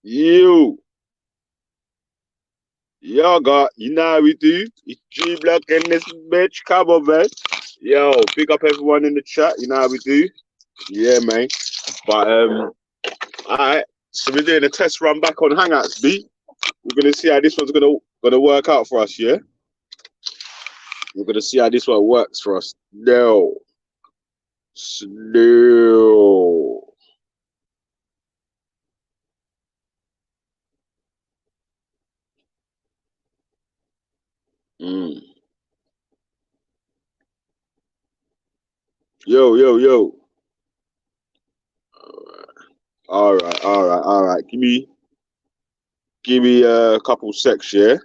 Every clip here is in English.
You, y'all got, you know how we do. It's G Block in this bitch. Come on, man. Yo, big up everyone in the chat. You know how we do. Yeah, man. But alright. So we're doing a test run back on Hangouts, B. We're gonna see how this one's gonna work out for us. Yeah, we're gonna see how this one works for us. No, slow. Mm. Yo, yo, yo. All right. Give me a couple secs, yeah,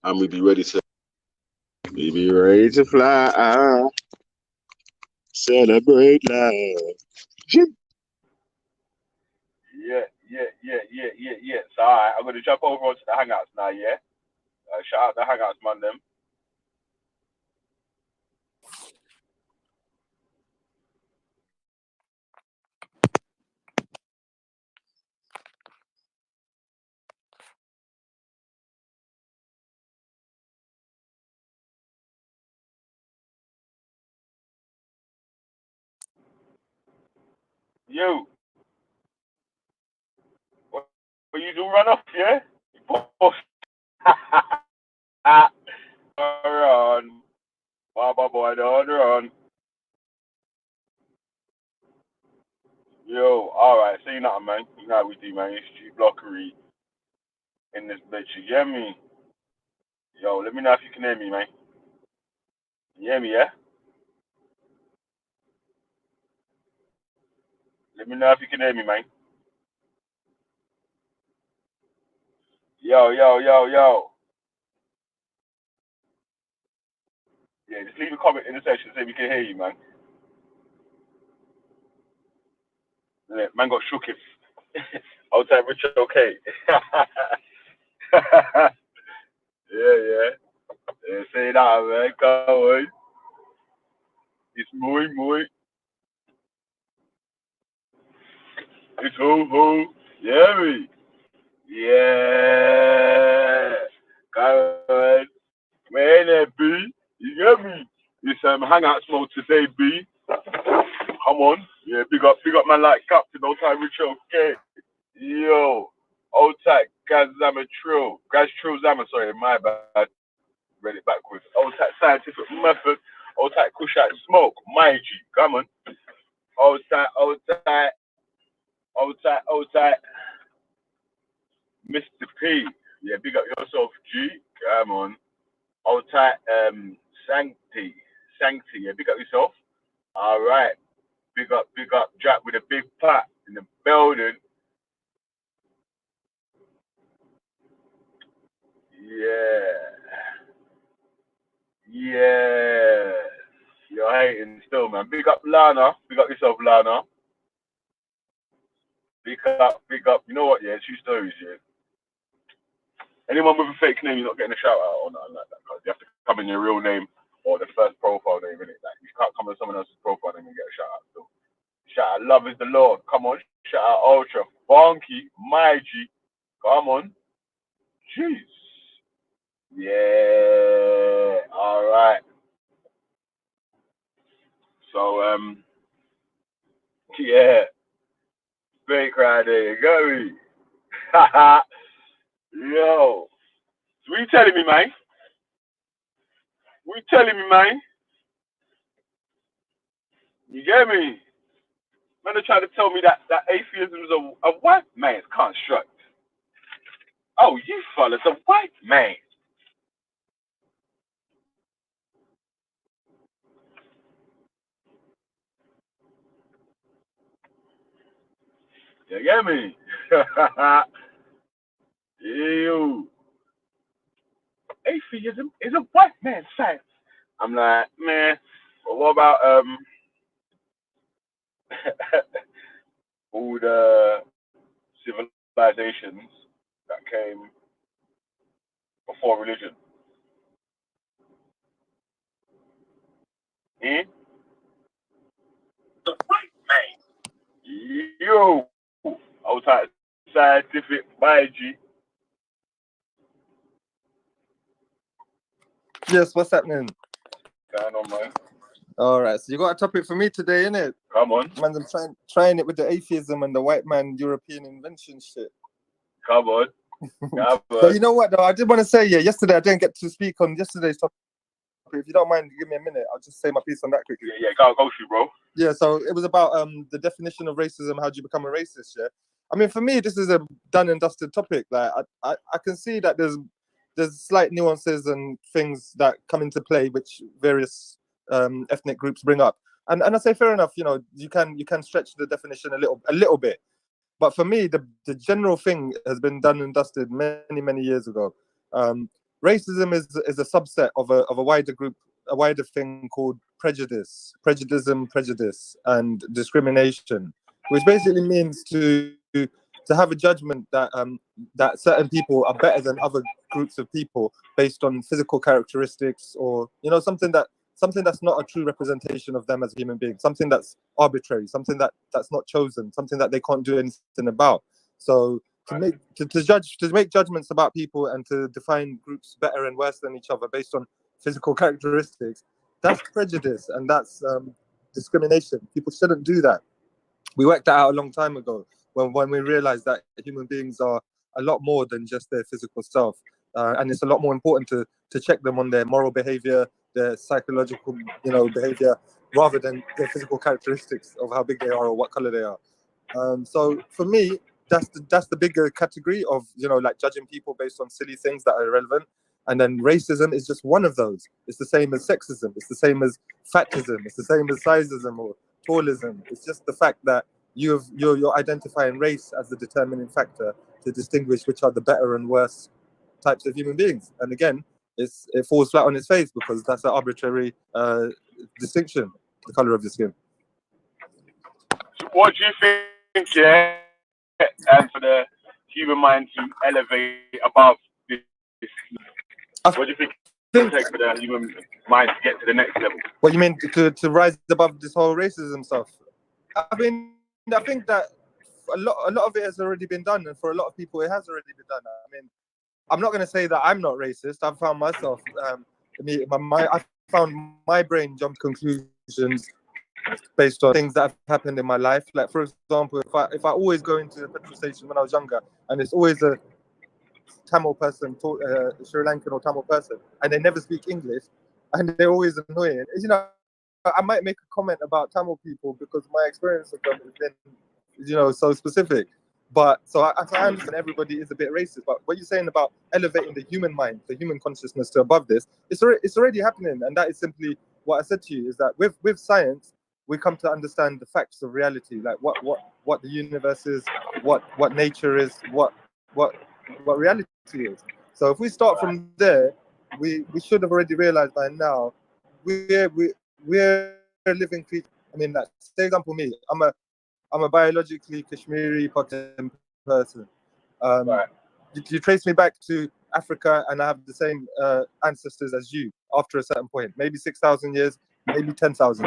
and we be ready to fly. Celebrate life. Yeah. So, all right, I'm gonna jump over onto the Hangouts now. Yeah. Shout out the Hangouts, man. Them. You. What you do? Run off, yeah. Boss. Run. Baba boy, don't run. Yo, alright, say nothing, man. You know how we do, man. It's G Blockery in this bitch. You hear me? Yo, let me know if you can hear me, man. You hear me, yeah? Let me know if you can hear me, man. Yo. Yeah, just leave a comment in the section so we can hear you, man. Yeah, man got shook if. Old time Richard, okay. Yeah. Say that, man. Come on. It's muy. It's ho. Yeah, me. Yeah. Come on. Man, B. You get me? It's hangout mode today, B. Come on. Yeah, big up man like Captain Old Time Richard, okay. Yo. Old Time Gaz Zama Trill. Gaz Trill Zama, sorry, my bad. Read it backwards. Old Time Scientific Method. Old Time Kushat Smoke. My G. Come on. Old Time. Mr. P. Yeah, big up yourself, G. Come on. Old Time Sancti. Yeah, big up yourself. All right. Big up, Jack with a big pot in the building. Yeah. Yeah. You're hating still, man. Big up Lana. Big up yourself, Lana. Big up. You know what, yeah, two stories, yeah. Anyone with a fake name, you're not getting a shout out or nothing like that, because you have to come in your real name or the first profile name, innit? Like, you can't come in someone else's profile name and get a shout out. So, shout out, love is the Lord. Come on. Shout out, Ultra. Bonky. My G. Come on. Jeez. Yeah. All right. So yeah, great crowd there. You got me. Yo, so what you telling me, man? What you telling me, man? You get me? Man, they trying to tell me that atheism is a white man's construct. Oh, you fellas, a white man. You get me? Ew. Atheism is a white man's science. I'm like, man. But what about all the civilizations that came before religion? Eh? The white man. Yo. type scientific biology. Yes, what's happening? Going on, man. All right, so you got a topic for me today, innit? Come on. Man, I'm trying it with the atheism and the white man European invention shit. Come on. But you know what, though? I did want to say, yesterday I didn't get to speak on yesterday's topic. If you don't mind, give me a minute. I'll just say my piece on that quickly. Yeah, go through, bro. Yeah, so it was about the definition of racism. How do you become a racist? Yeah, I mean, for me, this is a done and dusted topic. Like, I can see that there's slight nuances and things that come into play, which various ethnic groups bring up. And I say fair enough. You know, you can stretch the definition a little bit. But for me, the general thing has been done and dusted many years ago. Racism is a subset of a wider group, a wider thing called prejudice, and discrimination, which basically means to have a judgment that that certain people are better than other groups of people based on physical characteristics, or something that's not a true representation of them as human beings, something that's arbitrary, something that's not chosen, something that they can't do anything about. So to make judgments about people and to define groups better and worse than each other based on physical characteristics, that's prejudice and that's discrimination. People shouldn't do that. We worked that out a long time ago when we realized that human beings are a lot more than just their physical self, and it's a lot more important to check them on their moral behavior, their psychological behavior, rather than their physical characteristics of how big they are or what color they are. So for me, that's the bigger category of like judging people based on silly things that are irrelevant. And then racism is just one of those. It's the same as sexism. It's the same as fatism. It's the same as sizeism or tallism. It's just the fact that you're identifying race as the determining factor to distinguish which are the better and worse types of human beings. And again, it falls flat on its face because that's an arbitrary distinction, the color of your skin. What do you think, and for the human mind to elevate above this? What do you think it takes for the human mind to get to the next level? What you mean to rise above this whole racism stuff? I mean, I think that a lot of it has already been done, and for a lot of people, it has already been done. I mean, I'm not going to say that I'm not racist. I've found myself, I found my brain jump conclusions based on things that have happened in my life. Like, for example, if I always go into the petrol station when I was younger, and it's always a Tamil person, Sri Lankan or Tamil person, and they never speak English, and they're always annoying. I might make a comment about Tamil people because my experience of them has been, so specific. But so I understand everybody is a bit racist. But what you're saying about elevating the human mind, the human consciousness to above this, it's already happening, and that is simply what I said to you. Is that with science, we come to understand the facts of reality, like what the universe is, what nature is, what reality is. So if we start from there, we should have already realized by now we're living creatures. I mean, like, say example me, I'm a biologically Kashmiri Pakistan person. Right. You trace me back to Africa, and I have the same ancestors as you after a certain point, maybe 6,000 years, maybe 10,000.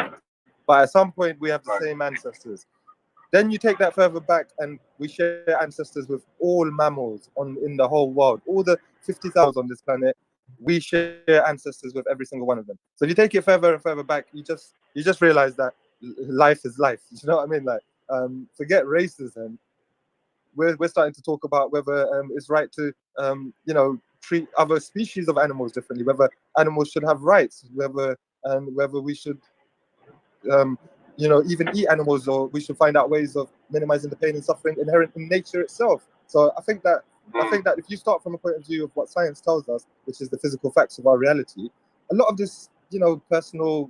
But at some point, we have the same ancestors. Then you take that further back, and we share ancestors with all mammals in the whole world. All the 50,000 on this planet, we share ancestors with every single one of them. So if you take it further and further back, you just realize that life is life. You know what I mean? Like, forget racism. We're starting to talk about whether it's right to treat other species of animals differently, whether animals should have rights, whether we should even eat animals, or we should find out ways of minimizing the pain and suffering inherent in nature itself. So I think that if you start from a point of view of what science tells us, which is the physical facts of our reality, a lot of this personal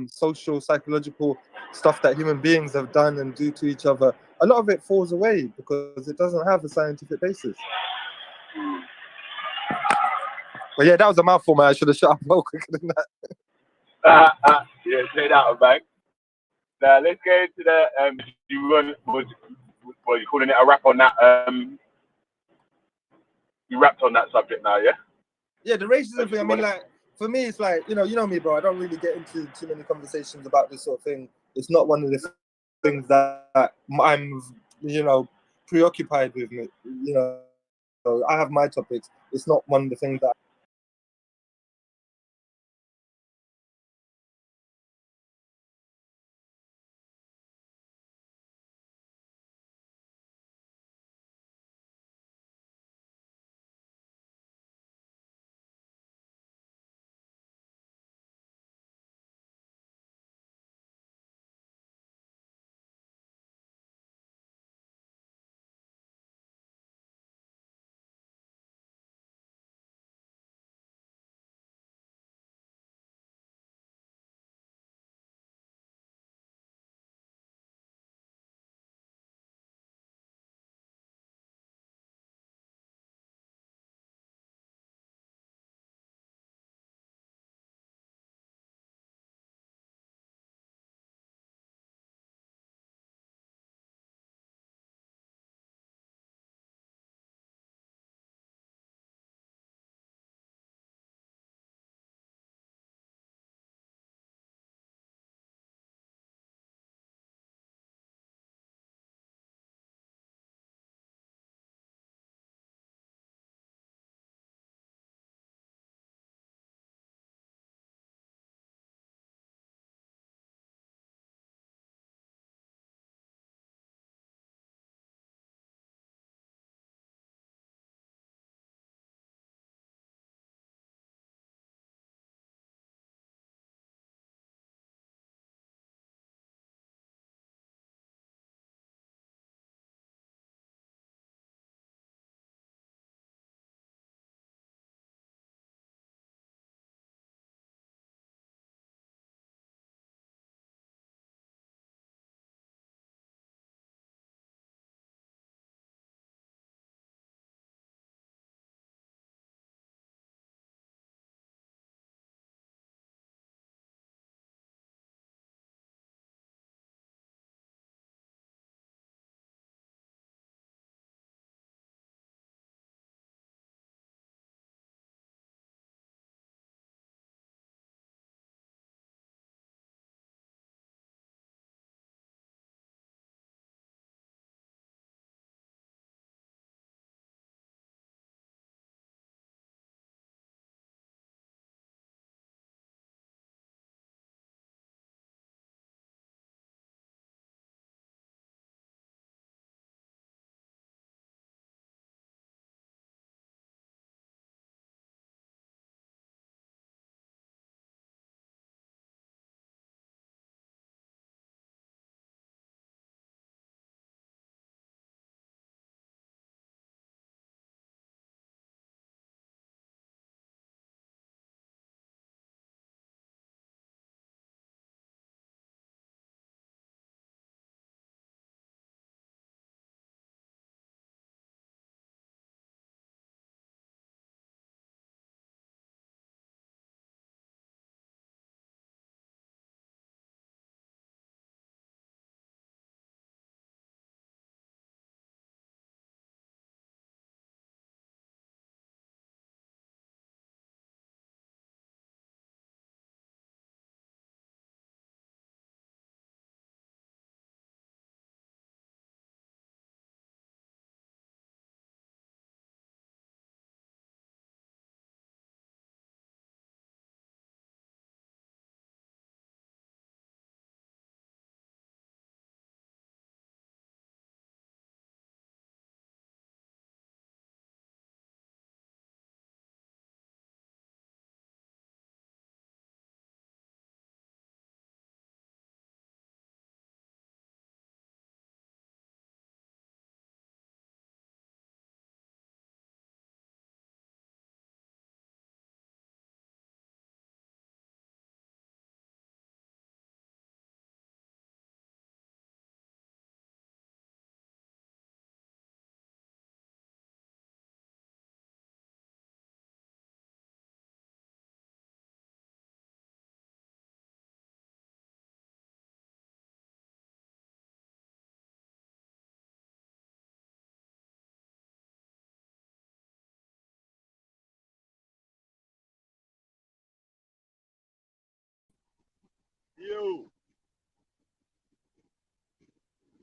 social, psychological stuff that human beings have done and do to each other, a lot of it falls away because it doesn't have a scientific basis. But yeah, that was a mouthful, man. I should have shut up more quicker than that. Yeah, say that, man. Now let's get into the you calling it a wrap on that? You wrapped on that subject now, yeah? Yeah, the racism thing. I mean, like, for me, it's like, you know me, bro. I don't really get into too many conversations about this sort of thing. It's not one of the things that I'm, preoccupied with me. You know, so I have my topics. It's not one of the things that.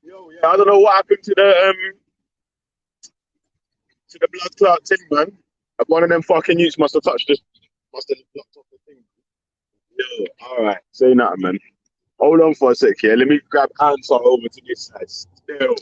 Yo, yeah. I don't know what happened to the to the blood clot thing, man. One of them fucking youths must have touched this. Must have blocked off the thing. Yo, all right. Say nothing, man. Hold on for a sec here. Let me grab answer over to this side. Still.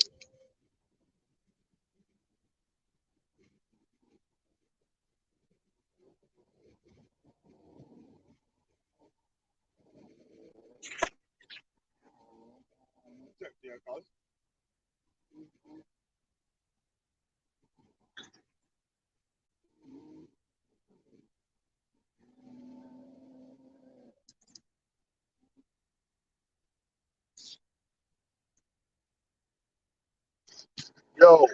Yo.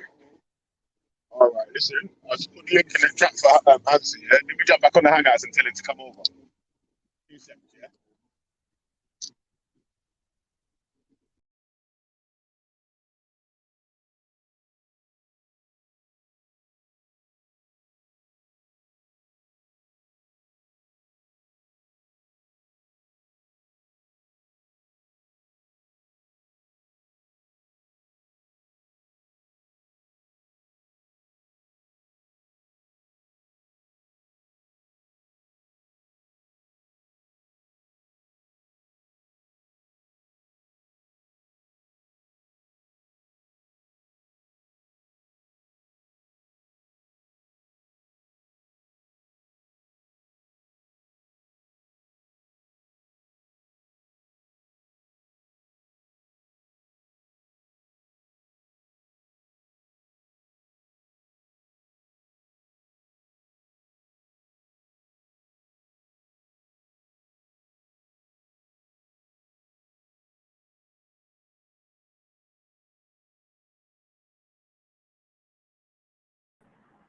All right, listen. I just put the link in the chat for Hansi. Yeah? Let me jump back on the Hangouts and tell him to come over. 2 seconds, yeah?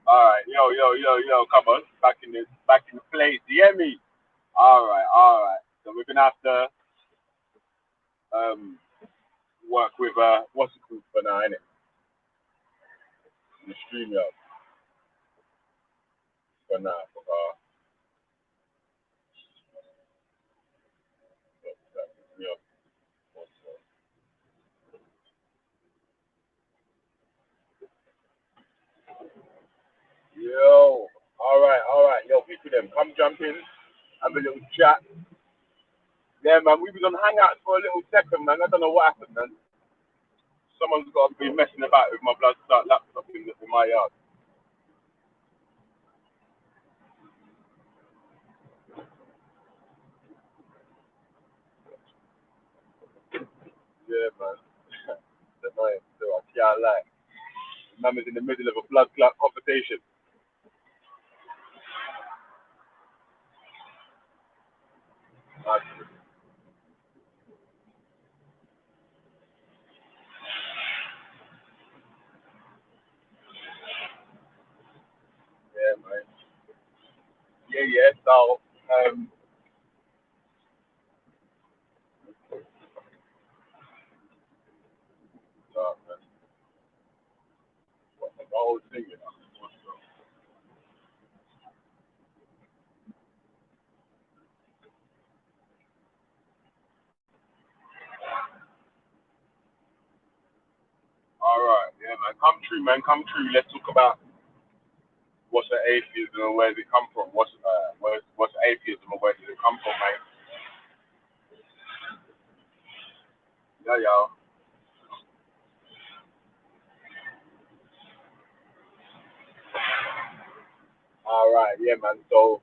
All right, yo, come on, back in the place. You hear me? All right. So we're gonna have to work with what's it called for now, innit? The stream yard for now. Yeah. Yo, all right, yo, people them, come jump in, have a little chat. Yeah, man, we was on Hangouts for a little second, man. I don't know what happened, man. Someone's got to be messing about with my blood start laptop in my yard. Yeah, man. It's annoying, so I can't lie. Man is in the middle of a blood clot conversation. Yeah, man. Yeah. So, man, what the whole thing, you know. All right, yeah, man. Come true, man. Come true. Let's talk about what's the atheism and where does it come from? What's atheism and where does it come from, mate? Yeah. All right, yeah, man. So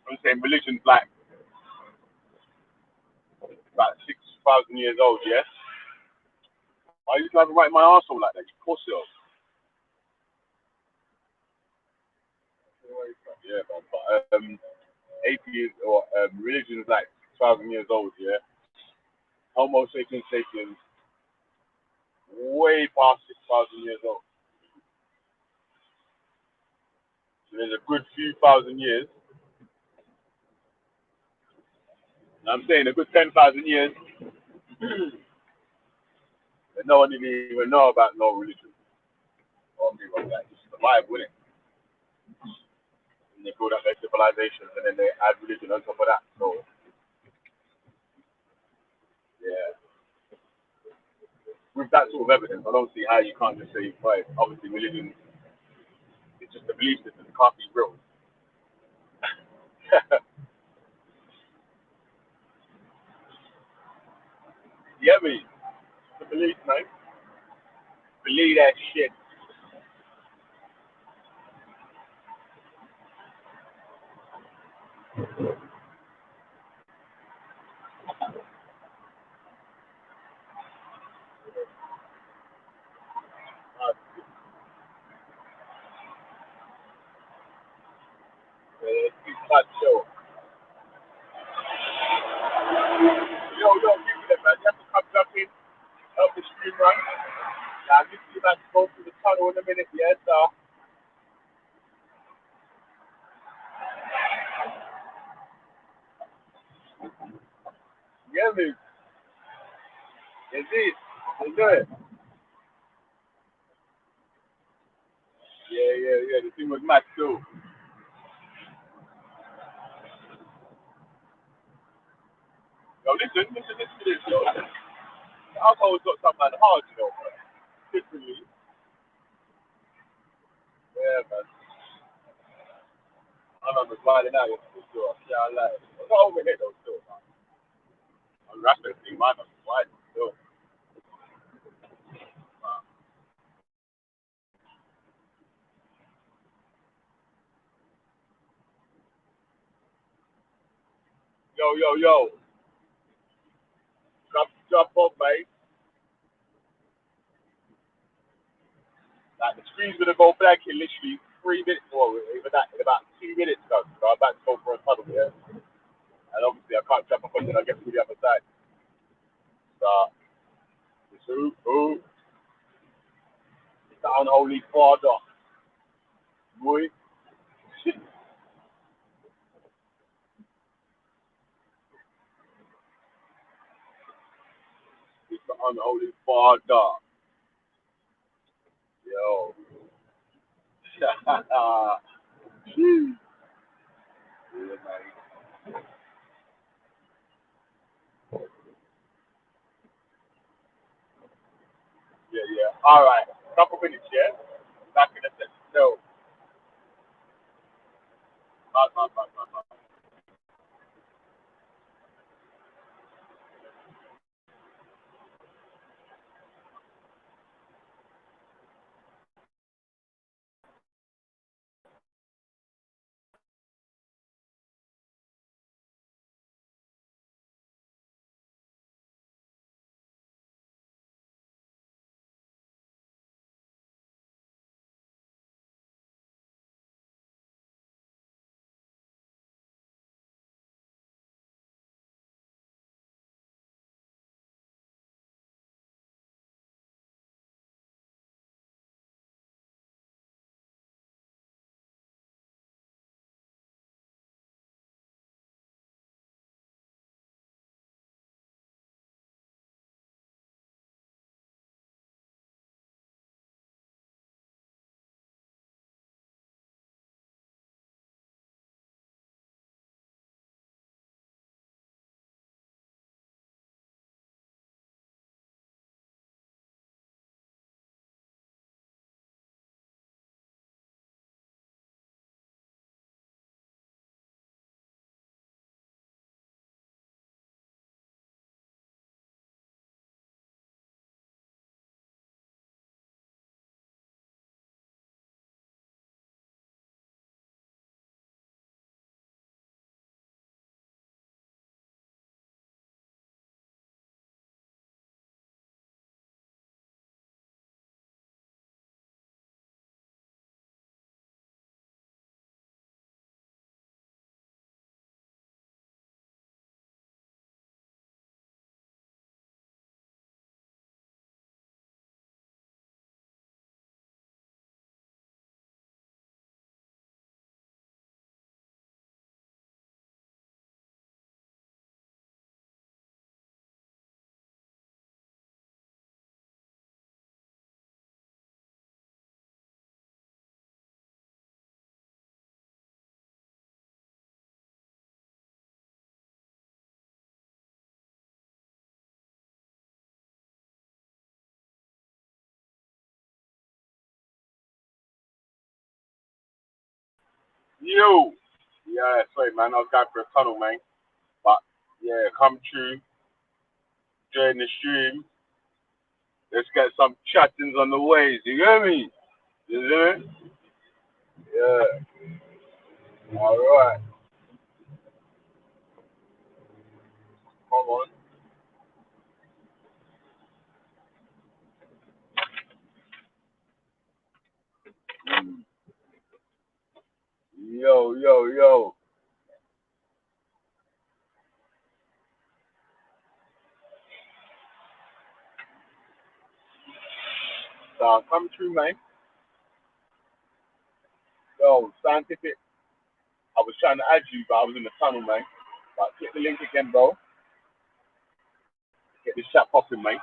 I'm saying religion's like about 6,000 years old, yeah. Why are you trying to write my arsehole like that? You pussy. Yeah, man. But atheism or religion is like 6,000 years old, yeah. Homo sapiens sapiens way past 6,000 years old. So there's a good few thousand years. And I'm saying a good 10,000 years that no one didn't even know about no religion or anything like that. It's the Bible, isn't it? And they build up their civilizations and then they add religion on top of that. So yeah. with that sort of evidence, I don't see how you can't just say, right, obviously religion is just a belief system, it can't be real. Yeah, me. The belief, man. Believe that shit. It's not show. Yo, give me that, man. You have to come back in, help the stream run. Now, I'm just about to go through the tunnel in a minute, yes, yeah, me. Indeed. Let's do it. Yeah. The thing was mad too. Yo, listen to this, yo. The alcohol's got something hard, you know, man. Differently. Yeah, man. I remember smiling out yesterday, so yeah, I like it. I'm not over here, though, still, man. I'm rapping, man. I'm smiling, still. Yo. Jump up, mate. Like, the screen's gonna go blank in literally 3 minutes, or even that, in about 2 minutes, though. So I'm about to go for a tunnel, yeah? And obviously, I can't jump up until I get to the other side. So, it's who? It's the unholy father. Boy. It's the unholy father. Yo. yeah, man. Yeah. All right. Couple minutes, yeah? Back in a second. No. Bye. Yo. Yeah, sorry, man. I was going for a tunnel, man. But yeah, come true during the stream. Let's get some chattings on the ways. You get me? You know? Yeah. All right. Come on. Mm. Yo, yo, yo. So come true, man. Yo, scientific. I was trying to add you, but I was in the tunnel, man. But click the link again, bro. Get this chat popping, mate.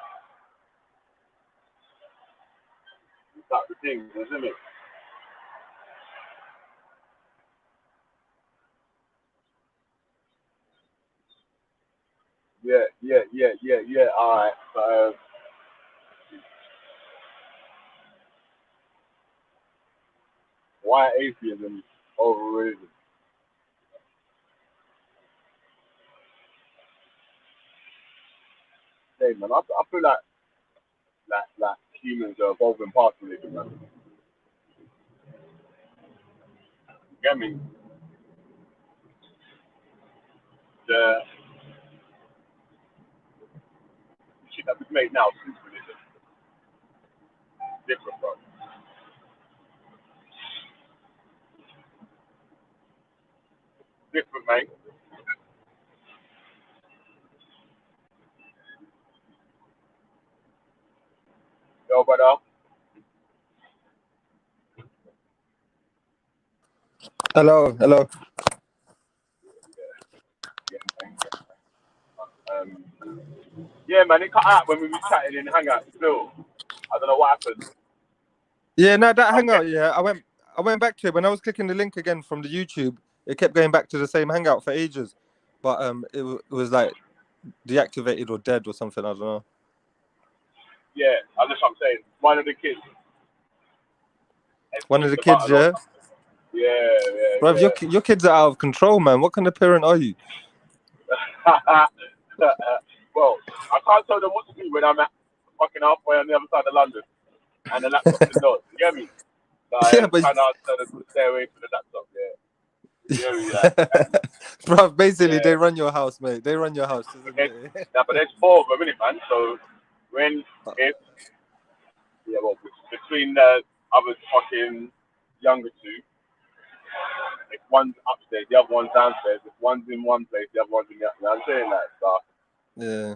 That's the thing, isn't it? Yeah. All right. So, why atheism overrated? Hey, man, I feel like humans are evolving past religion, man. You get me? The shit that we've made now since religion, different, bro. Different, mate. Yo, brother. Hello, hello. Yeah, man. Yeah, man. It cut out when we were chatting in Hangout. Still, I don't know what happened. Yeah, no, that I'm hangout. Yeah, I went back to it when I was clicking the link again from the YouTube. It kept going back to the same hangout for ages, but it was like deactivated or dead or something. I don't know. yeah. That's what I'm saying. One of the kids has One of pushed the the kids, button on. yeah, bro. Your kids are out of control, man. What kind of parent are you? Well, I can't tell them what to do when I'm at fucking halfway on the other side of London and the laptop's indoors. You get me? So Yeah, I but kind of tell them to stay away from the laptop. Yeah. You get me? Like, bro, basically yeah. they run your house, mate. They run your house, isn't Okay. it? Now, but there's four of them, innit, man? So when, if, yeah, well, between the other fucking younger two, if one's upstairs, the other one's downstairs. If one's in one place, the other one's in the other. I'm saying that stuff. Yeah.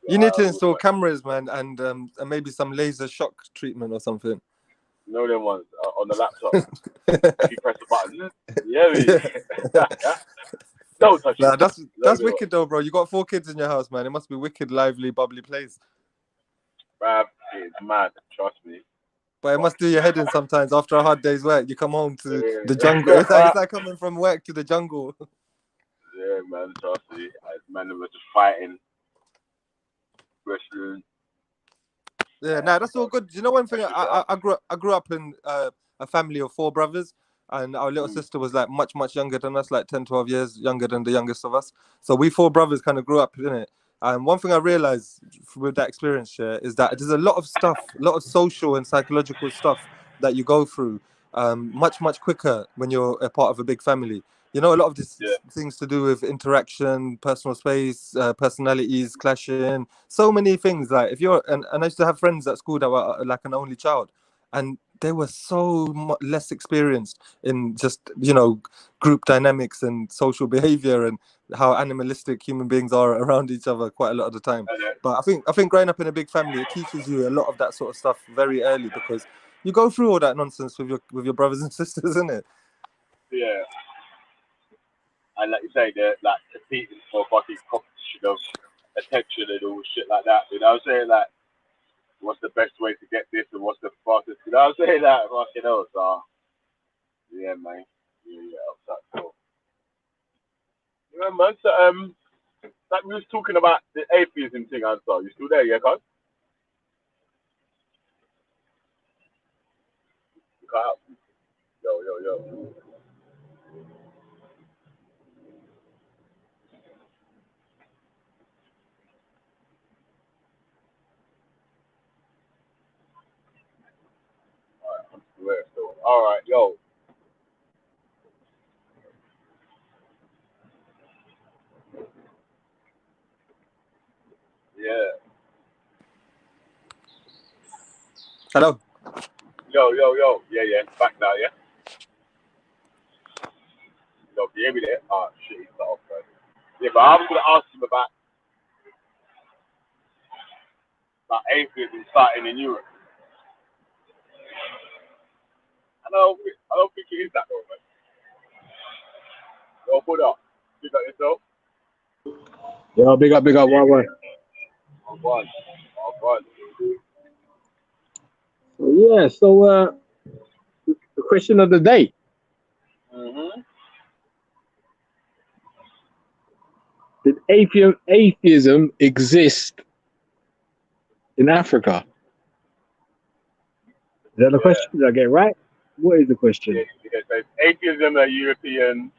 You need to install cameras, man, and maybe some laser shock treatment or something. You know them ones on the laptop. If you press the button, yeah, Yeah. don't touch it. Nah, No, that's wicked though, bro. You got 4 kids in your house, man. It must be wicked, lively, bubbly place. bruv, it's mad. Trust me. But it must do your head in sometimes after a hard day's work. You come home to the jungle. Yeah, It's like coming from work to the jungle. yeah, man. Trust me. Man, we were just fighting, wrestling. Yeah, nah, that's all good. You know, one thing I grew up in a family of 4 brothers, and our little sister was like much younger than us, like 10, 12 years younger than the youngest of us. So we 4 brothers kind of grew up in it. And one thing I realized with that experience, yeah, is that there's a lot of stuff, a lot of social and psychological stuff that you go through much quicker when you're a part of a big family. You know, a lot of these Yeah, things to do with interaction, personal space, personalities clashing, so many things. Like if you're, and I used to have friends at school that were like an only child, and they were so less experienced in just, group dynamics and social behavior and how animalistic human beings are around each other quite a lot of the time. yeah, But I think growing up in a big family, it teaches you a lot of that sort of stuff very early, because you go through all that nonsense with your brothers and sisters, isn't it? yeah. And like you say, they're like competing for fucking competition of attention and all shit like that. You know what I'm saying? Like, what's the best way to get this and what's the fastest? You know what I'm saying? Like, fucking hell. So, yeah, man. Yeah, that's cool. Yeah, man. So, like we was talking about the atheism thing, and so you still there, yeah, guys? You cut out. Yo. All right, yo. Yeah. Hello. Yo. Yeah. Back now, yeah. Yo, can you hear me there? Ah, shit, he's not off, man. Yeah, but I was gonna ask him about atheism starting in Europe. I don't think it is that though, man. Yo, put up. You got yourself. Yo, big up, one. I'm fine. I'm fine. Yeah, so the question of the day. Mhm. Did atheism exist in Africa? Is that the Yeah. question? Did I get it right? What is the Yeah. question? So is atheism a European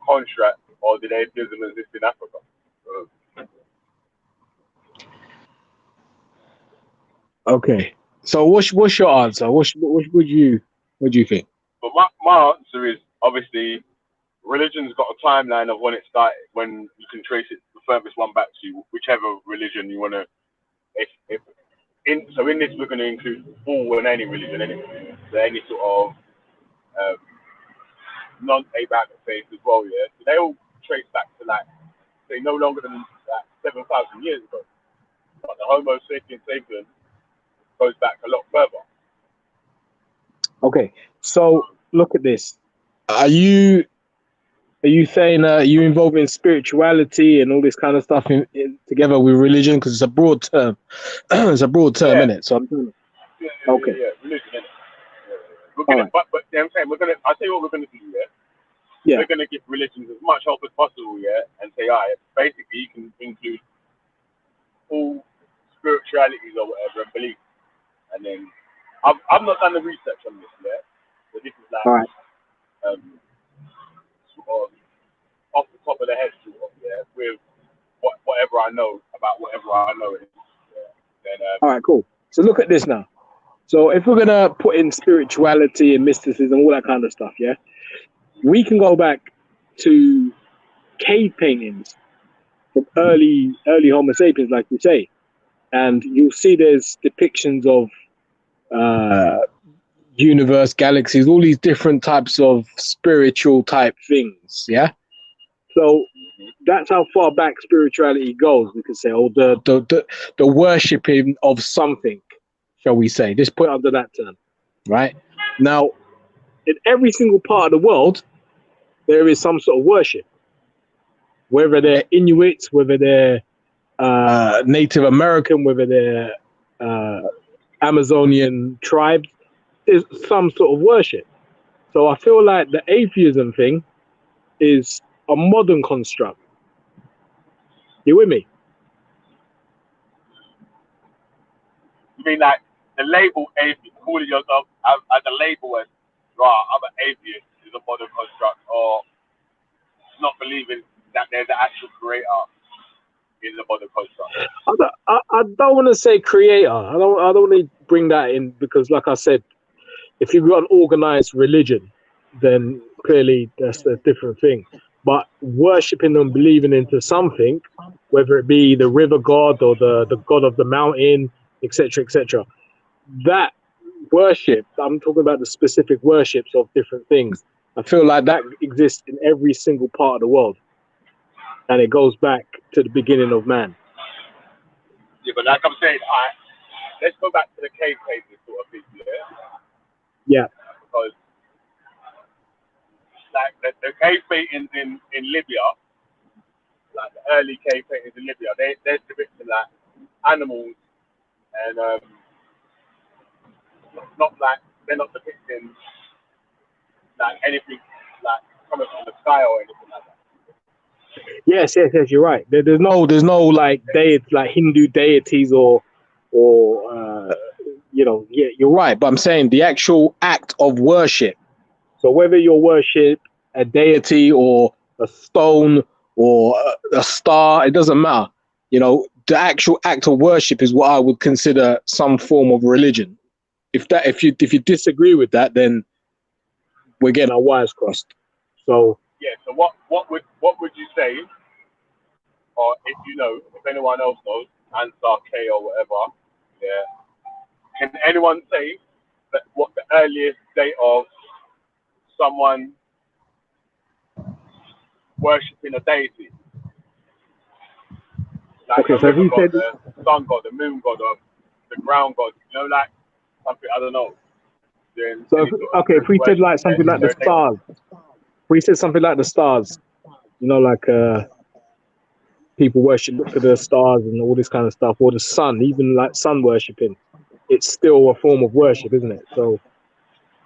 construct, or did atheism exist in Africa? Okay. So what's your answer? What would you think? But my answer is obviously religion's got a timeline of when it started, when you can trace it the furthest one back to whichever religion you want to. If in this we're going to include all and any religion, so any sort of um, non-Abrahamic faith as well. Yeah, so they all trace back to like say no longer than like 7,000 years ago. But the Homo sapiens goes back a lot further. Okay. So look at this. Are you saying you involving spirituality and all this kind of stuff together with religion? Because it's a broad term. It's a broad term, Yeah, isn't it? So okay. religion. Innit? Yeah. We're All gonna, right. but I'm saying we're gonna. I'll tell you what we're gonna do. Yeah, Yeah. we're gonna give religions as much help as possible. Yeah, and say, alright, basically you can include all spiritualities or whatever and beliefs. And then I've not done the research on this yet, so this is All like right. um, sort of off the top of the head, sort of, yeah, with whatever I know about whatever I know. Yeah. Then All right. Cool. So look at this now. So if we're gonna put in spirituality and mysticism, all that kind of stuff, yeah, we can go back to cave paintings from early Homo sapiens, like you say, and you'll see there's depictions of uh, universe, galaxies, all these different types of spiritual type things, yeah. So that's how far back spirituality goes. We could say, oh, the worshipping of something, shall we say? Just put it under that term, right? Now, in every single part of the world, there is some sort of worship, whether they're Inuits, whether they're Native American, whether they're uh, Amazonian tribes, there's some sort of worship. So I feel like the atheism thing is a modern construct. You with me? you mean like the label atheist, calling yourself as a label as right, I'm an atheist is a modern construct, or not believing that there's an actual creator is a modern construct. I don't want to say creator. I don't want to bring that in because, like I said, if you've got an organized religion, then clearly that's a different thing. But worshipping and believing into something, whether it be the river god or the god of the mountain, etc., that worship, I'm talking about the specific worships of different things. I feel like that exists in every single part of the world. And it goes back to the beginning of man. Yeah, but like I'm saying, alright, let's go back to the cave painting sort of thing, yeah? Yeah. Because like the cave paintings in Libya, like the early cave paintings in Libya, they're depicting like animals and not like they're not depicting like anything like coming from the sky or anything like that. Yes, you're right. There's no like deity, like Hindu deities or yeah, you're right. But I'm saying the actual act of worship. So whether you worship a deity or a stone or a star, it doesn't matter. You know, the actual act of worship is what I would consider some form of religion. If you disagree with that, then we're getting our wires crossed. So Yeah. So what would you say, or if you know, if anyone else knows, answer K or whatever. Yeah. Can anyone say that what the earliest date of someone worshipping a deity? Like okay, the so if river you god, said the sun god, the moon god, or the ground god, you know, like something, I don't know. Doing so, any if, sort of okay, if we spiritual said worship. like something Is like the there a date? stars, if we said something like the stars, you know, like people worship look to the stars and all this kind of stuff, or the sun, even like sun worshipping, it's still a form of worship, isn't it? So,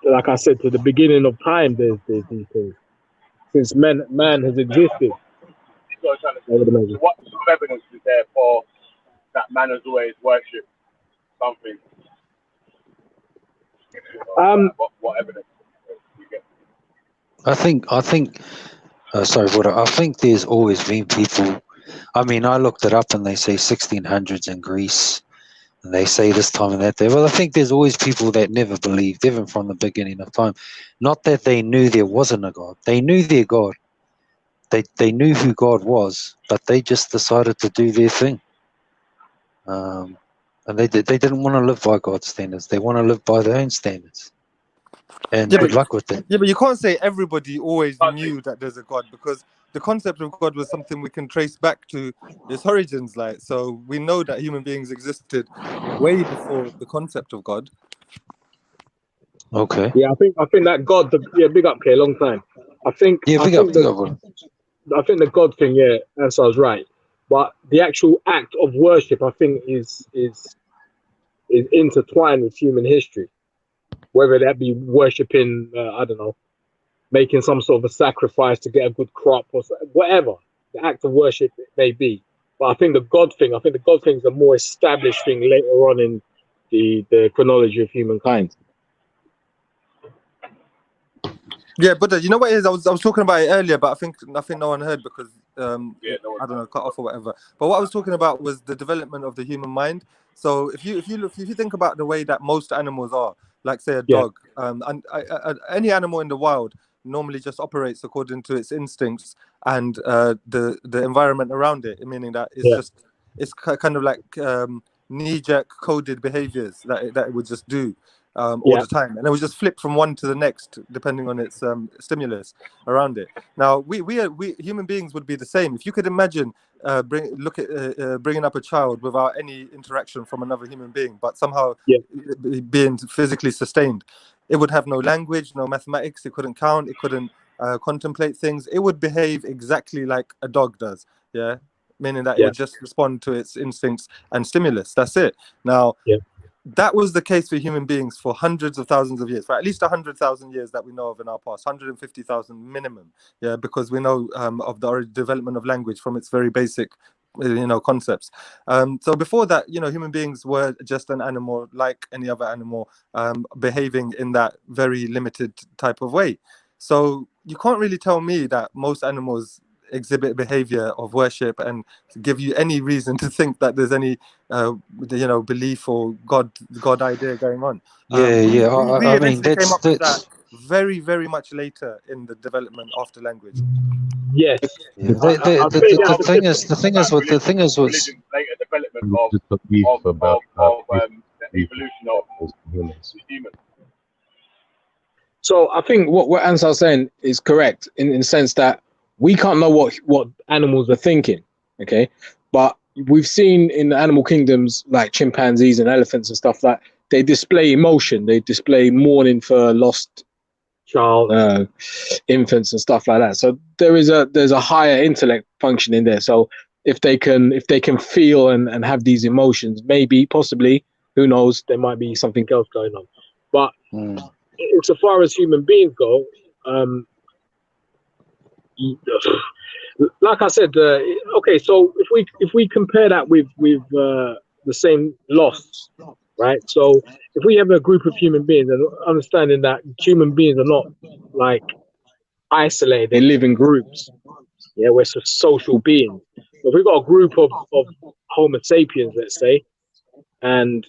like I said, to the beginning of time, there's these things. Since man has existed, That's what I'm trying to I say. would So imagine. what sort of evidence is there for that man has always worshipped something? You know, Um, like what evidence do you get? I think, sorry, but I think there's always been people. I mean, I looked it up and they say 1600s in Greece, and they say this time and that there. Well, I think there's always people that never believed, even from the beginning of time. Not that they knew there wasn't a God. They knew their God. They knew who God was, but they just decided to do their thing. And they didn't want to live by God's standards. They want to live by their own standards. And Yeah, good but luck with it. yeah, but you can't say everybody always Can't knew that there's a God, because the concept of God was something we can trace back to its origins. Like, so we know that human beings existed way before the concept of God. Okay. yeah, I think that God, big up here, long time. I think Yeah, I big up, think big that up. I think the God thing, yeah, that's I was right. But the actual act of worship, I think, is intertwined with human history. Whether that be worshiping, I don't know, making some sort of a sacrifice to get a good crop or whatever the act of worship it may be. But I think the God thing is a more established thing later on in the chronology of humankind. Yeah, but you know what it is? I was talking about it earlier, but I think no one heard because Yeah, no one I don't know, cut off or whatever. But what I was talking about was the development of the human mind. So if you think about the way that most animals are, like say a Yeah, dog, and any animal in the wild normally just operates according to its instincts and the environment around it, meaning that yeah, it's kind of like knee-jerk coded behaviors that it would just do all yeah, the time, and it would just flip from one to the next depending on its stimulus around it. Now, we human beings would be the same. If you could imagine bringing up a child without any interaction from another human being, but somehow yeah, being physically sustained, it would have no language, no mathematics. It couldn't count. It couldn't contemplate things. It would behave exactly like a dog does. Yeah, meaning that it yeah, would just respond to its instincts and stimulus. That's it. Now, yeah, that was the case for human beings for hundreds of thousands of years, for at least 100,000 years that we know of in our past, 150,000 minimum. Yeah, because we know of the development of language from its very basic, concepts. So before that, human beings were just an animal like any other animal, behaving in that very limited type of way. So you can't really tell me that most animals exhibit behavior of worship and give you any reason to think that there's any belief or god idea going on. Yeah, we, yeah. we we I mean, eventually came up with that that's very, very much later in the development after language. yes. yeah. I'll say How that's The a thing good. is, religion, the thing is, was religion later development religious belief about the evolution of humans. the human. So I think what Ansar's saying is correct in the sense that we can't know what animals are thinking, okay? But we've seen in the animal kingdoms like chimpanzees and elephants and stuff that they display emotion, they display mourning for lost child, infants and stuff like that. So there's a higher intellect function in there. So if they can feel and have these emotions, maybe possibly, who knows, there might be something else going on. But insofar as human beings go, like I said, okay. So if we compare that with the same loss, right? So if we have a group of human beings, and understanding that human beings are not like isolated; they live in groups. Yeah, we're social beings. So if we've got a group of Homo sapiens, let's say, and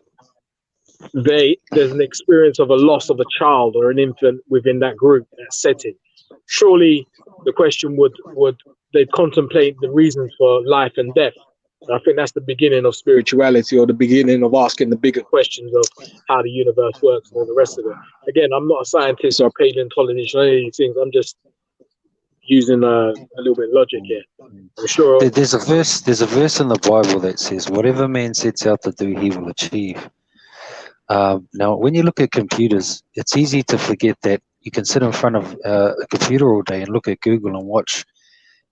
there's an experience of a loss of a child or an infant within that group, that setting. Surely the question would they contemplate the reasons for life and death. So I think that's the beginning of spirituality, or the beginning of asking the bigger questions of how the universe works and all the rest of it. Again, I'm not a scientist or a paleontologist or any of these things. I'm just using a little bit of logic here. I'm sure. There's a verse in the Bible that says, "Whatever man sets out to do, he will achieve." Now, when you look at computers, it's easy to forget that you can sit in front of a computer all day and look at Google and watch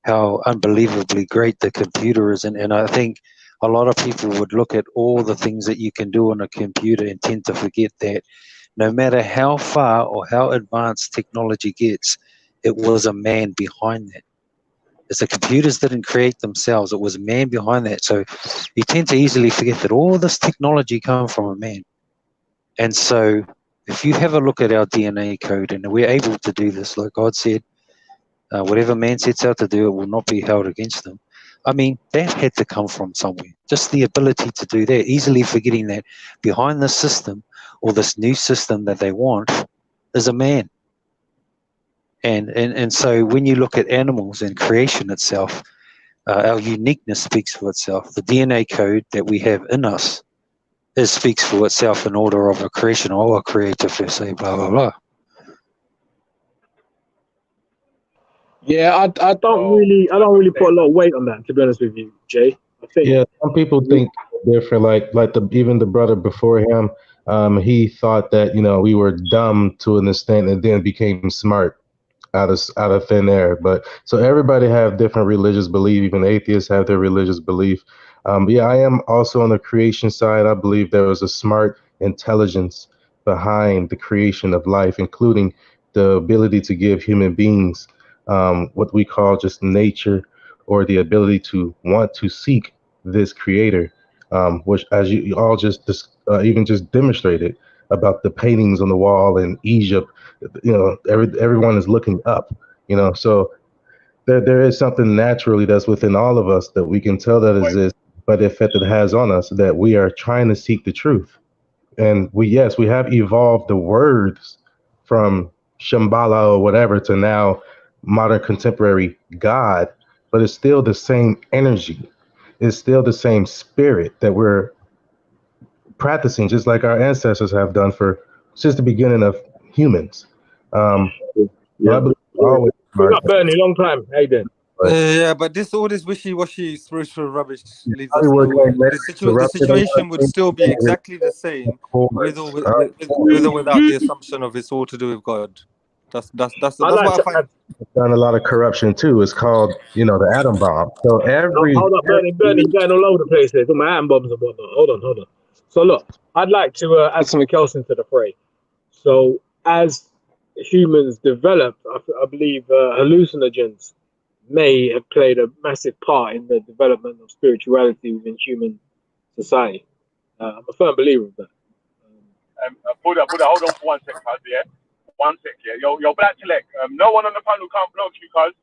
how unbelievably great the computer is. And I think a lot of people would look at all the things that you can do on a computer and tend to forget that no matter how far or how advanced technology gets, it was a man behind that. It's the computers didn't create themselves. It was a man behind that. So you tend to easily forget that all this technology comes from a man. And so if you have a look at our DNA code, and we're able to do this, like God said, whatever man sets out to do, it will not be held against them. I mean, that had to come from somewhere. Just the ability to do that, easily forgetting that behind this system or this new system that they want is a man. And so when you look at animals and creation itself, our uniqueness speaks for itself. The DNA code that we have in us, it speaks for itself in order of a creation or a creator per se, blah, blah, blah. Yeah, I don't really put a lot of weight on that, to be honest with you, Jay. I think Yeah, some people think different. Like even the brother before him, he thought that we were dumb to an extent, and then became smart out of thin air. But so everybody have different religious belief. Even atheists have their religious belief. Yeah, I am also on the creation side. I believe there was a smart intelligence behind the creation of life, including the ability to give human beings what we call just nature, or the ability to want to seek this creator, which, as you all even just demonstrated about the paintings on the wall in Egypt. Everyone is looking up. So there is something naturally that's within all of us that we can tell that exists, but the effect it has on us, that we are trying to seek the truth. And we have evolved the words from Shambhala or whatever to now modern contemporary God, but it's still the same energy. It's still the same spirit that we're practicing, just like our ancestors have done since the beginning of humans. I believe always. We're not Bernie, long time. How you doing? Yeah, but all this wishy-washy spiritual rubbish leaves us Hollywood nowhere. ain't The situation would still be exactly the same with or without the assumption of it's all to do with God. That's what I find. Done a lot of corruption too. It's called, the atom bomb. So hold up, Bernie, you're going all over the place there. Talking about atom bombs and whatnot. Hold on. So look, I'd like to add something else into the fray. So as humans developed, I believe hallucinogens may have played a massive part in the development of spirituality within human society. I'm a firm believer of that. Buddha, hold on for 1 sec, cuz, yeah? 1 sec, yeah? Yo, Black Select, no one on the panel can't block you, cuz.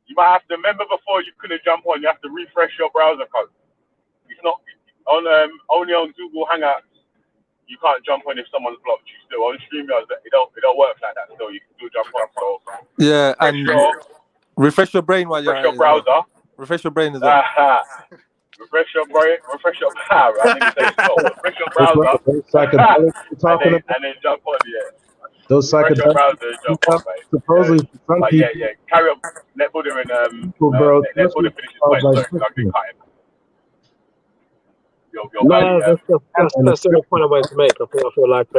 You might have to remember before you couldn't jump on, you have to refresh your browser, cuz. It's not, only on Google Hangouts, you can't jump on if someone's blocked you still. On StreamYard, it don't work like that, so you can still jump on. So, yeah, and refresh your brain while you're at it. Browser. Refresh your brain as well. Refresh your brain, refresh your power. I need to say so. Refresh your browser. and then jump on, yeah. Those refresh your browser, jump on, mate. Supposedly, some people. Yeah. Carry on. Let Buddha and let Buddha finish his point. Sorry, I'll get cut him. That's the point I wanted to make. I feel like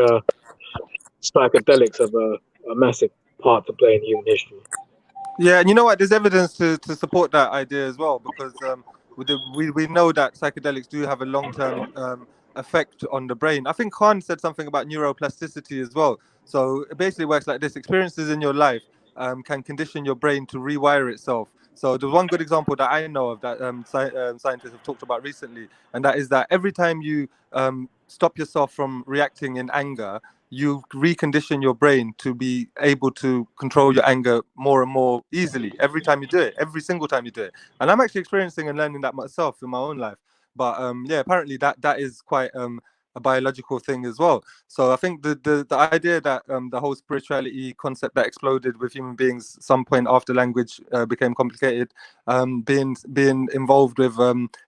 psychedelics have a massive part to play in human history. Yeah, and you know what? There's evidence to support that idea as well, because we know that psychedelics do have a long-term effect on the brain. I think Khan said something about neuroplasticity as well. So it basically works like this: experiences in your life can condition your brain to rewire itself. So there's one good example that I know of that scientists have talked about recently, and that is that every time you stop yourself from reacting in anger, you recondition your brain to be able to control your anger more and more easily every time you do it, every single time you do it. And I'm actually experiencing and learning that myself in my own life. But yeah, apparently that is quite a biological thing as well. So I think the idea that the whole spirituality concept that exploded with human beings some point after language became complicated, being involved with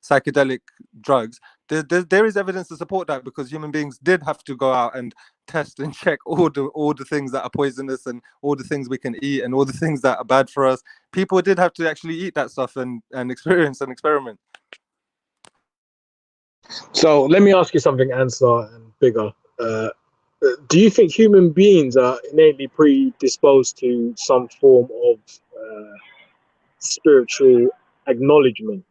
psychedelic drugs, there is evidence to support that, because human beings did have to go out and test and check all the things that are poisonous and all the things we can eat and all the things that are bad for us. People did have to actually eat that stuff and experience and experiment. So let me ask you something, Ansar and Bigger. Do you think human beings are innately predisposed to some form of spiritual acknowledgement?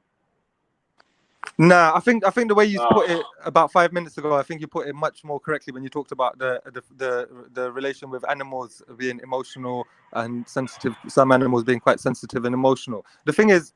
Nah, I think the way you Nah. put it about 5 minutes ago, I think you put it much more correctly when you talked about the relation with animals being emotional and sensitive. Some animals being quite sensitive and emotional. The thing is,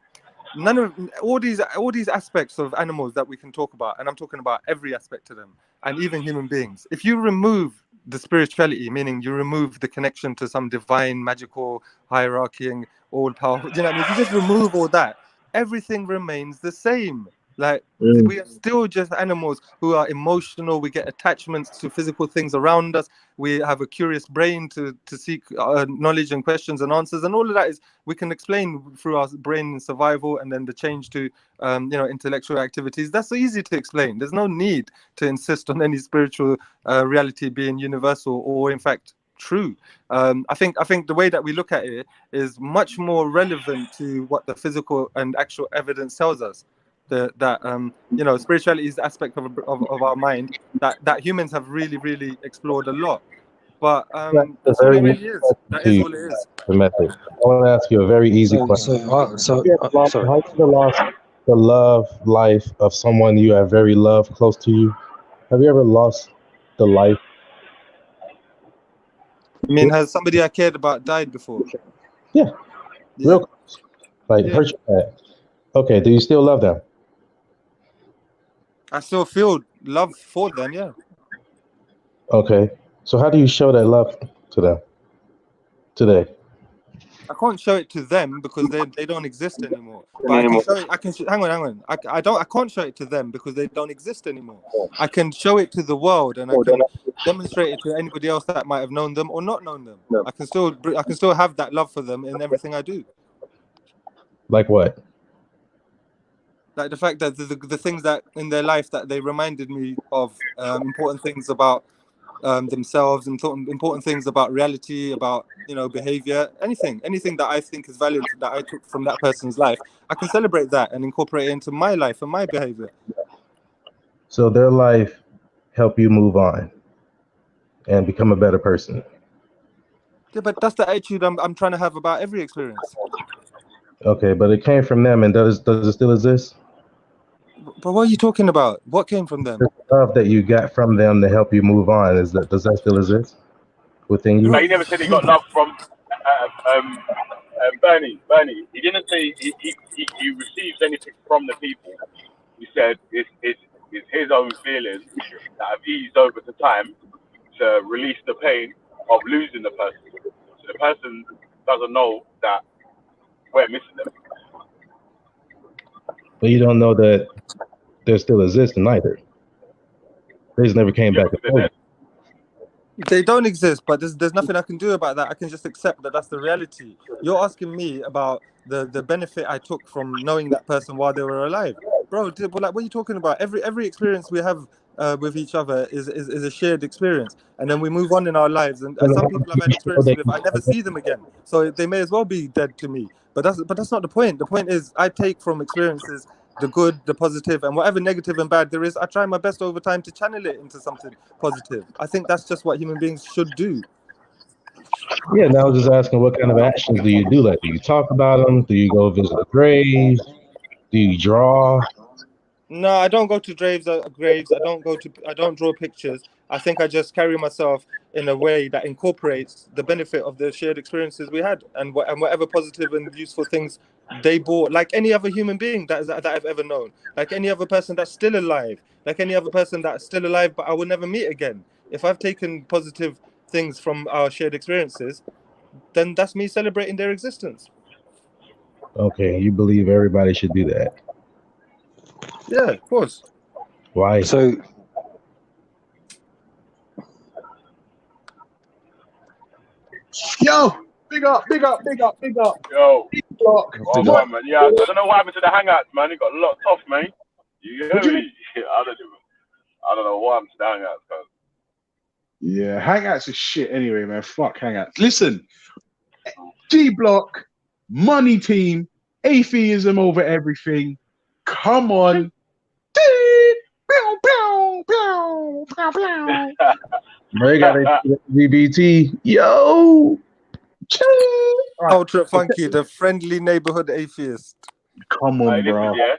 none of all these aspects of animals that we can talk about, and I'm talking about every aspect of them, and even human beings. If you remove the spirituality, meaning you remove the connection to some divine, magical hierarchy and all powerful, you know what I mean? If you just remove all that, everything remains the same. Like, we are still just animals who are emotional. We get attachments to physical things around us. We have a curious brain to seek knowledge and questions and answers, and all of that is we can explain through our brain and survival, and then the change to intellectual activities. That's easy to explain. There's no need to insist on any spiritual reality being universal or, in fact, true. I think the way that we look at it is much more relevant to what the physical and actual evidence tells us. That spirituality is the aspect of our mind that humans have really explored a lot. But that's all it really is. That is all it is. The method. I want to ask you a very easy question. Sorry. The love life of someone you have very loved close to you. Have you ever lost the life? I mean, has somebody I cared about died before? Yeah. Real close. Like, hurt your head. Okay, do you still love them? I still feel love for them, yeah. Okay. So how do you show that love to them today? I can't show it to them because they don't exist anymore. But I can show it. Hang on. I can't show it to them because they don't exist anymore. I can show it to the world, and I can demonstrate it to anybody else that might have known them or not known them. I can still have that love for them in everything I do. Like what? Like the fact that the things that in their life that they reminded me of important things about themselves, and important things about reality, about behavior, anything that I think is valued that I took from that person's life, I can celebrate that and incorporate it into my life and my behavior. So their life help you move on and become a better person. Yeah, but that's the attitude I'm trying to have about every experience. Okay, but it came from them, and does it still exist? But what are you talking about? What came from them? The love that you got from them to help you move on, does that still exist within you? But he never said he got love from Bernie. He didn't say he receives anything from the people. He said it's his own feelings that have eased over the time to release the pain of losing the person. So the person doesn't know that we're missing them. But you don't know that they're still existing either. They just never came back. They don't exist, but there's nothing I can do about that. I can just accept that that's the reality. You're asking me about the benefit I took from knowing that person while they were alive, bro. Like, what are you talking about? Every experience we have with each other is a shared experience, and then we move on in our lives. And some people I've had experiences with, I never see them again, so they may as well be dead to me. But that's not the point. The point is, I take from experiences the good, the positive, and whatever negative and bad there is, I try my best over time to channel it into something positive. I think that's just what human beings should do. Yeah, now I was just asking, what kind of actions do you do? Like, do you talk about them? Do you go visit the graves? Do you draw? No, I don't go to graves. I don't draw pictures. I think I just carry myself in a way that incorporates the benefit of the shared experiences we had, and whatever positive and useful things they brought, like any other human being that I've ever known, like any other person that's still alive, like any other person that's still alive, but I will never meet again. If I've taken positive things from our shared experiences, then that's me celebrating their existence. Okay, you believe everybody should do that? Yeah, of course. Why? So Yo, big up. Yo, Block. oh man, man. Yeah, I don't know what happened to the hangouts, man. It got locked off, man. You What get do you me? I don't know what happened to the hangouts, cuz. Yeah, Hangouts is shit anyway, man. Fuck Hangouts. Listen, G Block, money team, atheism over everything. Come on. Ray got LGBT. Yo. Ultra funky, the friendly neighborhood atheist. Come Hey, on, listen, bro. yeah.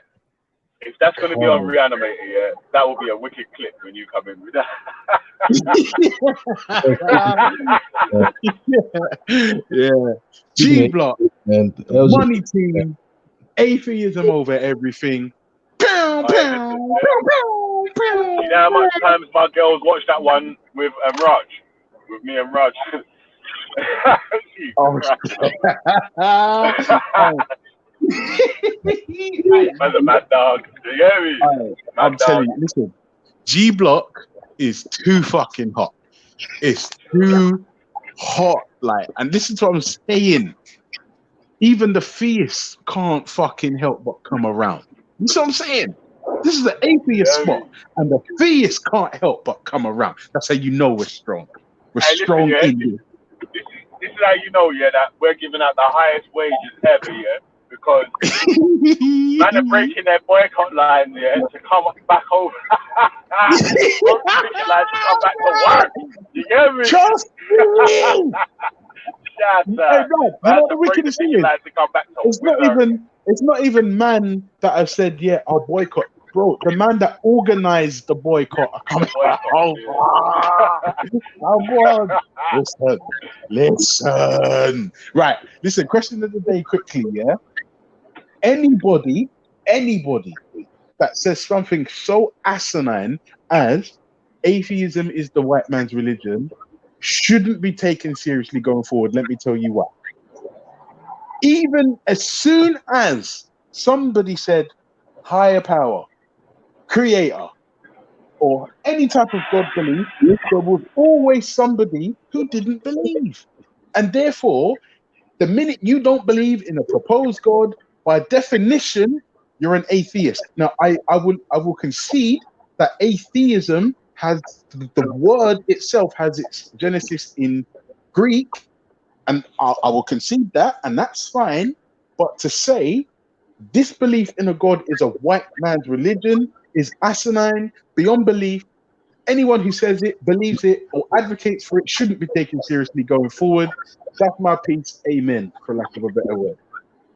If that's gonna be on Reanimator, yeah, that will be a wicked clip when you come in with that. Yeah. G Block, And money team, atheism over everything. You know how much times my girls watch that one with Raj? With me and Raj. Oh, Man's a mad dog. You hear me? I'm telling you, listen, G Block is too fucking hot. It's too hot, like, and listen to what I'm saying. Even the theists can't fucking help but come around. You see what I'm saying? This is an atheist spot, and the theists can't help but come around. That's how you know we're strong. We're strong in this. This is how you know, yeah, that we're giving out the highest wages ever, yeah, because man are breaking their boycott lines, yeah, to come back over. Breaking lines to come back to work. You get me? Trust me. Shut Hey, up. bro, you know what the wickedest thing is? To come back to It's not even man that have said, yeah, I'll boycott. Bro, the man that organized the boycott are coming back over. Listen. Right, listen, question of the day quickly, yeah? Anybody that says something so asinine as atheism is the white man's religion shouldn't be taken seriously going forward. Let me tell you why. Even as soon as somebody said higher power, creator, or any type of God belief, there was always somebody who didn't believe. And therefore, the minute you don't believe in a proposed God, by definition, you're an atheist. Now, I will concede that atheism has, the word itself has its genesis in Greek, and I will concede that, and that's fine. But to say disbelief in a God is a white man's religion is asinine, beyond belief. Anyone who says it, believes it, or advocates for it shouldn't be taken seriously going forward. That's my piece. Amen, for lack of a better word.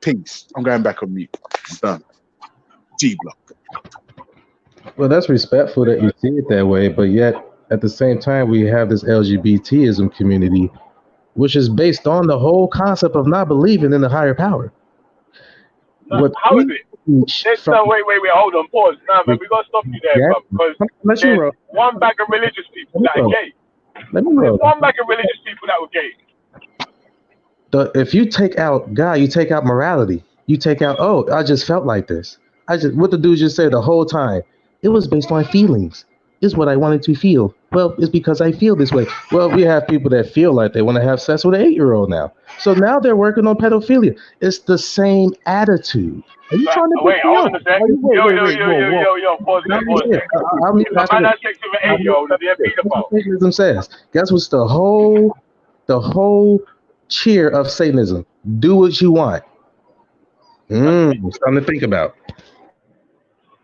Peace. I'm going back on mute. I'm done. G Block. Well, that's respectful that you see it that way, but yet at the same time, we have this LGBTism community, which is based on the whole concept of not believing in the higher power. How is it? No, wait, hold on, pause. Nah, man, we gotta stop you there, bro, because there's one bag of religious people that are gay. There's one bag of religious people that were gay. If you take out God, you take out morality. You take out, oh, I just felt like this. What the dude just said the whole time. It was based on feelings. It's what I wanted to feel. Well, it's because I feel this way. Well, we have people that feel like they want to have sex with an 8-year-old now. So now they're working on pedophilia. It's the same attitude. Are you trying to wait, hold on a second. Yo, pause there. If a man has sex with an 8-year-old, is he a pedophile? Satanism says. Guess what's the whole cheer of Satanism? Do what you want. Something to think about.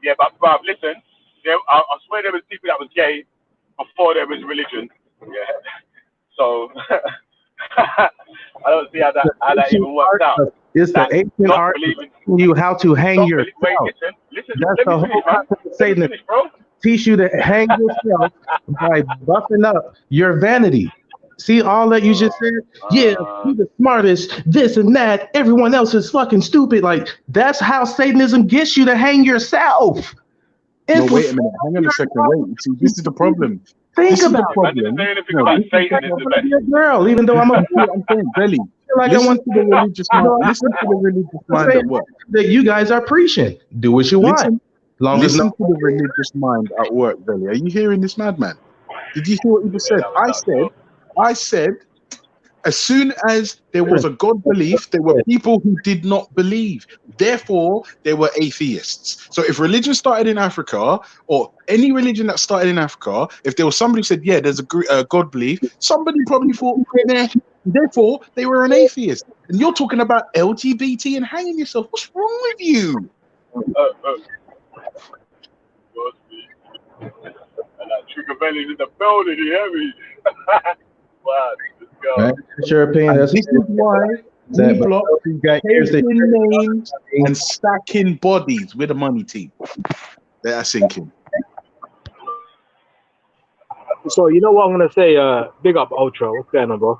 Yeah, but listen, I swear there was people that was gay before there was religion. Yeah. So I don't see how that even works out. It's the ancient art teaching you how to hang yourself. Listen, that's the whole concept of Satanism. Teach you to hang yourself by buffing up your vanity. See all that you just said? Yeah, you're the smartest, this and that. Everyone else is fucking stupid. Like, that's how Satanism gets you to hang yourself. No, wait a minute. Hang on a second. Wait. See, this is the problem. Think about it. I didn't say anything about Satan is the best. Girl, even though I'm a I'm saying, Belly. Listen to the religious mind. Listen to the religious mind at work. That you guys are preaching. Do what you want. Listen to the religious mind at work, Belly. Are you hearing this madman? Did you hear what he just said? I said, As soon as there was a God belief, there were people who did not believe. Therefore, there were atheists. So if religion started in Africa, or any religion that started in Africa, if there was somebody who said, yeah, there's a God belief, somebody probably thought, nah. Therefore, they were an atheist. And you're talking about LGBT and hanging yourself. What's wrong with you? And that trigger belly's in the building, you hear me? Wow, let's go. That's your opinion. And That's this is why we block taking names and stacking bodies with a money team. Let us sinking. So you know what I'm gonna say? Big up Ultra. What's going on, bro?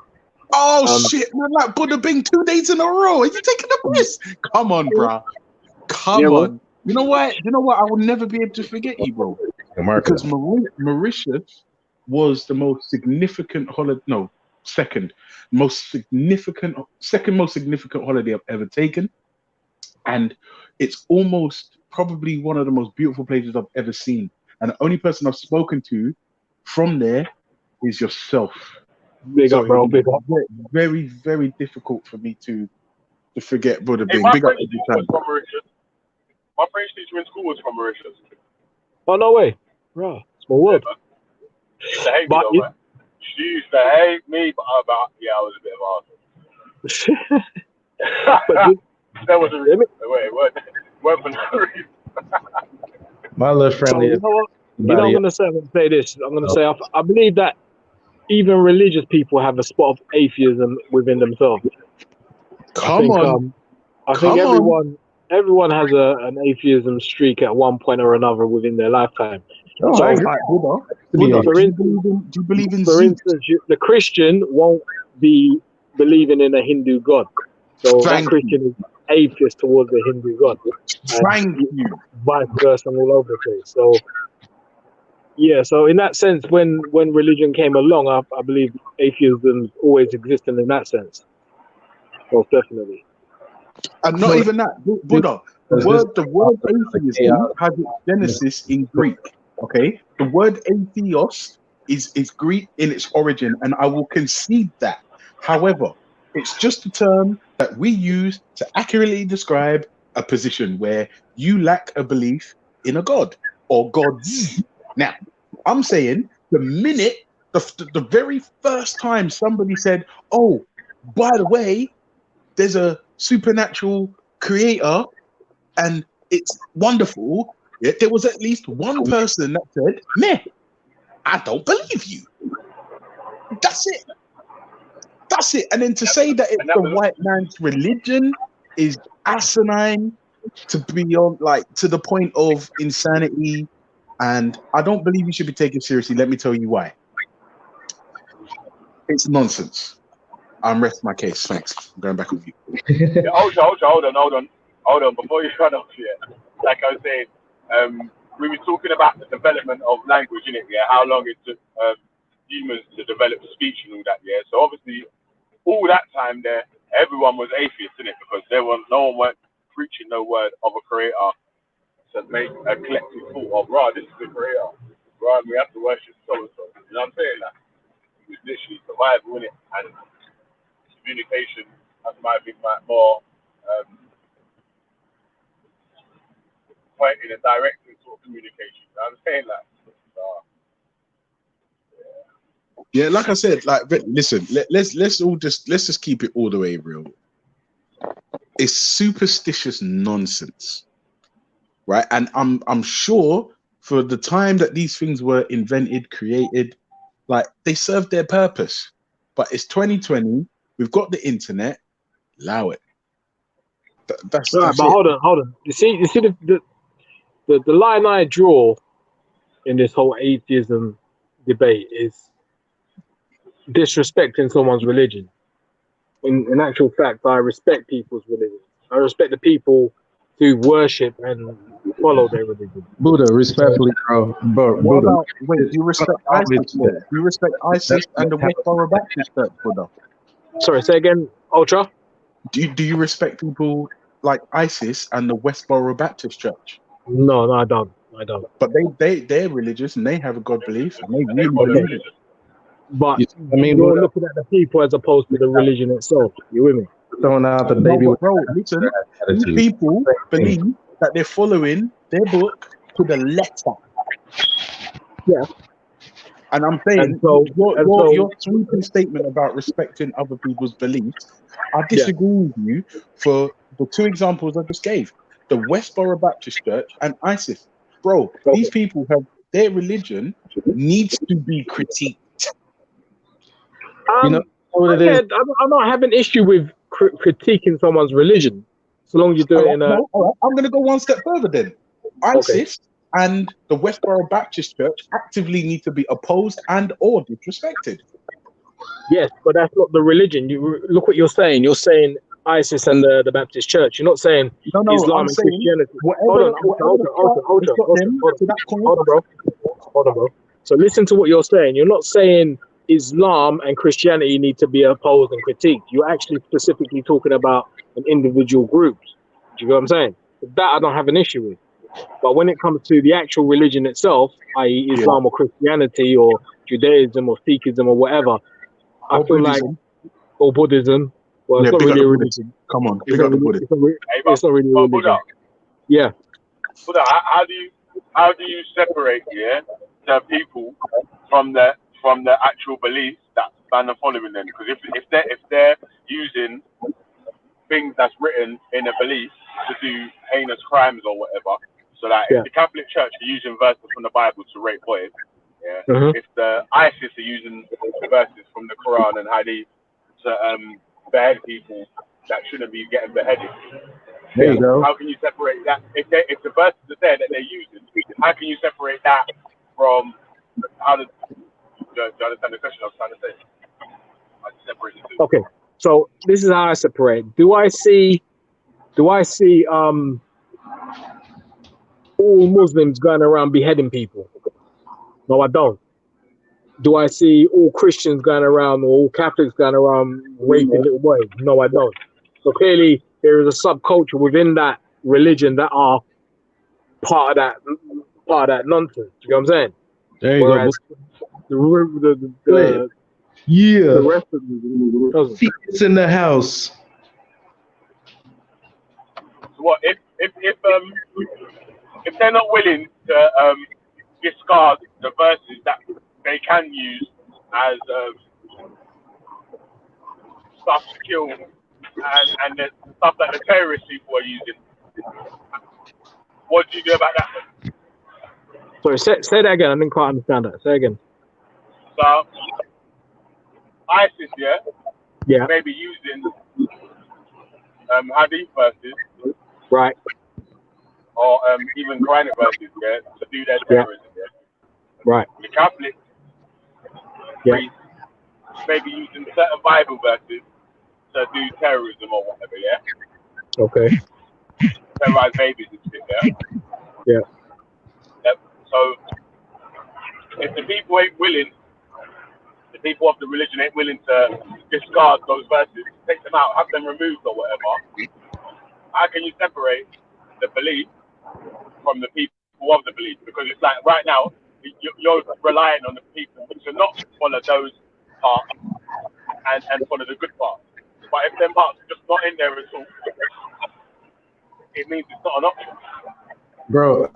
Oh shit, man! Like Buddha Bing 2 days in a row. Are you taking the piss? Come on, bro. Come on. You know what? You know what? I will never be able to forget you, bro. Because Mauritius was the most significant holiday. No, second most significant holiday I've ever taken, and it's almost probably one of the most beautiful places I've ever seen. And the only person I've spoken to from there is yourself. Big up, bro. Big up. Very, very difficult for me to forget Buddha Bing. My Big up French teacher was from Mauritius. My French teacher in school was from Mauritius. Oh no way, bro. Small world. She used to hate me, though, man. She used to hate me, but I was a bit of an arsehole. That was a reason. Wait, what for no reason? My little friendly. So, I'm gonna say this. I'm gonna say I believe that even religious people have a spot of atheism within themselves. I think everyone has an atheism streak at one point or another within their lifetime. Oh, so, Buddha, do you believe in for instance, the Christian won't be believing in a Hindu god. So that Christian is atheist towards the Hindu god. Thank you. Vice versa and all over the place. So yeah, so in that sense, when religion came along, I believe atheism always existed in that sense. Well, definitely. And not even that, Buddha. The word atheism has its genesis in Greek. Okay, the word atheos is Greek in its origin, and I will concede that. However, it's just a term that we use to accurately describe a position where you lack a belief in a god or gods. Now, I'm saying the minute, the very first time somebody said, "Oh, by the way, there's a supernatural creator and it's wonderful," there was at least one person that said, "Meh, I don't believe you." That's it. That's it. And then to say that it's the white man's religion is asinine to beyond, like, to the point of insanity. And I don't believe you should be taken seriously. Let me tell you why. It's nonsense. I'm resting my case. Thanks. I'm going back with you. Yeah, hold on. Before you run off here, like I was saying, we were talking about the development of language, innit? Yeah, how long it took humans to develop speech and all that. Yeah, so obviously, all that time there, everyone was atheist, innit? Because no one went preaching no word of a creator to make a collective thought of, right, this is the creator, right? We have to worship so and so. You know what I'm saying? That it was literally survival, innit? And communication, that's my big more pointing and directing sort of communication. You know what I'm saying? That. Yeah, like I said, like, listen, let's just keep it all the way real. It's superstitious nonsense, right? And I'm sure for the time that these things were invented, created, like, they served their purpose. But it's 2020. We've got the internet. Allow it. That's but hold on. You see the line I draw in this whole atheism debate is disrespecting someone's religion. In actual fact, I respect people's religion. I respect the people who worship and follow their religion. Buddha, respectfully, bro. What about, wait, do you respect ISIS? Do you respect ISIS and the Westboro Baptist Church, Buddha? Sorry, say again, Ultra? Do you respect people like ISIS and the Westboro Baptist Church? No, I don't. But they're religious and they have a God belief and they really believe it. but I mean, you're Buddha, looking at the people as opposed to the religion itself. You with me? throwing out the No, baby but with bro, listen, these attitude. people believe that they're following their book to the letter. Yeah. And I'm And saying so, your sweeping statement about respecting other people's beliefs, I disagree with you for the two examples I just gave. The Westboro Baptist Church and ISIS. Bro, these people have their religion needs to be critiqued. You know what it is? I'm not having issue with critiquing someone's religion, so long as you do it in a. All right. I'm going to go one step further then. ISIS and the Westboro Baptist Church actively need to be opposed and or disrespected. Yes, but that's not the religion. You look what you're saying. You're saying ISIS and the Baptist Church. You're not saying No, Islam I'm and saying Christianity. whatever Hold on, bro. So listen to what you're saying. You're not saying Islam and Christianity need to be opposed and critiqued. You're actually specifically talking about an individual group. Do you know what I'm saying? That I don't have an issue with. But when it comes to the actual religion itself, i.e. Islam or Christianity or Judaism or Sikhism or whatever, I feel like, or Buddhism, well, it's not really a religion. Come on, It's not really a religion. Buddha, Yeah. Buddha, how do you separate the people from the actual beliefs that man are following them? Because if they're using things that's written in a belief to do heinous crimes or whatever, so that if the Catholic Church are using verses from the Bible to rape boys, if the ISIS are using verses from the Quran and Hadith to behead people that shouldn't be getting beheaded, There you go. how can you separate that? If the verses are there that they're using, how can you separate that from how do you understand the question I was trying to say? I separate the two. Okay. So this is how I separate. Do I see all Muslims going around beheading people? No, I don't. Do I see all Christians going around or all Catholics going around raping little boys? No, I don't. So clearly there is a subculture within that religion that are part of that nonsense. You know what I'm saying? There you Whereas go. the rest of the doesn't. It's in the house. So what if they're not willing to discard the verses that they can use as stuff to kill and the stuff that the terrorist people are using, what do you do about that? Sorry, say that again. I didn't quite understand that. Say again. So ISIS, maybe using Hadith verses, right, or even Quranic verses, to do their terrorism, right. The Catholics, maybe using certain Bible verses to do terrorism or whatever, Okay. Terrorize babies and shit, Yeah. So if the people ain't willing, the people of the religion ain't willing to discard those verses, take them out, have them removed or whatever, how can you separate the belief from the people of the belief? Because it's like right now, you're relying on the people to not follow those parts and follow the good parts. But if them parts are just not in there at all, it means it's not an option. Bro,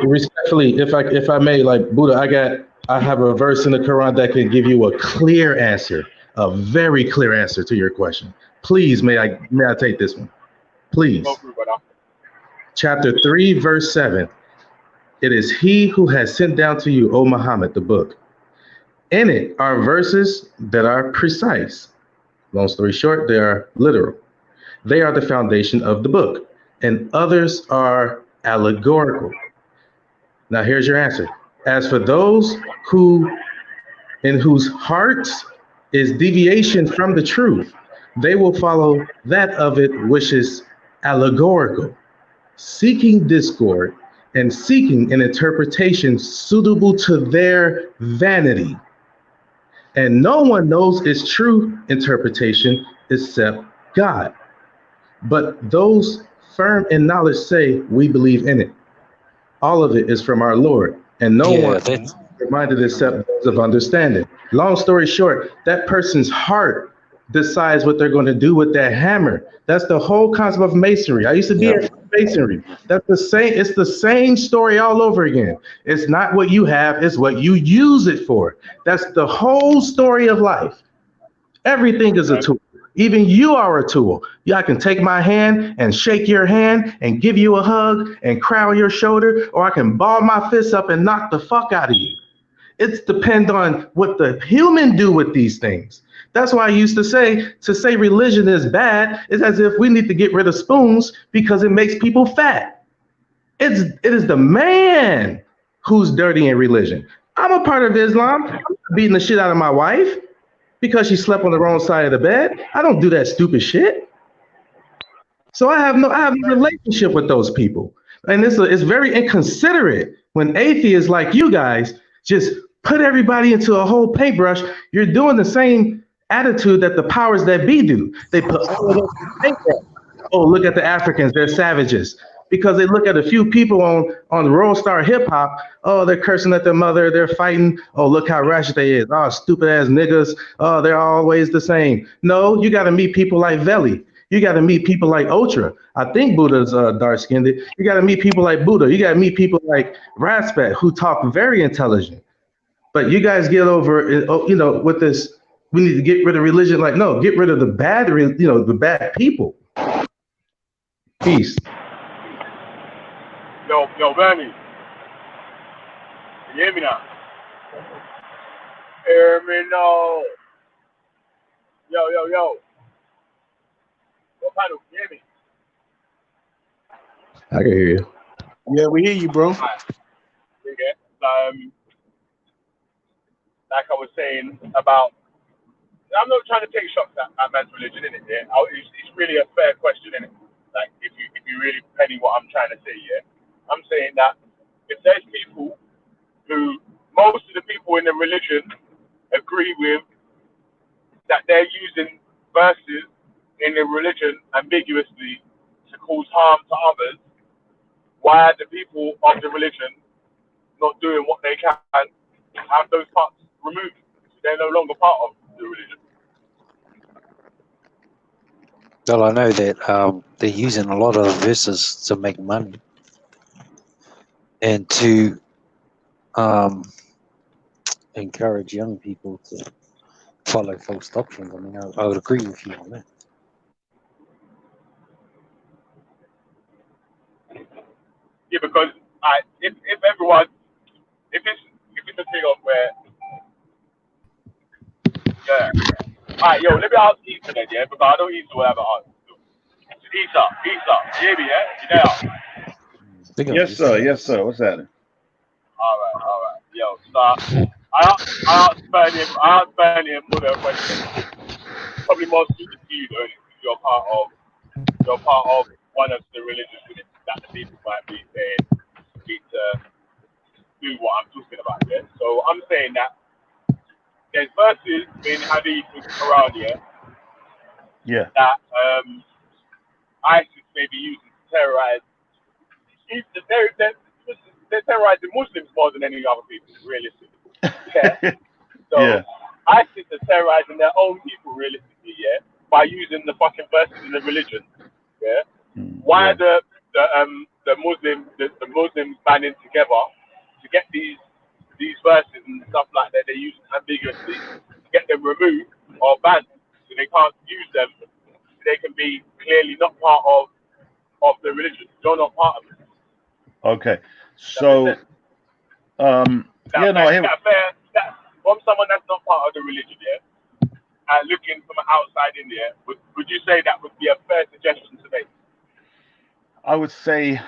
respectfully, if I may, like Buddha, I have a verse in the Quran that can give you a clear answer, a very clear answer to your question. Please, may I take this one? Please. Go through, brother. Chapter 3, verse 7. It is he who has sent down to you, O Muhammad, the book. In it are verses that are precise. Long story short, they are literal. They are the foundation of the book, and others are allegorical. Now here's your answer. As for those in whose hearts is deviation from the truth, they will follow that of it which is allegorical, seeking discord and seeking an interpretation suitable to their vanity. And no one knows its true interpretation except God. But those firm in knowledge say, we believe in it. All of it is from our Lord, and no one Reminded except those of understanding. Long story short, that person's heart decides what they're going to do with that hammer. That's the whole concept of masonry. I used to be Yeah. in masonry. That's the same. It's the same story all over again. It's not what you have, it's what you use it for. That's the whole story of life. Everything is a tool. Even you are a tool. Yeah, I can take my hand and shake your hand and give you a hug and cry on your shoulder, or I can ball my fist up and knock the fuck out of you. It's depend on what the human do with these things. That's why I used to say religion is bad is as if we need to get rid of spoons because it makes people fat. It is the man who's dirty in religion. I'm a part of Islam. I'm not beating the shit out of my wife because she slept on the wrong side of the bed. I don't do that stupid shit. So I have no relationship with those people. And it's very inconsiderate when atheists like you guys just put everybody into a whole paintbrush. You're doing the same attitude that the powers that be do. They put all of those in paintbrush. Oh, look at the Africans, they're savages. Because they look at a few people on Roll Star Hip Hop, oh, they're cursing at their mother, they're fighting. Oh, look how ratchet they is. Oh, stupid ass niggas. Oh, they're always the same. No, you got to meet people like Veli. You got to meet people like Ultra. I think Buddha's dark skinned. You got to meet people like Buddha. You got to meet people like Raspat who talk very intelligent. But you guys get over, with this. We need to get rid of religion. Like, no, get rid of the bad, the bad people. Peace. Yo, Bernie. Can you hear me now? Hear me now. Yo. What panel? Can you hear me? I can hear you. Yeah, we hear you, bro. Okay. Like I was saying about, I'm not trying to take shots at man's religion, innit? Yeah, it's really a fair question, innit? Like if you really penny what I'm trying to say, yeah, I'm saying that if there's people who, most of the people in the religion agree with that they're using verses in the religion ambiguously to cause harm to others, why are the people of the religion not doing what they can to have those parts removed? They're no longer part of the religion. Well, I know that they're using a lot of verses to make money and to encourage young people to follow false doctrines. I mean, I would agree with you on that. Yeah, because if everyone, if it's a thing of where, yeah. Alright, yo, let me ask Ethan then, yeah, because I know Ethan will have an answer. Ethan, you hear me, yeah? You there? Yes, sir. What's happening? Alright. Yo, so I asked Bernie and Buddha a question. Probably more suited to you, though, because you're part of one of the religious units that the people might be saying need to do what I'm talking about, yeah? So I'm saying that there's verses in Hadith and Quran, Yeah. that ISIS may be using to terrorize. They're terrorizing Muslims more than any other people, realistically. Yeah. So Yeah. ISIS are terrorizing their own people, realistically, yeah, by using the fucking verses in the religion. Yeah. Why are the Muslims banding together to get these verses and stuff like that? They use ambiguously to get them removed or banned, so they can't use them. They can be clearly not part of the religion. You're not part of it. Okay. So, I hear. That from someone that's not part of the religion, yeah, and looking from outside in there, would you say that would be a fair suggestion to make? I would say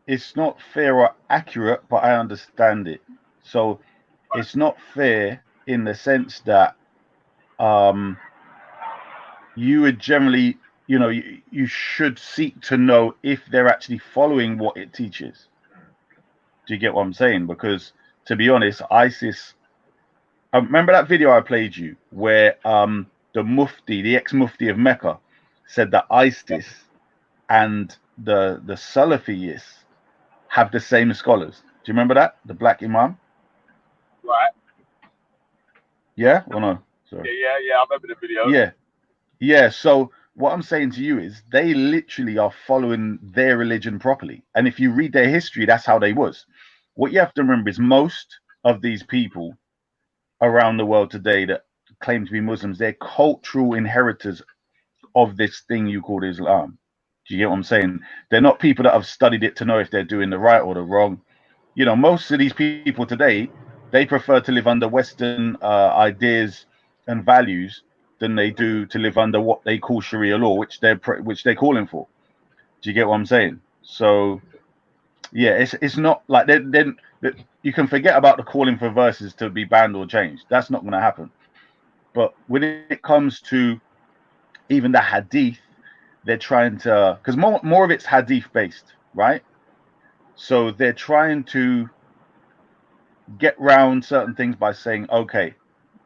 it's not fair or accurate, but I understand it. So it's not fair in the sense that you would generally, you should seek to know if they're actually following what it teaches. Do you get what I'm saying? Because to be honest, ISIS, remember that video I played you where the Mufti, the ex-Mufti of Mecca, said that ISIS and the Salafis have the same scholars. Do you remember that? The black Imam? Right. Yeah or no? Sorry. Yeah. I remember the video. Yeah. So what I'm saying to you is they literally are following their religion properly. And if you read their history, that's how they was. What you have to remember is most of these people around the world today that claim to be Muslims, they're cultural inheritors of this thing you call Islam. Do you get what I'm saying? They're not people that have studied it to know if they're doing the right or the wrong. You know, most of these people today, they prefer to live under Western ideas and values than they do to live under what they call Sharia law, which they're calling for. Do you get what I'm saying? So yeah, it's not like then you can forget about the calling for verses to be banned or changed. That's not going to happen. But when it comes to even the hadith, they're trying to, because more of it's hadith based, right? So they're trying to get round certain things by saying, okay,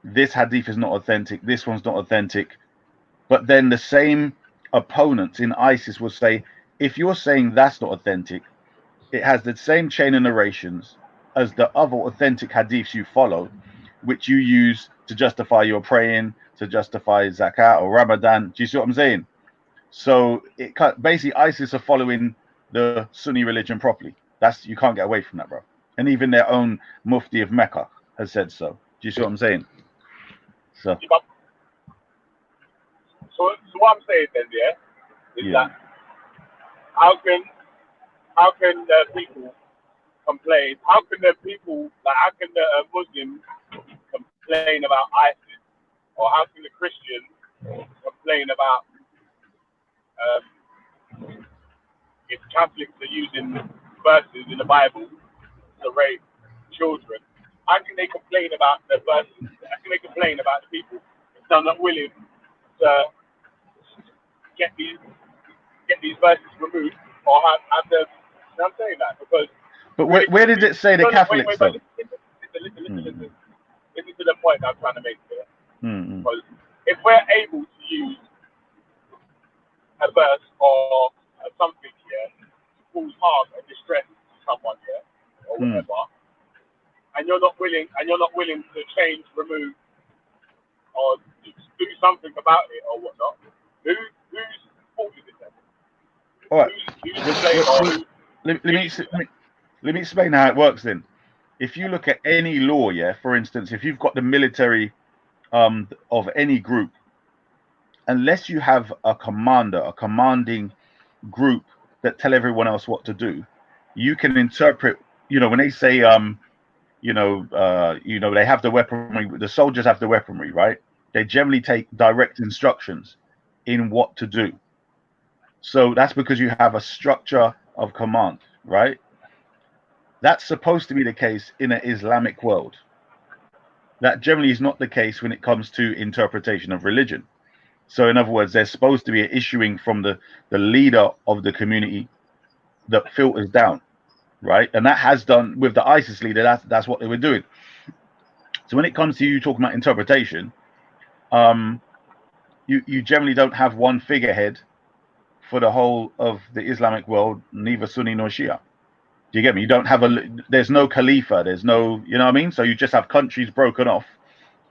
this hadith is not authentic, this one's not authentic. But then the same opponents in ISIS will say, if you're saying that's not authentic, it has the same chain of narrations as the other authentic hadiths you follow, which you use to justify your praying, to justify zakat or Ramadan. Do you see what I'm saying? So it basically ISIS are following the Sunni religion properly. You can't get away from that, bro. And even their own Mufti of Mecca has said so. Do you see what I'm saying? So what I'm saying then, is yeah. that how can the people complain? How can the Muslims complain about ISIS, or how can the Christian complain about if Catholics are using verses in the Bible to rape children? How can they complain about the verses? How can they complain about the people if they're not willing to get these verses removed, or have them? I'm saying that because. But where did it say the Catholics though? Listen. This is the point I'm trying to make here. Mm-hmm. Because if we're able to use a verse or something here to cause harm and distress to someone here or whatever, and you're not willing to change, remove, or do something about it or whatnot, whose fault is it then? All right. Let me explain how it works then. If you look at any law, yeah, for instance, if you've got the military of any group, unless you have a commander, a commanding group that tell everyone else what to do, you can interpret, you know, when they say they have the weaponry, the soldiers have the weaponry, right? They generally take direct instructions in what to do. So that's because you have a structure of command, right? That's supposed to be the case in an Islamic world. That generally is not the case when it comes to interpretation of religion. So in other words, there's supposed to be an issuing from the leader of the community that filters down, right? And that has done with the ISIS leader. That's what they were doing. So when it comes to you talking about interpretation, you generally don't have one figurehead for the whole of the Islamic world, neither Sunni nor Shia. Do you get me? You don't have there's no Khalifa, there's no, you know what I mean? So you just have countries broken off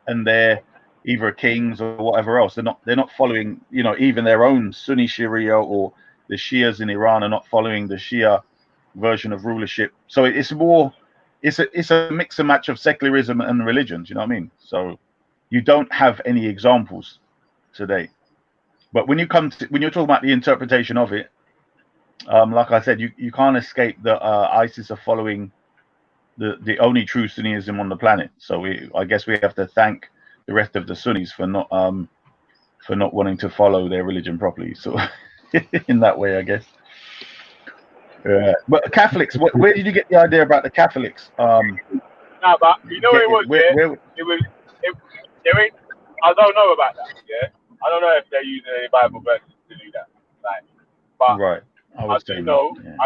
and they're either kings or whatever else. They're not following, you know, even their own Sunni Sharia, or the Shias in Iran are not following the Shia version of rulership. So it's a mix and match of secularism and religions, you know what I mean? So you don't have any examples today. But when you're talking about the interpretation of it, like I said, you can't escape that ISIS are following the only true Sunnism on the planet. So I guess we have to thank the rest of the Sunnis for not wanting to follow their religion properly. So in that way, I guess. But Catholics, where did you get the idea about the Catholics? But you know it was. I don't know about that. Yeah, I don't know if they're using any Bible verses to do that. Like, but right. I do know. Yeah,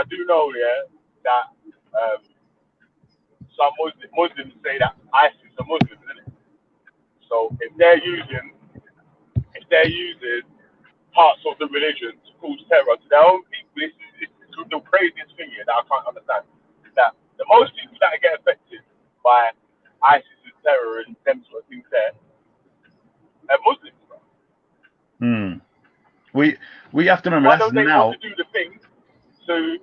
that some Muslims say that ISIS are Muslims, isn't it? So if they're using parts of the religion to cause terror to their own people, this is the craziest thing here that I can't understand. That the most people that get affected by ISIS we have to remember Why that's don't they now. want to do the things to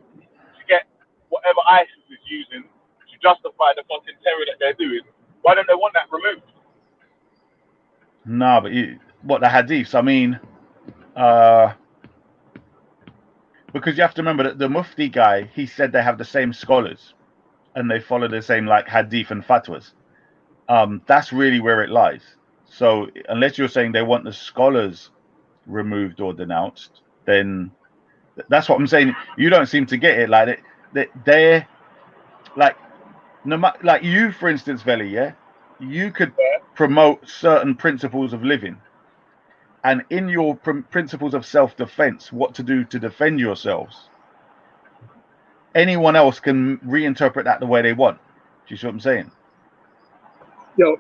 get whatever ISIS is using to justify the fucking terror that they're doing? Why don't they want that removed? No, but what the hadiths? I mean, because you have to remember that the Mufti guy, he said they have the same scholars and they follow the same like hadith and fatwas. That's really where it lies. So unless you're saying they want the scholars removed or denounced, then that's what I'm saying. You don't seem to get it. Like they're like, no matter, like you, for instance, Veli, yeah, you could promote certain principles of living, and in your principles of self-defense, what to do to defend yourselves. Anyone else can reinterpret that the way they want. Do you see what I'm saying? Yo,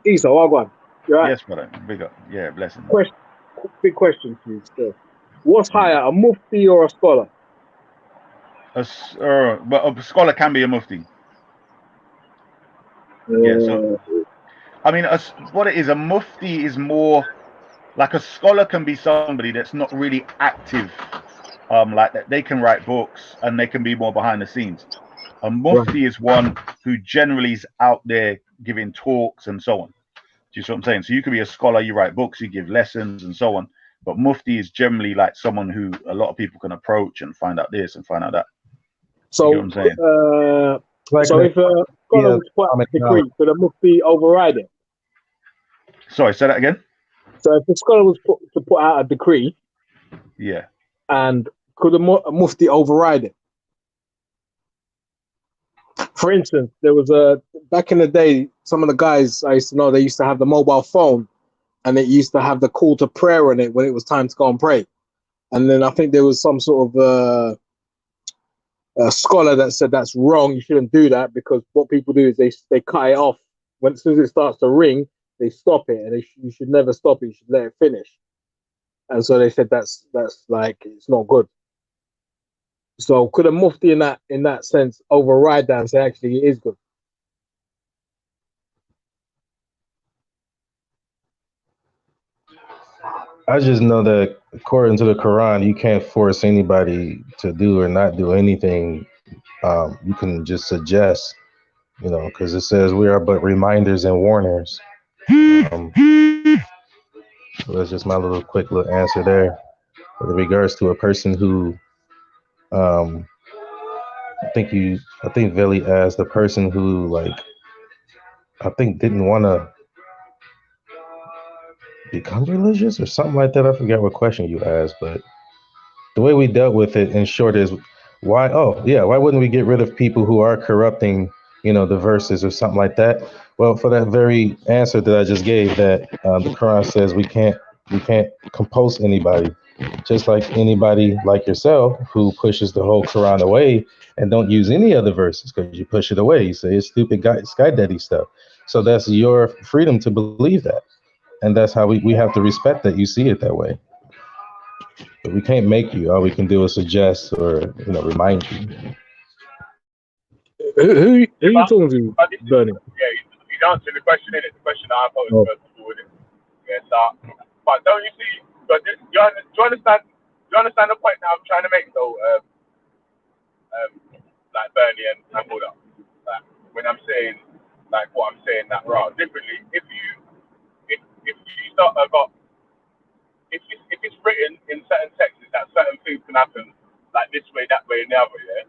Isa, well gone. You're right. Yes, brother. Big up. Yeah, blessing. Big question for you still. What's higher, a mufti or a scholar? But a scholar can be a mufti. Yeah, so I mean, what it is, a mufti is more like a scholar can be somebody that's not really active, like that. They can write books and they can be more behind the scenes. A mufti is one who generally is out there giving talks and so on. Do you see what I'm saying? So you could be a scholar, you write books, you give lessons and so on. But mufti is generally like someone who a lot of people can approach and find out this and find out that. So, you know what I'm saying? so if a scholar was put out a decree, could a mufti override it? Sorry, say that again. So if a scholar was put out a decree, yeah, and could a mufti override it? For instance, there was back in the day, some of the guys I used to know, they used to have the mobile phone and it used to have the call to prayer on it when it was time to go and pray. And then I think there was some sort of a scholar that said that's wrong, you shouldn't do that, because what people do is they cut it off. As soon as it starts to ring, they stop it, and you should never stop it, you should let it finish. And so they said that's like, it's not good. So could a mufti in that sense override that and say actually it is good? I just know that according to the Quran, you can't force anybody to do or not do anything. You can just suggest, because it says we are but reminders and warners. So that's just my quick little answer there. With regards to a person who, I think Veli asked the person who, like, I think didn't want to become religious or something like that. I forget what question you asked, but the way we dealt with it in short is why wouldn't we get rid of people who are corrupting, the verses or something like that? Well, for that very answer that I just gave, that the Quran says we can't compose anybody, just like anybody like yourself who pushes the whole Quran away and don't use any other verses because you push it away. You say it's stupid sky daddy stuff. So that's your freedom to believe that. And that's how we have to respect that you see it that way. But we can't make you. All we can do is suggest or remind you. Who are you talking to, Bernie? Yeah, he's answering the question, innit? The question I posed first of all, innit? Yeah, so, but don't you see? But do you understand? Do you understand the point that I'm trying to make, though? Like Bernie and Buddha. Like, when I'm saying like what I'm saying that rather differently, if you start about if it's written in certain texts that certain things can happen like this way, that way, and the other, yeah,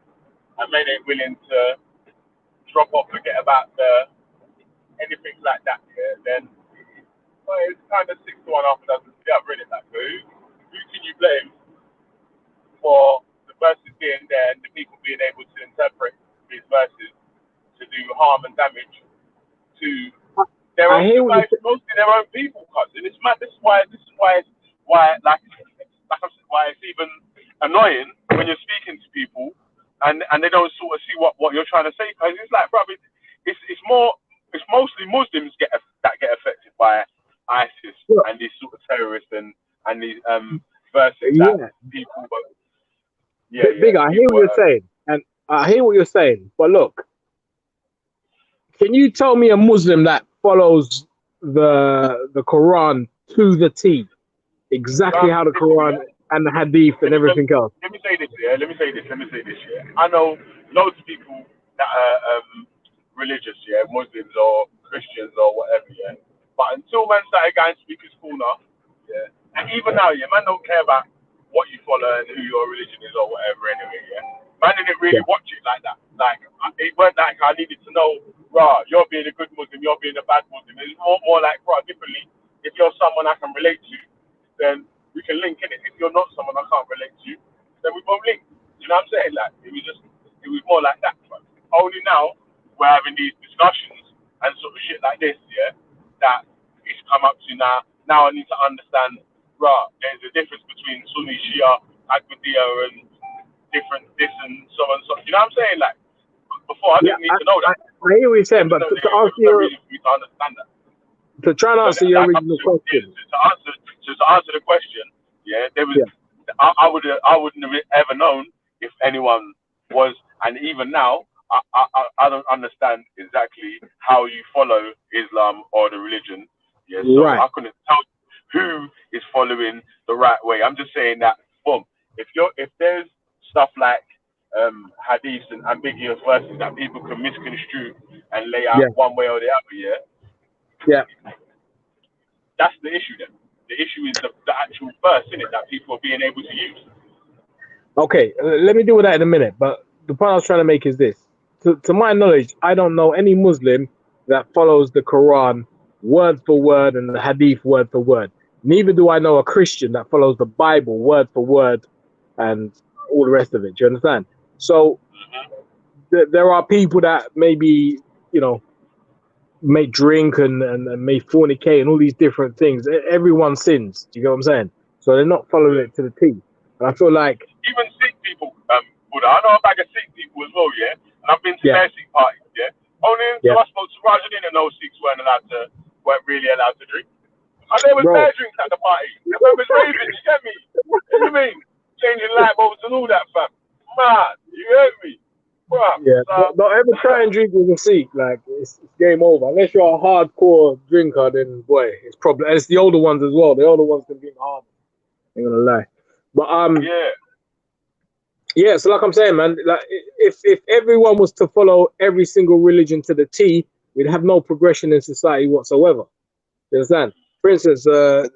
and men ain't willing to drop off, forget about anything like that, yeah, then it's kind of 6 to 1 half a dozen. Yeah, I've read it that. So who can you blame for the verses being there and the people being able to interpret these verses to do harm and damage to their own life, mostly their own people, cousin? It's mad. This is why like I said, why it's even annoying when you're speaking to people and they don't sort of see what you're trying to say. Because it's like, bro, it's mostly Muslims that get affected by ISIS and these sort of terrorists and these verses that people. Big, I hear what you're saying, and I hear what you're saying. But look, can you tell me a Muslim that follows the Quran to the T, exactly how the Quran? and the hadith and everything else. Let me say this, yeah. I know loads of people that are religious, yeah, Muslims or Christians or whatever, yeah. But until man started going to Speaker's Corner, yeah, and even now, yeah, man don't care about what you follow and who your religion is or whatever anyway, yeah. Man didn't really watch it like that. Like, it weren't like I needed to know, rah, you're being a good Muslim, you're being a bad Muslim. It's more like, rah, differently, if you're someone I can relate to, then we can link in it. If you're not someone I can't relate to, then we won't link. You know what I'm saying? Like, it was more like that. But only now we're having these discussions and sort of shit like this, yeah, that it's come up to now. Now I need to understand, rah, there's a difference between Sunni, Shia, Ahmadiyya, and different this and so on. So, you know what I'm saying? Like, before I didn't need to know that. I hear what you're saying, but to answer your, reason for me to understand that. to try and answer your original question. To answer the question, yeah, there was. I wouldn't have ever known if anyone was, and even now, I don't understand exactly how you follow Islam or the religion. Yeah, so Right. I couldn't tell who is following the right way. I'm just saying that, boom, if there's stuff like hadiths and ambiguous verses that people can misconstrue and lay out one way or the other, Yeah. that's the issue then. The issue is the actual verse in it that people are being able to use. Okay, let me deal with that in a minute. But the point I was trying to make is this. To my knowledge, I don't know any Muslim that follows the Quran word for word and the Hadith word for word. Neither do I know a Christian that follows the Bible word for word and all the rest of it. Do you understand? So there are people that maybe, may drink and may fornicate and all these different things. Everyone sins. Do you get what I'm saying? So they're not following it to the T. And I feel like even Sikh people, Buddha, I know a bag of Sikh people as well, yeah? And I've been to their Sikh parties, yeah? Only until I spoke to Raj, I didn't know Sikhs weren't really allowed to drink. And there was bear drinks at the party. It was raving, you get me? What do you mean? Changing light bulbs and all that, fam. Man, you get me? Bruh, yeah, don't ever try and drink with a Sikh. Like, it's game over. Unless you're a hardcore drinker, then boy, it's probably. And it's the older ones as well. The older ones can drink hard. Ain't gonna lie. But yeah. So like I'm saying, man, like if everyone was to follow every single religion to the T, we'd have no progression in society whatsoever. You understand? For instance, I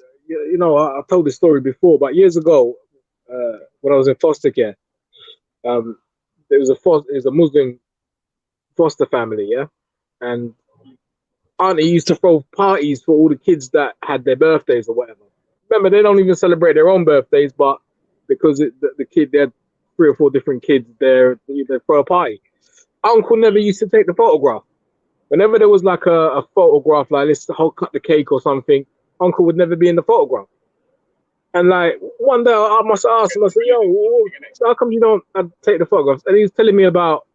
told this story before, but years ago, when I was in foster care, there was a Muslim foster family, yeah, and auntie used to throw parties for all the kids that had their birthdays or whatever. Remember, they don't even celebrate their own birthdays, but because the kid, they had 3 or 4 different kids there, they throw a party. Uncle never used to take the photograph. Whenever there was like a photograph, like let's cut the cake or something, Uncle would never be in the photograph. And like one day I must ask him, I said, yo, how come you don't take the photographs? And he was telling me about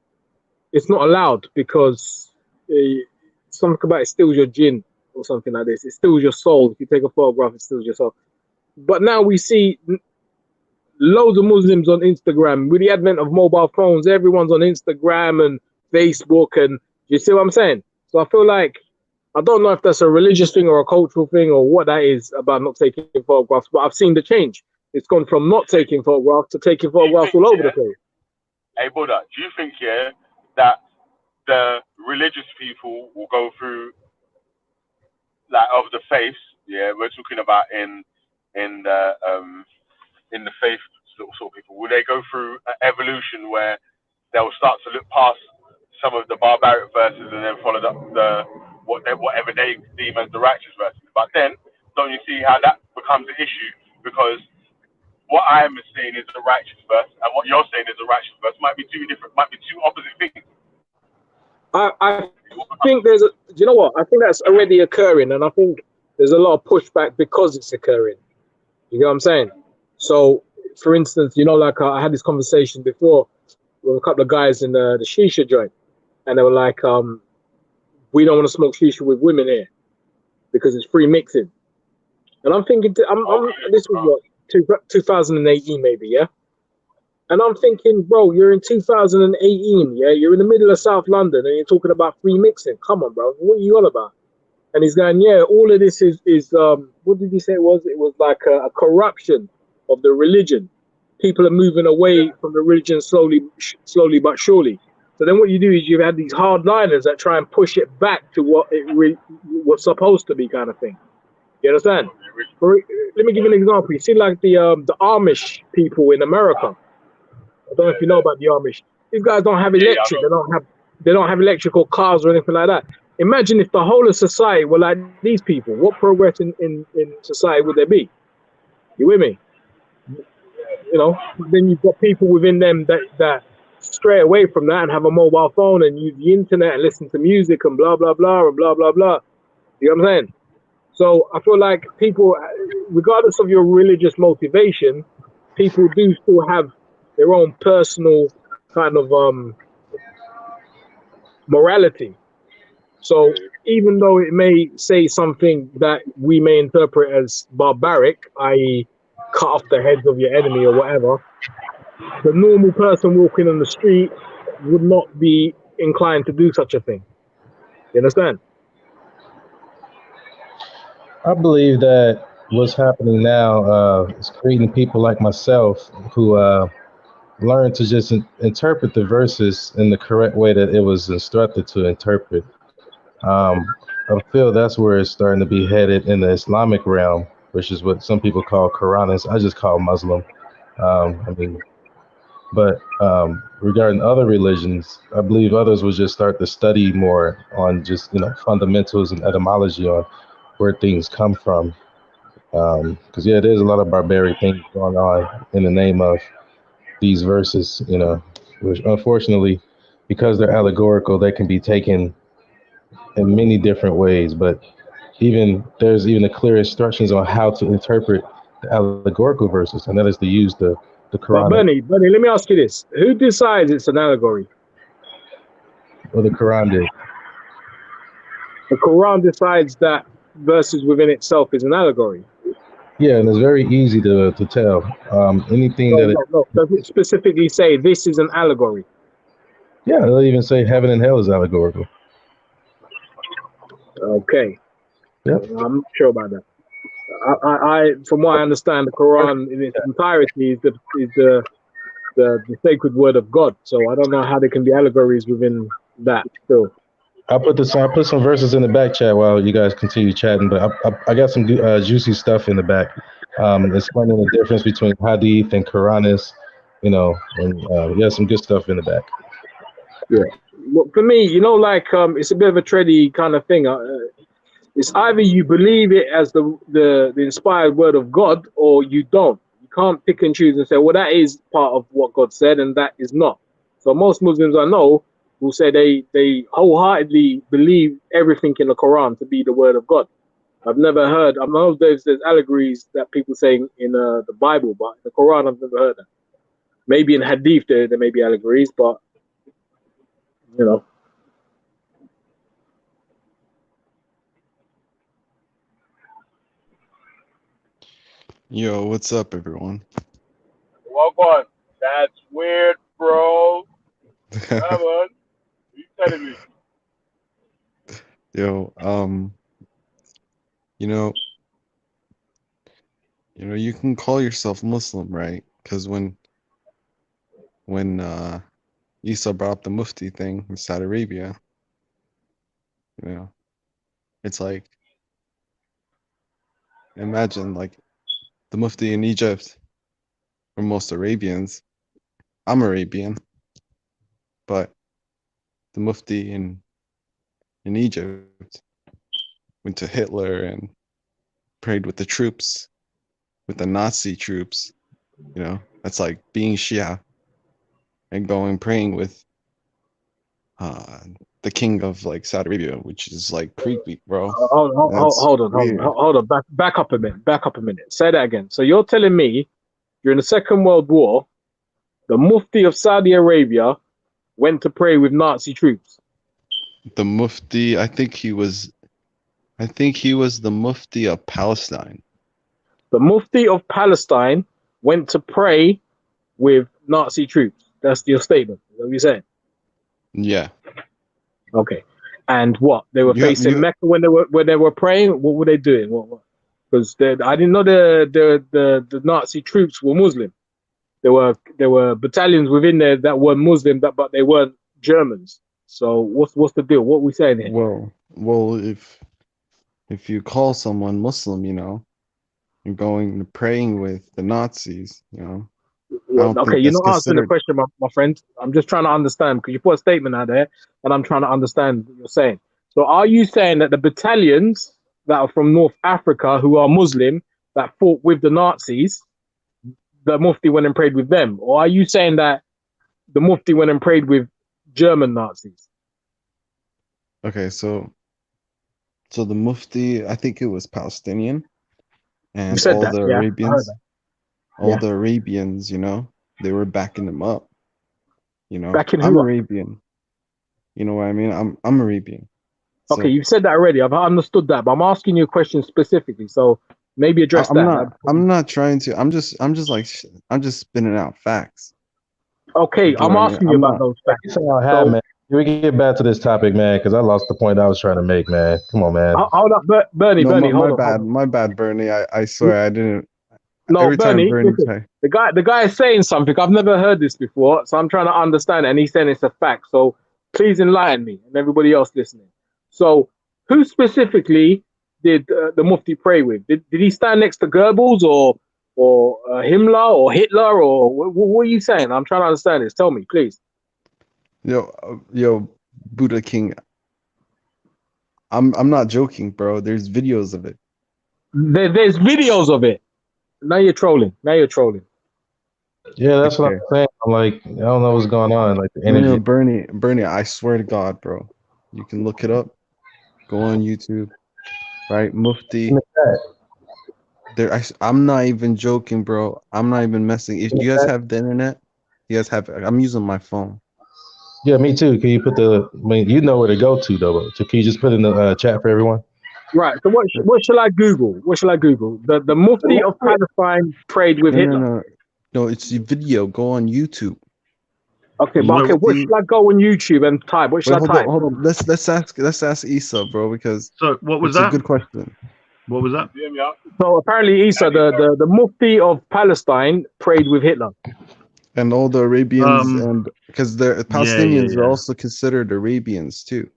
it's not allowed because something about it steals your jinn or something like this. It steals your soul. If you take a photograph, it steals your soul. But now we see loads of Muslims on Instagram. With the advent of mobile phones, everyone's on Instagram and Facebook. And you see what I'm saying? So I feel like, I don't know if that's a religious thing or a cultural thing or what that is about not taking photographs, but I've seen the change. It's gone from not taking photographs to taking photographs all over the place. Hey, Buddha, do you think, that the religious people will go through, like, of the faith, we're talking about in the faith sort of people, will they go through an evolution where they'll start to look past some of the barbaric verses and then follow whatever they deem as the righteous verses? But then, don't you see how that becomes an issue? Because what I am saying is a righteous verse, and what you're saying is a righteous verse might be two opposite things. I think do you know what? I think that's already occurring, and I think there's a lot of pushback because it's occurring. You know what I'm saying? So, for instance, like I had this conversation before with a couple of guys in the shisha joint, and they were like, we don't want to smoke shisha with women here because it's free mixing. And I'm thinking, this was what, 2018 maybe, yeah? And I'm thinking, bro, you're in 2018, yeah? You're in the middle of South London and you're talking about free mixing. Come on, bro. What are you on about? And he's going, yeah, all of this is what did he say it was? It was like a corruption of the religion. People are moving away from the religion slowly but surely. So then what you do is you have these hardliners that try and push it back to what it was supposed to be, kind of thing. You understand? Let me give you an example. You see, like the Amish people in America. I don't know if you know about the Amish. These guys don't have electric. They don't have electrical cars or anything like that. Imagine if the whole of society were like these people. What progress in society would there be? You with me? You know. Then you've got people within them that stray away from that and have a mobile phone and use the internet and listen to music and blah blah blah and blah blah blah. You know what I'm saying? So I feel like people, regardless of your religious motivation, people do still have their own personal kind of morality. So even though it may say something that we may interpret as barbaric, i.e. cut off the heads of your enemy or whatever, the normal person walking on the street would not be inclined to do such a thing. You understand? I believe that what's happening now is creating people like myself who learn to just interpret the verses in the correct way that it was instructed to interpret. I feel that's where it's starting to be headed in the Islamic realm, which is what some people call Quranists. I just call Muslim. But regarding other religions, I believe others will just start to study more on just, fundamentals and etymology on where things come from. Because, there's a lot of barbaric things going on in the name of these verses, which unfortunately, because they're allegorical, they can be taken in many different ways. But there's even a clear instructions on how to interpret the allegorical verses, and that is to use the Quran. But Bernie, let me ask you this. Who decides it's an allegory? Well, the Quran did. The Quran decides that verses within itself is an allegory. Yeah, and it's very easy to tell. Anything No. Does it specifically say this is an allegory? Yeah, they'll even say heaven and hell is allegorical. Okay. Yep. I'm not sure about that. I from what I understand, the Quran in its entirety is the sacred word of God. So I don't know how there can be allegories within that still. I'll put some verses in the back chat while you guys continue chatting, but I got some juicy stuff in the back, explaining the difference between hadith and Quranis, and some good stuff in the back. Yeah. Well, for me, it's a bit of a trendy kind of thing. It's either you believe it as the inspired word of God, or you don't. You can't pick and choose and say, well, that is part of what God said, and that is not. So most Muslims I know will say they wholeheartedly believe everything in the Quran to be the word of God. I know there's allegories that people say in the Bible, but in the Quran I've never heard that. Maybe in Hadith there may be allegories, but Yo, what's up, everyone? Welcome. That's weird, bro. Come on. You telling me? Yo, you can call yourself Muslim, right? Because when Isa brought up the Mufti thing in Saudi Arabia, it's like, imagine like the Mufti in Egypt, for most Arabians. I'm Arabian, but the Mufti in Egypt went to Hitler and prayed with the troops, with the Nazi troops. That's like being Shia and going praying with the king of like Saudi Arabia, which is like creepy, bro. Hold on. Back up a minute. Say that again. So you're telling me during the Second World War, the Mufti of Saudi Arabia went to pray with Nazi troops? The Mufti, I think he was the Mufti of Palestine. The Mufti of Palestine went to pray with Nazi troops. That's your statement. Is that what you're saying? Yeah. Okay. And what? They were facing Mecca when they were praying? What were they doing? What? Because I didn't know the Nazi troops were Muslim. There were battalions within there that were Muslim, but they weren't Germans. So what's the deal? What are we saying here? Well, if you call someone Muslim, you know, you're going praying with the Nazis, you know. Okay, you're not answering the question, my friend. I'm just trying to understand because you put a statement out there, and I'm trying to understand what you're saying. So, are you saying that the battalions that are from North Africa who are Muslim that fought with the Nazis, the Mufti went and prayed with them, or are you saying that the Mufti went and prayed with German Nazis? Okay, so the Mufti, I think it was Palestinian, and said all that, the yeah, Arabians, Yeah. the Arabians, you know, they were backing them up. You know, Backing I'm who up? Arabian. You know what I mean? I'm Arabian. So Okay, you've said that already. I've understood that, but I'm asking you a question specifically. So maybe address that. I'm not trying to. I'm just spinning out facts. Okay, You I'm know what I mean? asking you I'm about not- those facts. So, man. Can we get back to this topic, man? Because I lost the point I was trying to make, man. Come on, man. Hold up, Bernie. No, Bernie, hold my on. bad, Bernie. I swear I didn't. No, Every time Bernie, Bernie listen, the guy is saying something. I've never heard this before, so I'm trying to understand it, and he's saying it's a fact. So please enlighten me and everybody else listening. So who specifically did the Mufti pray with? Did he stand next to Goebbels or Himmler or Hitler or what are you saying? I'm trying to understand this. Tell me, please. Yo, Buddha King. I'm not joking, bro. There's videos of it. There's videos of it. Now you're trolling. Yeah, that's what Okay. I'm saying. I'm like, I don't know what's going on. Like the energy. No, Bernie, I swear to God, bro. You can look it up. Go on YouTube. Right? Mufti. I'm not even joking, bro. I'm not even messing. If you guys have the internet, you guys have. I'm using my phone. Yeah, me too. Can you put I mean, you know where to go to though. So can you just put in the chat for everyone? Right. So what shall I Google? The Mufti of Palestine prayed with Hitler. No, it's the video. Go on YouTube. Okay, but what should I go on YouTube and type? What should I type? Hold on. Let's ask Issa, bro, because So what was it's that? a good question. What was that? So apparently, Issa, the Mufti of Palestine prayed with Hitler. And all the Arabians, and because the Palestinians yeah. are also considered Arabians too.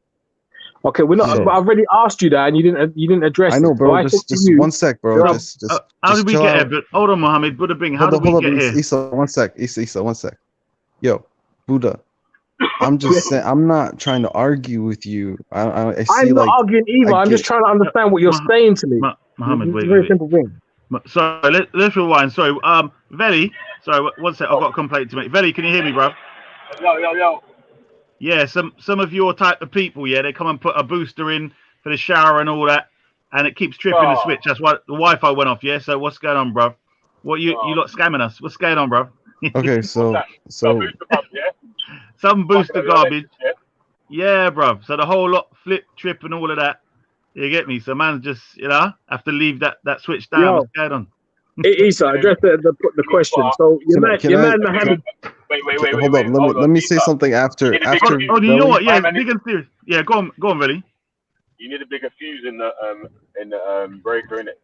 Okay, we're not. So- But I've already asked you that, and you didn't address it. I know, bro. So I just said to you, 1 sec, bro. Bro, Just How did we chill get out. here? But hold on, Mohammed. Buddha Bing. How did we Hold up, get here? Issa, 1 sec. Issa, 1 sec. Yo, Buddha. I'm just saying. I'm not trying to argue with you. I see I'm not like. arguing either. I'm just trying to understand what you're saying to me. Mohammed, It's wait, a very wait. simple thing. Sorry, let's rewind. Sorry, Veli. Sorry, 1 sec. I've got a complaint to make. Veli, can you hear me, bro? Yo. Yeah, some of your type of people, yeah, they come and put a booster in for the shower and all that, and it keeps tripping the switch. That's why the Wi-Fi went off. Yeah. So what's going on, bro? What you lot scamming us? What's going on, bro? Okay, so Some booster garbage. Yeah, bro. So the whole lot flip, trip, and all of that. You get me? So man, just have to leave that switch down. Yo. What's going on? Issa, address the question. So your man Mohammed. Wait. hold up. Let me say something after. Oh, you know what? Yeah, Veli. big and serious. Yeah, go on, Veli. You need a bigger fuse in the breaker, innit?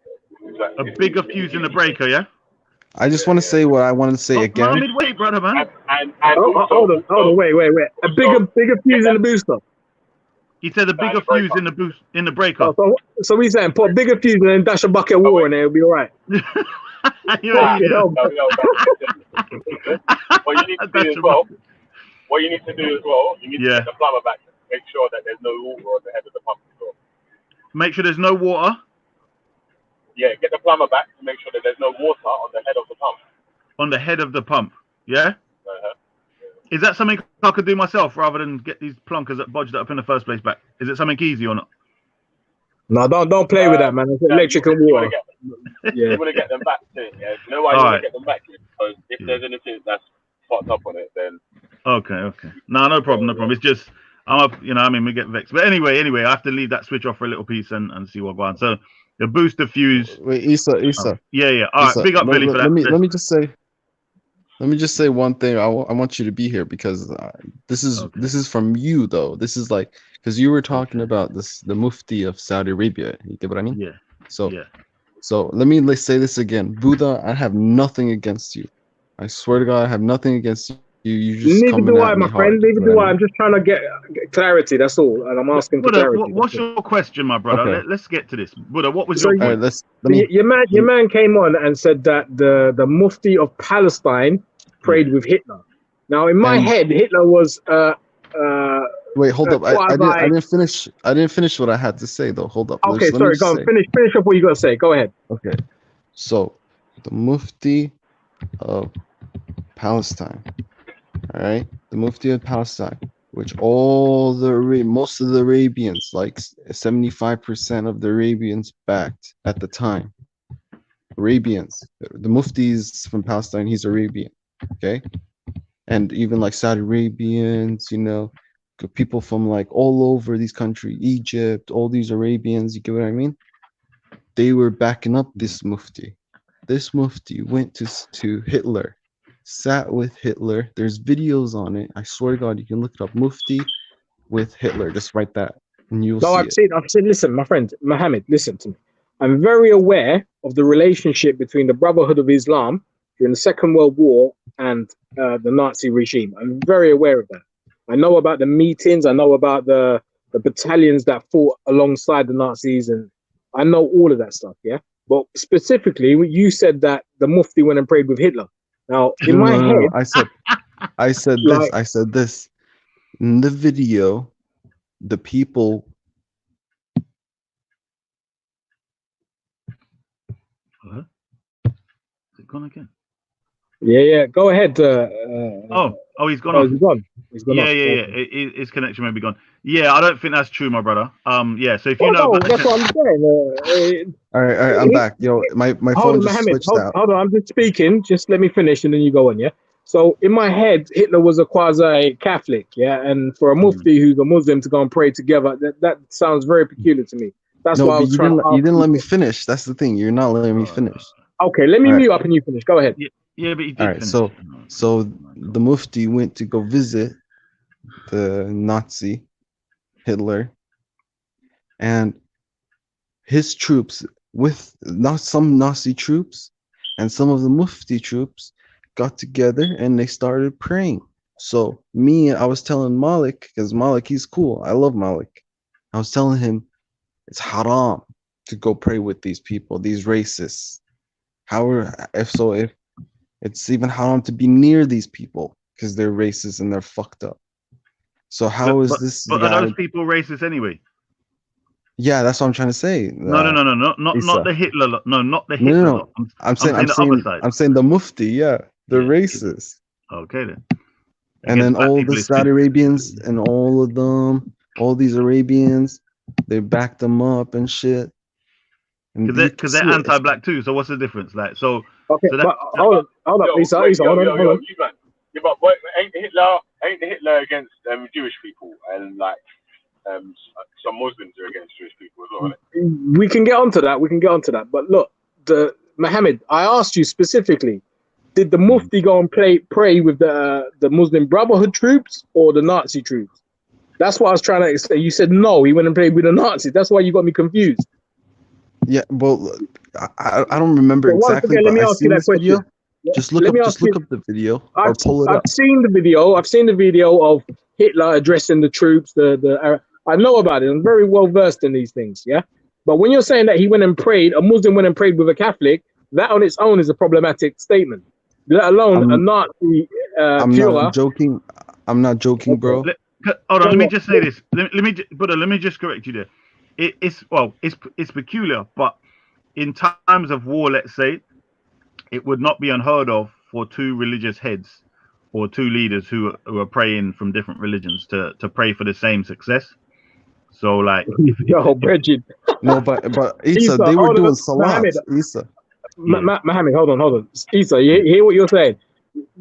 A bigger fuse in the breaker, yeah. I just want to say what I wanted to say again. Mohammed, wait, brother, man. And Hold on, wait. A bigger fuse in the booster. He said a bigger fuse in the breaker. So he's saying put a bigger fuse and then dash a bucket of water and it'll be all right. What you need to do as well, you need to get the plumber back to make sure that there's no water on the head of the pump as well. Make sure there's no water. Yeah, get the plumber back to make sure that there's no water on the head of the pump. On the head of the pump, yeah? Uh-huh. Is that something I could do myself rather than get these plunkers that bodged up in the first place back? Is it something easy or not? No, don't play with that, man. It's electric and water. You want to get them back to it, yeah? You know why you want to get them back to it? Because if there's anything that's fucked up on it, then... Okay. No problem. It's just, we get vexed. But anyway, I have to leave that switch off for a little piece and see what goes on. So, the booster fuse... Wait, Issa. Yeah. All right, big up Billy for that. Let me just say one thing. I want you to be here because this is from you though. This is like because you were talking about the Mufti of Saudi Arabia. You get what I mean? Yeah. So So let's say this again. Buddha, I have nothing against you. I swear to God, I have nothing against you. You just Neither coming do at I, me my friend. hard. Neither You know do what I. I I'm mean? just trying to get clarity. That's all, and I'm asking for Buddha, clarity. what's your question, my brother? Okay. Let's get to this. Buddha, what was So your All point? right, let me. your man came on and said that the Mufti of Palestine prayed Yeah. with Hitler. Now, in my And head, Hitler was wait, hold up. I quasi. didn't finish what I had to say though. Hold up. Okay, Let me sorry. just Go on. say. Finish up what you got to say. Go ahead. Okay. So the Mufti of Palestine. All right, the Mufti of Palestine, which most of the Arabians, like 75% of the Arabians backed at the time. Arabians, the Mufti's from Palestine, he's Arabian, okay, and even like Saudi Arabians, people from like all over these countries, Egypt, all these Arabians, you get what I mean? They were backing up this Mufti. This Mufti went to Hitler, sat with Hitler. There's videos on it. I swear to God, you can look it up. Mufti with Hitler. Just write that, and you'll No, see I've it. seen. Listen, my friend Mohammed, listen to me. I'm very aware of the relationship between the Brotherhood of Islam during the Second World War and the Nazi regime. I'm very aware of that. I know about the meetings. I know about the battalions that fought alongside the Nazis, and I know all of that stuff. Yeah, but specifically, you said that the Mufti went and prayed with Hitler. Now, in my No. head, I said this. like, I said this. In the video, the people. Huh? Is it gone again? yeah, go ahead. He's gone Oh, off. he's gone. He's gone off. Yeah. Okay. His connection may be gone. Yeah, I don't think that's true, my brother. Yeah. So if you Well, know no, about that's what I'm saying. All right, I'm back. Yo, my Hold phone on, just Mohammed. switched out. Hold on. I'm just speaking. Just let me finish, and then you go on. Yeah. So in my head, Hitler was a quasi-Catholic. Yeah, and for a Mufti who's a Muslim to go and pray together, that sounds very peculiar to me. That's No, why I but was you trying didn't. to You ask didn't you. let me finish. That's the thing. You're not letting me finish. Okay, let me All right. mute up and you finish. Go ahead. Yeah, but he did All right. finish. So the Mufti went to go visit the Nazi Hitler, and his troops with not some Nazi troops and some of the Mufti troops got together and they started praying. So I was telling Malik, because Malik, he's cool. I love Malik. I was telling him it's haram to go pray with these people, these racists. If it's even haram to be near these people because they're racist and they're fucked up. So how is this But guy? are those people racist anyway? Yeah, that's what I'm trying to say. No, not the Hitler lot. No, not the No, Hitler no, lot. no. I'm saying the other side. I'm saying the Mufti, yeah, the Yeah. racist. Okay then. And Against then black all people the is Saudi good. Arabians and all of them, all these Arabians, they backed them up and shit. Because they're anti-black too. So what's the difference? Like so. Okay, So but hold up, Isa, hold on. You man. Yeah, but ain't Hitler against Jewish people and like some Muslims are against Jewish people as well. Isn't We can get onto that. But look, Mohammed, I asked you specifically, did the Mufti go and pray with the Muslim Brotherhood troops or the Nazi troops? That's what I was trying to say. You said no, he went and prayed with the Nazis. That's why you got me confused. Yeah, well, I don't remember So once exactly, again, let but me I've ask you seen that this video. question. Yeah, Just look let me up ask you. the video or pull it I've up. seen the video. I've seen the video of Hitler addressing the troops. I know about it. I'm very well versed in these things. Yeah, but when you're saying that he went and prayed, a Muslim went and prayed with a Catholic, that on its own is a problematic statement. Let alone a Nazi Führer. I'm not joking, bro. Hold on, let me just say this. Let me just correct you there. It's peculiar, but in times of war, let's say, it would not be unheard of for two religious heads or two leaders who are praying from different religions to pray for the same success. So, like, Bridget. No, but Isa, they were doing salat. Isa, Mohammed, hold on. Isa, you hear what you're saying?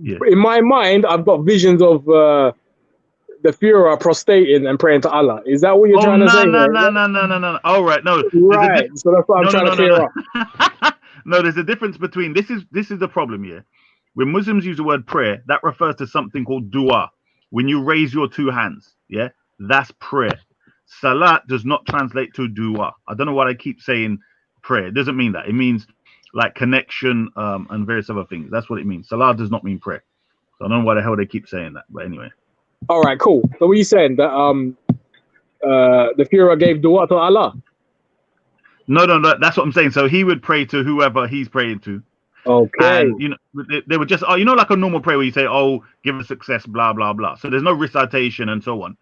Yeah. In my mind, I've got visions of the Führer prostrating and praying to Allah. Is that what you're trying to say? No. All right, no. Right. So that's what I'm trying to clear up. No, there's a difference between this is the problem here. When Muslims use the word prayer, that refers to something called dua. When you raise your two hands, yeah, that's prayer. Salat does not translate to dua. I don't know why I keep saying prayer. It doesn't mean that. It means like connection and various other things. That's what it means. Salah does not mean prayer. So I don't know why the hell they keep saying that. But anyway. All right, cool. So what are you saying? That the Führer gave dua to Allah? No. That's what I'm saying. So he would pray to whoever he's praying to. Okay. And you know, they would just, oh, you know, like a normal prayer where you say, oh, give us success, blah blah blah. So there's no recitation and so on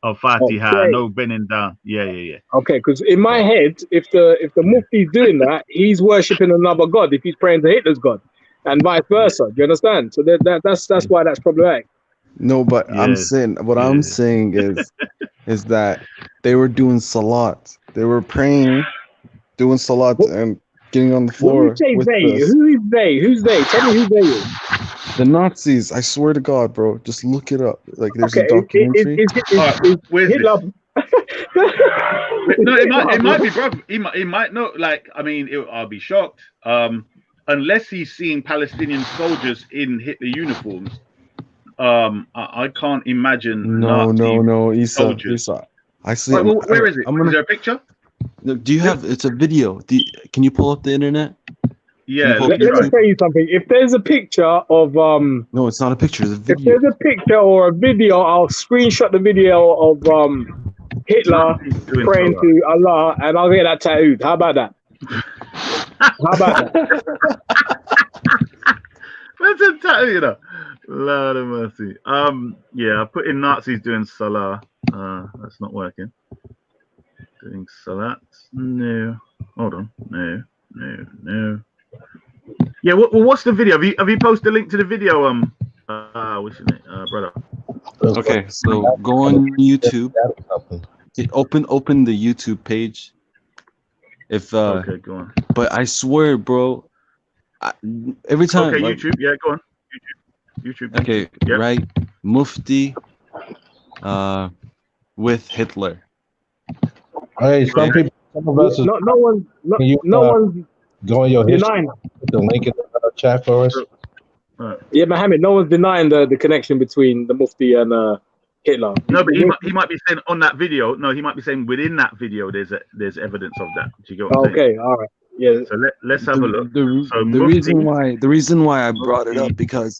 of Fatiha, Okay. no bending down. Yeah. Okay, because in my head, if the Mufti's doing that, he's worshipping another god. If he's praying to Hitler's god, and vice versa. Do you understand? So that's why that's problematic. No, but I'm Yeah. saying what I'm saying is that they were doing salat. They were praying, doing salat, and getting on the floor. When you say with they, us. who is they? Who's they? Tell me who they is. The Nazis. I swear to God, bro. Just look it up. Like there's Okay, a documentary. All right, where's Hitler? No, it might be, bro. He might not. Like, I mean, I'll be shocked. Unless he's seeing Palestinian soldiers in Hitler uniforms. I can't imagine. No, Isa. soldiers. I see. Right, well, where is it? I'm Is there a picture? Do you have? It's a video. Can you pull up the internet? Yeah. Let Let me tell you something. If there's a picture of No, it's not a picture. It's a if video. there's a picture or a video, I'll screenshot the video of Hitler Doing praying salah. to Allah, and I'll get that tattooed. How about that? How about that? That's a tattoo, you know. Lord of mercy. Yeah, I put in Nazis doing salah. That's not working. Doing salat. No. Hold on. No. Yeah. What's the video? Have you posted a link to the video? What's your name, brother? Okay, so go on YouTube. Open the YouTube page. If Okay, go on. but I swear, bro, every time. Okay, like, YouTube. Yeah, go on. YouTube. Okay, Yep. right. Mufti, with Hitler. Hey, some of us is, No one's can you, no one's go in your history, denying. put the link in the chat for us. Yeah, Mohammed, no one's denying the connection between the Mufti and Hitler. No, but he might be saying on that video. No, he might be saying within that video there's evidence of that. Do you get what I'm saying? Okay, all right. Yeah. So let's have a look. The So reason why I brought it up because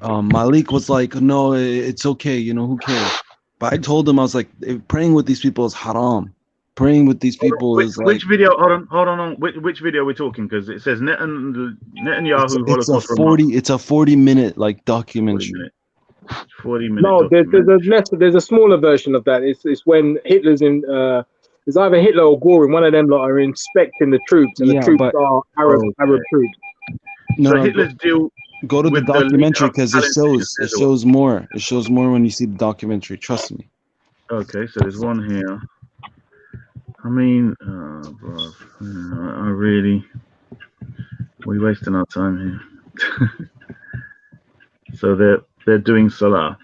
Malik was like, no, it's okay, you know, who cares? But I told him, I was like, praying with these people is haram. Praying with these people is like. Which video? Hold on. Which video are we talking? Because it says Netanyahu Holocaust. It's a 40-minute like documentary. 40 minute. No, there's a smaller version of that. It's when Hitler's in. It's either Hitler or Göring. One of them lot are inspecting the troops, and the troops are Arab troops. So Hitler's deal. Go to the with the documentary because it Palestinians, shows more. It shows more when you see the documentary. Trust me. Okay, so there's one here. I mean, bro, I really, we're wasting our time here. So they're doing salah.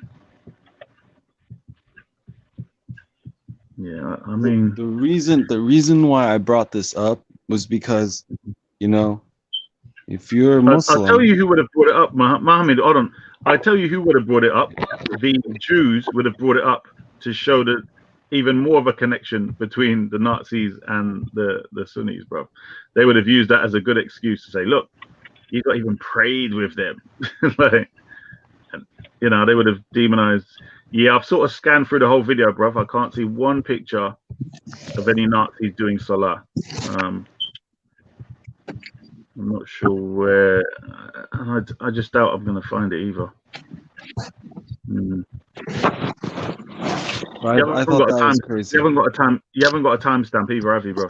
Yeah, I mean, the reason why I brought this up was because, you know, if you're a Muslim, I'll tell you who would have brought it up, Mohammed. Hold on, I tell you who would have brought it up. The Jews would have brought it up to show that even more of a connection between the Nazis and the Sunnis, bro. They would have used that as a good excuse to say, look, you got even prayed with them. Like, you know, they would have demonized. Yeah, I've sort of scanned through the whole video, bro. I can't see one picture of any Nazis doing salah. I'm not sure where. I just doubt I'm going to find it either. I thought that was crazy. You haven't got a timestamp either, have you, bro?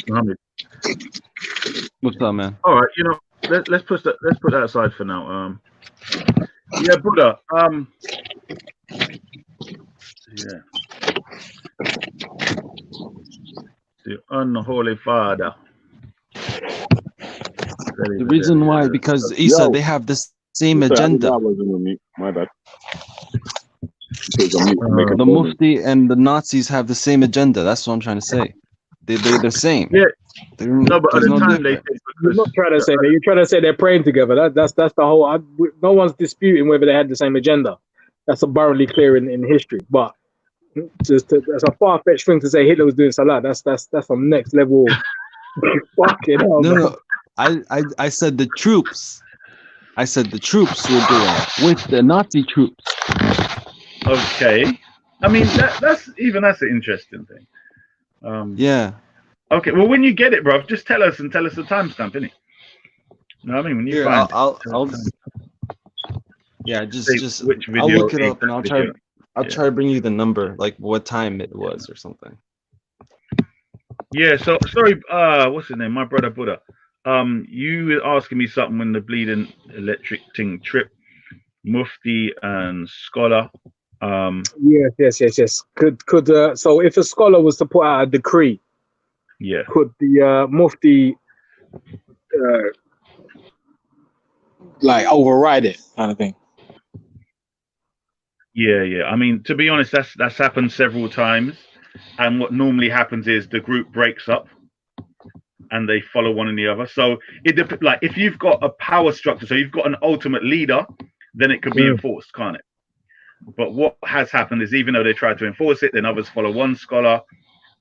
Mohammed. What's up, man? All right, you know, let's put that aside for now. Yeah, Buddha. Yeah. The unholy father. The reason why, because Isa, they have the same agenda. My bad. The Mufti and the Nazis have the same agenda. That's what I'm trying to say. They're the same. Yeah. No, but at the time they. You're not trying to say that. You're trying to say they're praying together. That's the whole. No one's disputing whether they had the same agenda. That's abundantly clear in history. But That's a far-fetched thing to say Hitler was doing salat. That's some next level. Fucking hell, No, man. no. I said the troops. I said the troops were doing it with the Nazi troops. Okay. I mean, that's an interesting thing. Yeah. Okay. Well, when you get it, bro, just tell us the timestamp, innit? You know what I mean? When you Here, find I'll it, yeah, say just which I'll video look it up and I'll try Yeah. to bring you the number, like what time it was or something. Yeah. So sorry. What's his name? My brother Buddha. You were asking me something when the bleeding electric thing trip. Mufti and scholar. Yes. Could so if a scholar was to put out a decree, Yeah. could the Mufti like override it, kind of thing? Yeah. I mean, to be honest, that's happened several times. And what normally happens is the group breaks up and they follow one and the other. So like if you've got a power structure, so you've got an ultimate leader, then it could be enforced, can't it? But what has happened is even though they try to enforce it, then others follow one scholar.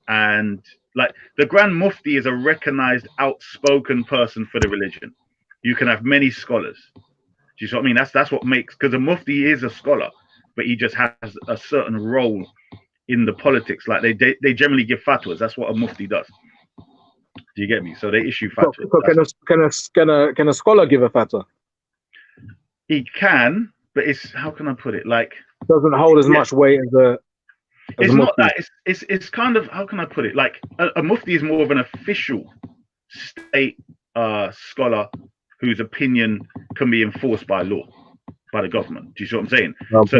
And like the Grand Mufti is a recognized, outspoken person for the religion. You can have many scholars. Do you see what I mean? That's what makes, because a Mufti is a scholar, but he just has a certain role in the politics. Like they generally give fatwas. That's what a Mufti does. Do you get me? So they issue fatwas. So can a scholar give a fatwa? He can, but how can I put it? Like, Doesn't hold as much weight as a. It's not that. It's kind of, how can I put it? Like a Mufti is more of an official state scholar whose opinion can be enforced by law, by the government. Do you see what I'm saying? Okay, so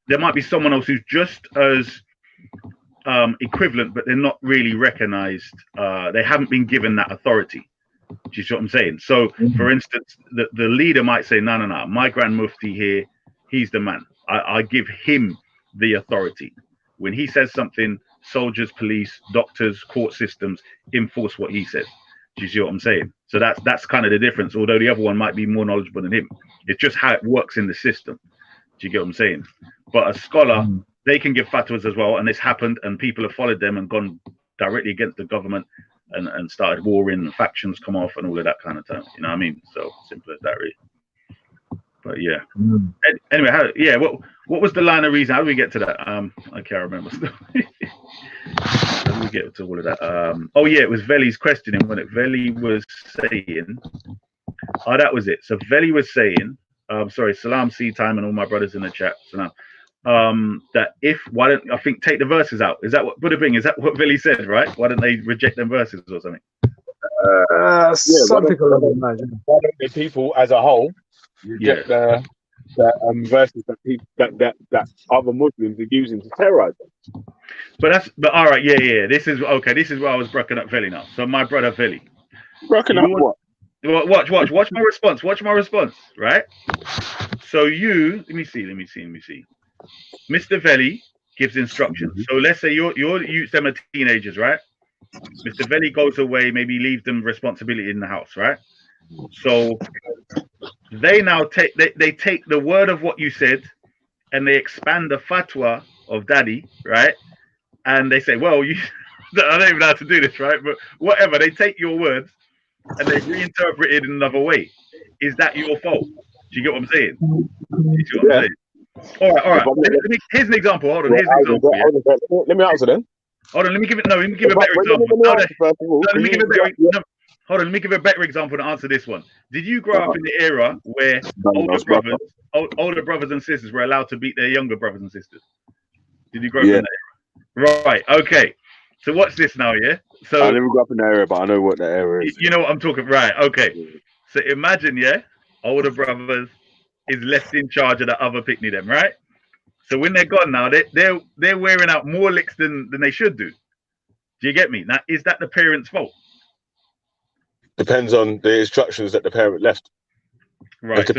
there might be someone else who's just as equivalent, but they're not really recognized. They haven't been given that authority. Do you see what I'm saying? So, for instance, the leader might say, no, my Grand Mufti here, he's the man. I give him the authority. When he says something, soldiers, police, doctors, court systems enforce what he says. Do you see what I'm saying? So that's kind of the difference. Although the other one might be more knowledgeable than him, it's just how it works in the system. Do you get what I'm saying? But a scholar, they can give fatwas as well, and it's happened, and people have followed them and gone directly against the government and started warring, and factions come off, and all of that kind of stuff. You know what I mean? So simple as that, really. But yeah. Anyway, what was the line of reason? How do we get to that? I can't remember still. How do we get to all of that? Oh yeah, it was Veli's questioning when Veli was saying. Oh, that was it. So Veli was saying, sorry, Salam Sea Time and all my brothers in the chat. Salam. That why don't I think take the verses out? Is that what Buddha Bing? Is that what Veli said? Right? Why don't they reject them verses or something? Something along those lines. Why don't the people as a whole reject the verses that other Muslims are using to terrorize them? But all right, yeah. This is okay. This is where I was broken up Veli now. So my brother Veli. Broken up what? Watch my response. Watch my response. Right. So let me see. Mr. Veli gives instructions. So let's say your youths, them are teenagers, right? Mr. Veli goes away, maybe leaves them responsibility in the house, right? So they now take the word of what you said and they expand the fatwa of daddy, right? And they say, well, I don't even know how to do this, right? But whatever, they take your words and they reinterpret it in another way. Is that your fault? Do you get what I'm saying? All right. Here's an example. Hold on. Here's an example. Let me answer then. Hold on. Let me give a better example. Hold on. Let me give a better example to answer this one. Did you grow up in the era where older brothers and sisters were allowed to beat their younger brothers and sisters? Did you grow up in that era? Right. Okay. So watch this now, yeah? So I never grew up in that area, but I know what that area is. You know what I'm talking, right? Okay. So imagine, older brothers is left in charge of the other pickney them, right? So when they're gone now, they're wearing out more licks than they should do. Do you get me? Now, is that the parent's fault? Depends on the instructions that the parent left. Right. The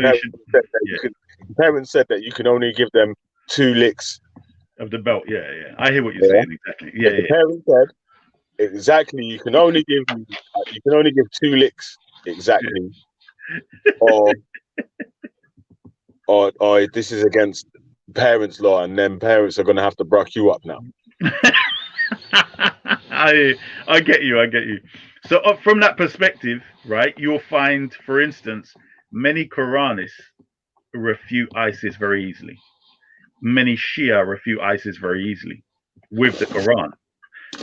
parent said that you can only give them 2 licks of the belt. Yeah. I hear what you're saying exactly. Yeah. The parent said exactly you can only give 2 licks exactly, or this is against parents' law, and then parents are gonna have to bruck you up now. I get you. I get you. So from that perspective, right, you'll find, for instance, many Quranists refute ISIS very easily. Many Shia refute ISIS very easily with the Quran.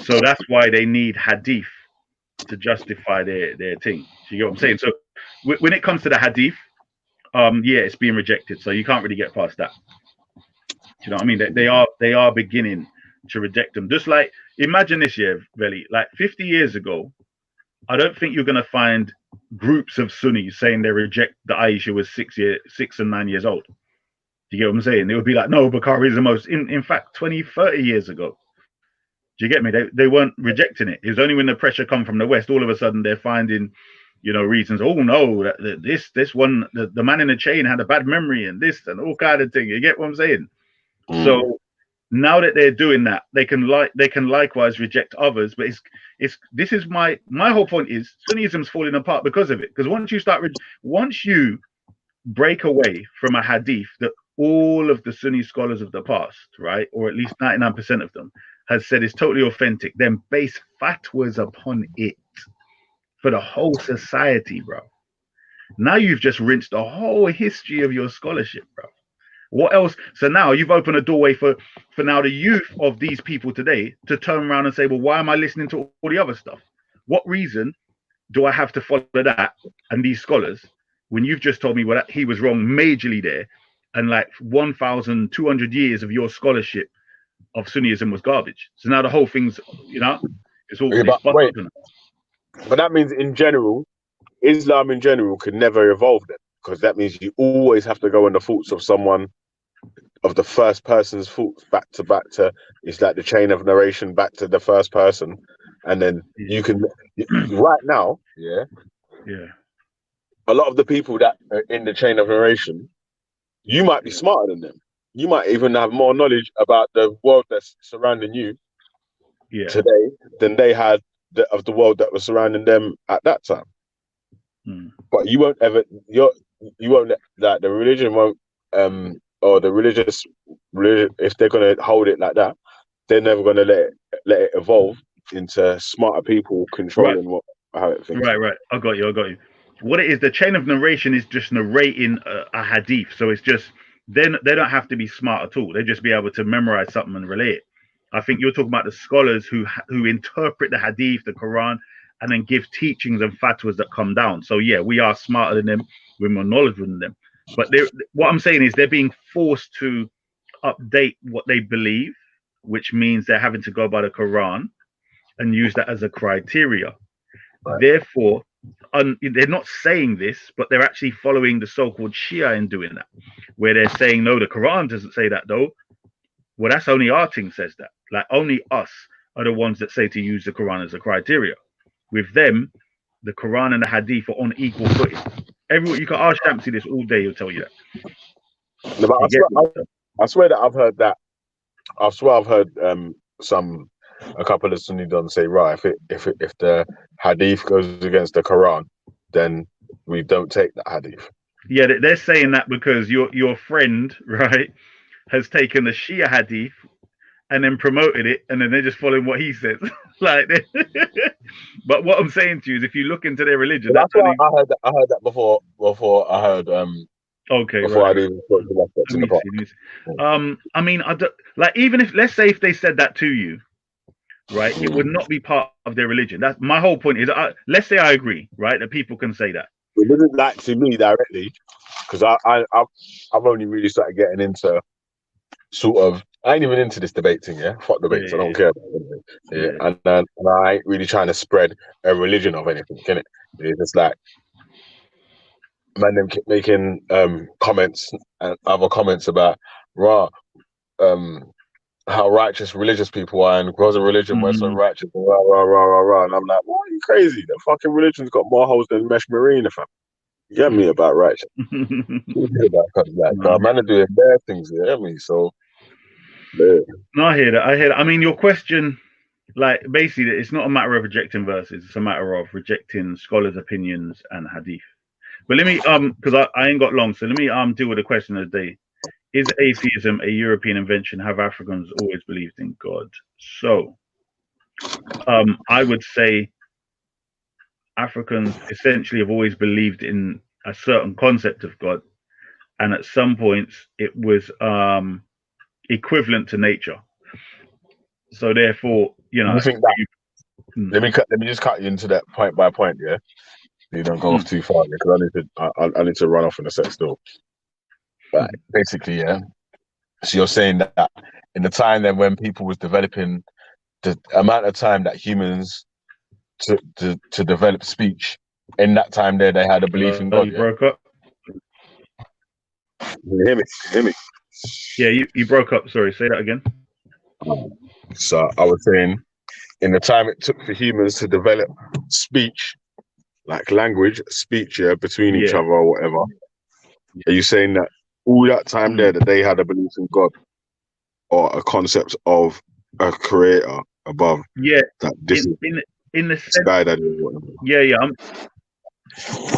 So that's why they need hadith to justify their thing. You get what I'm saying? So when it comes to the hadith, yeah, it's being rejected. So you can't really get past that. You know what I mean? They are beginning to reject them. Just like, imagine this year, Veli, like 50 years ago, I don't think you're gonna find groups of Sunnis saying they reject that Aisha was 6 and 9 years old. Do you get what I'm saying? They would be like, no, Bukhari is the most. In fact, 20, 30 years ago. Do you get me? They weren't rejecting it. It was only when the pressure come from the West, all of a sudden they're finding, reasons. Oh no, this one, the man in the chain had a bad memory and this and all kind of thing. You get what I'm saying? So now that they're doing that, they can likewise reject others. But this is my whole point is Sunnism's falling apart because of it. Because once you break away from a hadith that all of the Sunni scholars of the past, right, or at least 99% of them, has said is totally authentic, then base fatwas upon it for the whole society, bro. Now you've just rinsed the whole history of your scholarship, bro. What else? So now you've opened a doorway for now the youth of these people today to turn around and say, well, why am I listening to all the other stuff? What reason do I have to follow that and these scholars when you've just told me that he was wrong majorly there, and like 1,200 years of your scholarship of Sunnism was garbage? So now the whole thing's, it's all. Yeah, but that means in general, Islam in general could never evolve then, because that means you always have to go on the thoughts of someone, of the first person's thoughts back to. It's like the chain of narration back to the first person, and then you can right now, yeah. A lot of the people that are in the chain of narration, you might be smarter than them. You might even have more knowledge about the world that's surrounding you today than they had of the world that was surrounding them at that time. But you won't ever, you won't let the religion won't, or the religion, if they're going to hold it like that, they're never going to let it evolve into smarter people controlling how it thinks. Right. I got you. What it is, the chain of narration is just narrating a hadith. So it's just, they don't have to be smart at all. They just be able to memorize something and relate it. I think you're talking about the scholars who interpret the hadith, the Quran, and then give teachings and fatwas that come down. So yeah, we are smarter than them. We're more knowledgeable than them. But what I'm saying is they're being forced to update what they believe, which means they're having to go by the Quran and use that as a criteria. Right. Therefore, they're not saying this, but they're actually following the so-called Shia in doing that, where they're saying, no, the Quran doesn't say that though. Well, that's only our thing says that. Like only us are the ones that say to use the Quran as a criteria. With them, the Quran and the Hadith are on equal footing. Everyone, you can ask Shamsi this all day; he'll tell you that. No, but I swear that I've heard that. I swear I've heard a couple of Sunni dons say, right, if the Hadith goes against the Quran, then we don't take that Hadith. Yeah, they're saying that because your friend, right, has taken the Shia Hadith and then promoted it, and then they're just following what he says. But what I'm saying to you is, if you look into their religion, that's why I heard that before I heard okay, before right. I even talked about that in the past. I mean, I don't, like, even if, let's say if they said that to you, right, it would not be part of their religion. That's my whole point. Is let's say I agree, right, that people can say that. It wasn't like to me directly, because I've only really started getting into sort of. I ain't even into this debate thing, yeah. Fuck debates, I don't care about it. Yeah. And I ain't really trying to spread a religion of anything, can it? It's just like, man, them keep making comments and other comments about how righteous religious people are, and because of religion we're so righteous, rah. And I'm like, what, are you crazy? The fucking religion's got more holes than Mesh Marina, fam. You get me about righteous. Man are doing bad things, you get me? So yeah. No, I hear that. I mean, your question, like, basically, it's not a matter of rejecting verses. It's a matter of rejecting scholars' opinions and hadith. But let me, because I ain't got long, so let me deal with the question of the day. Is atheism a European invention? Have Africans always believed in God? So, I would say Africans essentially have always believed in a certain concept of God, and at some points it was equivalent to nature. So therefore, you know, You think that? Hmm. Let me just cut you into that point by point, yeah. You don't go off too far, because I need to run off in a sec still. But basically, yeah. So you're saying that in the time then when people was developing, the amount of time that humans to develop speech, in that time there they had a belief in God. You broke up. You hear me? Yeah, you broke up. Sorry, say that again. So I was saying, in the time it took for humans to develop speech, like language, speech, yeah, between each other or whatever. Are you saying that all that time there that they had a belief in God, or a concept of a creator above? Yeah, that this in the sense, Sky Daddy or whatever.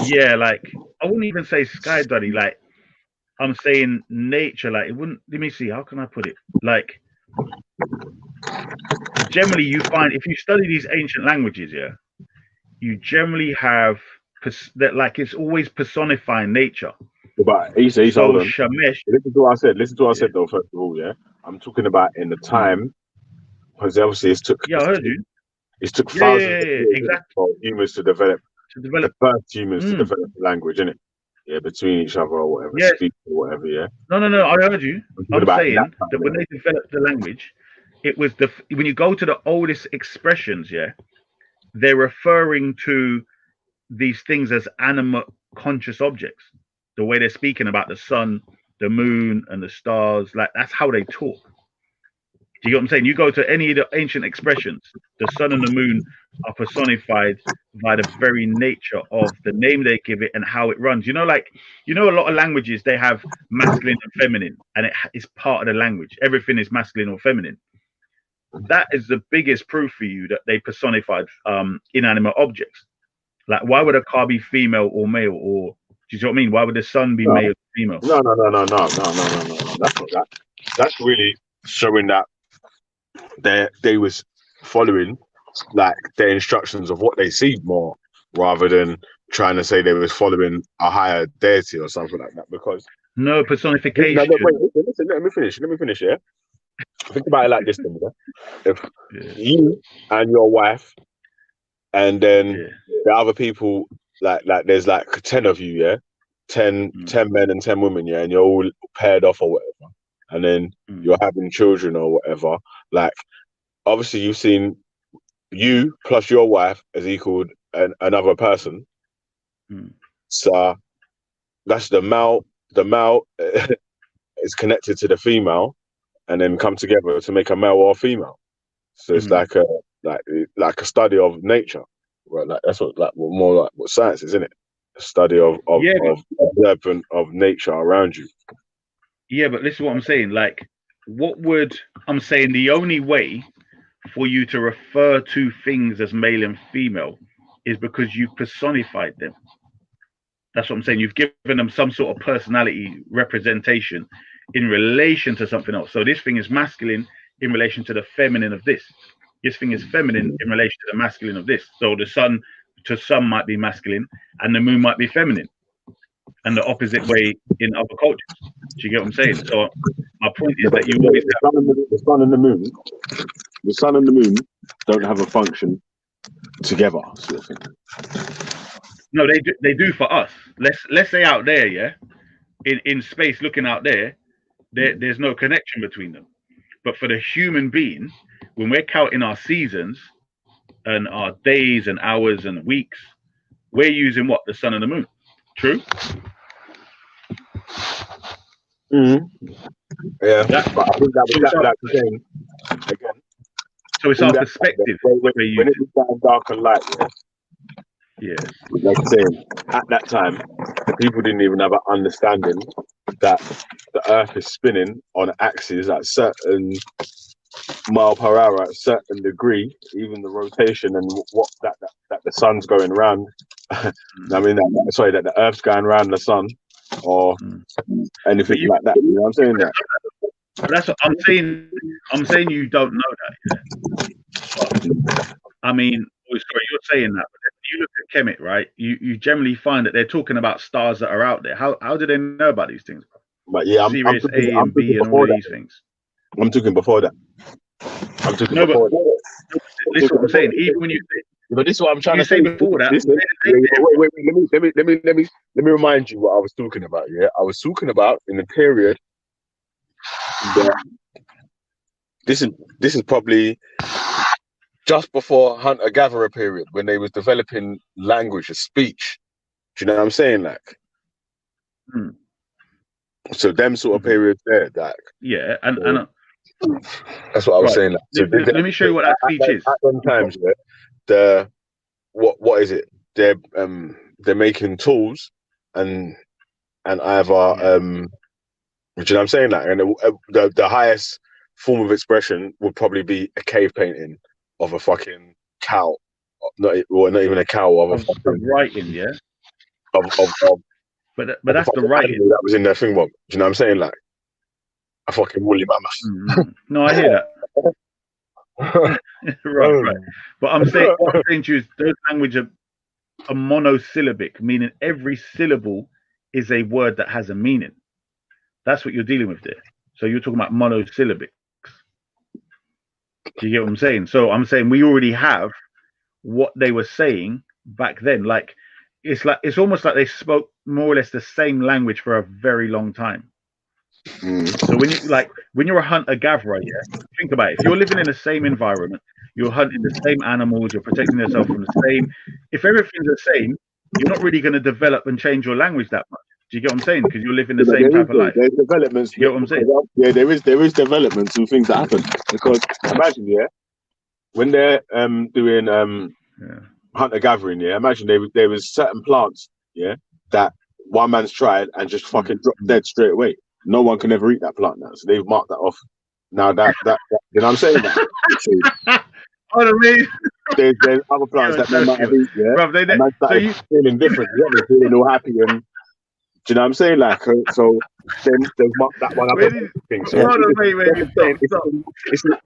Yeah, like I wouldn't even say Sky Daddy. Like I'm saying nature. Like it wouldn't. Let me see. How can I put it? Like generally, you find if you study these ancient languages, yeah, you generally have that. Like it's always personifying nature. But Issa, So hold on. Shamesh. Listen to what I said. Listen to what I said though. First of all, yeah, I'm talking about in the time, because obviously it took. Yeah, I heard you. It took thousands of years exactly. for humans to develop the first humans to develop the language, innit? Yeah, between each other or whatever, speak or whatever. Yeah. No. I heard you. I'm saying that when they developed the language, it was when you go to the oldest expressions, yeah, they're referring to these things as animate conscious objects. The way they're speaking about the sun, the moon, and the stars, like that's how they talk. Do you get what I'm saying? You go to any of the ancient expressions, the sun and the moon are personified by the very nature of the name they give it and how it runs. You know, like, a lot of languages, they have masculine and feminine, and it's part of the language. Everything is masculine or feminine. That is the biggest proof for you that they personified inanimate objects. Like, why would a car be female or male? Or, do you see what I mean? Why would the sun be male or female? No. That's not that. That's really showing that they was following like their instructions of what they see more, rather than trying to say they was following a higher deity or something like that. Because no personification. Listen, let me finish. Yeah. Think about it like this, then. Yeah? If you and your wife, and then the other people, like there's like 10 of you, yeah, 10 men and 10 women, yeah, and you're all paired off or whatever, and then you're having children or whatever. Like, obviously, you've seen you plus your wife as equaled another person. So that's the male. The male is connected to the female, and then come together to make a male or a female. So it's like a study of nature. Right? Like that's what more like what science is, isn't it? A study of observant of nature around you. Yeah, but listen to what I'm saying. Like, I'm saying the only way for you to refer to things as male and female is because you personified them. That's what I'm saying. You've given them some sort of personality representation in relation to something else. So this thing is masculine in relation to the feminine of this. This thing is feminine in relation to the masculine of this. So the sun to some might be masculine and the moon might be feminine, and the opposite way in other cultures. Do you get what I'm saying? So my point is that you always the sun and the moon don't have a function together, sort of thing. No, they do for us. Let's say out there, yeah, in space, looking out there's no connection between them. But for the human being, when we're counting our seasons and our days and hours and weeks, we're using what? The sun and the moon. True? Yeah, but I think that again. So it's our perspective. When it was dark and light, yeah. Like I'm saying, at that time, the people didn't even have an understanding that the Earth is spinning on an axis at certain mile per hour, at a certain degree, even the rotation and what that the sun's going around. I mean, that the Earth's going around the sun, or anything like that. You know what I'm saying? That. That's what I'm saying. I'm saying you don't know that. Yeah? I mean, sorry, you're saying that, but if you look at Kemet, right? You generally find that they're talking about stars that are out there. How do they know about these things? But yeah, I'm Sirius talking, A and B and all these things. I'm talking before that. I'm talking No, before but that. listen, what I'm saying. Even when you But this is what I'm trying you to say say. before that, Listen, wait. Let me remind you what I was talking about. Yeah, I was talking about in the period. This is probably just before hunter-gatherer period when they was developing language of speech. Do you know what I'm saying? Like, so them sort of periods there, like, yeah, and that's what I was saying. Like, so let me show you what that speech is. At them times, yeah, what is it? They're making tools and either do you know what I'm saying? Like, and the highest form of expression would probably be a cave painting of a fucking cow, not even a cow, of a fucking writing, yeah. But that's the writing that was in their thing. Do you know what I'm saying? Like a fucking woolly mammoth. No, I hear that. right. But what I'm saying to you is those languages are monosyllabic, meaning every syllable is a word that has a meaning. That's what you're dealing with there. So you're talking about monosyllabics. Do you get what I'm saying? So I'm saying we already have what they were saying back then. Like it's almost like they spoke more or less the same language for a very long time. So when you're a hunter-gatherer, yeah, think about it. If you're living in the same environment, you're hunting the same animals, you're protecting yourself from the same. If everything's the same, you're not really going to develop and change your language that much. Do you get what I'm saying? Because you're living the same type of life. There's developments. Do you get what I'm saying? Yeah, there is developments and things that happen. Because imagine, yeah, when they're doing hunter gathering, yeah, imagine there was certain plants, yeah, that one man's tried and just fucking dropped dead straight away. No one can ever eat that plant now, so they've marked that off. Now that you know what I'm saying? There's other plants that they might have eaten, yeah. Bruv, and started feeling different, yeah, they're feeling all happy and. Do you know what I'm saying? Like, so then they've marked that one up.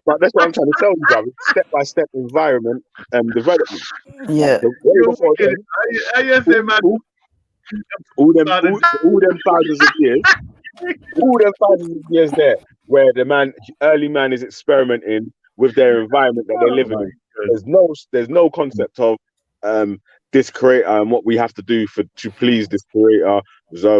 But that's what I'm trying to tell you, bro. Step-by-step environment development. Yeah. All them thousands of years there, where the early man is experimenting with their environment that they're living in. There's no concept of this creator and what we have to do to please this creator. So.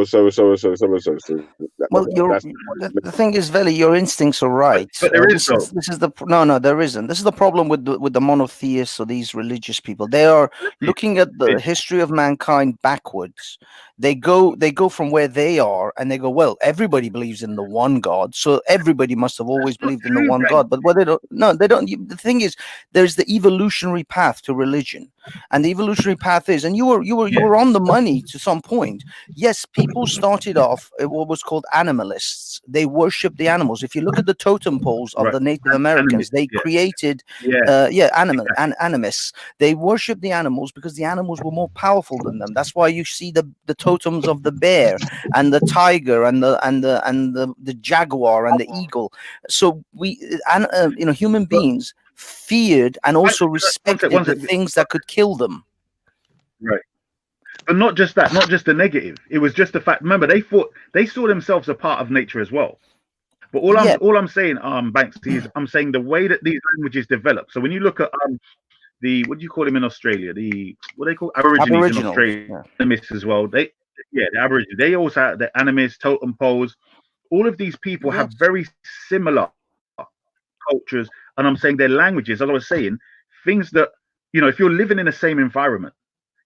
Well, the thing is, Veli, your instincts are right. But there is there isn't. This is the problem with the monotheists or these religious people. They are looking at the history of mankind backwards. They go from where they are and they go, well, everybody believes in the one God, so everybody must have always believed in the one God. But what they don't, no, they don't. The thing is, there's the evolutionary path to religion, and the evolutionary path is, and you were on the money to some point. Yes, people started off what was called animalists. They worshipped the animals. If you look at the totem poles of the Native Americans, they created animists. They worshipped the animals because the animals were more powerful than them. That's why you see the totems of the bear and the tiger and the jaguar and the eagle. So human beings feared and also respected the things that could kill them. Right. But not just that, not just the negative. It was just the fact. Remember, they saw themselves a part of nature as well. But all I'm saying, Banksy, is I'm saying the way that these languages develop. So when you look at the what do you call them in Australia? What they call Aborigines in Australia, animists as well. The Aborigines. They also have the animists, totem poles. All of these people have very similar cultures, and I'm saying their languages. As I was saying, things that if you're living in the same environment,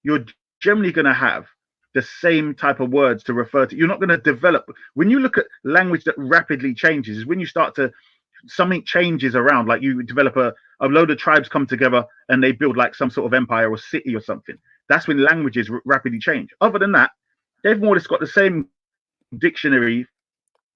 you're generally going to have the same type of words to refer to. You're not going to develop. When you look at language that rapidly changes, is when you start to something changes around, like you develop a load of tribes come together and they build like some sort of empire or city or something. That's when languages rapidly change. Other than that, they've more or less got the same dictionary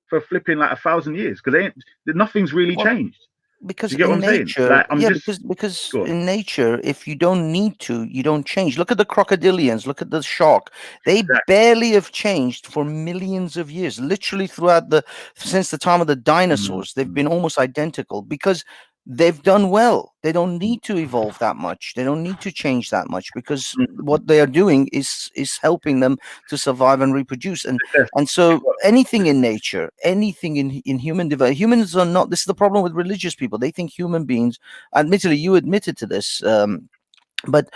for flipping like 1,000 years because nothing's really changed. Because Do you get what in I'm saying? nature, Like, I'm yeah, just because go on. in nature, if you don't need to, you don't change. Look at the crocodilians. Look at the shark. They Exactly. barely have changed for millions of years. Literally throughout since the time of the dinosaurs, they've been almost identical because they've done well. They don't need to evolve that much. They don't need to change that much because what they are doing is helping them to survive and reproduce. And so anything in nature, anything in human development, humans are not. This is the problem with religious people. They think human beings. Admittedly, you admitted to this. But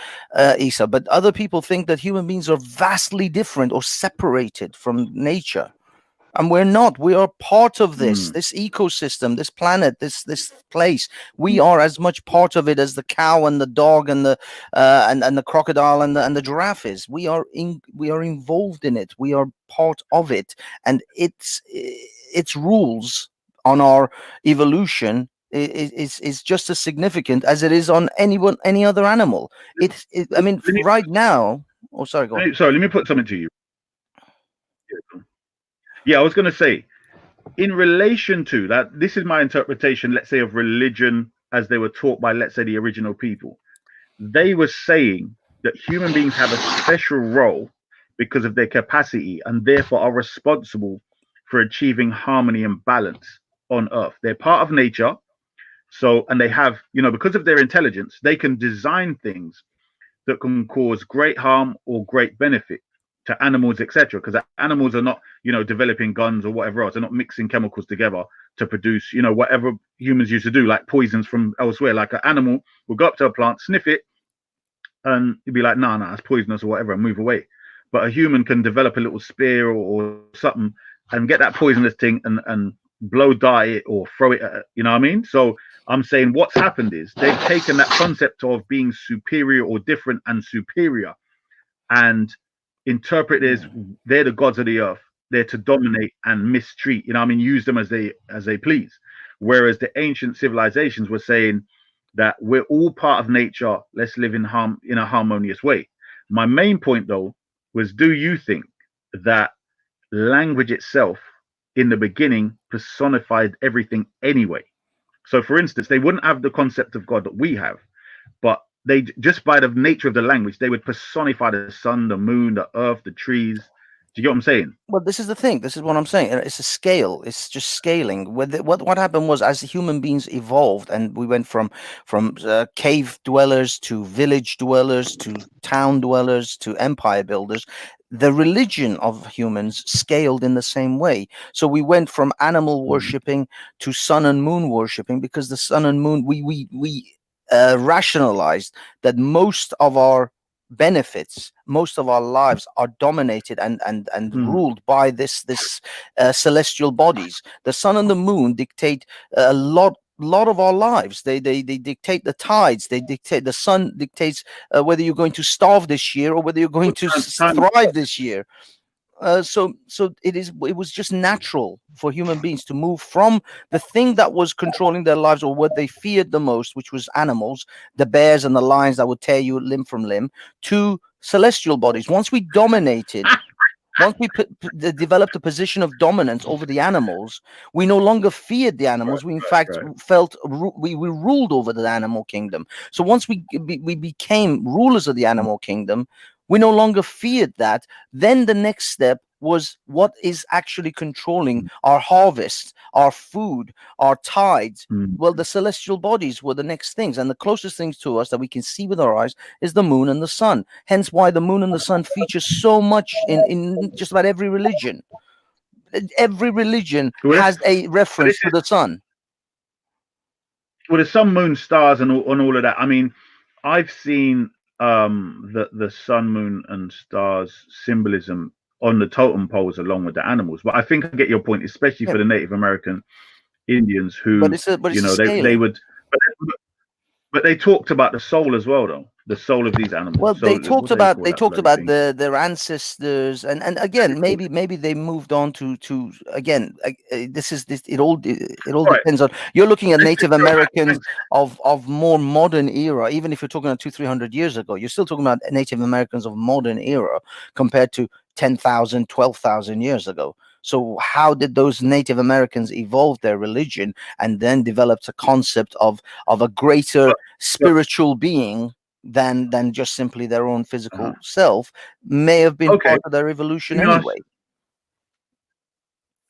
Isa, but other people think that human beings are vastly different or separated from nature. And we're not. We are part of this ecosystem, this planet, this place. We are as much part of it as the cow and the dog and the and the crocodile and the giraffe is. We are involved in it. We are part of it, and its rules on our evolution is just as significant as it is on any other animal. I mean, right now. Oh, sorry, go on. Sorry, let me put something to you. Yeah, I was going to say, in relation to that, this is my interpretation, let's say, of religion as they were taught by, let's say, the original people. They were saying that human beings have a special role because of their capacity and therefore are responsible for achieving harmony and balance on Earth. They're part of nature. So, and they have, because of their intelligence, they can design things that can cause great harm or great benefit to animals, etc. Because animals are not, developing guns or whatever else. They're not mixing chemicals together to produce, whatever humans used to do, like poisons from elsewhere. Like an animal will go up to a plant, sniff it, and you'd be like, nah, it's poisonous or whatever, and move away. But a human can develop a little spear or something and get that poisonous thing and blow dye it or throw it at, you know what I mean? So I'm saying what's happened is they've taken that concept of being superior or different and superior and interpret it as they're the gods of the earth. They're to dominate and mistreat, use them as they please. Whereas the ancient civilizations were saying that we're all part of nature. Let's live in a harmonious way. My main point, though, was: do you think that language itself, in the beginning, personified everything anyway? So, for instance, they wouldn't have the concept of God that we have, but they just by the nature of the language, they would personify the sun, the moon, the earth, the trees. Do you get what I'm saying? Well, this is the thing. This is what I'm saying. It's a scale. It's just scaling. What happened was, as human beings evolved, and we went from cave dwellers to village dwellers to town dwellers to empire builders, the religion of humans scaled in the same way. So we went from animal worshipping to sun and moon worshipping, because the sun and moon, we rationalized that most of our benefits, most of our lives are dominated and ruled by this celestial bodies. The sun and the moon dictate a lot of our lives. They dictate the tides. They dictate, the sun dictates whether you're going to starve this year or whether you're going to thrive this year. So it was just natural for human beings to move from the thing that was controlling their lives, or what they feared the most, which was animals, the bears and the lions that would tear you limb from limb, to celestial bodies. Once we dominated, once we developed a position of dominance over the animals, we no longer feared the animals. We in fact felt we ruled over the animal kingdom. So once we became rulers of the animal kingdom, we no longer feared that. Then the next step was, what is actually controlling our harvest, our food, our tides? Well, the celestial bodies were the next things. And the closest things to us that we can see with our eyes is the moon and the sun. Hence why the moon and the sun feature so much in just about every religion. Every religion has a reference to the sun. Well, there's sun, moon, stars, and all of that. I mean, I've seen the sun, moon, and stars symbolism on the totem poles along with the animals. But I think I get your point, especially for the Native American Indians who, they would, but they talked about the soul as well, though. The soul of these animals. Well, they talked about their ancestors, and again, maybe they moved on to again. It all depends on. You're looking at Native Americans of more modern era. Even if you're talking about 200-300 years ago, you're still talking about Native Americans of modern era compared to 10,000, 12,000 years ago. So how did those Native Americans evolve their religion and then developed a concept of a greater spiritual being than just simply their own physical self may have been Okay. part of their evolution You know, anyway.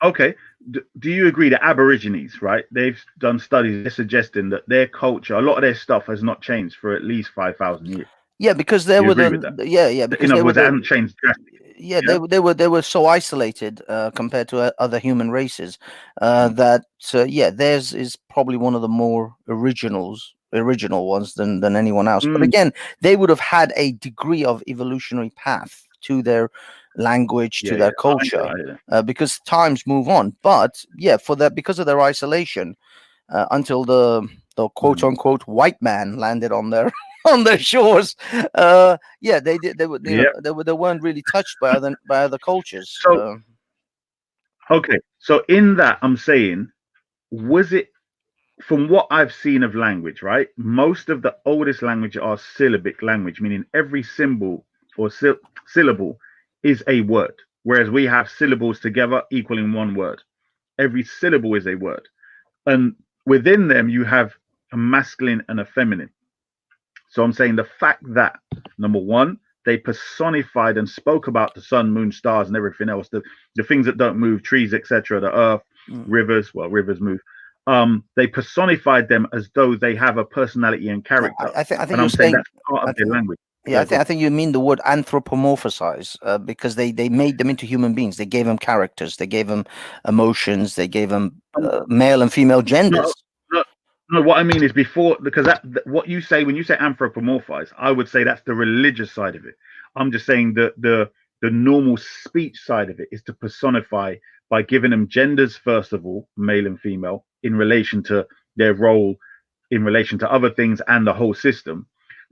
Okay. Do you agree that Aborigines, right? They've done studies. They're suggesting that their culture, a lot of their stuff, has not changed for at least 5,000 years. Yeah, because they Do you were agree with that? because In they other were words, it hasn't changed drastically. yeah, Yeah? they were so isolated compared to other human races that theirs is probably one of the more original ones than anyone else. But again, they would have had a degree of evolutionary path to their language, to their culture, because times move on. But yeah, because of their isolation, until the quote unquote white man landed on their on their shores, they did. They were, they weren't really touched by other cultures. So, okay, so in that, I'm saying, was it, from what I've seen of language, right? Most of the oldest language are syllabic language, meaning every symbol or syllable is a word, whereas we have syllables together equaling one word. Every syllable is a word, and within them you have a masculine and a feminine. So I'm saying the fact that, number one, they personified and spoke about the sun, moon, stars, and everything else, the things that don't move, trees, etc., the earth, rivers. Well, rivers move. They personified them as though they have a personality and character. I think and I'm saying that's part of their language. Yeah, I think you mean the word anthropomorphize, because they made them into human beings. They gave them characters. They gave them emotions. They gave them male and female genders. No, what I mean is before, because that what you say when you say anthropomorphize, I would say that's the religious side of it. I'm just saying that the normal speech side of it is to personify by giving them genders, first of all, male and female, in relation to their role, in relation to other things and the whole system.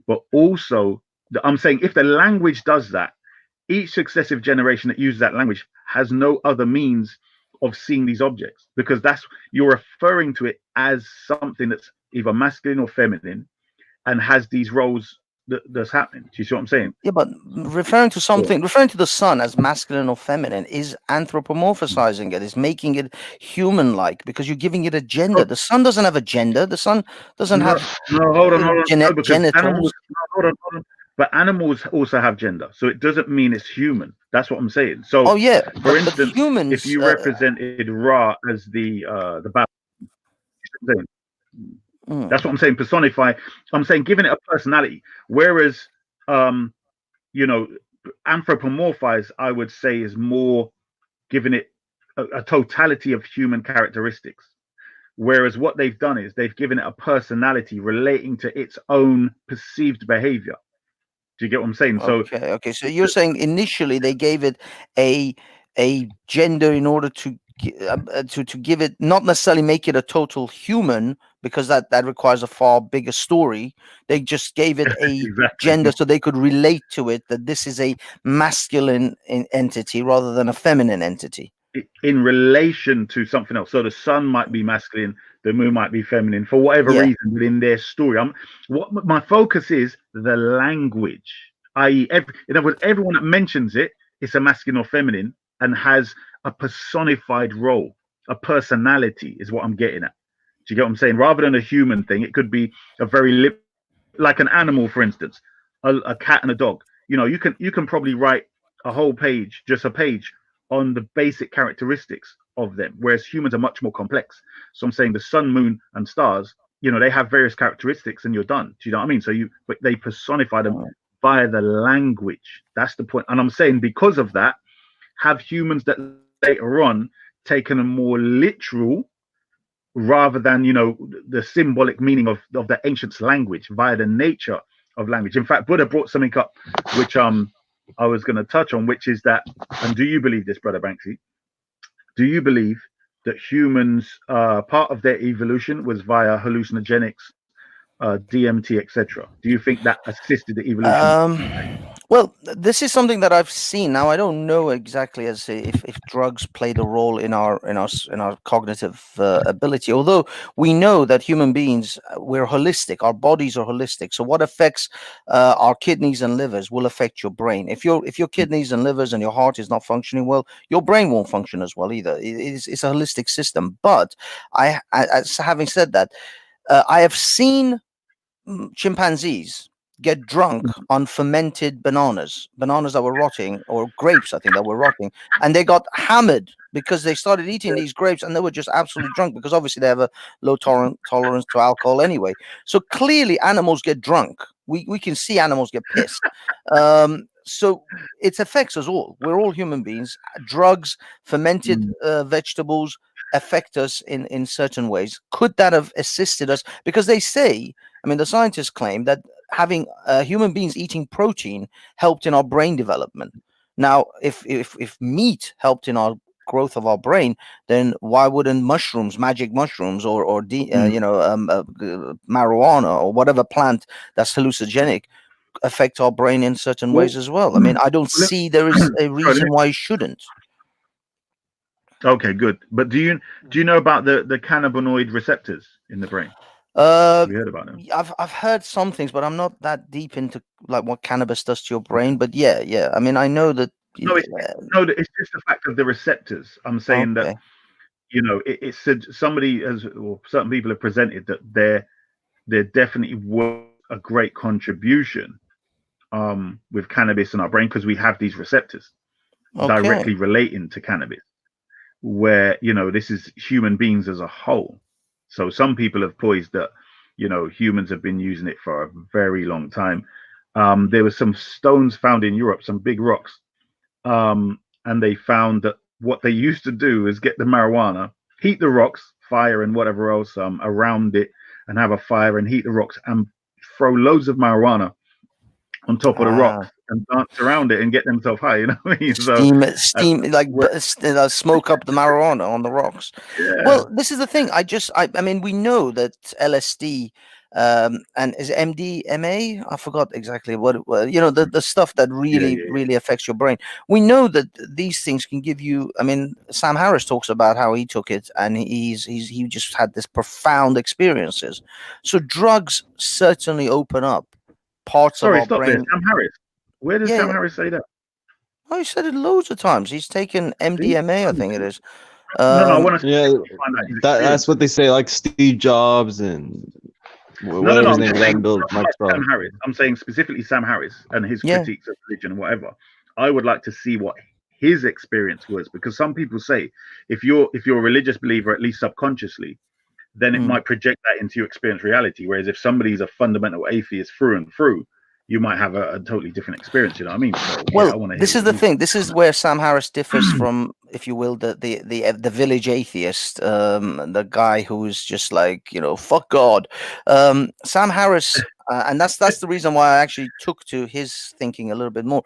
But also, I'm saying if the language does that, each successive generation that uses that language has no other means of seeing these objects, because you're referring to it as something that's either masculine or feminine and has these roles that's happening. Do you see what I'm saying? Yeah, but referring to the sun as masculine or feminine is anthropomorphizing it, is making it human-like, because you're giving it a gender. The sun doesn't have a gender. The sun doesn't have hold on. Genitals. Hold on. But animals also have gender, so it doesn't mean it's human. That's what I'm saying. So, for instance, humans, if you represented Ra as the battle, that's what I'm saying. Personify. I'm saying giving it a personality. Whereas, anthropomorphize, I would say, is more giving it a totality of human characteristics. Whereas what they've done is they've given it a personality relating to its own perceived behavior. Do you get what I'm saying? Okay. So you're saying initially they gave it a gender in order to give it, not necessarily make it a total human, because that requires a far bigger story. They just gave it a gender so they could relate to it, that this is a masculine entity rather than a feminine entity. In relation to something else. So the sun might be masculine, the moon might be feminine, for whatever reason within their story. What my focus is the language, i.e., in other words, everyone that mentions it, it's a masculine or feminine and has a personified role, a personality, is what I'm getting at. Do you get what I'm saying? Rather than a human thing, it could be a very like an animal, for instance, a cat and a dog. You can probably write a whole page, just a page, on the basic characteristics of them, whereas humans are much more complex. So I'm saying the sun, moon, and stars, they have various characteristics, and you're done. Do you know what I mean? But they personify them via the language. That's the point. And I'm saying because of that, have humans that later on taken a more literal, rather than the symbolic meaning of the ancients' language via the nature of language. In fact, Buddha brought something up which I was going to touch on, which is that, and do you believe this, Brother Banksy? Do you believe that humans, part of their evolution was via hallucinogenics, DMT, etc.? Do you think that assisted the evolution? Well, this is something that I've seen. Now, I don't know exactly as if drugs played a role in our cognitive ability. Although we know that human beings, we're holistic. Our bodies are holistic. So what affects our kidneys and livers will affect your brain. If your kidneys and livers and your heart is not functioning well, your brain won't function as well either. It's a holistic system. But having said that, I have seen chimpanzees get drunk on fermented bananas that were rotting, or grapes, I think, that were rotting, and they got hammered because they started eating these grapes and they were just absolutely drunk, because obviously they have a low tolerance to alcohol anyway. So clearly animals get drunk. We can see animals get pissed. So it affects us all. We're all human beings. Drugs, fermented vegetables affect us in certain ways. Could that have assisted us? Because they say, I mean, the scientists claim that having human beings eating protein helped in our brain development. Now, if meat helped in our growth of our brain, then why wouldn't mushrooms, magic mushrooms, or marijuana or whatever plant that's hallucinogenic affect our brain in certain ways as well? I mean, I don't see there is a reason why it shouldn't. Okay, good. But do you know about the cannabinoid receptors in the brain? Have you heard about them? I've heard some things, but I'm not that deep into like what cannabis does to your brain. But yeah. I mean, I know that. No, it's just the fact of the receptors. I'm saying that, it's said somebody has, or certain people have presented that there definitely was a great contribution with cannabis in our brain, because we have these receptors directly relating to cannabis, where this is human beings as a whole. So some people have poised that humans have been using it for a very long time. There were some stones found in Europe, some big rocks, and they found that what they used to do is get the marijuana, heat the rocks, fire and whatever else around it, and have a fire and heat the rocks and throw loads of marijuana on top of the rocks and dance around it and get themselves high. You know what I mean? Steam, smoke up the marijuana on the rocks. Yeah. Well, this is the thing. I mean, we know that LSD and is it MDMA? I forgot exactly what it was. The stuff that really affects your brain. We know that these things can give you. I mean, Sam Harris talks about how he took it and he just had this profound experiences. So drugs certainly open up parts of our brain. There, Sam Harris. Where does Sam Harris say that? Oh, he said it loads of times. He's taken MDMA, I think it is. No, I want to find out that's what they say, like Steve Jobs and whatever his name is. Sam Harris. I'm saying specifically Sam Harris and his critiques of religion and whatever. I would like to see what his experience was, because some people say if you're a religious believer, at least subconsciously, then it might project that into your experience reality. Whereas if somebody's a fundamental atheist through and through, you might have a totally different experience. You know what I mean? So, well, this is the thing. This is where Sam Harris differs from, if you will, the village atheist, the guy who's just like, fuck God. Sam Harris, and that's the reason why I actually took to his thinking a little bit more.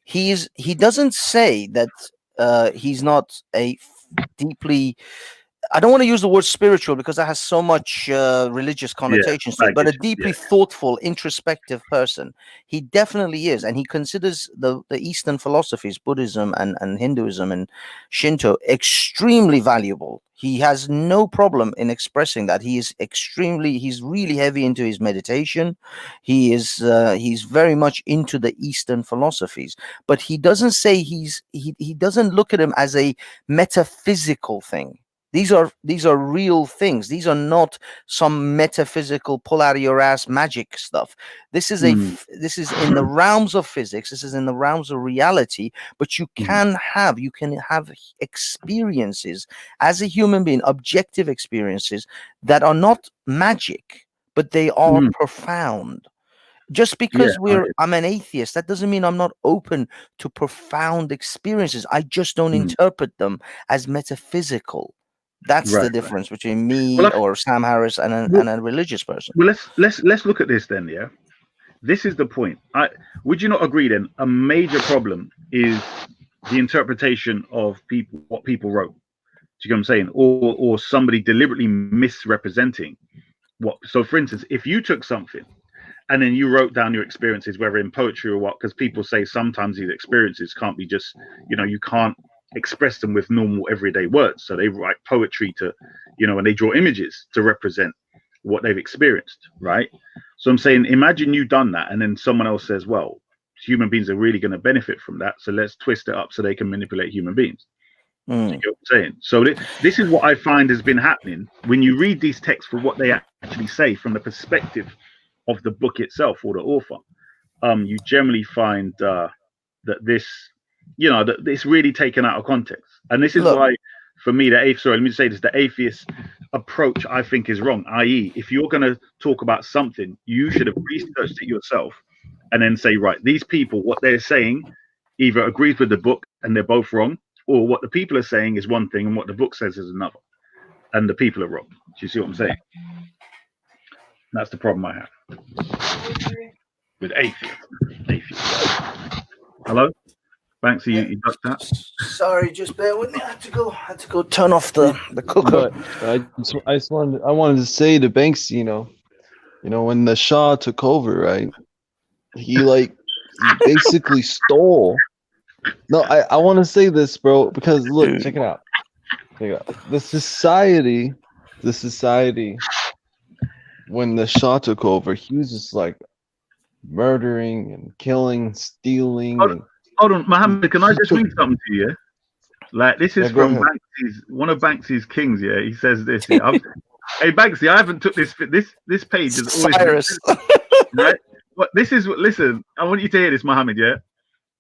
He doesn't say that he's not a deeply, I don't want to use the word spiritual because that has so much religious connotations to it, but a deeply thoughtful, introspective person. He definitely is. And he considers the Eastern philosophies, Buddhism and Hinduism and Shinto, extremely valuable. He has no problem in expressing that. He's really heavy into his meditation. He's very much into the Eastern philosophies, but he doesn't say he doesn't look at him as a metaphysical thing. These are real things. These are not some metaphysical pull out of your ass magic stuff. This is in the realms of physics. This is in the realms of reality. But you can have experiences as a human being, objective experiences that are not magic, but they are profound. Just because I'm an atheist, that doesn't mean I'm not open to profound experiences. I just don't interpret them as metaphysical. That's the difference between me or Sam Harris and a religious person. Well, let's look at this then. Yeah, this is the point. Would you not agree then? A major problem is the interpretation of what people wrote. Do you know what I'm saying? Or somebody deliberately misrepresenting what. So, for instance, if you took something and then you wrote down your experiences, whether in poetry or what, because people say sometimes these experiences can't be just, you can't express them with normal everyday words. So they write poetry to, and they draw images to represent what they've experienced, right? So I'm saying, imagine you've done that, and then someone else says, well, human beings are really going to benefit from that, so let's twist it up so they can manipulate human beings. You know what I'm saying? So this is what I find has been happening when you read these texts for what they actually say from the perspective of the book itself or the author. You generally find that this, that it's really taken out of context, and this is why, for me, let me say this: the atheist approach, I think, is wrong. I.e., if you're going to talk about something, you should have researched it yourself, and then say, right, these people, what they're saying, either agrees with the book and they're both wrong, or what the people are saying is one thing and what the book says is another, and the people are wrong. Do you see what I'm saying? That's the problem I have with atheists. Hello, Banksy, you got that? Sorry, just bear with me. I had to go turn off the cooker. But I wanted to say to Banksy, when the Shah took over, right? He basically stole. No, I want to say this, bro, because look, check it out. The society, when the Shah took over, he was just like murdering and killing, stealing. Hold on, Mohammed, can I just read something to you? Like, this is from ahead. one of Banksy's kings. Yeah, he says this. Yeah, hey, Banksy, I haven't took this page is always Cyrus. right. But listen, I want you to hear this, Mohammed. Yeah.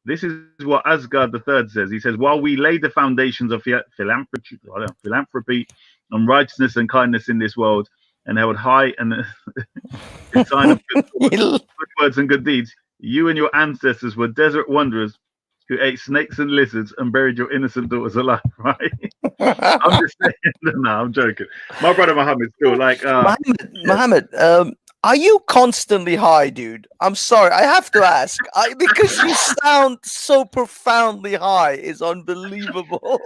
This is what Asgard III says. He says, while we laid the foundations of philanthropy and righteousness and kindness in this world, and held high and the sign of good words and good deeds, you and your ancestors were desert wanderers who ate snakes and lizards and buried your innocent daughters alive, right? I'm just saying, no, I'm joking. My brother Mohammed still Mohammed, are you constantly high, dude? I'm sorry, I have to ask. Because you sound so profoundly high. It's unbelievable.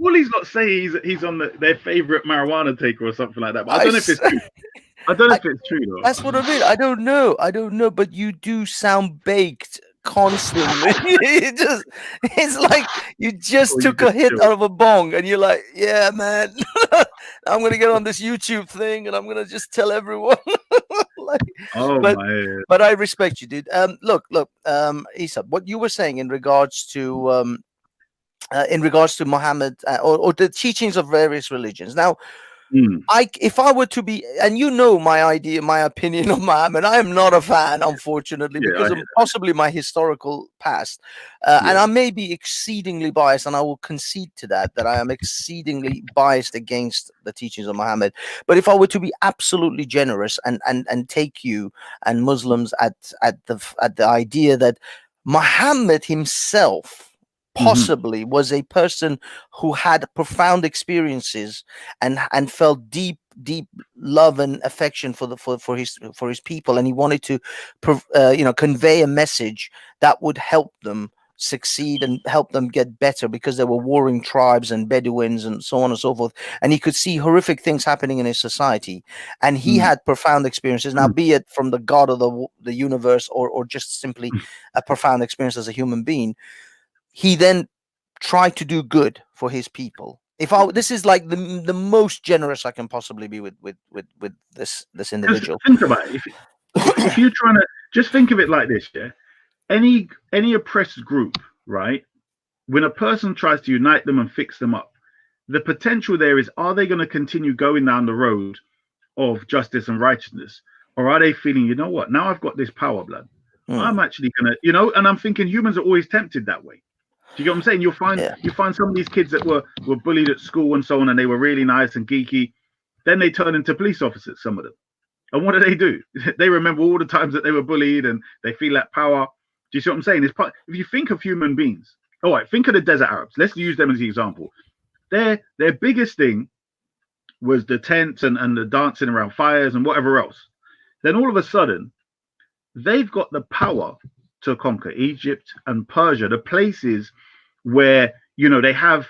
All he's not saying he's on their favorite marijuana taker or something like that. But I don't know if it's true. I don't know if it's true though. That's what I mean. I don't know. But you do sound baked constantly. It's like you just took a hit out of a bong, and you're like, yeah, man. I'm gonna get on this YouTube thing, and I'm gonna just tell everyone. But I respect you, dude. Look, Isa, what you were saying in regards to Muhammad or the teachings of various religions. Now, if I were to be, and my opinion of Muhammad, I am not a fan, unfortunately, because of possibly my historical past, and I may be exceedingly biased, and I will concede to that I am exceedingly biased against the teachings of Muhammad. But if I were to be absolutely generous and take you and Muslims at the idea that Muhammad himself possibly was a person who had profound experiences and felt deep love and affection for his people, and he wanted to convey a message that would help them succeed and help them get better, because there were warring tribes and Bedouins and so on and so forth, and he could see horrific things happening in his society, and he had profound experiences, now be it from the God of the universe or just simply a profound experience as a human being. He then tried to do good for his people. This is like the most generous I can possibly be with this individual. Just think about it. If you're trying to just think of it like this, yeah. Any oppressed group, right? When a person tries to unite them and fix them up, the potential there is: are they going to continue going down the road of justice and righteousness, or are they feeling, you know what? Now I've got this power, blood. I'm actually gonna, and I'm thinking humans are always tempted that way. Do you get what I'm saying? You find some of these kids that were bullied at school and so on, and they were really nice and geeky. Then they turn into police officers, some of them. And what do? They remember all the times that they were bullied, and they feel that power. Do you see what I'm saying? If you think of human beings, all right, think of the desert Arabs. Let's use them as the example. Their biggest thing was the tents and the dancing around fires and whatever else. Then all of a sudden, they've got the power to conquer Egypt and Persia, the places where, they have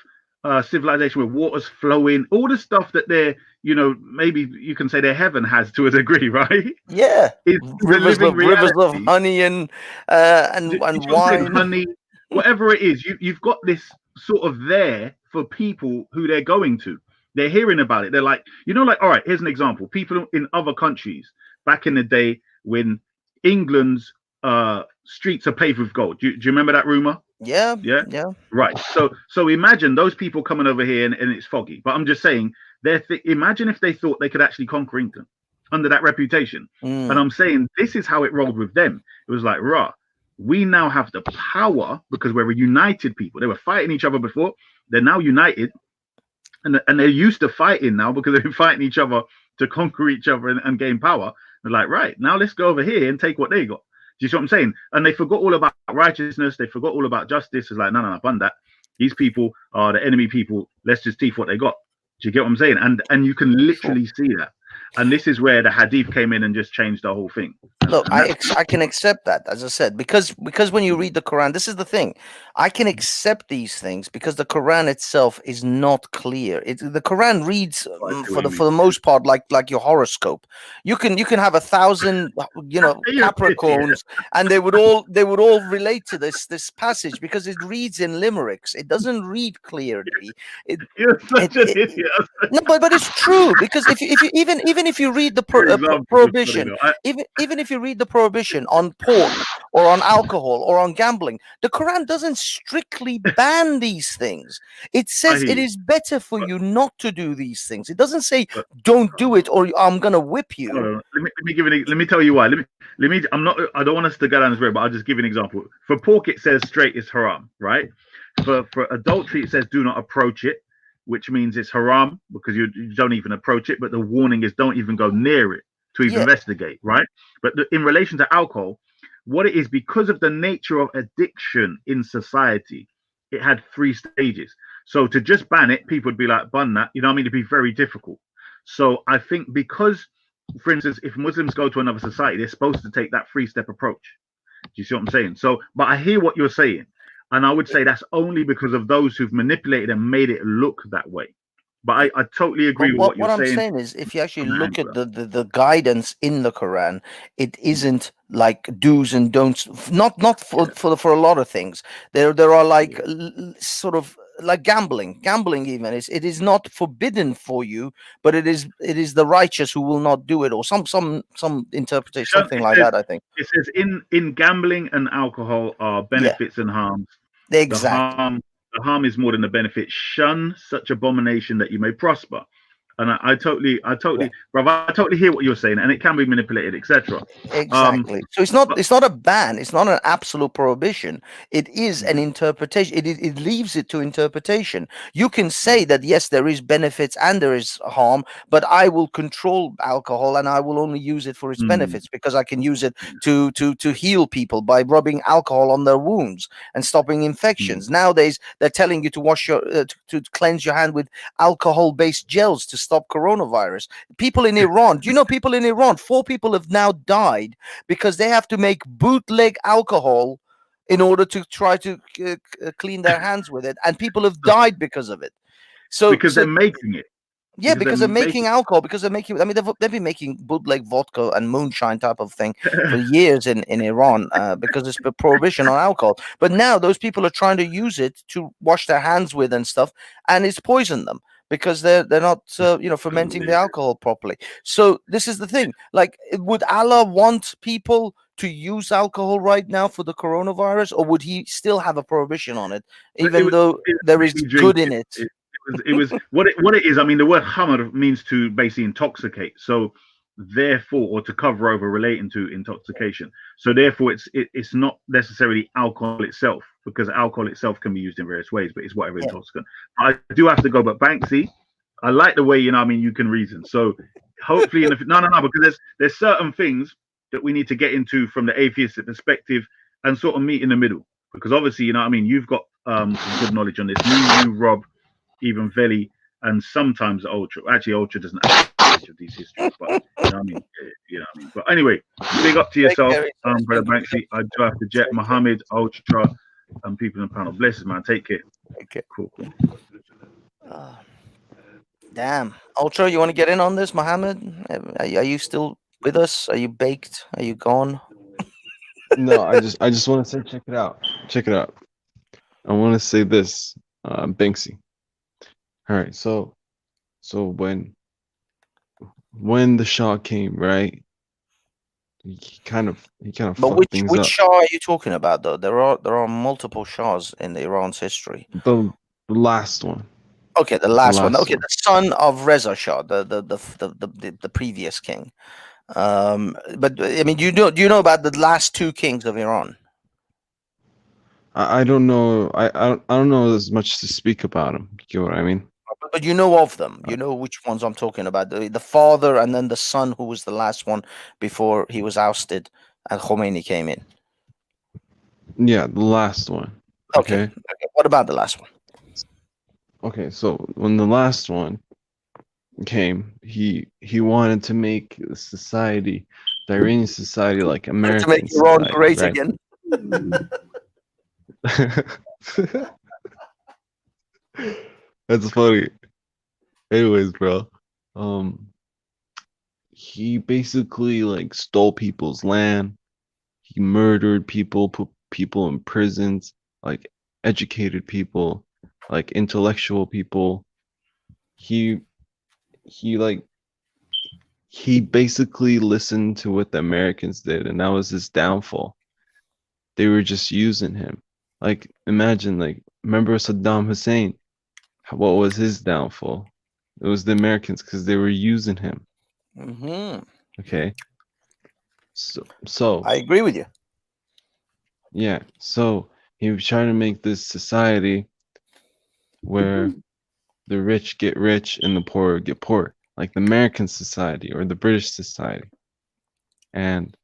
civilization where water's flowing, all the stuff that they're, you know, maybe you can say their heaven has to a degree, right? Yeah, It's rivers living of reality. honey and You know what I'm saying? wine. Honey, whatever it is, you've got this sort of there for people who they're going to. They're hearing about it. They're like, you know, like, all right, here's an example. People in other countries back in the day when England's streets are paved with gold. Do you remember that rumor? Yeah, Yeah. yeah. Right. So imagine those people coming over here and it's foggy. But I'm just saying, imagine if they thought they could actually conquer England under that reputation. And I'm saying this is how it rolled with them. It was like, rah, we now have the power because we're a united people. They were fighting each other before. They're now united. And they're used to fighting now because they've been fighting each other to conquer each other and gain power. They're like, right, now let's go over here and take what they got. Do you see what I'm saying? And they forgot all about righteousness. They forgot all about justice. It's like, no, bun that. These people are the enemy people. Let's just teeth what they got. Do you get what I'm saying? And you can literally see that. And this is where the hadith came in and just changed the whole thing. Look, I can accept that, as I said, because when you read the Quran, this is the thing. I can accept these things because the Quran itself is not clear. The Quran reads for the most part like your horoscope. You can have 1,000 Capricorns, and they would all relate to this passage because it reads in limericks. It doesn't read clearly. You're such an idiot. No, but it's true because if you even if you read the prohibition, even if you read the prohibition on pork or on alcohol or on gambling, the Quran doesn't strictly ban these things. It says it is better for you not to do these things. It doesn't say don't do it or I'm gonna whip you. Let me tell you why. I don't want us to go down this road, but I'll just give you an example. For pork, it says straight is haram, right? For adultery, it says do not approach it, which means it's haram because you don't even approach it. But the warning is don't even go near it to even investigate, right? But in relation to alcohol, what it is, because of the nature of addiction in society, it had 3 stages. So to just ban it, people would be like, bun that, you know what I mean? It'd be very difficult. So I think because, for instance, if Muslims go to another society, they're supposed to take that 3-step approach. Do you see what I'm saying? So, but I hear what you're saying. And I would say that's only because of those who've manipulated and made it look that way. But I totally agree with what you're saying. What I'm saying is, if you actually look at the guidance in the Quran, it isn't like do's and don'ts. Not for a lot of things. There are like sort of like gambling. Gambling even it is not forbidden for you, but it is the righteous who will not do it, or some interpretation, something like that. I think it says in gambling and alcohol are benefits and harms. Exactly. The harm is more than the benefit. Shun such abomination that you may prosper. And I totally, brother, I totally hear what you're saying, and it can be manipulated, etc. Exactly. So it's not a ban. It's not an absolute prohibition. It is an interpretation. It leaves it to interpretation. You can say that yes, there is benefits and there is harm, but I will control alcohol and I will only use it for its benefits because I can use it to heal people by rubbing alcohol on their wounds and stopping infections. Nowadays, they're telling you to wash your to cleanse your hand with alcohol-based gels to stop coronavirus. People in Iran, do you know people in Iran? 4 people have now died because they have to make bootleg alcohol in order to try to clean their hands with it, and people have died because of it. Because they're making it. Yeah, because they're making alcohol. Because they're making. I mean, they've been making bootleg vodka and moonshine type of thing for years in Iran because it's a prohibition on alcohol. But now those people are trying to use it to wash their hands with and stuff, and it's poisoned them because they're not fermenting the alcohol properly. So this is the thing. Like, would Allah want people to use alcohol right now for the coronavirus, or would He still have a prohibition on it, even though there is good in it? It was what it is. I mean, the word hamar means to basically intoxicate. So therefore, or to cover over relating to intoxication. So therefore, it's not necessarily alcohol itself, because alcohol itself can be used in various ways, but it's whatever intoxicant. I do have to go, but Banksy, I like the way you can reason. So hopefully, because there's certain things that we need to get into from the atheistic perspective and sort of meet in the middle, because obviously, you've got some good knowledge on this. You, Rob, even Veli, and sometimes Ultra. Actually, Ultra doesn't have knowledge of these histories, but you know what I mean. But anyway, big up to yourself, Brother Banksy. I do have to jet. Muhammad, Ultra, and people in the panel. Blessings, man. Take care. Okay. Cool. Damn. Ultra, you want to get in on this, Mohammed? Are you still with us? Are you baked? Are you gone? No, I just want to say, check it out. Check it out. I want to say this, Banksy. All right, so when the Shah came, right? He kind of But fucked things which up. Shah are you talking about, though? There are multiple Shahs in Iran's history. The last one. Okay, the last one. last Okay, one. the son of Reza Shah, the previous king. But I mean, do you know about the last two kings of Iran? I don't know. I don't know as much to speak about him. You get what I mean? But you know of them. You know which ones I'm talking about. The father and then the son, who was the last one before he was ousted and Khomeini came in. Yeah, the last one. Okay. What about the last one? Okay, so when the last one came, he wanted to make society, the Iranian society, like American To make Iran society, great right? again. That's funny. Anyways, bro, he basically like stole people's land. He murdered people, put people in prisons, like educated people, like intellectual people. He like he basically listened to what the Americans did, and that was his downfall. They were just using him. Like imagine, like remember Saddam Hussein? What was his downfall? It was the Americans because they were using him. Mm-hmm. Okay. So I agree with you. yeah. So he was trying to make this society where the rich get rich and the poor get poor, like the American society or the British society. And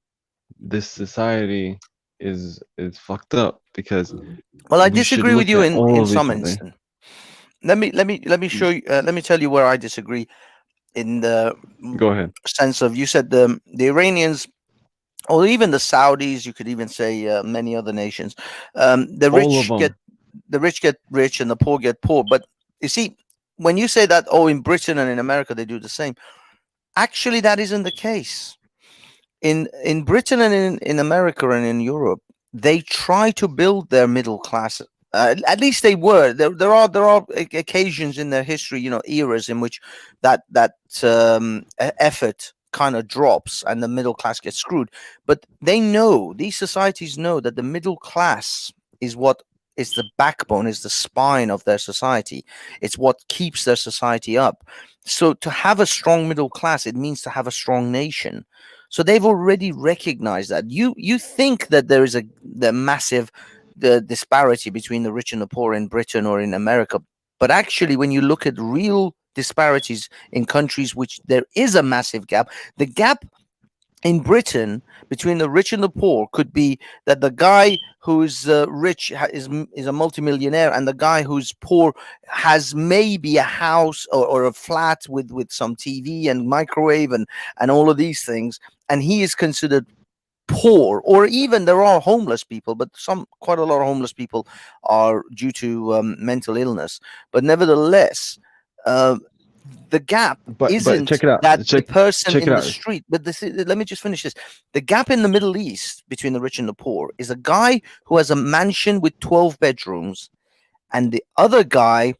this society is fucked up because Well, I we should disagree with look you at all in of each some other. instance. Let me show you. Let me tell you where I disagree. In the Go ahead. sense of, you said the Iranians, or even the Saudis, you could even say many other nations, the All of rich get rich and the poor get poor. But you see, when you say that, oh, in Britain and in America they do the same, actually that isn't the case. In Britain and in America and in Europe, they try to build their middle class. At least they were. There are occasions in their history, eras in which that effort kind of drops and the middle class gets screwed. But these societies know that the middle class is what is the backbone, is the spine of their society. It's what keeps their society up. So to have a strong middle class, it means to have a strong nation. So they've already recognized that. You think that there is the massive disparity between the rich and the poor in Britain or in America, but actually, when you look at real disparities in countries which there is a massive gap, the gap in Britain between the rich and the poor could be that the guy who's rich is a multimillionaire, and the guy who's poor has maybe a house or a flat with some TV and microwave and all of these things, and he is considered poor. Or even there are homeless people, but quite a lot of homeless people are due to mental illness. But nevertheless, the gap but isn't check it out. that the person check in it the out. street. But let me just finish this. The gap in the Middle East between the rich and the poor is a guy who has a mansion with 12 bedrooms, and the other guy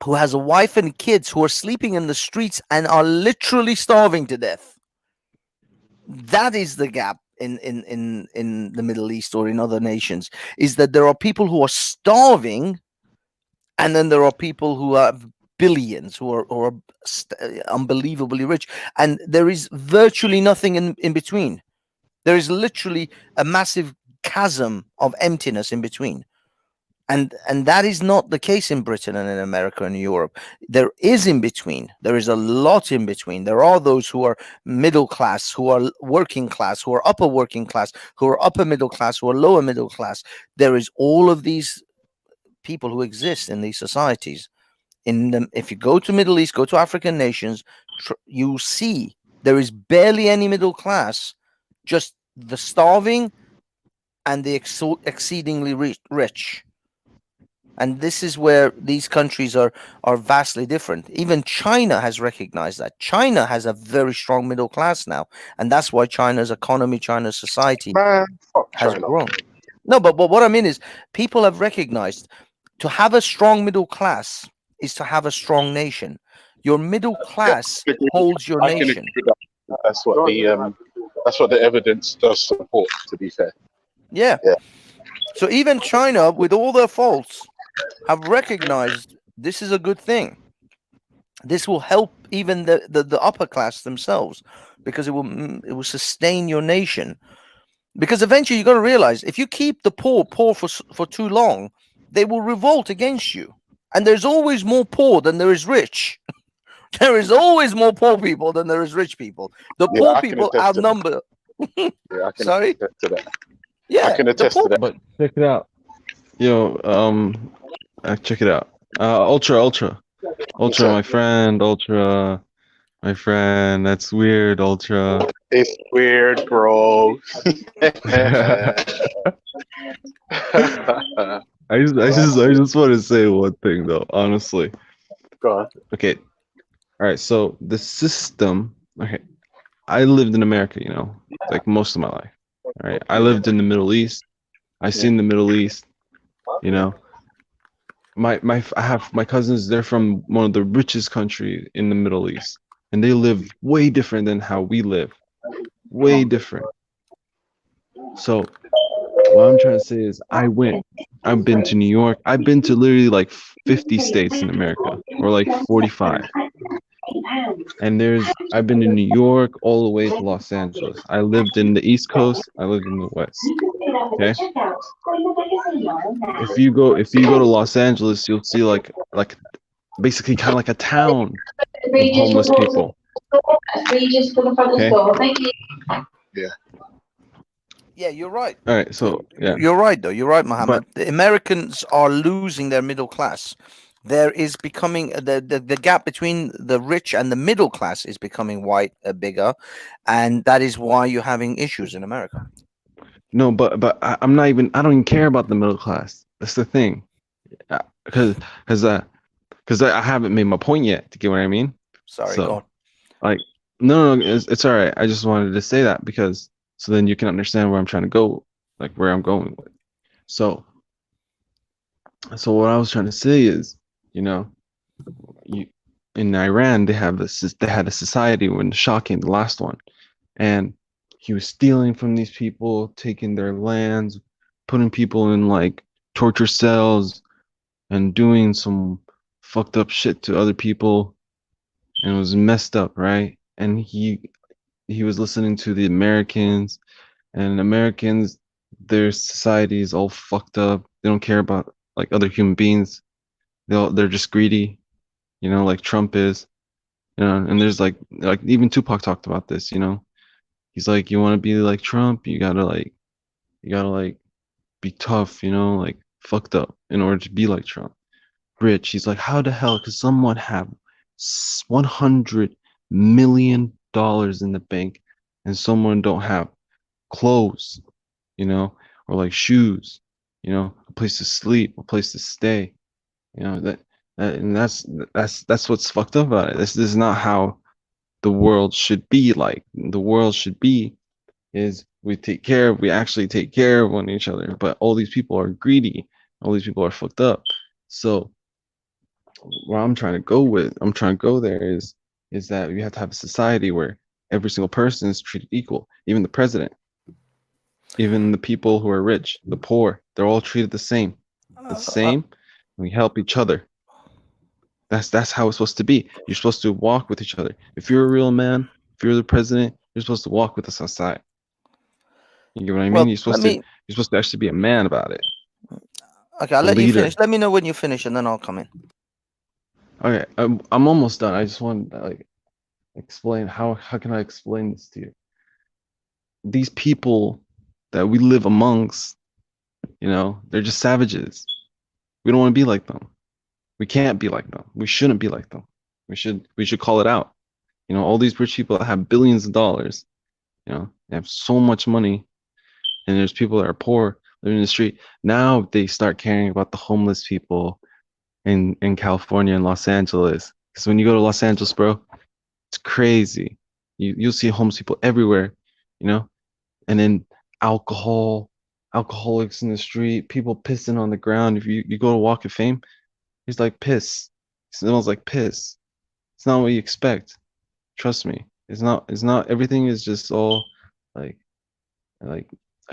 who has a wife and kids who are sleeping in the streets and are literally starving to death. That is the gap in the Middle East or in other nations, is that there are people who are starving, and then there are people who have billions, who are unbelievably rich, and there is virtually nothing in between. There is literally a massive chasm of emptiness in between. And that is not the case in Britain and in America and Europe. There is in between. There is a lot in between. There are those who are middle class, who are working class, who are upper working class, who are upper middle class, who are lower middle class. There is all of these people who exist in these societies. If you go to Middle East, go to African nations, you see there is barely any middle class, just the starving and the exceedingly rich. And this is where these countries are vastly different. Even China has recognized that. China has a very strong middle class now, and that's why China's economy, China's society Man, fuck has China. grown. No, but what I mean is, people have recognized to have a strong middle class is to have a strong nation. Your middle class holds your I can nation. agree with that. That's what the evidence does support, to be fair. Yeah. Yeah. So even China, with all their faults, have recognized this is a good thing. This will help even the upper class themselves, because it will sustain your nation. Because eventually you got to realize, if you keep the poor for too long, they will revolt against you. And there's always more poor than there is rich. There is always more poor people than there is rich people. The Yeah, poor I can people attest to that. outnumber. Yeah, I can Sorry? attest to that. Yeah, I can the attest poor to that. But check it out. Yo, check it out. Ultra, What's that? my friend, Ultra, my friend. That's weird, Ultra. It's weird, bro. I just want to say one thing though, honestly. Go on. Okay. All right. So the system. Okay. I lived in America, you know, like most of my life. All right. I lived in the Middle East. I seen the Middle East. You know, I have my cousins. They're from one of the richest countries in the Middle East, and they live way different than how we live. Way different. So what I'm trying to say is, I've been to New York. I've been to literally like 50 states in America, or like 45. And I've been to New York all the way to Los Angeles. I lived in the East Coast. I lived in the West. Okay. If you go to Los Angeles, you'll see like basically kind of like a town of homeless people. Okay. Yeah. Yeah, you're right. All right. So yeah. You're right, though. You're right, Mohammed. The Americans are losing their middle class. There is becoming the gap between the rich and the middle class is becoming bigger, and that is why you're having issues in America. No, but I'm not even. I don't even care about the middle class. That's the thing, because I haven't made my point yet. To get what I mean? Sorry, so, go on. Like, no, it's all right. I just wanted to say that because so then you can understand where I'm trying to go, like where I'm going with. So what I was trying to say is, you know, in Iran they had a society when the Shah came, the last one, and he was stealing from these people, taking their lands, putting people in like torture cells, and doing some fucked up shit to other people, and it was messed up, right? And he was listening to the Americans, and Americans, their society is all fucked up. They don't care about like other human beings. They're just greedy, you know, like Trump is, you know. And there's like even Tupac talked about this, you know. He's like, you want to be like Trump, you gotta be tough, you know, like fucked up in order to be like Trump. Rich, he's like, how the hell could someone have $100 million in the bank and someone don't have clothes, you know, or like shoes, you know, a place to sleep, a place to stay, you know, and that's what's fucked up about it. This is not how the world should be. Like, the world should be is we actually take care of one each other, but all these people are greedy, all these people are fucked up. So where I'm trying to go there is that you have to have a society where every single person is treated equal, even the president, even the people who are rich, the poor, they're all treated the same. We help each other. That's how it's supposed to be. You're supposed to walk with each other. If you're a real man, if you're the president, you're supposed to walk with the society. You get what I mean? You're supposed to actually be a man about it. Okay, I'll let you finish. Let me know when you finish, and then I'll come in. Okay, I'm almost done. I just want to explain how can I explain this to you? These people that we live amongst, you know, they're just savages. We don't want to be like them. We can't be like them. We shouldn't be like them. We should call it out. You know, all these rich people that have billions of dollars, you know, they have so much money, and there's people that are poor living in the street. Now they start caring about the homeless people in California and Los Angeles. Because when you go to Los Angeles, bro, it's crazy. You'll see homeless people everywhere, you know? And then alcoholics in the street, people pissing on the ground. If you go to Walk of Fame, it's like piss. It smells like piss. It's not what you expect. Trust me. It's not everything is just all like a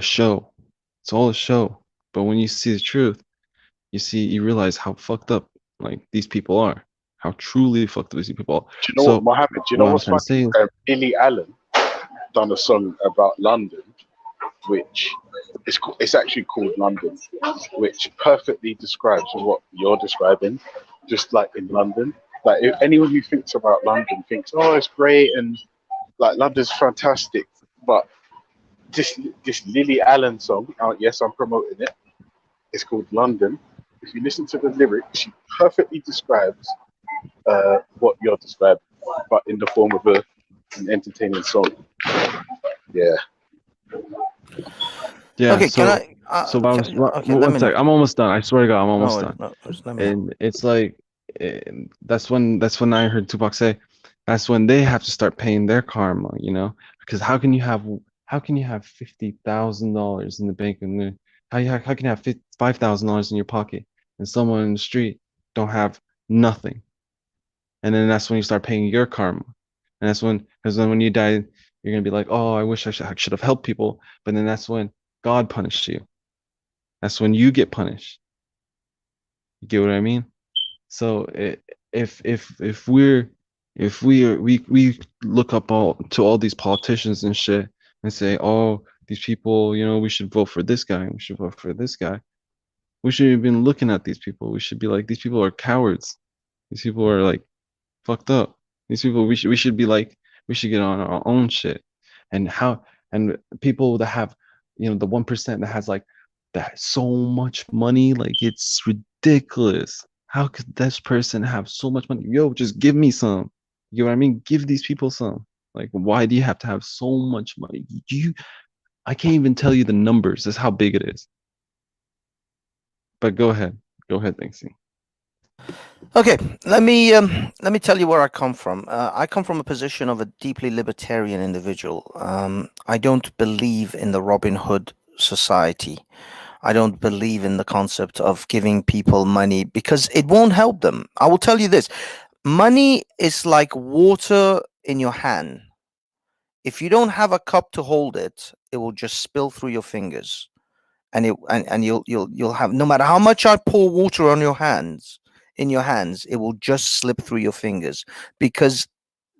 show. It's all a show. But when you see the truth, you realize how fucked up like these people are. How truly fucked up these people are. Do you know So what, Mohammed? Do you what know I'm what's trying to funny? say is, Billy Allen done a song about London, which it's actually called London, which perfectly describes what you're describing, just like in London. Like if anyone who thinks about London thinks, oh, it's great and like London's fantastic, but this Lily Allen song, yes, I'm promoting it. It's called London. If you listen to the lyrics, she perfectly describes what you're describing, but in the form of an entertaining song. Yeah. yeah, Okay, so can I? Okay, let one me sec. know. I'm almost done. I swear to God, I'm No almost worries, done. no worries, let me know. And it's like that's when I heard Tupac say, that's when they have to start paying their karma, you know? Because how can you have $50,000 in the bank and how can you have $5,000 in your pocket and someone in the street don't have nothing? And then that's when you start paying your karma. And that's when, because then when you die, you're gonna be like, oh, I wish I should have helped people. But then that's when God punished you. That's when you get punished. You get what I mean? So if we look up all these politicians and shit and say, oh, these people, you know, we should vote for this guy, we should vote for this guy. We should have been looking at these people. We should be like, these people are cowards. These people are like fucked up. These people, we should be like, we should get on our own shit. And people that have, you know, the 1% that has like that so much money, like it's ridiculous. How could this person have so much money? Yo, just give me some. You know what I mean? Give these people some. Like, why do you have to have so much money? I can't even tell you the numbers. That's how big it is. But go ahead, Banksy. Okay, let me tell you where I come from. I come from a position of a deeply libertarian individual. I don't believe in the Robin Hood society. I don't believe in the concept of giving people money because it won't help them. I will tell you this. Money is like water in your hand. If you don't have a cup to hold it, it will just spill through your fingers. And you'll have, no matter how much I pour water on your hands, it will just slip through your fingers, because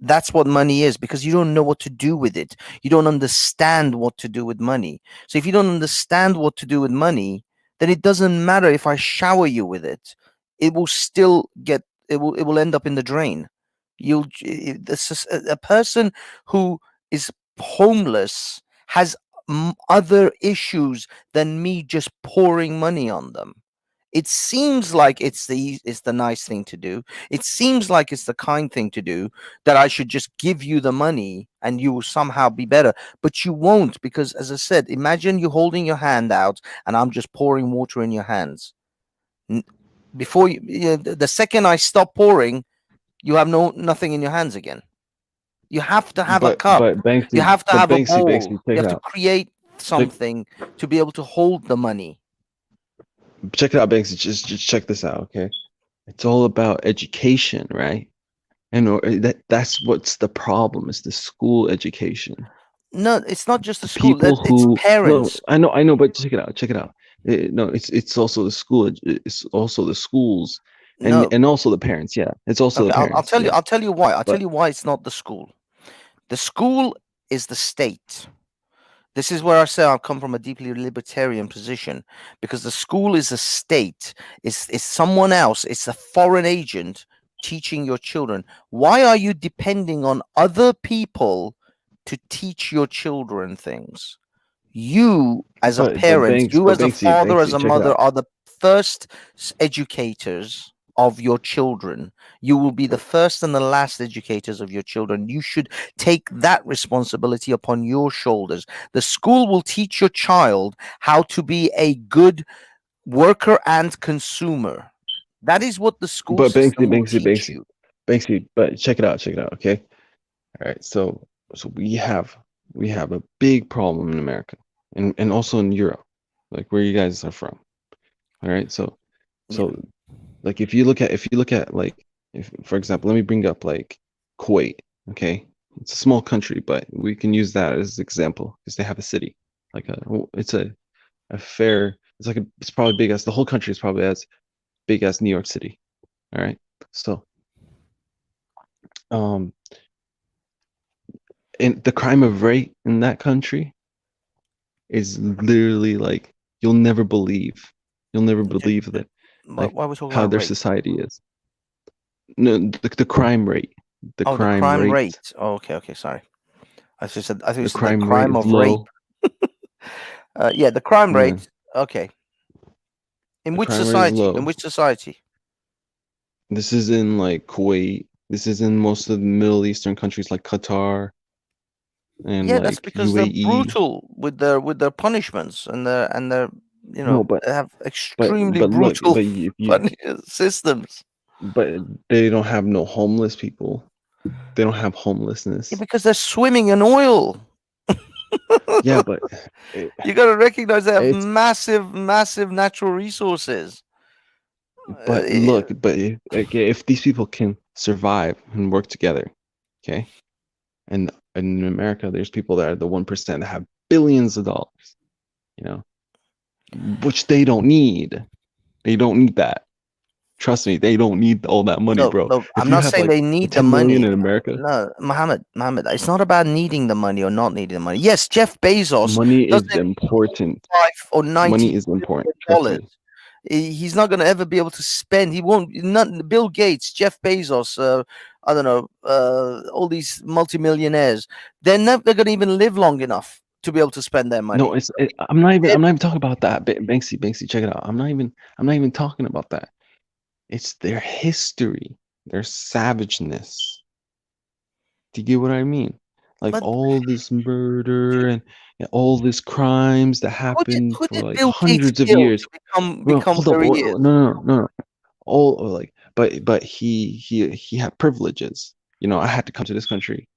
that's what money is, because you don't know what to do with it. You don't understand what to do with money. So if you don't understand what to do with money, then it doesn't matter if I shower you with it. It will still it will end up in the drain. A person who is homeless has other issues than me just pouring money on them. It seems like it's the nice thing to do. It seems like it's the kind thing to do, that I should just give you the money and you will somehow be better. But you won't, because, as I said, imagine you holding your hand out and I'm just pouring water in your hands. Before the second I stop pouring, you have nothing in your hands again. You have to have a cup. But Banksy, you have to have a bowl. Banksy, You have to create something to be able to hold the money. Check it out, Banksy. Just check this out, okay? It's all about education, right? And that's what's the problem, is the school education. No, it's not just the school. People who, it's parents. No, I know, but check it out. No, it's also the school. It's also the schools, and also the parents. Yeah, it's also the parents. I'll tell you why. I'll tell you why it's not the school. The school is the state. This is where I say I come from a deeply libertarian position, because the school is a state. It's someone else. It's a foreign agent teaching your children. Why are you depending on other people to teach your children things? You, as a parent, you as a father, as a mother, are the first educators of your children. You will be the first and the last educators of your children. You should take that responsibility upon your shoulders. The school will teach your child how to be a good worker and consumer. That is what the school But system will teach you. Banksy, but check it out, okay? All right, so we have a big problem in America and also in Europe, like where you guys are from. All right, so like if you look at like, if for example, let me bring up like Kuwait, okay? It's a small country, but we can use that as an example because they have a city, like it's it's probably big as the whole country is probably as big as New York City. All right, so and the crime of rape in that country is literally like you'll never believe that, like Why are we talking how about their rape? society is. No, the crime rate. The Oh, the crime crime rate. rate. Oh, okay, sorry. I thought you said the Crime rate crime is of rape. low. Yeah, the crime Yeah. rate. Okay. In The which crime rate is society? low. In which society? This is in like Kuwait. This is in most of the Middle Eastern countries like Qatar and Yeah, that's like because they're UAE. brutal with their punishments and their No, but they have but extremely look, brutal but if you systems. but they don't have no homeless people. They don't have homelessness. Yeah, because they're swimming in oil. Yeah, but You got to recognize they have it's massive natural resources. but look, but if these people can survive and work together, okay, and in America, there's people that are the 1% that have billions of dollars, you know, which they don't need. They don't need that. Trust me, they don't need all that money, bro. No, If I'm you not have saying like they need the 10 million money. in America, No, Mohammed, it's not about needing the money or not needing the money. Yes, Jeff Bezos money is doesn't important. 5 or 90 Money is important. Trust me. He's not going to ever be able to spend. He won't. Not Bill Gates, Jeff Bezos. I don't know. All these multimillionaires. They're never going to even live long enough to be able to spend their money. No, I'm not even talking about that. Banksy, check it out. I'm not even talking about that. It's their history, their savageness. Do you get what I mean? Like But all this murder and all these crimes that happened who for did like Bill Gates hundreds of kill years. to Well, become hold up. where he is? No. All like, but he had privileges. You know, I had to come to this country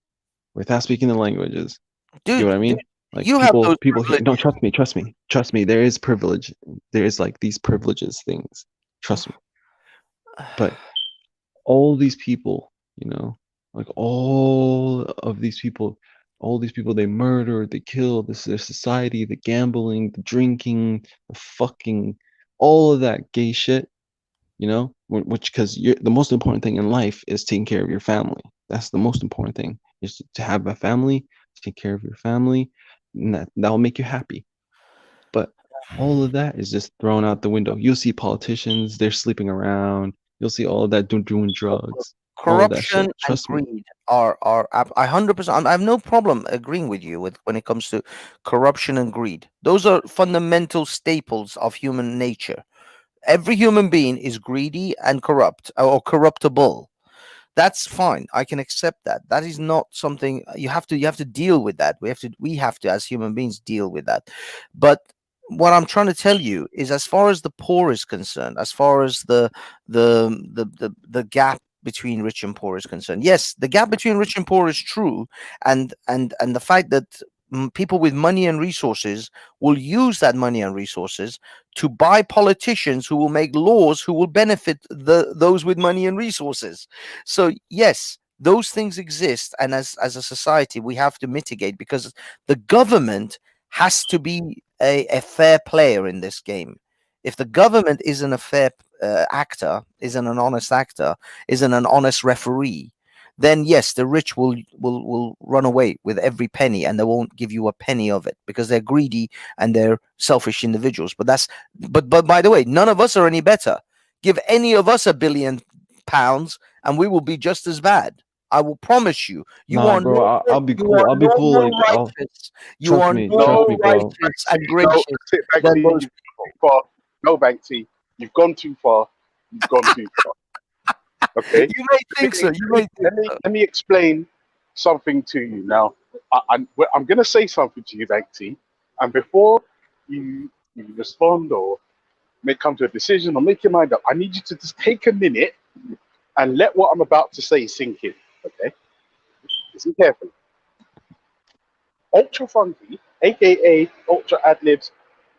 without speaking the languages. You know what I mean? Like you have those people here. No, privileges. trust me. There is privilege. There is like these privileges things. Trust me. But all these people, you know, like all these people, they murder, they kill. This is their society. The gambling, the drinking, the fucking, all of that gay shit. You know, which because the most important thing in life is taking care of your family. That's the most important thing, is to have a family, take care of your family, and that'll make you happy. But all of that is just thrown out the window. You'll see politicians, they're sleeping around. You'll see all of that doing drugs, all of that Corruption shit. and Trust me. greed are I 100%. I have no problem agreeing with you with when it comes to corruption and greed. Those are fundamental staples of human nature. Every human being is greedy and corrupt or corruptible. That's fine. I can accept that. That is not something you have to deal with that. We have to as human beings deal with that. But what I'm trying to tell you is, as far as the poor is concerned, as far as the gap between rich and poor is concerned, yes, the gap between rich and poor is true, and the fact that people with money and resources will use that money and resources to buy politicians who will make laws who will benefit those with money and resources. So yes, those things exist, and as a society we have to mitigate, because the government has to be a fair player in this game. If the government isn't a fair actor, isn't an honest actor, isn't an honest referee, then yes, the rich will run away with every penny, and they won't give you a penny of it because they're greedy and they're selfish individuals. But by the way, none of us are any better. Give any of us £1 billion and we will be just as bad. I will promise you. You Nah, are bro, no, I'll be you cool. are I'll be no cool. more Like, righteous. You trust are me, no more bro. righteous and No, gracious sit back, than T. those You've gone too far. No, Banksy, you've gone too far. You've gone too far. Okay. You may think so. You may think so. Let me explain something to you now. I'm going to say something to you, Banksy, and before you respond or may come to a decision or make your mind up, I need you to just take a minute and let what I'm about to say sink in. Okay, listen carefully. Ultra Funky, aka Ultra Adlibs,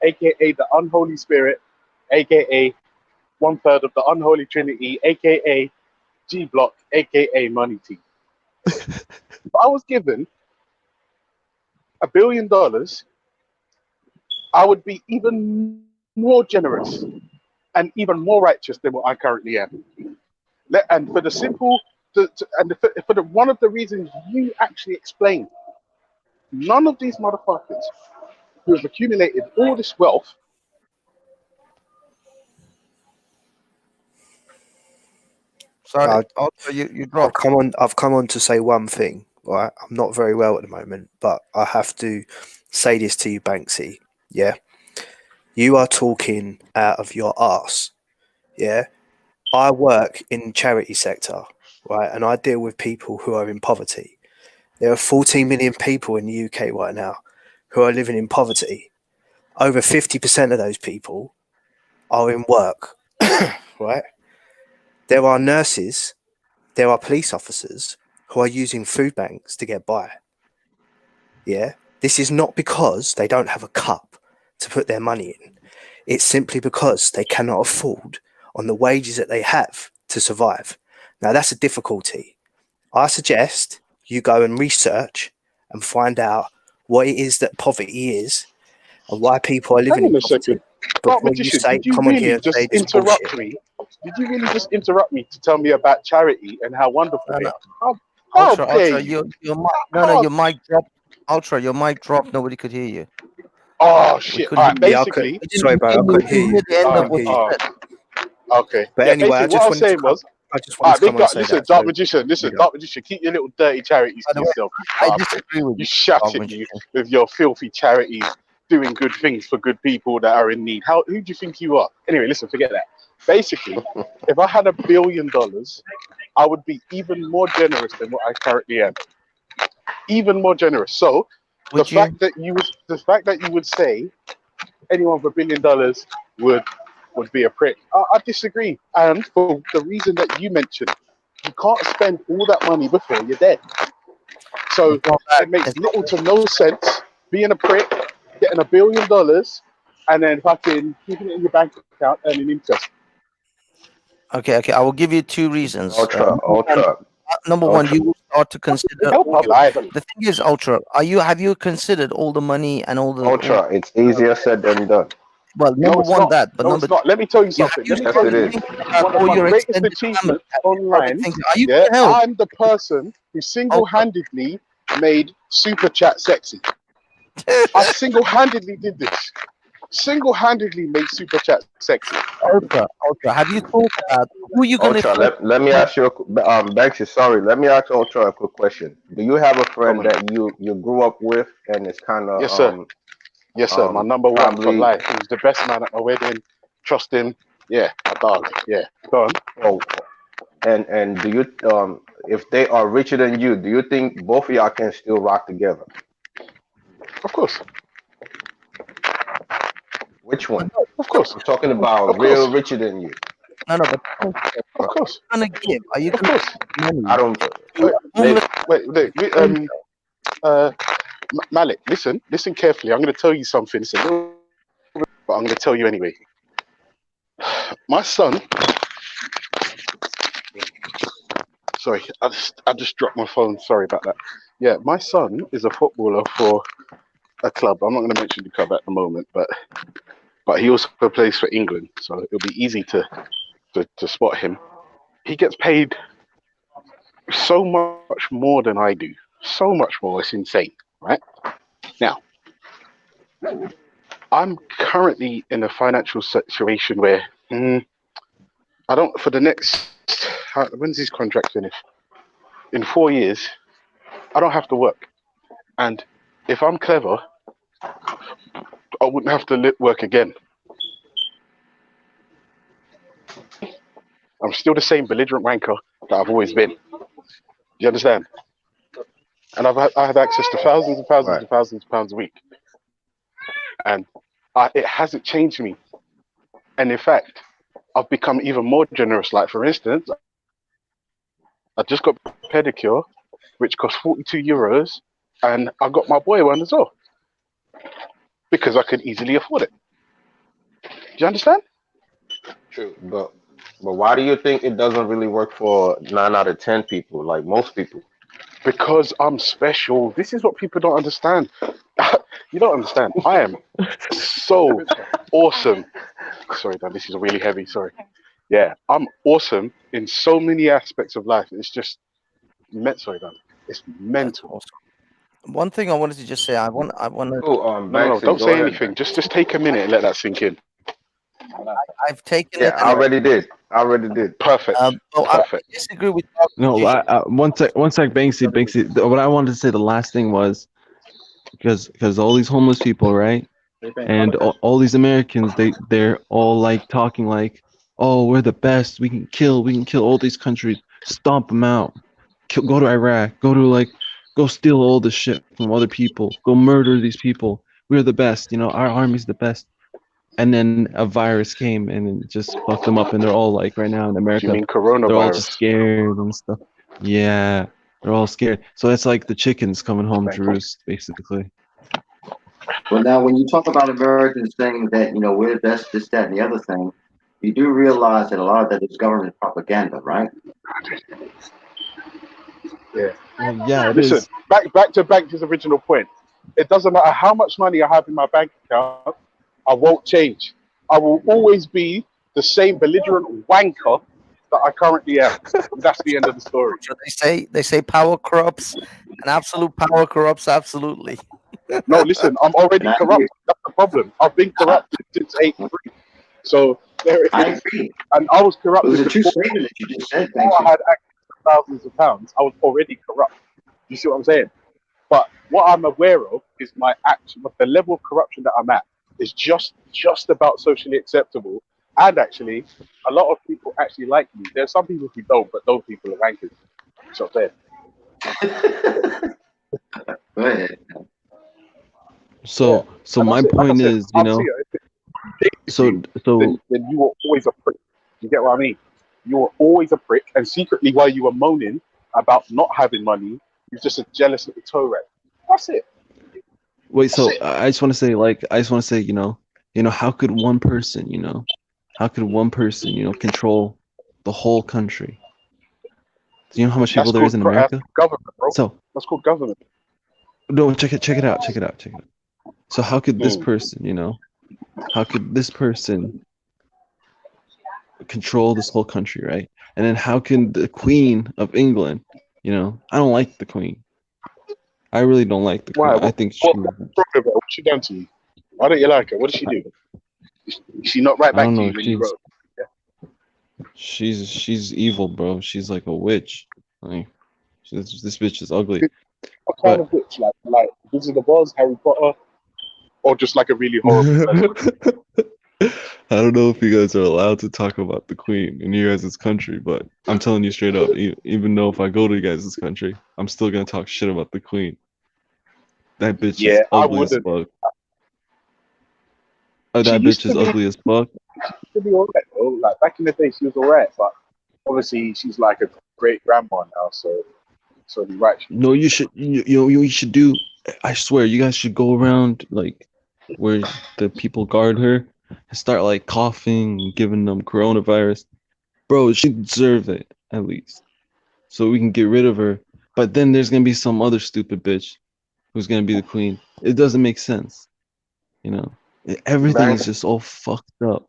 aka the Unholy Spirit, aka 1/3 of the Unholy Trinity, aka G Block, aka Money Team. If I was given $1 billion, I would be even more generous and even more righteous than what I currently am. And for the simple, for the one of the reasons you actually explained, none of these motherfuckers who have accumulated all this wealth. Sorry, Ultra, you dropped. I've come on to say one thing. Right, I'm not very well at the moment, but I have to say this to you, Banksy. Yeah, you are talking out of your arse. Yeah, I work in the charity sector, right, and I deal with people who are in poverty. There are 14 million people in the UK right now who are living in poverty. Over 50% of those people are in work, right? There are nurses, there are police officers who are using food banks to get by. Yeah, this is not because they don't have a cup to put their money in. It's simply because they cannot afford on the wages that they have to survive. Now, that's a difficulty. I suggest you go and research and find out what it is that poverty is and why people are living Hang on in a poverty second. Dark before you Magician, say, did you come on here really and say just this interrupt bullshit. me? Did you really just interrupt me to tell me about charity and how wonderful No, they no. are? How Ultra, dare your you? mic, your mic dropped. Ultra, your mic dropped. Nobody could hear you. Oh We shit! couldn't All hear right, you. Yeah, I could. basically, Sorry, bro, I couldn't hear We you. hear the end I of couldn't what hear you you. said. okay. But Yeah, anyway, I basically, what just I was wanted to saying come. was, I just all wanted right, to come big on and up. say Listen, that. Dark So, Magician. Listen, big up. Dark Magician. Keep your little dirty charities By to the way, yourself, you I bastard. disagree with You you, shut Dog it, you, Magician. with your filthy charities doing good things for good people that are in need. Who do you think you are? Anyway, listen, forget that. Basically, if I had $1 billion, I would be even more generous than what I currently am. Even more generous. So the Would you? fact that you would say anyone for $1 billion would be a prick. I disagree, and for the reason that you mentioned, you can't spend all that money before you're dead. So It's not that. it makes It's not little to no sense being a prick, getting $1 billion, and then fucking keeping it in your bank account earning interest. okay. Okay, I will give you two reasons. Ultra, Number one, ultra. you will start to consider. Help my life. The thing is, Ultra, have you considered all the money and all Ultra, it's easier said than done. well, No, number it's one not. that, but No, number it's not. Let me tell you two, have something. you Let me Yes, tell it started you is. thinking about one of all my your greatest extended family? achievements Have you started online. thinking, are you Yeah, for help? I'm the person who single-handedly made Super Chat sexy. I single-handedly did this. Single-handedly made Super Chat sexy. Ultra, have you thought about who you're gonna Ultra, help? let me ask you, Banksy, sorry, let me ask Ultra a quick question. Do you have a Come friend on. that you grew up with and it's kind of Yes, sir. Yes, sir. My number one for probably life. He was the best man at my wedding. Trust him. Yeah, my dog. Yeah. Go on. oh, and do you if they are richer than you, do you think both of y'all can still rock together? Of course. Which one? Of course. I'm talking about Of course. real richer than you. No, but Of are course. you gonna give? Are you Of gonna course. give money I don't. to a homeless Wait. stranger? Malik, listen carefully. I'm going to tell you something. But I'm going to tell you anyway. My son. Sorry, I just dropped my phone. Sorry about that. Yeah, my son is a footballer for a club. I'm not going to mention the club at the moment, but he also plays for England, so it'll be easy to spot him. He gets paid so much more than I do. So much more. It's insane, right? Now, I'm currently in a financial situation where I don't, for the next, when's his contract finish? In 4 years, I don't have to work. And if I'm clever, I wouldn't have to work again. I'm still the same belligerent wanker that I've always been. Do you understand? And I have access to thousands and thousands Right. and thousands of pounds a week. And it hasn't changed me. And in fact, I've become even more generous. Like, for instance, I just got a pedicure, which cost 42 euros, and I got my boy one as well. Because I could easily afford it. Do you understand? True. But why do you think it doesn't really work for 9 out of 10 people, like most people? Because I'm special. This is what people don't understand. You don't understand. I am so awesome. Sorry, Dan, this is really heavy. Sorry. Yeah, I'm awesome in so many aspects of life. It's just sorry, Dan. It's mental. Awesome. One thing I wanted to just say, I want to. Oh, No, Banksy, don't go say ahead, anything. Banksy. Just take a minute and let that sink in. I've taken Yeah, it. I already did. Perfect. Well, I Perfect. disagree with No, one sec, Banksy. What I wanted to say, the last thing was because all these homeless people, right, and all these Americans, they're all like talking like, oh, we're the best. We can kill all these countries, stomp them out, go to Iraq, go steal all the shit from other people, go murder these people. We're the best. Our army's the best. And then a virus came and it just fucked them up, and they're all like, right now in Do you America, mean they're all just coronavirus? scared and stuff. Yeah, they're all scared. So it's like the chickens coming home to roost, basically. Well, now, when you talk about Americans saying that, we're the best, this, that, and the other thing, you do realize that a lot of that is government propaganda, right? Yeah. Well, yeah, it Listen, is. back to Banks' original point. It doesn't matter how much money I have in my bank account, I won't change. I will always be the same belligerent wanker that I currently am. That's the end of the story. So they say power corrupts, and absolute power corrupts absolutely. No, listen, I'm already corrupt. That's the problem. I've been corrupted since '83. So there it I is. agree. And I was It corrupted was a true before statement that you just said, I Banksy. had access to thousands of pounds. I was already corrupt. You see what I'm saying? But what I'm aware of is my action, the level of corruption that I'm at is just about socially acceptable. And actually, a lot of people actually like me. There's some people who don't, but those people are wankers. So there. Go ahead. So my point is, I'll see it. Then you were always a prick. You get what I mean? You were always a prick, and secretly, while you were moaning about not having money, you're just a jealous little toe rat. That's it. Wait, so I just want to say, how could one person, control the whole country? Do you know how much people there is in America? Government, bro. So that's called government. No, check it out. So how could this person, control this whole country, right? And then how can the Queen of England, I don't like the Queen. I really don't like the Queen. I think what's she done to you? Why don't you like her? What did she do? Is she not right back to you when you grow up? She's evil, bro. She's like a witch. Like, this bitch is ugly. What kind of witch? Like Wizard of Oz, Harry Potter, or just like a really horrible person? I don't know if you guys are allowed to talk about the Queen in you guys' country, but I'm telling you straight up, even though if I go to you guys' country, I'm still gonna talk shit about the Queen. That bitch is ugly as fuck. Oh, that bitch is ugly as fuck. She should be alright, though. Like back in the day, she was alright, but obviously she's like a great grandma now, so you're right. No, you should. You should do. I swear, you guys should go around like where the people guard her and start like coughing and giving them coronavirus. Bro, she deserves it at least, so we can get rid of her. But then there's gonna be some other stupid bitch who's gonna be the queen. It doesn't make sense, Everything is just all fucked up.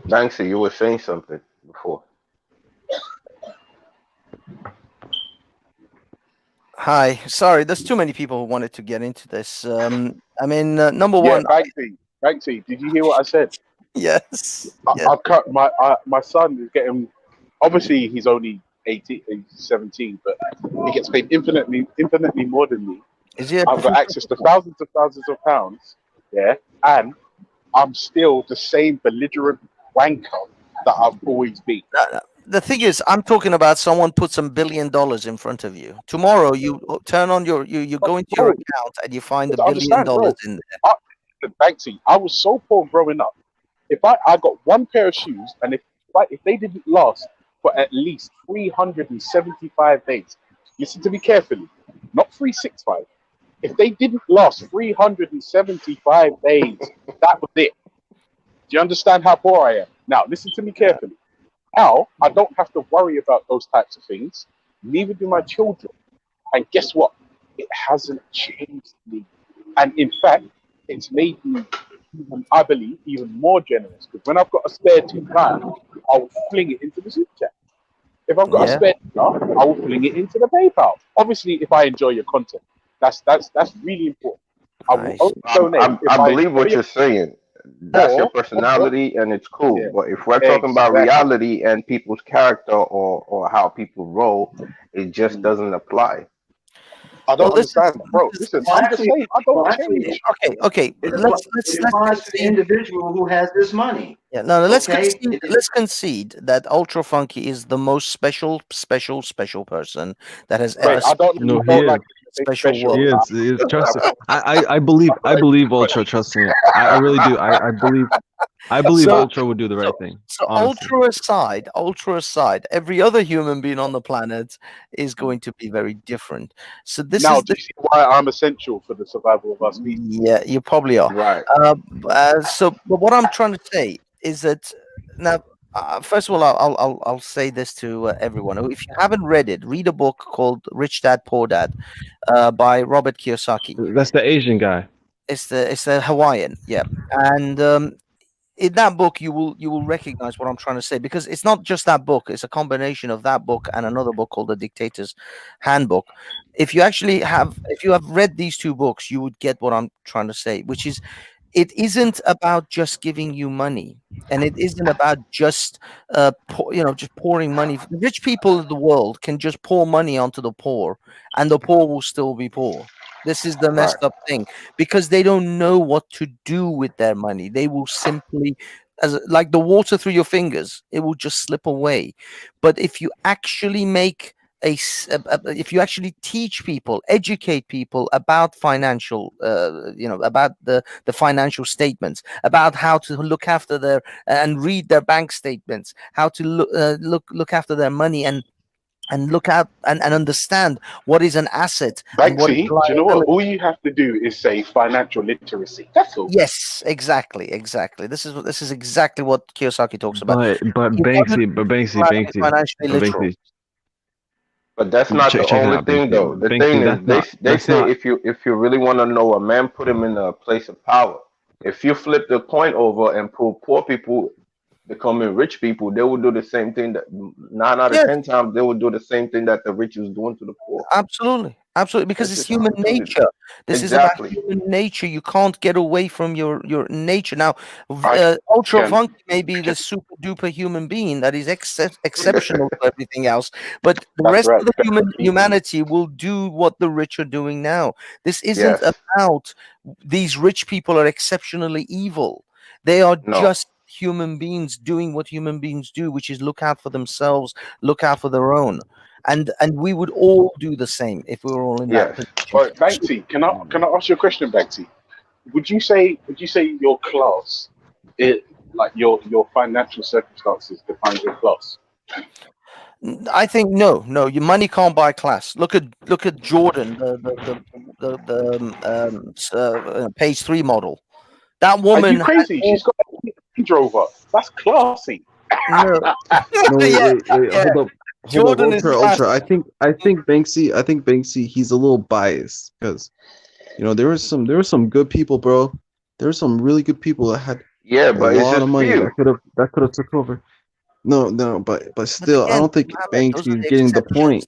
Banksy, you were saying something before. Hi, sorry, there's too many people who wanted to get into this. Number one, Banksy, did you hear what I said? Yes. I've cut my son is getting. Obviously, he's only 18, he's 17, but he gets paid infinitely more than me. I've got access to thousands of pounds, and I'm still the same belligerent wanker that I've always been. The thing is, I'm talking about someone puts $1 billion in front of you. Tomorrow, you turn on you go into your account and you find $1 billion in there. Banksy, I was so poor growing up. If I got one pair of shoes, and if they didn't last for at least 375 days, listen to me carefully, not 365. If they didn't last 375 days, that was it. Do you understand how poor I am? Now, listen to me carefully. Now, I don't have to worry about those types of things. Neither do my children. And guess what? It hasn't changed me. And in fact, it's made me, I believe, even more generous. Because when I've got a spare £2, I will fling it into the super chat. If I've got a spare £2, I will fling it into the PayPal. Obviously, if I enjoy your content, that's really important. I will only donate. I believe what you're saying. That's your personality, and it's cool. Yeah. But if we're talking about reality and people's character or how people roll, it just doesn't apply. I don't understand, bro. Listen, I'm just saying, I don't change. Okay. Let's the individual who has this money. Yeah, no. Let's concede that Ultra Funky is the most special person that has ever. I don't know. Special world. He is. Trust me. I believe Ultra. Trust me. I really do. I believe Ultra would do the right thing. So Ultra aside, every other human being on the planet is going to be very different. So this now, is do you see why I'm essential for the survival of us people? Yeah, you probably are. Right. But what I'm trying to say is that now. First of all, I'll say this to everyone. If you haven't read it, read a book called Rich Dad Poor Dad by Robert Kiyosaki. That's the Asian guy. It's the Hawaiian, yeah. And in that book, you will recognize what I'm trying to say, because it's not just that book. It's a combination of that book and another book called The Dictator's Handbook. If you have read these two books, you would get what I'm trying to say, which is, it isn't about just giving you money, and it isn't about just just pouring money. The rich people of the world can just pour money onto the poor, and the poor will still be poor. This is the messed up thing, because they don't know what to do with their money. They will simply, like the water through your fingers, it will just slip away. But if you actually make if you actually teach people, educate people about financial, about the financial statements, about how to look after their and read their bank statements, how to look after their money and look at and understand what is an asset. Banksy, do you know what? All you have to do is say financial literacy. That's all. Yes, exactly. This is exactly what Kiyosaki talks about. But Banksy. financially literal. But that's not the only thing, though. The thing is, they say if you really want to know a man, put him in a place of power. If you flip the coin over and pull poor people becoming rich people, they will do the same thing. That 9 out of 10 times they will do the same thing that the rich is doing to the poor. Absolutely, because it's human nature. This is about human nature. You can't get away from your nature. Now, Ultra Funky may be the super duper human being that is exceptional to everything else, but the rest of the humanity will do what the rich are doing now. This isn't about these rich people are exceptionally evil. They are just human beings doing what human beings do, which is look out for themselves, look out for their own. And we would all do the same if we were all in that position. All right, Banksy, can I ask you a question, Banksy? Would you say your class, like your financial circumstances define your class? I think no. Your money can't buy class. Look at Jordan, the page 3 model. That woman. Are you crazy? She's got a Range Rover. That's classy. No. Hold up. Jordan is Ultra. I think Banksy. He's a little biased because, there were some good people, bro. There were some really good people that had but a lot of money that could have took over. No, but still, I don't think Banksy's getting the point.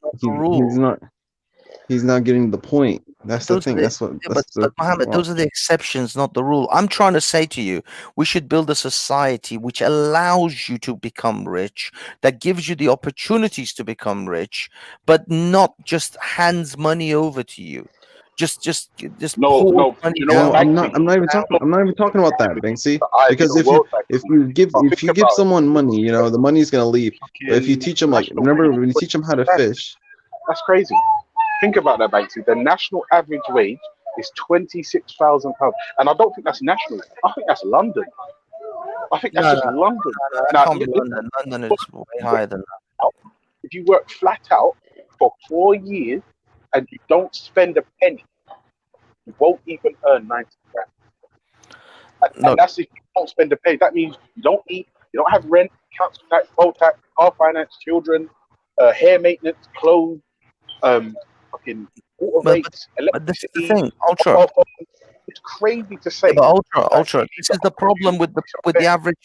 He's not getting the point. That's the thing. But Mohammed, those are the exceptions, not the rule. I'm trying to say to you, we should build a society which allows you to become rich, that gives you the opportunities to become rich, but not just hands money over to you. just No, pour no. money You know down. what, I'm Banksy? not even talking. I'm not even talking about that, Banksy. The Because ideal world, if Banksy. you give But if think you give about it. someone money, you know, the money's gonna leave. But if you teach them, like, National remember wage when you is teach them how to 20%. fish? That's crazy. Think about that, Banksy. The national average wage is £26,000, and I don't think that's national. I think that's London. I think that's No, just no, London. no, that Now, can't be London. London is way higher than that. if you work flat out for 4 years and you don't spend a penny, you won't even earn 90 grand. And Look, that's if you don't spend a penny. That means you don't eat, you don't have rent, council tax, poll tax, car finance, children, hair maintenance, clothes, fucking water but rates, this is the electricity, thing, Ultra. mobile phone. It's crazy to Yeah, say. but Ultra, that Ultra. you This need is the problem with the average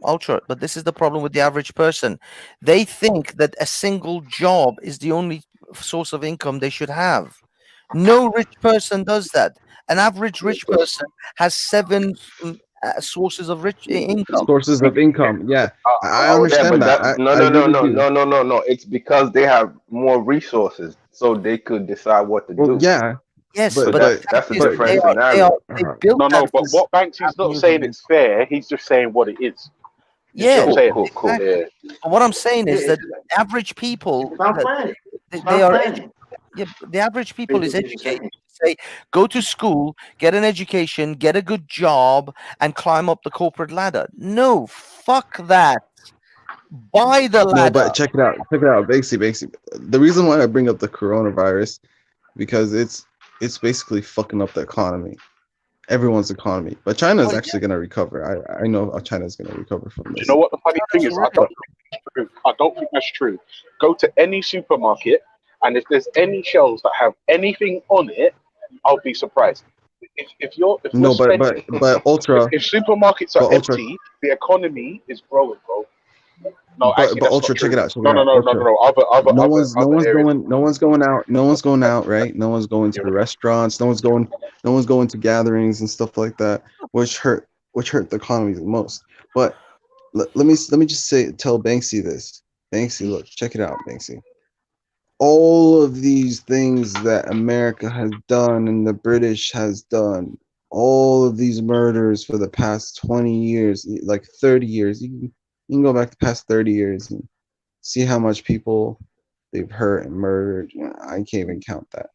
Ultra. But this is the problem with the average person. They think that a single job is the only source of income they should have. No rich person does that. An average rich person has 7 sources of income. Sources of income. Yeah, I Yeah, understand but that. that no I no no really no do. no no no no. It's because they have more resources, so they could decide what to Well, do. yeah, Yes, So but that's a is they different are scenario. they built No, that but what Banksy's not avenues saying of it's fair. He's just saying what it is. You see yeah, what I'm saying? Cool. exactly. Yeah. But what I'm saying is Yeah, that average people it's about that planning. It's they about are planning. yeah, the average people is Basically, what you're educated. Say, go to school, get an education, get a good job, and climb up the corporate ladder. No, fuck that. Buy the No, ladder. but check it out, Banksy. The reason why I bring up the coronavirus, because it's basically fucking up the economy, everyone's economy. But China is Well, actually gonna recover. I know China's gonna recover from Do you this. know what the funny thing China's is? I already. don't think that's true. I don't think that's true. Go to any supermarket, and if there's any shelves that have anything on it, I'll be surprised. If we're No, spending, Ultra, if supermarkets are but Ultra, empty, the economy is growing, bro. No, actually, but that's not Ultra, check true. it out, No, Ultra. No one's Other areas. going out. No one's going out, right? No one's going to You're the right. restaurants. No one's going to gatherings and stuff like that, which hurt the economy the most. But let me just tell Banksy this. Banksy, look, check it out, Banksy. All of these things that America has done and the British has done, all of these murders for the past 20 years, like 30 years, you can go back the past 30 years and see how much people they've hurt and murdered. I can't even count that.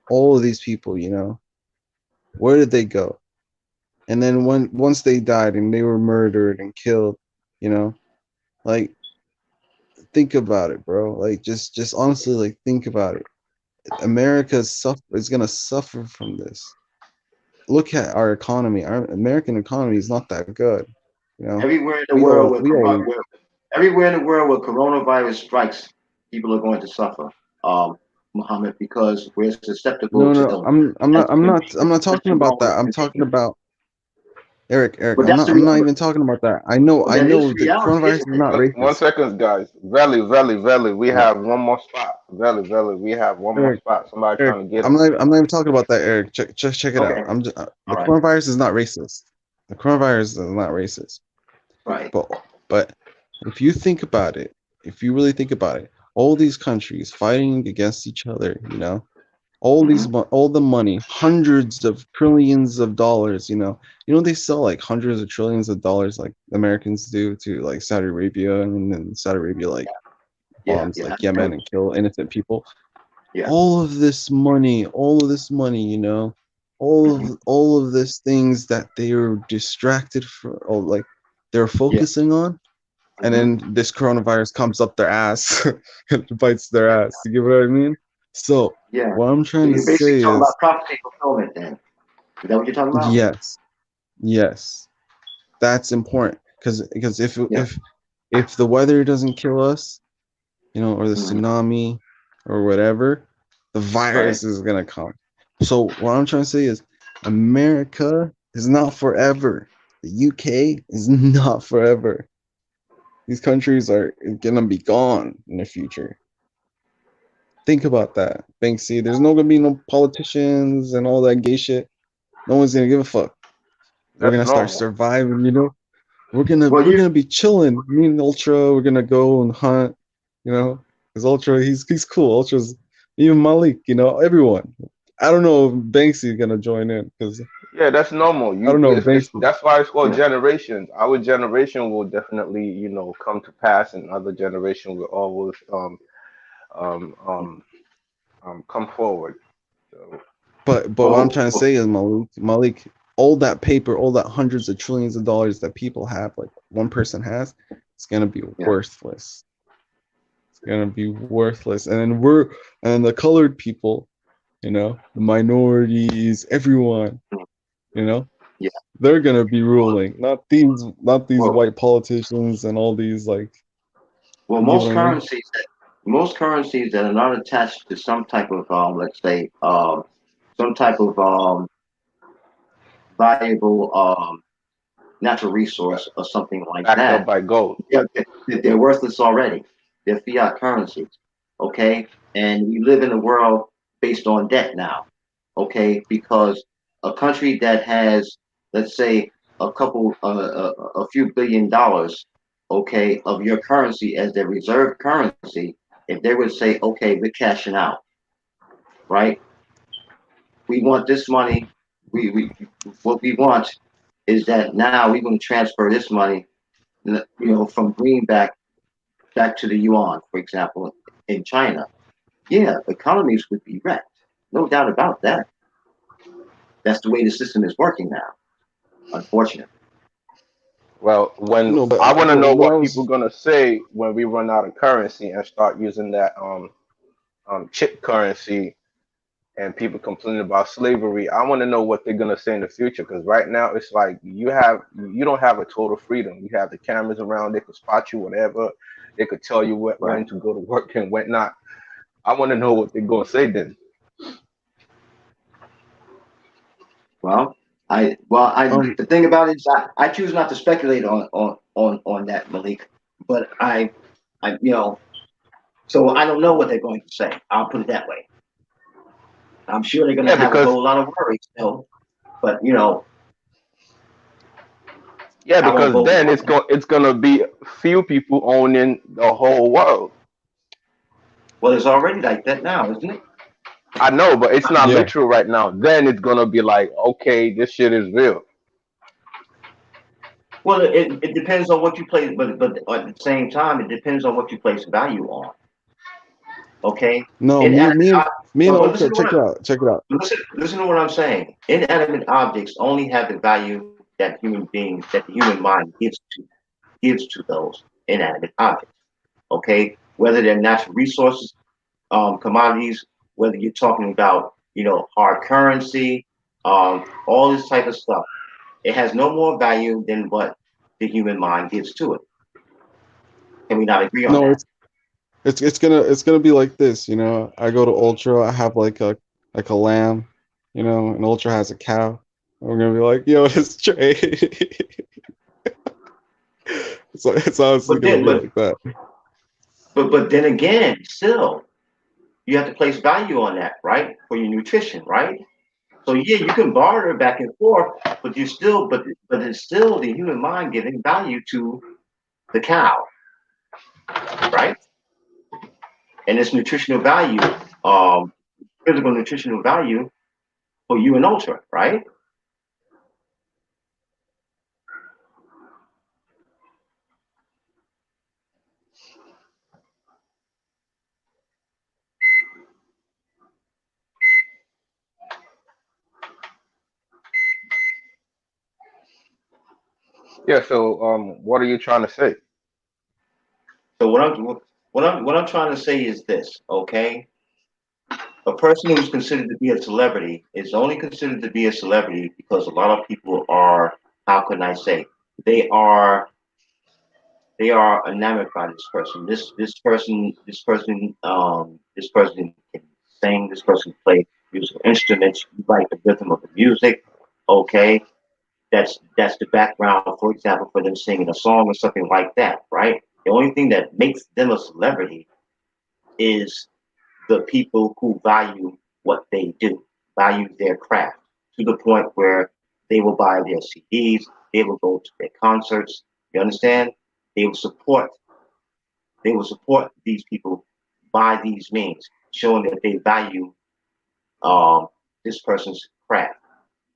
All of these people, where did they go? And then once they died and they were murdered and killed, like, think about it, bro. Like, just honestly, like, think about it. America is gonna suffer from this. Look at our economy. Our American economy is not that good. Everywhere in the world everywhere in the world where coronavirus strikes, people are going to suffer. Muhammad, because we're susceptible to No. illness. I'm not talking about that. I'm talking about Eric. But that's the I'm not reality. even talking about that. I know Well, that is the reality, coronavirus isn't is not One racist. second, guys. Valley. We Yeah. have one more spot. Valley. We have one more Eric, spot. Somebody trying to get I'm him. not even talking about that, Eric. Check it Okay. out. The All right. coronavirus is not racist. The coronavirus is not racist. Right. But if you think about it, if you really think about it, all these countries fighting against each other, all the money, hundreds of trillions of dollars, they sell like hundreds of trillions of dollars like Americans do to like Saudi Arabia, and then Saudi Arabia like bombs like Yemen and kill innocent people. Yeah. All of this money, all of this things that they are distracted like they're focusing on, and then this coronavirus comes up their ass and bites their ass. You get what I mean? So Yeah. what I'm trying to You're basically say talking is, about prophecy fulfillment then. Is that what you're talking about? yes, that's important because if the weather doesn't kill us, or the tsunami or whatever, the virus is gonna come. So what I'm trying to say is, America is not forever. The UK is not forever. These countries are gonna be gone in the future. Think about that, Banksy. There's not gonna be no politicians and all that gay shit. No one's gonna give a fuck. We're gonna start surviving. We're gonna be chilling. Me and Ultra, we're gonna go and hunt. Because Ultra, he's cool. Ultra's even Malik. Everyone. I don't know if Banksy is gonna join in because Yeah, that's normal. I don't know if Banksy. That's why it's called generations. Our generation will definitely, come to pass, and other generation will always um um come forward. So But what I'm trying to say is, Malik, all that paper, all that hundreds of trillions of dollars that people have, like one person has, it's gonna be worthless. It's gonna be worthless, and then the colored people, the minorities, everyone, Yeah. they're gonna be ruling, not these white politicians and all these like. Well, You get what I mean? most currencies that are not attached to some type of let's say some type of valuable natural resource or something like backed up that, by gold. yeah, they're worthless already. They're fiat currencies, okay? And we live in a world based on debt now, okay? Because a country that has, let's say, a few $1 billion, okay, of your currency as their reserve currency, if they would say, okay, we're cashing out, right? We want this money. What we want is that now we're going to transfer this money, from greenback back to the yuan, for example, in China. Yeah, economies would be wrecked. No doubt about that. That's the way the system is working now, unfortunately. Well, when No, I want to know but I what people was. gonna say when we run out of currency and start using that chip currency, and people complaining about slavery, I want to know what they're gonna say in the future. Because right now it's like you don't have a total freedom. You have the cameras around; they could spot you whatever. They could tell you when to go to work and when not. I want to know what they're gonna say then. Well, the thing about it is I choose not to speculate on that, Malik. But so I don't know what they're going to say. I'll put it that way. I'm sure they're going to Yeah, have a because whole lot of worries still, but yeah, I won't because vote then for them. it's gonna be few people owning the whole world. Well, it's already like that now, isn't it? I know, but it's not Yeah. literal right now. Then it's gonna be like, okay, this shit is real. Well, it depends on what you place, but at the same time, it depends on what you place value on. Okay, No, inanimate me and well, Ultra, check it out. Check it out. listen to what I'm saying. Inanimate objects only have the value that the human mind gives to those inanimate objects. Okay, whether they're natural resources, commodities, whether you're talking about hard currency, all this type of stuff, it has no more value than what the human mind gives to it. Can we not agree on No, that? it's gonna be like this. I go to Ultra. I have like a lamb. And Ultra has a cow. And we're gonna be like, yo, it's trade. So it's honestly But gonna then, be like that. but then again, still, you have to place value on that, right? For your nutrition, right? So yeah, you can barter back and forth, but but it's still the human mind giving value to the cow, right? And its nutritional value, physical nutritional value for you and Ultra, right? Yeah. So, what are you trying to say? So what I'm trying to say is this, okay? A person who's considered to be a celebrity is only considered to be a celebrity because a lot of people are, how can I say, they are they are enamored by this person. This person can sing. This person can play musical instruments. You like the rhythm of the music, okay? That's the background, for example, for them singing a song or something like that, right? The only thing that makes them a celebrity is the people who value what they do, value their craft to the point where they will buy their CDs, they will go to their concerts. You understand? They will support. They will support these people by these means, showing that they value um, this person's craft.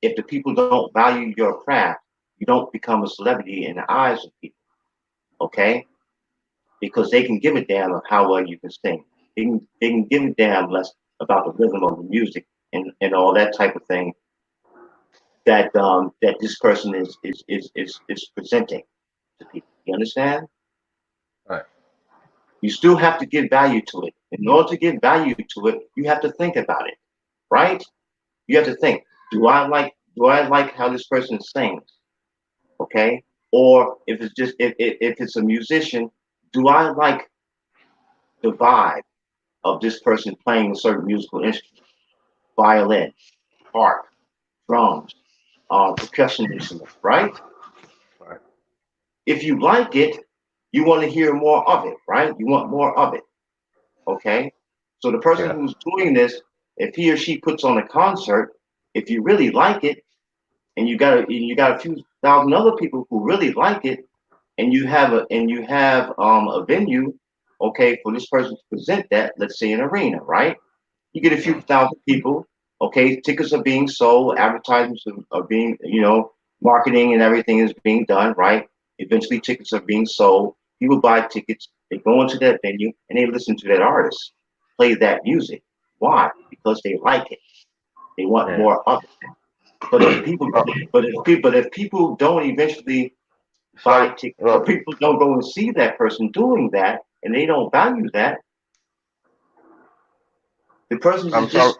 If the people don't value your craft, you don't become a celebrity in the eyes of people, okay? Because they can give a damn of how well you can sing. They can give a damn less about the rhythm of the music and all that type of thing that that this person is presenting to people. You understand? Right. You still have to give value to it. In order to give value to it, you have to think about it, right? You have to think, do I like how this person sings? Okay? Or if it's just if it's a musician, do I like the vibe of this person playing a certain musical instrument? Violin, harp, drums, percussion instrument, right? Right. If you like it, you want to hear more of it, right? You want more of it. Okay? So the person Yeah. who's doing this, if he or she puts on a concert, if you really like it, and you got a few thousand other people who really like it, and you have a venue, okay, for this person to present that, let's say an arena, right? You get a few thousand people, okay, tickets are being sold, advertisements are being, marketing and everything is being done, right? Eventually tickets are being sold. People buy tickets, they go into that venue and they listen to that artist play that music. Why? Because they like it. They want Yeah. more of it. But if people don't eventually buy So, tickets, or people don't go and see that person doing that, and they don't value that, the person I'm is sorry. just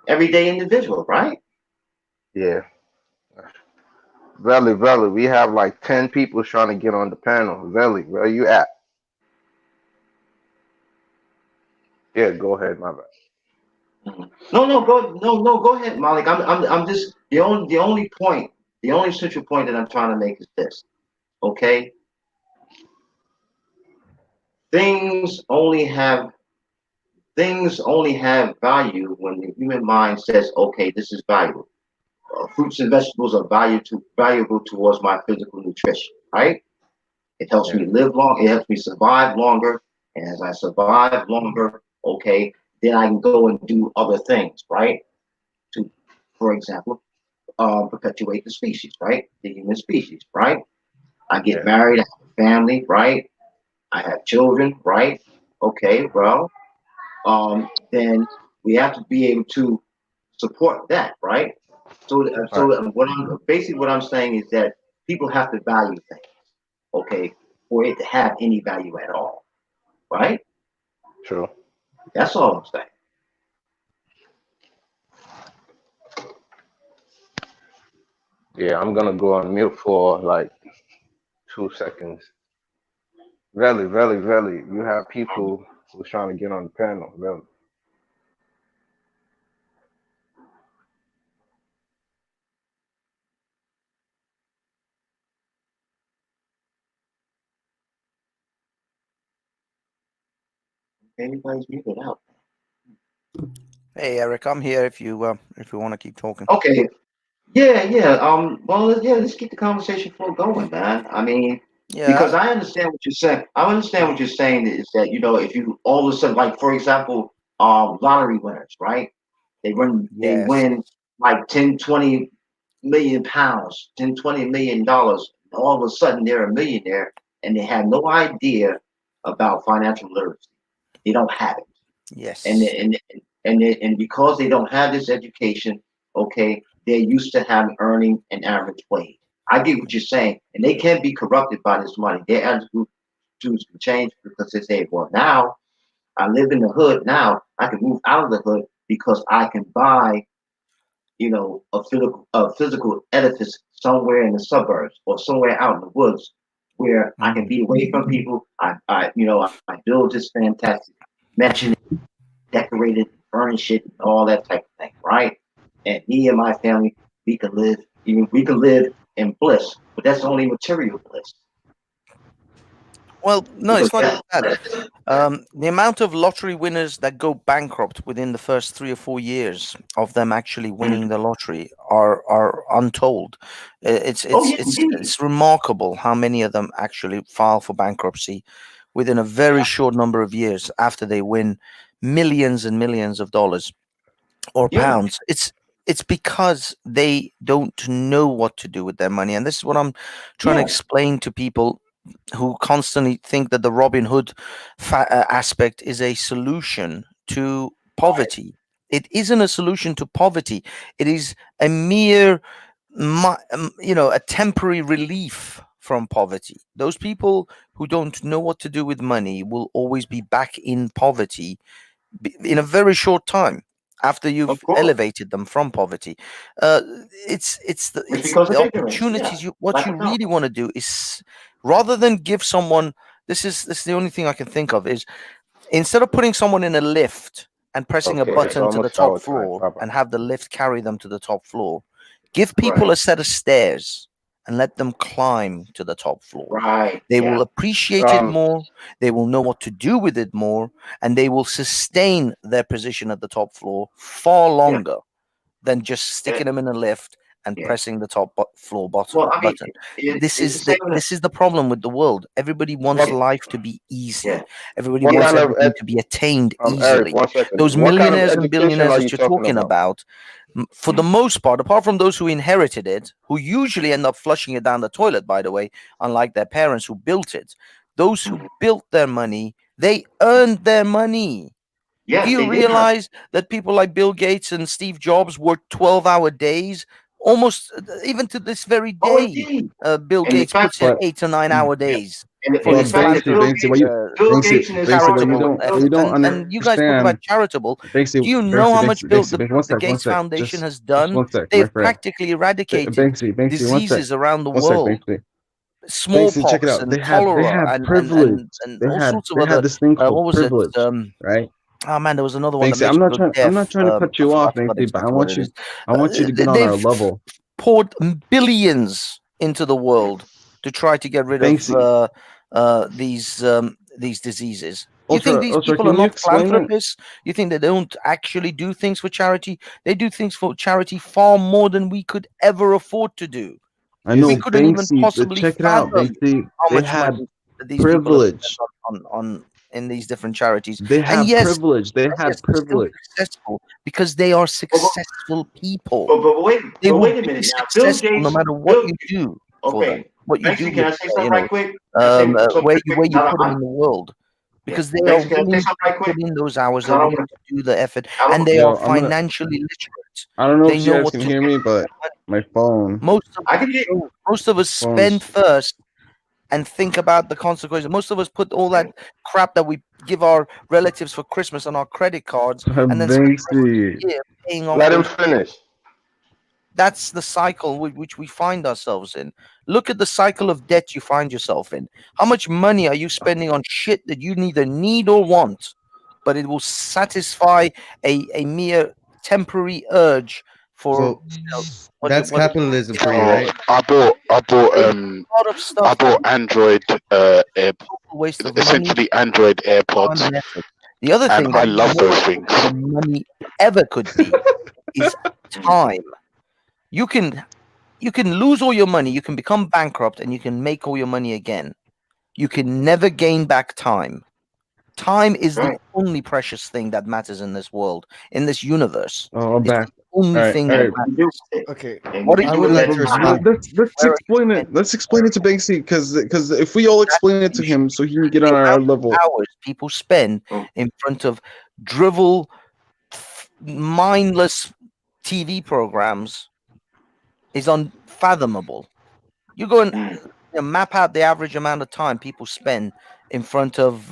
everyday individual, right? Yeah. Veli, we have like 10 people trying to get on the panel. Veli, where you at? Yeah, go ahead, my bad. Go ahead, Malik. I'm just the only central point that I'm trying to make is this. Okay, things only have value when the human mind says, okay, this is valuable. Fruits and vegetables are valuable towards my physical nutrition, right? It helps Yeah. me live long. It helps me survive longer. And as I survive longer, okay, then I can go and do other things, right? To, for example, perpetuate the species, right? The human species, right? I get Yeah. married, I have a family, right? I have children, right? Okay, well, then we have to be able to support that, right? Right. What I'm saying is that people have to value things, okay, for it to have any value at all, right? True. That's all I'm saying. Yeah, I'm gonna go on mute for like 2 seconds. Veli, you have people who's trying to get on the panel. Veli. Everybody's muted out. Hey, Eric, I'm here if you want to keep talking. Okay. Yeah. Well, yeah. Let's keep the conversation flow going, man. I mean, because Yeah. I understand what you're saying. I understand what you're saying is that if you all of a sudden, like for example, lottery winners, right? They Yes. win like 10, 20 million pounds, 10, 20 million dollars. All of a sudden, they're a millionaire, and they have no idea about financial literacy. They don't have it. and Yes. and because they don't have this education, okay, they're used to having earning an average wage. I get what you're saying, and they can't be corrupted by this money. Their attitudes can change because they say, well, now I live in the hood. Now I can move out of the hood because I can buy, a physical edifice somewhere in the suburbs or somewhere out in the woods where I can be away from people. I build this fantastic mansion, decorated, furnished it, all that type of thing, right? And me and my family, we can live in bliss, but that's only material bliss. Well, no, Because it's not even that. The amount of lottery winners that go bankrupt within the first 3 or 4 years of them actually winning the lottery are untold. It's remarkable how many of them actually file for bankruptcy within a very short number of years after they win millions and millions of dollars or pounds. it's because they don't know what to do with their money, and this is what I'm trying to explain to people who constantly think that the Robin Hood aspect is a solution to poverty. It isn't a solution to poverty. It is a mere, a temporary relief from poverty. Those people who don't know what to do with money will always be back in poverty in a very short time after you've elevated them from poverty. It's the opportunities. What you really want to do is, rather than give someone, this is the only thing I can think of, is instead of putting someone in a lift and pressing a button to the top floor and have the lift carry them to the top floor, give people a set of stairs and let them climb to the top floor. They will appreciate it more, they will know what to do with it more, and they will sustain their position at the top floor far longer than just sticking them in a lift and pressing the top floor button. This is the problem with the world. Everybody wants life to be easy. Everybody wants everything to be attained easily. Those millionaires and billionaires that you're talking about, for the most part, apart from those who inherited it, who usually end up flushing it down the toilet, by the way, unlike their parents who built it, those who built their money, they earned their money. Do you realize that people like Bill Gates and Steve Jobs work 12-hour days? Almost, even to this very day, Bill Gates puts in 8 to 9 hour days. And you guys talk about charitable. Do you know how much the Gates Foundation has done? They've practically eradicated diseases around the world. Smallpox and cholera and all sorts of other. What was it? Right? Oh man, there was another one. I'm not trying to cut you off, Banksy, but I want you to get on our level. Poured billions into the world to try to get rid of these diseases. You think these people are not philanthropists? You think they don't actually do things for charity? They do things for charity far more than we could ever afford to do. I know. We couldn't even possibly check it out. They had privilege on in these different charities. They have privilege. They had privilege. Successful because they are successful people. But wait a minute now. Successful no matter what you do. Okay. What you do. Can I say something right quick? Where you put them in the world. Because they are willing to put in those hours, they're willing to do the effort, and they are financially literate. I don't know if you guys can hear me, but my phone. Most of us spend first and think about the consequences. Most of us put all that crap that we give our relatives for Christmas on our credit cards, and then spend the year paying off. Let him finish. That's the cycle which we find ourselves in. Look at the cycle of debt you find yourself in. How much money are you spending on shit that you neither need or want, but it will satisfy a mere temporary urge for? That's capitalism for you, right? I bought Android essentially Android AirPods. The other thing I love those things. Money ever could be is time. You can lose all your money, you can become bankrupt, and you can make all your money again. You can never gain back time. Time is the only precious thing that matters in this world, in this universe. Oh, I'm back. Only thing that matters. Okay. What I would like to respond. Let's explain it. Let's explain it to Banksy, because if we all explain it to him, so he can get on our level. Hours people spend in front of drivel, mindless TV programs is unfathomable. You go and map out the average amount of time people spend in front of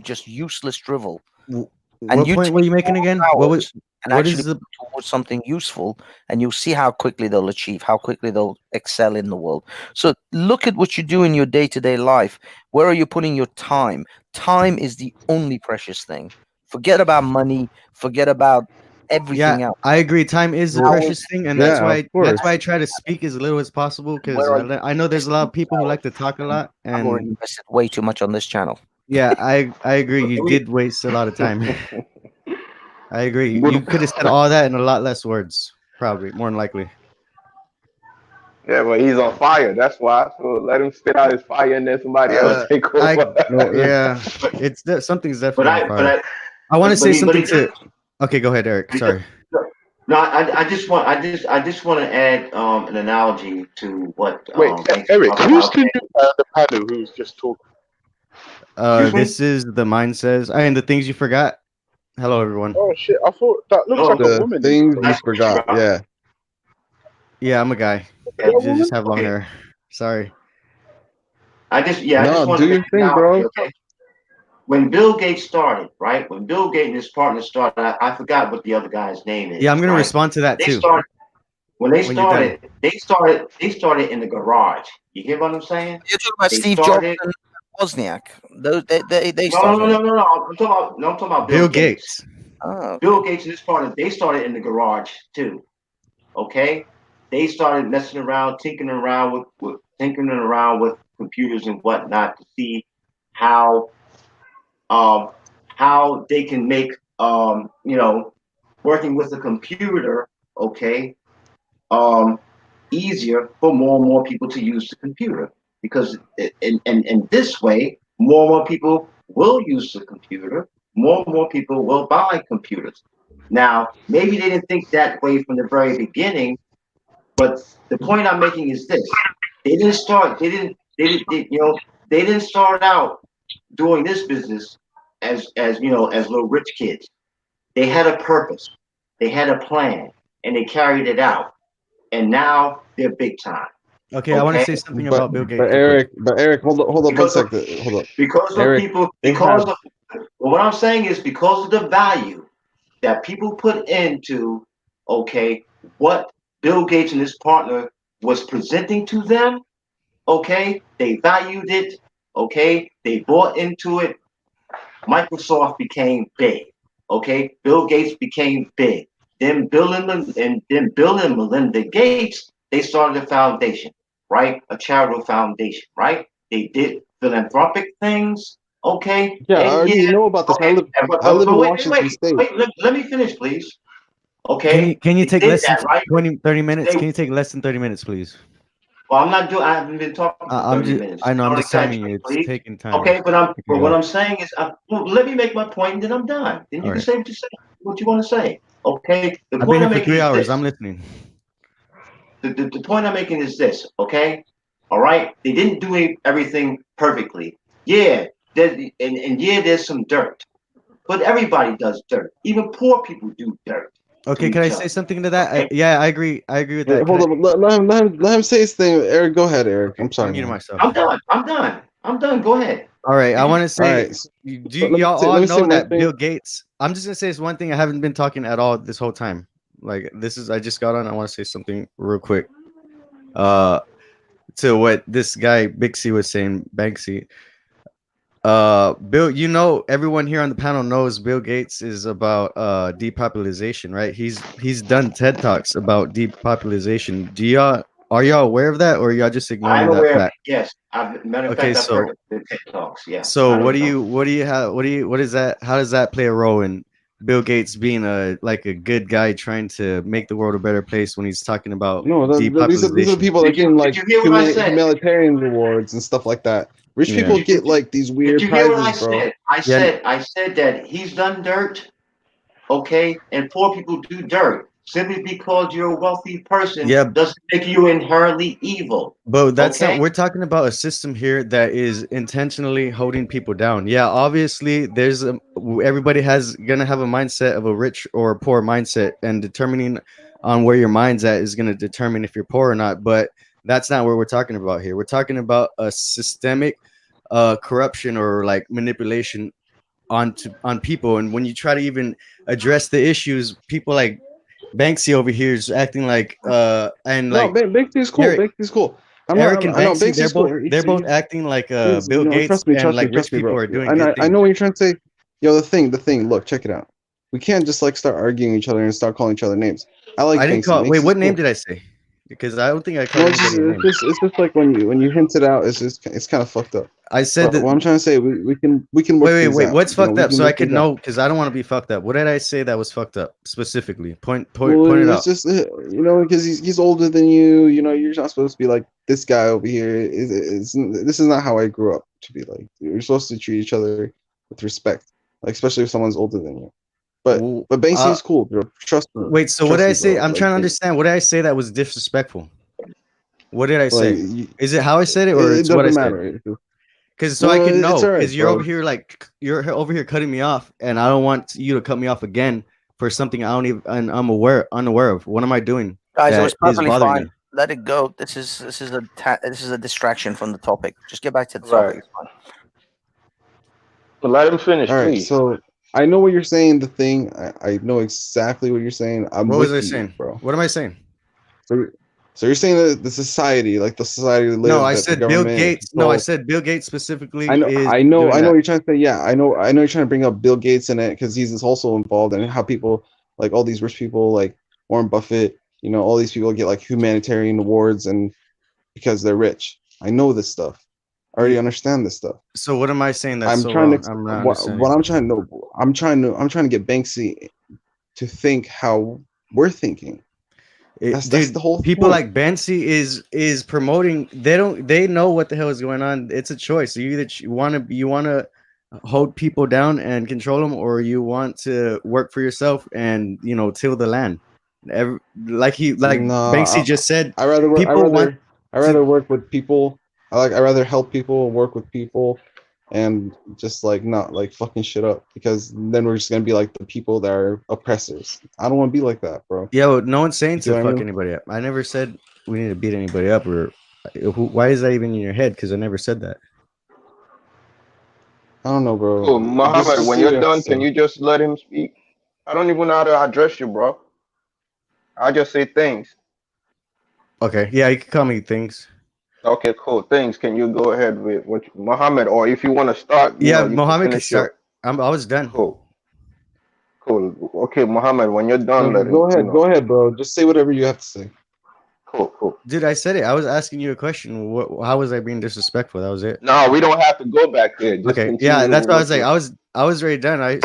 just useless drivel. What point were you making again? What is towards something useful, and you'll see how quickly they'll achieve, how quickly they'll excel in the world. So look at what you do in your day-to-day life. Where are you putting your time? Time is the only precious thing. Forget about money. Forget about everything else. I agree. Time is the precious thing, and that's why I try to speak as little as possible, because I know there's a lot of people who like to talk a lot, and I've already invested way too much on this channel. Yeah, I agree. You did waste a lot of time. I agree. You could have said all that in a lot less words, probably, more than likely. Yeah, but he's on fire. That's why. So let him spit out his fire, and then somebody else take over. Something's definitely on fire. I want to say something to. Okay, go ahead, Eric. Sorry. No, I just want to add an analogy to what Wait, Banks was Eric, talking who's about. the new guy on the panel who's just talking? Excuse me? This is the mind says. I mean, the things you forgot. Hello, everyone. Oh shit! I thought that looks like a The woman. things you Nice to meet you, forgot. bro. Yeah. Yeah, I'm a guy. Okay. I just have long Okay. hair. Sorry. I just want Do to make your an thing, analogy. bro. Okay. When Bill Gates started, right? When Bill Gates and his partner started, I forgot what the other guy's name is. Yeah, I'm gonna right? respond to that They too. started when they When you're done. they started in the garage. You hear what I'm saying? You're talking about They Steve started. Jobs and Wozniak. They No, started. I'm talking about Bill Bill Gates. Gates. Oh, okay. Bill Gates and his partner, they started in the garage too. Okay, they started messing around, tinkering around with computers and whatnot to see how they can make working with a computer, okay, easier for more and more people to use the computer, because in this way more and more people will use the computer, more and more people will buy computers. Now maybe they didn't think that way from the very beginning, but the point I'm making is this: they didn't start out doing this business as little rich kids. They had a purpose, they had a plan, and they carried it out, and now they're big time. Okay, I want to say something about Bill Gates. But Eric, hold up one Because of, second. Hold up. because of Eric, people, they because have of what I'm saying is because of the value that people put into, okay, what Bill Gates and his partner was presenting to them, okay, they valued it, okay, they bought into it. Microsoft became big, okay, Bill Gates became big. Then Bill and Melinda Gates, they started a foundation, right? A charitable foundation, right? They did philanthropic things, okay? Yeah, I And already yeah, know about this. okay. I live in But Washington State. let me finish, please. Can you Okay, can you they take did less than that, right? 30 minutes? They, Can you take less than 30 minutes, please? well, I haven't been talking for 30 minutes. I know, I'm Don't just timing exaggerate, you. It's please. taking time. Okay, but You can what go. I'm saying is, well, let me make my point, and then I'm done. Then you All can right. say what you want to say. Okay, the I've point been here I'm for making 3 is hours. this. I'm listening. The point I'm making is this. Okay, all right. They didn't do everything perfectly. Yeah, there's some dirt, but everybody does dirt. Even poor people do dirt to Okay, can I each say other. something to that? Okay, Yeah, I agree. I agree with Wait, that. hold up. Let him say his thing. Eric, go ahead, Eric. Okay, I'm sorry, I'm muting man. myself. I'm done. Go ahead. All right, I want to All say, right. So y'all all let me say know my that thing. Bill Gates? I'm just gonna say this one thing. I haven't been talking at all this whole time. Like I just got on. I want to say something real quick. To what this guy Bixie was saying, Banksy. Bill, everyone here on the panel knows Bill Gates is about depopulation, right? He's done TED Talks about depopulation. Are y'all aware of that, or are y'all just I'm ignoring that aware of it. fact? Yes. Matter of Okay, fact, I've heard so of the TED Talks. Yes, so I know what you're what is that? How does that play a role in Bill Gates being a good guy trying to make the world a better place when he's talking about No, these are depopulation? people that are getting Did like you hear what I said? humanitarian rewards and stuff like that. Rich Yeah. people get like these Did weird you hear what I prizes, bro. said? Yeah. I said that he's done dirt, okay, and poor people do dirt. Simply because you're a wealthy person Yeah, doesn't make you inherently evil. but that's not. Okay? We're talking about a system here that is intentionally holding people down. Yeah, obviously, everybody gonna have a mindset of a rich or a poor mindset, and determining on where your mind's at is gonna determine if you're poor or not. But that's not what we're talking about here. We're talking about a systemic corruption or like manipulation on people. And when you try to even address the issues, people like Banksy over here is acting like and No, like Banksy's cool. Eric Banksy's cool. Eric and I know Banksy, Banksy's cool. they're both acting like Bill You know, Gates and like rich trust me, people bro. are doing And good I things. know what you're trying to say. Yo, the thing. Look, check it out. We can't just like start arguing each other and start calling each other names. I like I didn't Banksy. call. Wait, Banksy's what name cool. did I say? Because I don't think I No, called anybody a name. it's just like when you hint it out, it's kind of fucked up. I said But that. what I'm trying to say, we can work things Wait. out. What's You know, fucked we up? can So I work could things out. know because I don't want to be fucked up. What did I say that was fucked up specifically? Point Well, it it's out. just you know, because he's older than you. You know, you're not supposed to be like this guy over here. This is not how I grew up to be like. You're supposed to treat each other with respect, like especially if someone's older than you. But Banksy is cool, bro. Trust me. Wait, so what did I say? I'm trying to understand. What did I say that was disrespectful? What did I say? Is it how I said it, or it's what I said? Because so I can know. Because you're over here you're over here cutting me off, and I don't want you to cut me off again for something I don't even and I'm unaware of. What am I doing? Guys, it was perfectly fine. Let it go. This is a distraction from the topic. Just get back to the topic. It's fine. But let him finish, All right, please. so I know what you're saying. The thing I know exactly what you're saying. What was I saying, bro? What am I saying? So you're saying that the society, like the society we live. No, I said Bill Gates. No, I said Bill Gates specifically. I know doing what that. you're trying to say. Yeah, I know you're trying to bring up Bill Gates in it because he's also involved in how people, like all these rich people, like Warren Buffett, all these people get like humanitarian awards and because they're rich. I know this stuff. I already understand this stuff. So what am I saying that's I'm so trying wrong? to I'm not what I'm trying to know. I'm trying to get Banksy to think how we're thinking. That's the whole people point. like Banksy is promoting. They know what the hell is going on. It's a choice. You either want to hold people down and control them, or you want to work for yourself and till the land. Banksy just said. I rather work with people. I rather help people, work with people, and just not fucking shit up, because then we're just gonna be like the people that are oppressors. I don't want to be like that, bro. Yeah, well, no one's saying You see to what I fuck mean? anybody up. I never said we need to beat anybody up, or why is that even in your head? Because I never said that. I don't know, bro. Cool, Muhammad. When you're done, can you just let him speak? I don't even know how to address you, bro. I just say things. Okay, yeah, you can call me things. Okay, cool. Things. Can you go ahead with what Muhammad, or if you want to start? Yeah, you Muhammad can finish start. I was done. Cool. Okay, Muhammad. When you're done, let him. Go ahead, bro. Just say whatever you have to say. Cool. Dude, I said it. I was asking you a question. How was I being disrespectful? That was it. No, we don't have to go back there. Just okay. Yeah, that's what I was like. I was already done. I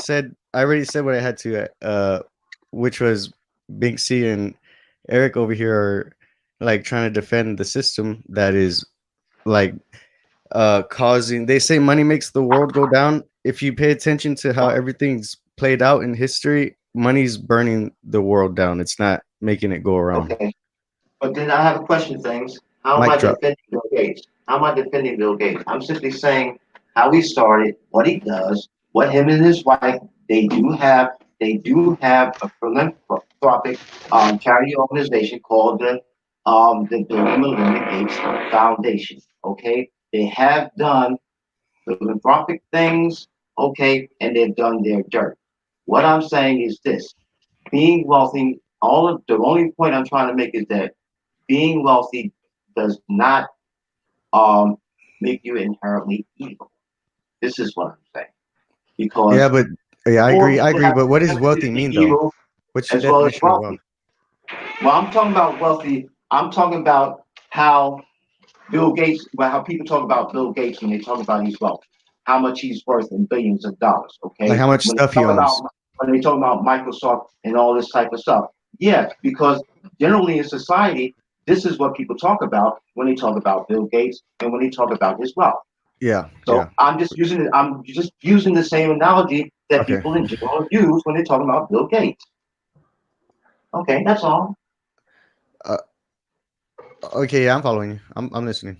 already said what I had to. Which was Binksy and Eric over here are trying to defend the system that is causing. They say money makes the world go down. If you pay attention to how everything's played out in history, money's burning the world down. It's not making it go around. Okay. But then I have a question, things. How am I defending Bill Gates? How am I defending Bill Gates? I'm simply saying how he started, what he does, what him and his wife, they do have a philanthropic charity organization called the Bill and Melinda Gates Foundation. Okay. They have done philanthropic things, okay, and they've done their dirt. What I'm saying is this: being wealthy, the only point I'm trying to make is that being wealthy does not make you inherently evil. This is what I'm saying. Because I agree. But what does wealthy mean, though? What's your definition of wealth? Well, I'm talking about wealthy. I'm talking about how Bill Gates, how people talk about Bill Gates when they talk about his wealth, how much he's worth in billions of dollars. Okay, like how much stuff he owns. When they talk about Microsoft and all this type of stuff, yeah, because generally in society, this is what people talk about when they talk about Bill Gates and when they talk about his wealth. Yeah. So yeah. I'm just using the same analogy that people in general use when they talk about Bill Gates. Okay, that's all. Okay, yeah, I'm following you. I'm listening.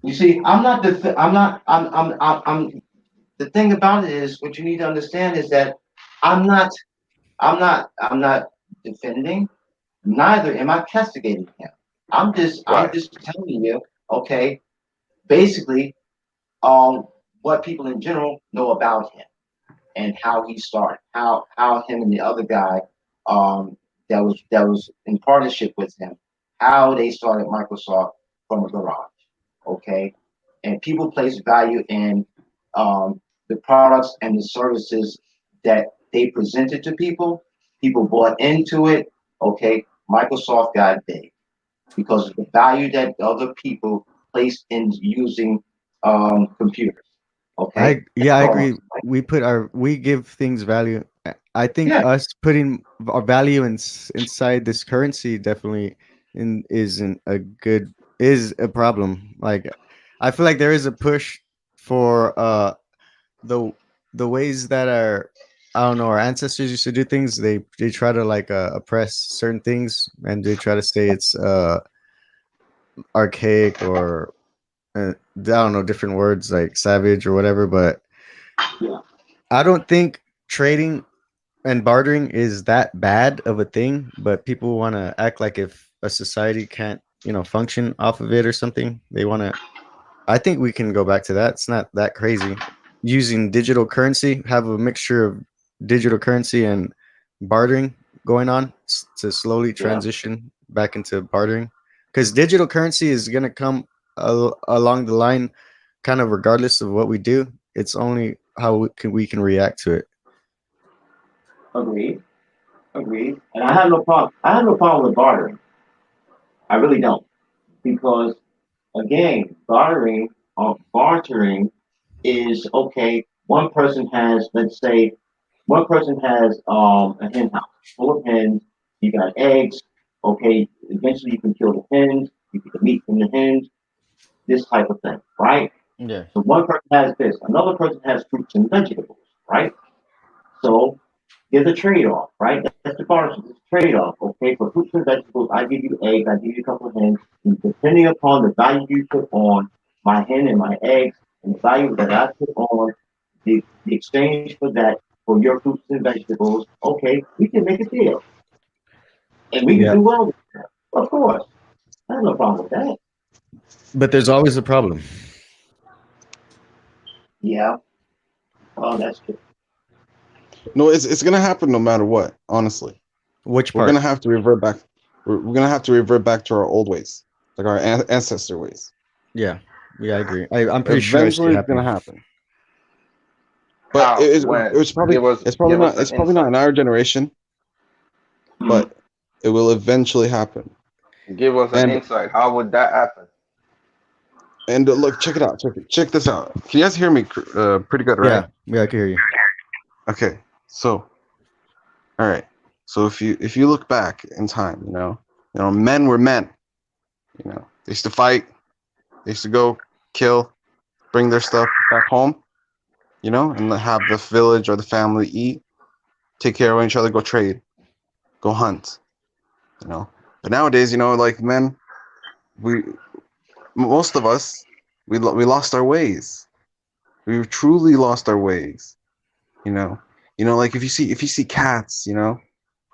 You see, the thing about it is, what you need to understand is that I'm not defending, neither am I castigating him. I'm just telling you, okay, basically, what people in general know about him and how he started, how him and the other guy, that was in partnership with him, how they started Microsoft from a garage, okay, and people place value in the products and the services that they presented to people. People bought into it, okay. Microsoft got big because of the value that other people placed in using computers. Okay. I agree. We give things value. I think us putting our value inside this currency definitely is a problem. Like, I feel like there is a push for the ways that are I don't know, our ancestors used to do things. They try to like oppress certain things, and they try to say it's archaic or I don't know, different words like savage or whatever. But Yeah. I don't think trading and bartering is that bad of a thing. But people want to act like if a society can't, function off of it or something, they want to. I think we can go back to that. It's not that crazy. Using digital currency, have a mixture of digital currency and bartering going on to slowly transition back into bartering. Because digital currency is going to come along the line, kind of regardless of what we do. It's only how we can react to it. Agreed. Agreed. And I have no problem. I have no problem with bartering. I really don't, because again, bartering is okay. One person has, let's say, one person has a hen house full of hens. You got eggs. Okay, eventually you can kill the hens. You get the meat from the hens. This type of thing, right? Yeah. So one person has this. Another person has fruits and vegetables, right? So there's a trade-off, right? That's the barter. It's a trade-off. Okay, for fruits and vegetables, I give you eggs. I give you a couple of hens. And depending upon the value you put on my hen and my eggs, and the value that I put on the exchange for that for your fruits and vegetables, okay, we can make a deal, and we can do well with that. Of course, I have no problem with that. But there's always a problem. Yeah. Oh, that's true. No, it's gonna happen no matter what. Honestly, which we're part? gonna have to revert back. We're gonna have to revert back to our old ways, like our ancestor ways. Yeah, I agree. I'm pretty sure Eventually, it's gonna happen. But How? When? it's probably Give us not an in our generation, but it will eventually happen. Give us an insight. How would that happen? And look, check it out. Check this out. Can you guys hear me pretty good, right? Yeah, I can hear you. Okay, so, all right. So if you look back in time, men were men. They used to fight. They used to go kill, bring their stuff back home. And have the village or the family eat, take care of each other, go trade, go hunt. But nowadays, like men, most of us, we lost our ways. We truly lost our ways. Like if you see cats, or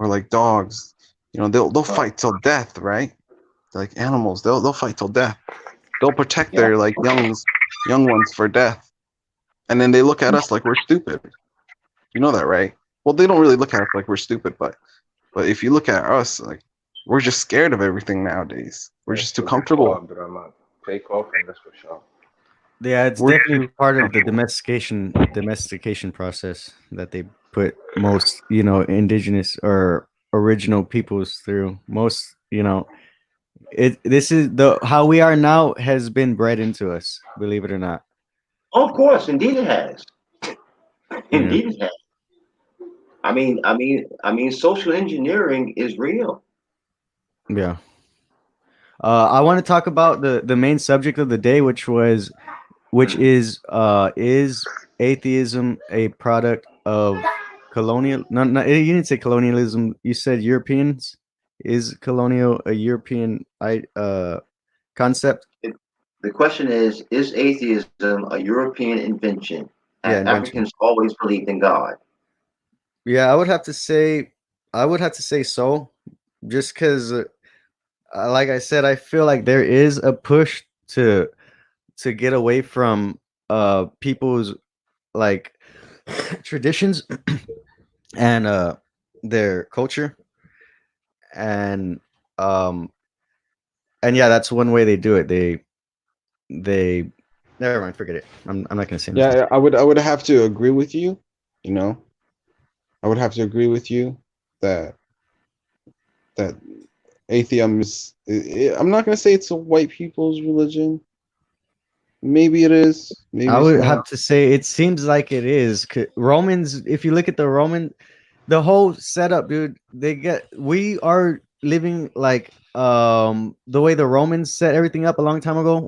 like dogs, they'll fight till death, right? They're like animals, they'll fight till death. They'll protect their like young ones for death. And then they look at us like we're stupid. You know that, right? Well, they don't really look at us like we're stupid, but if you look at us, like we're just scared of everything nowadays. We're just too comfortable. Take off, that's for sure. Yeah, it's definitely part of the domestication process that they put most, indigenous or original peoples through. Most, this is how we are now has been bred into us, believe it or not. Of course, indeed it has. Indeed it has. I mean, social engineering is real. Yeah. I want to talk about the main subject of the day, which is atheism a product of colonial? No, you didn't say colonialism. You said Europeans. Is colonial a European concept? The question is atheism a European invention? Have Africans always believed in God? Yeah, I would have to say so, just because, like I said, I feel like there is a push to get away from people's like traditions and their culture, and yeah, that's one way they do it. They never mind, forget it. I'm not gonna say anything. Yeah, I would have to agree with you. I would have to agree with you that atheism is. I'm not gonna say it's a white people's religion. Maybe it is. Maybe I would it's have not. to say it seems like it is. Romans, if you look at the whole setup, dude, we are living like the way the Romans set everything up a long time ago.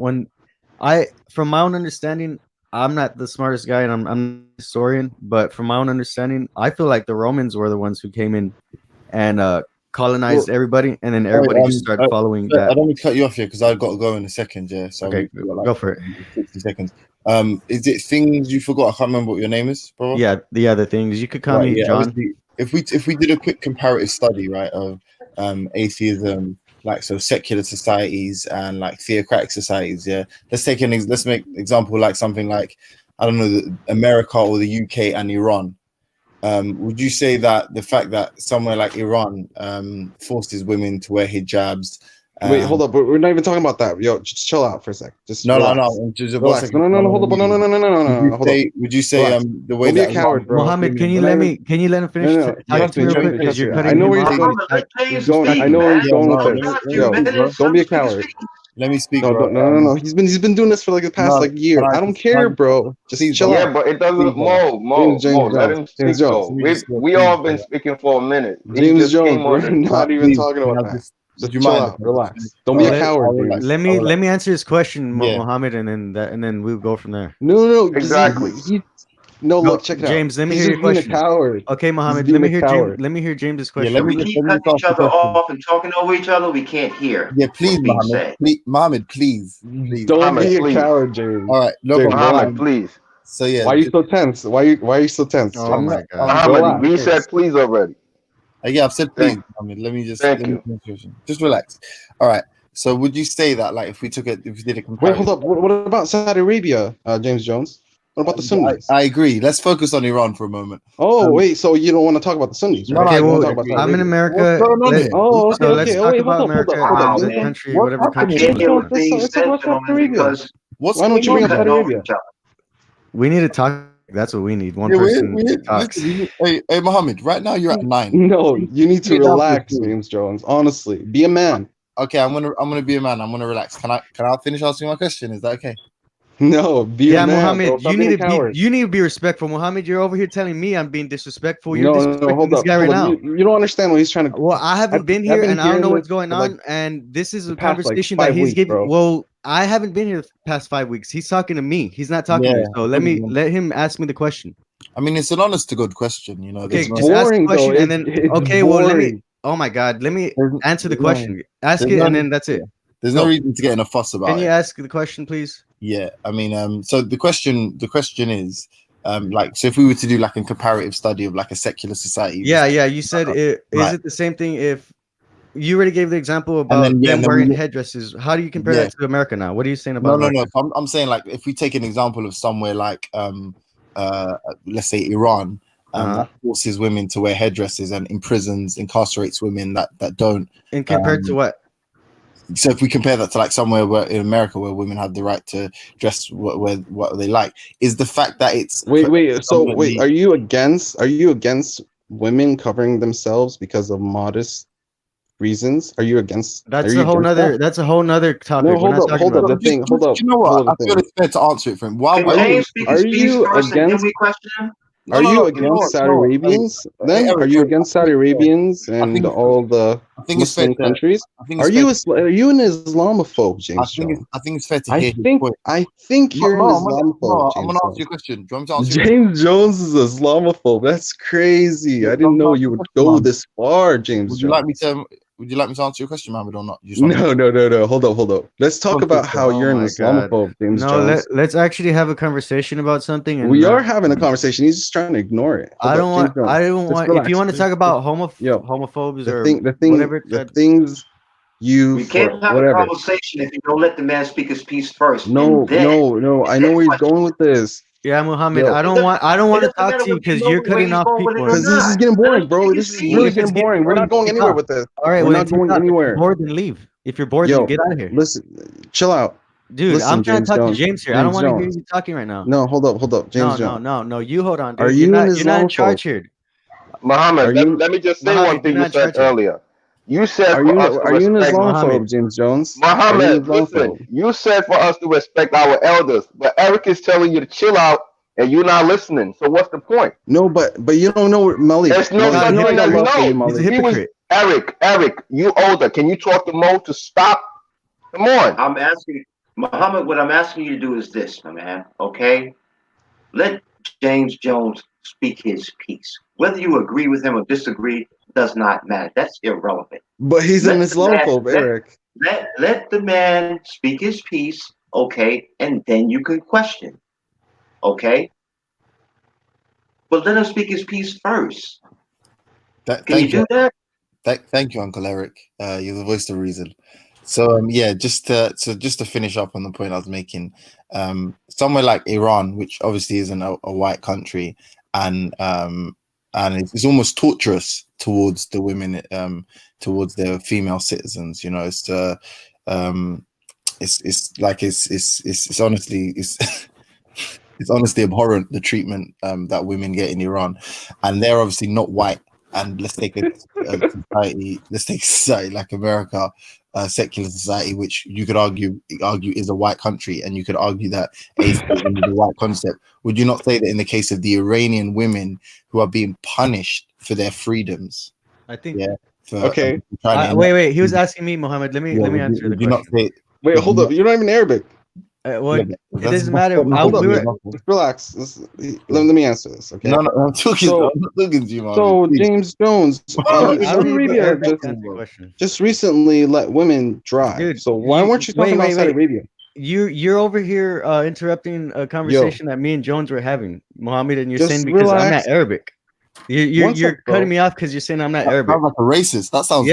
From my own understanding, I'm not the smartest guy, and I'm a historian, but from my own understanding, I feel like the Romans were the ones who came in and colonized everybody, and then everybody just started following I that. don't want to cut you off here because I've got to go in a second. Yeah, so Okay, we've got, like, go for it. 60 seconds. Is it things you forgot? I can't remember what your name is, bro. Yeah, the other things you could call me John. Obviously, if we did a quick comparative study, right, of atheism, like so secular societies and like theocratic societies, yeah. Let's make example like something like, I don't know, America or the UK and Iran. Would you say that the fact that somewhere like Iran forces women to wear hijabs? Wait, hold up. We're not even talking about that. Yo, just chill out for a sec. Just No. Just Relax. no. Hold up. No. Would you say the way don't be that a coward, bro. Mohammed, can you let me finish? No. Talking real quick because you're cutting. I know where you're going. I know where he's going with this. Yo, don't be a coward. Let me speak, bro. No. He's been doing this for like the past year. I don't care, bro. Just chill out. Yeah, but it doesn't. Mo, let him speak. Though we all been speaking for a minute. James Jones, we're not even talking about that. Just chill out, relax. Don't be a coward. Let me answer his question, Mohammed, and then we'll go from there. No, exactly. Look, check it out. James, let me hear your question. Okay, Mohammed, let me hear James's question. Yeah, we keep cutting each other off and talking over each other. We can't hear. Yeah, please, Mohammed, please. Don't be a coward, James. All right, Mohammed, please. So yeah, why are you so tense? Why are you so tense? Oh my God, Mohammed, we said please already. Yeah, I've said please. Let me just just relax. All right. So would you say that, like, if we did a comparison? Wait, hold up. What about Saudi Arabia, James Jones? What about the Sunnis? I agree. Let's focus on Iran for a moment. Oh, wait. So you don't want to talk about the Sunnis, right? Okay, well, I'm in America. Okay. So let's talk about America, the country, whatever country. Why don't you bring up Saudi Arabia? We need to talk. That's what we need. One person talks. Hey, Mohammed, right now you're at 9. No, you need to relax, James Jones. Honestly, be a man. Okay, I'm gonna be a man. I'm gonna relax. Can I finish asking my question? Is that okay? No, be a man. Mohammed, you need to be respectful. Mohammed, you're over here telling me I'm being disrespectful. You're disrespecting hold this up, guy right now. You don't understand what he's trying to. Well, I haven't been here, and I don't know what's going on. And this is a conversation that he's giving. Bro. Well, I haven't been here the past 5 weeks. He's talking to me. He's not talking to me. So let him ask me the question. I mean, it's an honest to God question, you know. Okay, just ask the question, and then well, let me. Oh my God, let me answer the question. Ask it, and then that's it. There's no reason to get in a fuss about it. Can you ask the question, please? Yeah, I mean, so the question is, like, so if we were to do like a comparative study of like a secular society. Yeah. You said is it the same thing if you already gave the example about them wearing headdresses? How do you compare that to America now? What are you saying about? No. I'm saying, like, if we take an example of somewhere like let's say Iran, that forces women to wear headdresses and incarcerates women that don't. And compared to what? So if we compare that to like somewhere where in America where women have the right to dress what they like, is the fact that it's wait, are you against women covering themselves because of modest reasons? Are you against? That's a whole nother topic. No, hold up. You know what? I feel it's fair to answer it for him. Are you against? Are you against Saudi Arabians? Then are you against Saudi Arabians and all the Muslim countries? Are you an Islamophobe, James Jones? I think it's fair to hear his point. I think you're an Islamophobe. I'm gonna ask you a question. Do you want me to answer James Jones is an Islamophobe. That's crazy. I didn't know you would go this far, James. Would you like me to answer your question, Mohammed, or not? No. Hold up. Let's talk about how you're an Islamophobe, James Jones. Let's actually have a conversation about something. And we are having a conversation. He's just trying to ignore it. I don't want. If you want to talk about homophobes or whatever, the things we can't have a conversation if you don't let the man speak his piece first. No. I know where he's going with this. Yeah, Muhammad, I don't want to talk to you because you're cutting off people. Because this is getting boring, bro. This is really getting boring. We're not going anywhere with this. All right, we're not going anywhere. If you're bored, then leave. If you're bored, then get out of here. Listen, chill out. Dude, I'm trying to talk to James here. I don't want to hear you talking right now. No, hold up. James Jones. No, you hold on. Dude. You're not in charge here. Muhammad, let me just say one thing you said earlier. You said are you an Islamophobe, James Jones? Muhammad, listen. You said for us to respect our elders, but Eric is telling you to chill out. And you're not listening. So what's the point? No, but you don't know Malik. There's no such thing as no. He's a hypocrite. Eric, you older. Can you talk to Mo to stop? Come on. I'm asking Muhammad, what I'm asking you to do is this, my man. Okay, let James Jones speak his piece. Whether you agree with him or disagree does not matter. That's irrelevant. But he's an Let the man, Islamophobe, Eric. let the man speak his piece, okay, and then you can question, okay. But let him speak his piece first. Can you do that? Thank you, Uncle Eric. You're the voice of reason. So yeah, just to finish up on the point I was making, somewhere like Iran, which obviously isn't a white country, and it's almost torturous towards the women, towards their female citizens. You know, it's honestly it's honestly abhorrent, the treatment that women get in Iran, and they're obviously not white. And let's take a society like America, a secular society, which you could argue is a white country, and you could argue that atheism is a white concept. Would you not say that in the case of the Iranian women who are being punished for their freedoms? I think. Yeah. Okay. Wait. He was asking me, Mohammed. Let me answer the question. Wait, hold up. You're not even Arabic. Well, it doesn't matter. Just relax. Let me answer this. Okay. No, I'm talking to you, man. So James Jones, Saudi Arabia just recently let women drive. Dude, so why weren't you talking about Saudi Arabia? You're over here interrupting a conversation that me and Jones were having, Mohammed, and you're Just saying because relax. I'm not Arabic. You're cutting me off because you're saying I'm not Arabic. Sounds like a racist. That sounds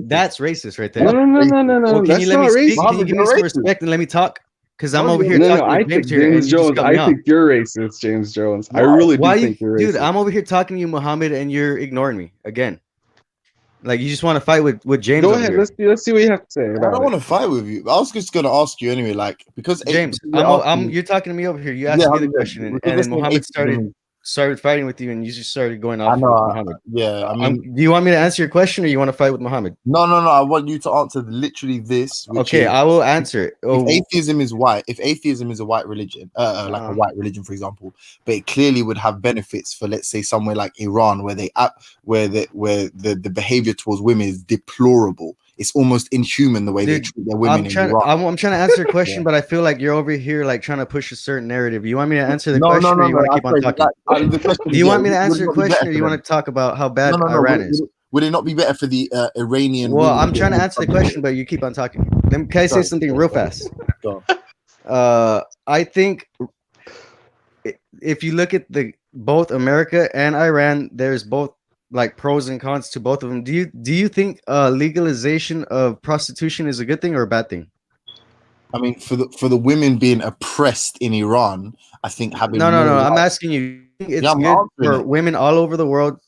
that's racist right there. No. Well, can That's you let me not speak? racist. Can you give me some respect and let me talk? Because I'm over here No, talking I to think James here. James Jones. I think you're racist, James Jones. I really do think you're racist. Dude, I'm over here talking to you, Mohammed, and you're ignoring me again. Like you just want to fight with James. Go over ahead. here. Let's see what you have to say. I don't want to fight with you. I was just going to ask you anyway, like because James, you're talking to me over here. You asked me the question, and then Mohammed started fighting with you, and you just started going off with Mohammed. Yeah, I mean, do you want me to answer your question, or you want to fight with Mohammed? No. I want you to answer literally this. Okay, I will answer it. If atheism is white, if atheism is a white religion, like a white religion, for example, but it clearly would have benefits for, let's say, somewhere like Iran, where the behavior towards women is deplorable. It's almost inhuman the way they treat their women in Iran. I'm trying to answer your question, but I feel like you're over here like trying to push a certain narrative. You want me to answer the question, or you want to keep on talking? Do you want me to answer your question, or you want to talk about how bad Iran is? Would it not be better for the Iranian? Well, I'm trying to answer the question, but you keep on talking. Can I say something real fast? I think if you look at both America and Iran, there's both like pros and cons to both of them. Do you think legalization of prostitution is a good thing or a bad thing? I mean, for the women being oppressed in Iran, I think having no. I'm asking you. It's good for women all over the world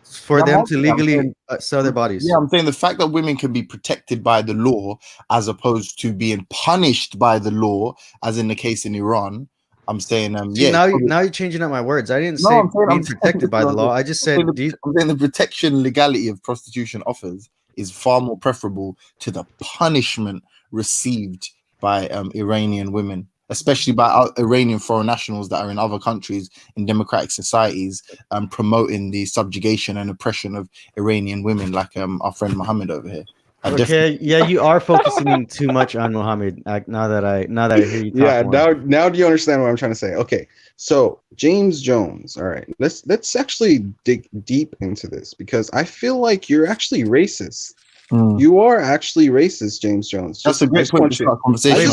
for them to legally sell their bodies. Yeah, I'm saying the fact that women can be protected by the law as opposed to being punished by the law, as in the case in Iran. I'm saying, now you're changing up my words. I didn't say being protected by the law. I just said I'm saying the protection legality of prostitution offers is far more preferable to the punishment received by Iranian women, especially by Iranian foreign nationals that are in other countries in democratic societies, promoting the subjugation and oppression of Iranian women, like our friend Mohammed over here. Okay, yeah, you are focusing too much on Mohammed. Now that I hear you talk. Yeah, now do you understand what I'm trying to say? Okay, so James Jones. All right, let's actually dig deep into this, because I feel like you're actually racist. You are actually racist, James Jones. That's a great point to start conversation.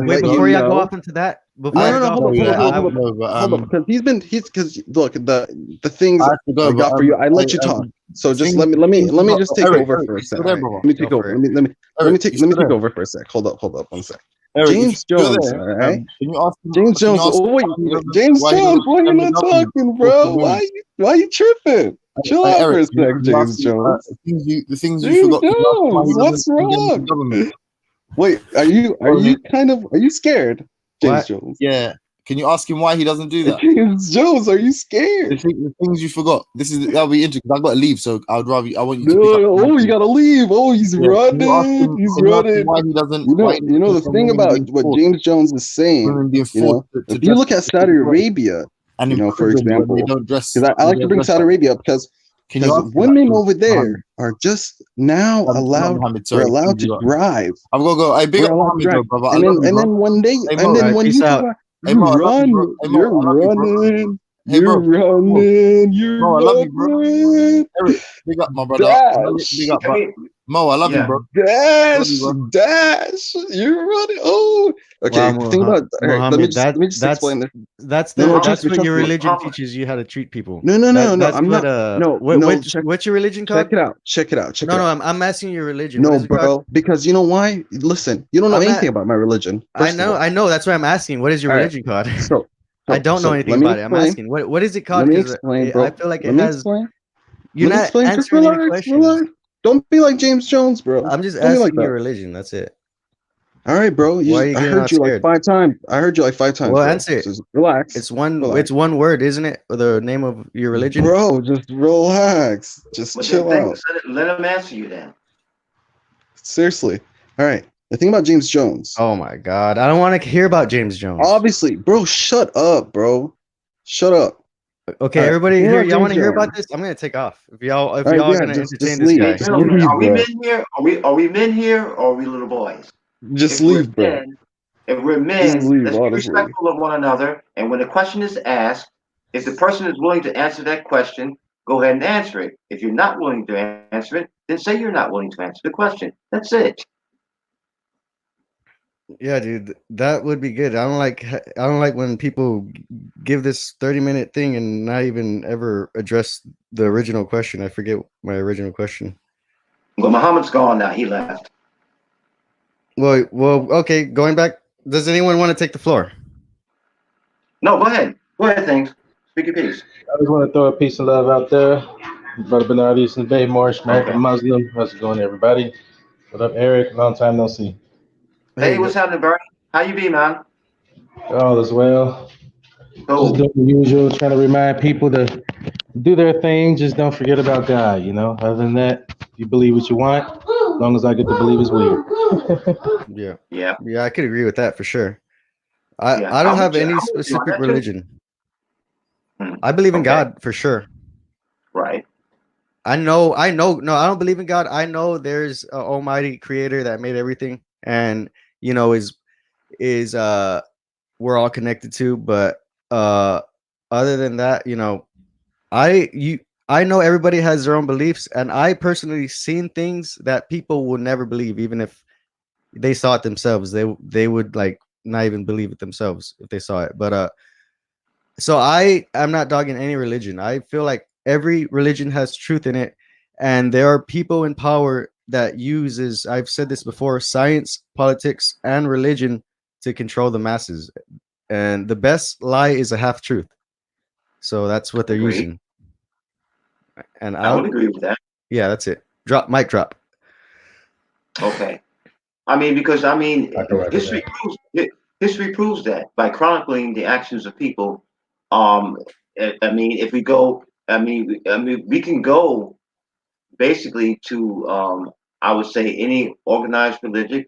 Wait, before you go off into that, hold up, because look, the things I got for you, I let you talk. So just let me just take over for a second. Let me take over. Let me take over for a sec. Hold up 1 sec. James Jones, all right? James Jones. James Jones, why are you not talking, bro? Why you tripping? Chill out for a sec, James Jones. The things you forgot. What's wrong? Wait, are you scared, James Jones? Yeah. Can you ask him why he doesn't do that? James Jones, are you scared? The things you forgot. That'll be interesting. I've got to leave, so I want you to. You gotta leave. Oh, he's running. He's running. Why he doesn't? You know the thing about what James Jones is saying. If you look at Saudi Arabia, for example, because I like to bring Saudi Arabia up, because Can you Because answer that, women please, over Mohammed? there are just now Not allowed. Mohammed, We're sorry. allowed You to got- drive. I've got to go. Hey, big We're up allowed to Mohammed, drive. though, brother. I And love then you, and bro. then one day Hey, and Mo. then All right, when peace you talk out. about Hey, you Mo, I love you, bro. run, Hey, Mo, you're I love you, bro. running, Hey, you're bro. Mo. running, you're Mo, I love you, bro. running. Eric, big up, my brother. Big Dash. up, bro. Mo, I love you, Yeah. bro. Love you, Dash, bro. dash, you're running. Oh, okay. Wow, The thing about all right, let me Muhammad, just explain this. that's No, the no, that's what your trust me. religion teaches you how to treat people. No, no, no, no. That's I'm what not. No, no. what's your religion called? Check it out. Check it out. Check No, it no, out. I'm asking your religion. What No, is it called? bro. Because you know why? Listen, you don't know I'm anything at, about my religion. I First of know, all. I know. That's why I'm asking. What is your All right. religion called? So, I don't know anything let me about it. I'm explain. asking. What is it called? Let me Because explain, I bro. feel like Let it me has. explain. You're Let me not explain. Just answering any relax, questions. relax. Don't be like James Jones, bro. I'm just Don't be like asking your that. religion. That's it. All right, bro. Why are you I getting all heard you like scared? 5 times. I heard you like 5 times, Well, bro. answer it. Just relax. It's one. Relax. It's one word, isn't it? The name of your religion. Bro, just relax. Just But chill then out. let him answer you then. Seriously. All right. The thing about James Jones. Oh my God, I don't want to hear about James Jones. Obviously, bro, shut up, bro. Shut up. Okay, All right. everybody The thing here, about y'all want James to hear Jones. about this? I'm gonna take off. If y'all All right, yeah, gonna just entertain this leave. guy. Just Gentlemen, leave, are we bro. men here? Are we men here or are we little boys? Just If we're leave, bro. men, if we're Just men, leave, let's be honestly. respectful of one another. And when a question is asked, if the person is willing to answer that question, go ahead and answer it. If you're not willing to answer it, then say you're not willing to answer the question. That's it. Yeah, dude, that would be good. I don't like when people give this 30-minute thing and not even ever address the original question. I forget my original question. Well, Muhammad's gone now. He left. Well, okay. Going back, does anyone want to take the floor? No, go ahead. Go ahead, things. Speak your piece. I just want to throw a piece of love out there. Brother Bernard Easton Bay, Morris, American Okay. Muslim. How's it going, everybody? What up, Eric? Long time no see. Hey, what's happening, Bernie? How you be, man? All is well. Cool. Just doing the usual, trying to remind people to do their thing. Just don't forget about God, you know? Other than that, you believe what you want. As long as I get to believe it's weird. Yeah, I could agree with that for sure. Yeah, I don't I'm have with you. any I'm with you on specific that, too. religion. I believe in Okay. God for sure. Right. No, I don't believe in God. I know there's an almighty creator that made everything and is we're all connected to, but other than that, I know everybody has their own beliefs, and I personally seen things that people will never believe, even if they saw it themselves. They would like not even believe it themselves if they saw it. But so I'm not dogging any religion. I feel like every religion has truth in it, and there are people in power that uses, I've said this before, science, politics, and religion to control the masses. And the best lie is a half truth. So that's what they're Agreed. using. And I would agree with that. Yeah, that's it. Mic drop. Okay. Because history proves that by chronicling the actions of people. If we go, we can go basically to I would say any organized religion,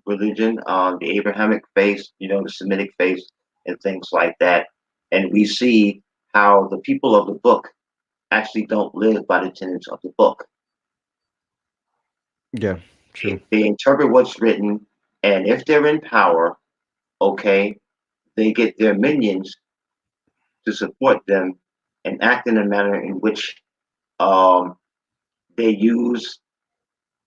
the Abrahamic faith, the Semitic faith, and things like that, and we see how the people of the book actually don't live by the tenets of the book. Yeah, true. They interpret what's written, and if they're in power, okay, they get their minions to support them and act in a manner in which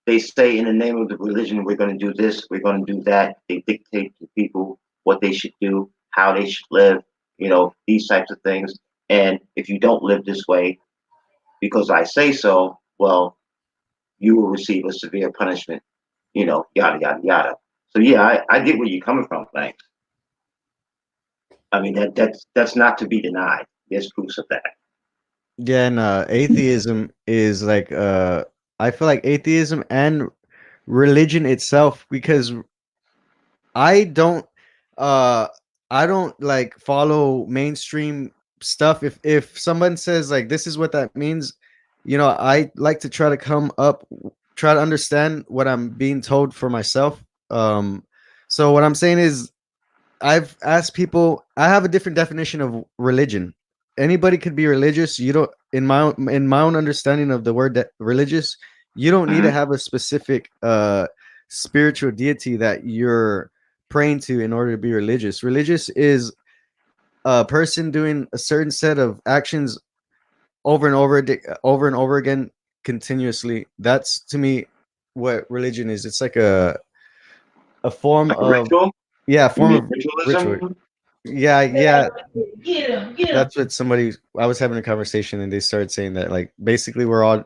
they say in the name of the religion, we're going to do this, we're going to do that. They dictate to people what they should do, how they should live, these types of things. And if you don't live this way, because I say so, well, you will receive a severe punishment, yada, yada, yada. So yeah, I get where you're coming from, thanks. That's not to be denied. There's proofs of that. Yeah, and atheism is like I feel like atheism and religion itself, because I don't like follow mainstream stuff. If someone says like this is what that means, I like to try to understand what I'm being told for myself. So what I'm saying is I've asked people, I have a different definition of religion. anybody could be religious. You don't, in my own understanding of the word that religious, you don't need to have a specific spiritual deity that you're praying to in order to be religious. Religious is a person doing a certain set of actions over and over again continuously. That's to me what religion is. It's like a form Like a of ritual? yeah, a You form mean of ritualism? ritual. Yeah. That's what somebody, I was having a conversation and they started saying that, like, basically we're all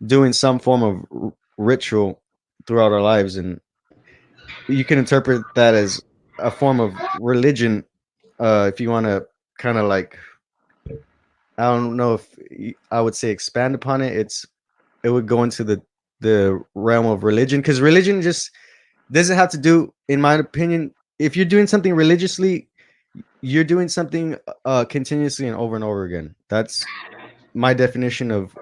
doing some form of ritual throughout our lives, and you can interpret that as a form of religion if you want to kind of like, I don't know if I would say expand upon it. It would go into the realm of religion, because religion just doesn't have to do, in my opinion, if you're doing something religiously, you're doing something continuously and over again. That's my definition of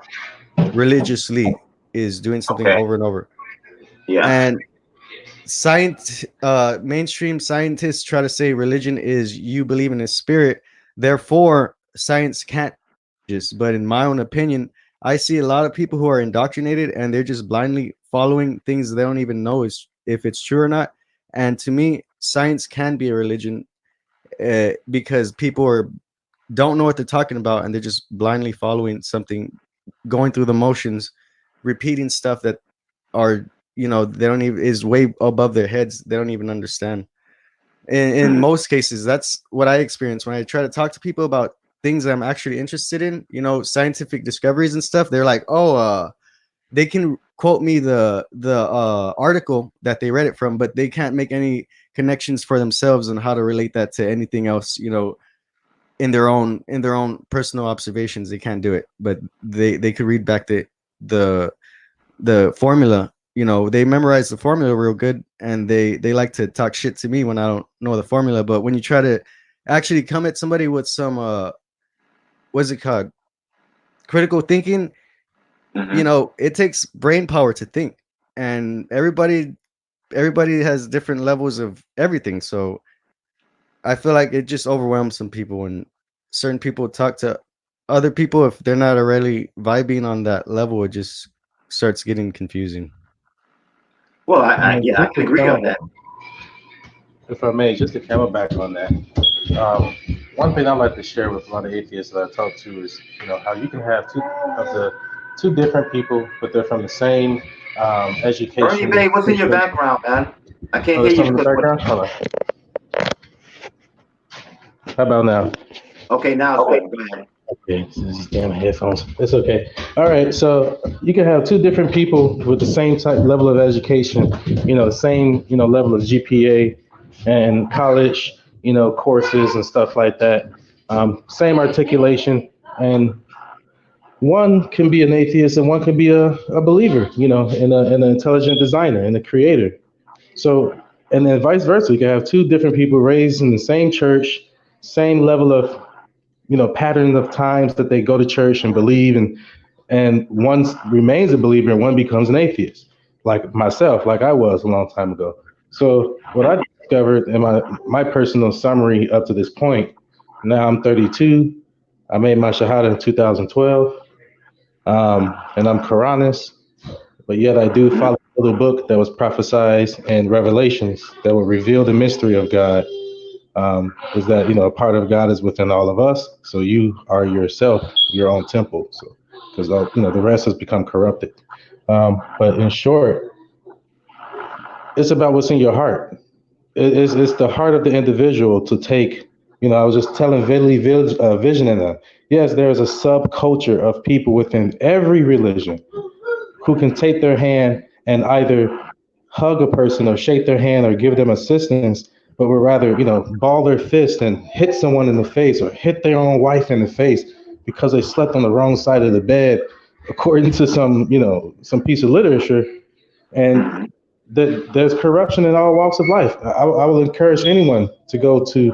religiously, is doing something over and over. Yeah. And mainstream scientists try to say religion is you believe in a spirit, therefore science can't just. But in my own opinion, I see a lot of people who are indoctrinated and they're just blindly following things they don't even know if it's true or not. And to me, science can be a religion because people don't know what they're talking about, and they're just blindly following something, going through the motions, repeating stuff that are, they don't even, is way above their heads. They don't even understand. In most cases, that's what I experience when I try to talk to people about things I'm actually interested in, scientific discoveries and stuff. They're like, they can quote me the article that they read it from, but they can't make any connections for themselves on how to relate that to anything else, in their own personal observations. They can't do it, but they could read back the formula. They memorize the formula real good, and they like to talk shit to me when I don't know the formula. But when you try to actually come at somebody with some what's it called, critical thinking, it takes brain power to think, and everybody has different levels of everything. So I feel like it just overwhelms some people when certain people talk to other people. If they're not already vibing on that level, it just starts getting confusing. Well, I can agree on that. If I may, just to come back on that, one thing I like to share with a lot of atheists that I talk to is, how you can have two different people, but they're from the same education. Bernie Bay, what's in your background, man? I can't there's hear you. something in the background? Hold on. How about now? Okay, now it's good. Go ahead. Okay, these damn headphones. It's okay. All right, so you can have two different people with the same type level of education, the same, level of GPA and college, courses and stuff like that. Same articulation, and one can be an atheist and one can be a believer, and an intelligent designer and a creator. So, and then vice versa, you can have two different people raised in the same church, same level of pattern of times that they go to church and believe, and one remains a believer and one becomes an atheist, like myself, like I was a long time ago. So what I discovered in my personal summary up to this point, now I'm 32, I made my Shahada in 2012, and I'm Quranist, but yet I do follow a little book that was prophesied in Revelations that will reveal the mystery of God. Is that a part of God is within all of us, so you are yourself your own temple. So because the rest has become corrupted. But in short, it's about what's in your heart. It's the heart of the individual to take. I was just telling Vision in that. Yes, there is a subculture of people within every religion who can take their hand and either hug a person or shake their hand or give them assistance, but would rather, ball their fist and hit someone in the face or hit their own wife in the face because they slept on the wrong side of the bed, according to some piece of literature. And there's corruption in all walks of life. I will encourage anyone to go to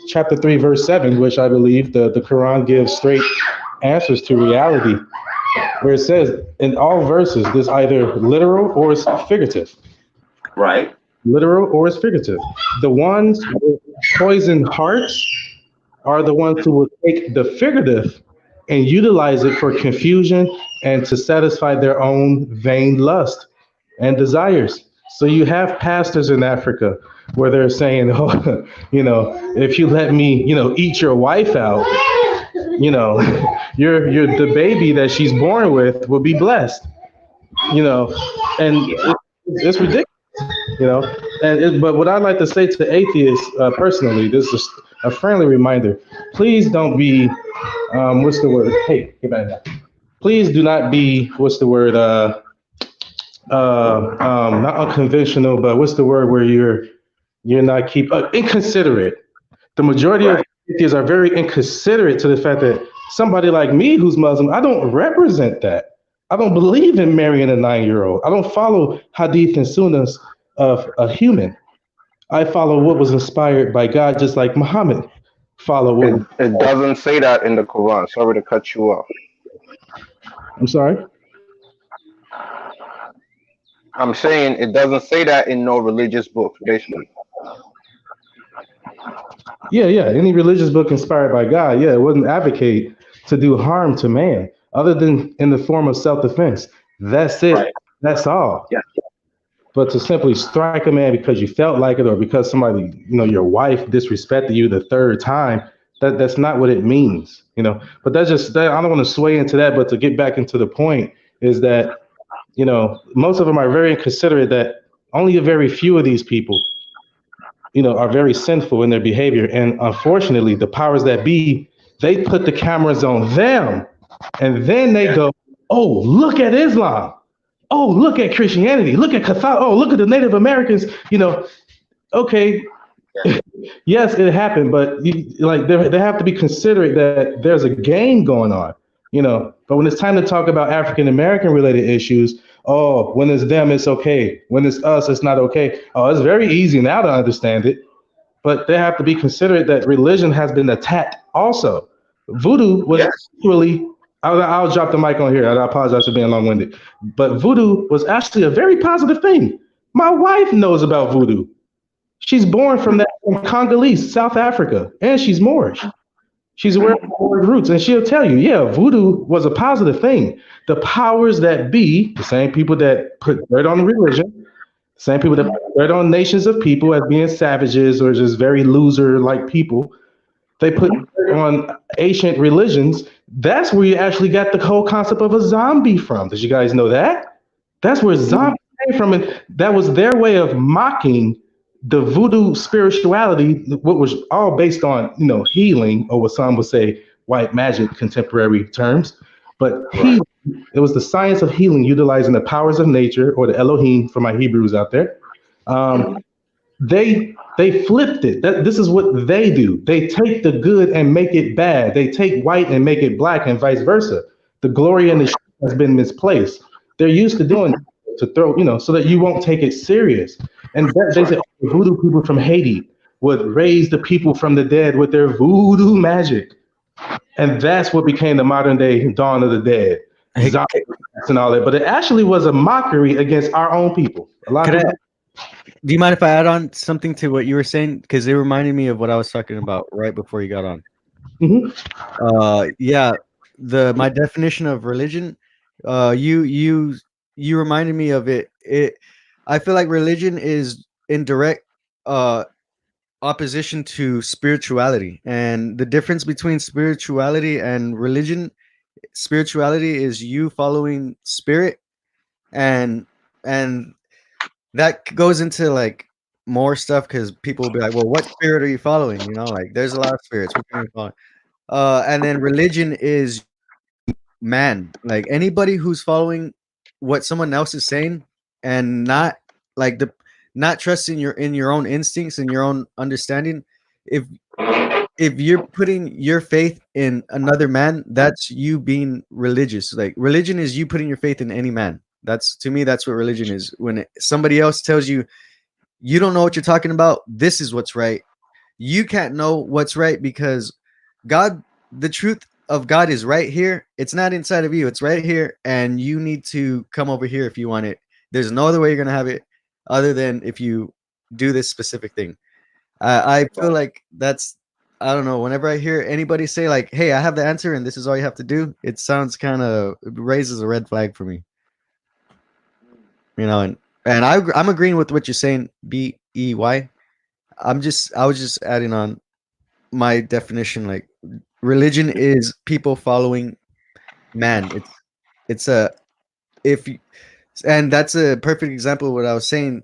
chapter 3, verse 7, which I believe the Quran gives straight answers to reality, where it says in all verses, there's either literal or it's figurative. Right. Literal or it's figurative. The ones with poisoned hearts are the ones who will take the figurative and utilize it for confusion and to satisfy their own vain lust and desires. So you have pastors in Africa where they're saying, oh, if you let me, eat your wife out, you know, your the baby that she's born with will be blessed, and it's ridiculous, you know. But what I'd like to say to atheists personally, this is a friendly reminder: please don't be, what's the word? Hey, get back now. Please do not be, what's the word? Not unconventional, but what's the word where you're not inconsiderate. The majority of atheists are very inconsiderate to the fact that somebody like me who's Muslim, I don't represent that. I don't believe in marrying a 9-year-old. I don't follow hadith and sunnahs of a human. I follow what was inspired by God, just like Muhammad followed what. It doesn't say that in the Quran. Sorry to cut you off. I'm sorry? I'm saying it doesn't say that in no religious book, basically. Yeah. Any religious book inspired by God, it wouldn't advocate to do harm to man, other than in the form of self-defense. That's it. Right. That's all. Yeah. But to simply strike a man because you felt like it, or because somebody, your wife disrespected you the third time, that's not what it means, But that's just that. I don't want to sway into that. But to get back into the point is that, most of them are very inconsiderate. That only a very few of these people, are very sinful in their behavior. And unfortunately, the powers that be, they put the cameras on them, and then they go, oh, look at Islam. Oh, look at Christianity. Look at Catholic. Oh, look at the Native Americans. Okay. Yes, it happened, but they have to be considerate that there's a game going on, But when it's time to talk about African American related issues, when it's them, it's okay. When it's us, it's not okay. Oh, it's very easy now to understand it, but they have to be considerate that religion has been attacked also. Voodoo was actually, I'll drop the mic on here. I apologize for being long-winded, but voodoo was actually a very positive thing. My wife knows about voodoo. She's born from Congolese, South Africa, and she's Moorish. She's aware of the Moorish roots, and she'll tell you, voodoo was a positive thing. The powers that be, the same people that put dirt on religion, the same people that put dirt on nations of people as being savages or just very loser-like people, they put dirt on ancient religions. That's where you actually got the whole concept of a zombie from. Did you guys know that? That's where zombie came from, and that was their way of mocking the voodoo spirituality, what was all based on, healing, or what some would say white magic, contemporary terms. But healing, it was the science of healing, utilizing the powers of nature, or the Elohim for my Hebrews out there. They flipped it. This is what they do. They take the good and make it bad. They take white and make it black, and vice versa. The glory in the shit has been misplaced. They're used to doing it, to throw, so that you won't take it serious. And they say voodoo people from Haiti would raise the people from the dead with their voodoo magic. And that's what became the modern day Dawn of the Dead. And all that. But it actually was a mockery against our own people. Do you mind if I add on something to what you were saying? Because it reminded me of what I was talking about right before you got on. My definition of religion, you reminded me of it. I feel like religion is in direct opposition to spirituality, and the difference between spirituality and religion, spirituality is you following spirit, and that goes into like more stuff, because people will be like, well, what spirit are you following? Like there's a lot of spirits. What can you follow? And then religion is man, like anybody who's following what someone else is saying and not trusting in your own instincts and your own understanding. If you're putting your faith in another man, that's you being religious. Like religion is you putting your faith in any man. To me, that's what religion is. When somebody else tells you, you don't know what you're talking about, this is what's right. You can't know what's right because God, the truth of God is right here. It's not inside of you. It's right here. And you need to come over here if you want it. There's no other way you're going to have it other than if you do this specific thing. I feel like I don't know. Whenever I hear anybody say like, "Hey, I have the answer and this is all you have to do," it sounds kind of raises a red flag for me. You know, and I'm agreeing with what you're saying. BEY. I was just adding on my definition. Like, religion is people following man. It's a if you, and that's a perfect example of what I was saying.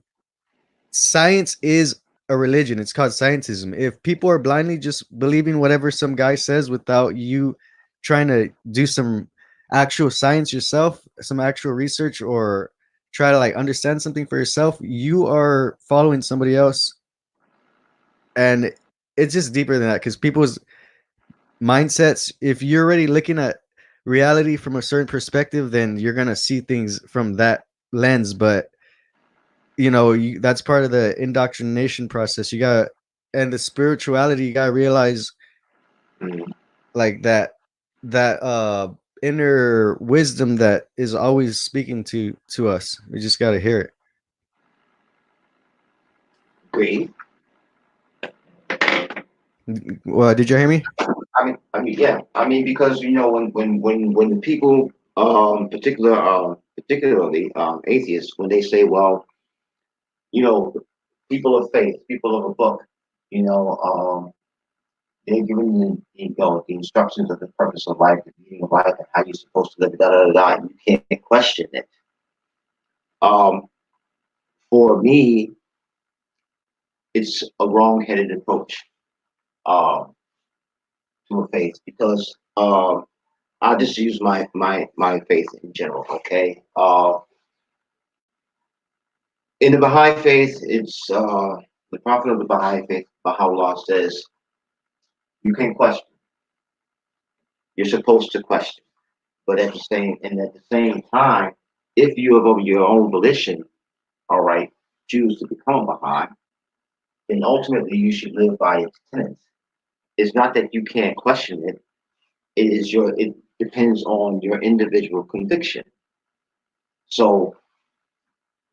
Science is a religion. It's called scientism. If people are blindly just believing whatever some guy says without you trying to do some actual science yourself, some actual research, or try to like understand something for yourself, you are following somebody else. And it's just deeper than that, because people's mindsets, if you're already looking at reality from a certain perspective, then you're gonna see things from that lens. But you know, that's part of the indoctrination process. You got, and the spirituality, you gotta realize like that inner wisdom that is always speaking to us. We just gotta hear it. Agreed. Well, did you hear me? I mean, yeah. I mean, because you know, when the people, particularly atheists, when they say, well, you know, people of faith, people of a book, you know, they're giving you know, the instructions of the purpose of life, the meaning of life, and how you're supposed to live, da da da da. And you can't question it. For me, it's a wrong-headed approach to a faith, because I'll just use my faith in general. Okay, in the Baha'i faith, it's the prophet of the Baha'i faith, Baha'u'llah, says you can question. You're supposed to question, but at the same time, if you have of your own volition, all right, choose to become a Baha'i, then ultimately you should live by its tenets. It's not that you can't question it. It depends on your individual conviction. So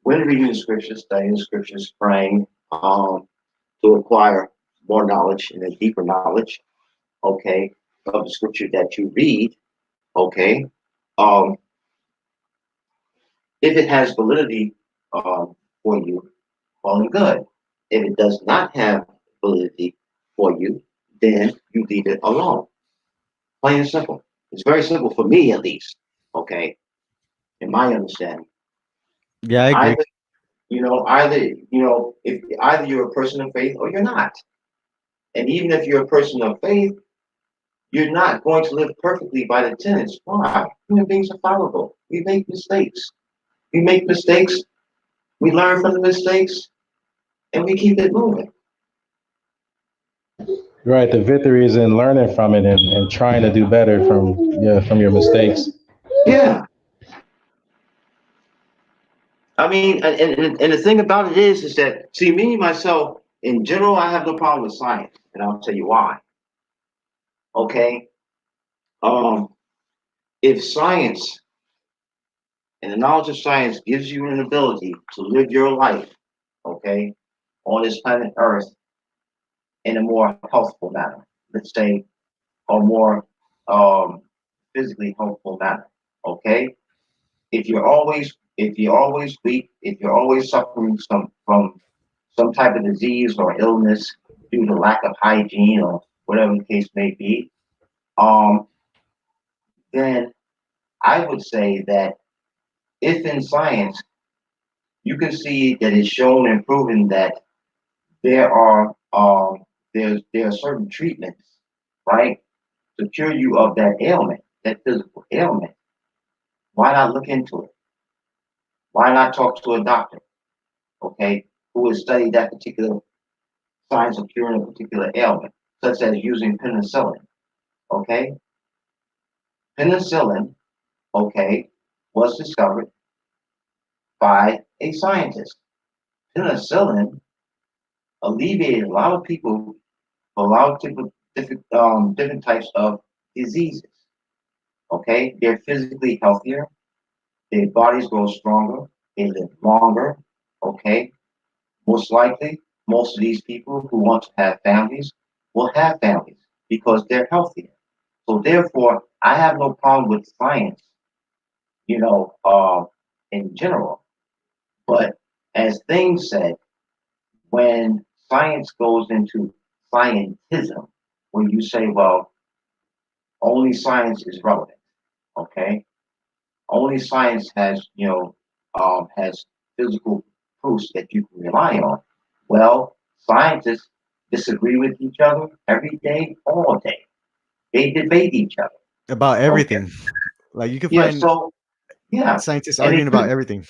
when reading the scriptures, studying the scriptures, praying to acquire more knowledge and a deeper knowledge, okay, of the scripture that you read, okay, if it has validity for you, well and good. If it does not have validity for you, then you leave it alone. Plain and simple. It's very simple for me, at least. Okay, in my understanding. Yeah, I agree. If either you're a person of faith or you're not. And even if you're a person of faith, you're not going to live perfectly by the tenets. Why? Human beings are fallible. We make mistakes. We make mistakes. We learn from the mistakes, and we keep it moving. Right. The victory is in learning from it and trying to do better from your mistakes. Yeah. I mean, and the thing about it is that, see, me, myself, in general, I have no problem with science, and I'll tell you why. Okay? If science and the knowledge of science gives you an ability to live your life, okay, on this planet Earth in a more healthful manner, let's say, or more physically healthful manner, okay? If you're always weak, if you're always suffering from some type of disease or illness due to lack of hygiene or whatever the case may be, then I would say that if in science you can see that it's shown and proven that there are certain treatments, right, to cure you of that ailment, that physical ailment, why not look into it? Why not talk to a doctor, okay, who has studied that particular science of curing a particular ailment, such as using penicillin, okay? Penicillin, okay, was discovered by a scientist. Penicillin alleviated a lot of people, a lot of different types of diseases. Okay, they're physically healthier, their bodies grow stronger, they live longer. Okay, most likely, most of these people who want to have families will have families because they're healthier. So therefore, I have no problem with science, you know, in general. But as things said, when science goes into scientism, when you say, well, only science is relevant, okay? Only science has, has physical proofs that you can rely on. Well, scientists disagree with each other every day, all day. They debate each other. About Okay. everything. Like you can Yeah. find So yeah, scientists and arguing about everything.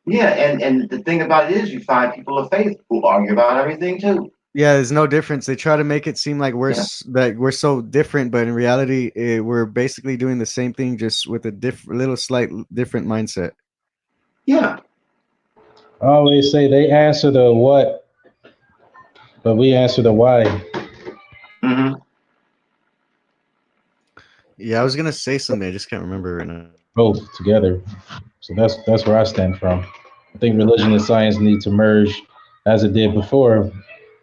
yeah, and the thing about it is, you find people of faith who argue about everything too. Yeah, there's no difference. They try to make it seem like Yeah. that we're so different, but in reality, we're basically doing the same thing, just with a slight different mindset. Yeah. I always say they answer the what, but we answer the why. Mm-hmm. Yeah, I was gonna say something. I just can't remember right now. Both together. So that's where I stand from. I think religion and science need to merge as it did before,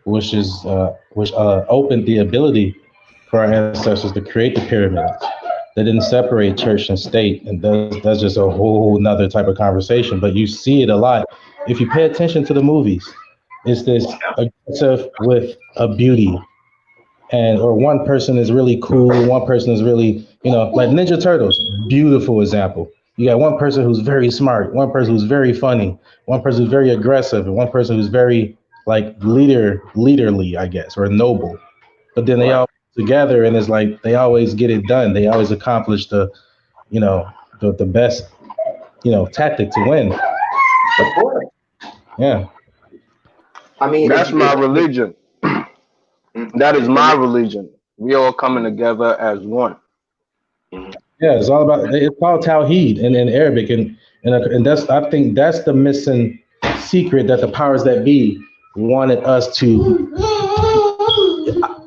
which opened the ability for our ancestors to create the pyramids. They didn't separate church and state, and that's just a whole nother type of conversation. But you see it a lot if you pay attention to the movies. It's this aggressive with a beauty, and or one person is really cool, one person is really, like Ninja Turtles, beautiful example. You got one person who's very smart, one person who's very funny, one person who's very aggressive, and one person who's very like leaderly, I guess, or noble. But then they all together, and it's like they always get it done. They always accomplish you know, the best, tactic to win. Of course. Yeah. I mean, That's my religion. That is my religion. We all coming together as one. Yeah, it's all about. It's called Tawheed in Arabic, and that's, I think that's the missing secret that the powers that be wanted us to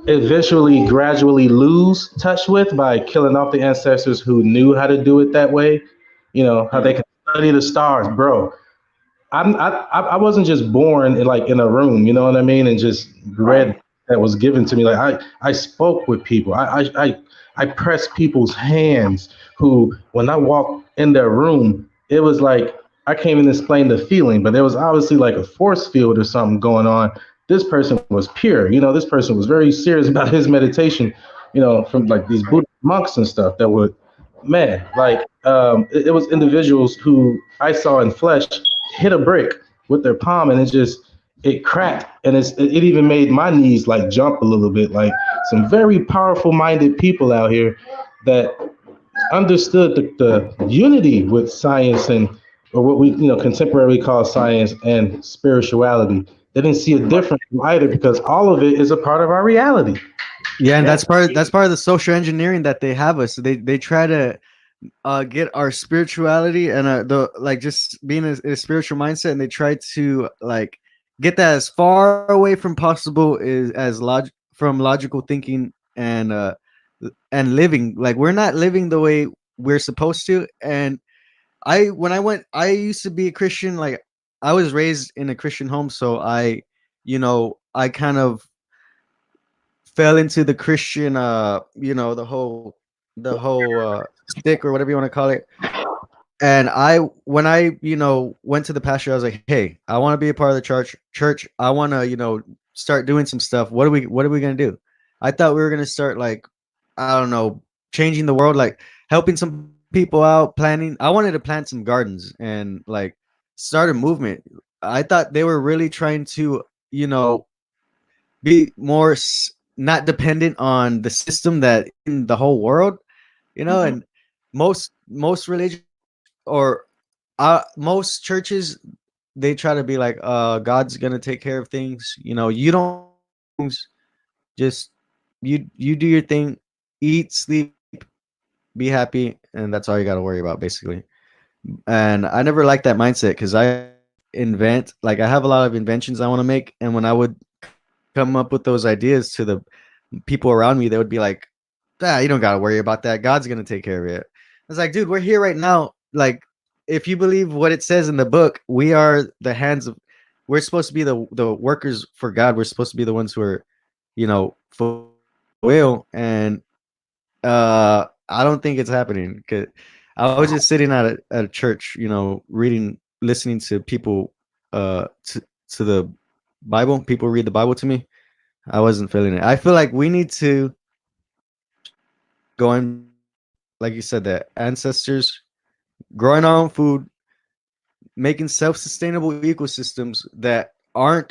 eventually, gradually lose touch with by killing off the ancestors who knew how to do it that way. How they can study the stars, bro. I wasn't just born in a room, you know what I mean, and just read that was given to me. Like I spoke with people. I pressed people's hands who, when I walked in their room, it was like I can't even explain the feeling, but there was obviously like a force field or something going on. This person was pure, this person was very serious about his meditation, from like these Buddhist monks and stuff that would, man, like it was individuals who I saw in flesh hit a brick with their palm, and it cracked, and it even made my knees like jump a little bit. Like some very powerful minded people out here that understood the unity with science, and or what we contemporarily call science and spirituality. They didn't see a difference either, because all of it is a part of our reality. Yeah, and that's part of the social engineering that they have us. They try to get our spirituality and just being in a spiritual mindset, and they try to like get that as far away from possible from logical thinking and living. Like, we're not living the way we're supposed to. And I used to be a Christian. Like, I was raised in a Christian home, so I kind of fell into the Christian the whole stick, or whatever you want to call it. And when I went to the pastor, I was like, hey, I want to be a part of the church. I want to start doing some stuff. What are we gonna do? I thought we were gonna start, like, I don't know, changing the world, like helping some people out, planting. I wanted to plant some gardens and like start a movement. I thought they were really trying to be more not dependent on the system that in the whole world, and most religions, or most churches, they try to be like, God's gonna take care of things. You don't, just you do your thing, eat, sleep, be happy, and that's all you got to worry about, basically. And I never liked that mindset, because I have a lot of inventions I want to make, and when I would come up with those ideas to the people around me, they would be like, you don't got to worry about that, God's gonna take care of it. I was like, dude, we're here right now. Like, if you believe what it says in the book, we are the hands of, we're supposed to be the workers for God. We're supposed to be the ones who are, will, and I don't think it's happening. Cause I was just sitting at a church, you know, listening to people, to the Bible. People read the Bible to me. I wasn't feeling it. I feel like we need to going, like you said, the ancestors growing our own food, making self-sustainable ecosystems that are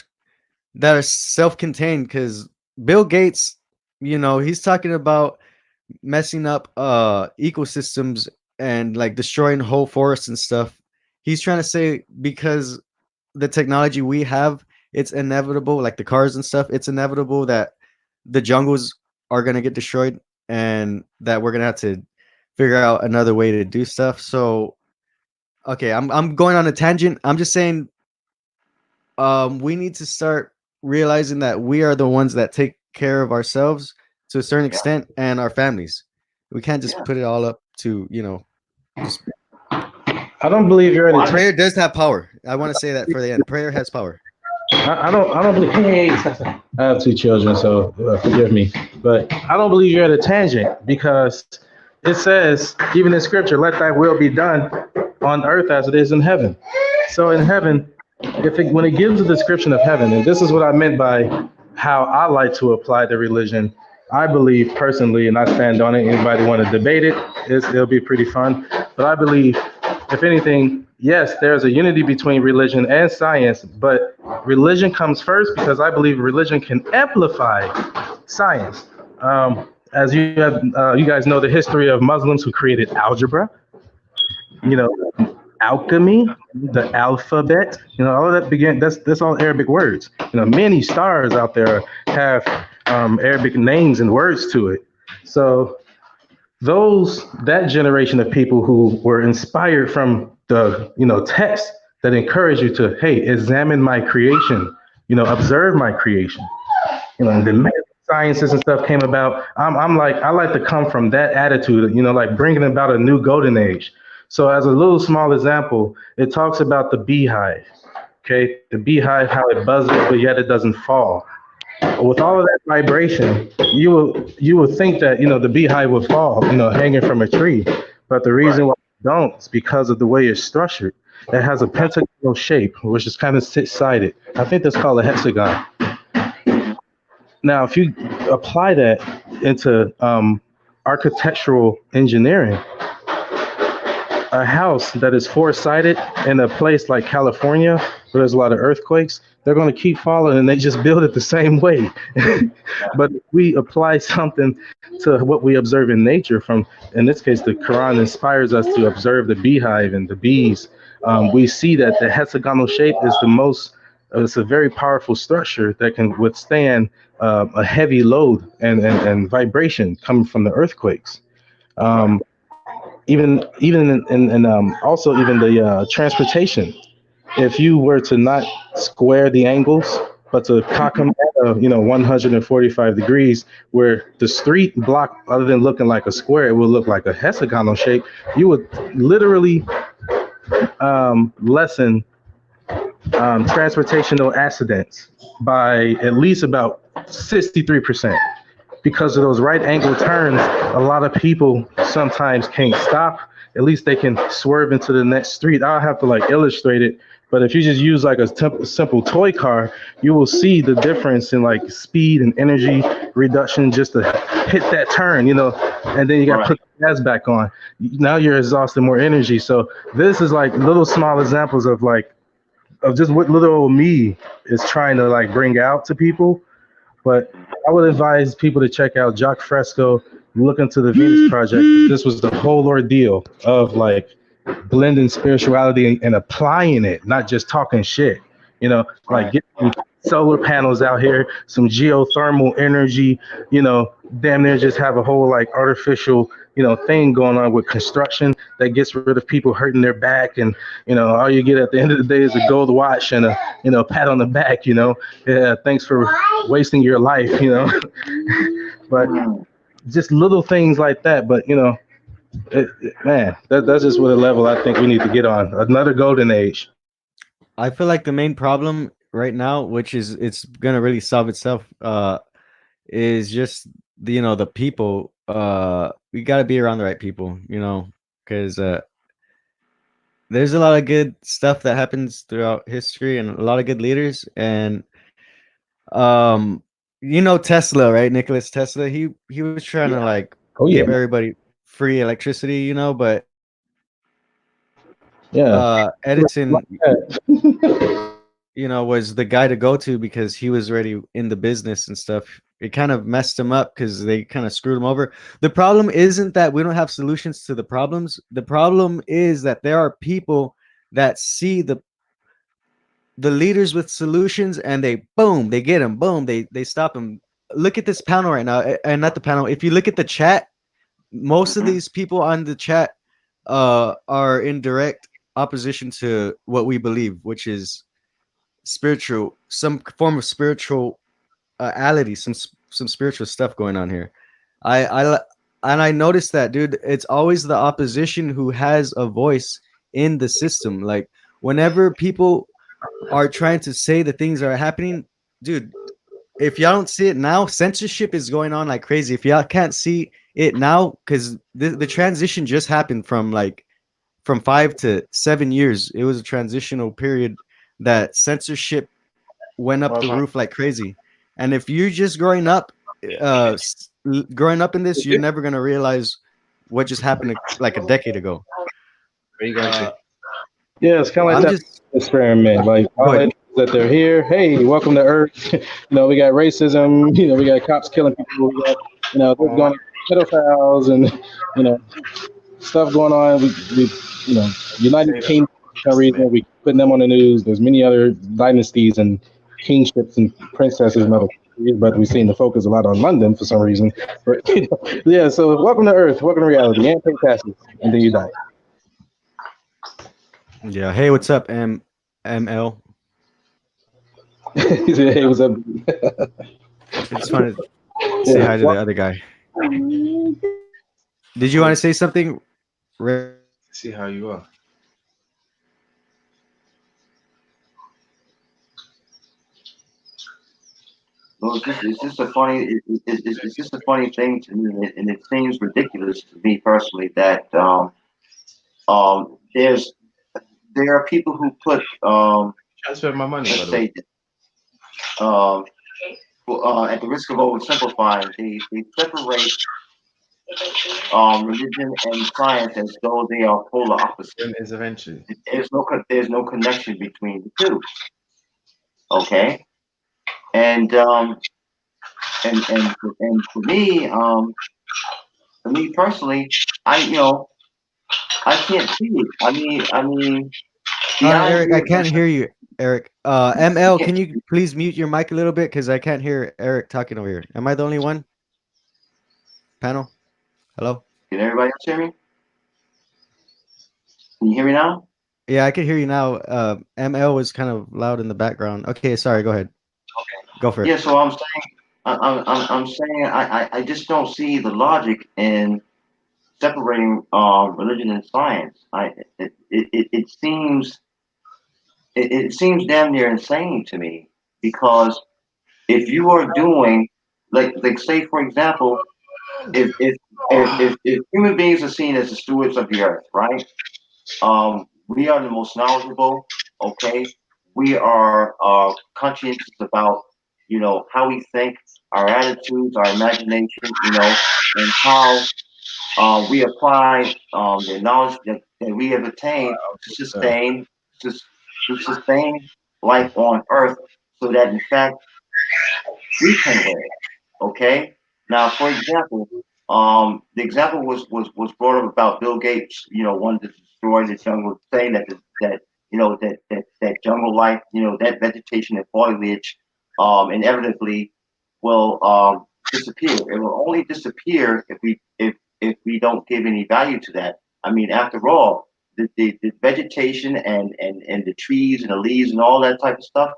self-contained. Because Bill Gates, you know, he's talking about messing up ecosystems and like destroying whole forests and stuff. He's trying to say because the technology we have, it's inevitable, like the cars and stuff, it's inevitable that the jungles are going to get destroyed and that we're going to have to figure out another way to do stuff. So okay, I'm going on a tangent. I'm just saying we need to start realizing that we are the ones that take care of ourselves to a certain extent and our families. We can't just put it all up to, you know, just I don't believe you're at a prayer does have power. I want to say that for the end. Prayer has power. I don't believe. Hey, I have two children, so forgive me, but I don't believe you're at a tangent because it says, even in Scripture, "Let Thy will be done on earth as it is in heaven." So in heaven, when it gives a description of heaven, and this is what I meant by how I like to apply the religion. I believe personally, and I stand on it. Anybody want to debate it? It'll be pretty fun. But I believe, if anything, yes, there's a unity between religion and science, but religion comes first because I believe religion can amplify science. As you guys know the history of Muslims who created algebra, you know, alchemy, the alphabet, you know, all of that began. That's all Arabic words. You know, many stars out there have Arabic names and words to it. So that generation of people who were inspired from the, you know, text that encourage you to, hey, examine my creation, you know, observe my creation, you know, and then sciences and stuff came about. I like to come from that attitude, you know, like bringing about a new golden age. So as a little small example, it talks about the beehive. Okay, the beehive, how it buzzes, but yet it doesn't fall. With all of that vibration, you will think that, you know, the beehive would fall, you know, hanging from a tree. But the reason why it don't is because of the way it's structured. It has a pentagonal shape, which is kind of six-sided. I think that's called a hexagon. Now, if you apply that into architectural engineering, a house that is four-sided in a place like California, where there's a lot of earthquakes, they're going to keep falling, and they just build it the same way. But if we apply something to what we observe in nature, from, in this case, the Quran inspires us to observe the beehive and the bees. We see that the hexagonal shape is it's a very powerful structure that can withstand a heavy load and vibration coming from the earthquakes. Even also even the transportation. If you were to not square the angles, but to cock them at 145 degrees, where the street block, other than looking like a square, it will look like a hexagonal shape, you would literally lessen transportational accidents by at least about 63%. Because of those right angle turns, a lot of people sometimes can't stop. At least they can swerve into the next street. I'll have to like illustrate it. But if you just use like a simple toy car, you will see the difference in like speed and energy reduction just to hit that turn, and then you got to put the gas back on. Now you're exhausting more energy. So this is like little small examples of just what little old me is trying to like bring out to people. But I would advise people to check out Jacques Fresco, look into the Venus Project. This was the whole ordeal of like blending spirituality and applying it, not just talking shit. Like getting solar panels out here, some geothermal energy, damn near just have a whole like artificial, thing going on with construction that gets rid of people hurting their back. And, all you get at the end of the day is a gold watch and a, pat on the back, yeah, thanks for wasting your life, but just little things like that. But, man, that's just what a level I think we need to get on. Another golden age. I feel like the main problem right now, which is it's gonna really solve itself, is just the people, we got to be around the right people, because there's a lot of good stuff that happens throughout history and a lot of good leaders. And Tesla, right? Nicholas Tesla, he was trying to like Oh yeah. give everybody free electricity, but Yeah. Edison, was the guy to go to because he was already in the business and stuff. It kind of messed him up because they kind of screwed him over. The problem isn't that we don't have solutions to the problems. The problem is that there are people that see the leaders with solutions and they get them, boom, they stop them. Look at this panel right now, and not the panel. If you look at the chat, most of these people on the chat are in direct opposition to what we believe, which is spiritual, some form of spiritual ality, some spiritual stuff going on here. I noticed that, dude. It's always the opposition who has a voice in the system. Like whenever people are trying to say the things that are happening, dude, if y'all don't see it now, censorship is going on like crazy. If y'all can't see it now, because the transition just happened from 5 to 7 years. It was a transitional period that censorship went up the roof like crazy. And if you're just growing up in this, you're never gonna realize what just happened like a decade ago. Where you going to? Yeah, it's kind of like that experiment. Like all that they're here. Hey, welcome to Earth. We got racism. We got cops killing people. We got they're going pedophiles and stuff going on. We United Kingdom for some reason we putting them on the news. There's many other dynasties and kingships and princesses and other countries, but we've seen the focus a lot on London for some reason. But yeah, so welcome to Earth, welcome to reality, and pay taxes, and then you die. Yeah. Hey, what's up, ML? He said, hey, what's up? I just wanted to say hi to the other guy. Did you want to say something? See how you are. Well, it's just a funny, it's just a funny thing to me, and it seems ridiculous to me personally that there are people who put transfer my money. Let's say at the risk of oversimplifying, they separate religion and science as though they are polar opposites. Eventually. There's no connection between the two. Okay, and for me personally, I can't see it. I mean, Eric, I can't hear you, Eric. ML, can you please mute your mic a little bit because I can't hear Eric talking over here. Am I the only one? Panel, hello. Can everybody else hear me? Can you hear me now? Yeah, I can hear you now. ML was kind of loud in the background. Okay, sorry. Go ahead. Okay. Go for it. Yeah, so I'm saying I just don't see the logic in separating religion and science. It seems damn near insane to me, because if you are doing like say for example, if human beings are seen as the stewards of the earth, right? We are the most knowledgeable. Okay, we are conscientious about how we think, our attitudes, our imagination, and how we apply the knowledge that we have attained to sustain life on Earth, so that in fact we can live. Okay. Now, for example, the example was brought up about Bill Gates. Wanted to destroy the jungle, saying that jungle life, that vegetation and foliage, inevitably will disappear. It will only disappear if we don't give any value to that. I mean, after all, the vegetation and the trees and the leaves and all that type of stuff,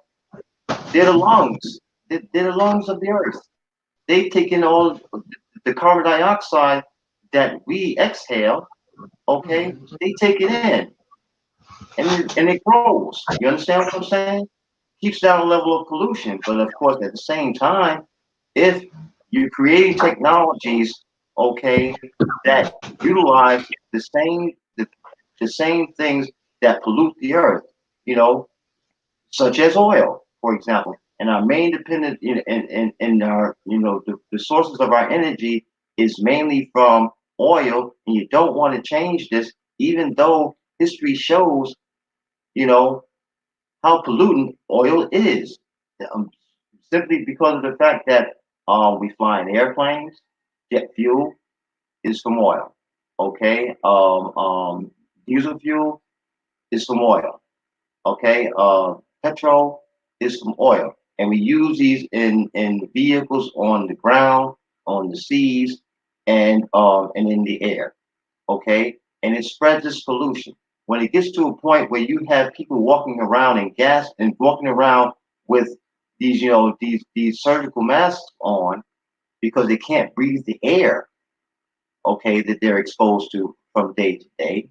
they're the lungs. They're the lungs of the earth. They take in all the carbon dioxide that we exhale. Okay, they take it in, and it grows. You understand what I'm saying? Keeps down the level of pollution, but of course, at the same time, if You're creating technologies, okay, that utilize the same things that pollute the earth, you know, such as oil, for example. And our main dependent in our, you know, the sources of our energy is mainly from oil, and you don't want to change this, even though history shows, you know, how pollutant oil is. Um, Simply because of the fact that we fly in airplanes, jet fuel is from oil. Okay, diesel fuel is from oil. Okay, petrol is from oil, and we use these in vehicles on the ground, on the seas, and in the air. Okay, and it spreads this pollution. When it gets to a point where you have people walking around in gas and walking around with these, you know, these surgical masks on because they can't breathe the air, okay, that they're exposed to from day to day,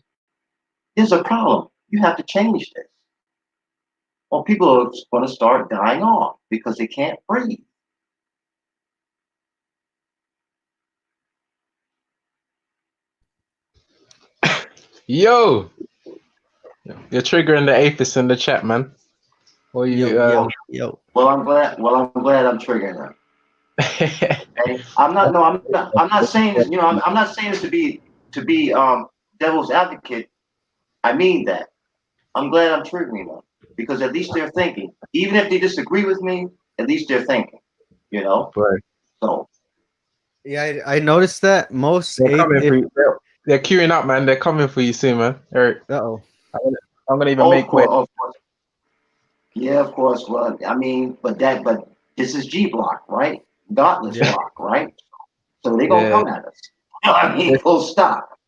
there's a problem. You have to change this. Or people are going to start dying off because they can't breathe. Yo, you're triggering the atheists in the chat, man. Well, you, yo. Well, I'm glad. Well, I'm glad I'm triggering them. Okay? I'm not. No, I'm not. I'm not saying this. You know, I'm not saying this to be devil's advocate. I mean that. I'm glad I'm triggering them because at least they're thinking. Even if they disagree with me, at least they're thinking. You know. Right. So. Yeah, I noticed that most. They're coming for you. They're queuing up, man. They're coming for you soon, man. Eric. Uh-oh. I'm gonna even make way. Of course. Yeah, of course. Well, I mean, but this is G block, right? Godless block, right? So they're gonna come at us. I mean, full stop.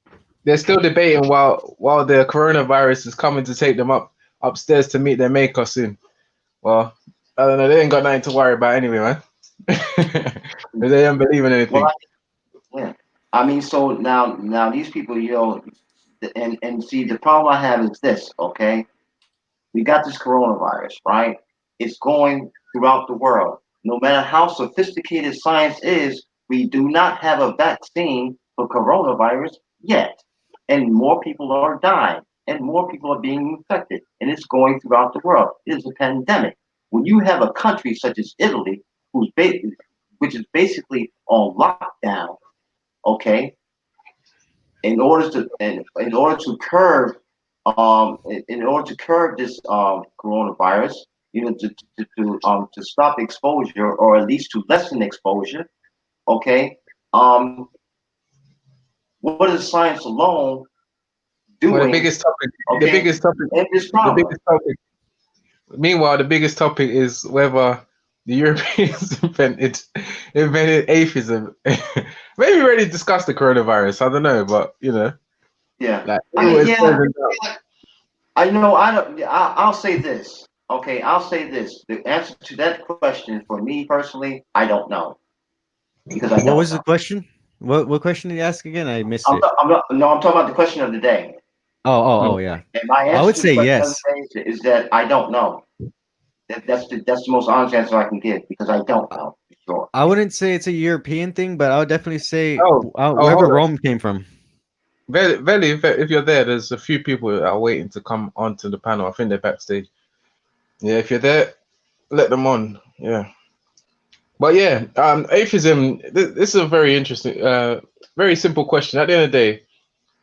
They're still debating while the coronavirus is coming to take them upstairs to meet their maker soon. Well, I don't know. They ain't got nothing to worry about anyway, man. They don't believe in anything. Well, I mean, so now these people, you know, and see, the problem I have is this, okay? We got this coronavirus, right? It's going throughout the world. No matter how sophisticated science is, we do not have a vaccine for coronavirus yet. And more people are dying, and more people are being infected, and it's going throughout the world. It is a pandemic. When you have a country such as Italy, which is basically on lockdown, okay, in order to curb this coronavirus, you know, to stop exposure or at least to lessen exposure, okay, what is science alone doing? Well, the biggest topic. Okay, the biggest topic. Meanwhile, the biggest topic is whether the Europeans invented atheism. Maybe we already discussed the coronavirus. I don't know, but you know. Yeah. Like, I know. I'll say this. Okay, I'll say this. The answer to that question, for me personally, I don't know. Because What was the question? What question did you ask again? I missed it. I'm talking about the question of the day. Oh, yeah. And my answer I would to say the question yes. of the day is that I don't know. That's the most honest answer I can give because I don't know for sure. I wouldn't say it's a European thing, but I would definitely say hold wherever on. Rome came from. Veli, if you're there, there's a few people that are waiting to come onto the panel. I think they're backstage. Yeah, if you're there, let them on. Yeah. But yeah, atheism, this is a very interesting, very simple question. At the end of the day,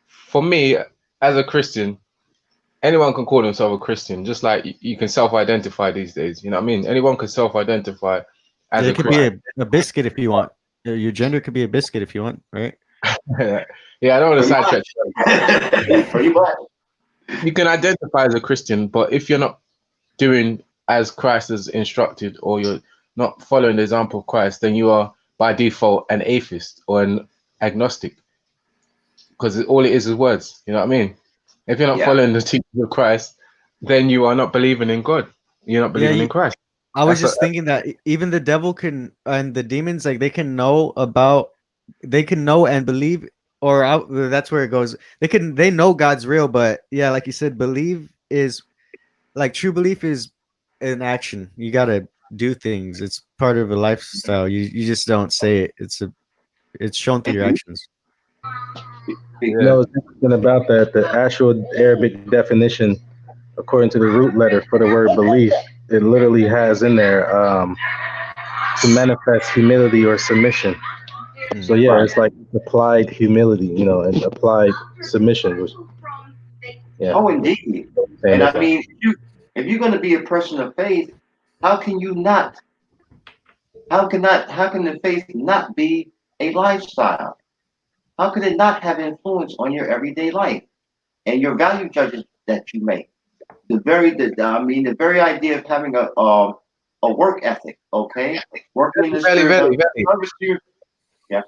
for me, as a Christian, anyone can call themselves a Christian, just like you can self-identify these days. You know what I mean? Anyone can self-identify as It a could Christian. be a biscuit if you want. Your gender could be a biscuit if you want, right? Yeah, I don't want to sidetrack. Pretty much. You can identify as a Christian, but if you're not doing as Christ has instructed, or you're not following the example of Christ, then you are by default an atheist or an agnostic, because all it is words. You know what I mean? If you're not following the teachings of Christ, then you are not believing in God. You're not believing in Christ. I was just thinking that even the devil can, and the demons, like they can know and believe, or that's where it goes. They know God's real, but yeah, like you said, believe is like true belief is an action. You gotta do things. It's part of a lifestyle. You just don't say it. It's shown through your actions. You know, it's interesting about that. The actual Arabic definition, according to the root letter for the word belief, it literally has in there to manifest humility or submission. So yeah, it's like applied humility, you know, and applied submission. Which, yeah. Oh, indeed. And I mean, if you're going to be a person of faith, how can you not? How can the faith not be a lifestyle? How can it not have influence on your everyday life and your value judgments that you make? The very idea of having a work ethic, okay, working in the spirit of service to your, yeah.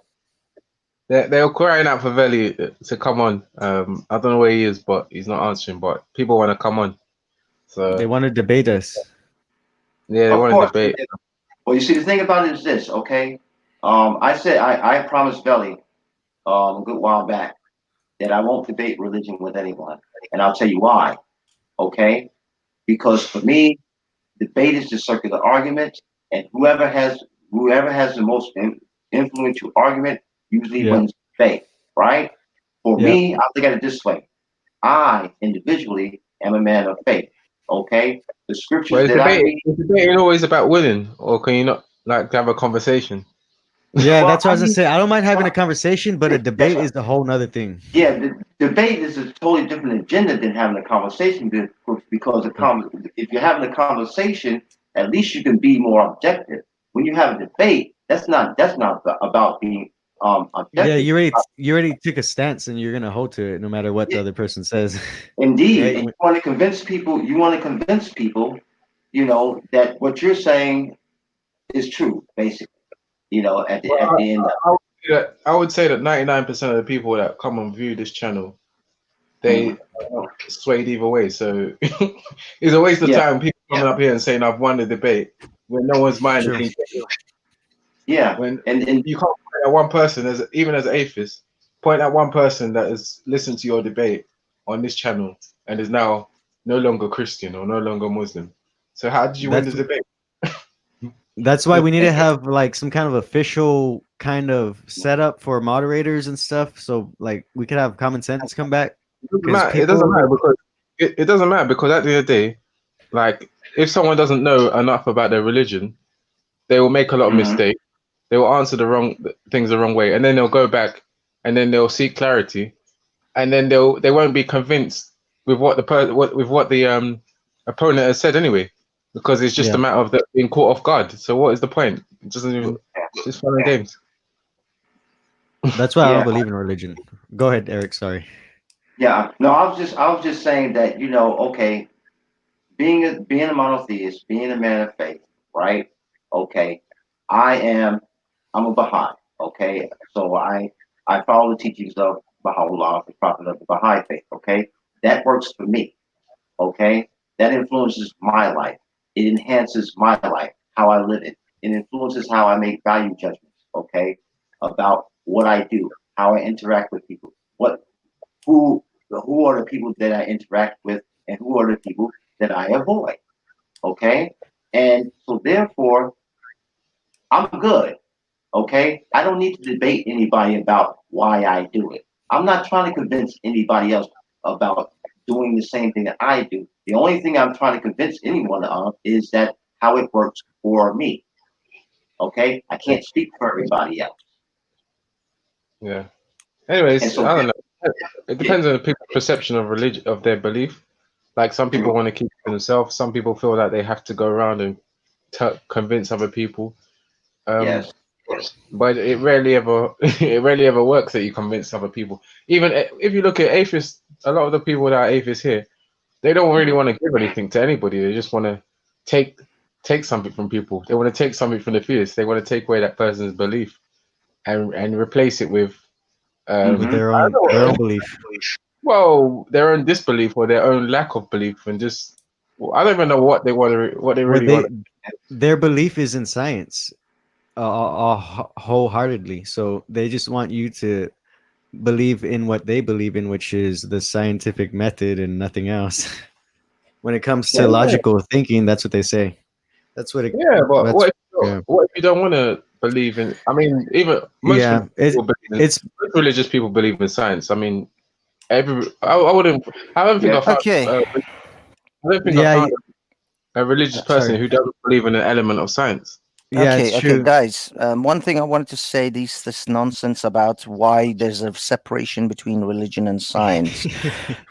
They were crying out for Veli to come on. I don't know where he is, but he's not answering. But people want to come on, so they want to debate us. Yeah, they want to debate. Well, you see, the thing about it is this, okay? I promised Veli a good while back that I won't debate religion with anyone, and I'll tell you why. Okay, because for me, debate is the circular argument, and whoever has the most influential argument usually wins the debate, right? For me, I look at it this way: I individually am a man of faith. Okay, the scriptures that I read. Is debating always about winning, or can you not like have a conversation? Yeah, that's what I was gonna say. I don't mind having a conversation, but a debate is a whole nother thing. Yeah, the debate is a totally different agenda than having a conversation, because if you're having a conversation, at least you can be more objective. When you have a debate, that's not about being objective. Yeah, you already took a stance, and you're gonna hold to it no matter what the other person says. Indeed, Right? and you want to convince people. You know that what you're saying is true, basically. You know, at the end of it. I would say that 99% of the people that come and view this channel, they are swayed either way. So it's a waste of time people coming up here and saying I've won the debate when no one's mind is. Yeah, when and you can't point at one person even as an atheist, point at one person that has listened to your debate on this channel and is now no longer Christian or no longer Muslim. So how did you win the debate? That's why we need to have like some kind of official kind of setup for moderators and stuff. So like we could have common sense come back. It doesn't matter because it doesn't matter because at the end of the day, like if someone doesn't know enough about their religion, they will make a lot of mistakes. They will answer the wrong things the wrong way, and then they'll go back and then they'll seek clarity, and then they won't be convinced with what the opponent has said anyway. Because it's just a matter of being caught off guard. So what is the point? It doesn't even. It's just fun and games. That's why I don't believe in religion. Go ahead, Eric. Sorry. Yeah. No, I was just saying that okay, being a monotheist, being a man of faith, right? Okay, I'm a Baha'i. Okay, so I follow the teachings of Baha'u'llah, the prophet of the Baha'i faith. Okay, that works for me. Okay, that influences my life. It enhances my life, how I live it. It influences how I make value judgments, okay, about what I do, how I interact with people, who are the people that I interact with, and who are the people that I avoid, okay? And so therefore, I'm good, okay? I don't need to debate anybody about why I do it. I'm not trying to convince anybody else about doing the same thing that I do. The only thing I'm trying to convince anyone of is that how it works for me. Okay, I can't speak for everybody else. Yeah. Anyways, so, I don't know. It depends on the people's perception of religion, of their belief. Like some people want to keep it to themselves. Some people feel that they have to go around and convince other people. Yes. But it rarely ever works that you convince other people. Even if you look at atheists, a lot of the people that are atheists here, they don't really want to give anything to anybody. They just want to take something from people. They want to take something from the theists. They want to take away that person's belief and replace it with their own belief. Well, their own disbelief or their own lack of belief, and just I don't even know what they really want. Their belief is in science, wholeheartedly. So they just want you to believe in what they believe in, which is the scientific method and nothing else. When it comes to logical thinking, that's what they say. That's what it. Yeah, but what what if you don't want to believe in? I mean, even most people believe in, most religious people believe in science. I mean, I wouldn't. I don't think I found. Okay. I don't think I found a religious person who doesn't believe in an element of science. Okay, guys. One thing I wanted to say: this nonsense about why there's a separation between religion and science.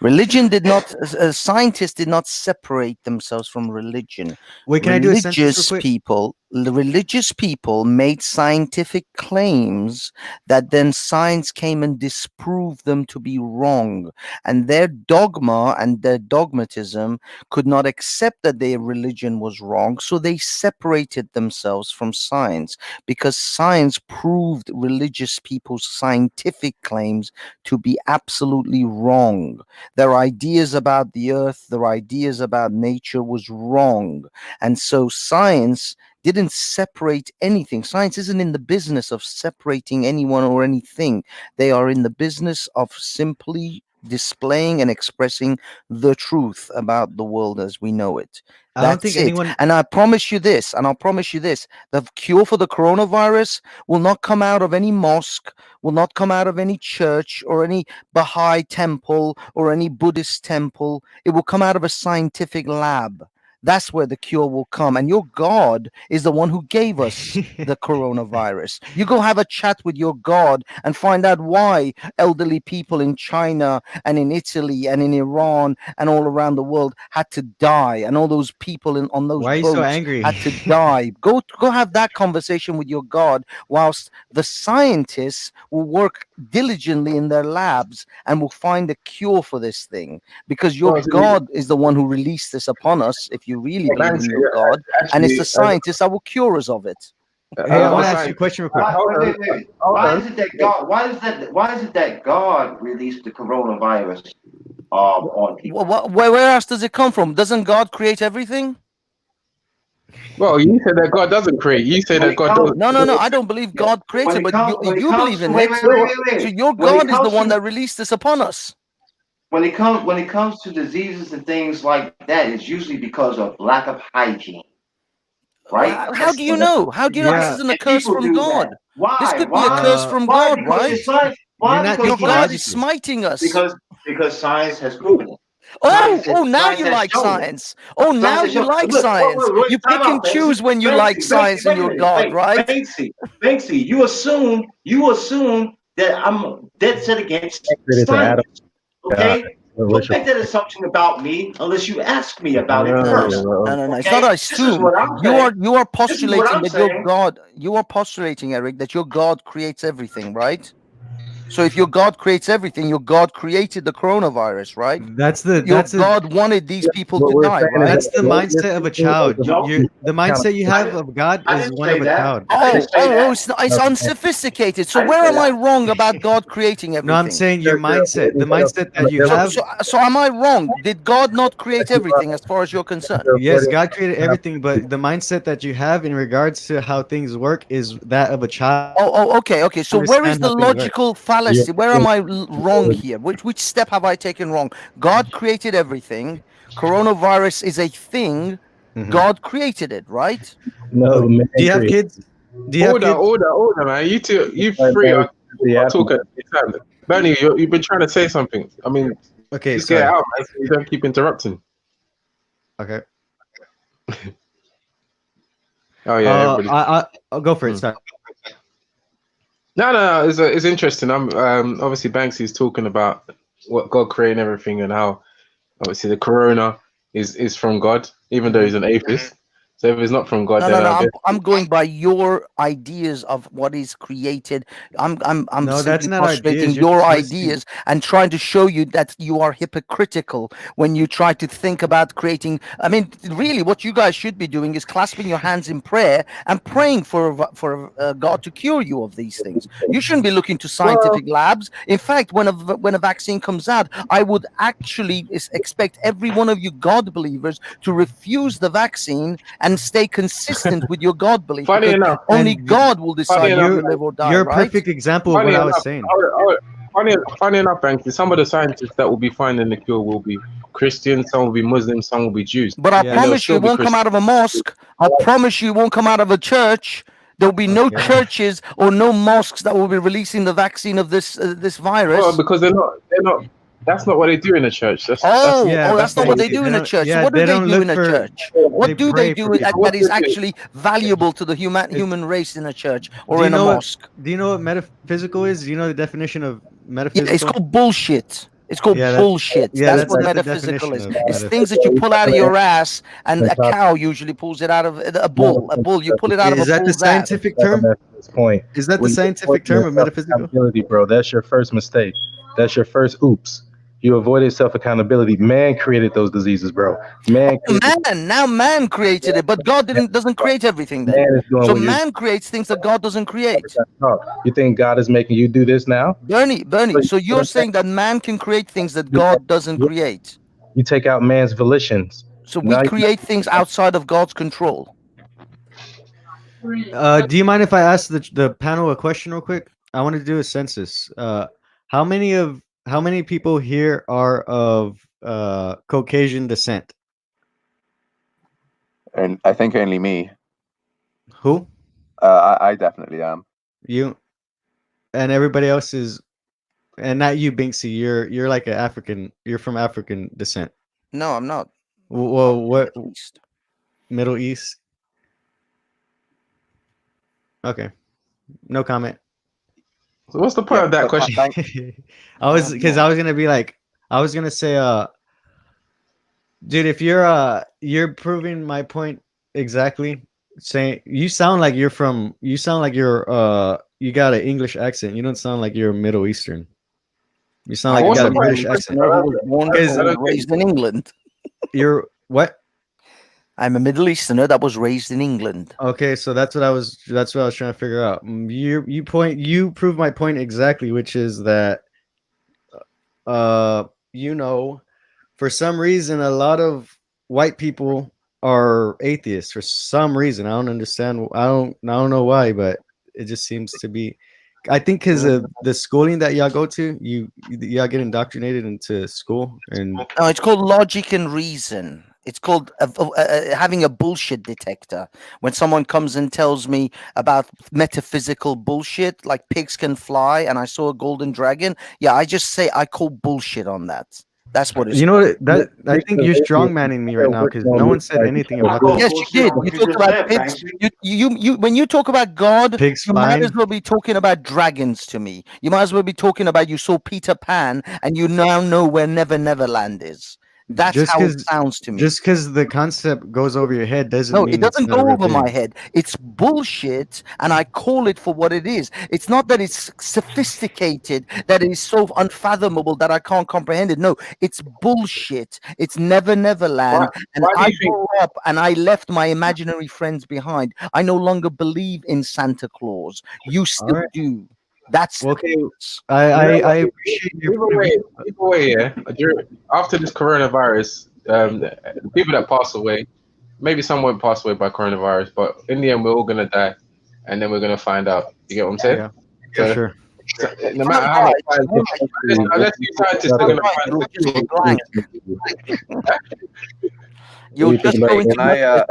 Religion did not. Scientists did not separate themselves from religion. Wait, can I do a sentence real quick? The religious people made scientific claims that then science came and disproved them to be wrong, and their dogma and their dogmatism could not accept that their religion was wrong, so they separated themselves from science, because science proved religious people's scientific claims to be absolutely wrong. Their ideas about the earth, their ideas about nature was wrong, and so science didn't separate anything. Science isn't in the business of separating anyone or anything. They are in the business of simply displaying and expressing the truth about the world as we know it. I don't That's think it. anyone- And I promise you this, and I'll promise you this, the cure for the coronavirus will not come out of any mosque, will not come out of any church or any Baha'i temple or any Buddhist temple. It will come out of a scientific lab. That's where the cure will come. And your God is the one who gave us the coronavirus. You go have a chat with your God and find out why elderly people in China and in Italy and in Iran and all around the world had to die. And all those people on those Why are you boats so angry? had to die. Go have that conversation with your God, whilst the scientists will work diligently in their labs and will find a cure for this thing. Because your God is the one who released this upon us, if you really believe in your God, and it's the scientists that will cure us of it. Hey, I want to ask you a question real quick. Why is it that God? Why is it that God released the coronavirus on people? Where else does it come from? Doesn't God create everything? Well, you said that God doesn't create. You say that God doesn't. No. I don't believe God created, but you believe in it. Wait. So your When it God is the comes one to- that released this upon us. When it comes to diseases and things like that, it's usually because of lack of hygiene. Right? How do you know? How do you know this isn't a curse from God? Why? This could be a curse from Why? God, Because right? it's science. Why? Because Your God science is smiting us. Because science has proven it. Now Science you has like shown it. science. Oh, Science now has you shown- like Look, science. wait, You time pick and out, Banksy. choose when you Banksy, like science wait and a your minute. God, Wait, right? Banksy, you assume that I'm dead set against science. Okay? Don't make that assumption about me unless you ask me about it first. No. It's Okay? not This is assume. what I'm saying. You are This is what postulating I'm that your saying. God. You are postulating, Eric, that your God creates everything, right? So if your God creates everything, your God created the coronavirus, right? Your God wanted these people to die, right? That's the mindset of a child. The mindset you have of God is one of a child. It's unsophisticated. So where am I wrong about God creating everything? No, I'm saying your mindset, the mindset that you have. So am I wrong? Did God not create everything as far as you're concerned? Yes, God created everything, but the mindset that you have in regards to how things work is that of a child. Okay. So where is the logical fallacy? Where am I wrong here? Which step have I taken wrong? God created everything. Coronavirus is a thing. God created it, right? No, do you have kids? Do you have kids? Order, man. You three are talking at the same time. Bernie, you've been trying to say something. I mean, okay, just get it out, man. So you don't keep interrupting. Okay. Oh yeah, I'll go for it. Sorry. No. It's interesting. I'm obviously Banksy's talking about what God created and everything, and how obviously the corona is from God, even though he's an atheist. So if it's not from God, then I guess I'm going by your ideas of what is created. I'm No, that's simply not postulating ideas. You're your twisting. ideas and trying to show you that you are hypocritical when you try to think about creating. I mean, really, what you guys should be doing is clasping your hands in prayer and praying for God to cure you of these things. You shouldn't be looking to scientific labs. In fact, when a vaccine comes out, I would actually expect every one of you God believers to refuse the vaccine and stay consistent with your God belief. Funny Because enough, only and God will decide if you live or die. You're a right? perfect example of what I was saying. Funny enough, Banksy, some of the scientists that will be finding the cure will be Christians, some will be Muslims, some will be Jews. But I And they'll promise you, still it be won't come Christians. out of a mosque. I promise you, it won't come out of a church. There will be no churches or no mosques that will be releasing the vaccine of this virus. Well, because they're not. That's not what they do in the church. That's That's not what they do in a church. So what do they do in a church? What do they do that is actually valuable to the human race in a church or in a mosque? Do you know what metaphysical is? Do you know the definition of metaphysical? It's called bullshit. It's called bullshit. That's what metaphysical is. It's things that you pull out of your ass, and a cow usually pulls it out of a bull. A bull, you pull it out of a bull's ass. Is that the scientific term? This point. Is that the scientific term of metaphysical? Bro, that's your first mistake. That's your first oops. You avoided self-accountability. Man created those diseases, bro. Man created it, but God doesn't create everything then. So man creates things that God doesn't create. You think God is making you do this now? Bernie, so you're saying that man can create things that God doesn't create. You take out man's volitions. So we create things outside of God's control. Do you mind if I ask the panel a question real quick? I want to do a census. How many people here are of Caucasian descent? And I think only me. Who? I definitely am. You? And everybody else is, and not you, Binksy. You're like an African. You're from African descent. No, I'm not. Well, what? Middle East. Okay, no comment. So what's the point of that question? I was gonna be like, I was gonna say, dude, if you're proving my point exactly, saying you sound like you got an English accent. You don't sound like you're Middle Eastern. You sound like you got a British accent. Born and raised in England. You're what? I'm a Middle Easterner that was raised in England. Okay, so that's what I was trying to figure out. You proved my point exactly, which is that for some reason a lot of white people are atheists for some reason. I don't understand. I don't know why, but it just seems to be. I think because of the schooling that y'all go to, y'all get indoctrinated into school, and no, it's called logic and reason. It's called having a bullshit detector. When someone comes and tells me about metaphysical bullshit, like pigs can fly, and I saw a golden dragon, I just say I call bullshit on that. That's what it's. You know that I think you're strongmanning me right now because no one said anything about that. Yes, you did. You talked about pigs. You when you talk about God, pigs you might as well be talking about dragons to me. You might as well be talking about you saw Peter Pan and you now know where Never Neverland is. That's how it sounds to me. Just because the concept goes over your head doesn't mean it doesn't go over my head. It's bullshit, and I call it for what it is. It's not that it's sophisticated, that it is so unfathomable that I can't comprehend it. No, it's bullshit. It's Never Neverland, I grew up and I left my imaginary friends behind. I no longer believe in Santa Claus. You still do. That's okay. I appreciate your Either way, after this coronavirus, the people that pass away, maybe some won't pass away by coronavirus, but in the end, we're all gonna die, and then we're gonna find out. You get what I'm saying? Yeah, sure. So, no matter how much scientists, unless you scientists are gonna find You're just going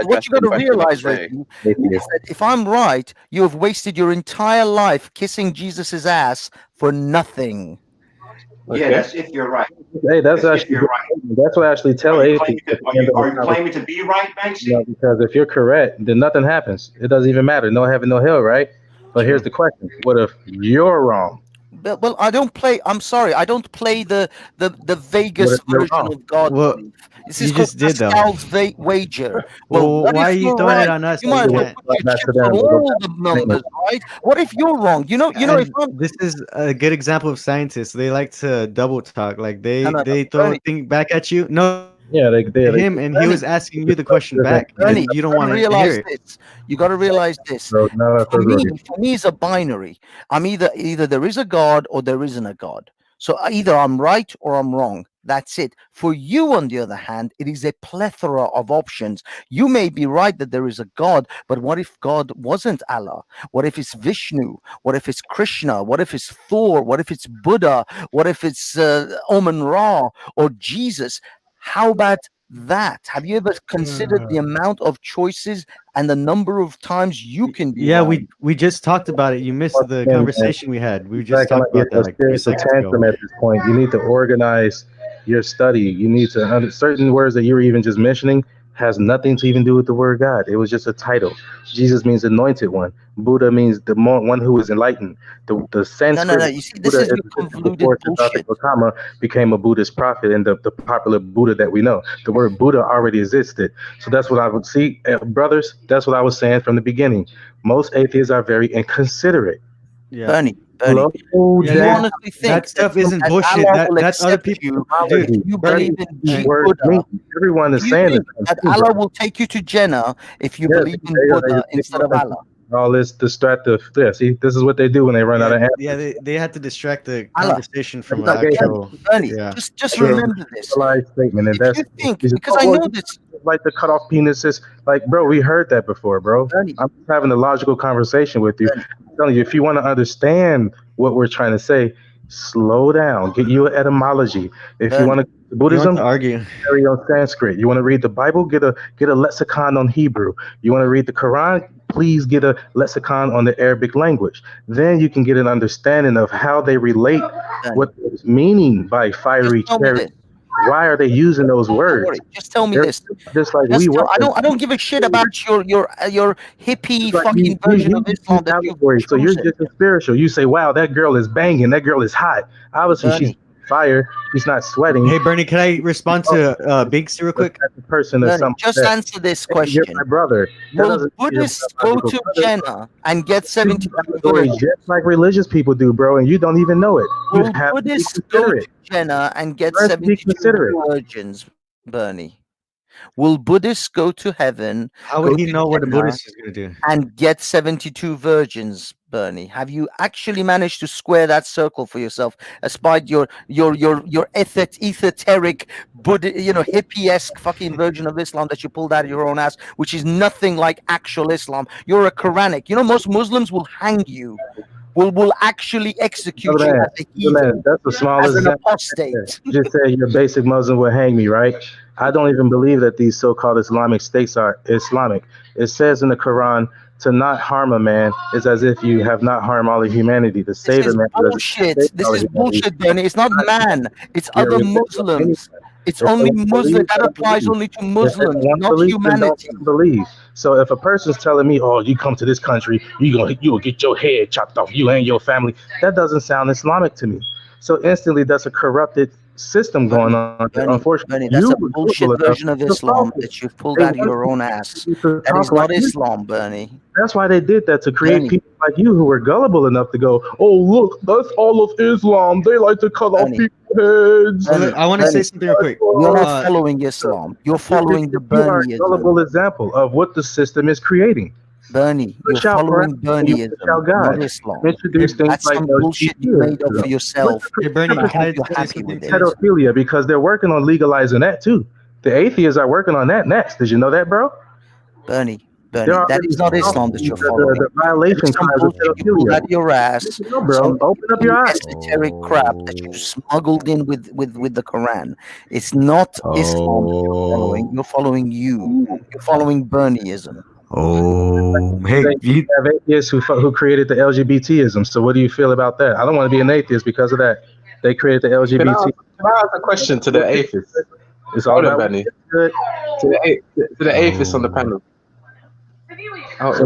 what you got to realize, Reggie, is that if I'm right, you have wasted your entire life kissing Jesus's ass for nothing. Okay. Yeah, that's if you're right. Hey, that's actually right. That's what I actually tell atheists. Are you claiming to be right, Banksy? Because if you're correct, then nothing happens. It doesn't even matter. No heaven, no hell, right? But here's the question: what if you're wrong? Well, I don't play. I'm sorry, I don't play the Vegas version of God. Well, this is called Pascal's wager. Well, why are you throwing it on us? You might put your chips on all the numbers, right? What if you're wrong? You know. This is a good example of scientists. They like to double talk. Like they throw a thing back at you. No. Yeah, they him, and he was asking you the question back. Bernie, you don't want to hear it. You got to realize this. For me, it's a binary. I'm either there is a God or there isn't a God. So either I'm right or I'm wrong. That's it. For you, on the other hand, it is a plethora of options. You may be right that there is a God, but what if God wasn't Allah? What if it's Vishnu? What if it's Krishna? What if it's Thor? What if it's Buddha? What if it's Oman Ra or Jesus? How about that? Have you ever considered the amount of choices and the number of times you can be Yeah, wrong? we just talked about it. You missed the Again, man, conversation we had. We it's just acting talked like about that a like a few spiritual seconds ago. tantrum at this point. You need to organize your study. You need to certain words that you were even just mentioning has nothing to even do with the word God. It was just a title. Jesus means anointed one. Buddha means the one who is enlightened. The Sanskrit No. You see, this Buddha is your before convoluted Siddhartha bullshit. Gautama became a Buddhist prophet and the popular Buddha that we know. The word Buddha already existed. So that's what I would see, brothers. That's what I was saying from the beginning. Most atheists are very inconsiderate. Yeah. Bernie, Slow do you down. honestly think That stuff isn't that bullshit. Allah will That's other accept people, you dude. if you Bernie, believe in these words Buddha? mean everyone Do is you saying think it. that Allah will take you to Jannah if you Yeah, believe in Buddha instead of Allah? all this distractive. Yeah, see, this is what they do when they run out of answers. Yeah, they had to distract the Allah. conversation from an Like, hey, actual. Bernie, Yeah. just you're a remember this. generalized statement, and If that's you think, it's just, because I well, know you this, like to cut off penises. Like, bro, we heard that before, bro. Bernie, I'm just having a logical conversation with you. Bernie, I'm telling you, if you want to understand what we're trying to say, slow down. Get you an etymology. If you Bernie, want to You want Buddhism, to argue? carry on Sanskrit. You want to read the Bible, get a lexicon on Hebrew. You want to read the Quran, please get a lexicon on the Arabic language. Then you can get an understanding of how they relate, Bernie. what is meaning by fiery Just tell me chariot. this. Why are they using those Don't words? worry. Just tell me They're this. just like we were. I don't give a shit about your hippie It's like fucking version of use Islam that you've allegory. So you're chosen. just a spiritual. You say, wow, that girl is banging. That girl is hot. Obviously, she's Bernie, fire. She's not sweating. Hey, Bernie, can I respond to Binksy real quick? The person or Bernie, something just like that. answer this Hey, you're question. my brother. That Will doesn't mean you're my Buddhists go biological to brother. Jannah and get 72 Allegory virgins? just like religious people do, bro, and you don't even know it. You Will have to be Buddhists go to considerate. Jannah and get Let's be 72 considerate. virgins, Bernie? Will Buddhists go to heaven, How go would he to know what a Jannah, Buddhist is gonna do? and get 72 virgins, Bernie? Have you actually managed to square that circle for yourself, despite your esoteric Buddha, hippie-esque fucking version of Islam that you pulled out of your own ass, which is nothing like actual Islam? You're a Quranic. Most Muslims will hang you. Will actually execute you as a heathen, That's the smallest as an example. apostate. You just said your basic Muslim would hang me, right? I don't even believe that these so-called Islamic states are Islamic. It says in the Quran, to not harm a man is as if you have not harmed all of humanity. To save a man is as if Bullshit. you saved This all of is humanity. bullshit, Bernie. It's not man. It's Your other religion, Muslims. It's if they only don't Muslim. believe, That they don't applies believe. only to If they Muslims, don't want to not believe, then don't humanity. believe. So if a person's telling me, "Oh, you come to this country, you will get your head chopped off, you and your family," that doesn't sound Islamic to me. So instantly, that's a corrupted system going on. Unfortunately, Bernie, that's you a were bullshit Google enough version of to Islam focus. that you've pulled They out of want your own ass. you to That talk is not like you. Islam, Bernie. That's why they did that, to create people like you who were gullible enough to go, "Oh, look, that's all of Islam. They like to cut off people's heads." I want to say something real quick. You're not following Islam. You're following the You are a Bernieism. gullible example of what the system is creating. Bernie, you're Push out following Quran, you push out Bernieism, God. not Islam. Introduce things That's like some bullshit you made up for yourself. Hey, Bernie, and I can I hope you're say happy something with to it. this? pedophilia, because they're working on legalizing that too. The atheists are working on that next. Did you know that, bro? Bernie, They're that already is not Islam that you're the following. violation That is some crimes of bullshit you pulled pedophilia. out of your ass. No, bro. Some Open up your eyes. esoteric crap that you smuggled in with the Quran. It's not Islam that you're following. You're following you. You're following Bernieism. Oh, hey, You have atheists who created the LGBTism. So what do you feel about that? I don't want to be an atheist because of that. They created the Can LGBT. I ask a question to the atheists? It's all Hold on, about Benny. good. To the atheists on the panel. Oh, So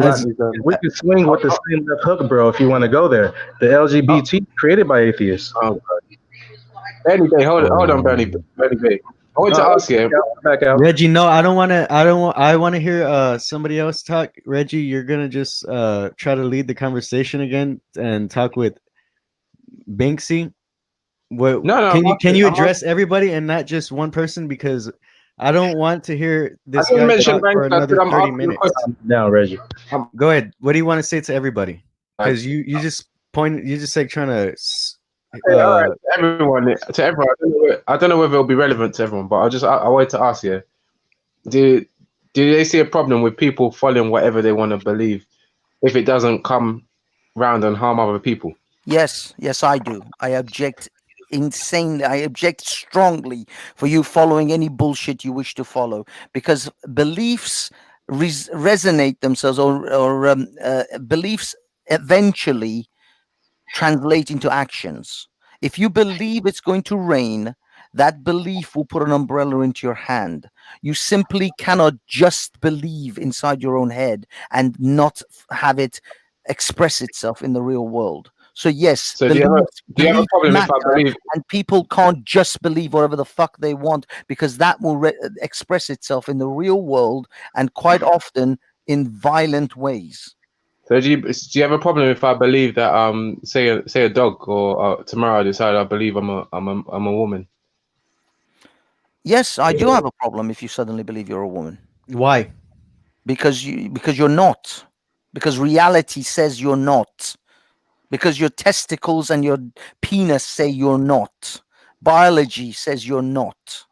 we can swing with the same left hook, bro, if you want to go there. The LGBT created by atheists. Bernie Bay, hold on, Bernie Bay. I want to ask you. Back out. Reggie, no, I don't want to. I want to hear somebody else talk. Reggie, you're gonna just try to lead the conversation again and talk with Banksy. What? No, Can you address everybody and not just one person? Because I don't want to hear this didn't guy mention talk for Banksy, I said another I'm 30 asking minutes. questions. Now, Reggie. Go ahead. What do you want to say to everybody? Because you just pointed. You just like trying to. Okay, all right, everyone. I don't know whether it'll be relevant to everyone, but I wanted to ask you: Do they see a problem with people following whatever they want to believe if it doesn't come round and harm other people? Yes, I do. I object insanely. I object strongly for you following any bullshit you wish to follow, because beliefs resonate themselves, or beliefs eventually translate into actions. If you believe it's going to rain, that belief will put an umbrella into your hand. You simply cannot just believe inside your own head and not have it express itself in the real world. So yes, So do you have a beliefs problem if I matter, believe? and people can't just believe whatever the fuck they want, because that will express itself in the real world, and quite often in violent ways. So do you have a problem if I believe that say a dog, or tomorrow I decide I believe I'm a woman? Yes, I do have a problem if you suddenly believe you're a woman. Why? Because you're not. Because reality says you're not. Because your testicles and your penis say you're not. Biology says you're not.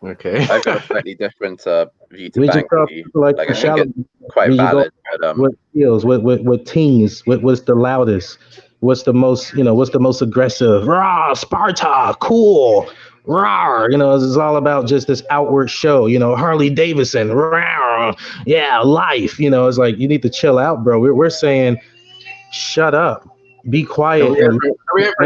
Okay. I've got a slightly different view to We just tell Banksy. people like Like, the I think shallow. it's quite We just go valid, but what feels, what teens, what's the loudest, what's the most, what's the most aggressive. Rah, Sparta, cool. Rah, it's all about just this outward show. Harley Davidson. Rah, yeah, life. It's like you need to chill out, bro. We're saying, shut up, be quiet, and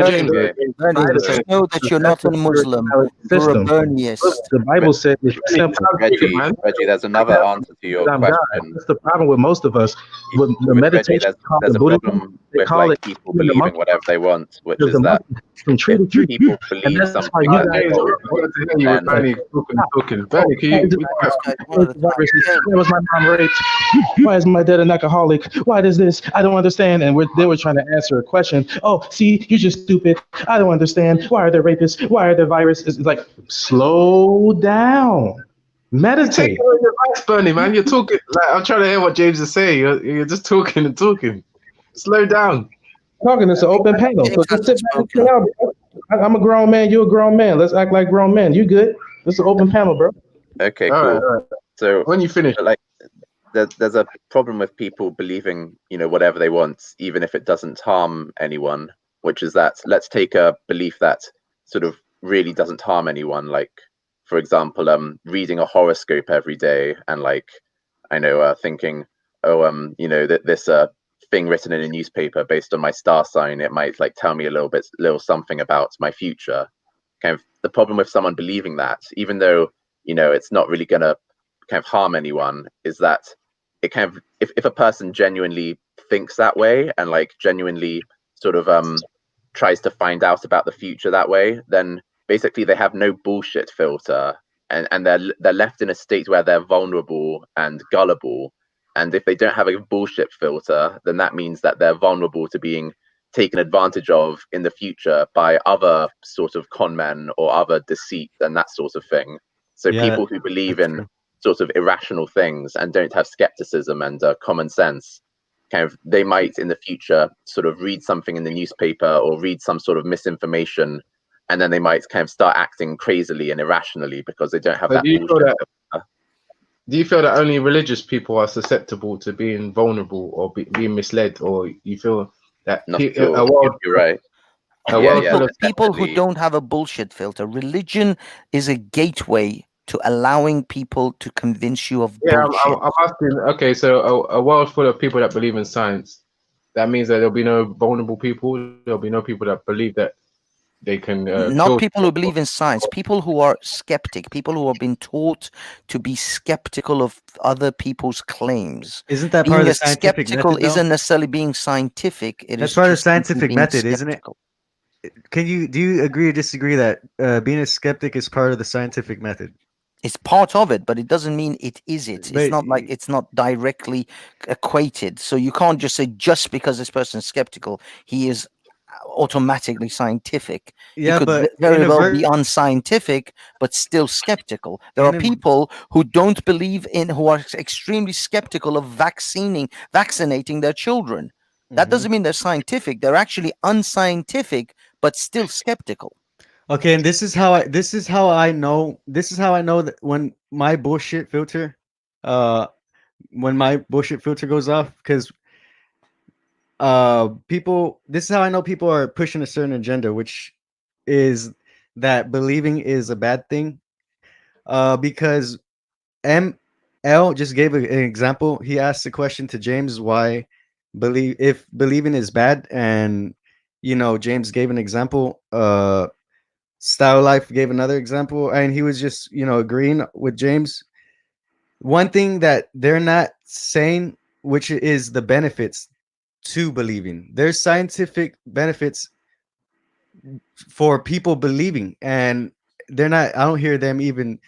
James? Just know that you're not a Muslim. You're a Berniest. The Bible said it's simple. Reggie, there's another answer to your I'm God. question. That's the problem with most of us. With the Reggie, meditation, there's the a Buddhism, problem they with call like it people even the believing monkey. whatever they want, which Because is the that monkey from tree if to tree, people and believe that's why something you that guys. they're told, Wanted to hear you with then Bernie talking. Bernie, can you be quiet? Why was my mom raped? Why is my dad an alcoholic? Why does this? I don't understand. And they were trying to answer a question. Oh, see, you're just stupid. I don't understand. Why are there rapists? Why are there viruses? It's like, slow down. Meditate. Take your advice, Bernie, man. You're talking. Like, I'm trying to hear what James is saying. You're just talking and talking. Slow down. Talking, it's an open panel. So just sit back and chill out, bro. I'm a grown man. You're a grown man. Let's act like grown men. You good? This is an open panel, bro. okay, All cool. right, all right. So when you finish, like, there's a problem with people believing, whatever they want, even if it doesn't harm anyone. Which is that, let's take a belief that sort of really doesn't harm anyone, like, for example, reading a horoscope every day, and like, I know, thinking, oh, that this thing written in a newspaper based on my star sign, it might like tell me a little something about my future. Kind of the problem with someone believing that, even though it's not really gonna kind of harm anyone, is that it kind of, if a person genuinely thinks that way and like genuinely sort of tries to find out about the future that way, then basically they have no bullshit filter, and they're left in a state where they're vulnerable and gullible. And if they don't have a bullshit filter, then that means that they're vulnerable to being taken advantage of in the future by other sort of con men or other deceit and that sort of thing. So Yeah, people who believe in sort of irrational things and don't have skepticism and common sense, kind of, they might in the future sort of read something in the newspaper or read some sort of misinformation, and then they might kind of start acting crazily and irrationally because they don't have So that do you feel bullshit that? filter. Do you feel that only religious people are susceptible to being vulnerable or being misled, or you feel that Not at all. You're right. People who don't have a bullshit filter. Religion is a gateway to allowing people to convince you of Yeah, bullshit. I'm asking. Okay, so a world full of people that believe in science, that means that there'll be no vulnerable people. There'll be no people that believe that they can. Not people who believe in science, people who are skeptic, people who have been taught to be skeptical of other people's claims. Isn't that being part of the a scientific skeptical method, though? isn't necessarily being scientific. That's part of the scientific method, isn't it? Do you agree or disagree that being a skeptic is part of the scientific method? It's part of it, but it doesn't mean it is it. But It's not like it's not directly equated. So you can't just say just because this person's skeptical, he is automatically scientific. Yeah, he could but very in a well be unscientific, but still skeptical. There are people who don't believe in, who are extremely skeptical of vaccinating their children. That doesn't mean they're scientific. They're actually unscientific, but still skeptical. Okay, and this is how I know that when my bullshit filter goes off, because people. This is how I know people are pushing a certain agenda, which is that believing is a bad thing. Because ML just gave an example. He asked the question to James why if believing is bad, and James gave an example. Style Life gave another example, and he was just agreeing with James. One thing that they're not saying, which is the benefits to believing. There's scientific benefits for people believing, and they're not. I don't hear them even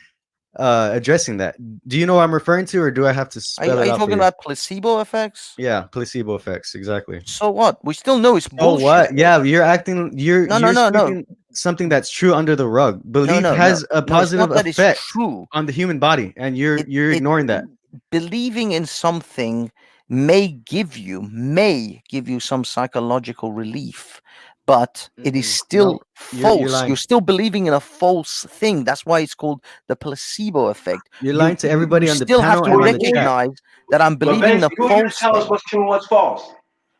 addressing that. Do you know what I'm referring to, or do I have to spell Are it you out for talking you? about placebo effects? Yeah, placebo effects, exactly. So what? We still know it's So bullshit. what? Yeah, you're acting. You're No. sweeping something that's true under the rug. Belief has a No, it's positive not that it's effect true. on the human body, and you're ignoring that. Believing in something may give you some psychological relief, but it is still you're false. lying. You're still believing in a false thing. That's why it's called the placebo effect. You're lying to everybody on the still have panel to and in the chat. recognize that I'm believing in a Who are you to false tell us thing. what's true and what's false?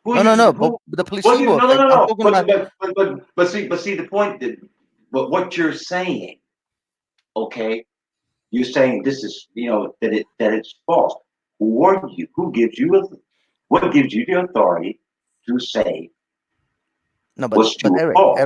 Who No. But who, the what placebo you, no, effect. no, I'm no, talking no. about. But see the point that what you're saying, okay? You're saying this is that it's false. Who are you? What gives you the authority to say No, but what's true or false?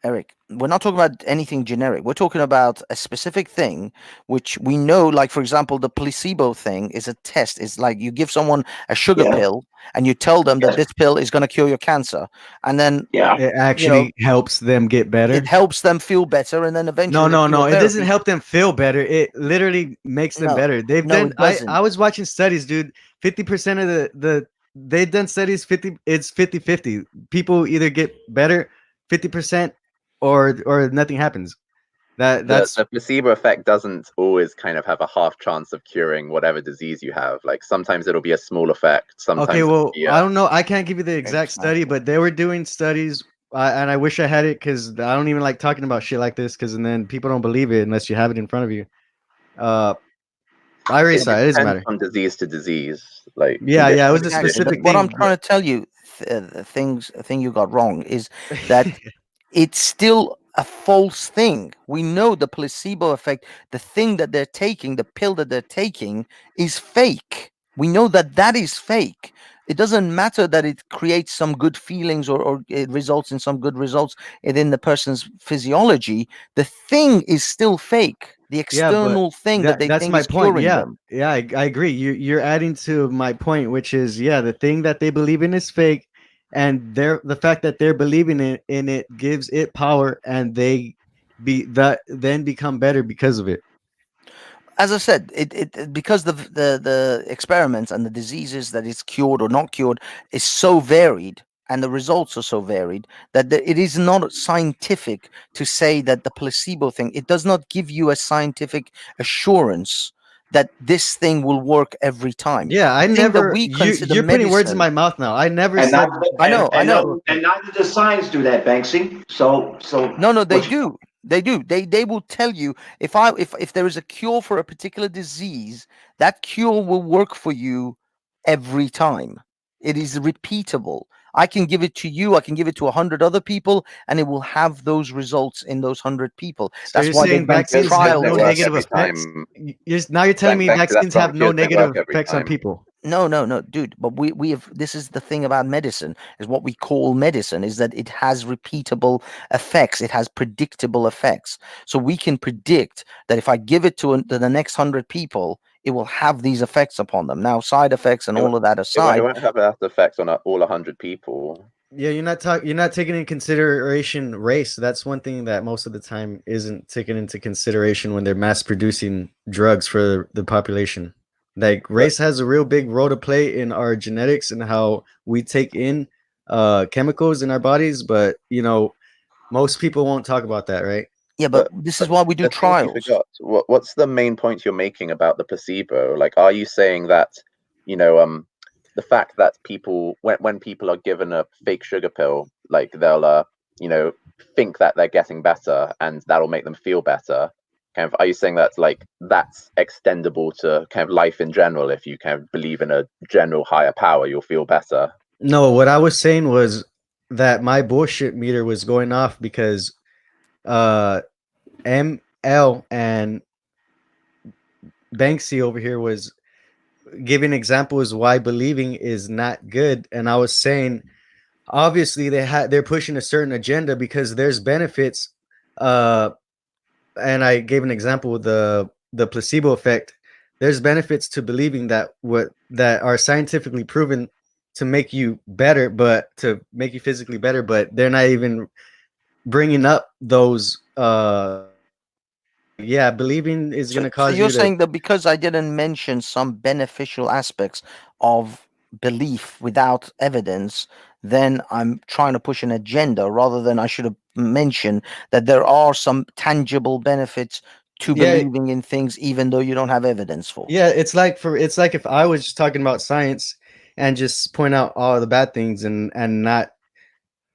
Eric, we're not talking about anything generic. We're talking about a specific thing, which we know, like, for example, the placebo thing is a test. It's like you give someone a sugar pill and you tell them that this pill is going to cure your cancer. And then It actually helps them get better. it helps them feel better. And then eventually, No. It doesn't help them feel better. It literally makes them better. They've done. I was watching studies, dude. 50% of they've done studies. 50-50. People either get better 50% or nothing happens. That's the placebo effect doesn't always kind of have a half chance of curing whatever disease you have. Like sometimes it'll be a small effect. Sometimes okay. Well, I don't know. I can't give you the exact study, but they were doing studies. And I wish I had it because I don't even like talking about shit like this and then people don't believe it unless you have it in front of you. I erase that. It doesn't matter. From disease to disease, like yeah, it was a specific What thing. I'm trying to tell you, the thing you got wrong is that it's still a false thing. We know the placebo effect, the thing that they're taking, the pill that they're taking, is fake. We know that is fake. It doesn't matter that it creates some good feelings or it results in some good results within the person's physiology. The thing is still fake. The external thing that they that's think my is point. curing Yeah, them. yeah, I agree. You're adding to my point, which is the thing that they believe in is fake, and the fact that they're believing in it gives it power, and they then become better because of it. As I said, it because the experiments and the diseases that it's cured or not cured is so varied, and the results are so varied that it is not scientific to say that the placebo thing. It does not give you a scientific assurance that this thing will work every time. Yeah, I The thing that never. we consider You're putting words in medicine- my mouth now. I never And said. I know. and neither does science do that, Banksy. So No, they do. They do. They will tell you if there is a cure for a particular disease, that cure will work for you every time. It is repeatable. I can give it to you. I can give it to 100 other people, and it will have those results in those 100 people. So That's you're why saying vaccines have no negative effects? Now you're telling me vaccines have no negative effects on people. No, dude. But we have. This is the thing about medicine. Is what we call medicine. Is that it has repeatable effects. It has predictable effects. So we can predict that if I give it to the next 100 people, it will have these effects upon them. Now, side effects and all of that aside, it won't have that effect on all 100 people. Yeah, you're not taking into consideration race. That's one thing that most of the time isn't taken into consideration when they're mass producing drugs for the population. Like race has a real big role to play in our genetics and how we take in chemicals in our bodies, but most people won't talk about that, right? Yeah, but this is why we do trials. What's the main point you're making about the placebo? Like, are you saying that the fact that people when people are given a fake sugar pill, like they'll think that they're getting better and that'll make them feel better? Kind of, are you saying that like that's extendable to kind of life in general? If you kind of believe in a general higher power, you'll feel better. No, what I was saying was that my bullshit meter was going off because ML and Banksy over here was giving examples why believing is not good, and I was saying obviously they're pushing a certain agenda because there's benefits, and I gave an example with the placebo effect. There's benefits to believing that are scientifically proven to make you better, but to make you physically better, but they're not even bringing up those yeah, believing is going to So cause you're you to. saying that because I didn't mention some beneficial aspects of belief without evidence, then I'm trying to push an agenda rather than I should have mentioned that there are some tangible benefits to Yeah. believing in things even though you don't have evidence for. Yeah, it's like if I was just talking about science and just point out all the bad things and not,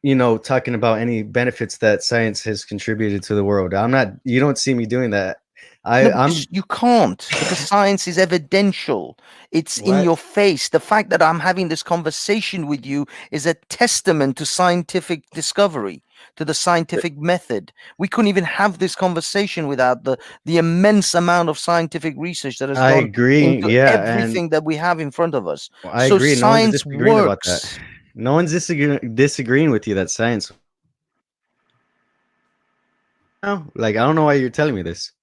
you know, talking about any benefits that science has contributed to the world. You don't see me doing that. You can't, because science is evidential. It's in your face. The fact that I'm having this conversation with you is a testament to scientific discovery, to the scientific method. We couldn't even have this conversation without the immense amount of scientific research that has I gone agree, into yeah, everything that we have in front of us. I So agree. No one's science disagreeing about works. that. No one's disagreeing with you that science. No, like I don't know why you're telling me this.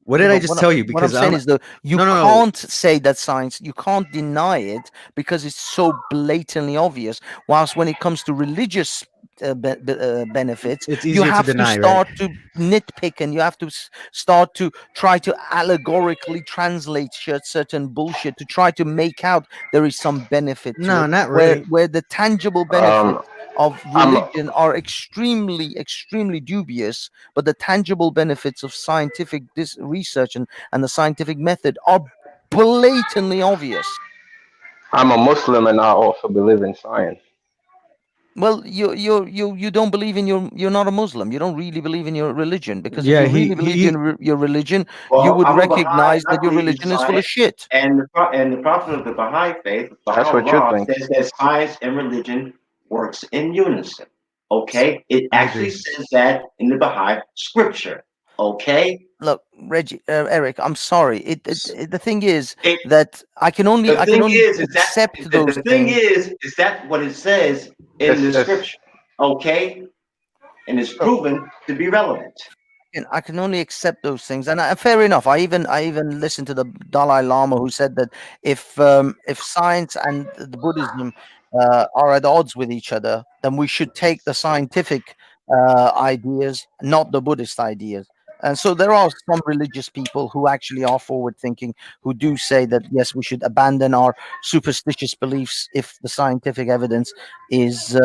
What did Yeah, I but just tell you? what I'm Because saying is that you No. can't say that science, you can't deny it because it's so blatantly obvious. Whilst when it comes to religious benefits, It's you easier to have to deny, right? start to nitpick and you have to start to try to allegorically translate certain bullshit to try to make out there is some benefit to No, it. not really. Where the tangible benefits of religion are extremely dubious, but the tangible benefits of scientific research and the scientific method are blatantly obvious. I'm a Muslim and I also believe in science. Well, you don't believe in you're not a Muslim. You don't really believe in your religion, because if Yeah, you really believed in your religion, you Well, would I'm a Baha'i. recognize I that your believe in religion is full of science, shit. and the prophet of the Baha'i faith, That's what you Baha'u'llah, think. says that science and religion works in unison. Okay, it I actually agree. says that in the Baha'i scripture. Okay, Look, Reggie, Eric, I'm sorry. The thing is It- that I can only the thing is that accept those the thing things. is that what it says in the scripture. Okay, and it's proven to be relevant. And I can only accept those things, and fair enough. I even listened to the Dalai Lama, who said that if science and the Buddhism are at odds with each other, then we should take the scientific ideas, not the Buddhist ideas. And so there are some religious people who actually are forward thinking, who do say that yes, we should abandon our superstitious beliefs if the scientific evidence is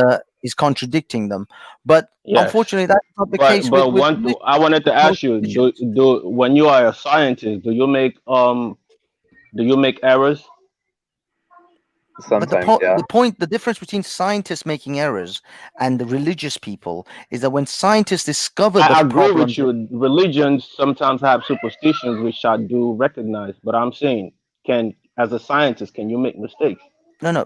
contradicting them. But Yes. unfortunately, that's not the But case with one I wanted to ask you, do when you are a scientist, do you make errors? But Sometimes, yeah. the difference between scientists making errors and the religious people is that when scientists discover I the agree problems, with you. Religions sometimes have superstitions, which I do recognize. But I'm saying, as a scientist, can you make mistakes? no,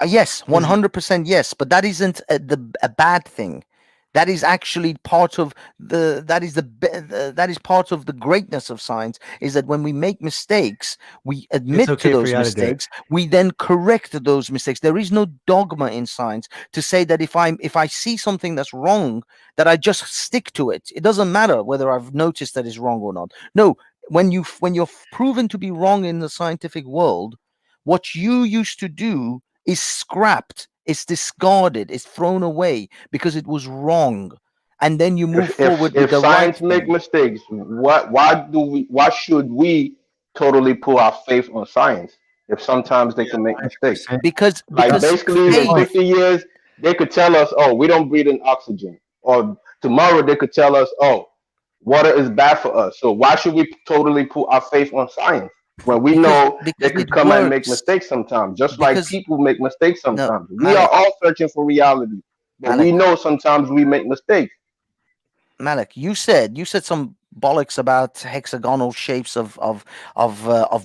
yes, 100% yes, but that isn't a bad thing. That is actually part of that is part of the greatness of science, is that when we make mistakes, we admit okay to for those you to do it. mistakes, we then correct those mistakes. There is no dogma in science to say that if I see something that's wrong, that I just stick to it. It doesn't matter whether I've noticed that it's wrong or not. No, when you're proven to be wrong in the scientific world, what you used to do is scrapped, it's discarded, it's thrown away because it was wrong, and then you move forward with If the right science make thing. mistakes, why should we totally put our faith on science if sometimes they can make mistakes? Because Basically in faith, 50 years they could tell us, oh, we don't breathe in oxygen, or tomorrow they could tell us, oh, water is bad for us. So why should we totally put our faith on science when we know they could it come and make works. mistakes sometimes, just like Because people make mistakes no, sometimes. We Malik, are all searching for reality, but we Malik, know sometimes we make mistakes. Malik, you said bollocks about hexagonal shapes of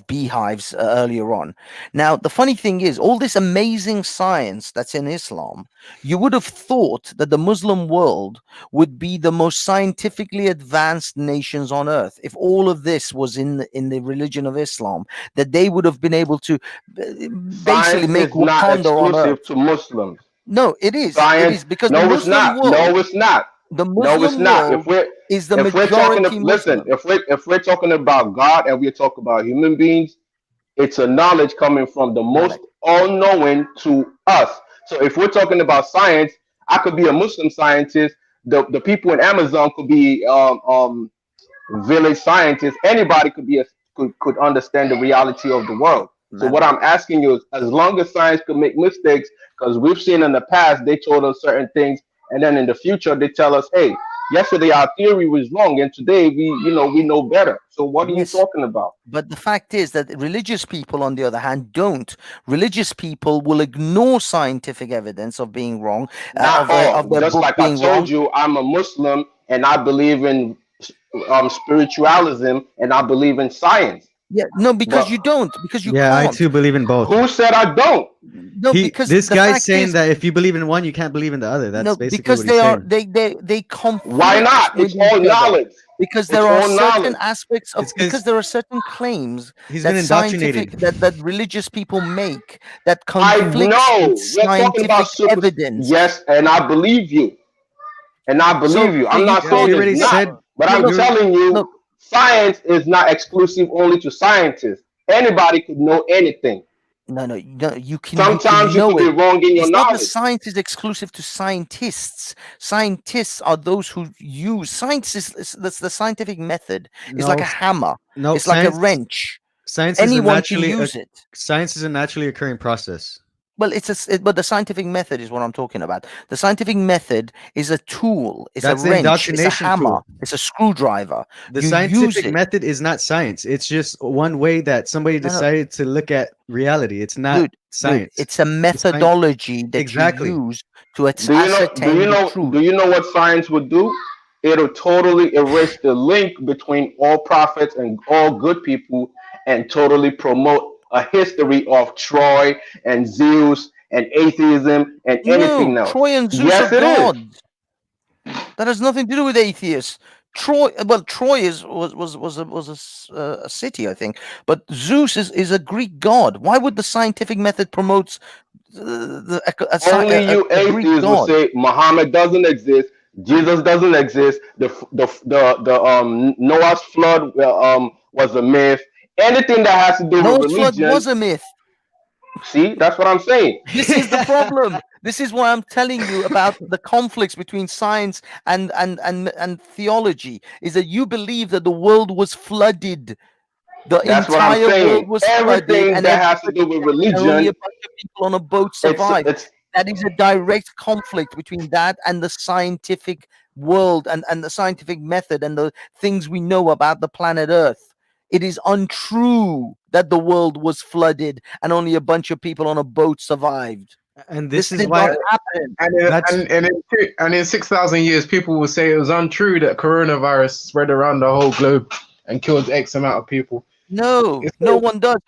beehives earlier on. Now, the funny thing is, all this amazing science that's in Islam, you would have thought that the Muslim world would be the most scientifically advanced nations on earth. If all of this was in the religion of Islam, that they would have been able to basically Science make is not Wakanda on earth. exclusive to Muslims. No, it is. It Science, is because the no, it's Muslim not. world, No, it's not. the No, it's Muslim not. world is the If we're talking, majority listen, Muslim. if we're talking about God and we're talking about human beings, it's a knowledge coming from the most all-knowing to us. So if we're talking about science, I could be a Muslim scientist. The people in Amazon could be village scientists. Anybody could be could understand the reality of the world. So what I'm asking you is, as long as science could make mistakes, because we've seen in the past they told us certain things, and then in the future they tell us, hey, yesterday our theory was wrong, and today we know better. So what are you talking about? But the fact is that religious people, on the other hand, don't. Religious people will ignore scientific evidence of being wrong, Not of all. their Just book like I being told wrong. you, I'm a Muslim and I believe in spiritualism and I believe in science. Yeah, no, because But you don't, because you Yeah, I can't. too believe in both. who said I don't? No, because This the guy's fact saying is, that if you believe in one, you can't believe in the other. That's no, basically because what he's saying. they conflict Why not? with It's all each other. knowledge. Because It's there are all certain knowledge. aspects of, It's 'cause because there are certain claims he's that been indoctrinated. that religious people make that I conflicts with know. We're talking about scientific evidence. yes, and I believe you. And I believe you. So I'm you not Yeah, saying we can't. it's already No, not. said But no, I'm look, telling you, look. science is not exclusive only to scientists. Anybody could know anything. No, you can Sometimes you know could be it. wrong in your It's not that knowledge. science is exclusive to scientists. Scientists are those who use science. That's the scientific method. It's like no, a hammer. no. It's like a wrench. Science is Anyone can use it. science is a naturally occurring process. Well, but the scientific method is what I'm talking about. The scientific method is a tool. It's That's a the wrench. It's a indoctrination hammer. tool. It's a screwdriver. The You use scientific it. method is not science. It's just one way that somebody No, no, decided to look at reality. It's not dude, science. it's a The methodology that exactly. you use to Do you know? ascertain the truth. Do you know what science would do? It'll totally erase the link between all prophets and all good people, and totally promote a history of Troy and Zeus and atheism and anything No, else. Troy and Zeus Yes, are it is. gods. That has nothing to do with atheists. Troy was a city, I think, but Zeus is a Greek god. Why would the scientific method promote Only you a Greek atheists will god? say Muhammad doesn't exist, Jesus doesn't exist, the Noah's flood was a myth. Anything that has to do with Noah's flood religion, was a myth. see, that's what I'm saying. This is the problem. This is why I'm telling you about the conflicts between science and theology. Is that you believe that the world was flooded. The That's what I'm entire world saying. was flooded, Everything and that has to do with only a religion, bunch of people on a boat survived. it's That is a direct conflict between that and the scientific world and the scientific method and the things we know about the planet Earth. It is untrue that the world was flooded and only a bunch of people on a boat survived. And this is did why not happen. And in 6,000 years, people will say it was untrue that coronavirus spread around the whole globe and killed X amount of people. No, no one does.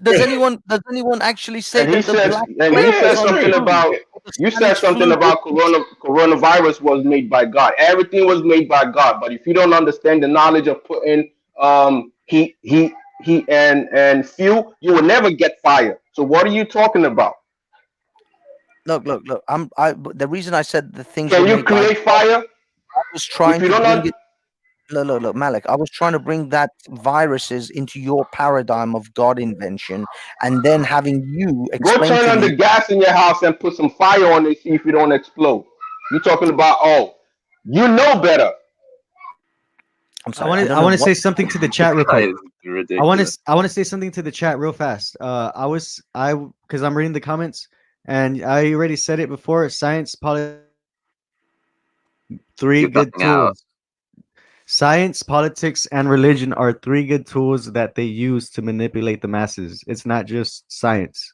Does anyone actually say and he that the says, black and he said was something untrue? about, you said Spanish something flu about coronavirus was made by God. Everything was made by God. But if you don't understand the knowledge of putting he and fuel, you will never get fire. So what are you talking about? Look. The reason I said the things Can were you made by create fire? I was trying If you to don't bring it. Look, Malik. I was trying to bring that viruses into your paradigm of God invention, and then having you Go explain turn to on me. the gas in your house and put some fire on it, see if you don't explode. You're talking about, you know better. I'm I sorry. want I to don't I know want to what. say something to the chat real That quick. is I ridiculous. want to say something to the chat real fast. Because I'm reading the comments, and I already said it before. Science, three You're good cutting out. tools. Science, politics, and religion are three good tools that they use to manipulate the masses. It's not just science.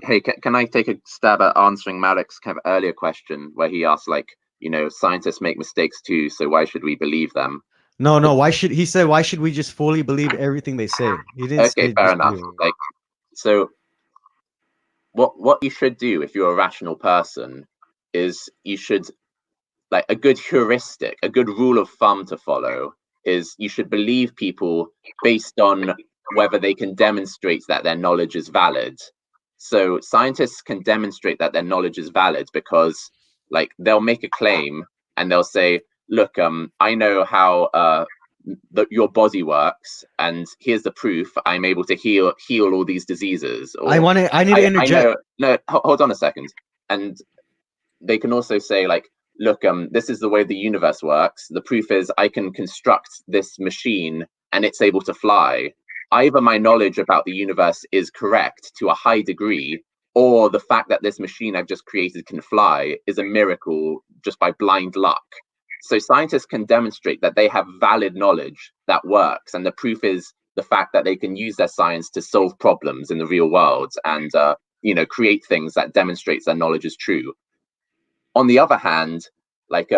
Hey, can I take a stab at answering Malik's kind of earlier question where he asked, like, scientists make mistakes too, so why should we believe them? No. Why should he said? Why should we just fully believe everything they say? He didn't Okay, say fair just enough. believe. Like, so what you should do if you're a rational person is you should, like, a good heuristic, a good rule of thumb to follow is you should believe people based on whether they can demonstrate that their knowledge is valid. So scientists can demonstrate that their knowledge is valid because, like, they'll make a claim and they'll say, look, I know how your body works, and here's the proof. I'm able to heal all these diseases. Or I need to interject. Hold on a second. And they can also say, like, look, this is the way the universe works. The proof is I can construct this machine and it's able to fly. Either my knowledge about the universe is correct to a high degree, or the fact that this machine I've just created can fly is a miracle just by blind luck. So scientists can demonstrate that they have valid knowledge that works, and the proof is the fact that they can use their science to solve problems in the real world and create things that demonstrates their knowledge is true. On the other hand, like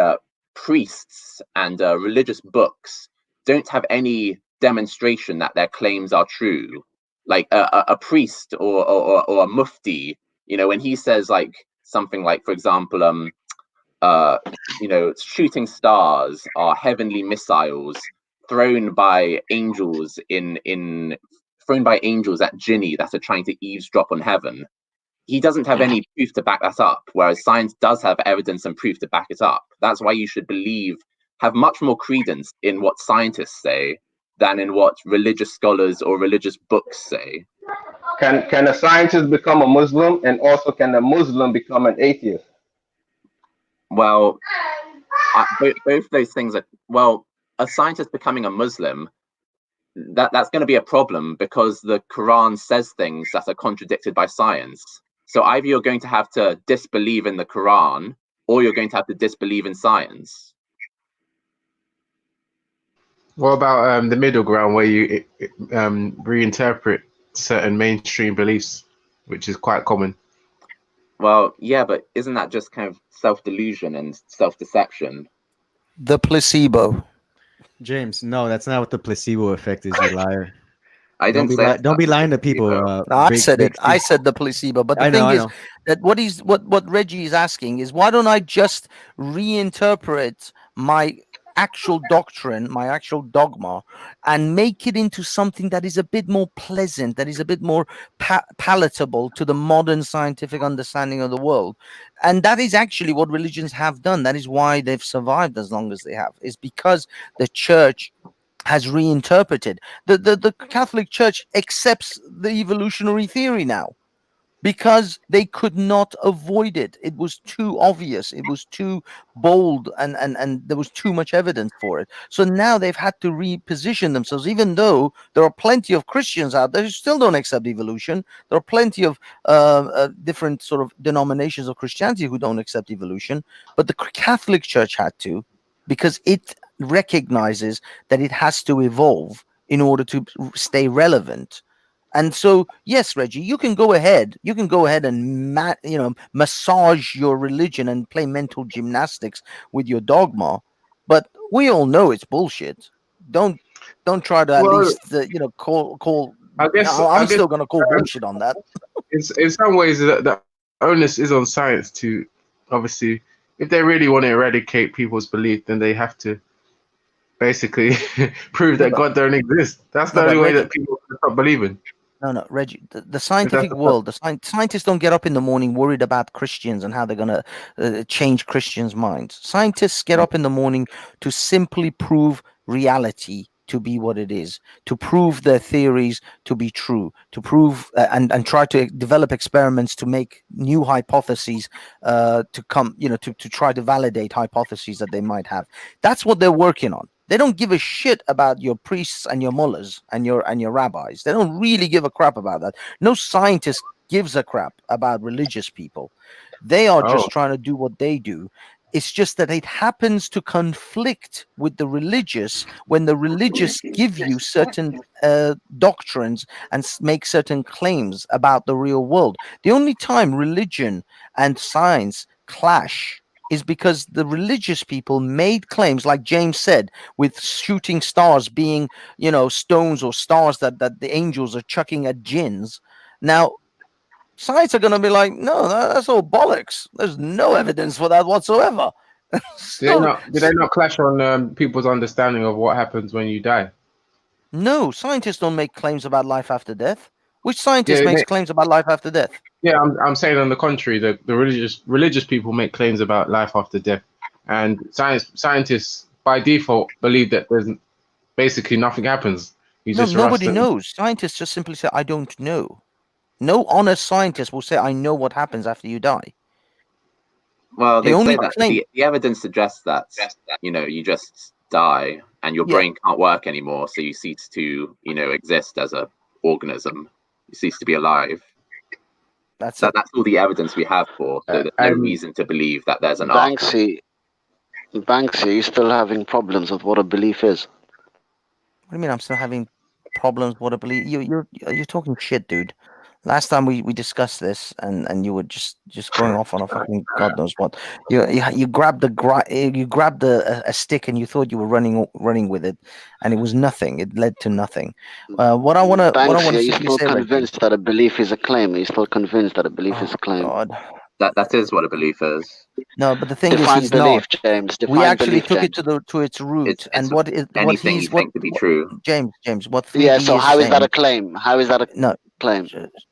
priests and religious books don't have any demonstration that their claims are true. Like a priest or a mufti, when he says like something like, for example, shooting stars are heavenly missiles thrown by angels thrown by angels at jinni that are trying to eavesdrop on heaven. He doesn't have any proof to back that up, whereas science does have evidence and proof to back it up. That's why you should have much more credence in what scientists say than in what religious scholars or religious books say. Can a scientist become a Muslim, and also can a Muslim become an atheist? Well, both those things are, well, a scientist becoming a Muslim, that's going to be a problem because the Quran says things that are contradicted by science. So either you're going to have to disbelieve in the Quran, or you're going to have to disbelieve in science. What about the middle ground where you reinterpret certain mainstream beliefs, which is quite common? Well, yeah, but isn't that just kind of self-delusion and self-deception? The placebo. James, no, that's not what the placebo effect is, you liar. I didn't say don't be lying to people. No, I said it. I said the placebo. But the thing is that what Reggie is asking is, why don't I just reinterpret my actual doctrine, my actual dogma, and make it into something that is a bit more pleasant, that is a bit more palatable to the modern scientific understanding of the world? And that is actually what religions have done. That is why they've survived as long as they have, is because the church has reinterpreted. The Catholic Church accepts the evolutionary theory now because they could not avoid it. It was too obvious. It was too bold, and there was too much evidence for it. So now they've had to reposition themselves, even though there are plenty of Christians out there who still don't accept evolution. There are plenty of different sort of denominations of Christianity who don't accept evolution. But the Catholic Church had to, because it recognizes that it has to evolve in order to stay relevant. And so, yes, Reggie, you can go ahead and massage your religion and play mental gymnastics with your dogma, but we all know it's bullshit. Don't try to at least call. I'm still going to call bullshit on that. In some ways, the onus is on science to, obviously, if they really want to eradicate people's belief, then they have to basically prove that God don't exist. That's the only way that people can stop believing. No, Reggie, the scientific world, scientists don't get up in the morning worried about Christians and how they're going to change Christians' minds. Scientists get up in the morning to simply prove reality to be what it is, to prove their theories to be true, to prove and try to develop experiments to make new hypotheses to try to validate hypotheses that they might have. That's what they're working on. They don't give a shit about your priests and your mullahs and your rabbis. They don't really give a crap about that. No scientist gives a crap about religious people. They are just trying to do what they do. It's just that it happens to conflict with the religious when the religious give you certain doctrines and make certain claims about the real world. The only time religion and science clash is because the religious people made claims, like James said, with shooting stars being, stones or stars that the angels are chucking at jinns. Now, science are going to be like, no, that's all bollocks. There's no evidence for that whatsoever. Do they not clash on people's understanding of what happens when you die? No, scientists don't make claims about life after death. Which scientist Yeah, makes claims about life after death? Yeah, I'm saying on the contrary, the religious people make claims about life after death, and scientists by default believe that there's basically nothing happens. You No, just nobody rust. knows. Scientists just simply say, I don't know. No honest scientist will say, I know what happens after you die. Well, The they only say that claim- the evidence suggests that you just die and your Yeah. brain can't work anymore, so you cease to exist as a organism. You cease to be alive. That's all the evidence we have for. So there's no reason to believe that there's an afterlife. Banksy, are you still having problems with what a belief is? What do you mean I'm still having problems? What I believe you're talking shit, dude. Last time we discussed this, and you were just going off on a fucking god knows what. You grabbed a stick and you thought you were running with it, and it was nothing. It led to nothing. What I want to Banksy, are you simply still say, convinced that a belief is a claim? Are you still convinced that a belief is a claim? God. That is what a belief is. No, but the thing Define is, he's belief, not. James. We Define actually belief, took James. it to its root, and what anything he's you think to be true. James, what 3B Yeah. So is how is that saying- a claim? How is that a claim?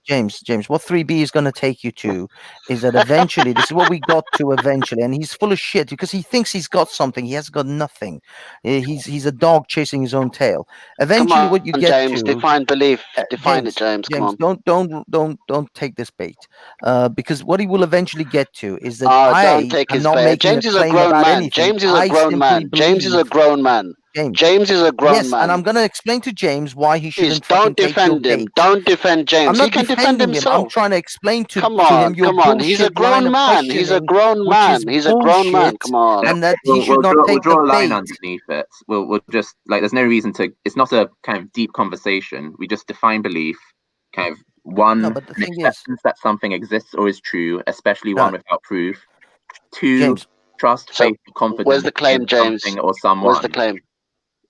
James, what 3B is going to take you to is that eventually, this is what we got to eventually, and he's full of shit because he thinks he's got something. He has got nothing. He's a dog chasing his own tail. Eventually, what you get James, to define belief. Define James, it, James. Come James, on. don't take this bait, because what he will eventually get to is that Don't take am his not bait. making James a is a claim grown about man. anything. James is a I grown simply man. James is a believe- grown man. James is a grown yes, man. and I'm going to explain to James why he Please shouldn't fucking don't take your defend him. bait. Don't defend James. I'm not He can defend defending him. I'm himself. trying to explain to Come him on, your come on. He's a bullshit line grown of man. He's a questioning, grown which man. is He's a grown man. bullshit, Come on. and that he should not we'll take draw the a line bait. underneath it. We'll just there's no reason to. It's not a kind of deep conversation. We just define belief. Kind of one, No, but the an thing is- acceptance that something exists or is true, especially one without proof. Two, James. trust, faith, and confidence. Where's the claim, in James? something or someone. Where's the claim?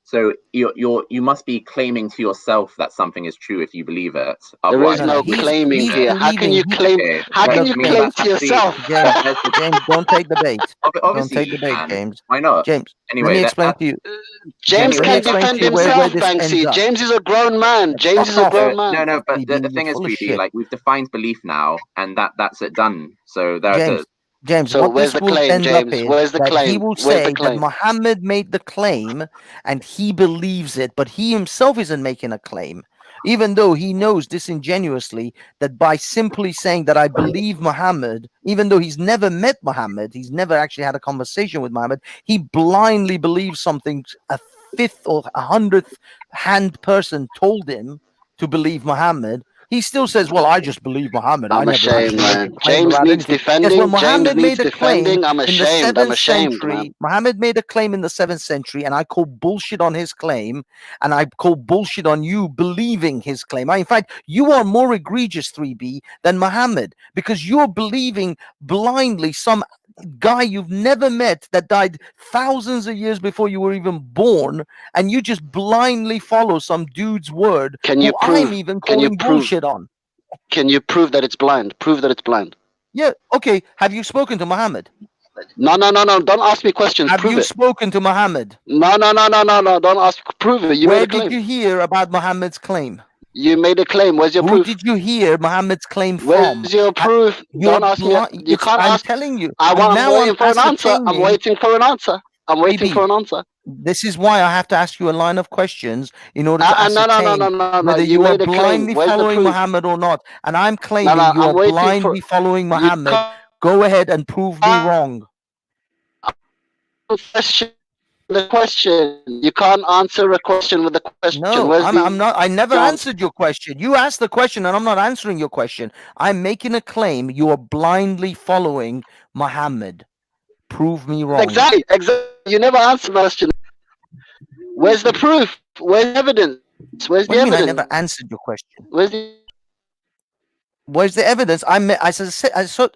So you must be claiming to yourself that something is true if you believe it. There is Otherwise, no you wouldn't claiming believe here. it. How can you claim? Okay, How but can I you mean, claim that's to the- yourself? James, don't take the bait. Don't Obviously, take the you bait, can. James. Why not? James, Anyway, let me explain to you. James let me can explain defend to you where himself, this ends Banksy. up. James is a grown man. James is a off. grown man. No, but the 3B, thing you're is, full of 3B, shit. like we've defined belief now, and that's it done. So there it James, is. James, So what where's this the will claim, end James? up is Where's the that he claim? will Where's the say that claim? Muhammad made the claim and he believes it, but he himself isn't making a claim, even though he knows disingenuously that by simply saying that I believe Muhammad, even though he's never met Muhammad, he's never actually had a conversation with Muhammad, he blindly believes something a fifth or 100th hand person told him to believe Muhammad. He still says, well, I just believe Muhammad. I I'm never ashamed, actually made man. a claim James about needs anything. defending. Yes, when James Muhammad needs made a claim defending. I'm in the ashamed. I'm 7th ashamed, century, man. Muhammad made a claim in the 7th century, and I call bullshit on his claim, and I call bullshit on you believing his claim. In fact, you are more egregious, 3B, than Muhammad, because you're believing blindly some guy you've never met that died thousands of years before you were even born, and you just blindly follow some dude's word Can you who prove? I'm even Can you calling prove? bullshit on. Can you prove that it's blind? Prove that it's blind. Yeah, okay. Have you spoken to Muhammad? No. Don't ask me questions. Have Prove you it. spoken to Muhammad? No. Don't ask. Prove it. You Where made a did claim. you hear about Muhammad's claim? You made a claim. Where's your Who proof? did you hear Muhammad's claim from? Where's your proof? You're Don't ask me. blind. You can't I'm ask. telling you. I'm Now waiting for an answer. I'm ascertaining- waiting for an answer. I'm waiting BB, for an answer. This is why I have to ask you a line of questions in order to No. ascertain whether You you are made a claim. blindly Where's the following proof? Muhammad or not. And I'm claiming you I'm are waiting for. blindly following You Muhammad. can't Go ahead and prove me wrong. question the question. You can't answer a question with a question. No, Where's the I'm not. I never answer? answered your question. You asked the question, and I'm not answering your question. I'm making a claim. You are blindly following Muhammad. Prove me wrong. Exactly. You never answered my question. Where's the proof? Where's the evidence? Where's What the do you mean I evidence? never answered your question? Where's the Where's the evidence? I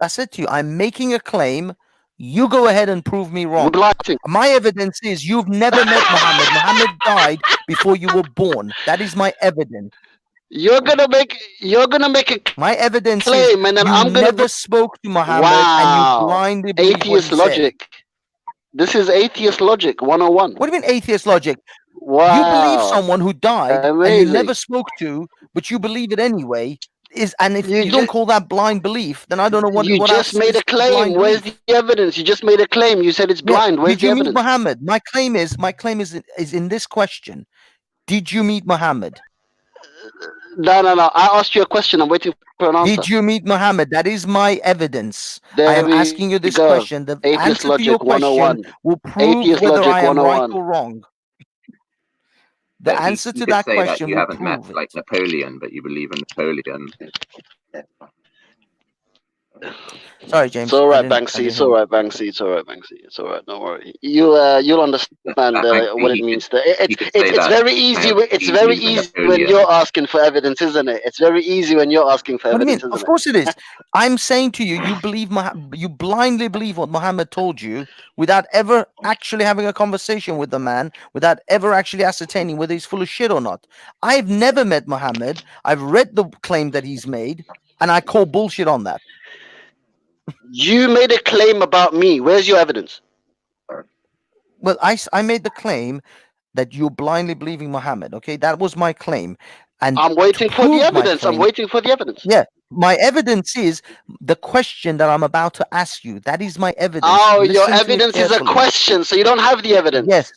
said to you, I'm making a claim. You go ahead and prove me wrong. My evidence is you've never met Muhammad. Muhammad died before you were born. That is my evidence. You're gonna make a My evidence claim, is and then you I'm gonna never spoke to Muhammad and you wow, blindly believe what he atheist said. logic. This is atheist logic 101. What do you mean atheist logic? Wow, You believe someone who died and you amazing. never spoke to, but you believe it anyway. And if you You don't call that blind belief, then I don't know what You what just else made is a claim. blind Where's belief. the evidence? You just made a claim. You said it's Yeah. blind. Where's Did you the meet evidence? Muhammad? My claim is in this question. Did you meet Muhammad? No. I asked you a question. I'm waiting for an answer. Did you meet Muhammad? That is my evidence. There I am we asking you this go. question. The Atheist answer to logic your question 101. will prove Atheist whether logic I am right 101. or wrong. The But answer you to could that say that question you will haven't met prove it. like Napoleon, but you believe in Napoleon. Sorry, James. It's all I right, didn't Banksy. It's hear all you. right, Banksy. It's all right, Banksy. It's all right. Don't worry. You'll understand Banksy, what it he means. he could say It's that very easy. It's he very believes in easy when Napoleon. you're asking for evidence, isn't it? It's very easy when you're asking for What do you mean? evidence, isn't Of it? course it is. I'm saying to you, you believe you blindly believe what Muhammad told you without ever actually having a conversation with the man, without ever actually ascertaining whether he's full of shit or not. I've never met Muhammad. I've read the claim that he's made, and I call bullshit on that. You made a claim about me. Where's your evidence? Well, I made the claim that you're blindly believing Muhammad. Okay, that was my claim, and I'm waiting for the evidence. I'm claim, waiting for the evidence. yeah, my evidence is the question that I'm about to ask you. That is my evidence. Oh, your Listen to it evidence is a carefully. question, so you don't have the evidence. Yes.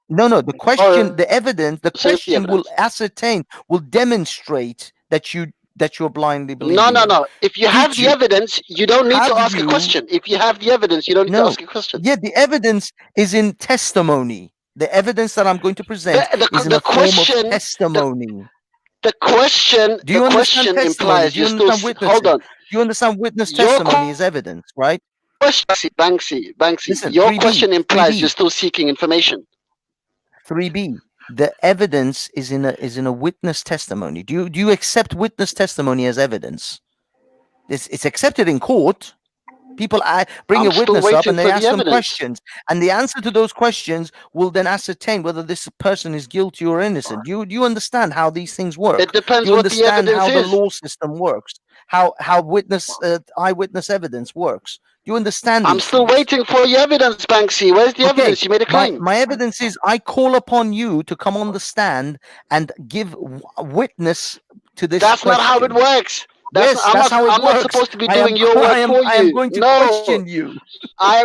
No. The question, Oh, the evidence, the so it's the question will evidence. ascertain, will demonstrate that you're blindly believing. No. If you have the evidence, you don't need to ask a question. If you have the evidence, you don't need to ask a question. Yeah, the evidence is in testimony. The evidence that I'm going to present is in The a form of question, testimony. the question, Do you the understand question testimony? implies Do you you're still. understand witnesses? Hold on. Do you understand witness Your testimony is evidence, right? Banksy. Listen, Your 3B, question implies 3B. you're still seeking information. 3B. The evidence is in a witness testimony. Do you accept witness testimony as evidence? It's accepted in court. People bring I'm a still witness up waiting and they for the ask them evidence. questions, and the answer to those questions will then ascertain whether this person is guilty or innocent. Do you understand how these things work? It depends Do you what the understand evidence how the is. law system works? How eyewitness evidence works? Do you understand I'm these still things? waiting for your evidence, Banksy. Where's the evidence? You made a claim. My evidence is I call upon you to come on the stand and give witness to this That's question. not how it works. Yes, that's how it I'm works. not supposed to be I am- doing your work for you. I am going to question you.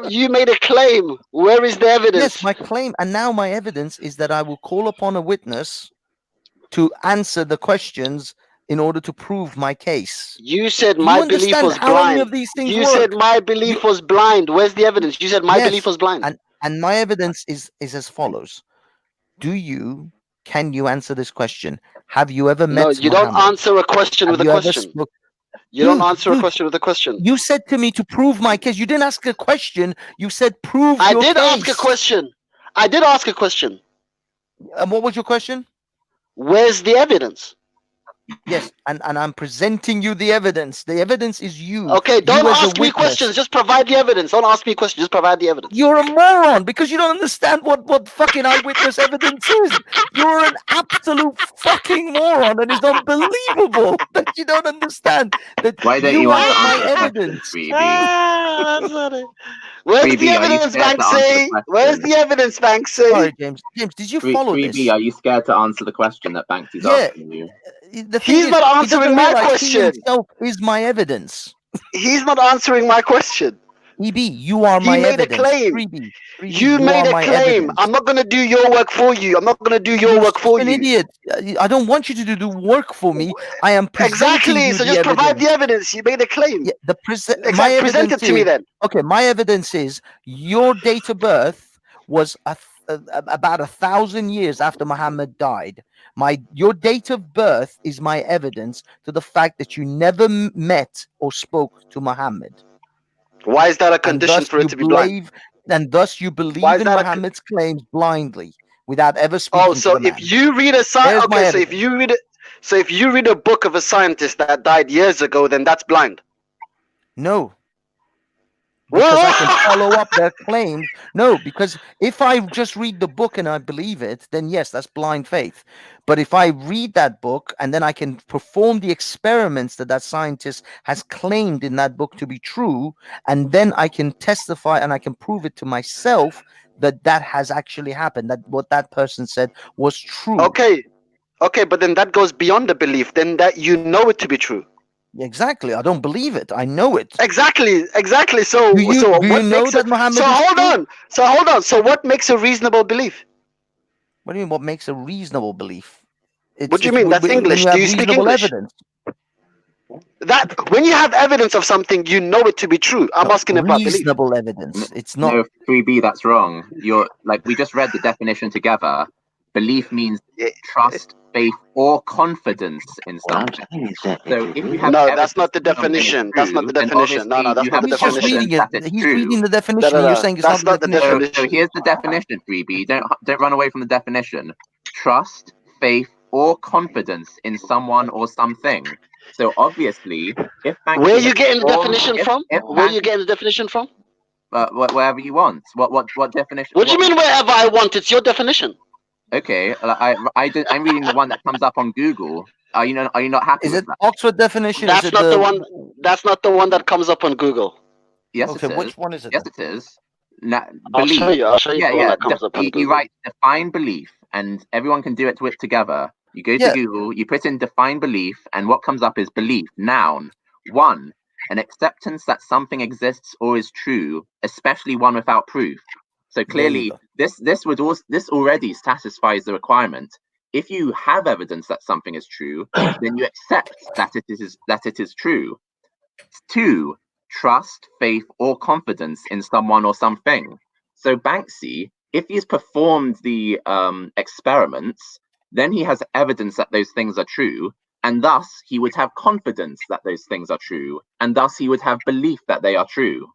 You made a claim. Where is the evidence? Yes, my claim, and now my evidence is that I will call upon a witness to answer the questions in order to prove my case. You said Do you my belief understand was how any blind. of these things You work? said my belief was blind. Where's the evidence? You said my Yes, belief was blind. And my evidence is as follows. Can you answer this question? Have you ever met No, you don't Muhammad? answer a question with a Have you ever question. spoke- You don't answer a question with a question. You said to me to prove my case. You didn't ask a question. You said prove I your did case. ask a question. I did ask a question. And what was your question? Where's the evidence? Yes, and I'm presenting you the evidence. The evidence is you. Okay, don't You as a ask me witness. questions. Just provide the evidence. Don't ask me questions. Just provide the evidence. You're a moron because you don't understand what fucking eyewitness evidence is. You're an absolute fucking moron, and it's unbelievable that you don't understand that Why don't you you want are to my answer the question, evidence. 3B? That's funny. Where's 3B, the are you evidence, scared to answer the Banksy? question? Where's the evidence, Banksy? Sorry, James. James, did you follow 3B, this? are you scared to answer the question that Banksy's Yeah. asking you? The thing He's is, not he answering doesn't my realize question. He himself is my evidence. He's not answering my question. EB, you are He my made a evidence. claim. 3B, You made are a my claim. evidence. I'm not going to do your work for you. I'm not going to do your You're work for an you. idiot. I don't want you to do work for me. I am presenting Exactly. you So the just evidence. provide the evidence. You made a claim. Yeah, Present it to me then. Okay, my evidence is your date of birth was about 1,000 years after Muhammad died. Your date of birth is my evidence to the fact that you never met or spoke to Muhammad. Why is that a condition for it to be blind? And thus you believe Why is in that Muhammad's claims blindly without ever speaking to so the man. if you read a if you read a book of a scientist that died years ago, then that's blind. No. because I can follow up their claims. No, because if I just read the book and I believe it, then yes, that's blind faith. But if I read that book and then I can perform the experiments that scientist has claimed in that book to be true, and then I can testify and I can prove it to myself that has actually happened, that what that person said was true. Okay, but then that goes beyond the belief. Then that you know it to be true. Exactly. I don't believe it. I know it. Exactly. So Do you what know makes that it? Muhammad So is hold true? on. So what makes a reasonable belief? What do you mean? What makes a reasonable belief? What do you mean? That's when English. you Do have you speak reasonable English? evidence. That when you have evidence of something, you know it to be true. I'm asking about belief. Reasonable evidence. It's not. No, 3B, that's wrong. You're like, we just read the definition together. Belief means trust, faith, or confidence in something. So if you have No, evidence that's not the that something is definition. That's not true, the then definition. No, obviously that's you not have the He's just definition. reading it. confidence that it's He's true. reading the definition, and you're saying it's That's not the not the definition. So here's the definition, 3B. Don't run away from the definition. Trust, faith, or confidence in someone or something. So obviously, if Banksy Where are you has getting the performed- definition if- from? if Where are you Banksy- getting the definition from? wherever you want. What definition? What do you mean wherever I want? It's your definition. Okay, I'm reading the one that comes up on Google. Are you not happy Is with it that? Oxford definition? That's is it not the the one. That's not the one that comes up on Google. Yes, Okay, it is. which one is it? Yes, it is. I'll show Belief. you. I'll show you the one that comes up on You Google. write define belief, and everyone can do it together. You go to Yeah. Google, you put in define belief, and what comes up is belief. Noun. 1. An acceptance that something exists or is true, especially one without proof. So clearly, this already satisfies the requirement. If you have evidence that something is true, then you accept that it is true. 2. Trust, faith, or confidence in someone or something. So Banksy, if he's performed the experiments, then he has evidence that those things are true, and thus he would have confidence that those things are true, and thus he would have belief that they are true.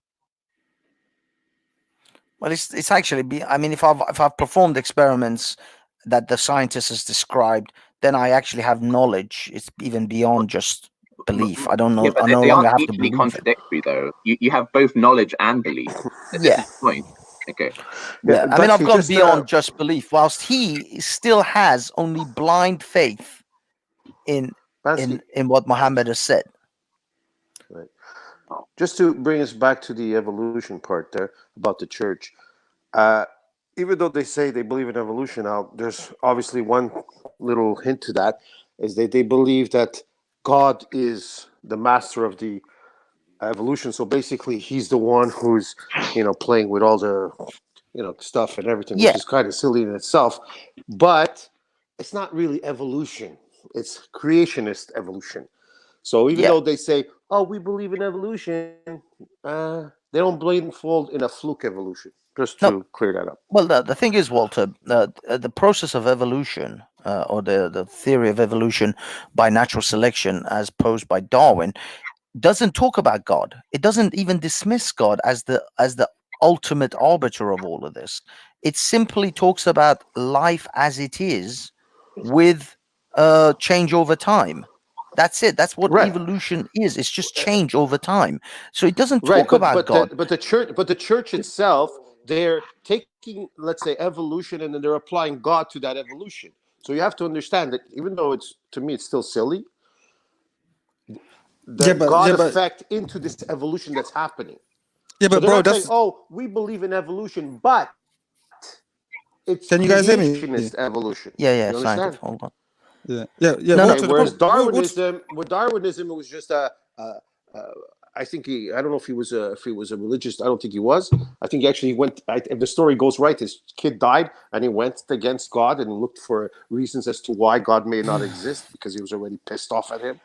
Well, it's actually. I mean, if I've performed experiments that the scientist has described, then I actually have knowledge. It's even beyond just belief. I don't know. Yeah, but I no they longer aren't have to mutually believe it. contradictory, though. You have both knowledge and belief. This Yeah. is the point. Okay. Yeah, I mean, I've Banksy, gone just, beyond just belief, whilst he still has only blind faith in Banksy. in what Muhammad has said. Right. Just to bring us back to the evolution part there about the church, even though they say they believe in evolution, now there's obviously one little hint to that is that they believe that God is the master of the evolution. So basically, he's the one who's playing with all the stuff and everything, Yeah. which is kind of silly in itself. But it's not really evolution; it's creationist evolution. So even though they say, "Oh, we believe in evolution," they don't blindfold in a fluke evolution. Just to clear that up. Well, the thing is, Walter, the process of evolution, or the theory of evolution by natural selection, as posed by Darwin, doesn't talk about God. It doesn't even dismiss God as the ultimate arbiter of all of this. It simply talks about life as it is, with change over time. That's it. That's what evolution is. It's just change over time. So it doesn't talk about God. But the church itself, they're taking, let's say, evolution, and then they're applying God to that evolution. So you have to understand that even though to me it's still silly, the God effect into this evolution that's happening. Yeah, so but they're bro, not saying, that's. "Oh, we believe in evolution," but it's Can you guys hear me? creationist evolution. Yeah, You understand? scientific. Hold on. Yeah. Okay, whereas With Darwinism, it was just I think I don't know if he was a religious. I don't think he was. I think he actually went. If the story goes right, his kid died, and he went against God and looked for reasons as to why God may not exist because he was already pissed off at him.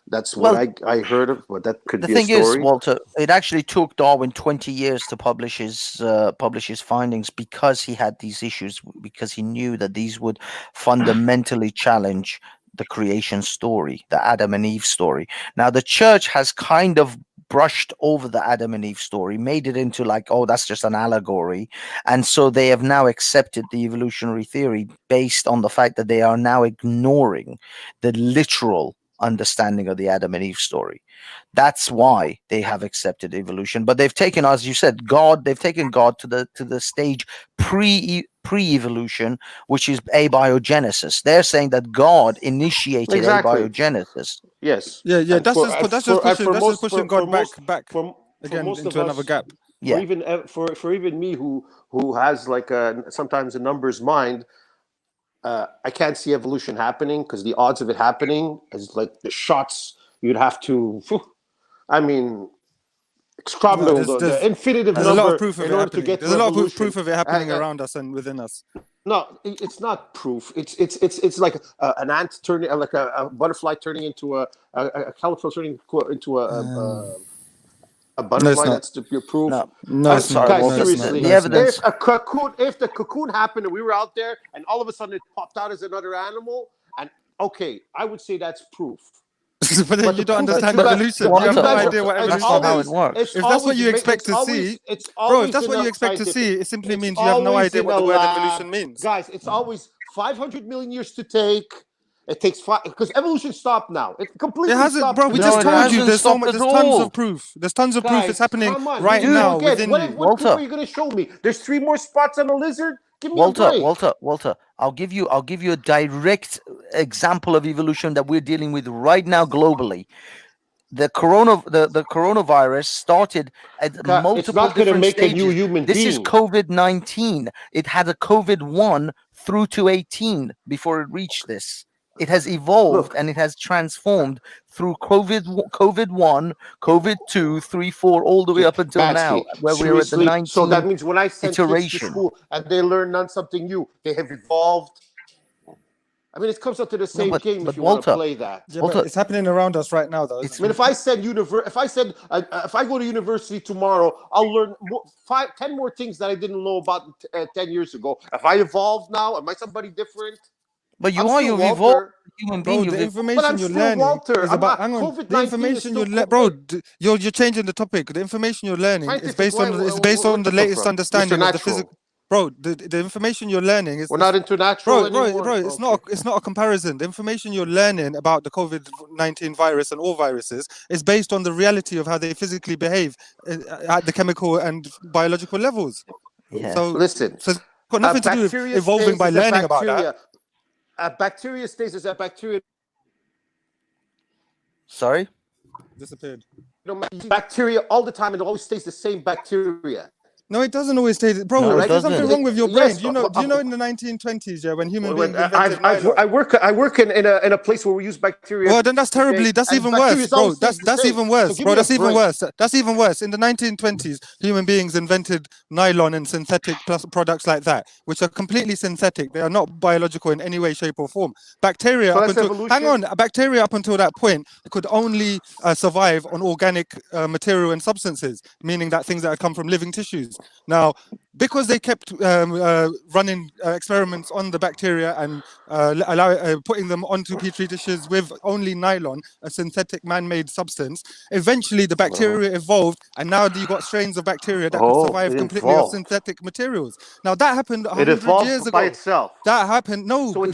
That's what I heard of, but that could The be a thing is, story. Walter, it actually took Darwin 20 years to publish his findings because he had these issues, because he knew that these would fundamentally challenge the creation story, the Adam and Eve story. Now, the church has kind of brushed over the Adam and Eve story, made it into like, oh, that's just an allegory. And so they have now accepted the evolutionary theory based on the fact that they are now ignoring the literal understanding of the Adam and Eve story. That's why they have accepted evolution. But they've taken, as you said, God. They've taken God to the stage pre-evolution, which is abiogenesis. They're saying that God initiated Exactly. abiogenesis. Yes. Yeah, And that's for- just and that's for- just and pushing for God most- back for again most into of another us, gap. Yeah. For even me who has like sometimes a numbers mind, I can't see evolution happening because the odds of it happening is like the shots you'd have to. I mean, scramble the infinitive There's a lot number of proof of in it order to happening. get There's to a lot of evolution. proof of it happening around us and within us. No, it's not proof. It's like an ant turning, like a butterfly turning into a caterpillar turning into a butterfly. not. That's your proof. No, it's not. Guys, No, it's seriously, not. No, it's not. if the cocoon happened and we were out there and all of a sudden it popped out as another animal, and okay, I would say that's proof. But then you don't understand evolution. You have no idea what evolution is. If that's what you expect to see, bro, if that's what you expect to see, it simply means you have no idea what the word evolution means. Guys, it's always 500 million years to take. It takes 5 because evolution stopped now. It completely It hasn't, stopped. bro. We just told you there's so much. There's tons of proof. There's tons of proof. It's happening right now within you. What proof are you going to show me? There's 3 more spots on a lizard. Give me a break. Walter, I'll give you a direct example of evolution that we're dealing with right now globally. The coronavirus started at multiple different stages. A new human this being. is COVID-19. It had a COVID-1 through to 18 before it reached this. It has evolved and it has transformed through COVID-1, COVID-2, 3, 4, all the way up until now, where we're at the 19th So that means when I send kids to iteration. school and they learn something new, they have evolved. I mean, it comes up to the same game if you want to play that. Yeah, but it's happening around us right now, though. I mean, if I go to university tomorrow, I'll learn 10 more things that I didn't know about 10 years ago. If I evolve now, am I somebody different? But you've evolved human being. Bro, the information you're learning is about. Hang on, the information you're changing the topic. The information you're learning is based on the latest understanding of the physical. Bro, the information you're learning is. We're not into natural anymore. Bro, it's not a comparison. The information you're learning about the COVID-19 virus and all viruses is based on the reality of how they physically behave at the chemical and biological levels. Yeah. So listen, so it's got nothing to do with evolving by learning about that. A bacteria stays as a bacteria. Sorry? Disappeared. Bacteria all the time, and it always stays the same bacteria. No, it doesn't always stay. Bro, No, there's something wrong with your brain. Yes, do you know in the 1920s, yeah, when human beings invented I work in a place where we use bacteria. Well, then that's terribly. That's even worse, bro. That's even worse, bro. That's even worse. That's even worse. In the 1920s, human beings invented nylon and synthetic products like that, which are completely synthetic. They are not biological in any way, shape, or form. Bacteria up until bacteria up until that point could only survive on organic material and substances, meaning that things that had come from living tissues. Now, because they kept running experiments on the bacteria and putting them onto petri dishes with only nylon, a synthetic man-made substance, eventually the bacteria evolved, and now you got strains of bacteria that could survive completely off synthetic materials. Now that happened 100 years ago. By itself. That happened. No, so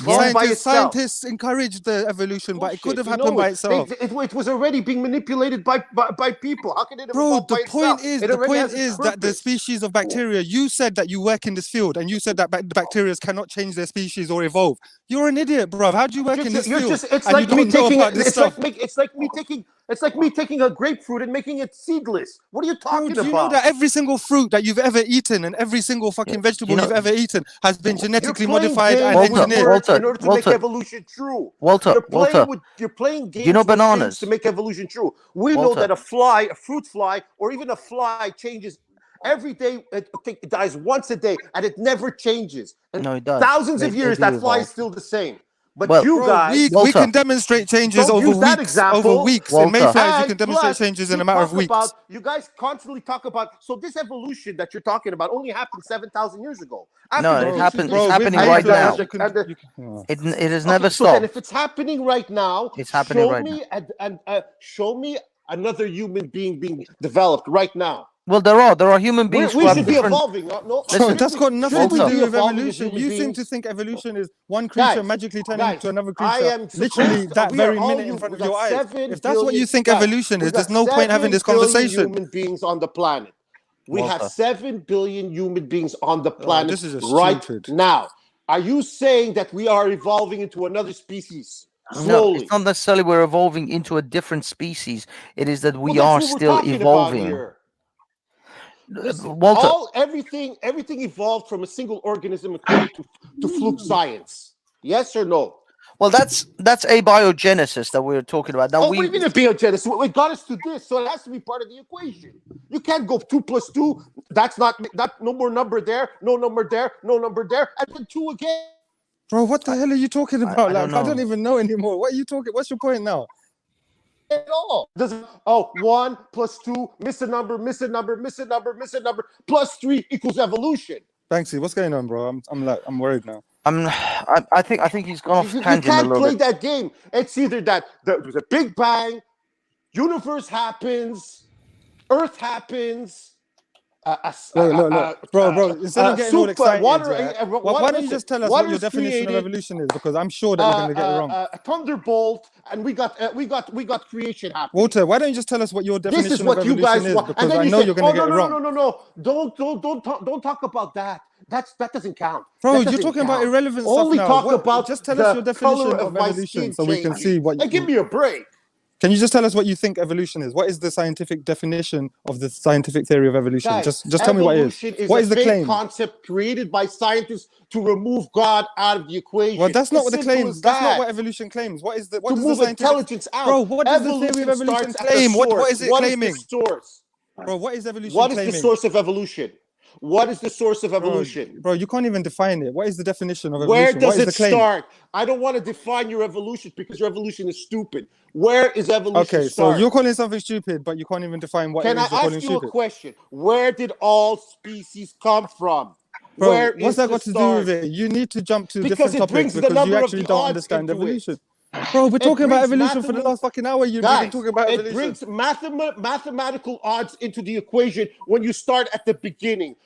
scientists encouraged the evolution, but it could have happened by itself. It was already being manipulated by people. How can it evolve by itself? The point is that the species of bacteria, you said that you work in this field and you said that the bacteria cannot change their species or evolve. You're an idiot, bro. How do you work in this field? It's like me taking a grapefruit and making it seedless. What are you talking about? Do you know that every single fruit that you've ever eaten and every single fucking vegetable you've ever eaten has been genetically modified and engineered in order to make evolution true? You're playing games with things to make evolution true. We know that a fruit fly, or even a fly changes every day. It dies once a day, and it never changes. And no, it does. Thousands of years, that fly is still the same. But guys, we can demonstrate changes over weeks. Over weeks. In mayflies, you can demonstrate changes in a matter of weeks. You guys constantly talk about. So this evolution that you're talking about only happened 7,000 years ago. No, it happened. It's happening right now. It has never stopped. And if it's happening right now, it's happening right now. Show me another human being developed right now. Well, there are human We, beings who we have should be different. evolving. No, Bro, shouldn't that's we, got nothing shouldn't to we do be with evolving as evolution. human You seem beings? to think evolution is one creature Guys, magically turning into another I creature am literally supposed. that We are very all minute in you. front We of your got eyes. 7 If that's what you billion. think Guys, evolution we is, got there's no point having 7 this billion conversation. human beings on the planet. We have Walter. 7 billion human beings on the Oh, planet this is just right stupid. now. Are you saying that we are evolving into another species No, slowly? it's not necessarily we're evolving into a different species. It is that we Well, that's are what we're still talking about evolving. here. Listen, Walter, everything evolved from a single organism according to fluke science. Yes or no? well, that's abiogenesis that we're talking about. Now Oh, what do you mean abiogenesis? What got us to this? So it has to be part of the equation. You can't go 2 plus 2. That's not no more number there, no number there, no number there, and then 2 again. Bro, what the hell are you talking about? I don't Like, I don't know. even know anymore. What are you talking? What's your point now? At all. Doesn't 1 plus 2, miss a number, miss a number, miss a number, miss a number, plus 3 equals evolution. Banksy, what's going on, bro? I'm worried now. I think he's gone off You tangent a can't little play bit. that game. It's either that the Big Bang, universe happens, Earth happens. Look, bro. Instead of getting all excited, why don't you just tell us what your definition of evolution is? Because I'm sure that you're going to get it wrong. A thunderbolt, and we got creation happening. Walter, why don't you just tell us what your This is definition what of you evolution guys is? want. Because And then I you know say, you're going to get it wrong. Don't talk about that. That doesn't count. Bro, That you're doesn't talking about count. irrelevant Only stuff now. talk about just tell us your the definition color of my evolution skin so we can changing. see what you... Hey, give me a break. Can you just tell us what you think evolution is? What is the scientific definition of the scientific theory of evolution? Guys, Just tell me what it is. Evolution What a is the fake claim? concept created by scientists to remove God out of the equation. Well, that's not It's what the simple claim. as That's not that. what evolution claims. What is the To does move the scientific intelligence out. Bro, what does the theory of evolution starts at the claim? What source. is it What claiming? is the source? Bro, what is evolution What is claiming? the source of evolution? What is the source of evolution? Bro, you can't even define it. What is the definition of Where evolution? does What is it the claim? start? I don't want to define your evolution because your evolution is stupid. Where is evolution Okay, start? so you're calling something stupid, but you can't even define what Can it I is you're calling ask you a stupid. question? Where did all species come from? Bro, Where what's is that the got to do start? with it? You need to jump to Because different it topics brings the because you number of actually the don't odds understand into evolution. it. Bro, we're It talking about brings evolution for the last fucking hour. You've been talking about it evolution. brings mathematical odds into the equation when you start at the beginning.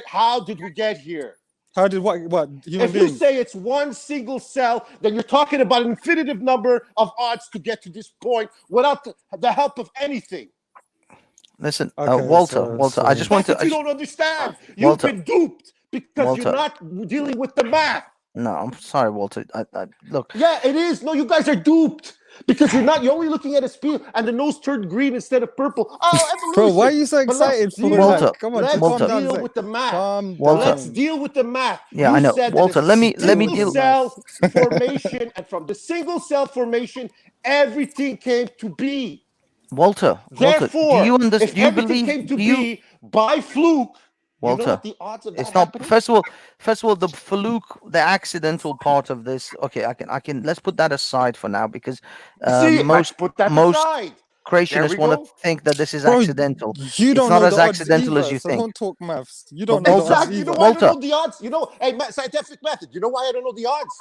How did we get here? How did what human If beings? you say it's one single cell, then you're talking about an infinitive number of odds to get to this point without the help of anything. Listen, Okay, Walter, I just want to. That's what you don't understand. Walter, You've been duped because Walter. you're not dealing with the math. No, I'm sorry, Walter. Look. Yeah, it is. No, you guys are duped because you're only looking at a spear and the nose turned green instead of purple. Oh, evolution. Bro, why are you so excited for Walter, like, come on, let's calm down. deal with the math. Calm Walter. Let's deal with the math. Yeah, You I know. said Walter, that let me deal. single cell formation, and from the single cell formation, everything came to be. Walter, Therefore, do you understand? if Do you everything believe? came to be by fluke, Walter, you know what the odds of that it's not. happening? First of all, the fluke, the accidental part of this. Okay, I can. Let's put that aside for now because most aside. creationists want to think that this is Bro, accidental. You don't it's not know as the odds accidental either, as you so think. don't talk maths. You don't know the odds Exactly. You either. know why I don't know the odds? You know, scientific method. You know why I don't know the odds?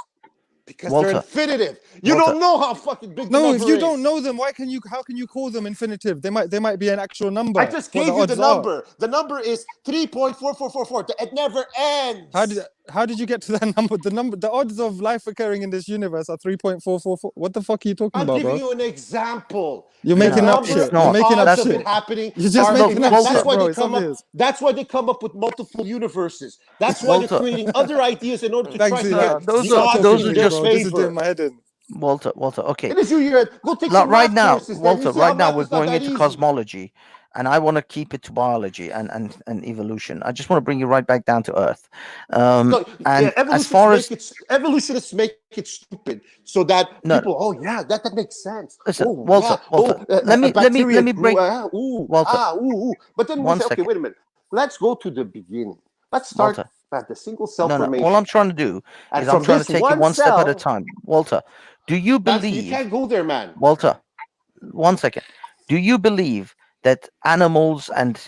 Because they're infinitive. You don't know how fucking big the No, number if you is. don't know them, how can you call them infinitive? They might be an actual number. I just gave you the number. The number is 3.4444. It never ends. How did you get to that number? The odds of life occurring in this universe are 3.444. What the fuck are you talking about, bro? I'm giving you an example. You're making up shit. You're making up shit. shit. Happening. You're just making up shit, bro. That's why they come up with multiple universes. That's why they're creating other ideas in order to try to get those are just this is doing my head in. Walter, okay. It is your go take some right now, courses, Walter. Right now, we're going into easy. cosmology, and I want to keep it to biology and evolution. I just want to bring you right back down to Earth. And as far as evolutionists make it stupid, so that people, that makes sense. Listen, Walter, let me break. Walter, but then we'll say, okay, wait a minute. Let's go to the beginning. Let's start at the single cell formation. All I'm trying to do is I'm trying to take it one step at a time. Walter, do you believe? You can't go there, man. Walter, 1 second. Do you believe that animals and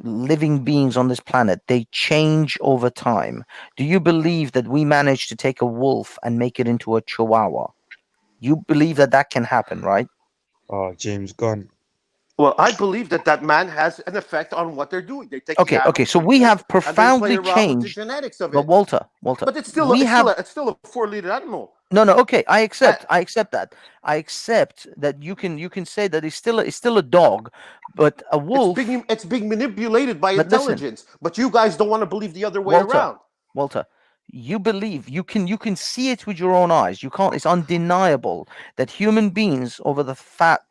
living beings on this planet, they change over time? Do you believe that we managed to take a wolf and make it into a chihuahua? You believe that can happen, right? Oh, James gone. Well, I believe that man has an effect on what they're doing. They take Okay, the okay. animal So we have and they play profoundly around with the changed. genetics of But it. Walter, But it's still we have it's still a 4-legged animal. no, okay. I accept that. I accept that you can say that it's still a dog, but a wolf. It's being manipulated by But listen, intelligence. But you guys don't want to believe the other way around. Walter, you believe you can see it with your own eyes. You can't. It's undeniable that human beings over the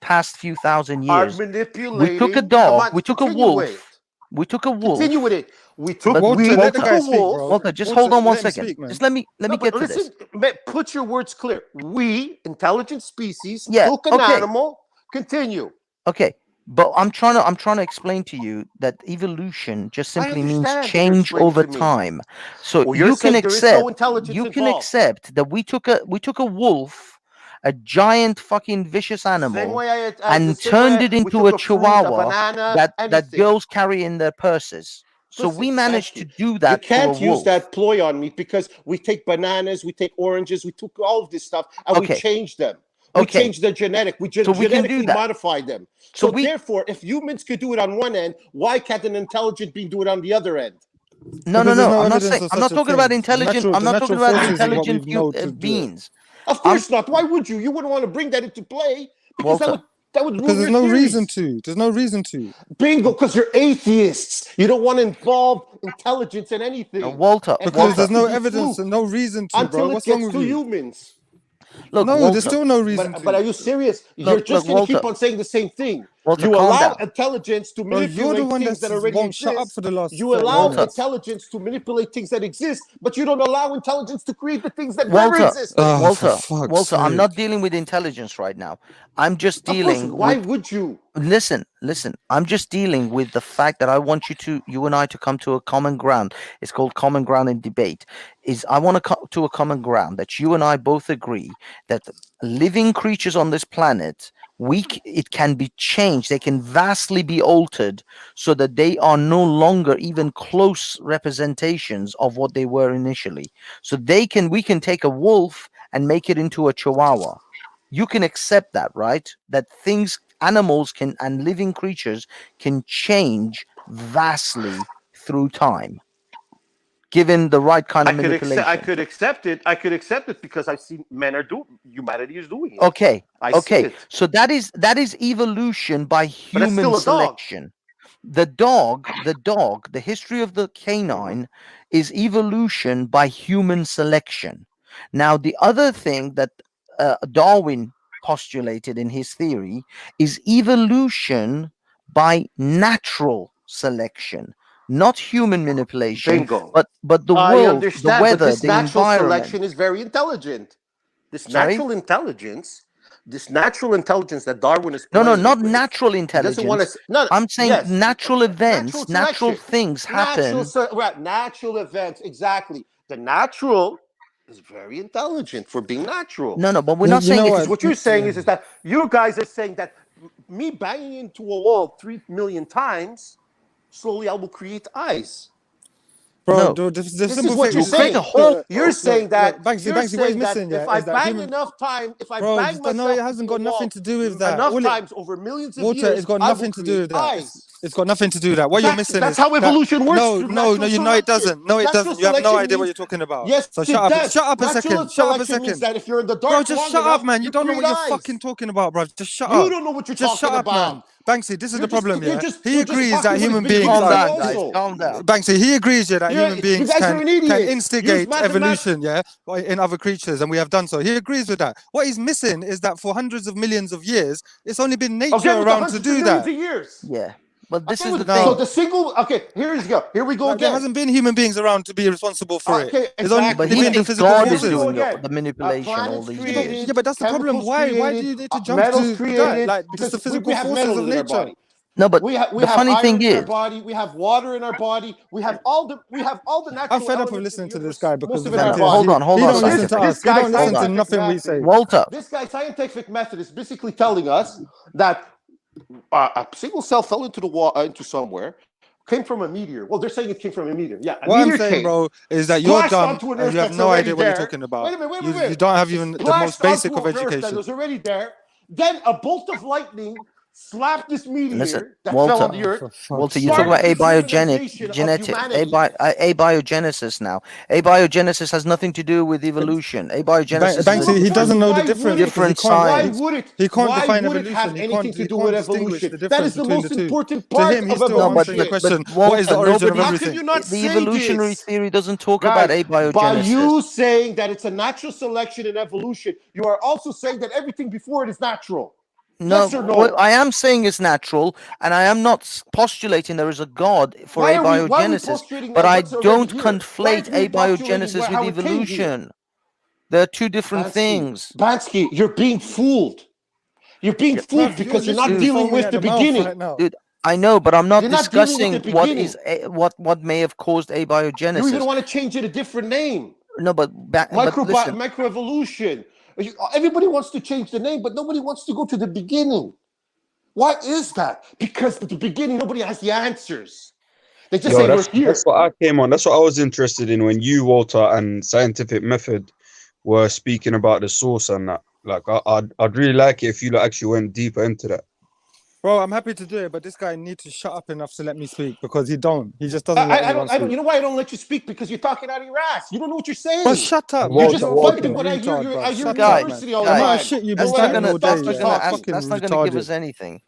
past few thousand years, we took a dog, we took a wolf. We took a wolf. Continue with it. We took Walter, let the guy a speak, wolf. bro. Walter, just Walter, hold on one let him second. speak, man. Just let me get to this. Put your words clear. We, intelligent species, Yeah, took an okay. animal. Continue. Okay, but I'm trying to explain to you that evolution just simply means change over time. So Well, you're you can saying there is no accept intelligence involved. accept that we took a wolf, a giant fucking vicious Same animal, way and turned it we into took a fruit, chihuahua banana, that anything. girls carry in their purses. So Listen, we managed to Bansky, do that you can't to a use wolf. that ploy on me because we take bananas, we take oranges, we took all of this stuff and we Okay. changed them. We Okay. changed their genetic. We So we can do genetically that. modified them. So So therefore, if humans could do it on one end, why can't an intelligent being do it on the other end? No, Because there's no I'm not evidence saying. of I'm such not a talking thing. about The intelligent. I'm not talking natural about forces is what intelligent we know to do it. beings. Of course not. Why would you? You wouldn't want to bring that into play because Walter. that would Because ruin there's your no theories. reason to. There's no reason to. Bingo, because you're atheists. You don't want to involve intelligence in anything. Walter. And Because it there's has to no be evidence fluke and no reason to, until bro. it What's wrong gets with to you? humans. Look, No, Walter. there's still no reason to. But are you serious? You're just going to keep Walter. on saying the same thing. Walter, You calm allow down. intelligence to Bro, you're the manipulate one things that that already won't shut up exist. for the last You 30 allow minutes. intelligence to manipulate things that exist, but you don't allow intelligence to create the things that never Walter, existed. Oh, for fuck's Walter, I'm sake. not dealing with intelligence right now. I'm just Of course, dealing why with. would you? Listen. I'm just dealing with the fact that I want you and I to come to a common ground. It's called common ground in debate. I want to come to a common ground that you and I both agree that living creatures on this planet, it can be changed. They can vastly be altered so that they are no longer even close representations of what they were initially. So we can take a wolf and make it into a chihuahua. You can accept that, right? That animals and living creatures can change vastly through time, given the right kind of manipulation. I could accept it. I could accept it because I've seen humanity is doing it. Okay. I see it. So that is evolution by human still a dog. selection. The dog, the history of the canine is evolution by human selection. Now, the other thing that Darwin postulated in his theory is evolution by natural selection, not human manipulation. Bingo. But the I world, understand, the weather, but this the natural environment. selection is very intelligent. This Sorry? natural intelligence that Darwin is No, playing not with, natural he doesn't want intelligence. to. No, I'm saying yes, natural events, natural selection. things happen. Natural events, exactly. The natural is very intelligent for being natural. No, but we're not saying know Because what you're saying is that you guys are saying that me banging into a wall 3 million times, slowly I will create eyes. Bro, No. the This simple is what fact you're is saying. You're saying that. Banksy, You're what he's saying missing, that if yeah, I is that bang human. enough time, if I Bro, bang myself no, it hasn't into got a nothing wall to do with that. enough All times over millions of Walter, years, it's got I will nothing to do create with that. eyes. It's got nothing to do with that. What you're missing That's is how evolution works. No, through no, natural you know it selection. doesn't. No, it Natural doesn't. You have no selection idea what means- you're talking about. Yes, So it shut up. does. Shut up a Natural second. Shut up a selection means second. that if you're in the dark Bro, just long shut enough, up, man. You don't know what create you're eyes. fucking talking about, bro. Just shut You up. don't know what you're Just talking shut up, about. man. Banksy, this is the problem, You're yeah? just He agrees that talking human what has been beings given to are. you also. Calm down. Banksy, he agrees, yeah, that human You beings guys are can an idiot. Use instigate mathematics. evolution, yeah, in other creatures, and we have done so. He agrees with that. What he's missing is that for hundreds of millions of years, it's only been nature Okay, with the around to hundreds of do millions that. of years. Yeah. But this Okay, is the so thing. the single. Okay, here we go. Here we go Like, there again. hasn't been human beings around to be responsible for it. Okay, It's only But been he the thinks physical God is forces. doing again. the manipulation all Planets these created, years. Yeah, but that's the problem. chemicals Why do created, you need to jump metals to created, that? Like, because just the we physical have forces metals of in our nature. body. No, but We have the funny iron thing in our is, body. We have water in our body. We have all the natural I'm fed up of elements listening in to the this universe, guy because most the of it in our fact is, body. hold he on a don't listen second. to us. He don't listen to nothing we say. Walter. This guy's scientific method is basically telling us that a single cell fell into the water, into somewhere, came from a meteor. Well, they're saying it came from a meteor. Yeah, a What I'm meteor saying, came, bro, is that you're splashed dumb onto an and Earth you have that's no already idea what you're there. talking about. Wait a minute. You don't have even the most Splashed basic onto of an Earth that education. was already there. Then a bolt of lightning slap this Listen, meteor that fell on the Walter. earth. Walter, you're talking start about the dehumanization of humanity. abiogenesis now. Abiogenesis has nothing to do with evolution. Abiogenesis is Banksy, he doesn't know the difference. different Why science. would it? He can't Why define would it have evolution. anything to He do can't with distinguish evolution? the That difference is the between most the two. important To part him, of he's still evolution. answering the question, But what is the Walter, origin of nobody, How can everything? you not the say evolutionary this? theory doesn't talk Guys, about by abiogenesis. you saying that it's a natural selection and evolution, you are also saying that everything before it is natural. No, Yes or no? well, I am saying it's natural, and I am not postulating there is a God for Why are we abiogenesis, postulating but that I what's already don't here? Why conflate are we postulating abiogenesis with how it came here? evolution. They're two different things. Bansky, you're being fooled. You're being fooled Bruv, because you're you're not literally dealing foaming with at the the mouth beginning. right now. Dude, I know, but I'm not You're not dealing with discussing the beginning. what may have caused You even abiogenesis. want to change it a different name. No, but listen, Microevolution. Everybody wants to change the name, but nobody wants to go to the beginning. Why is that? Because at the beginning, nobody has the answers. They just say that's we're here. that's what I came on. That's what I was interested in when you, Walter, and Scientific Method were speaking about the source and that. Like, I'd really like it if you actually went deeper into that. Bro, I'm happy to do it, but this guy needs to shut up enough to let me speak because he don't. He just doesn't let anyone speak. You know why I don't let you speak? Because you're talking out of your ass. You don't know what you're saying. But shut up. You're just Walter, fighting what I hear. retard, I hear shut university up, all man. the The amount time. of shit you've That's been not chatting gonna. all day, That's not gonna give us anything.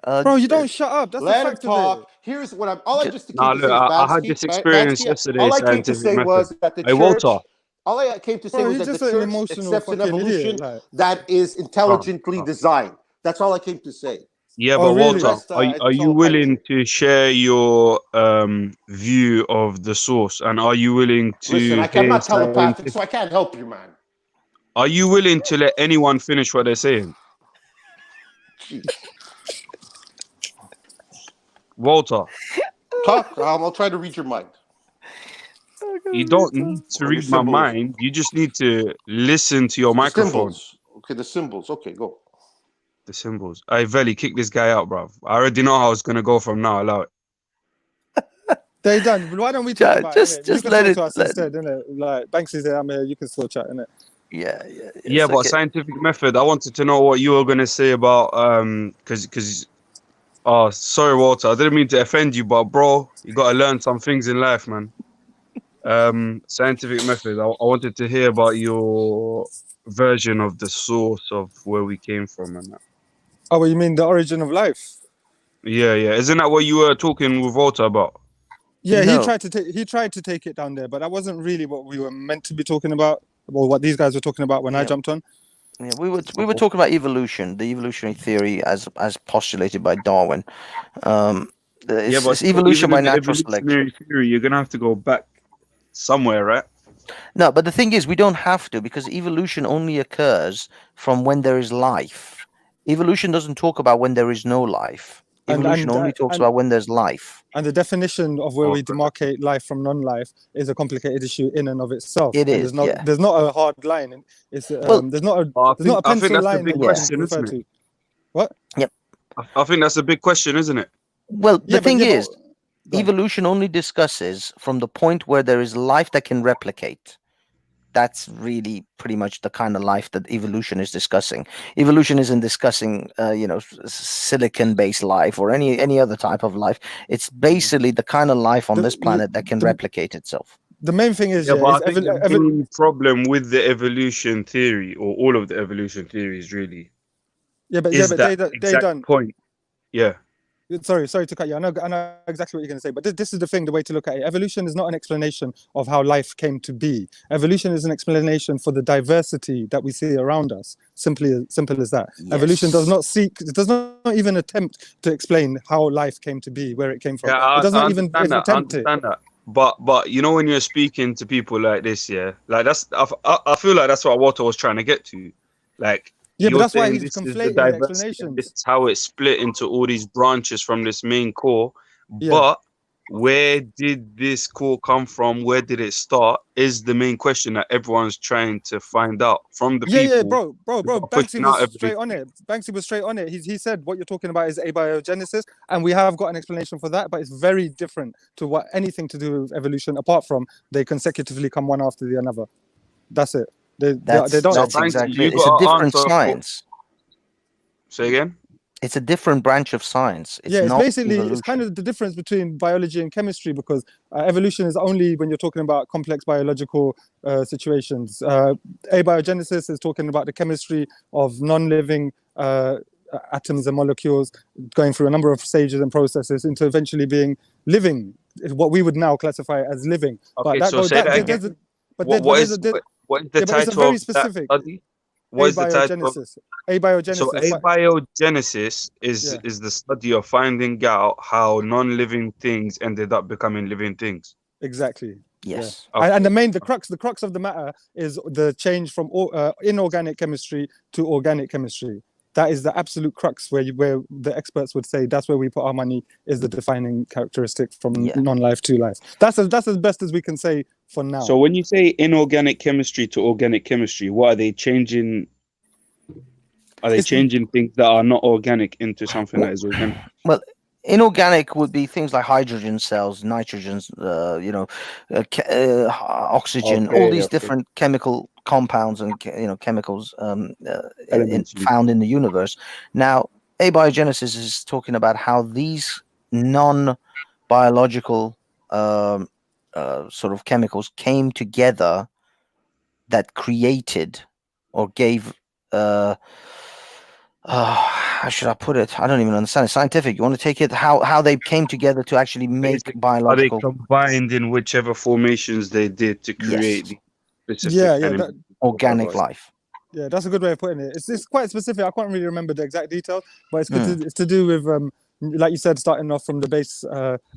Bro, you don't shut up. That's Let the him fact talk. of it. Here's what I'm. All I just Nah, came to look, say is I had this experience Bansky. yesterday. All I came to Scientific say Method. was that the Hey, church. Walter. All I came to say Bro, was he's that the just an church emotional accepts an fucking evolution idiot. Like, that is intelligently designed. That's all I came to say. Yeah, oh, but really? Walter, are you willing to share your view of the source, and are you willing Listen, to I'm hear not telepathic, scientific? so I can't help you, man. Are you willing to let anyone finish what they're saying? Walter, Talk. I'll try to read your mind. you don't need to Or your read my symbolism. mind. You just need to listen to your The microphone. symbols. Okay, the symbols. Okay, go. The symbols. I Veli, kick this guy out, bruv. I already know how it's gonna go from now. Allow it. They done. Why don't we talk about it? Just You can let talk it. to us instead, innit? Like Banksy's there, I'm here. You can still chat, innit? Yeah, but okay. Scientific Method. I wanted to know what you were gonna say about because oh, sorry, Walter. I didn't mean to offend you, but bro, you gotta learn some things in life, man. Scientific Method. I wanted to hear about your version of the source of where we came from and that. Oh, well, you mean the origin of life? Yeah. Isn't that what you were talking with Walter about? Yeah, No. he tried to take it down there, but that wasn't really what we were meant to be talking about, or what these guys were talking about when I jumped on. Yeah, we were talking about evolution, the evolutionary theory as postulated by Darwin. It's evolution even by in the natural selection. evolutionary theory, you're gonna have to go back somewhere, right? No, but the thing is, we don't have to, because evolution only occurs from when there is life. Evolution doesn't talk about when there is no life. Evolution only talks about when there's life. And the definition of where we demarcate life from non-life is a complicated issue in and of itself. It is. There's not a hard line. It's there's not a pencil line that you can refer to. What? Yep. I think that's a big question, isn't it? Well, the thing is, evolution only discusses from the point where there is life that can replicate. That's really pretty much the kind of life that evolution is discussing. Evolution isn't discussing, silicon-based life or any other type of life. It's basically the kind of life on this planet that can replicate itself. The main thing is, but I think the main problem with the evolution theory, or all of the evolution theories, really, but they done point. Yeah. Sorry to cut you. I know exactly what you're going to say, but this is the thing, the way to look at it. Evolution is not an explanation of how life came to be. Evolution is an explanation for the diversity that we see around us. Simple as that. Yes. Evolution does not even attempt to explain how life came to be, where it came from. Yeah, it does not even attempt it. That. But you know, when you're speaking to people like this, yeah, like I feel like that's what Walter was trying to get to, like. Yeah, but that's why he's he's conflating the explanations. This is how it's split into all these branches from this main core. Yeah. But where did this core come from? Where did it start? Is the main question that everyone's trying to find out from the people. Yeah, bro. Banksy was straight on it. Banksy was straight on it. He said what you're talking about is abiogenesis, and we have got an explanation for that, but it's very different to what anything to do with evolution, apart from they consecutively come one after the other. That's it. They don't. That's exactly. It's a different science. Say again. It's a different branch of science. It's Yeah, it's not basically it's evolution. kind of the difference between biology and chemistry, because evolution is only when you're talking about complex biological situations. Abiogenesis is talking about the chemistry of non-living atoms and molecules going through a number of stages and processes into eventually being living, what we would now classify as living. Okay, But that so goes say that that there's again. but What, there- what there's is a what is the yeah, but it's a title very of that specific study? What is the title of? abiogenesis. So Abiogenesis. But abiogenesis yeah, is the study of finding out how non-living things ended up becoming living things. exactly. Yes. Yeah. And Okay. the crux of the matter is the change from inorganic chemistry to organic chemistry. That is the absolute crux where the experts would say that's where we put our money, is the defining characteristic from non-life to life. That's as best as we can say for now. So when you say inorganic chemistry to organic chemistry, what are they changing? Are they changing things that are not organic into something that is organic? Well, inorganic would be things like hydrogen cells, nitrogens, oxygen, all these different chemical compounds and chemicals found in the universe. Now, abiogenesis is talking about how these non-biological sort of chemicals came together that created or gave how should I put it? I don't even understand. It's scientific. You want to take it how they came together to actually make Are they biological. combined in whichever formations they did to create the specific element? Organic life. Yeah, that's a good way of putting it. It's quite specific. I can't really remember the exact details, but it's to do with like you said, starting off from the base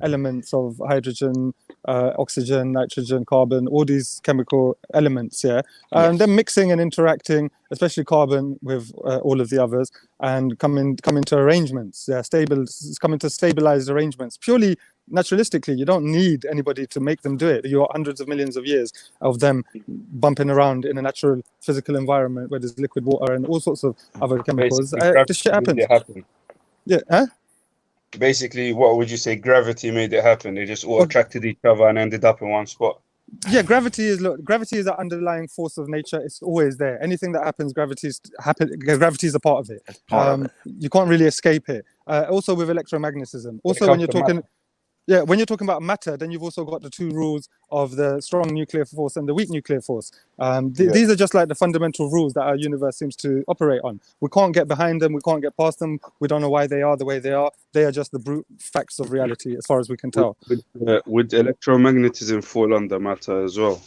elements of hydrogen, oxygen, nitrogen, carbon, all these chemical elements. Yeah, and then mixing and interacting, especially carbon with all of the others, and coming to arrangements. Yeah, coming to stabilized arrangements. Purely naturalistically, you don't need anybody to make them do it. You're hundreds of millions of years of them bumping around in a natural physical environment where there's liquid water and all sorts of other chemicals. This shit happens. Yeah, huh? Basically, what would you say? Gravity made it happen. They just all attracted each other and ended up in one spot. Yeah, gravity is the underlying force of nature. It's always there. Anything that happens, gravity is a part of it. You can't really escape it. Also with electromagnetism. Also, when you're talking. Yeah, when you're talking about matter, then you've also got the two rules of the strong nuclear force and the weak nuclear force. These are just like the fundamental rules that our universe seems to operate on. We can't get behind them. We can't get past them. We don't know why they are the way they are. They are just the brute facts of reality, as far as we can tell. Would electromagnetism fall under matter as well?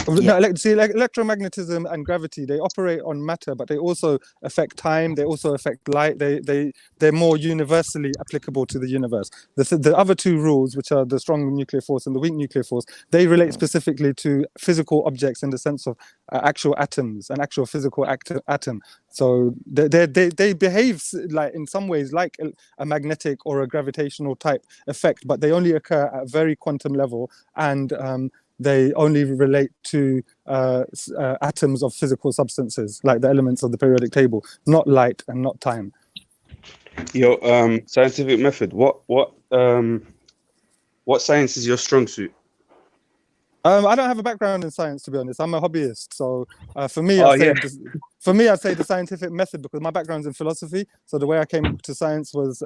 No, electromagnetism and gravity, they operate on matter, but they also affect time. They also affect light. They're more universally applicable to the universe. The other two rules, which are the strong nuclear force and the weak nuclear force, they relate specifically to physical objects in the sense of actual atoms, an actual physical atom. So they behave like in some ways like a magnetic or a gravitational type effect, but they only occur at a very quantum level, and they only relate to atoms of physical substances, like the elements of the periodic table, not light and not time. Your scientific method. What science is your strong suit? I don't have a background in science, to be honest. I'm a hobbyist, so for me, I'd say the scientific method, because my background's in philosophy. So the way I came to science was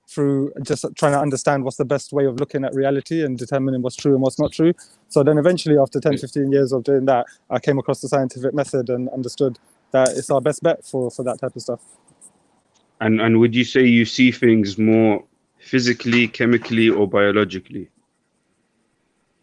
through just trying to understand what's the best way of looking at reality and determining what's true and what's not true. So then eventually, after 10, 15 years of doing that, I came across the scientific method and understood that it's our best bet for that type of stuff. And would you say you see things more physically, chemically, or biologically?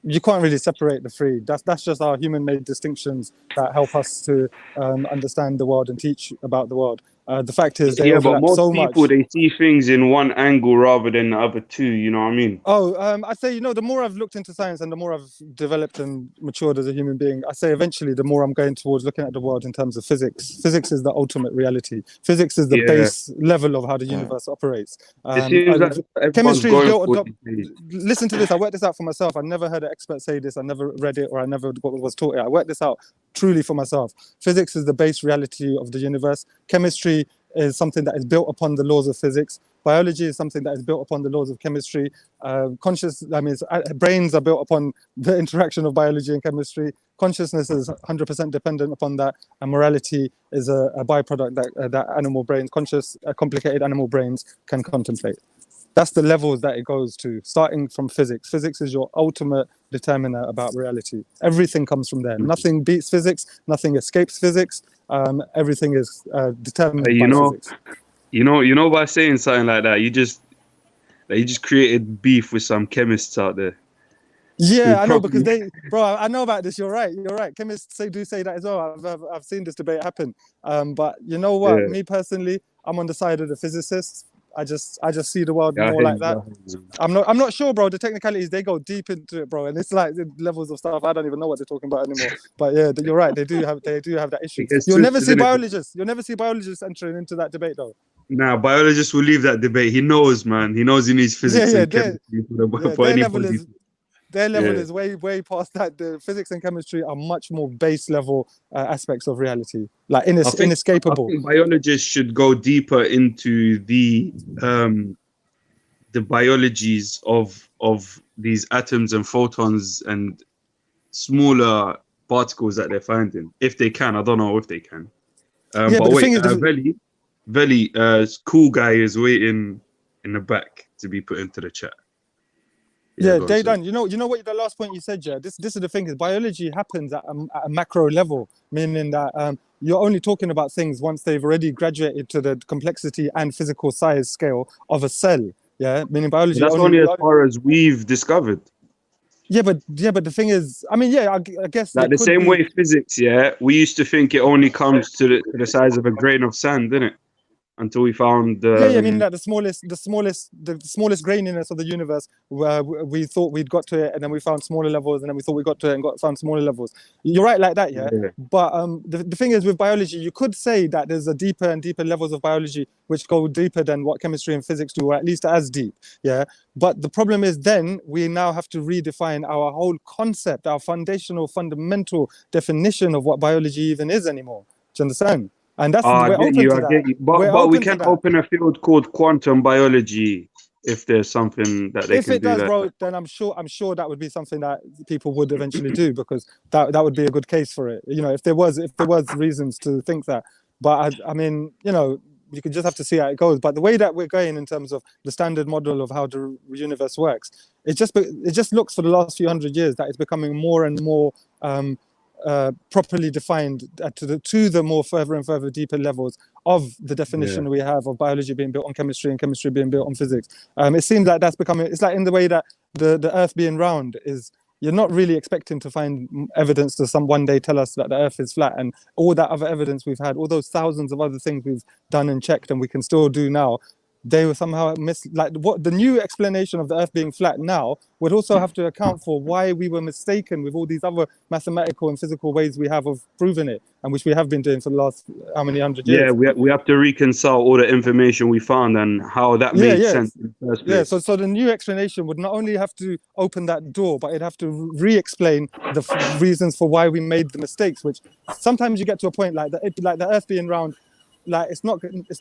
You can't really separate the three. That's just our human-made distinctions that help us to understand the world and teach about the world. The fact is, they but overlap most so people much. they see things in one angle rather than the other two. You know what I mean? I say, the more I've looked into science and the more I've developed and matured as a human being, I say eventually the more I'm going towards looking at the world in terms of physics. Physics is the ultimate reality. Physics is the base level of how the universe operates. It seems like everyone's Chemistry is going built for on. Listen to this. I worked this out for myself. I never heard an expert say this. I never read it, or I never was taught it. I worked this out truly for myself. Physics is the base reality of the universe. Chemistry is something that is built upon the laws of physics. Biology is something that is built upon the laws of chemistry. Brains are built upon the interaction of biology and chemistry. Consciousness is 100% dependent upon that, and morality is a byproduct that animal brains, complicated animal brains, can contemplate. That's the levels that it goes to, starting from physics. Physics is your ultimate determiner about reality. Everything comes from there. Nothing beats physics. Nothing escapes physics. Everything is determined by physics. You know, by saying something like that, you just created beef with some chemists out there. Yeah, I know, because I know about this. You're right. Chemists do say that as well. I've seen this debate happen. But you know what? Yeah. Me personally, I'm on the side of the physicists. I just see the world more like that. I'm not sure, bro. The technicalities, they go deep into it, bro, and it's like the levels of stuff I don't even know what they're talking about anymore. But yeah, you're right. They do have that issue. You'll never see biologists entering into that debate, though. Nah, biologists will leave that debate. He knows, man. He knows he needs physics and chemistry for anybody. Their level is way past that. The physics and chemistry are much more base level aspects of reality, like inescapable. I think biologists should go deeper into the biologies of these atoms and photons and smaller particles that they're finding, if they can. I don't know if they can. But wait, Veli, cool guy is waiting in the back to be put into the chat. Yeah, they done. You know what the last point you said, yeah. This is the thing, is biology happens at a macro level, meaning that you're only talking about things once they've already graduated to the complexity and physical size scale of a cell. Yeah, meaning biology. But that's only as far as we've discovered. Yeah, but the thing is, I mean, yeah, I guess like the same way physics. Yeah, we used to think it only comes to the size of a grain of sand, didn't it? Until we found I mean that the smallest graininess of the universe, we thought we'd got to it, and then we found smaller levels, and then we thought we got to it and found smaller levels. You're right like that, yeah. But the thing is, with biology, you could say that there's a deeper and deeper levels of biology which go deeper than what chemistry and physics do, or at least as deep, yeah. But the problem is, then we now have to redefine our whole concept, our fundamental definition of what biology even is anymore. Do you understand? And that's I get you. But we can open a field called quantum biology if there's something that they can do. If it does, bro, then I'm sure that would be something that people would eventually do, because that would be a good case for it. You know, if there was reasons to think that. But I mean, you know, you could just have to see how it goes. But the way that we're going in terms of the standard model of how the universe works, it just looks for the last few hundred years that it's becoming more and more properly defined to the more further and further deeper levels of the definition we have of biology being built on chemistry and chemistry being built on physics. It seems like that's becoming, it's like in the way that the earth being round is, you're not really expecting to find evidence to one day tell us that the earth is flat, and all that other evidence we've had, all those thousands of other things we've done and checked and we can still do now, they were somehow what the new explanation of the earth being flat now would also have to account for why we were mistaken with all these other mathematical and physical ways we have of proving it, and which we have been doing for the last how many hundred years. Yeah, we have to reconcile all the information we found and how that made sense in the first place. So the new explanation would not only have to open that door, but it'd have to re-explain the reasons for why we made the mistakes, which sometimes you get to a point like the earth being round, like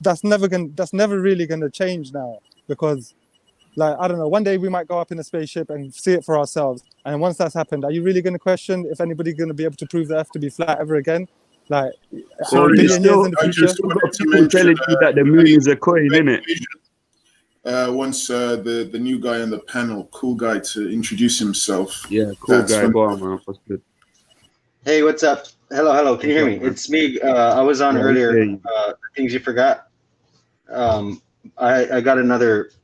that's never really gonna change now, because like, I don't know, one day we might go up in a spaceship and see it for ourselves, and once that's happened, are you really going to question if anybody's going to be able to prove the earth to be flat ever again? Like, so years in the future, still got people telling you that the moon is a coin, innit? Once the new guy on the panel, cool guy, to introduce himself. Yeah, cool guy. Go on, man. What's good? Hey, what's up? Hello. Can you hear me? It's me. I was on earlier. Things you forgot. I got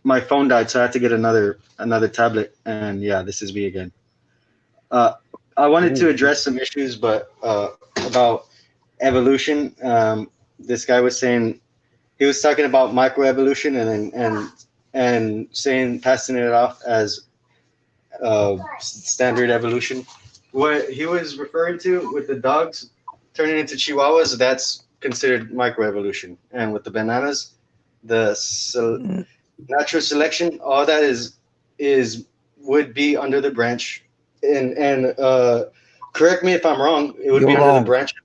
my phone died, so I had to get another tablet, and yeah, this is me again. I wanted to address some issues, but about evolution. This guy was saying, he was talking about microevolution and passing it off as standard evolution. What he was referring to with the dogs turning into chihuahuas, that's considered microevolution. And with the bananas, the natural selection, all that would be under the branch. And correct me if I'm wrong, it would be under the branch.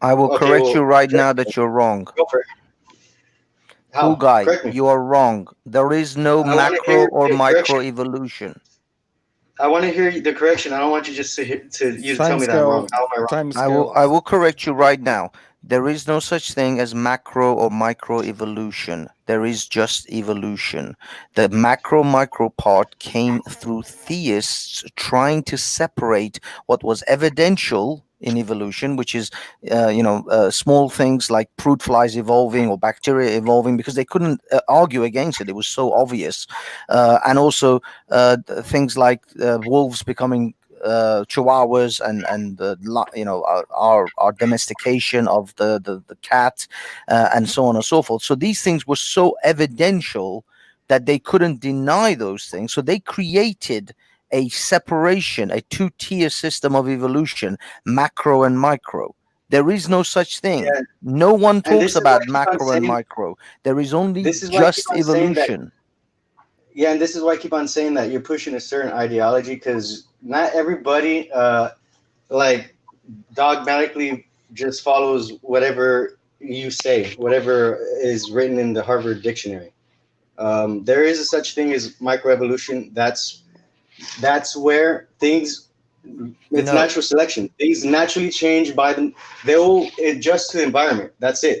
I will correct you right now that you're wrong. Go for it. Cool How? guy, Correct me. you are wrong. There is no I want to macro hear or the micro correction. evolution. I want to hear the correction. I don't want you just to tell Time me that I'm wrong. scale. How am I wrong? Time I will scale. correct you right now. There is no such thing as macro or micro evolution. There is just evolution. The macro micro part came through theists trying to separate what was evidential in evolution, which is small things like fruit flies evolving or bacteria evolving, because they couldn't argue against it. It was so obvious, and also things like wolves becoming chihuahuas and our domestication of the cat, and so on and so forth. So these things were so evidential that they couldn't deny those things. So they created a separation, a two-tier system of evolution, macro and micro. There is no such thing. Yeah. No one And talks this is why about I keep on macro and saying. micro. There is only This is why I keep just on saying that. evolution. Yeah, and this is why I keep on saying that you're pushing a certain ideology, because not everybody like dogmatically just follows whatever you say, whatever is written in the Harvard dictionary. There is a such thing as microevolution. That's where things. It's No. natural selection. Things naturally change by them. They will adjust to the environment. That's it.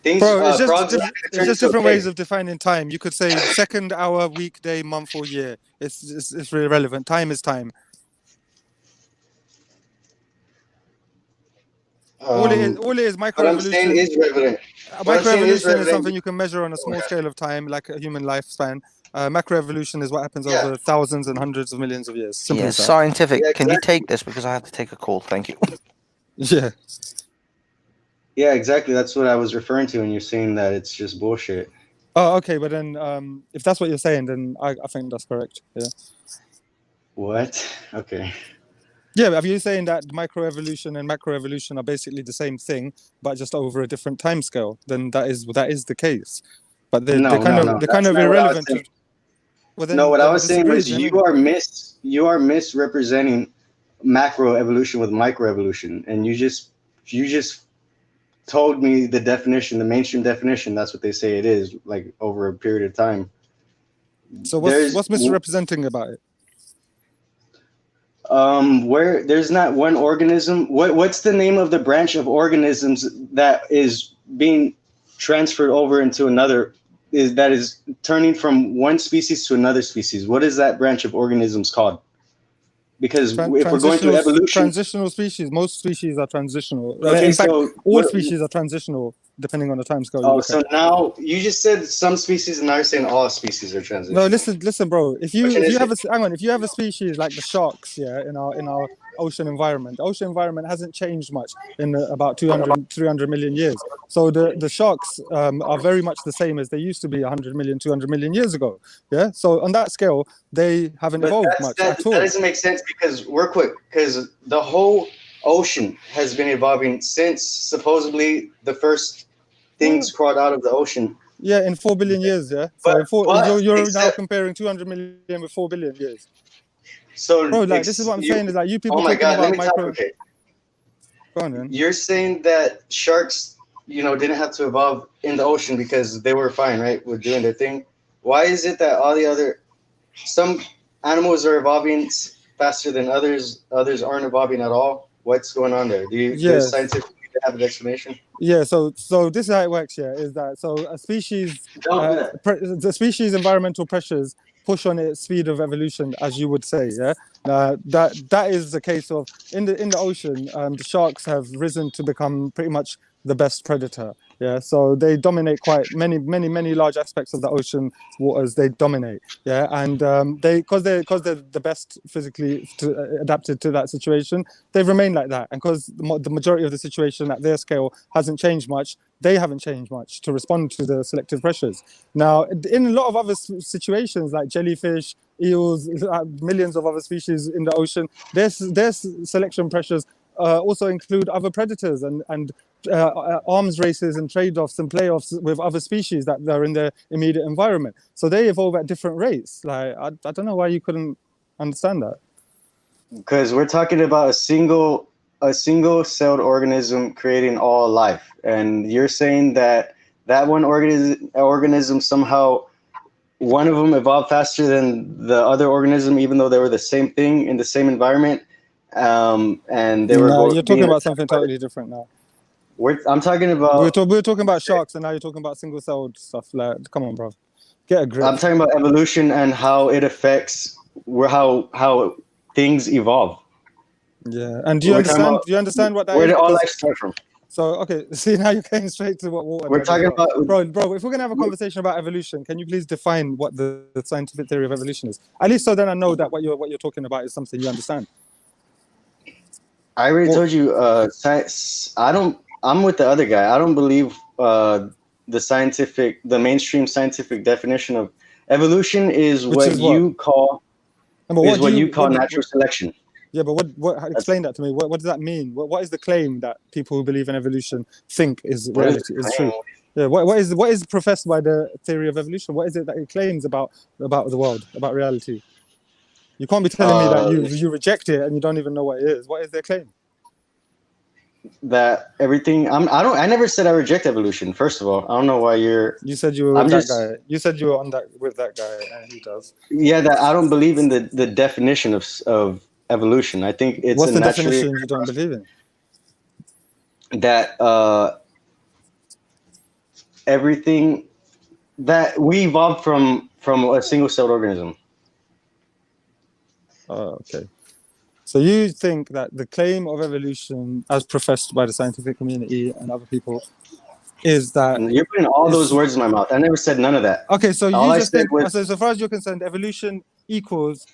Things. Bro, it's just Frogs are not gonna it's turn just into a different pig. ways of defining time. You could say second, hour, week, day, month, or year. It's really relevant. Time is time. All it is What I'm saying microevolution. is relevant. What I'm saying is Microevolution is relevant. something you can measure on a small scale of time, like a human lifespan. Macroevolution is what happens Yeah. over thousands and hundreds of millions of years. Simple Yeah, as that. scientific. Yeah, Can you exactly. take this, because I have to take a call? Thank you. Yeah. Yeah, exactly. That's what I was referring to when you're saying that it's just bullshit. Oh, okay. But then, if that's what you're saying, then I think that's correct. Yeah. What? Okay. Yeah, but are you saying that microevolution and macroevolution are basically the same thing, but just over a different time scale? Then that is the case. But they're No, kind no, of no. they're That's kind of not what I was irrelevant. saying. Well, No, what I then was saying disagree. was Then, you are misrepresenting macroevolution with microevolution, and you just told me the definition, the mainstream definition. That's what they say it is, like over a period of time. so what's misrepresenting about it? Where there's not one organism. What's the name of the branch of organisms that is being transferred over into another? That is turning from one species to another species? What is that branch of organisms called? Because if we're going through evolution, transitional species. Most species are transitional. Okay, In fact, so all what? species are transitional depending on the time scale you Oh, look so at. now you just said some species, and now you're saying all species are transitional. No, listen, bro. If you Which is have it? if you have a species like the sharks, yeah, in our ocean environment, the ocean environment hasn't changed much in about 300 million years. So the sharks are very much the same as they used to be 100 million, 200 million years ago. Yeah. So on that scale, they haven't But evolved much at that all. doesn't make sense, because because the whole ocean has been evolving since supposedly the first things crawled out of the ocean. Yeah, in 4 billion years. Yeah. So you're now comparing 200 million with 4 billion years. So, bro, like this is what I'm saying is like you people oh my talking God, let about me micro. talk. Okay. Go on, man. You're saying that sharks, didn't have to evolve in the ocean because they were fine, right, with doing their thing. Why is it that some animals are evolving faster than others aren't evolving at all? What's going on there? Does scientifically have an explanation? Yeah, so this is how it works. Yeah, is that so a species, the species environmental pressures push on its speed of evolution, as you would say. Yeah, that is the case of in the ocean. The sharks have risen to become pretty much the best predator. Yeah, so they dominate quite many large aspects of the ocean waters. They dominate. Yeah, and because they're the best physically adapted to that situation, they've remained like that. And because the majority of the situation at their scale hasn't changed much, they haven't changed much to respond to the selective pressures. Now, in a lot of other situations like jellyfish, eels, millions of other species in the ocean, their selection pressures also include other predators and arms races and trade-offs and playoffs with other species that are in their immediate environment. So they evolve at different rates. Like I don't know why you couldn't understand that. Because we're talking about a single celled organism creating all life, and you're saying that that one organism somehow, one of them evolved faster than the other organism, even though they were the same thing in the same environment, and they were No, both you're talking being about something totally different now. I'm talking about. We were talking about sharks, and now you're talking about single-celled stuff. Like, come on, bro, get a grip. I'm talking about evolution and how it affects how things evolve. Yeah, and do you understand what that where is? did all Because- life start from? So okay, see now you're getting straight to what water. We're does talking as well. about- bro. If we're gonna have a conversation about evolution, can you please define what the scientific theory of evolution is? At least so then I know that what you're talking about is something you understand. I already told you. I'm with the other guy. I don't believe the mainstream scientific definition of evolution is Which what is what? you call No, but is what do you call what- natural selection. Yeah, but explain that to me. What does that mean? What is the claim that people who believe in evolution think is What is reality, the is claim? true? Yeah, what is professed by the theory of evolution? What is it that it claims about the world, about reality? You can't be telling me that you reject it and you don't even know what it is. What is their claim? That everything. I never said I reject evolution. First of all, I don't know why you're. You said you were with that guy. You said you were with that guy, and he does. Yeah, that I don't believe in the definition of evolution. I think it's What's a the naturally definition you don't believe in? that everything that we evolved from a single-celled organism. Oh, okay. So you think that the claim of evolution, as professed by the scientific community and other people, is that You're putting all those words in my mouth. I never said none of that. Okay, so All you I just said think, was- so far as you're concerned, evolution equals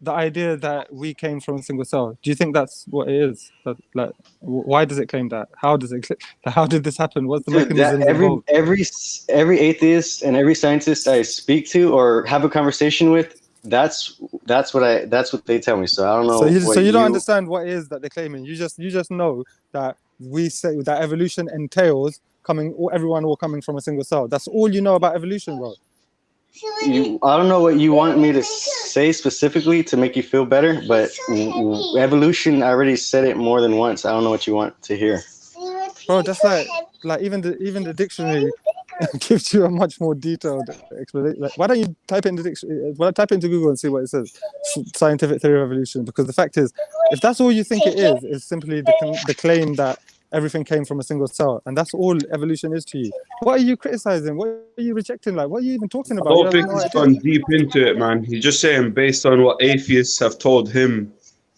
the idea that we came from a single cell. Do you think that's what it is? Like, why does it claim that? How does it? How did this happen? What's the Dude, mechanism involved? every atheist and every scientist I speak to or have a conversation with, that's what they tell me. So I don't know. So you don't understand what it is that they're claiming. You just know that we say that evolution entails everyone all coming from a single cell. That's all you know about evolution, bro. I don't know what you want me to say specifically to make you feel better, but evolution, I already said it more than once. I don't know what you want to hear. Bro, that's like even the dictionary gives you a much more detailed explanation. Like, why don't you type in the dictionary? Well, type into Google and see what it says. Scientific theory of evolution. Because the fact is, if that's all you think it is simply the claim that everything came from a single cell, and that's all evolution is to you. What are you criticizing? What are you rejecting? Like, what are you even talking I about? don't think he's gone deep into it, man. He's just saying based on what atheists have told him.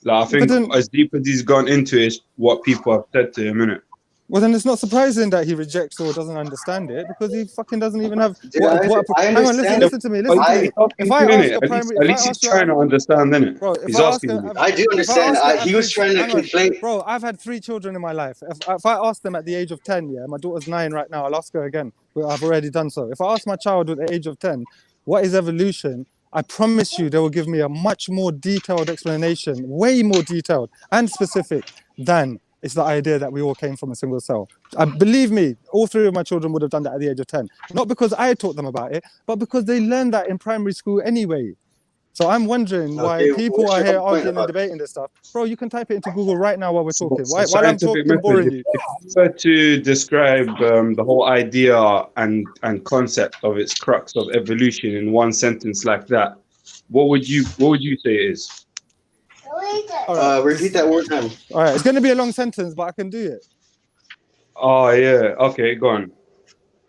Like, I think as deep as he's gone into it is what people have said to him, innit? Well, then it's not surprising that he rejects or doesn't understand it, because he fucking doesn't even have. Dude, I hang on, understand. listen to me. Listen to me. If I ask a primary, at least he's trying to understand, innit? Bro, He's asking you. I do understand. He was trying to conflate. Bro, I've had 3 children in my life. If I ask them at the age of 10, yeah, my daughter's 9 right now. I'll ask her again. But I've already done so. If I ask my child at the age of 10, what is evolution? I promise you, they will give me a much more detailed explanation, way more detailed and specific than it's the idea that we all came from a single cell. Believe me, all 3 of my children would have done that at the age of 10. Not because I taught them about it, but because they learned that in primary school anyway. So I'm wondering why people are here arguing and debating this stuff. Bro, you can type it into Google right now while we're talking. While I'm talking, boring you. If you were to describe the whole idea and concept of its crux of evolution in one sentence like that, what would you say it is? Repeat that word time. All right, it's going to be a long sentence, but I can do it. Oh, yeah. Okay, go on.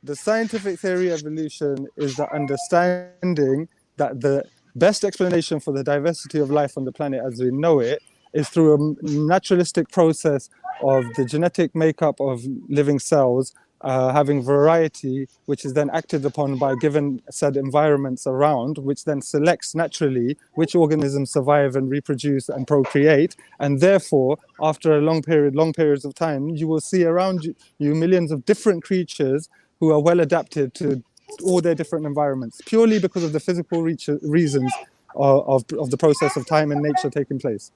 The scientific theory of evolution is the understanding that the best explanation for the diversity of life on the planet as we know it is through a naturalistic process of the genetic makeup of living cells having variety, which is then acted upon by given said environments around, which then selects naturally which organisms survive and reproduce and procreate. And therefore, after a long periods of time, you will see around you millions of different creatures who are well adapted to all their different environments, purely because of the physical reasons of the process of time and nature taking place.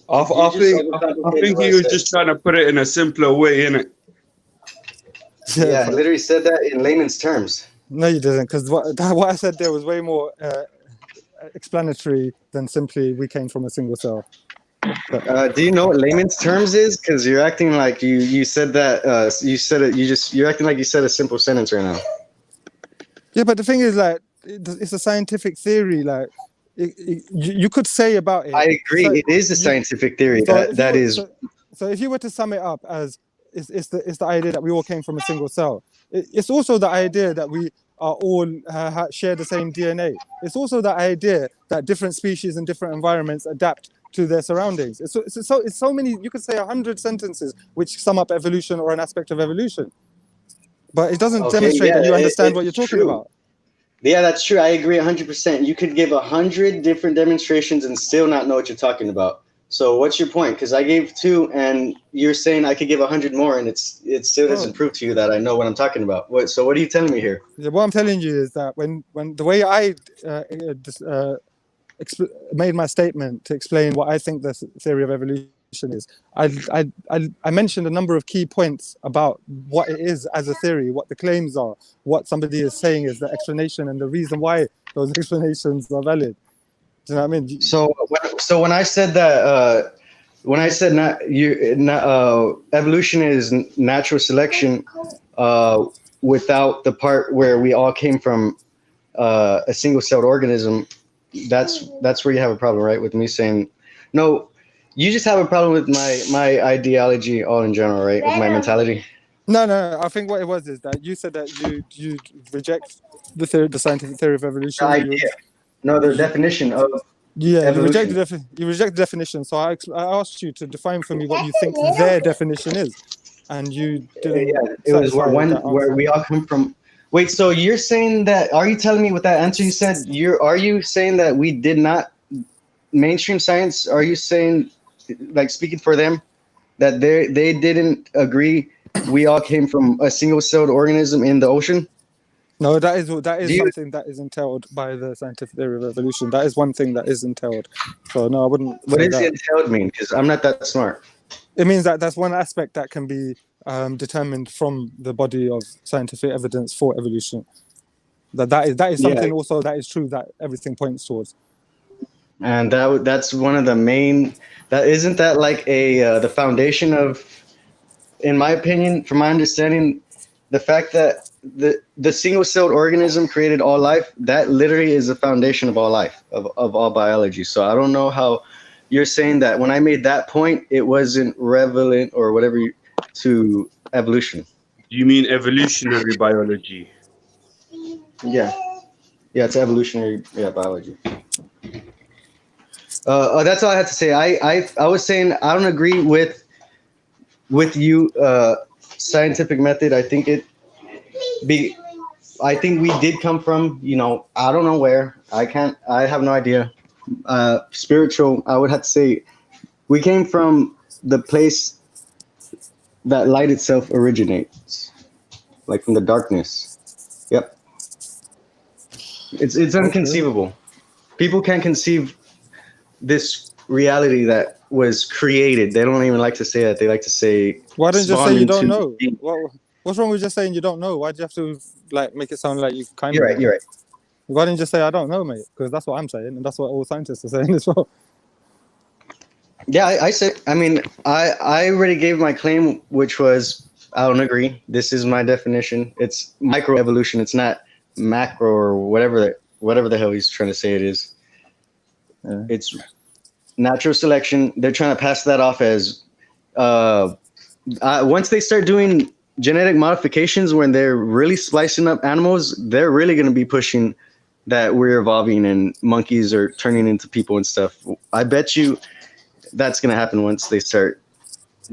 I think he was just trying to put it in a simpler way, innit? Yeah, I literally said that in layman's terms. No, you didn't, because what I said there was way more explanatory than simply we came from a single cell. Do you know what layman's terms is? Because you're acting like you said that you said it. You're acting like you said a simple sentence right now. Yeah, but the thing is, like, it's a scientific theory. Like, you could say about it. I agree. It is a scientific theory. So if you were to sum it up as it's the idea that we all came from a single cell. It's also the idea that we are all share the same DNA. It's also the idea that different species and different environments adapt to their surroundings. It's so many. You could say 100 sentences which sum up evolution or an aspect of evolution, but it doesn't demonstrate that you understand what you're talking about. Yeah, that's true. I agree 100%. You could give 100 different demonstrations and still not know what you're talking about. So what's your point? Because I gave 2, and you're saying I could give 100 more, and it still doesn't prove to you that I know what I'm talking about. So what are you telling me here? Yeah, what I'm telling you is that when the way I made my statement to explain what I think the theory of evolution is, I mentioned a number of key points about what it is as a theory, what the claims are, what somebody is saying is the explanation, and the reason why those explanations are valid. Do you know what I mean? So when I said that, evolution is natural selection, without the part where we all came from a single-celled organism, that's where you have a problem, right? With me saying, no, you just have a problem with my ideology all in general, right? With my mentality. No. I think what it was is that you said that you reject the scientific theory of evolution. The definition of evolution. You reject the definition. So I asked you to define for me what you think their definition is, and you didn't. Yeah, it was where we all come from. Wait, so you're saying that? Are you telling me with that answer you said? Are you saying that we did not mainstream science? Are you saying, like, speaking for them, that they didn't agree we all came from a single-celled organism in the ocean? No, that is something that is entailed by the scientific theory of evolution. That is one thing that is entailed. So no, I wouldn't. What does entailed mean? Because I'm not that smart. It means that that's one aspect that can be determined from the body of scientific evidence for evolution. That is something also that is true that everything points towards. And that's one of the main. That isn't that like the foundation of, in my opinion, from my understanding, the fact that the single-celled organism created all life, that literally is the foundation of all life, of all biology. So I don't know how you're saying that when I made that point, it wasn't relevant or whatever to evolution. You mean evolutionary biology? Yeah, it's evolutionary biology. That's all I had to say. I was saying I don't agree with you scientific method. I think we did come from, I don't know where. I have no idea. Spiritual, I would have to say we came from the place that light itself originates, like from the darkness. Yep. It's inconceivable. People can't conceive this reality that was created. They don't even like to say that. They like to say, why don't you just say you don't know? What's wrong with just saying you don't know? Why do you have to make it sound like you kind of know? You're right. Why didn't you just say I don't know, mate? Because that's what I'm saying, and that's what all scientists are saying as well. Yeah, I already gave my claim, which was I don't agree. This is my definition. It's microevolution. It's not macro or whatever the hell he's trying to say it is. Yeah. It's natural selection. They're trying to pass that off as once they start doing genetic modifications when they're really splicing up animals, they're really going to be pushing that we're evolving and monkeys are turning into people and stuff. I bet you that's going to happen once they start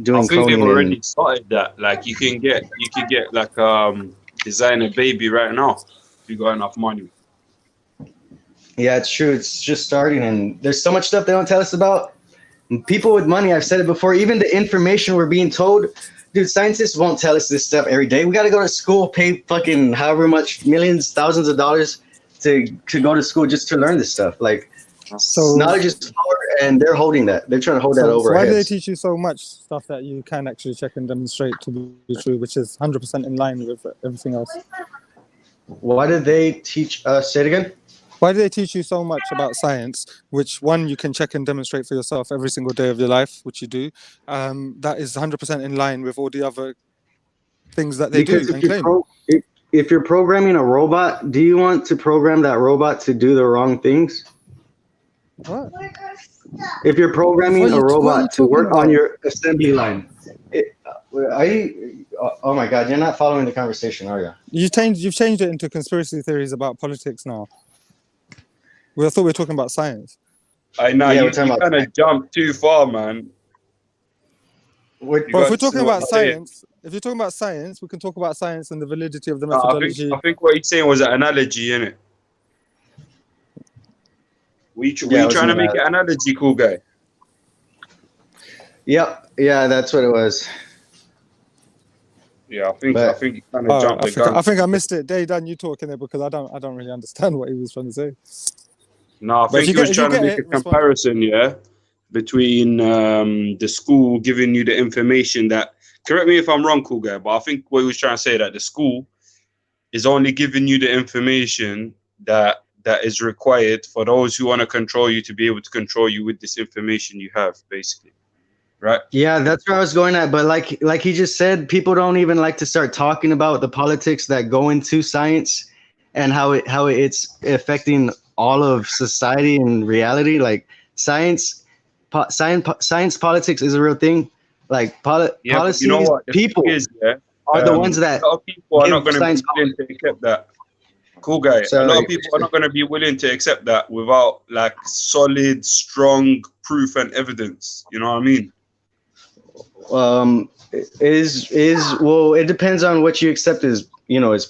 doing cloning. I think they've already started that. Like you can get like design a baby right now if you got enough money. Yeah, it's true. It's just starting, and there's so much stuff they don't tell us about. People with money, I've said it before, even the information we're being told, dude, scientists won't tell us this stuff every day. We got to go to school, pay fucking however much, millions, thousands of dollars to go to school just to learn this stuff. Like, knowledge is power, and they're holding that. They're trying to hold that over our why do they heads. teach you so much stuff that you can actually check and demonstrate to be true, which is 100% in line with everything else? Why did they teach us? Say it again? Why do they teach you so much about science, which one you can check and demonstrate for yourself every single day of your life, which you do, that is 100% in line with all the other things that they Because do and claim? if you're programming a robot, do you want to program that robot to do the wrong things? What? If you're programming What are a you robot to talking work on about? your assembly line, oh my God, you're not following the conversation, are you? You've changed it into conspiracy theories about politics now. I thought we were talking about science. I know Yeah, we're you talking about kind of jumped too far, man. But if we're talking about science, if you're talking about science, we can talk about science and the validity of the methodology. I think what he's saying was an analogy, innit? Were you trying to make an analogy, cool guy? Yep. Yeah, that's what it was. Yeah, I think you kind of jumped the gun. I think I missed it. They done you talking there because I don't really understand what he was trying to say. No, I think he was trying to make a comparison, between the school giving you the information that. Correct me if I'm wrong, cool guy, but I think what he was trying to say that the school is only giving you the information that is required for those who want to control you to be able to control you with this information you have, basically. Right. Yeah, that's where I was going at. But like he just said, people don't even like to start talking about the politics that go into science and how it's affecting all of society and reality. Like science politics is a real thing. Like policies, you know what? People are the ones that a lot of people are not give going to science be willing to accept that. Cool guy. A lot of people are not going to be willing to accept that without like solid, strong proof and evidence. You know what I mean? Well, it depends on what you accept as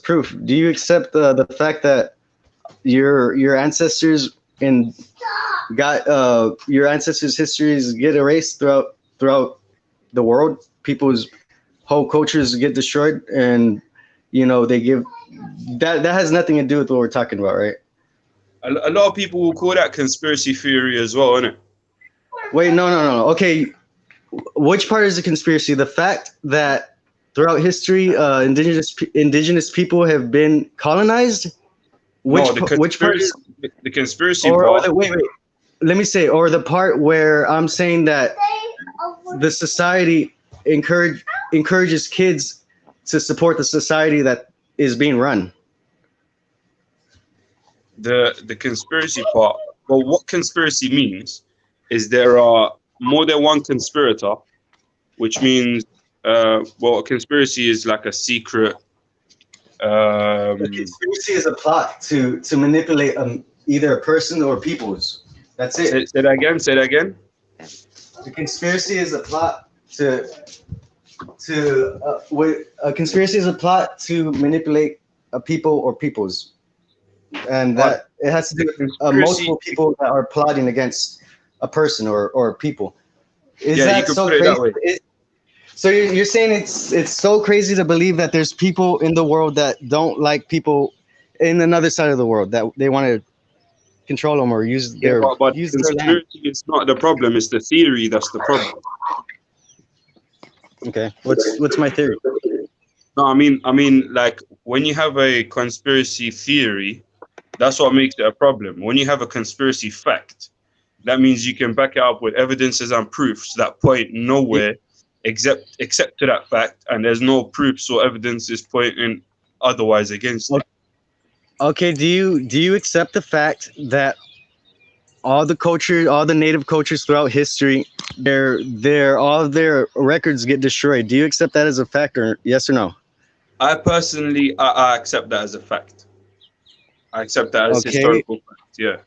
proof. Do you accept the fact that your ancestors your ancestors' histories get erased throughout the world? People's whole cultures get destroyed, and they give that has nothing to do with what we're talking about, right? A lot of people will call that conspiracy theory as well, isn't it? Wait, no. Okay, which part is the conspiracy? The fact that throughout history, indigenous people have been colonized. Which part is the conspiracy part? Wait. Let me say, or the part where I'm saying that the society encourages kids to support the society that is being run. The conspiracy part. Well, what conspiracy means is there are more than one conspirator, which means a conspiracy is like a secret. A conspiracy is a plot to manipulate either a person or peoples. That's it. Say that again. The conspiracy is a plot to manipulate a people or peoples, and that it has to do with multiple people that are plotting against a person or people. Is that so crazy? So you're saying it's so crazy to believe that there's people in the world that don't like people in another side of the world, that they want to control them or use their but use conspiracy their land. is not the problem. It's the theory that's the problem. Okay, what's my theory? No, I mean, like when you have a conspiracy theory, that's what makes it a problem. When you have a conspiracy fact, that means you can back it up with evidences and proofs that point nowhere except to that fact, and there's no proofs or evidences pointing otherwise against it. Okay, do you accept the fact that all the native cultures throughout history, all their records get destroyed? Do you accept that as a fact, or yes or no? I personally, I accept that as a fact. I accept that as historical fact, yeah.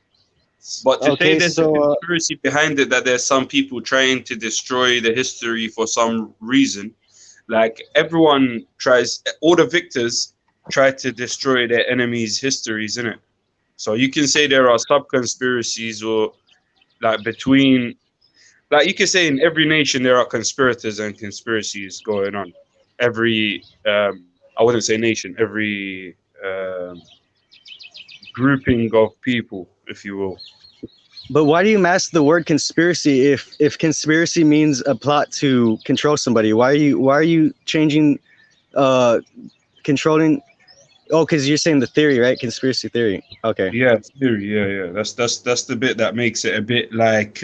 But to say there's a conspiracy behind it, that there's some people trying to destroy the history for some reason, like everyone tries, all the victors try to destroy their enemies' histories, innit? So you can say there are sub-conspiracies or like between, like you can say in every nation there are conspirators and conspiracies going on. Every, I wouldn't say nation, every grouping of people, if you will. But why do you mask the word conspiracy if conspiracy means a plot to control somebody? Why are you changing controlling Oh, because you're saying the theory, right? Conspiracy theory. Okay. Yeah, theory. Yeah. That's the bit that makes it a bit like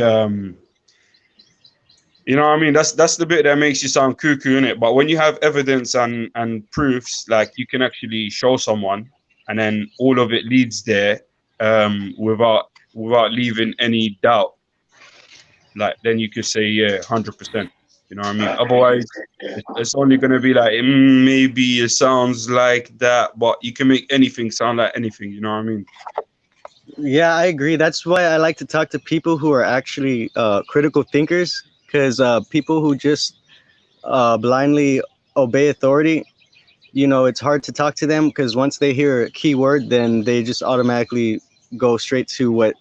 you know what I mean? That's the bit that makes you sound cuckoo, innit? But when you have evidence and proofs, like you can actually show someone, and then all of it leads there, without leaving any doubt. Like then you could say, yeah, 100%. You know what I mean? Otherwise, it's only gonna be like maybe it sounds like that, but you can make anything sound like anything. You know what I mean? Yeah, I agree. That's why I like to talk to people who are actually critical thinkers, because people who just blindly obey authority, you know, it's hard to talk to them because once they hear a key word, then they just automatically go straight to what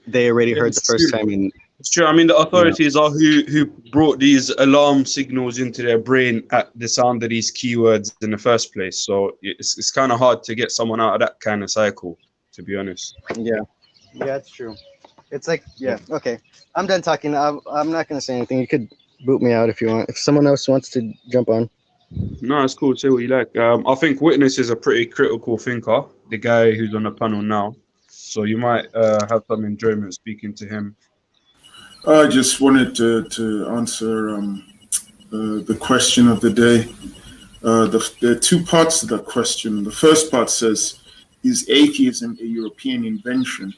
they already Yeah, heard the it's first true. time. And It's true. I mean, the you know, authorities are who brought these alarm signals into their brain at the sound of these keywords in the first place. So it's kind of hard to get someone out of that kind of cycle, to be honest. yeah, it's true. It's like, yeah, okay. I'm done talking. I'm not gonna say anything. You could boot me out if you want. If someone else wants to jump on. No, it's cool. Say what you like. I think Witness is a pretty critical thinker, the guy who's on the panel now. So you might have some enjoyment speaking to him. I just wanted to answer the question of the day. There are two parts to that question. The first part says, is atheism a European invention?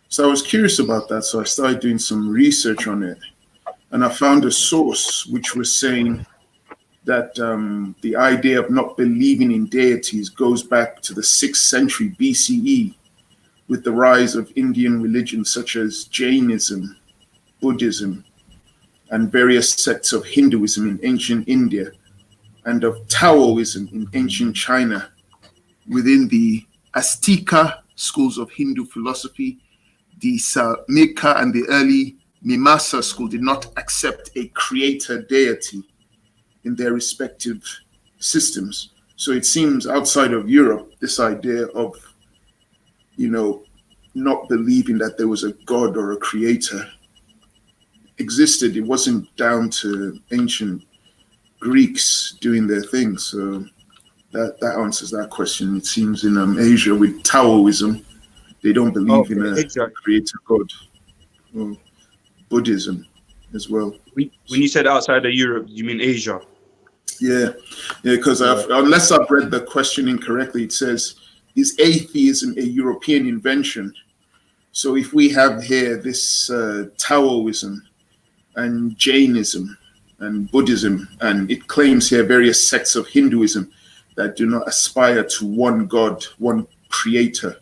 So I was curious about that, so I started doing some research on it. And I found a source which was saying that the idea of not believing in deities goes back to the 6th century BCE with the rise of Indian religions such as Jainism, Buddhism, and various sects of Hinduism in ancient India, and of Taoism in ancient China. Within the Azteca schools of Hindu philosophy, the Samkhya and the early Mimamsa school did not accept a creator deity in their respective systems. So it seems outside of Europe, this idea of, not believing that there was a God or a creator existed. It wasn't down to ancient Greeks doing their thing. So that answers that question. It seems in Asia with Taoism, they don't believe in a creator God. Or Buddhism as well. When you said outside of Europe, you mean Asia? Yeah, because unless I've read the question incorrectly, it says, is atheism a European invention? So if we have here this Taoism and Jainism and Buddhism, and it claims here various sects of Hinduism that do not aspire to one God, one creator.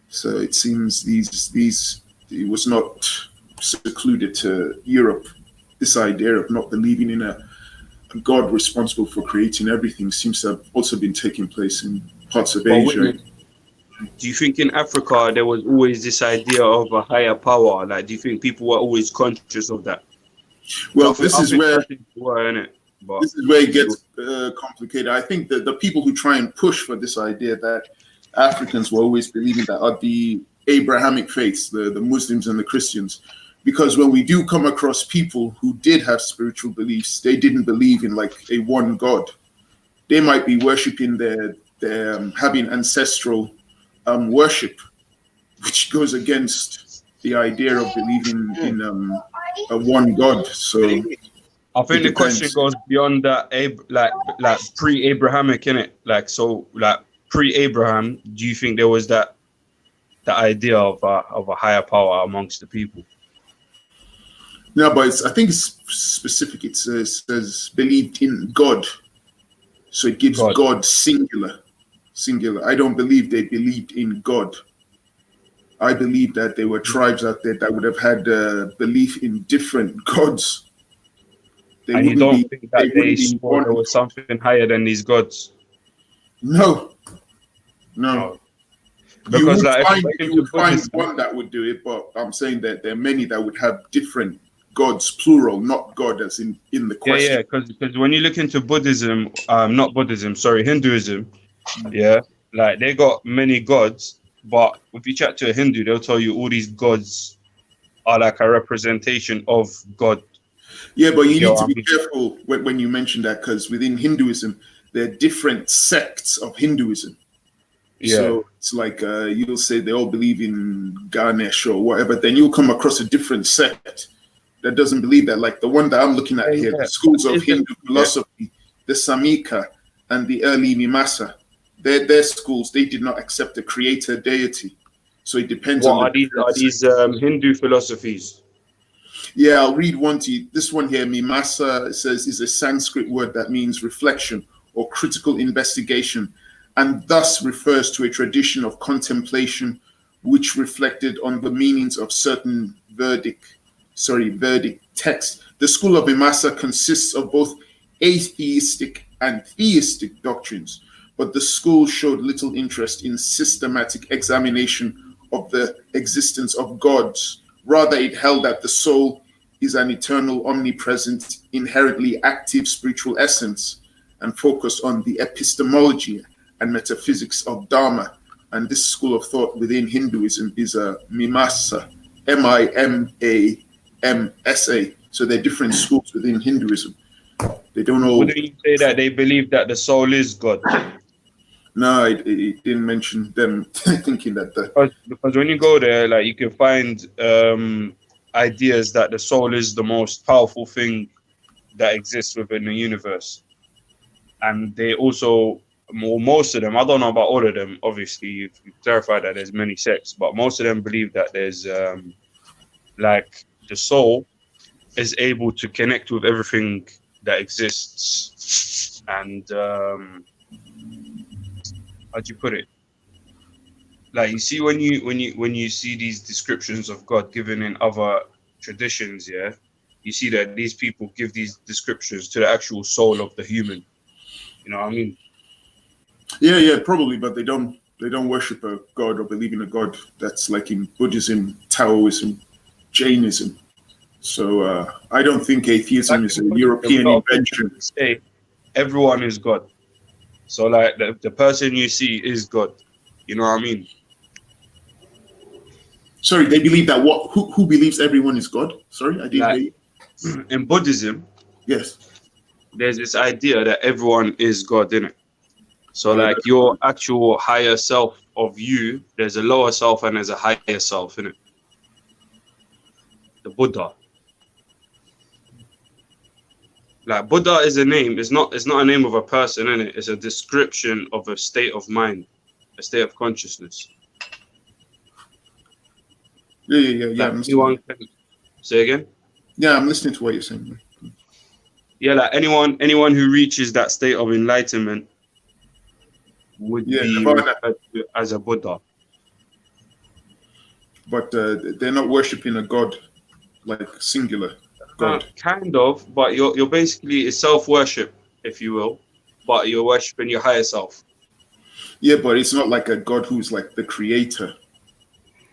So it seems it was not secluded to Europe. This idea of not believing in a God responsible for creating everything seems to have also been taking place in parts of Asia. Do you think in Africa there was always this idea of a higher power? Like, do you think people were always conscious of that? Well, this is where it gets complicated. I think that the people who try and push for this idea that Africans were always believing that are the Abrahamic faiths, the Muslims and the Christians. Because when we do come across people who did have spiritual beliefs, they didn't believe in like a one God. They might be worshiping their having ancestral worship, which goes against the idea of believing in a one God. So I think the question goes beyond that, like pre-Abrahamic, innit? Like, so like pre-Abraham, do you think there was the idea of a higher power amongst the people? No, but I think it's specific. It says believed in God. So it gives God singular. I don't believe they believed in God. I believe that there were tribes out there that would have had belief in different gods. And you don't think that they swore there was something higher than these gods? No. Because you would find one that would do it, but I'm saying that there are many that would have different gods, plural, not God as in the question. Yeah, because when you look into Buddhism, Hinduism, like they got many gods, but if you chat to a Hindu, they'll tell you all these gods are like a representation of God. Yeah, but you need to be careful when you mention that, because within Hinduism, there are different sects of Hinduism. Yeah. So it's like you'll say they all believe in Ganesh or whatever, then you'll come across a different sect that doesn't believe that. Like the one that I'm looking at here, the schools of Hindu philosophy, the Samika and the early Mimasa, their schools, they did not accept a creator deity. So it depends on are these Hindu philosophies? Yeah, I'll read one to you. This one here, Mimasa, says is a Sanskrit word that means reflection or critical investigation, and thus refers to a tradition of contemplation which reflected on the meanings of certain Vedic texts. The school of Mimasa consists of both atheistic and theistic doctrines, but the school showed little interest in systematic examination of the existence of gods. Rather, it held that the soul is an eternal, omnipresent, inherently active spiritual essence, and focused on the epistemology and metaphysics of Dharma. And this school of thought within Hinduism is a Mimasa, Mimasa. So they're different schools within Hinduism. They don't all. Wouldn't you say that they believe that the soul is God? No, it didn't mention them thinking that. Because when you go there, like, you can find ideas that the soul is the most powerful thing that exists within the universe, and they also, most of them, I don't know about all of them, obviously you've clarified that there's many sects, but most of them believe that there's like the soul is able to connect with everything that exists, and how do you put it? Like, you see, when you see these descriptions of God given in other traditions, yeah, you see that these people give these descriptions to the actual soul of the human. You know what I mean? Yeah, probably, but they don't worship a god or believe in a god. That's like in Buddhism, Taoism, Jainism. So I don't think atheism is a European invention. Say everyone is God. So like the person you see is God. You know what I mean? Sorry, they believe that what? Who believes everyone is God? Sorry, I didn't hear you. In Buddhism, yes, there's this idea that everyone is God, innit? So like your actual higher self of you, there's a lower self and there's a higher self, innit? The Buddha. Like, Buddha is a name. It's not a name of a person, innit? It's a description of a state of mind, a state of consciousness. Yeah. Like, anyone can, say again? Yeah, I'm listening to what you're saying. Yeah, like anyone who reaches that state of enlightenment would be referred to as a Buddha. But they're not worshiping a god, like singular god. Kind of, but you're basically, it's self-worship, if you will, but you're worshiping your higher self. Yeah, but it's not like a god who's like the creator.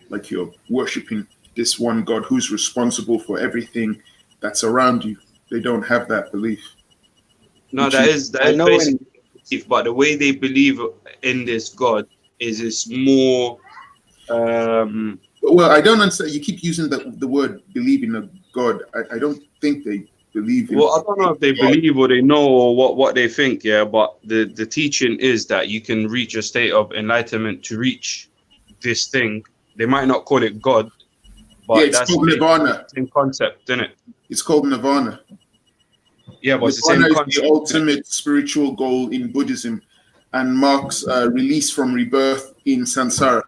Like you're worshiping this one God who's responsible for everything that's around you. They don't have that belief. No, that is basically belief, but the way they believe in this God is it's more. Well, I don't understand. You keep using the word believe in a God. I don't think they believe in. Well, I don't know if they believe or they know or what they think. Yeah, but the teaching is that you can reach a state of enlightenment to reach this thing. They might not call it God, but it's called nirvana. Same concept, isn't it? It's called nirvana. Yeah, but nirvana it's the same concept. Is the ultimate spiritual goal in Buddhism, and marks release from rebirth in samsara.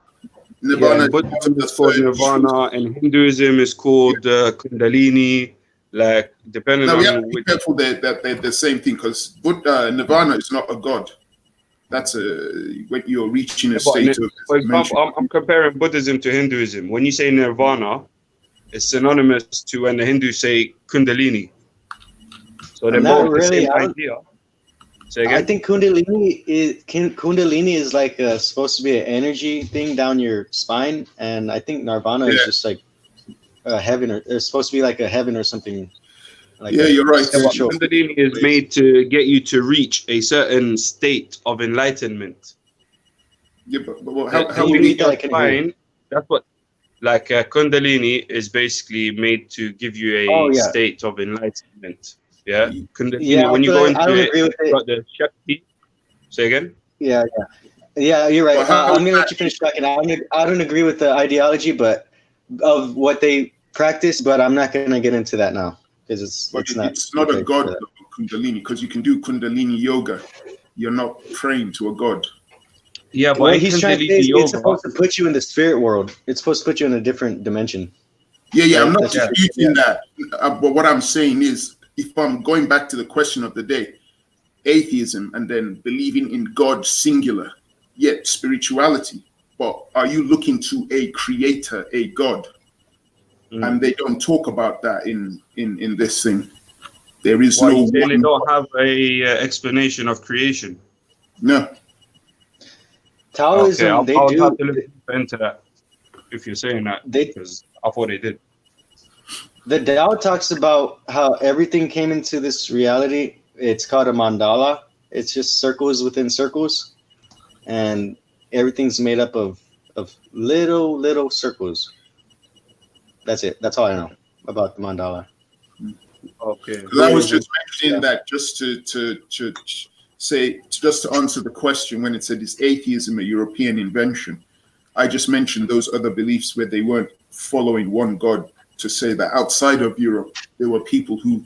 Nirvana. Yeah, Buddhism is called nirvana, and Hinduism is called Kundalini. Like, depending now, on we have to be careful that they're the same thing, because nirvana is not a god. That's when you're reaching a state of. For example, I'm comparing Buddhism to Hinduism. When you say nirvana, it's synonymous to when the Hindus say Kundalini. So they're both the same idea. Say again? I think Kundalini is like supposed to be an energy thing down your spine, and I think Nirvana is just like a heaven, or it's supposed to be like a heaven or something. Like you're right. Kundalini is made to get you to reach a certain state of enlightenment. Yeah, but how you need that spine? That's what, like, Kundalini is basically made to give you a state of enlightenment. Yeah, Kundalini. Yeah, when you go into I don't it, agree with you've got the Shakti. Say again. Yeah. Yeah, you're right. Well, how I'm gonna let you finish talking. I don't agree with the ideology, but of what they practice, but I'm not gonna get into that now because it's not a god of Kundalini, because you can do Kundalini yoga. You're not praying to a god. Yeah, but What he's trying to say is it's supposed to put you in the spirit world. It's supposed to put you in a different dimension. Yeah, Right? I'm not That's- disputing that. But what I'm saying is, if I'm going back to the question of the day, atheism and then believing in God singular, yet spirituality. But are you looking to a creator, a God? And they don't talk about that in this thing. There is Why no you saying they one. don't have a explanation of creation? No. Taoism, Okay, I'll they have do. to look into that if you're saying that, because I thought they did. The Tao talks about how everything came into this reality. It's called a mandala. It's just circles within circles, and everything's made up of little circles. That's it. That's all I know about the mandala. Okay. Because I was just mentioning that just to say, just to answer the question when it said, is atheism a European invention? I just mentioned those other beliefs where they weren't following one God, to say that outside of Europe, there were people who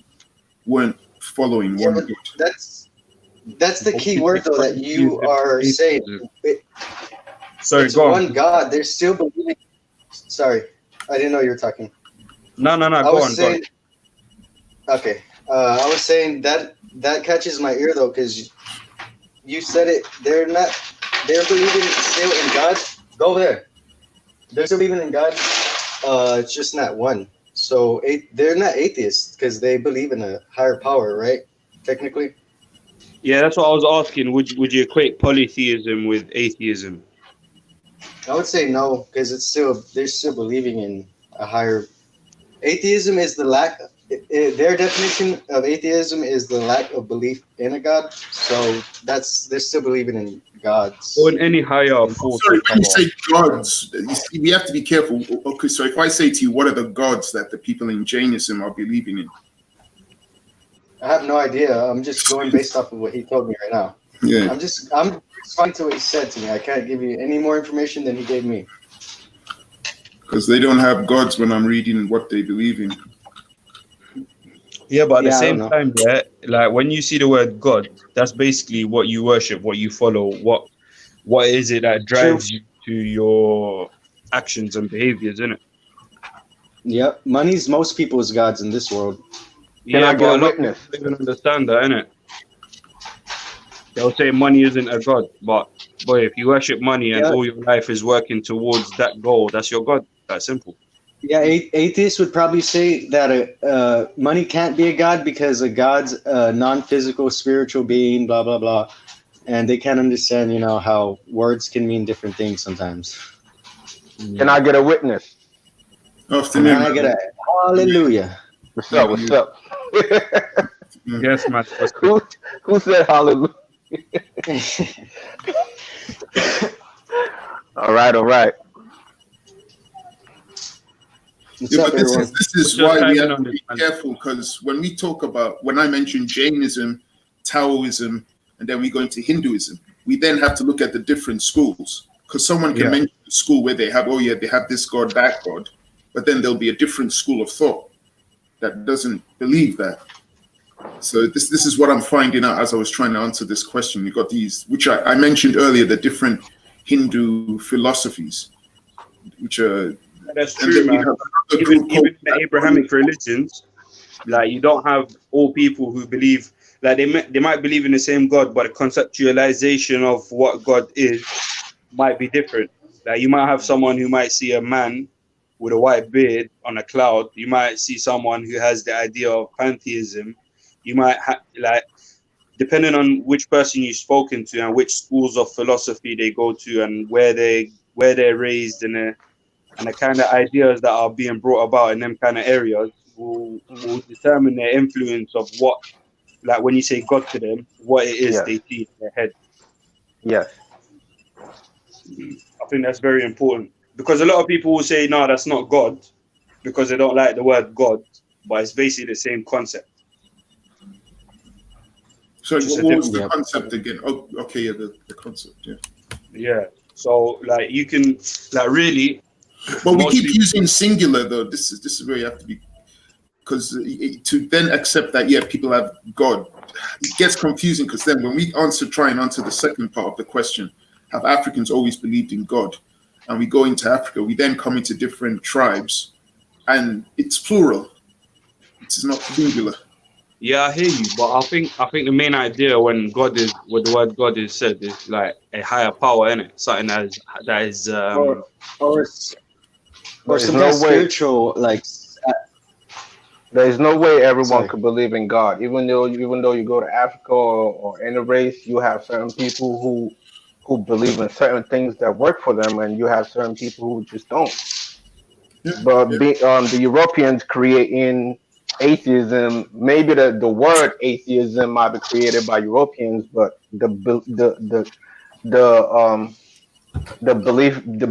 weren't following one God. That's the key word, though, that you are saying. Sorry, it's go one on. God. They're still believing. Sorry, I didn't know you were talking. No, I go was on. saying. Okay, I was saying that catches my ear though, because you said it. They're believing still in God. Go there. They're still believing in God. It's just not one. So they're not atheists because they believe in a higher power, right? Technically. Yeah, that's what I was asking. Would you equate polytheism with atheism? I would say no, because they're still believing in a higher. Atheism is the lack. Their definition of atheism is the lack of belief in a god. So they're still believing in gods. Or in any higher force. Sorry, when you say gods, you see, we have to be careful. Okay, so if I say to you, what are the gods that the people in Jainism are believing in? I have no idea. I'm just going based off of what he told me right now. Yeah. I'm responding to what he said to me. I can't give you any more information than he gave me. Because they don't have gods when I'm reading what they believe in. Yeah, but at the Yeah, I same don't know. time, yeah, like when you see the word God, that's basically what you worship, what you follow, what is it that drives you to your actions and behaviors, isn't it? Yep, money's most people's gods in this world. Can I but get a lot of witness? people don't even understand that, innit? They'll say money isn't a god, but boy, if you worship money and Yeah. all your life is working towards that goal, that's your god. That's simple. Yeah, atheists would probably say that money can't be a god because a god's a non-physical spiritual being, blah blah blah, and they can't understand, how words can mean different things sometimes. Can I get a witness? Afternoon. Can I get a hallelujah? What's up? What's up? Yes, man. Who said hallelujah? All right. But this is why we have to be careful, because when we talk about, when I mention Jainism, Taoism, and then we go into Hinduism, we then have to look at the different schools, because someone can mention a school where they have, they have this God, that God, but then there'll be a different school of thought that doesn't believe that. So this is what I'm finding out as I was trying to answer this question. You got these, which I mentioned earlier, the different Hindu philosophies, which are. That's true, man. Even the Abrahamic religions, like you don't have all people who believe, like they might believe in the same God, but the conceptualization of what God is might be different. Like you might have someone who might see a man with a white beard on a cloud. You might see someone who has the idea of pantheism. You might like, depending on which person you've spoken to and which schools of philosophy they go to and where they're raised and the kind of ideas that are being brought about in them kind of areas will determine their influence of what, like when you say God to them, what it is they see in their head. Yes. I think that's very important, because a lot of people will say, no, that's not God, because they don't like the word God, but it's basically the same concept. So what was the concept again? Oh, okay, the concept, yeah. Yeah. So like you can like really. But we most keep people- using singular though. This is where you have to be, because to then accept that people have God, it gets confusing, because then when we try and answer the second part of the question, have Africans always believed in God? And we go into Africa, we then come into different tribes, and it's plural. It's not singular. Yeah, I hear you, but I think the main idea when the word God is said is like a higher power, innit? Something that is or There's something no way. spiritual, like There's no way everyone sorry. could believe in God. Even though you go to Africa or any race, you have certain people who believe in certain things that work for them, and you have certain people who just don't. But the Europeans creating atheism, maybe the word atheism might be created by Europeans, but the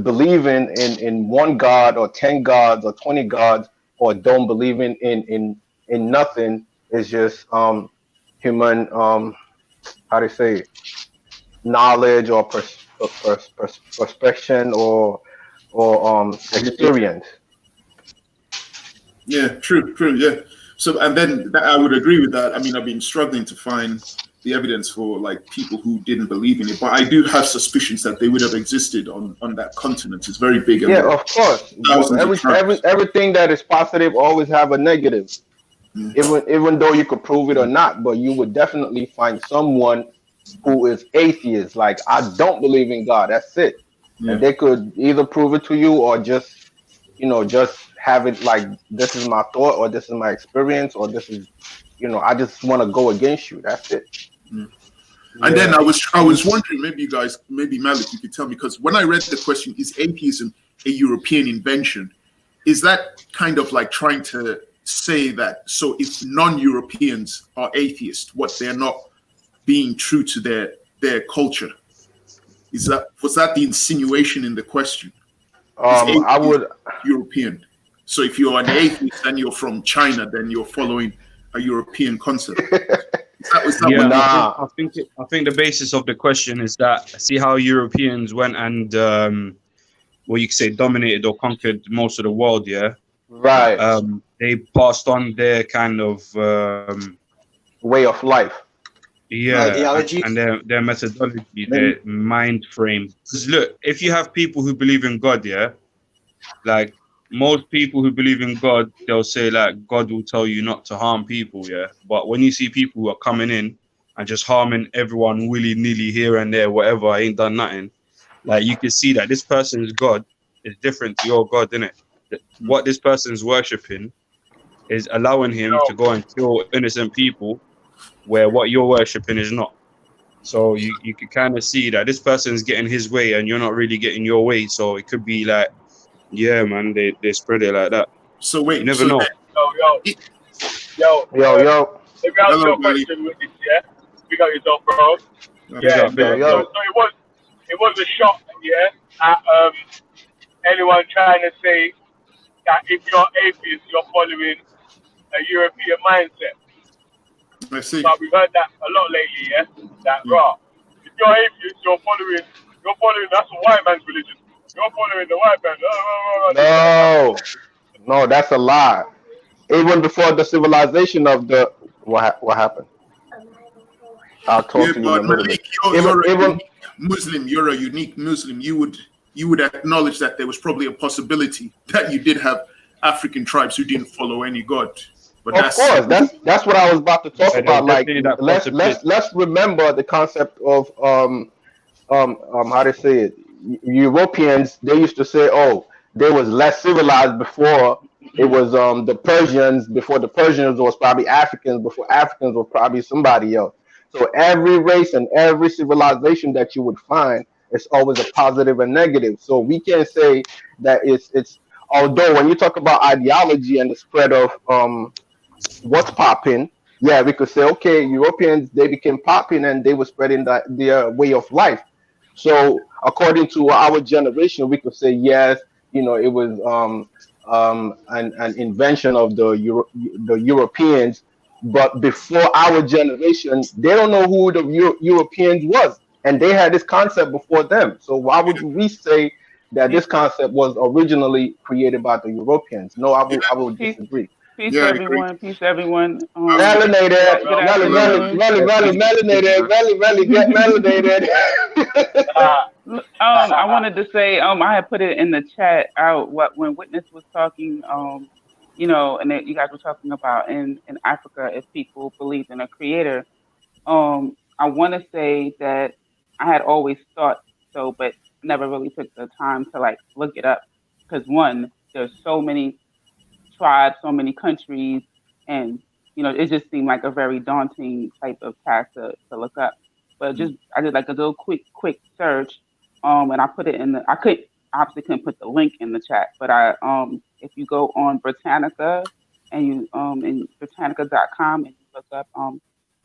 believing in one God or 10 gods or 20 gods, or don't believe in nothing, is just human how do you say it? Knowledge or perspection or experience. Yeah, true, yeah. So, and then I would agree with that. I mean, I've been struggling to find the evidence for like people who didn't believe in it, but I do have suspicions that they would have existed on that continent. It's very big. Yeah, of course. Everything that is positive always have a negative. Even though you could prove it or not, but you would definitely find someone who is atheist. Like, I don't believe in God. That's it. Yeah. And they could either prove it to you or just have it like, this is my thought, or this is my experience, or this is, I just want to go against you. That's it. And then I was wondering, maybe Malik, you could tell me, because when I read the question, is atheism a European invention? Is that kind of like trying to say that, so if non-Europeans are atheists, what they're not being true to their culture? Was that the insinuation in the question? I would European. So if you're an atheist and you're from China, then you're following a European concept. I think the basis of the question is that, see how Europeans went and you could say dominated or conquered most of the world, yeah? Right. They passed on their kind of way of life. Yeah, ideology and their methodology, their mind frame. Because look, if you have people who believe in God, yeah, like most people who believe in God, they'll say like God will tell you not to harm people, yeah. But when you see people who are coming in and just harming everyone willy-nilly here and there, whatever, ain't done nothing, like you can see that this person's God is different to your God, innit? What this person's worshipping is allowing him to go and kill innocent people, where what you're worshipping is not. So you can kind of see that this person's getting his way and you're not really getting your way. So it could be like, yeah, man, they spread it like that. So wait, you never know. Yo. Yo. Let me ask you a question with this, yeah? Speak out yourself, bro. Yeah, so it was a shock, yeah, at anyone trying to say that if you're atheist, you're following a European mindset. I see. But we've heard that a lot lately, yeah? That if you're atheist, you're following that's a white man's religion. You're following the white man. No, that's a lie. Even before the civilization of the what happened? I'll talk to you in a little bit. You're a unique Muslim. You're a unique Muslim. You would acknowledge that there was probably a possibility that you did have African tribes who didn't follow any god. But of course, that's what I was about to talk about. Like, let's remember the concept of how to say it. Europeans, they used to say, oh, they was less civilized before. It was the Persians. Before the Persians was probably Africans. Before Africans was probably somebody else. So every race and every civilization that you would find, it's always a positive and negative. So we can't say that it's. Although when you talk about ideology and the spread of what's popping, yeah, we could say, okay, Europeans, they became popping and they were spreading their way of life. So according to our generation, we could say yes, it was an invention of the Europeans. But before our generation, they don't know who the Europeans was. and they had this concept before them. So why would we say that this concept was originally created by the Europeans? No, I will disagree. Peace to everyone. Peace to everyone. Melanated, good afternoon. Melly, get melanated. I wanted to say, I had put it in the chat out when Witness was talking, you know, and you guys were talking about in Africa if people believe in a creator. I want to say that I had always thought so, but never really took the time to like look it up because one, there's so many tribes, so many countries, and you know, it just seemed like a very daunting type of task to look up. But just I did like a little quick search, and I put it in the. I obviously couldn't put the link in the chat, but if you go on Britannica and you in Britannica.com and you look up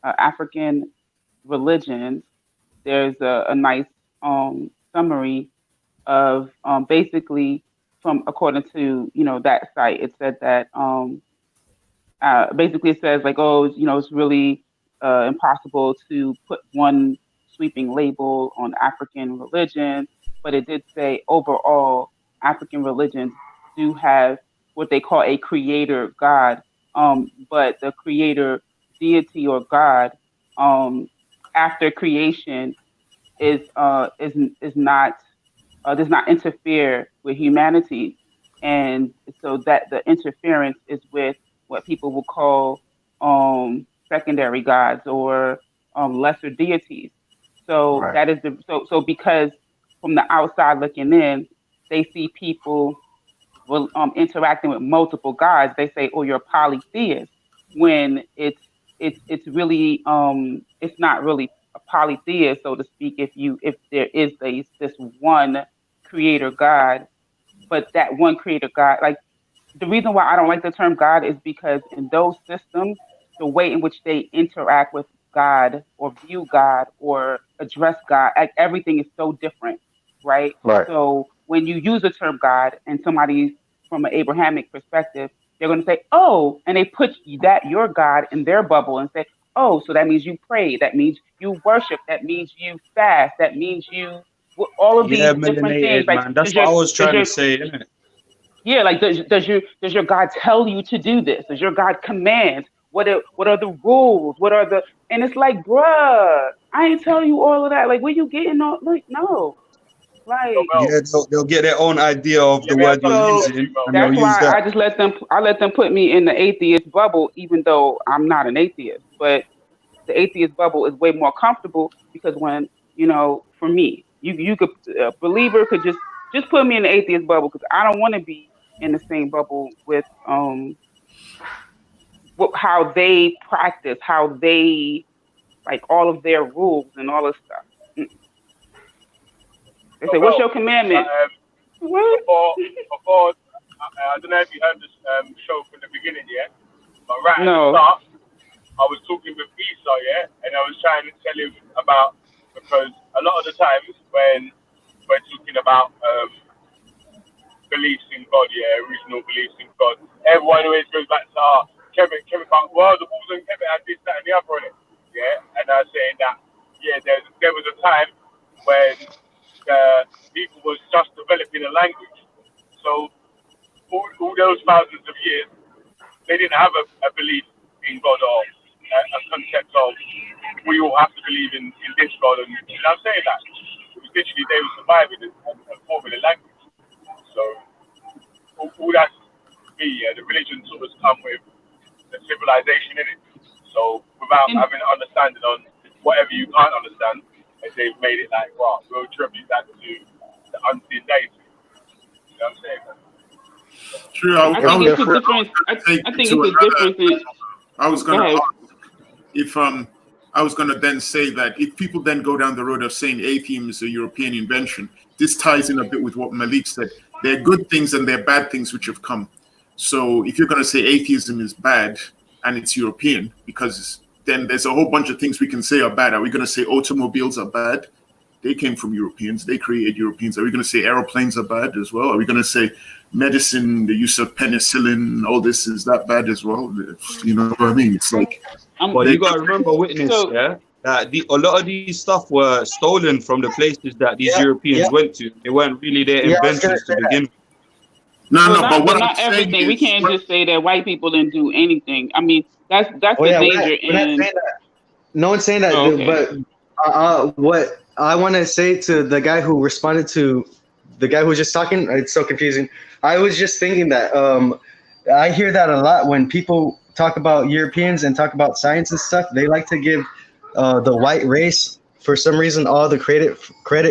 African religions, there's a nice summary of basically from according to that site. It said that basically it says like, oh, it's really impossible to put one sweeping label on African religion, but it did say overall African religions do have what they call a creator God, but the creator deity or God after creation is not does not interfere with humanity, and so that the interference is with what people will call secondary gods or lesser deities. So Right. that is so because from the outside looking in, they see people interacting with multiple gods. They say, "Oh, you're polytheist," when it's really it's not really a polytheist, so to speak. If there is this one creator God, but that one creator God, like the reason why I don't like the term God is because in those systems, the way in which they interact with God or view God or address God, like everything is so different, right? Right. So when you use the term God and somebody from an Abrahamic perspective, they're going to say, oh, and they put that your God in their bubble and say, oh, so that means you pray, that means you worship, that means you fast, that means you all of Yeah, these different things. melanated, Like man. That's what I was trying to say, isn't it? yeah, like does your God tell you to do this? Does your God command? What are the rules? What are the and it's like, bruh, I ain't telling you all of that. Like, where you getting all like no. Like Yeah, they'll get their own idea of the word you're so using, and they'll that's use why that. I just let them put me in the atheist bubble, even though I'm not an atheist. But the atheist bubble is way more comfortable because when for me, you could a believer could just put me in the atheist bubble because I don't want to be in the same bubble with how they practice, how they like all of their rules and all this stuff. They say, "What's your commandment?" What? Before, I don't know if you heard this show from the beginning, yeah? But right at No. the start, I was talking with Isa, yeah? And I was trying to tell him about, because a lot of the times when we're talking about beliefs in God, yeah, original beliefs in God, everyone always goes back to, Kevin, well, the Bulls and Kevin had this, that, and the other on it, yeah? And I was saying that, yeah, there was a time when people was just developing a language. So all those thousands of years, they didn't have a belief in God or a concept of we all have to believe in this God. And I'm saying that it was literally they were surviving and forming a language. So all that's me, yeah, the religion sort of come with the civilization in it. So without having an understanding on whatever you can't understand, they've made it like, wow, we'll attribute that to the unseen deity. You know what I'm saying? True. I think it's a difference. I think it's a difference. I was going Go to ahead. ask if I was going to then say that if people then go down the road of saying atheism is a European invention, this ties in a bit with what Malik said. There are good things and there are bad things which have come. So if you're going to say atheism is bad and it's European, because then there's a whole bunch of things we can say are bad. Are we going to say automobiles are bad? They came from Europeans. They created Europeans. Are we going to say aeroplanes are bad as well? Are we going to say medicine, the use of penicillin, all this is that bad as well? You know what I mean? It's like. But you got to remember, Witness, yeah? that a lot of these stuff were stolen from the places that these Yeah, Europeans yeah, went to. They weren't really their yeah. I was gonna inventions to say that. begin with. No, Well, no, but not what but I'm not saying everything. We is, can't just say that white people didn't do anything. I mean, that's Oh the yeah, danger we're not in. saying that. No one's saying that, Oh, dude, okay. but what I want to say to the guy who responded to the guy who was just talking, it's so confusing. I was just thinking that I hear that a lot when people talk about Europeans and talk about science and stuff. They like to give the white race, for some reason, all the credit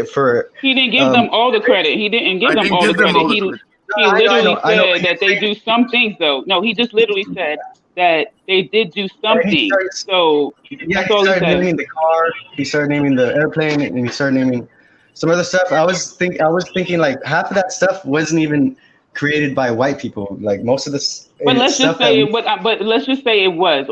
for. He didn't give them all the credit. He didn't give I them didn't all the give them credit. all the credit. He I literally know, but said that they do some things though. No, he just literally said that they did do some he things. starts. So Yeah, that's he all he started said. naming the car. He started naming the airplane, and he started naming some other stuff. I was thinking like half of that stuff wasn't even created by white people. Like most of this But let's just stuff that say we. it. But let's just say it was,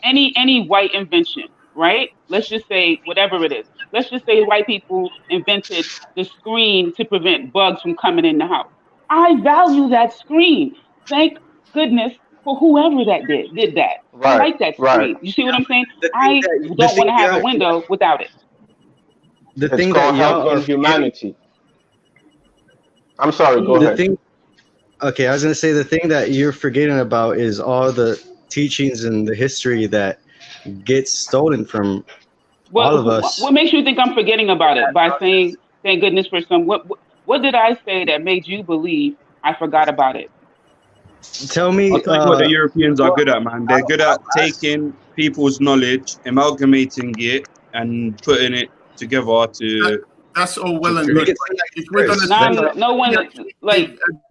any white invention, right? Let's just say whatever it is. Let's just say white people invented the screen to prevent bugs from coming in the house. I value that screen. Thank goodness for whoever that did that. I Right, like that right. screen. You see what I'm saying? The thing I that don't want to have a window without it. the It's thing gonna that help y'all are in forgetting. humanity. I'm sorry. Go The ahead. thing. Okay, I was gonna say the thing that you're forgetting about is all the teachings and the history that gets stolen from all of us. What makes you think I'm forgetting about it by saying thank goodness for some? What did I say that made you believe I forgot about it? Tell me. I'll tell you what the Europeans are good at, man. They're good at taking people's knowledge, amalgamating it, and putting it together to. That's all well and create. good. But if we're going to No one like give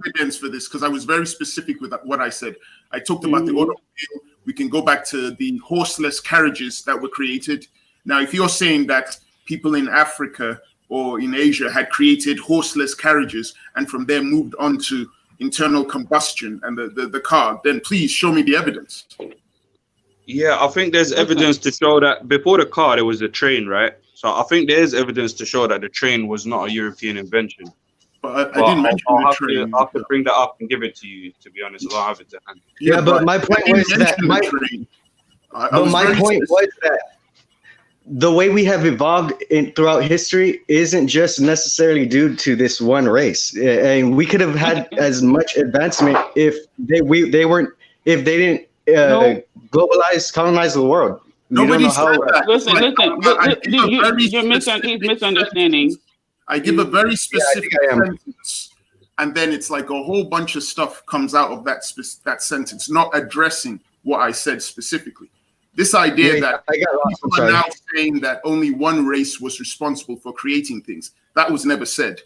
evidence for this, because I was very specific with what I said. I talked about the automobile. We can go back to the horseless carriages that were created. Now, if you're saying that people in Africa or in Asia had created horseless carriages and from there moved on to internal combustion and the car, then please show me the evidence. Yeah, I think there's evidence to show that before the car there was a train, right? So I think there's evidence to show that the train was not a European invention. But I didn't mention the train. I'll have to bring that up and give it to you. To be honest, I don't have it to hand. Yeah, but my point was that my point was that the way we have evolved throughout history isn't just necessarily due to this one race, and we could have had as much advancement if they didn't colonize the world. Nobody said that. Listen. He's misunderstanding. I give a very specific sentence, and then it's like a whole bunch of stuff comes out of that sentence, not addressing what I said specifically. This idea that people are now saying that only one race was responsible for creating things, that was never said.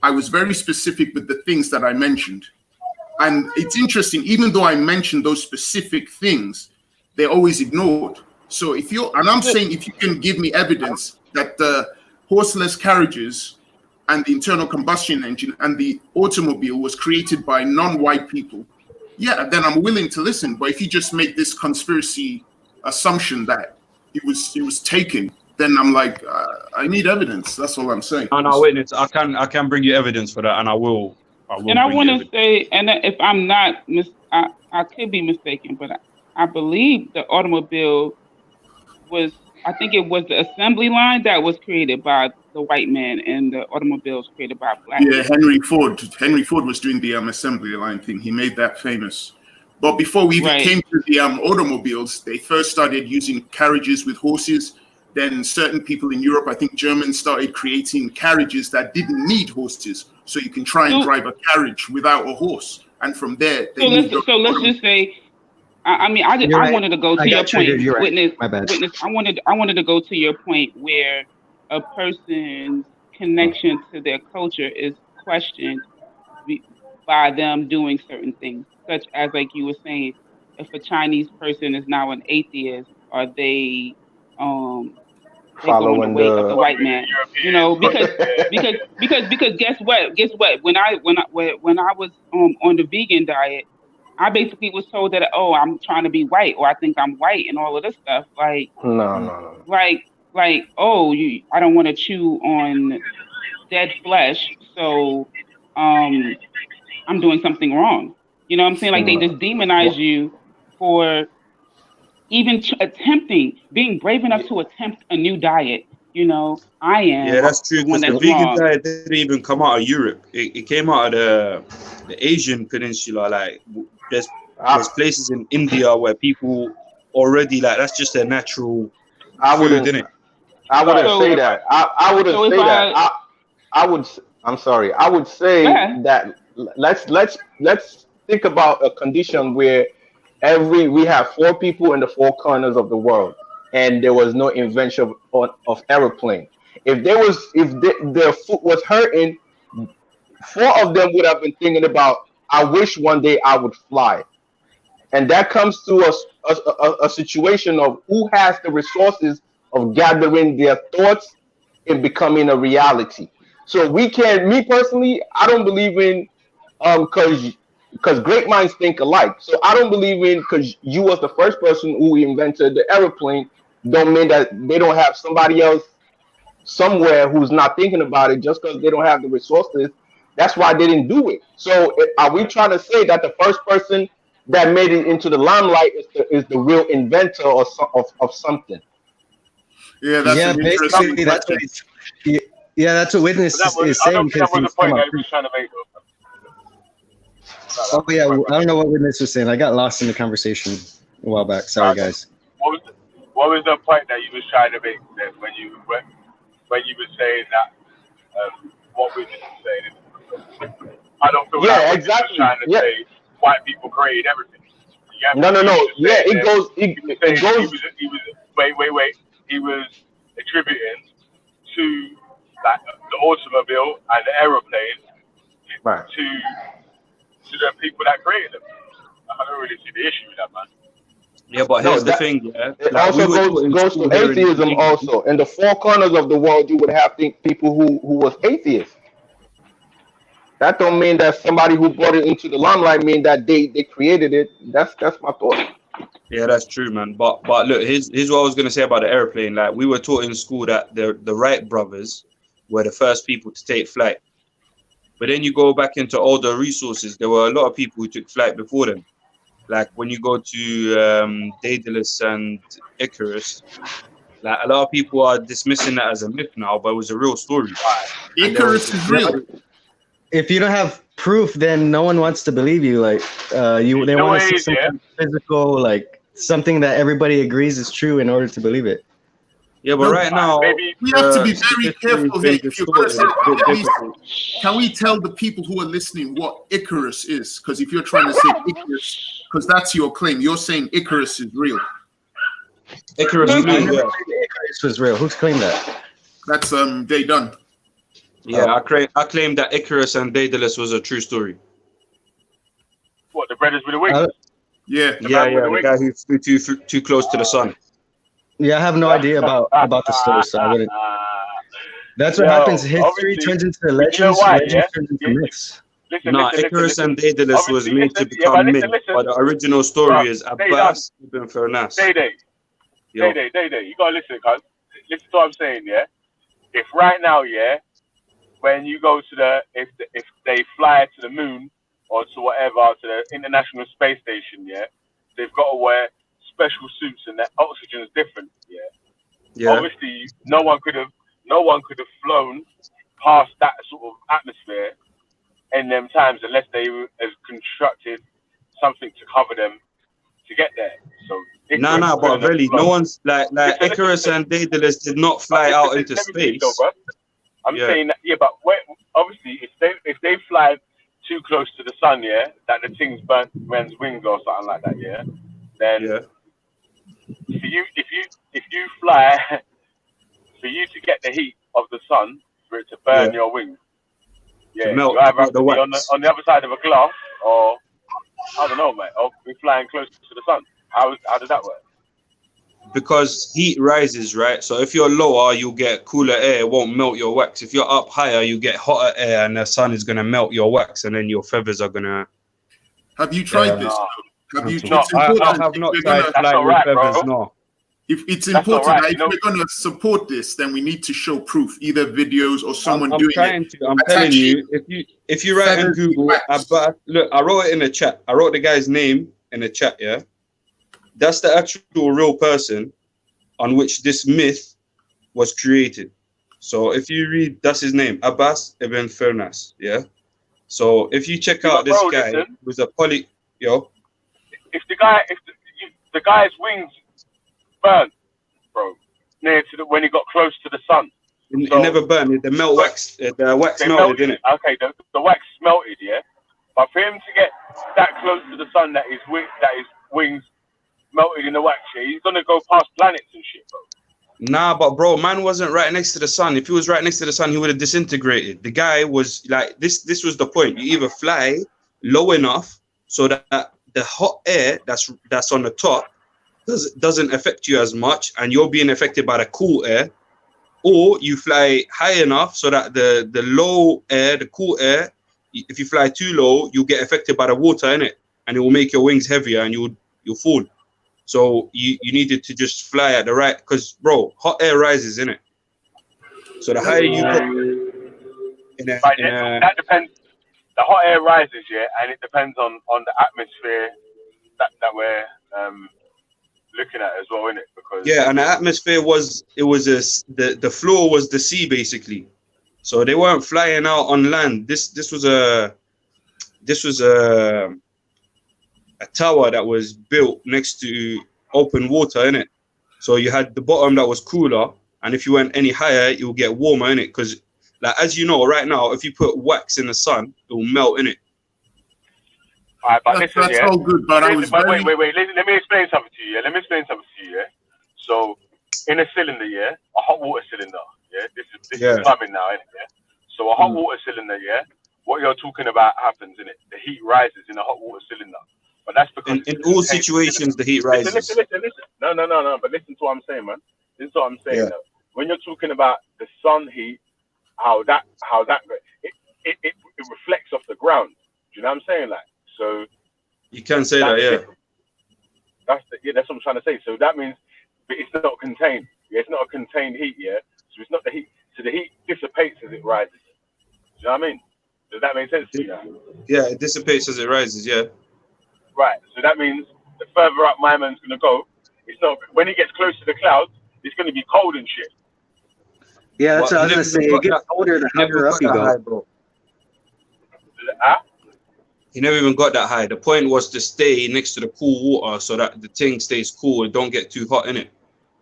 I was very specific with the things that I mentioned. And it's interesting, even though I mentioned those specific things, they're always ignored. So if you can give me evidence that the horseless carriages and the internal combustion engine and the automobile was created by non-white people, yeah, then I'm willing to listen. But if you just make this conspiracy assumption that it was taken, then I'm like, I need evidence. That's all I'm saying. No, witness. I can bring you evidence for that, and I will. And I want to say, and if I'm not, I could be mistaken, but I believe the automobile was, I think it was the assembly line that was created by the white man, and the automobiles created by black. Yeah, Henry Ford. Henry Ford was doing the assembly line thing. He made that famous. But before we even came to the automobiles, they first started using carriages with horses. Then certain people in Europe, I think Germans, started creating carriages that didn't need horses, so you can try and drive a carriage without a horse. And from there, let's just say, I wanted to go to your point, witness. My bad. Witness. I wanted to go to your point where a person's connection to their culture is questioned by them doing certain things, such as, like you were saying, if a Chinese person is now an atheist, are they following the way of the white man? You know, because guess what? When I was on the vegan diet, I basically was told that, oh, I'm trying to be white, or I think I'm white, and all of this stuff. Like, no. Like, oh, I don't want to chew on dead flesh, so I'm doing something wrong. You know what I'm saying? Like, they just demonize you for even being brave enough to attempt a new diet. You know, I am Yeah, that's true. the one Because the that's vegan wrong. diet didn't even come out of Europe. It came out of the Asian peninsula. Like there's places in India where people already like that's just their natural I food, wouldn't. isn't it? I wouldn't say that. I wouldn't So if say that. I would. I'm sorry. I would say that let's think about a condition where we have 4 people in the 4 corners of the world, and there was no invention of aeroplane. If their foot was hurting, 4 of them would have been thinking about, I wish one day I would fly. And that comes to a situation of who has the resources of gathering their thoughts and becoming a reality. So me personally, I don't believe in because great minds think alike. So I don't believe in because you was the first person who invented the airplane, don't mean that they don't have somebody else somewhere who's not thinking about it just because they don't have the resources. That's why they didn't do it. So are we trying to say that the first person that made it into the limelight is the real inventor of something? Yeah, that's an interesting basically that's what that's what Witness is saying. That was the point that he was trying to make. Oh yeah, I don't know what Witness was saying. I got lost in the conversation a while back. Sorry, guys. What was the point that you was trying to make then when you were saying that what Witness was saying? I don't feel like exactly. Trying to say white people created everything. No. Yeah, it goes. Wait. He was attributing to like the automobile and the aeroplane to the people that created them. I don't really see the issue with that, man. Yeah, but here's the thing. Yeah, It also goes to atheism. Also, in the 4 corners of the world, you would have people who was atheists. That don't mean that somebody who brought it into the limelight mean that they created it. That's my thought. Yeah, that's true, man. But look, here's what I was gonna say about the airplane. Like we were taught in school that the Wright brothers were the first people to take flight. But then you go back into all the resources, there were a lot of people who took flight before them. Like when you go to Daedalus and Icarus, like a lot of people are dismissing that as a myth now, but it was a real story. Icarus is real. If you don't have proof, then no one wants to believe you. Like they want to see something physical, like something that everybody agrees is true in order to believe it. Yeah, but right now we have to be very careful here. If you're going to say, can we tell the people who are listening what Icarus is? Because if you're trying to say Icarus, because that's your claim, you're saying Icarus is real. Icarus is real. Yeah. Icarus was real. Who's claimed that? That's they done. Yeah, I claim that Icarus and Daedalus was a true story. What, the brothers with the wings? Yeah, the guy who flew too close to the sun. Yeah, I have no idea about the story, so I wouldn't. That's what happens. History turns into legends. Legends turns into myths. Icarus and Daedalus was made to become myth, but the original story is Abbas ibn Firnas. Day. You gotta listen, cuz. Listen to what I'm saying, yeah? If right now, yeah, when you go to if they fly to the moon or to whatever, to the International Space Station, yeah, they've got to wear special suits and their oxygen is different, yeah. Obviously, no one could have flown past that sort of atmosphere in them times unless they have constructed something to cover them to get there. So but really, no one's like Icarus and Daedalus did not fly out into space. I'm saying that, but obviously, if they fly too close to the sun, yeah, that the things burnt men's wings or something like that, yeah, then if you fly, for you to get the heat of the sun, for it to burn your wings, you either have to be on the other side of a glass, or I don't know, mate, or be flying close to the sun. How does that work? Because heat rises, right? So if you're lower, you'll get cooler air, it won't melt your wax. If you're up higher, you get hotter air and the sun is going to melt your wax and then your feathers are going to... Have you tried this? Have you? I have not tried flying with feathers, no. If it's important that if we're going to support this, then we need to show proof, either videos or someone doing it. I'm telling you, if you write in Google, look, I wrote it in the chat. I wrote the guy's name in the chat, yeah? that's the actual real person on which this myth was created. So if you read, that's his name, Abbas ibn Firnas. Yeah. So if you check out this guy, listen, who's a yo. If the guy's wings burnt, bro, near to when he got close to the sun. It never burned. The melt wax, the wax melted, didn't it? Okay, the wax melted, yeah. But for him to get that close to the sun, that his wings melted in the wax, yeah, he's gonna go past planets and shit, bro. Nah, but bro, man wasn't right next to the sun. If he was right next to the sun, he would have disintegrated. The guy was like, this was the point. You either fly low enough so that the hot air that's on the top doesn't affect you as much, and you're being affected by the cool air, or you fly high enough so that the low air, the cool air, if you fly too low, you'll get affected by the water in it, and it will make your wings heavier, and you'll fall. So you needed to just fly at the right, because bro, hot air rises in it. So the higher you go, that depends. The hot air rises, yeah, and it depends on the atmosphere that we're looking at as well, innit? Because yeah, and the atmosphere the floor was the sea basically. So they weren't flying out on land. This was a tower that was built next to open water, innit? So you had the bottom that was cooler, and if you went any higher, it will get warmer, innit? Because like, as you know, right now, if you put wax in the sun, it will melt, innit? All right, but listen, that's yeah. all good, but I was wait. Let me explain something to you. Yeah. So, in a cylinder, yeah, a hot water cylinder. Yeah, this is plumbing now, innit? Yeah. So a hot water cylinder, yeah. What you're talking about happens, innit? The heat rises in a hot water cylinder, but that's because in all situations the heat rises. Listen. No. But listen to what I'm saying, man. This is what I'm saying. Though. When you're talking about the sun heat, how that it reflects off the ground. Do you know what I'm saying? Like, so you can say that, yeah. That's what I'm trying to say. So that means it's not contained. Yeah, it's not a contained heat. Yeah, so it's not the heat. So the heat dissipates as it rises. Do you know what I mean? Does that make sense to you now? Yeah, it dissipates as it rises. Yeah. Right. So that means the further up my man's gonna go, it's not. When he gets close to the clouds, it's gonna be cold and shit. Yeah, that's what I was gonna say. It gets colder the higher up you go. He never even got that high. The point was to stay next to the cool water so that the thing stays cool and don't get too hot in it.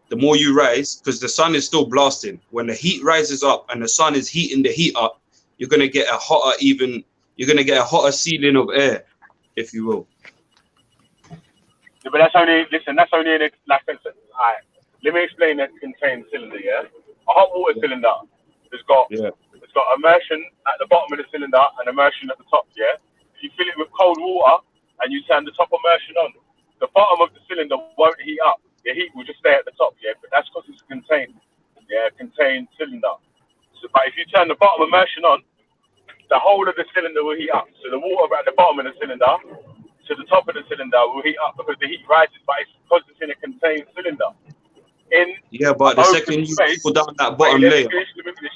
The more you rise, because the sun is still blasting. When the heat rises up and the sun is heating the heat up, you're gonna get a hotter ceiling of air, if you will. Yeah, but that's only in a, like I said, alright. Let me explain that contained cylinder, yeah? A hot water cylinder has got immersion at the bottom of the cylinder and immersion at the top, yeah? If you fill it with cold water and you turn the top immersion on, the bottom of the cylinder won't heat up. The heat will just stay at the top, yeah? But that's because it's contained cylinder. So, but if you turn the bottom immersion on, the whole of the cylinder will heat up. So the water at the bottom of the cylinder to the top of the cylinder will heat up because the heat rises, but it's because it's in a contained cylider. But the second you put down that bottom layer. Let me finish.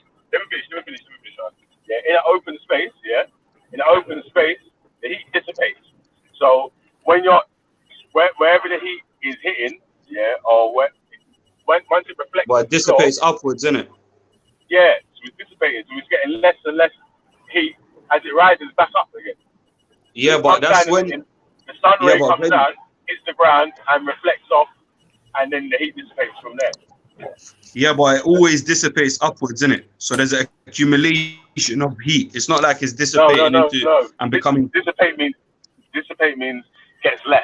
Yeah, in an open space, the heat dissipates. So when you're wherever the heat is hitting, yeah, or once it reflects, but it dissipates upwards, isn't it? Yeah, so it's dissipating, so it's getting less and less heat as it rises back up again. Yeah, but that's when the sun ray comes down, hits the ground, and reflects off, and then the heat dissipates from there. Yeah, but it always dissipates upwards, isn't it? So there's an accumulation of heat. It's not like it's dissipating and becoming. Dissipate means gets less.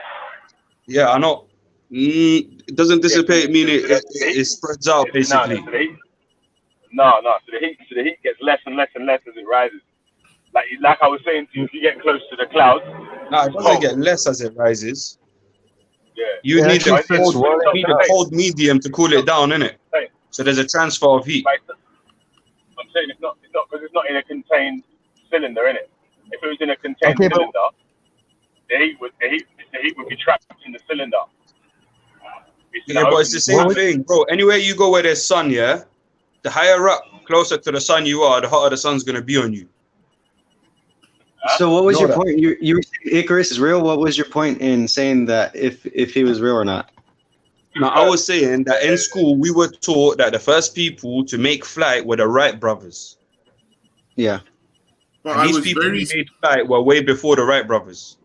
Yeah, I know. It doesn't dissipate mean it spreads out basically. So the heat gets less and less and less as it rises. Like I was saying to you, if you get close to the clouds. No, it doesn't get less as it rises. Yeah. You need a cold medium to cool it down, innit? So there's a transfer of heat. I'm saying it's not because it's not in a contained cylinder, innit? If it was in a contained cylinder, the heat would be trapped in the cylinder. But it's the same thing, bro. Anywhere you go where there's sun, yeah, the higher up, closer to the sun you are, the hotter the sun's gonna be on you. So what was Know your that. point? You were saying Icarus is real. What was your point in saying that if he was real or not? No, I was saying that in school we were taught that the first people to make flight were the Wright brothers. Yeah. But And I these was people very who made flight were way before the Wright brothers.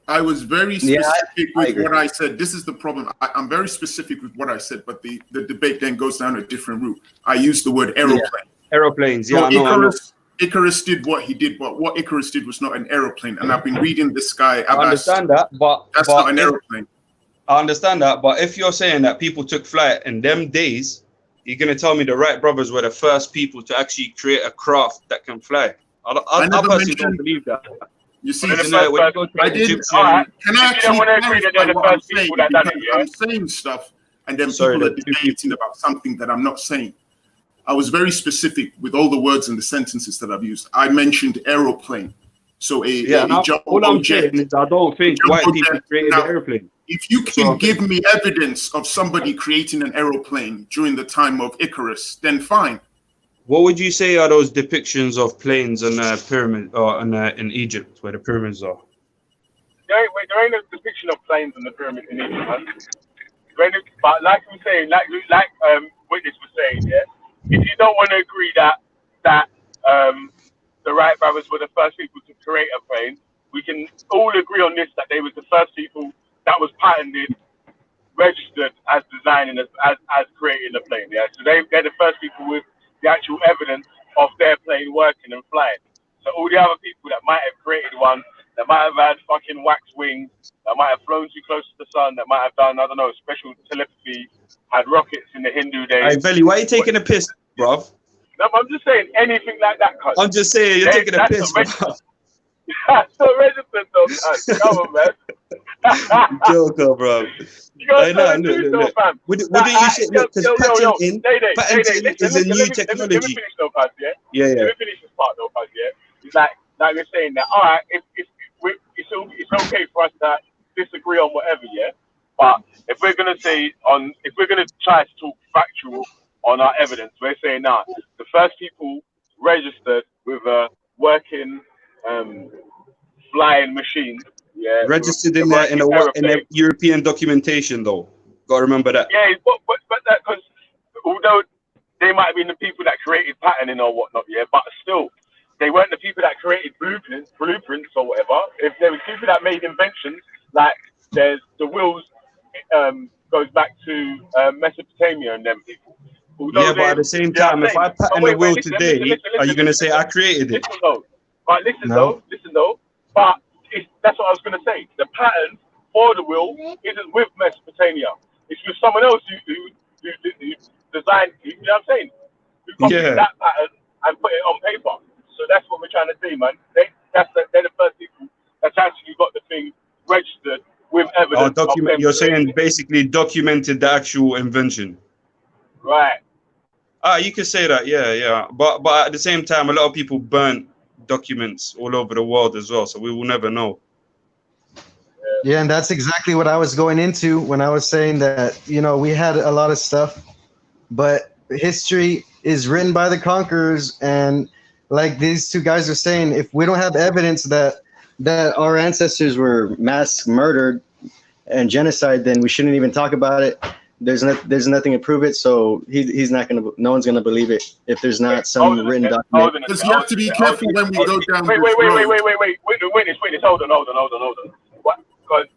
I was very Yeah, specific I with agree. what I said. This is the problem. I'm very specific with what I said, but the debate then goes down a different route. I used the word aeroplane. Aeroplanes, So yeah, I know. Icarus did what he did, but what Icarus did was not an aeroplane. And I've been reading this guy, I Abbas. understand that, but That's but not an if- aeroplane. I understand that, but if you're saying that people took flight in them days, you're gonna tell me the Wright brothers were the first people to actually create a craft that can fly. I never personally don't mentioned- believe that. You see, When you go to I an did. Egyptian, Can I If you don't actually want to agree that clarify they're the what I'm first saying? people that done it, Because yeah? I'm saying stuff, and then Sorry, people are there are two debating about something that I'm not saying. I was very specific with all the words and the sentences that I've used. I mentioned aeroplane. So all I'm saying is I don't think white people created the airplane. If you That's what can I'm give saying. me evidence of somebody creating an aeroplane during the time of Icarus, then fine. What would you say are those depictions of planes on a pyramid or in Egypt where the pyramids are? There ain't a depiction of planes on the pyramid in Egypt, man. But like we saying, like Witness was saying, yeah. If you don't want to agree that the Wright brothers were the first people to create a plane, we can all agree on this, that they was the first people that was patented, registered as designing as creating a plane. Yeah, so they're the first people with the actual evidence of their plane working and flying. So all the other people that might have created one, that might have had fucking wax wings, that might have flown too close to the sun, that might have done, I don't know, special telepathy, had rockets in the Hindu days. Hey, Belly, why are you taking a piss, bruv? No, I'm just saying anything like that, cuz. I'm just saying you're taking a piss, bruv. That's not registered though, cuz. Come on, man. Joker, bro. You gotta Hey, tell no, the truth look. though, fam. Wouldn't you say, look, because patenting Listen, is a new let me technology. finish though, cuz, yeah? Yeah. Let me finish this part though, cuz, yeah? It's like we're saying that, all right, it's okay for us to disagree on whatever, yeah? But if we're gonna try to talk factual on our evidence, we're saying now the first people registered with a working flying machine, yeah, Registered with in a working a aeroplane. European documentation, though. Gotta remember that. Yeah, but that, because although they might have been the people that created patterning or whatnot, yeah, but still, they weren't the people that created blueprints or whatever. If there was people that made inventions, like there's the wheels, goes back to Mesopotamia and them people. Although Yeah, but at the same time, if I patent the wheel today, are you gonna say I created it? Listen though, but listen No. though, but that's what I was gonna say. The pattern for the wheel isn't with Mesopotamia. It's with someone else who designed. You know what I'm saying? Who copied Yeah. that pattern and put it on paper. So that's what we're trying to say, man. They're the first people that's actually got the thing registered with evidence. of them You're creating saying basically documented the actual invention. it. Right. You could say that, yeah. But at the same time, a lot of people burnt documents all over the world as well, so we will never know. Yeah, and that's exactly what I was going into when I was saying that, we had a lot of stuff, but history is written by the conquerors. And like these two guys are saying, if we don't have evidence that our ancestors were mass murdered and genocide, then we shouldn't even talk about it. There's nothing to prove it, so no one's gonna believe it if there's not some written document. Because you have to be careful when we go down Wait, this road. witness, hold on. What? Because,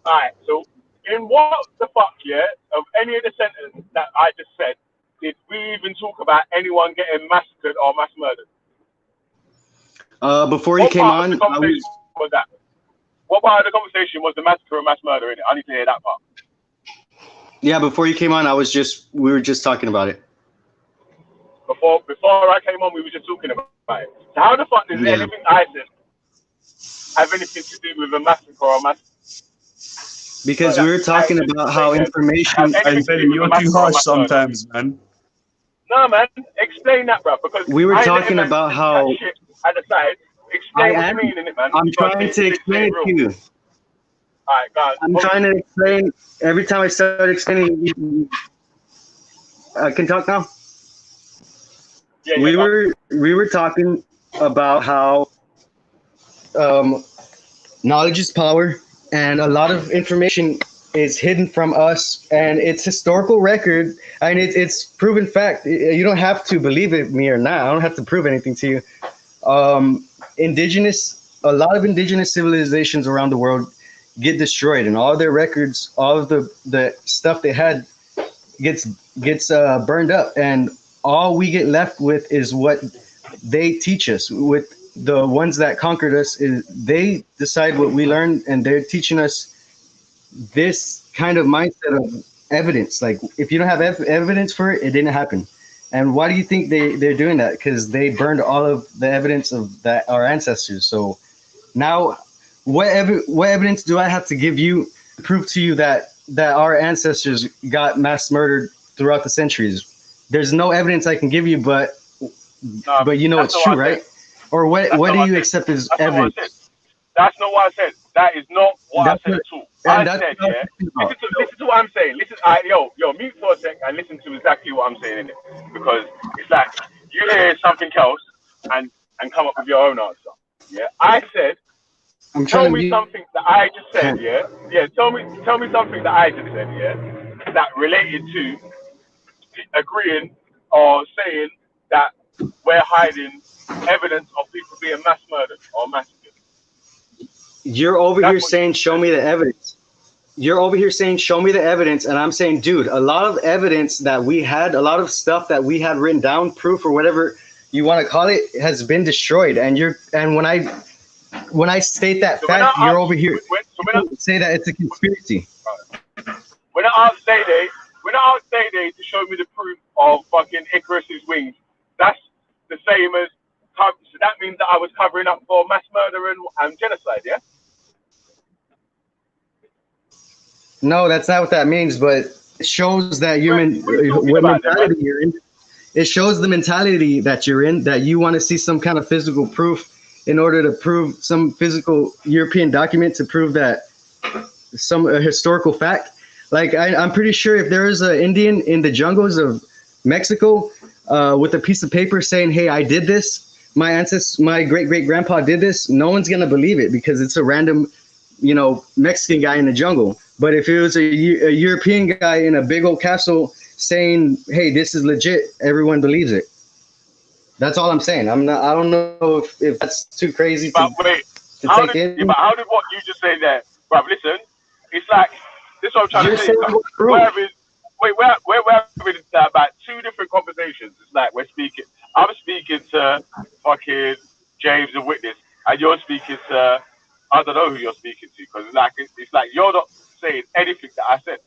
alright, so in what the fuck, yeah, of any of the sentences that I just said, did we even talk about anyone getting massacred or mass murdered? Before you came on, Was that? What part of the conversation was the massacre or mass murder in it? I need to hear that part. yeah, before you came on, we were just talking about it. Before I came on, we were just talking about it. So how the fuck does anything I said have anything to do with a massacre or a mass? Because we were talking about how information. You're too harsh sometimes, man. No, man. Explain that, bro. Because we were I talking about how. Shit at the side. Explain what you mean in it, man. I'm trying to explain it to you. Alright, guys. I'm trying to explain. Every time I start explaining, I can talk now. Yeah, we were talking about how knowledge is power, and a lot of information is hidden from us, and it's historical record, and it's proven fact. You don't have to believe it, me or not. I don't have to prove anything to you. A lot of indigenous civilizations around the world get destroyed, and all their records, all of the stuff they had gets burned up, and all we get left with is what they teach us. With the ones that conquered us, is they decide what we learn, and they're teaching us this kind of mindset of evidence. Like, if you don't have evidence for it, it didn't happen. And why do you think they're doing that? Because they burned all of the evidence of that, our ancestors. So now, what evidence do I have to give you to prove to you that our ancestors got mass murdered throughout the centuries? There's no evidence I can give you, but you know it's true, right? Or what do you accept as evidence? That's not what I said. That is not what I said at all. I said, yeah. Listen to what I'm saying. Listen, yo, mute for a sec and listen to exactly what I'm saying in it, because it's like you hear something else and come up with your own answer. Yeah, I said, tell me something that I just said. Yeah, tell me something that I just said. Yeah, that related to agreeing or saying that we're hiding evidence of people being mass murdered or massacred. You're over here saying, show me the evidence. You're over here saying, show me the evidence. And I'm saying, dude, a lot of evidence that we had, a lot of stuff that we had written down, proof or whatever you want to call it, has been destroyed. And when I state that fact, you're over here say that it's a conspiracy. When I asked Day to show me the proof of fucking Icarus's wings, that's the same as, so that means that I was covering up for mass murder and genocide, yeah? No, that's not what that means, but it shows that what mentality you're in. It shows the mentality that you're in, that you want to see some kind of physical proof in order to prove some physical European document to prove that a historical fact. Like, I'm pretty sure if there is an Indian in the jungles of Mexico with a piece of paper saying, hey, I did this, my great-great-grandpa did this, no one's going to believe it because it's a random, Mexican guy in the jungle. But if it was a European guy in a big old castle saying, hey, this is legit, everyone believes it. That's all I'm saying. I don't know if that's too crazy to take in. Yeah, but how did what you just say there? Bruv, listen, it's like, this is what I'm trying to say. We're having about two different conversations. It's like I'm speaking to fucking James and Witness, and you're speaking to, I don't know who you're speaking to, because it's like you're not saying anything that I said.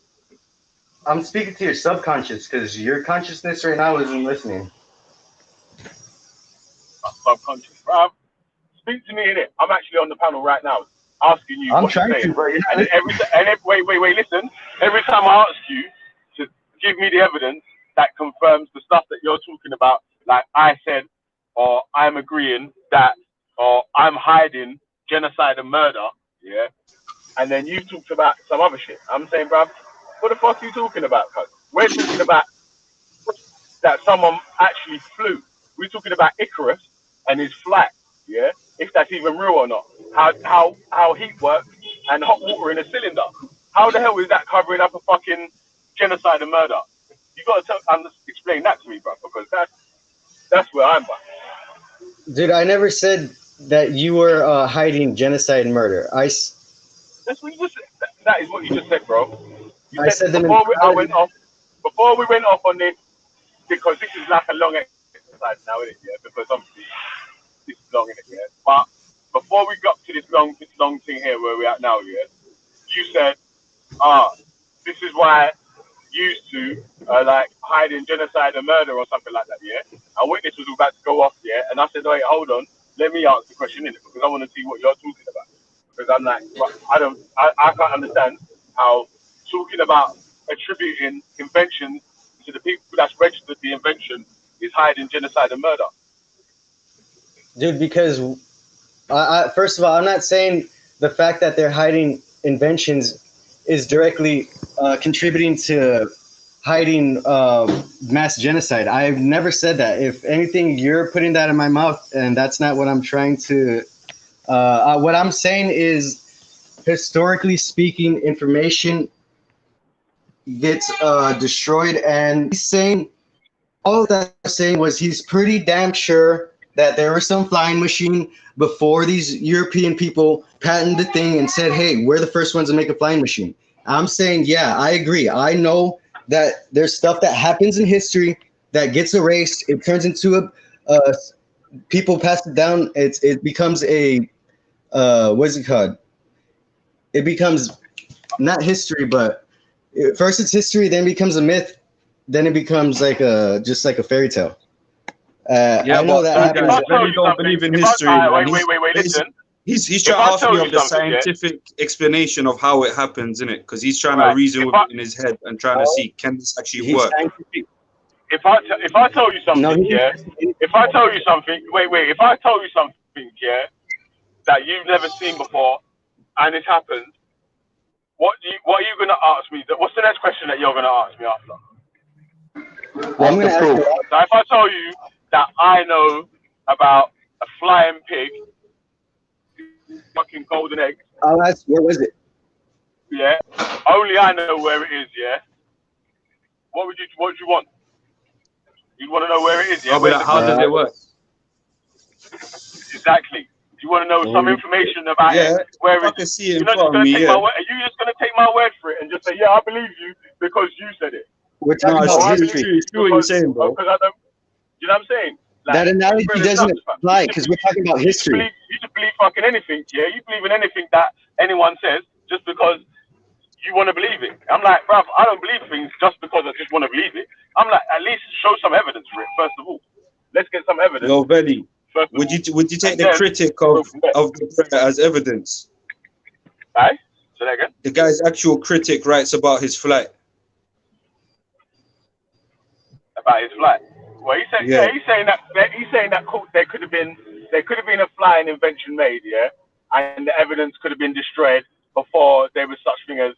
I'm speaking to your subconscious, because your consciousness right now isn't listening. Subconscious, bro. Speak to me in it. I'm actually on the panel right now, asking you. I'm trying to, bro. Wait, listen. Every time I ask you to give me the evidence that confirms the stuff that you're talking about, like I said, or I'm agreeing that, or I'm hiding genocide and murder, yeah, and then you talked about some other shit. I'm saying, bruv, what the fuck are you talking about, cuz? We're talking about that someone actually flew. We're talking about Icarus and his flight, yeah, if that's even real or not. How heat works and hot water in a cylinder. How the hell is that covering up a fucking genocide and murder? You got to explain that to me, bruv, because that's where I'm at. Dude, I never said that you were hiding genocide and murder. That's what you just said. That is what you just said, bro. I said before we went off on this, because this is like a long exercise now, isn't it? Yeah, because obviously this is long, isn't it? Yeah. But before we got to this long thing here where we're at now, yeah, you said, this is why used to like hiding genocide and murder or something like that, yeah. And Witness was about to go off, yeah, and I said, wait, hold on, let me ask the question in it, because I want to see what you're talking about. Because I'm like, I can't understand how talking about attributing invention to the people that's registered the invention is hiding genocide and murder. Dude, because first of all, I'm not saying the fact that they're hiding inventions is directly contributing to hiding mass genocide. I've never said that. If anything, you're putting that in my mouth, and that's not what I'm trying to What I'm saying is, historically speaking, information gets destroyed, and he's saying all that I'm saying was he's pretty damn sure that there was some flying machine before these European people patented the thing and said, hey, we're the first ones to make a flying machine. I'm saying, yeah, I agree. I know that there's stuff that happens in history that gets erased. It turns into people pass it down. It becomes a, what's it called? It becomes not history, but first it's history, then it becomes a myth, then it becomes like just like a fairy tale. Yeah, I know that happens. Guys, I really don't believe in history. Wait, listen. He's trying to ask me of the scientific explanation of how it happens, innit? Because he's trying to reason with it in his head and trying to see, can this actually work? If I tell you something, if I tell you something, if I tell you something, that you've never seen before, and it happens, what are you gonna ask me? What's the next question that you're gonna ask me after? Well, I'm gonna ask you. So if I tell you that I know about a flying pig, fucking golden egg. I'll ask, where was it? Yeah, only I know where it is. Yeah. What would you want? You want to know where it is? Yeah. How does it work? Exactly. You want to know some information about it? Where I it can is? see it in You're not front just of me. gonna take my word. Are you just gonna take my word for it and just say, yeah, I believe you because you said it? We're talking about history. It's true what you're saying, bro. Because I don't. You know what I'm saying? Like, That analogy doesn't apply because we're talking about history. You just believe fucking anything, yeah? You believe in anything that anyone says just because you want to believe it. I'm like, bruv, I don't believe things just because I just want to believe it. I'm like, at least show some evidence for it, first of all. Let's get some evidence. Yo, Veli, would you take the critic of the prayer as evidence? Aye? Say that again? The guy's actual critic writes about his flight. About his flight. Well, he's saying that there could have been a flying invention made, yeah, and the evidence could have been destroyed before there was such thing as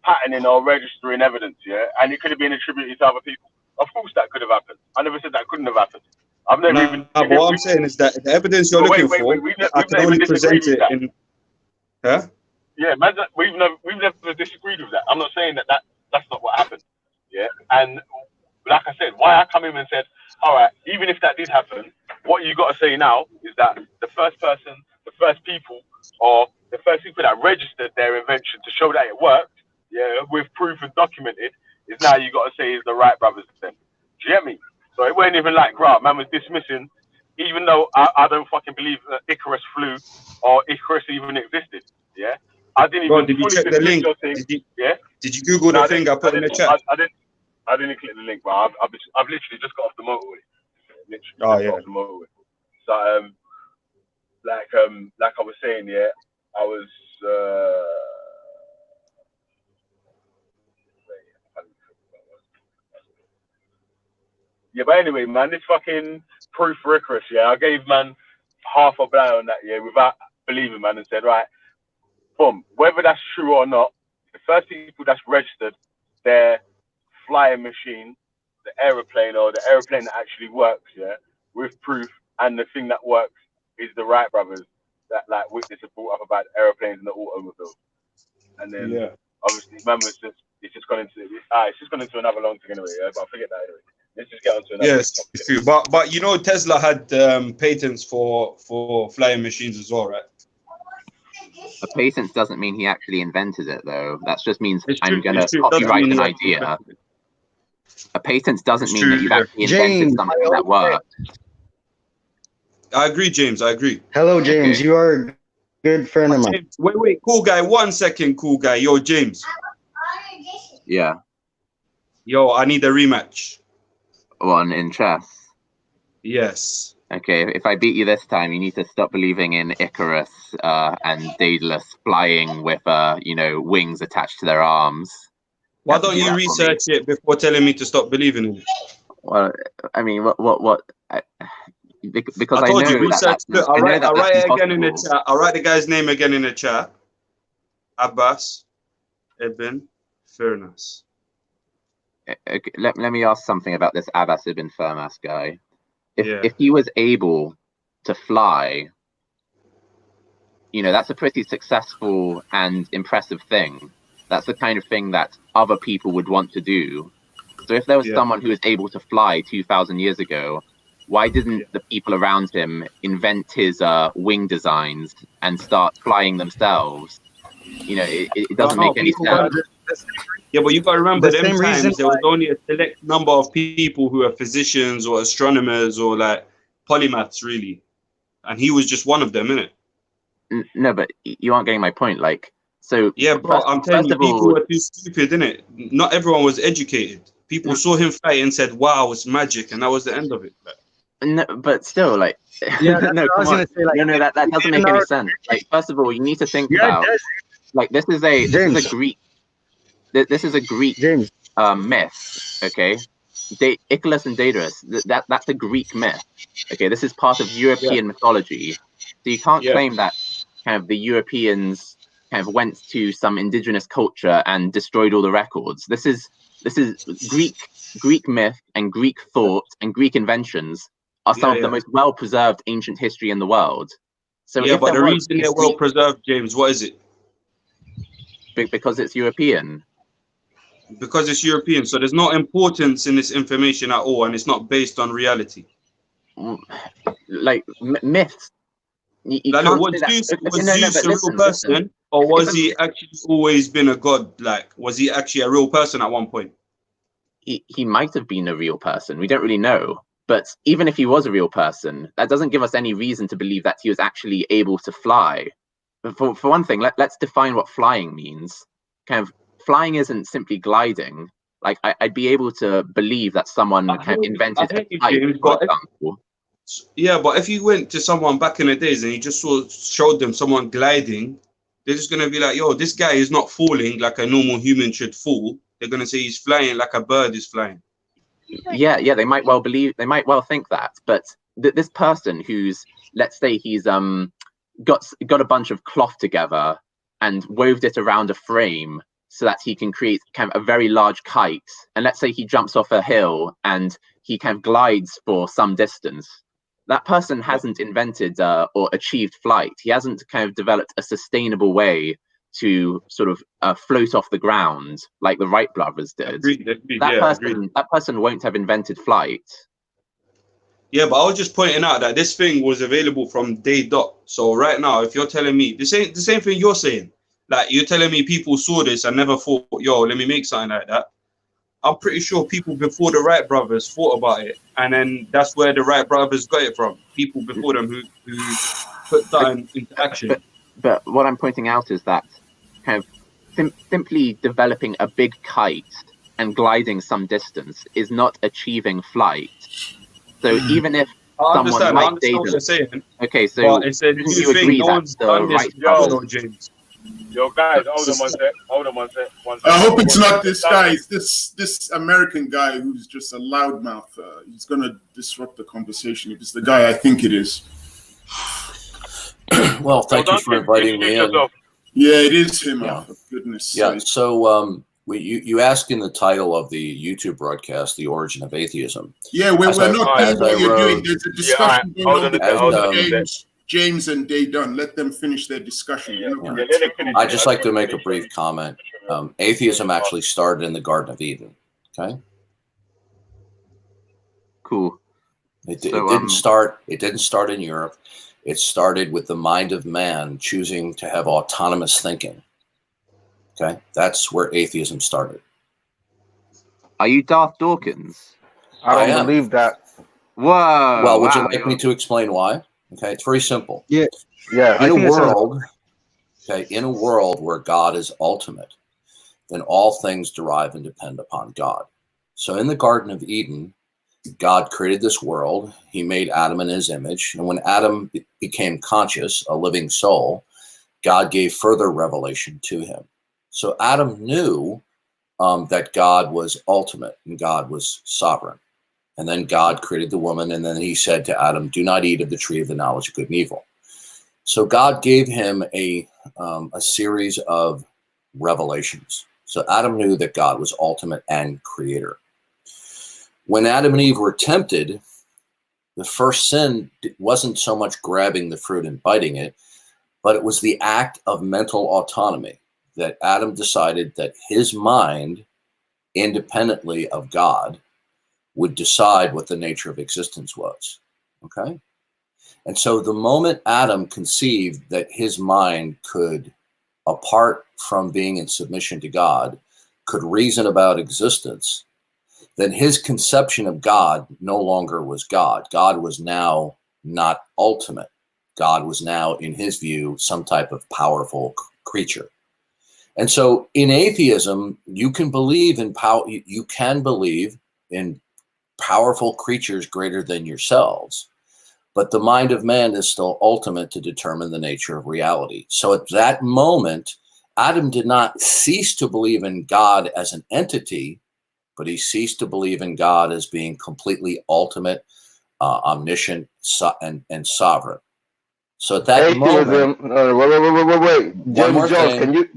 patenting or registering evidence, yeah, and it could have been attributed to other people. Of course, that could have happened. I never said that couldn't have happened. I've never even. But what I'm saying is that the evidence you're looking for, I can only present it in. Huh? Yeah, man, we've never disagreed with that. I'm not saying that's not what happened. Yeah, and like I said, why I come in and said, all right, even if that did happen, what you got to say now is that the first people that registered their invention to show that it worked, yeah, with proof and documented, is now you got to say is the Wright brothers then. Do you get me? So it wasn't even like, right, man was dismissing, even though I don't fucking believe that Icarus flew or Icarus even existed. Yeah, I didn't even. Did you check the link? Did you Google the thing I put in the chat? I didn't click the link, bro. I've literally just got off the motorway. Got off the motorway. So like I was saying, yeah, I was yeah, but anyway, man, this fucking proof for Icarus, yeah, I gave man half a blind on that, yeah, without believing, man, and said, right, boom, whether that's true or not, the first people that's registered their flying machine, the aeroplane or the aeroplane that actually works, yeah, with proof, and the thing that works is the Wright brothers that like witness have brought up about aeroplanes and the automobiles. And then obviously man was just it's just gone into another long thing anyway, yeah, but forget that anyway. Let's just get on to another Yes, but you know Tesla had patents for flying machines as well, right? A patent doesn't mean he actually invented it, though. That just means I'm going to copyright an idea. A patent doesn't mean that you've actually invented something that worked. I agree, James. I agree. Hello, James. You are a good friend of mine. Wait, cool guy. 1 second, cool guy. Yo, James. Yeah. Yo, I need a rematch. One in chess. Yes. Okay, if I beat you this time, you need to stop believing in Icarus and Daedalus flying with, wings attached to their arms. Why don't you research it before telling me to stop believing in it? Well, I mean, because I told know you, research. that I'll write it impossible. again in the chat. I'll write the guy's name again in the chat. Abbas ibn Firnas. Okay, let me ask something about this Abbas ibn Firnas guy. If he was able to fly, that's a pretty successful and impressive thing. That's the kind of thing that other people would want to do. So if there was someone who was able to fly 2,000 years ago, why didn't the people around him invent his wing designs and start flying themselves? It doesn't make any sense. Yeah, but you got to remember, The them same reason times there was only a select number of people who are physicians or astronomers or like polymaths, really, and he was just one of them, innit? No, but you aren't getting my point. Yeah, bro, I'm telling you, people were too stupid, innit? Not everyone was educated. People saw him fight and said, "Wow, it's magic," and that was the end of it. No, but still, no, come on. No, that doesn't make any sense. First of all, you need to think about, this is a Greek myth, okay? Icarus and Daedalus, that's a Greek myth, okay? This is part of European mythology, so you can't claim that kind of the Europeans kind of went to some indigenous culture and destroyed all the records. This is Greek myth and Greek thought and Greek inventions are some of the most well-preserved ancient history in the world. So but the reason they're well-preserved, James, what is it? Because it's European. Because it's European, so there's no importance in this information at all, and it's not based on reality. Myths. Was Zeus a real person, or was he actually always been a god? Was he actually a real person at one point? He might have been a real person. We don't really know. But even if he was a real person, that doesn't give us any reason to believe that he was actually able to fly. For one thing, let's define what flying means. Kind of flying isn't simply gliding. I'd be able to believe that someone kind of invented a kite, for example. Yeah, but if you went to someone back in the days and you just showed them someone gliding, they're just gonna be like, "Yo, this guy is not falling like a normal human should fall." They're gonna say he's flying like a bird is flying. Yeah, they might well think that, but this person who's, let's say he's got a bunch of cloth together and wove it around a frame so that he can create kind of a very large kite, and let's say he jumps off a hill and he kind of glides for some distance. That person hasn't invented or achieved flight. He hasn't kind of developed a sustainable way to sort of float off the ground like the Wright brothers did. That person won't have invented flight. Yeah, but I was just pointing out that this thing was available from day dot. So right now, if you're telling me the same thing you're saying, you're telling me people saw this and never thought, "Yo, let me make something like that." I'm pretty sure people before the Wright brothers thought about it, and then that's where the Wright brothers got it from. People before them who put that into action. But what I'm pointing out is that kind of simply developing a big kite and gliding some distance is not achieving flight. So even if someone like Daedalus, okay, so it's a do you agree that the Wright brothers? James. Yo, guys, hold on one sec. I hope it's not this guy. It's this American guy who's just a loudmouth. He's gonna disrupt the conversation. If it's the guy I think it is. Well, thank you for inviting me in. Yeah, it is him. Yeah. For goodness sake. Yeah. So you asked in the title of the YouTube broadcast, "The Origin of Atheism." Yeah, we're not doing what you're doing. There's a discussion going on. James and Day Dunn. Let them finish their discussion. I'd just like to make a brief comment. Atheism actually started in the Garden of Eden. Okay. Cool. It didn't start in Europe. It started with the mind of man choosing to have autonomous thinking. Okay, that's where atheism started. Are you Darth Dawkins? I don't believe that. Whoa. Well, would you like me to explain why? Okay, it's very simple. Yeah. In a world where God is ultimate, then all things derive and depend upon God. So in the Garden of Eden, God created this world. He made Adam in his image. And when Adam became conscious, a living soul, God gave further revelation to him. So Adam knew that God was ultimate and God was sovereign. And then God created the woman, and then he said to Adam, "Do not eat of the tree of the knowledge of good and evil." So God gave him a series of revelations. So Adam knew that God was ultimate and creator. When Adam and Eve were tempted, the first sin wasn't so much grabbing the fruit and biting it, but it was the act of mental autonomy that Adam decided that his mind, independently of God, would decide what the nature of existence was. Okay? And so the moment Adam conceived that his mind could, apart from being in submission to God, could reason about existence, then his conception of God no longer was God. God was now not ultimate. God was now, in his view, some type of powerful creature. And so in atheism, you can believe in power, you can believe in powerful creatures greater than yourselves, but the mind of man is still ultimate to determine the nature of reality. So at that moment, Adam did not cease to believe in God as an entity, but he ceased to believe in God as being completely ultimate, omniscient, and sovereign. So at that atheism, moment, wait. James Jones, can you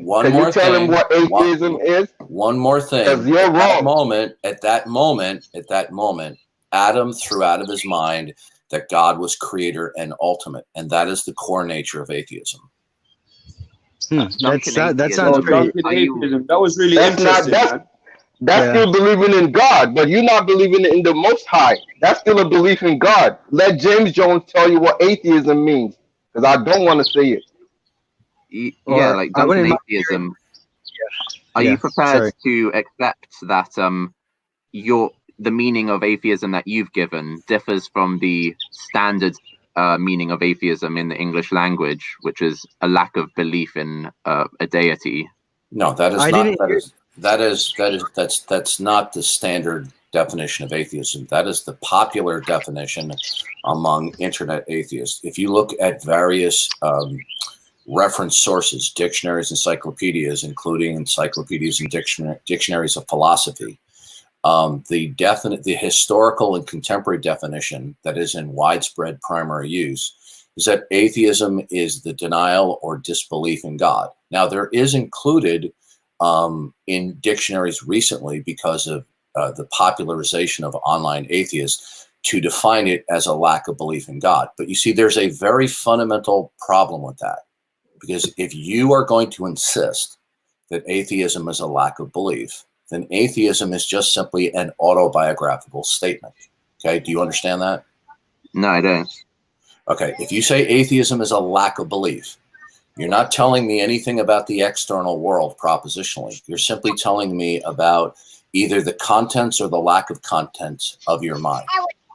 tell him what atheism is? One more thing. Because you're wrong. At that moment, Adam threw out of his mind that God was creator and ultimate, and that is the core nature of atheism. That sounds pretty. That was really interesting. That's still believing in God, but you're not believing in the Most High. That's still a belief in God. Let James Jones tell you what atheism means, because I don't want to say it. Yeah, like Duncan, atheism. Are you prepared to accept that the meaning of atheism that you've given differs from the standard meaning of atheism in the English language, which is a lack of belief in a deity? No, that is not. That's not the standard definition of atheism. That is the popular definition among internet atheists. If you look at various reference sources, dictionaries, encyclopedias, including encyclopedias and dictionaries of philosophy, the historical and contemporary definition that is in widespread primary use is that atheism is the denial or disbelief in God. Now, there is included in dictionaries recently, because of the popularization of online atheists, to define it as a lack of belief in God. But you see, there's a very fundamental problem with that, because if you are going to insist that atheism is a lack of belief, then atheism is just simply an autobiographical statement. Okay, do you understand that? No, I don't. Okay, if you say atheism is a lack of belief, you're not telling me anything about the external world propositionally. You're simply telling me about either the contents or the lack of contents of your mind.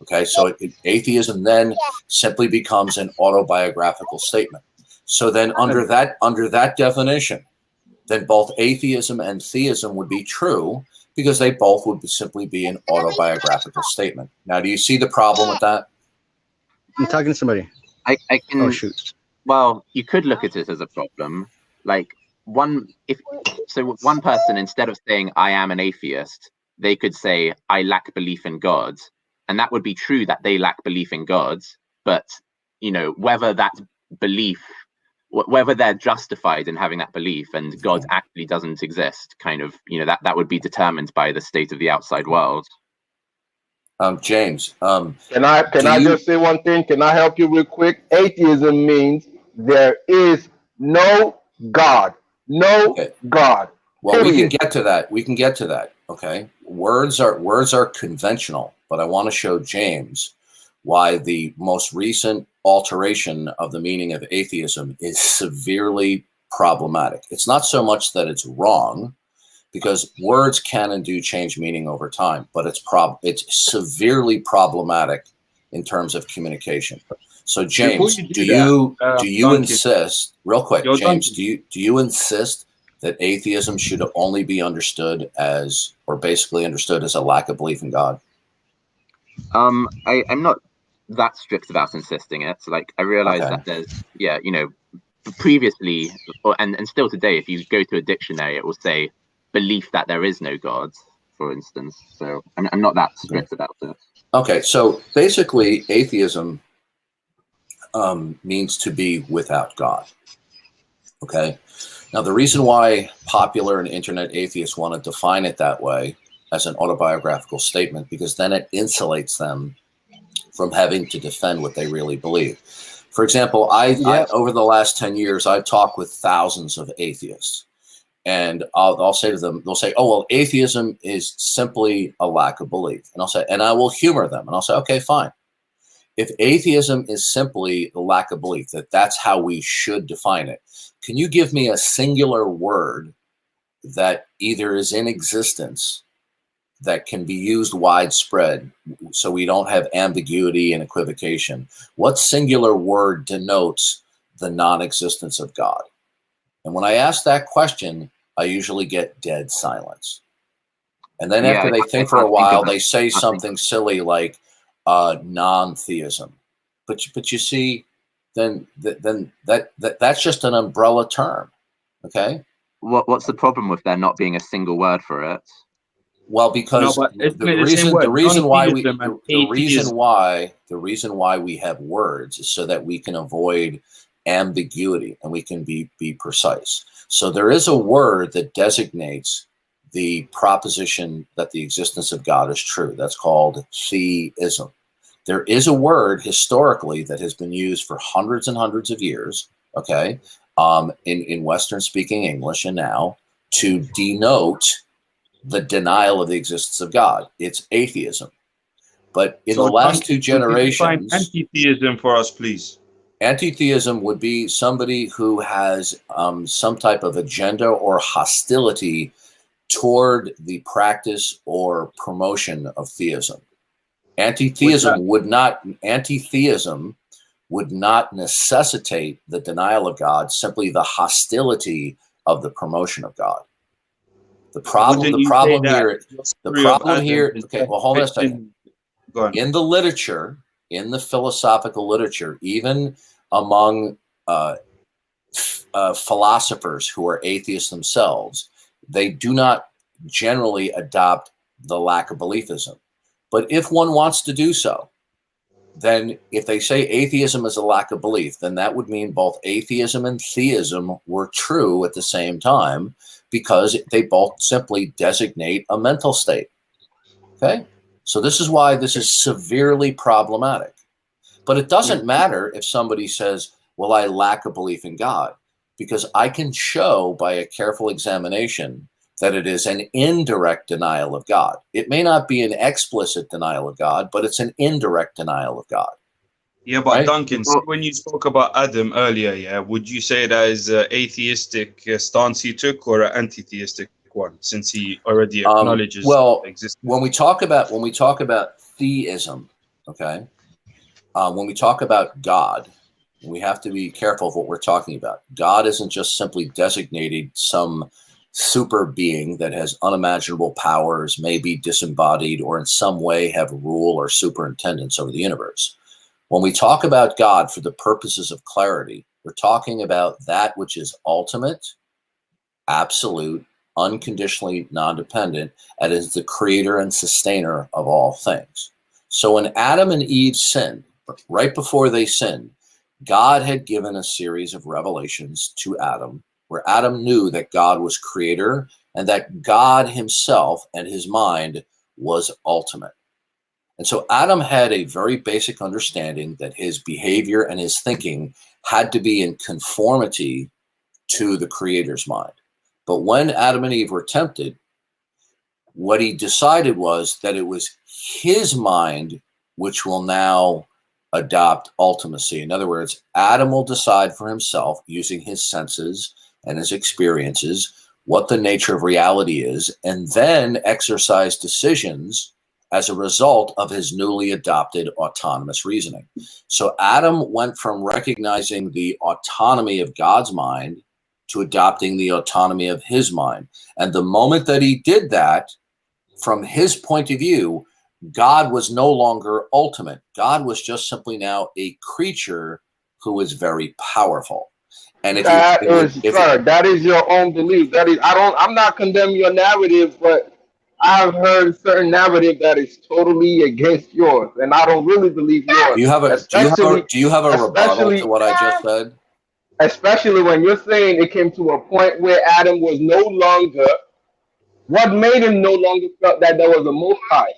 Okay, so atheism then simply becomes an autobiographical statement. So then under that definition, then both atheism and theism would be true, because they both would simply be an autobiographical statement. Now, do you see the problem with that? I'm talking to somebody. I can. Oh, shoot. Well, you could look at it as a problem. Like one person, instead of saying I am an atheist, they could say I lack belief in God, and that would be true that they lack belief in God. But whether that belief, whether they're justified in having that belief and God actually doesn't exist, that would be determined by the state of the outside world. James, can I just say one thing? Can I help you real quick? Atheism means there is no God. No God. Well, we can get to that. Okay. Words are conventional, but I want to show James why the most recent alteration of the meaning of atheism is severely problematic. It's not so much that it's wrong, because words can and do change meaning over time, but it's severely problematic in terms of communication. So James, do you insist, real quick, James, do you insist that atheism should only be understood as, or basically understood as, a lack of belief in God? I'm not that strict about insisting it. So, I realize that there's, previously, and still today, if you go to a dictionary, it will say belief that there is no God, for instance. So I'm not that strict about it. Okay, so basically atheism means to be without God. Okay, now the reason why popular and internet atheists want to define it that way, as an autobiographical statement, because then it insulates them from having to defend what they really believe. For example, I over the last 10 years, I've talked with thousands of atheists. And I'll say to them, they'll say, oh, well, atheism is simply a lack of belief. And I'll say, and I will humor them. And I'll say, okay, fine. If atheism is simply the lack of belief, that's how we should define it, can you give me a singular word that either is in existence that can be used widespread so we don't have ambiguity and equivocation? What singular word denotes the non-existence of God? And when I ask that question, I usually get dead silence. And then after they think for a while, they say something silly like non-theism. But you see, then that's just an umbrella term. Okay. What's the problem with there not being a single word for it? Well, because the reason why we have words is so that we can avoid ambiguity and we can be precise. So there is a word that designates the proposition that the existence of God is true. That's called theism. There is a word historically that has been used for hundreds and hundreds of years, okay, in Western speaking English and now to denote the denial of the existence of God. It's atheism. But in the last two generations, anti-theism for us, please. Anti-theism would be somebody who has some type of agenda or hostility toward the practice or promotion of theism. Anti-theism would not necessitate the denial of God, simply the hostility of the promotion of God. The problem here. Okay, well, hold on a second. In the literature, in the philosophical literature, even among philosophers who are atheists themselves, they do not generally adopt the lack of beliefism. But if one wants to do so, then if they say atheism is a lack of belief, then that would mean both atheism and theism were true at the same time, because they both simply designate a mental state. Okay? So this is why this is severely problematic. But it doesn't matter if somebody says, well, I lack a belief in God, because I can show by a careful examination that it is an indirect denial of God. It may not be an explicit denial of God, but it's an indirect denial of God. Yeah, but right? Duncan, when you spoke about Adam earlier, yeah, would you say that is an atheistic stance he took or an anti-theistic one, since he already acknowledges existence? When we talk about theism, okay, when we talk about God, we have to be careful of what we're talking about. God isn't just simply designated some super being that has unimaginable powers, may be disembodied, or in some way have rule or superintendence over the universe. When we talk about God for the purposes of clarity, we're talking about that which is ultimate, absolute, unconditionally non-dependent, and is the creator and sustainer of all things. So when Adam and Eve sinned, right before they sinned, God had given a series of revelations to Adam, where Adam knew that God was creator and that God himself and his mind was ultimate. And so Adam had a very basic understanding that his behavior and his thinking had to be in conformity to the creator's mind. But when Adam and Eve were tempted, what he decided was that it was his mind which will now adopt ultimacy. In other words, Adam will decide for himself, using his senses and his experiences, what the nature of reality is, and then exercise decisions as a result of his newly adopted autonomous reasoning. So Adam went from recognizing the autonomy of God's mind to adopting the autonomy of his mind. And the moment that he did that, from his point of view, God was no longer ultimate. God was just simply now a creature who is very powerful. And that is your own belief. I'm not condemning your narrative, but I've heard certain narrative that is totally against yours, and I don't really believe yours. Do you have a rebuttal to what I just said? Especially when you're saying it came to a point where Adam was no longer. What made him no longer felt that there was a Most High?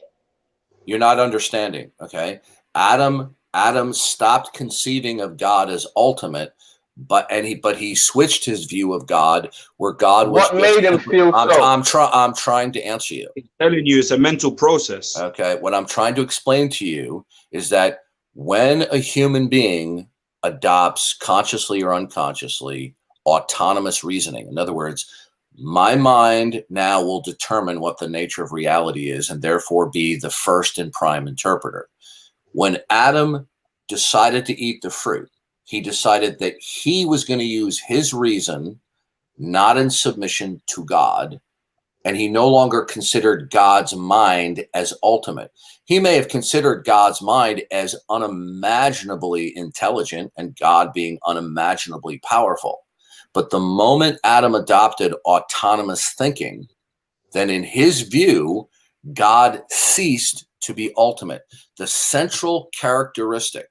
You're not understanding, okay? Adam Adam stopped conceiving of God as ultimate, but he switched his view of God, where God was. What made him feel so? I'm trying to answer you. I'm telling you, it's a mental process. Okay, what I'm trying to explain to you is that when a human being adopts, consciously or unconsciously, autonomous reasoning, in other words, my mind now will determine what the nature of reality is and therefore be the first and prime interpreter. When Adam decided to eat the fruit, he decided that he was going to use his reason, not in submission to God, and he no longer considered God's mind as ultimate. He may have considered God's mind as unimaginably intelligent and God being unimaginably powerful. But the moment Adam adopted autonomous thinking, then in his view, God ceased to be ultimate. The central characteristic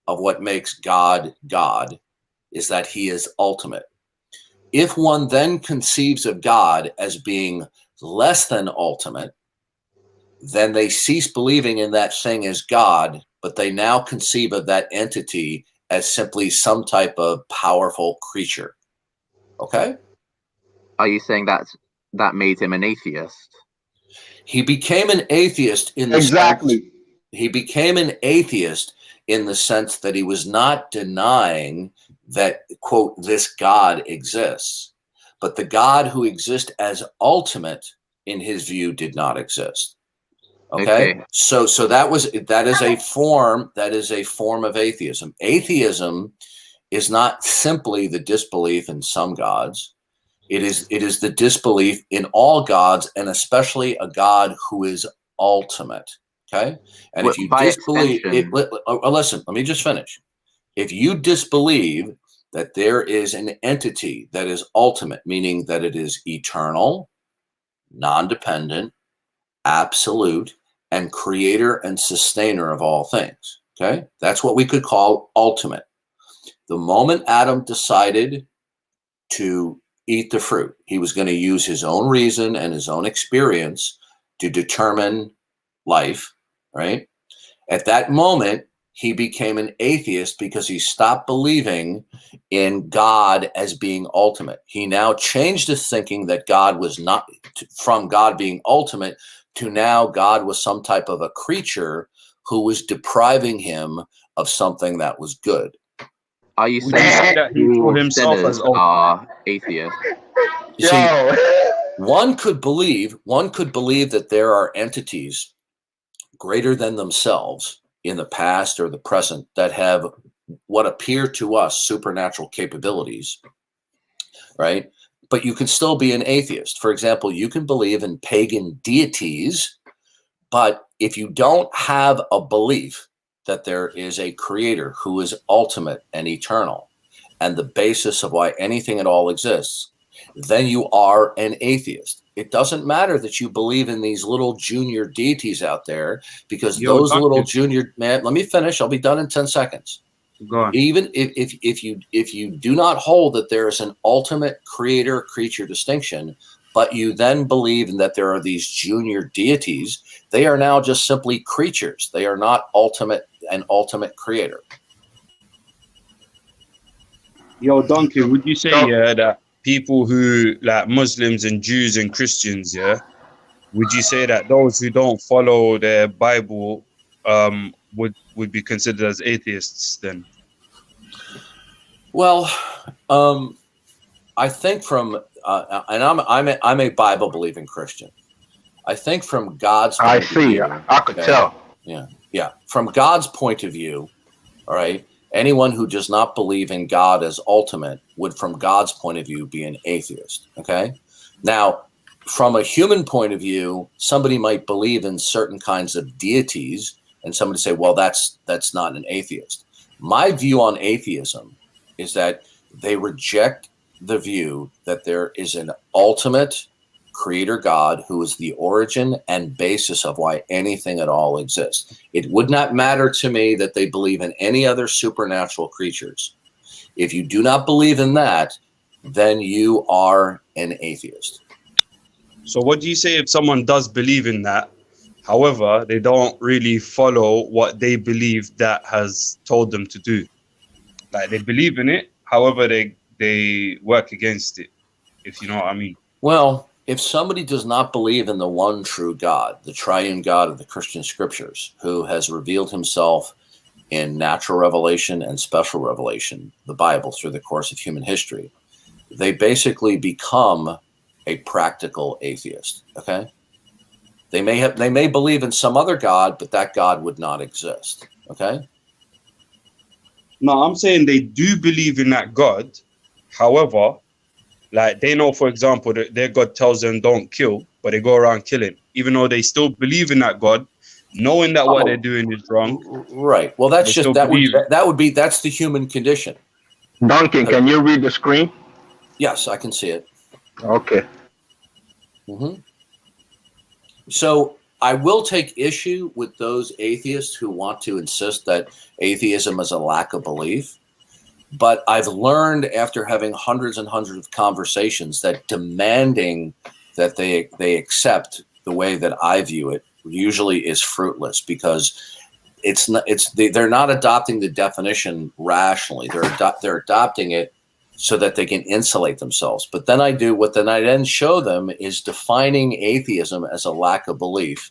of what makes God God is that he is ultimate. If one then conceives of God as being less than ultimate, then they cease believing in that thing as God, but they now conceive of that entity as simply some type of powerful creature. Okay? Are you saying that made him an atheist? He became an atheist in the sense, he became an atheist in the sense that he was not denying that, quote, this God exists, but the God who exists as ultimate in his view did not exist. Okay. So that is a form of atheism. Atheism is not simply the disbelief in some gods. It is the disbelief in all gods, and especially a God who is ultimate. Okay. And if you disbelieve it, listen, let me just finish. If you disbelieve that there is an entity that is ultimate, meaning that it is eternal, non-dependent, absolute, and creator and sustainer of all things. Okay. That's what we could call ultimate. The moment Adam decided to eat the fruit, he was going to use his own reason and his own experience to determine life, right? At that moment, he became an atheist because he stopped believing in God as being ultimate. He now changed his thinking that God was not, from God being ultimate to now God was some type of a creature who was depriving him of something that was good. Are you saying that he saw himself as are atheists? You see, one could believe that there are entities greater than themselves in the past or the present that have what appear to us supernatural capabilities, right? But you can still be an atheist. For example, you can believe in pagan deities, but if you don't have a belief that there is a creator who is ultimate and eternal and the basis of why anything at all exists, then you are an atheist. It doesn't matter that you believe in these little junior deities out there, because those little junior, man, let me finish. I'll be done in 10 seconds. Go on. Even if you do not hold that there is an ultimate creator creature distinction, but you then believe in that there are these junior deities, they are now just simply creatures. They are not an ultimate creator. Yo, Donkey, would you say that people who, like Muslims and Jews and Christians, would you say that those who don't follow the Bible would be considered as atheists then? Well, I think from and I'm a Bible believing Christian. I think from God's point of view, I could tell. Yeah. From God's point of view, all right, anyone who does not believe in God as ultimate would, from God's point of view, be an atheist. Okay. Now, from a human point of view, somebody might believe in certain kinds of deities, and somebody say, well, that's not an atheist. My view on atheism is that they reject the view that there is an ultimate creator God who is the origin and basis of why anything at all exists. It would not matter to me that they believe in any other supernatural creatures. If you do not believe in that, then you are an atheist. So what do you say if someone does believe in that? However, they don't really follow what they believe that has told them to do. Like they believe in it, however, they work against it, if you know what I mean. Well, if somebody does not believe in the one true God, the triune God of the Christian scriptures, who has revealed himself in natural revelation and special revelation, the Bible, through the course of human history, they basically become a practical atheist. Okay? They may believe in some other God, but that God would not exist. Okay? No, I'm saying they do believe in that God. However, like they know, for example, that their God tells them don't kill, but they go around killing, even though they still believe in that God, knowing that what they're doing is wrong. Right. Well, that's just that's the human condition. Duncan, can you read the screen? Yes, I can see it. Okay. So I will take issue with those atheists who want to insist that atheism is a lack of belief. But I've learned after having hundreds and hundreds of conversations that demanding that they accept the way that I view it usually is fruitless, because they're not adopting the definition rationally. They're adopting it so that they can insulate themselves. But then I then show them is defining atheism as a lack of belief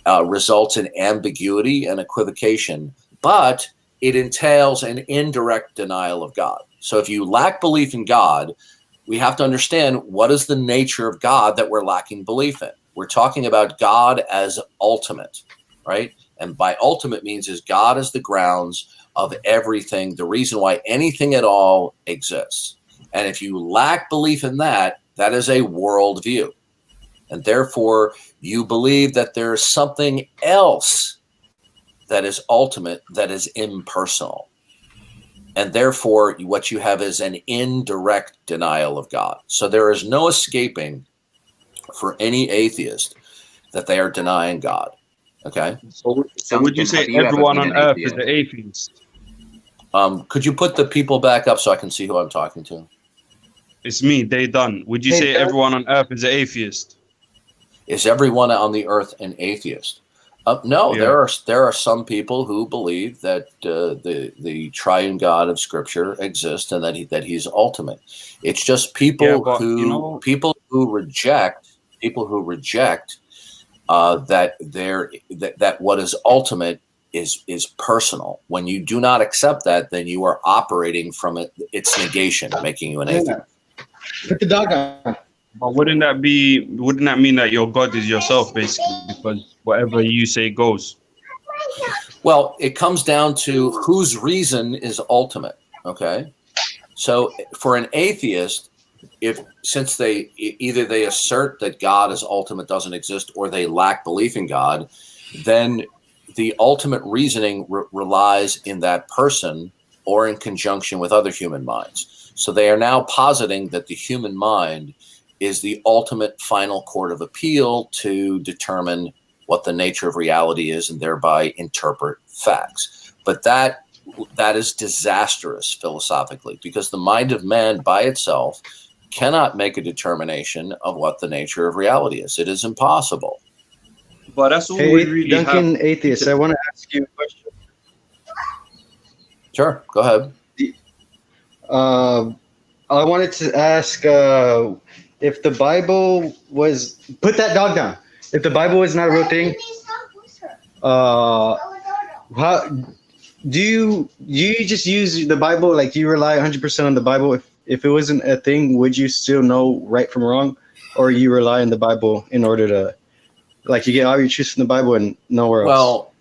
results in ambiguity and equivocation, but it entails an indirect denial of God. So if you lack belief in God, we have to understand what is the nature of God that we're lacking belief in. We're talking about God as ultimate, right? And by ultimate means is God is the grounds of everything, the reason why anything at all exists. And if you lack belief in that, that is a worldview. And therefore, you believe that there is something else that is ultimate, that is impersonal. And therefore, what you have is an indirect denial of God. So there is no escaping for any atheist that they are denying God. Okay? So would you say everyone on earth is an atheist? Could you put the people back up so I can see who I'm talking to? It's me, they done. Would you say everyone on earth is an atheist? Is everyone on the earth an atheist? No, yeah. There are some people who believe that the triune God of Scripture exists and that he's ultimate. It's just people who reject that what is ultimate is personal. When you do not accept that, then you are operating from its negation, making you an atheist. Put the dog on. But wouldn't that mean that your God is yourself, basically, because whatever you say goes? Well, it comes down to whose reason is ultimate. Okay, so for an atheist, since they assert that God is ultimate, doesn't exist, or they lack belief in God, then the ultimate reasoning relies in that person or in conjunction with other human minds. So they are now positing that the human mind is the ultimate final court of appeal to determine what the nature of reality is and thereby interpret facts. But that is disastrous philosophically, because the mind of man by itself cannot make a determination of what the nature of reality is. It is impossible. But that's all we really Duncan, atheist, I want to ask you a question. Sure, go ahead. I wanted to ask if the Bible was... Put that dog down. If the Bible was not a real thing, how do you just use the Bible? Like, you rely 100% on the Bible? If it wasn't a thing, would you still know right from wrong? Or you rely on the Bible in order to... Like, you get all your truths from the Bible and nowhere else? Well,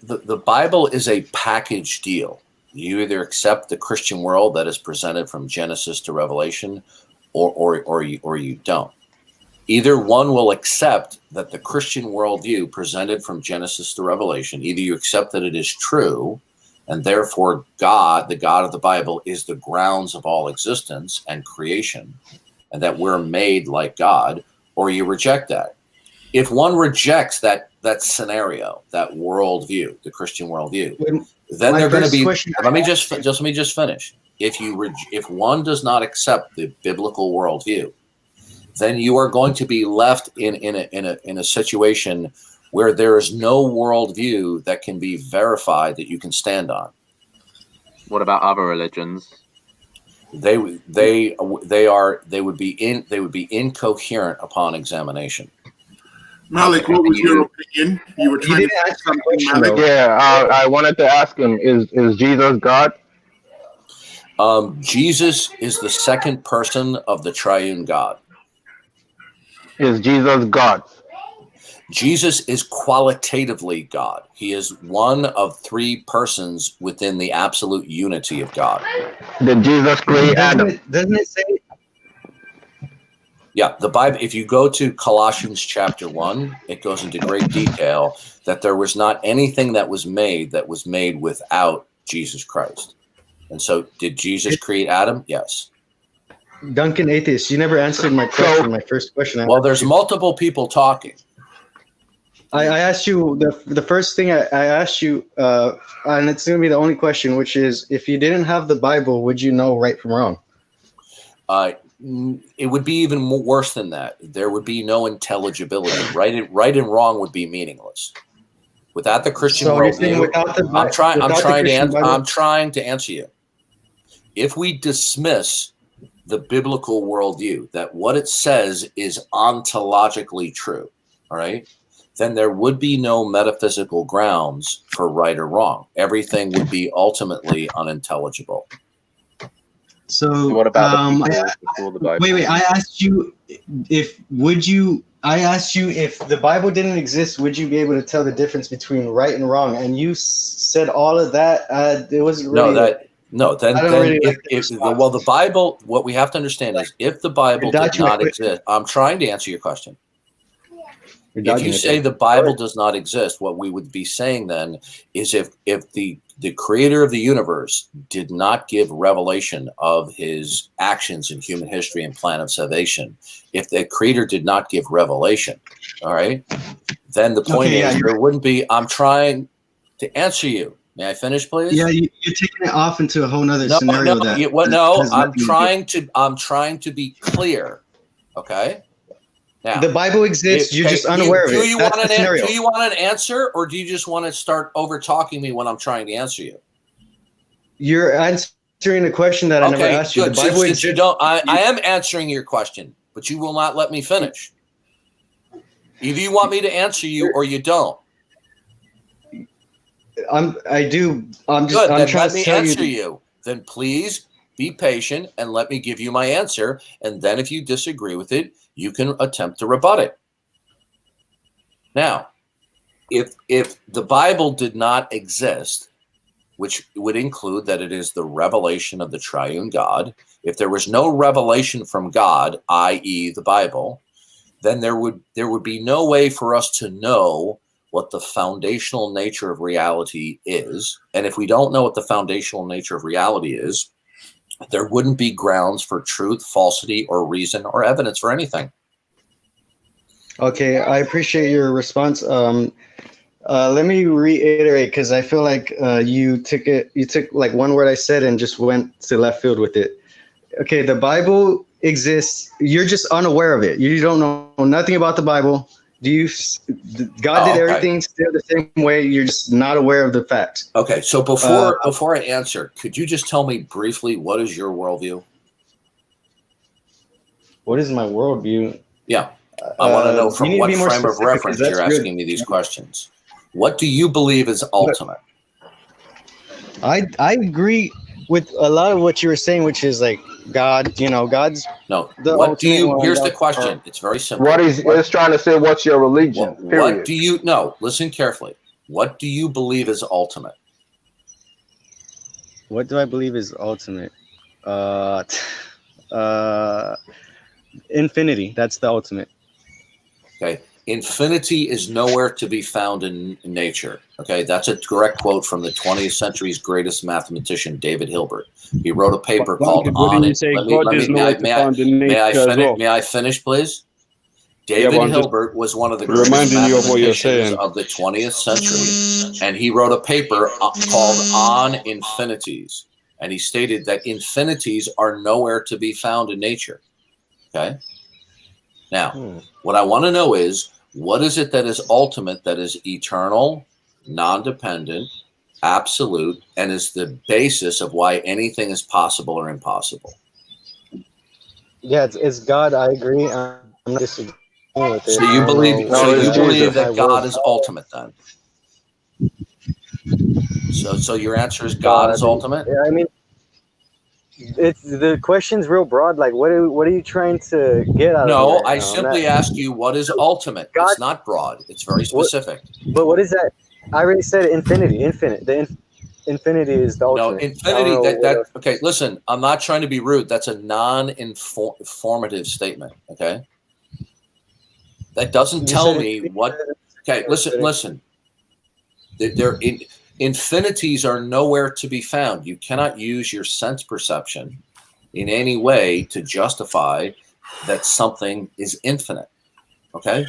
the Bible is a package deal. You either accept the Christian world that is presented from Genesis to Revelation, or you don't. Either one will accept that the Christian worldview presented from Genesis to Revelation, either you accept that it is true, and therefore God, the God of the Bible, is the grounds of all existence and creation, and that we're made like God, or you reject that. If one rejects that scenario, that worldview, the Christian worldview, then they're going to be. Let me just finish. If one does not accept the biblical worldview, then you are going to be left in a situation where there is no worldview that can be verified that you can stand on. What about other religions? They would be incoherent upon examination. Malik, what was your opinion? You were trying to ask something, Malik. Yeah, I wanted to ask him: Is Jesus God? Jesus is the second person of the triune God. Is Jesus God? Jesus is qualitatively God. He is one of three persons within the absolute unity of God. Did Jesus create Adam? Doesn't it say? Yeah, the Bible, if you go to Colossians chapter 1, it goes into great detail that there was not anything that was made without Jesus Christ. And so, did Jesus create Adam? Yes. Duncan Atheist, you never answered my question, my first question. Well, there's multiple people talking. I asked you, the first thing I asked you, and it's going to be the only question, which is, if you didn't have the Bible, would you know right from wrong? It would be even worse than that. There would be no intelligibility. Right and wrong would be meaningless. Without the Christian worldview, I'm trying to answer you. If we dismiss the biblical worldview, that what it says is ontologically true, all right, then there would be no metaphysical grounds for right or wrong. Everything would be ultimately unintelligible. So what about before the Bible? Wait. I asked you if the Bible didn't exist, would you be able to tell the difference between right and wrong? And you said all of that. It wasn't really. The Bible. What we have to understand is, if the Bible did not exist, I'm trying to answer your question. If you say the Bible does not exist, what we would be saying then is, if the creator of the universe did not give revelation of his actions in human history and plan of salvation, if the creator did not give revelation, all right, then the point is there wouldn't be. I'm trying to answer you. May I finish, please? Yeah, you're taking it off into a whole nother scenario. I'm trying to be clear. Okay. Now, the Bible exists. You're just unaware of it. Do you want an answer, or do you just want to start over talking me when I'm trying to answer you? You're answering a question that I never asked you. Good. The Bible Since you don't, I am answering your question, but you will not let me finish. Either you want me to answer you, or you don't. I do. I'm Good. Then trying let me answer you. Then please be patient and let me give you my answer. And then, if you disagree with it, you can attempt to rebut it. Now, if the Bible did not exist, which would include that it is the revelation of the triune God, if there was no revelation from God, i.e. the Bible, then there would be no way for us to know what the foundational nature of reality is. And if we don't know what the foundational nature of reality is, there wouldn't be grounds for truth, falsity, or reason or evidence for anything. Okay, I appreciate your response. Let me reiterate, because I feel like you took like one word I said and just went to left field with it. Okay, the Bible exists. You're just unaware of it. You don't know nothing about the Bible. God did everything still the same way. You're just not aware of the facts. Okay, so before I answer, could you just tell me briefly, what is your worldview? What is my worldview? Yeah, I want to know from what frame of reference you're asking me these questions. What do you believe is ultimate? I agree with a lot of what you were saying, which is like God, God's. No. What do you? Here's the question. It's very simple. It's trying to say, what's your religion? What do you? No. Listen carefully. What do you believe is ultimate? What do I believe is ultimate? Infinity. That's the ultimate. Okay. Infinity is nowhere to be found in nature. Okay, that's a direct quote from the 20th century's greatest mathematician, David Hilbert. He wrote a paper called On It. May I finish, please? David Hilbert was one of the greatest mathematicians of the 20th century, and he wrote a paper called On Infinities. And he stated that infinities are nowhere to be found in nature. Okay? Now, what I want to know is, What is it that is ultimate, that is eternal, non-dependent, absolute, and is the basis of why anything is possible or impossible? Yeah, it's God. I agree. I'm not disagreeing with it. So you believe that God is will. ultimate then? So your answer is God is ultimate? Yeah, I mean, it's the question's real broad. Like, what are you trying to get out of me? No, Right I now? simply ask you, what is ultimate? God, it's not broad. It's very specific. But what is that? I already said infinity. Infinite. Infinity is the No, ultimate. infinity. Okay. Listen, I'm not trying to be rude. That's a non-informative statement. Okay. That doesn't tell me what. Okay. Listen. Infinities are nowhere to be found. You cannot use your sense perception in any way to justify that something is infinite. Okay.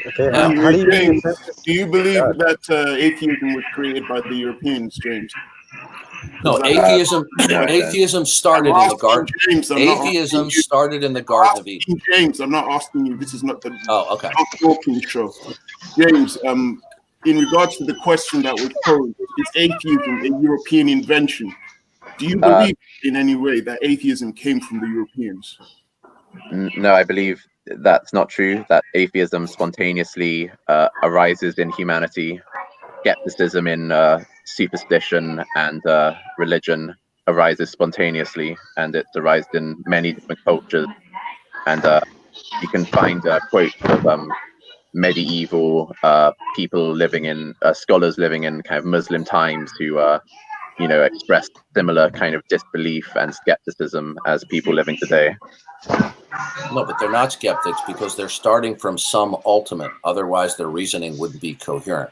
Okay. Now, How do you James, do you believe that atheism was created by the Europeans, James? No, atheism started in the garden. Atheism started in the Garden of Eden. James, I'm not asking you. This is not the okay. talking show. James, in regards to the question that was posed, is atheism a European invention? Do you believe in any way that atheism came from the Europeans? No, I believe that's not true. That atheism spontaneously arises in humanity. Skepticism in superstition and religion arises spontaneously, and it's arisen in many different cultures. And you can find quotes of medieval people living in scholars living in kind of Muslim times who expressed similar kind of disbelief and skepticism as people living today. No, but they're not skeptics because they're starting from some ultimate. Otherwise, their reasoning wouldn't be coherent.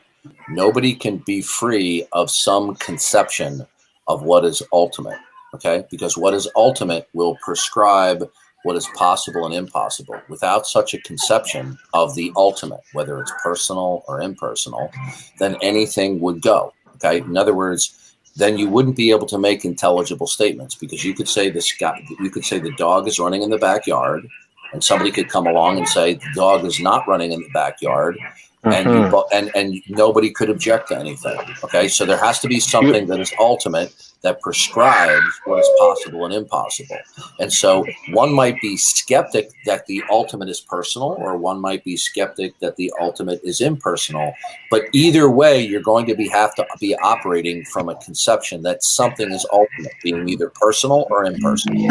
Nobody can be free of some conception of what is ultimate, okay? Because what is ultimate will prescribe what is possible and impossible. Without such a conception of the ultimate, whether it's personal or impersonal, then anything would go, okay? In other words, then you wouldn't be able to make intelligible statements because you could say the dog is running in the backyard, and somebody could come along and say the dog is not running in the backyard, and nobody could object to anything. Okay, so there has to be something that is ultimate that prescribes what is possible and impossible. And so one might be skeptic that the ultimate is personal, or one might be skeptic that the ultimate is impersonal. But either way, you're going to have to be operating from a conception that something is ultimate, being either personal or impersonal.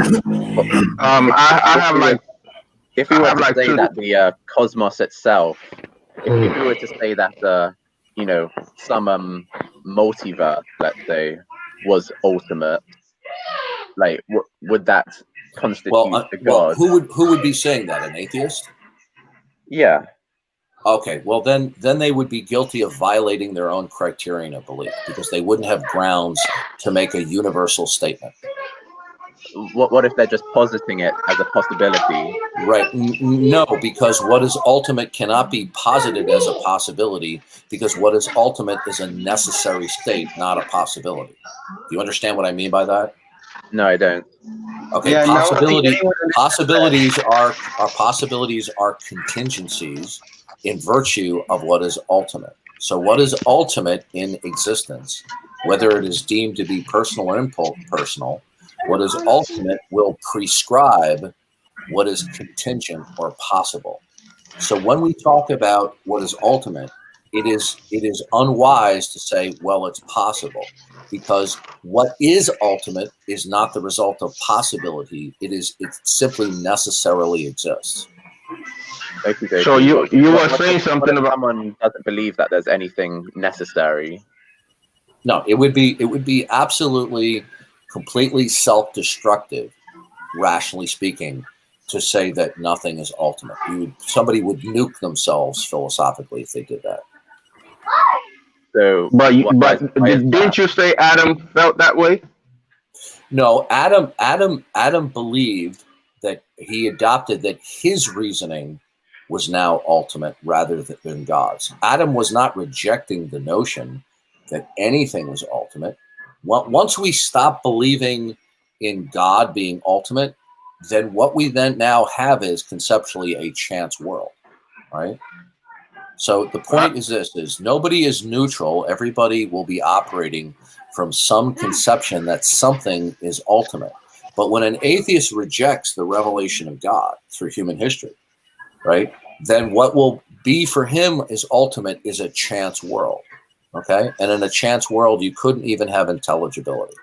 I have like, if we were to say that the cosmos itself, if we were to say that some multiverse, let's say, was ultimate, like would that constitute the God? Who would be saying that? An atheist? Yeah. Okay, well then they would be guilty of violating their own criterion of belief because they wouldn't have grounds to make a universal statement. What if they're just positing it as a possibility? Right. No, because what is ultimate cannot be posited as a possibility because what is ultimate is a necessary state, not a possibility. Do you understand what I mean by that? No, I don't. Okay, Yeah, possibilities are contingencies in virtue of what is ultimate. So what is ultimate in existence, whether it is deemed to be personal or impersonal, what is ultimate will prescribe what is contingent or possible. So when we talk about what is ultimate, it is unwise to say, well, it's possible, because what is ultimate is not the result of possibility. It simply necessarily exists. So you were saying something about someone doesn't believe that there's anything necessary. No, it would be absolutely completely self-destructive, rationally speaking, to say that nothing is ultimate. Somebody would nuke themselves philosophically if they did that. So, but didn't you say Adam felt that way? No, Adam believed that he adopted that his reasoning was now ultimate rather than God's. Adam was not rejecting the notion that anything was ultimate. Once we stop believing in God being ultimate, then what we then now have is conceptually a chance world, right? So the point is this: is nobody is neutral. Everybody will be operating from some conception that something is ultimate. But when an atheist rejects the revelation of God through human history, right, then what will be for him is ultimate is a chance world. Okay, and in a chance world, you couldn't even have intelligibility.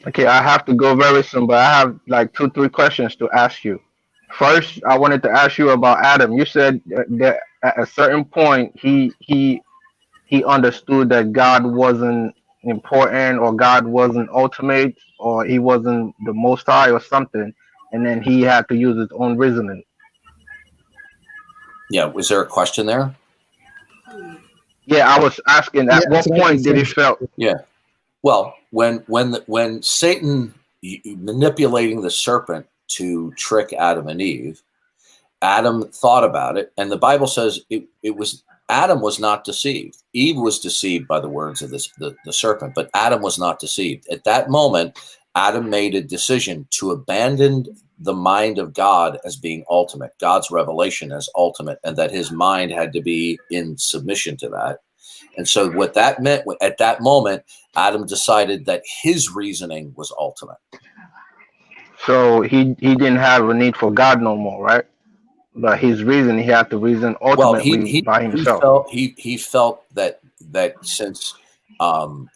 Okay, I have to go very soon, but I have like 2-3 questions to ask you. First, I wanted to ask you about Adam. You said that at a certain point he understood that God wasn't important, or God wasn't ultimate, or he wasn't the most high or something, and then he had to use his own reasoning. Yeah, was there a question there? Yeah, I was asking at what point did he felt? Yeah. Well, when Satan manipulating the serpent to trick Adam and Eve, Adam thought about it, and the Bible says it was Adam was not deceived. Eve was deceived by the words of the serpent, but Adam was not deceived. At that moment, Adam made a decision to abandon the mind of God as being ultimate, God's revelation as ultimate, and that his mind had to be in submission to that. And so what that meant at that moment, Adam decided that his reasoning was ultimate. So he didn't have a need for God no more, right? But his reason, he had to reason ultimately by himself. He felt that since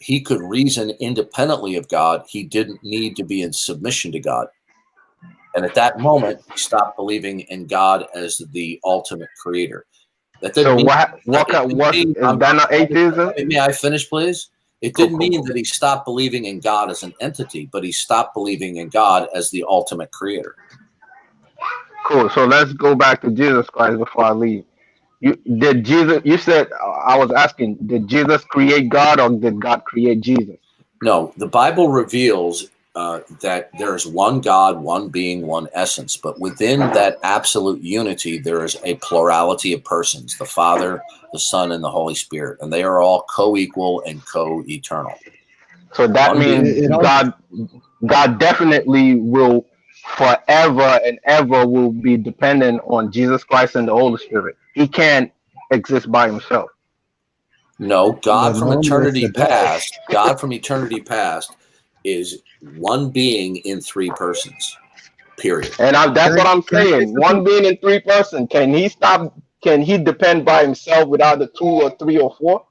he could reason independently of God, he didn't need to be in submission to God. And at that moment, he stopped believing in God as the ultimate creator. That didn't mean, is that not atheism? May I finish, please? It didn't mean that he stopped believing in God as an entity, but he stopped believing in God as the ultimate creator. Cool. So let's go back to Jesus Christ before I leave. You said, I was asking, did Jesus create God or did God create Jesus? No, the Bible reveals that there's one God, one being, one essence. But within that absolute unity, there is a plurality of persons, the Father, the Son, and the Holy Spirit. And they are all co-equal and co-eternal. So that means God definitely will forever and ever will be dependent on Jesus Christ and the Holy Spirit. He can't exist by himself. No, God from eternity past is one being in three persons, period. And that's what I'm saying. One being in three persons. Can he depend by himself without the 2 or 3 or 4?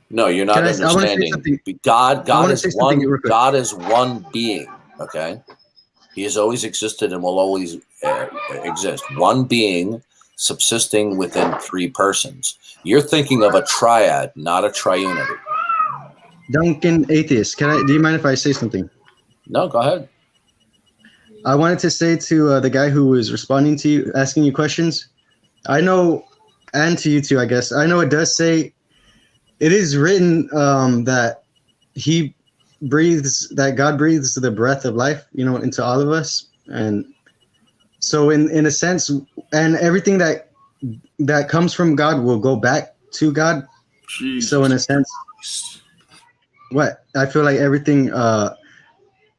No, you're not understanding. God is one being, okay? He has always existed and will always exist. One being subsisting within 3 persons. You're thinking of a triad, not a triunity. Duncan, atheist, do you mind if I say something? No, go ahead. I wanted to say to the guy who was responding to you, asking you questions, I know, and to you too, I guess, I know it does say, it is written that God breathes the breath of life, into all of us. And so in a sense, and everything that comes from God will go back to God. Jesus. So in a sense, I feel like everything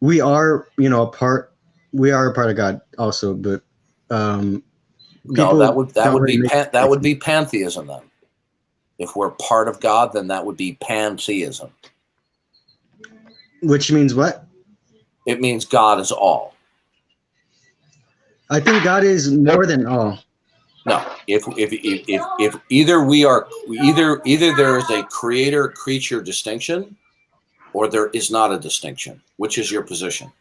we are a part of God also, but no, that would be pantheism then. If we're part of God, then that would be pantheism. Which means what? It means God is all. I think God is more than all. No, if either there is a creator-creature distinction, or there is not a distinction. Which is your position?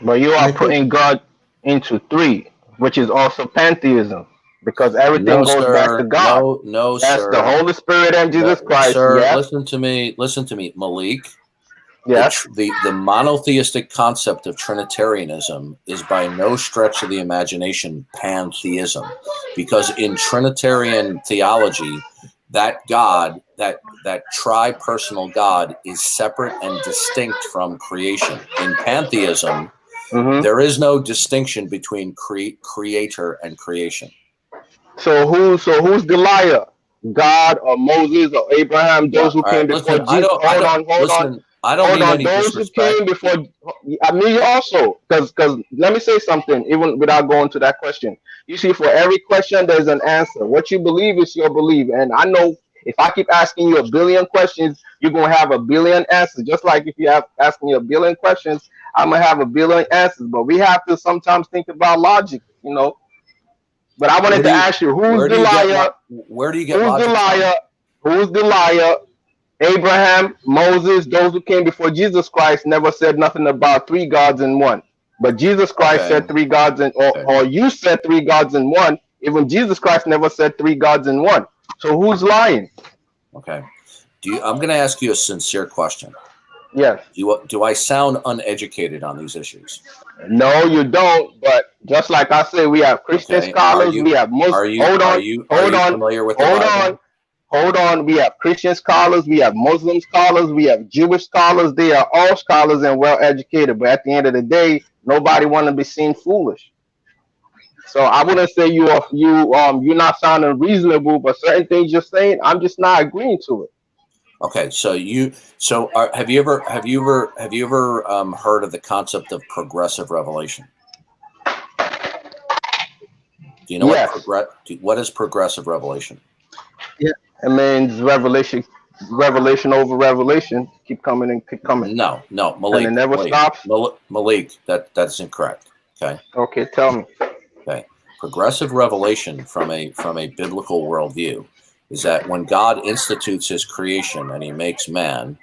But you are putting God into 3, which is also pantheism, because everything goes back to God. No, that's sir. The Holy Spirit and Jesus Christ. Sir, yeah. Listen to me, Malik. Yes. The monotheistic concept of Trinitarianism is by no stretch of the imagination pantheism, because in Trinitarian theology, that God, that tri-personal God, is separate and distinct from creation. In pantheism, there is no distinction between creator and creation. So who's the liar? God or Moses or Abraham? Those who came before Jesus. Hold on. I don't Hold mean on, any those who disrespect. came before, I mean also, because let me say something, even without going to that question. You see, for every question, there's an answer. What you believe is your belief, and I know if I keep asking you a billion questions, you're gonna have a billion answers. Just like if you have asking me a billion questions, I'm gonna have a billion answers. But we have to sometimes think about logic, you know. But I wanted to ask you, who's the liar? Where do you get Who's the logic from? liar? Who's the liar? Abraham, Moses, those who came before Jesus Christ never said nothing about three gods in one. But Jesus Christ said three gods in, or you said three gods in one. Even Jesus Christ never said three gods in one. So who's lying? Okay. I'm going to ask you a sincere question. Yes. Do I sound uneducated on these issues? No, you don't. But just like I say, we have Christian scholars, we have Muslims. Hold on, familiar with the Bible? Hold on. We have Christian scholars, we have Muslim scholars, we have Jewish scholars. They are all scholars and well educated. But at the end of the day, nobody want to be seen foolish. So I wouldn't say you're not sounding reasonable, but certain things you're saying, I'm just not agreeing to it. Okay, have you ever heard of the concept of progressive revelation? Do you know what is progressive revelation? Yeah, it means revelation over revelation. Keep coming and keep coming. No, Malik. And it never stops. Malik, that's incorrect. Okay. Okay, tell me. Okay, progressive revelation from a biblical worldview is that when God institutes his creation and he makes man,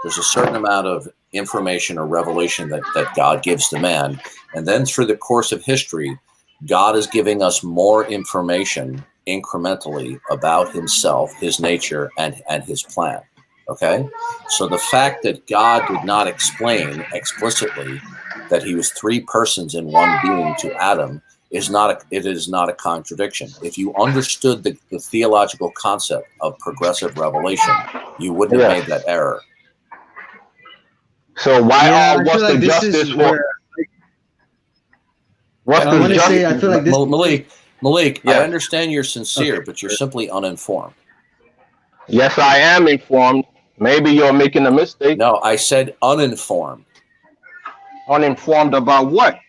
there's a certain amount of information or revelation that God gives to man. And then through the course of history, God is giving us more information incrementally about himself, his nature, and his plan. Okay? So the fact that God did not explain explicitly that he was three persons in one being to Adam is not a contradiction. If you understood the theological concept of progressive revelation, you wouldn't have made that error. So why what's the justice for? I feel like this. Malik, I understand you're sincere, but you're simply uninformed. Yes, I am informed. Maybe you're making a mistake. No, I said uninformed. Uninformed about what?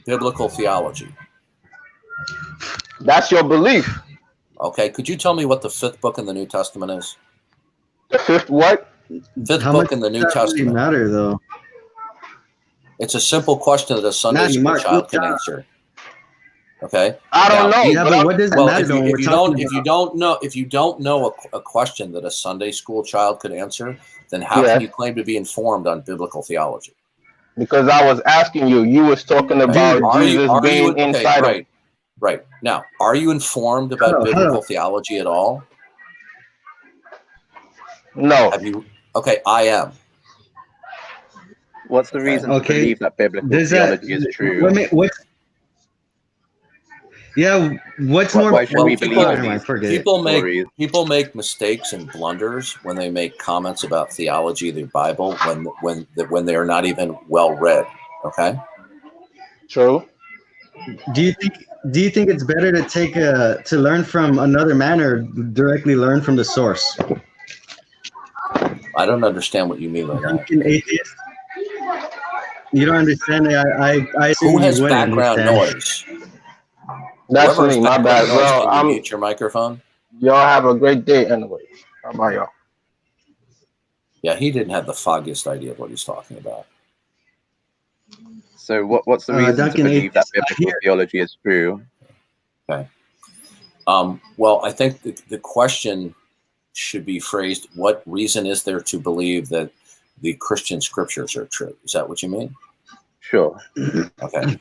Biblical theology. That's your belief. Okay, could you tell me what the fifth book in the New Testament is? The fifth what? Fifth book in the New Testament. Really matter though. It's a simple question that a Sunday school child can answer. Okay. I don't know. Yeah, but what does that matter? If you don't know a question that a Sunday school child could answer, then how can you claim to be informed on biblical theology? Because I was asking you. You was talking about Jesus being inside of. Right. Now, are you informed about biblical theology at all? No. Have you? Okay, I am. What's the reason to believe that biblical theology is true? What's more? Why should we believe in these people make mistakes and blunders when they make comments about theology of the Bible when they are not even well read. Okay. True. Do you think it's better to learn from another man or directly learn from the source? I don't understand what you mean by that. An atheist? You don't understand it. I assume who has you background understand. noise? That's me. My bad. Well, I'm mute your microphone. Y'all have a great day anyway. How about y'all? Yeah, he didn't have the foggiest idea of what he's talking about. So what's the reason to believe that biblical theology is true? Okay. Well, I think the question should be phrased, what reason is there to believe that the Christian scriptures are true? Is that what you mean? Sure. Okay.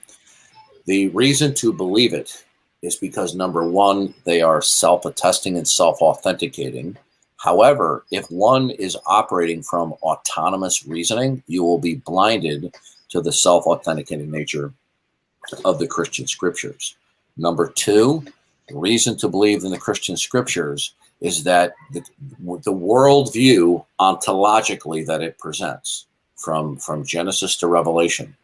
The reason to believe it is because, number one, they are self-attesting and self-authenticating. However, if one is operating from autonomous reasoning, you will be blinded to the self-authenticating nature of the Christian scriptures. Number two, the reason to believe in the Christian scriptures is that the worldview ontologically that it presents from Genesis to Revelation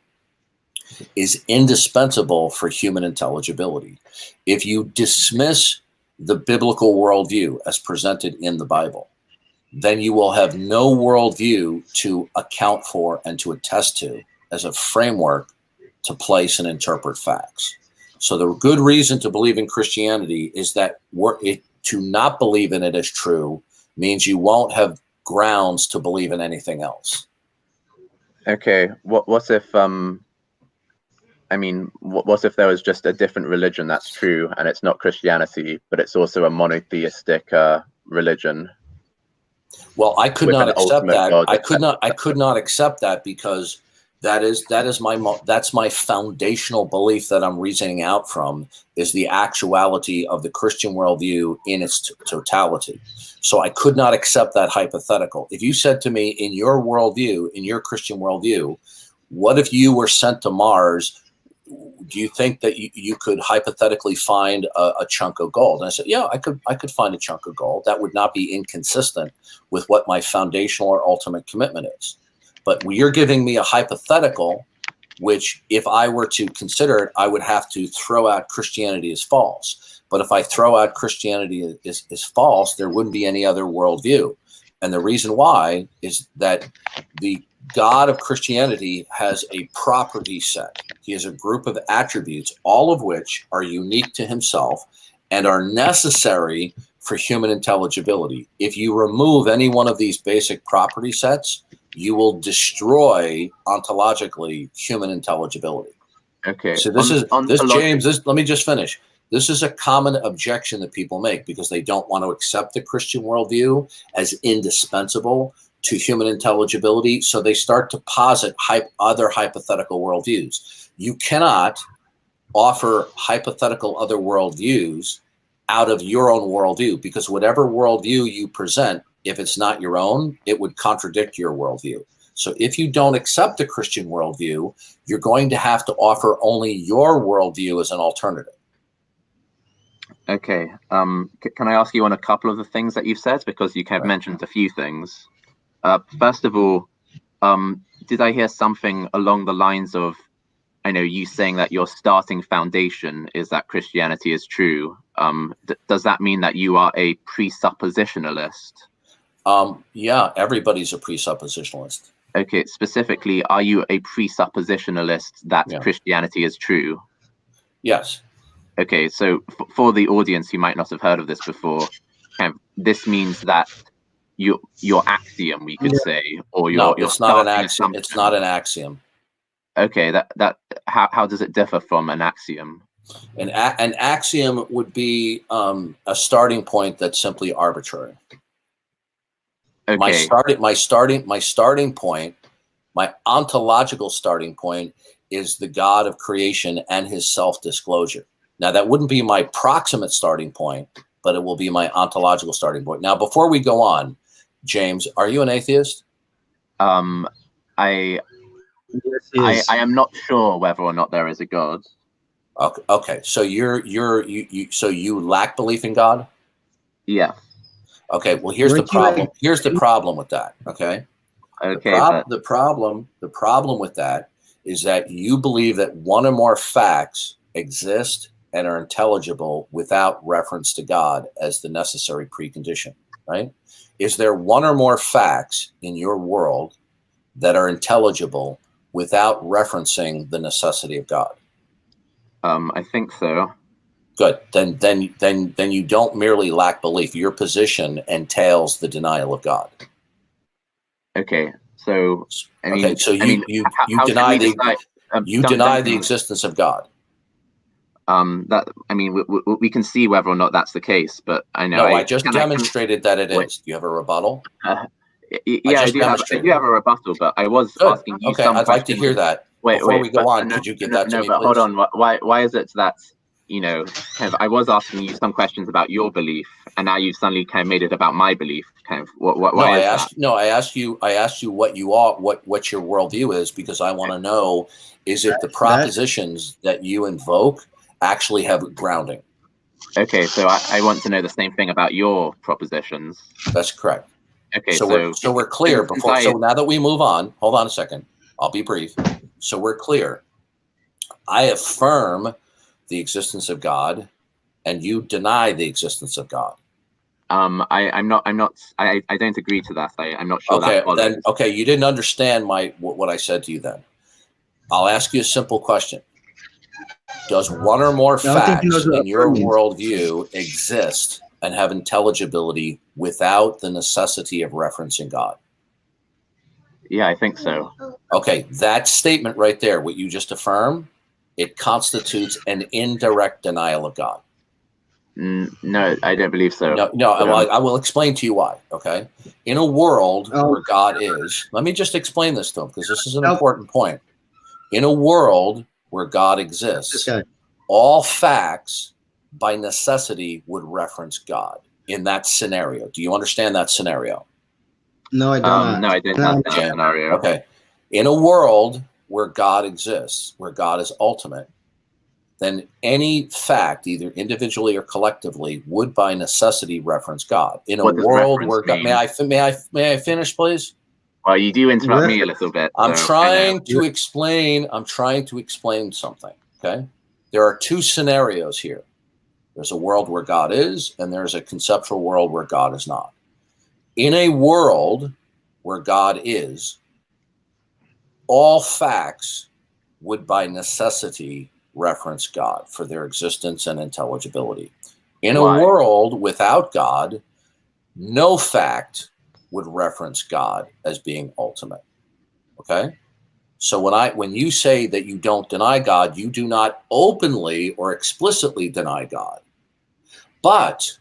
is indispensable for human intelligibility. If you dismiss the biblical worldview as presented in the Bible, then you will have no worldview to account for and to attest to as a framework to place and interpret facts. So the good reason to believe in Christianity is that to not believe in it as true means you won't have grounds to believe in anything else. Okay, what if what if there was just a different religion that's true and it's not Christianity, but it's also a monotheistic religion? Well, I could not accept that. I could not accept that because that's my foundational belief that I'm reasoning out from, is the actuality of the Christian worldview in its totality. So I could not accept that hypothetical. If you said to me, in your worldview, in your Christian worldview, what if you were sent to Mars? Do you think that you could hypothetically find a chunk of gold? And I said, yeah, I could find a chunk of gold. That would not be inconsistent with what my foundational or ultimate commitment is. But you're giving me a hypothetical, which if I were to consider it, I would have to throw out Christianity as false. But if I throw out Christianity as false, there wouldn't be any other worldview. And the reason why is that the God of Christianity has a property set. He has a group of attributes, all of which are unique to himself and are necessary for human intelligibility. If you remove any one of these basic property sets, you will destroy ontologically human intelligibility. Okay. So James, let me just finish. This is a common objection that people make because they don't want to accept the Christian worldview as indispensable to human intelligibility. So they start to posit other hypothetical worldviews. You cannot offer hypothetical other worldviews out of your own worldview, because whatever worldview you present, if it's not your own, it would contradict your worldview. So if you don't accept the Christian worldview, you're going to have to offer only your worldview as an alternative. Okay. Can I ask you on a couple of the things that you've said? Because you kind of mentioned a few things. First of all, did I hear something along the lines of, I know you saying that your starting foundation is that Christianity is true. Does that mean that you are a presuppositionalist? Yeah, everybody's a presuppositionalist. Okay, specifically, are you a presuppositionalist that Christianity is true? Yes. Okay, so for the audience who might not have heard of this before, this means that your axiom, we could say, or your it's not an axiom. It's not an axiom. Okay, how does it differ from an axiom? An axiom would be a starting point that's simply arbitrary. Okay. My starting point, my ontological starting point, is the God of creation and his self-disclosure. Now, that wouldn't be my proximate starting point, but it will be my ontological starting point. Now, before we go on, James, are you an atheist? I am not sure whether or not there is a God. Okay. So so you lack belief in God? Yeah. Okay. Well, here's the problem. Here's the problem with that. Okay. Okay. The problem with that is that you believe that one or more facts exist and are intelligible without reference to God as the necessary precondition, right? Is there one or more facts in your world that are intelligible without referencing the necessity of God? I think so. Good. Then you don't merely lack belief. Your position entails the denial of God. Okay. So you deny the existence of God. We can see whether or not that's the case, but I know. No, I just demonstrated that it is. Do you have a rebuttal? Yeah, I do have a rebuttal, but I was asking you some I'd like to hear that. Before we go on, could you give that to me, please? Hold on. Why is it that, I was asking you some questions about your belief, and now you've suddenly kind of made it about my belief. I asked you what you are, what your worldview is, because I want to know, is it the propositions that you invoke actually have grounding? Okay, so I want to know the same thing about your propositions. That's correct. Okay, so we're clear before. So now that we move on, hold on a second. I'll be brief. So we're clear. I affirm the existence of God, and you deny the existence of God. I'm not. I don't agree to that. I'm not sure Okay, that follows. then okay, you didn't understand what I said to you then. I'll ask you a simple question. Does one or more facts in your worldview exist and have intelligibility without the necessity of referencing God? Yeah, I think so. Okay, that statement right there, what you just affirmed, it constitutes an indirect denial of God. No, I don't believe so. No, I will explain to you why, okay? In a world where God is, let me just explain this to him because this is an important point. In a world where God exists, all facts by necessity would reference God in that scenario. Do you understand that scenario? No, I don't. No, I didn't have that scenario. Okay. In a world where God exists, where God is ultimate, then any fact, either individually or collectively, would by necessity reference God. In a world where God, may I finish, please? Well, you do interrupt me a little bit. I'm trying to explain something. Okay. There are two scenarios here. There's a world where God is, and there's a conceptual world where God is not. In a world where God is, all facts would by necessity reference God for their existence and intelligibility. In a world without God, no fact would reference God as being ultimate. Okay? So when you say that you don't deny God, you do not openly or explicitly deny God. But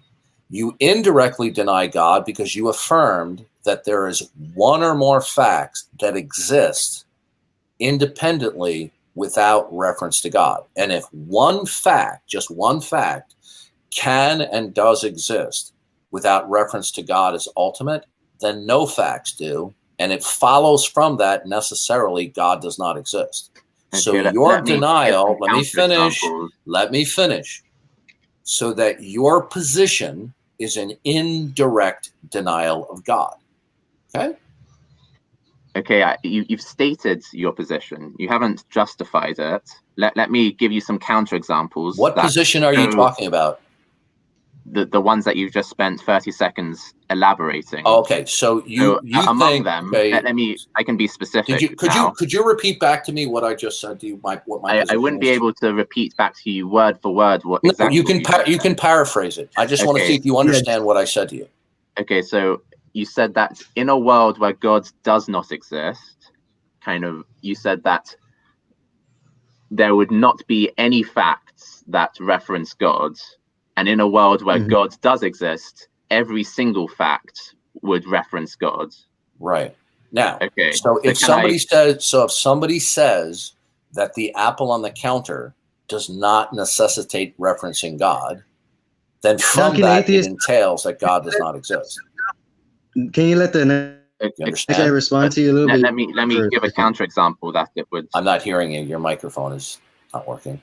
you indirectly deny God because you affirmed that there is one or more facts that exist independently without reference to God. And if one fact, just one fact, can and does exist without reference to God as ultimate, then no facts do. And it follows from that necessarily God does not exist. Okay, so your denial, let me finish. So that your position is an indirect denial of God. Okay? Okay, you've stated your position. You haven't justified it. Let me give you some counterexamples. What position are you talking about? The ones that you've just spent 30 seconds elaborating. Okay, so you among think, them, okay, I can be specific. Could you repeat back to me what I just said to you? I wouldn't be able to repeat back to you word for word what exactly. You can paraphrase it. I just want to see if you understand what I said to you. Okay, so you said that in a world where God does not exist, you said that there would not be any facts that reference God. And in a world where God does exist, every single fact would reference God. Right. Now, okay. So if somebody says that the apple on the counter does not necessitate referencing God, then from that it entails that God does not exist. Can you let the next guy respond to you a little bit? Let me give a counterexample that it would. I'm not hearing you. Your microphone is not working.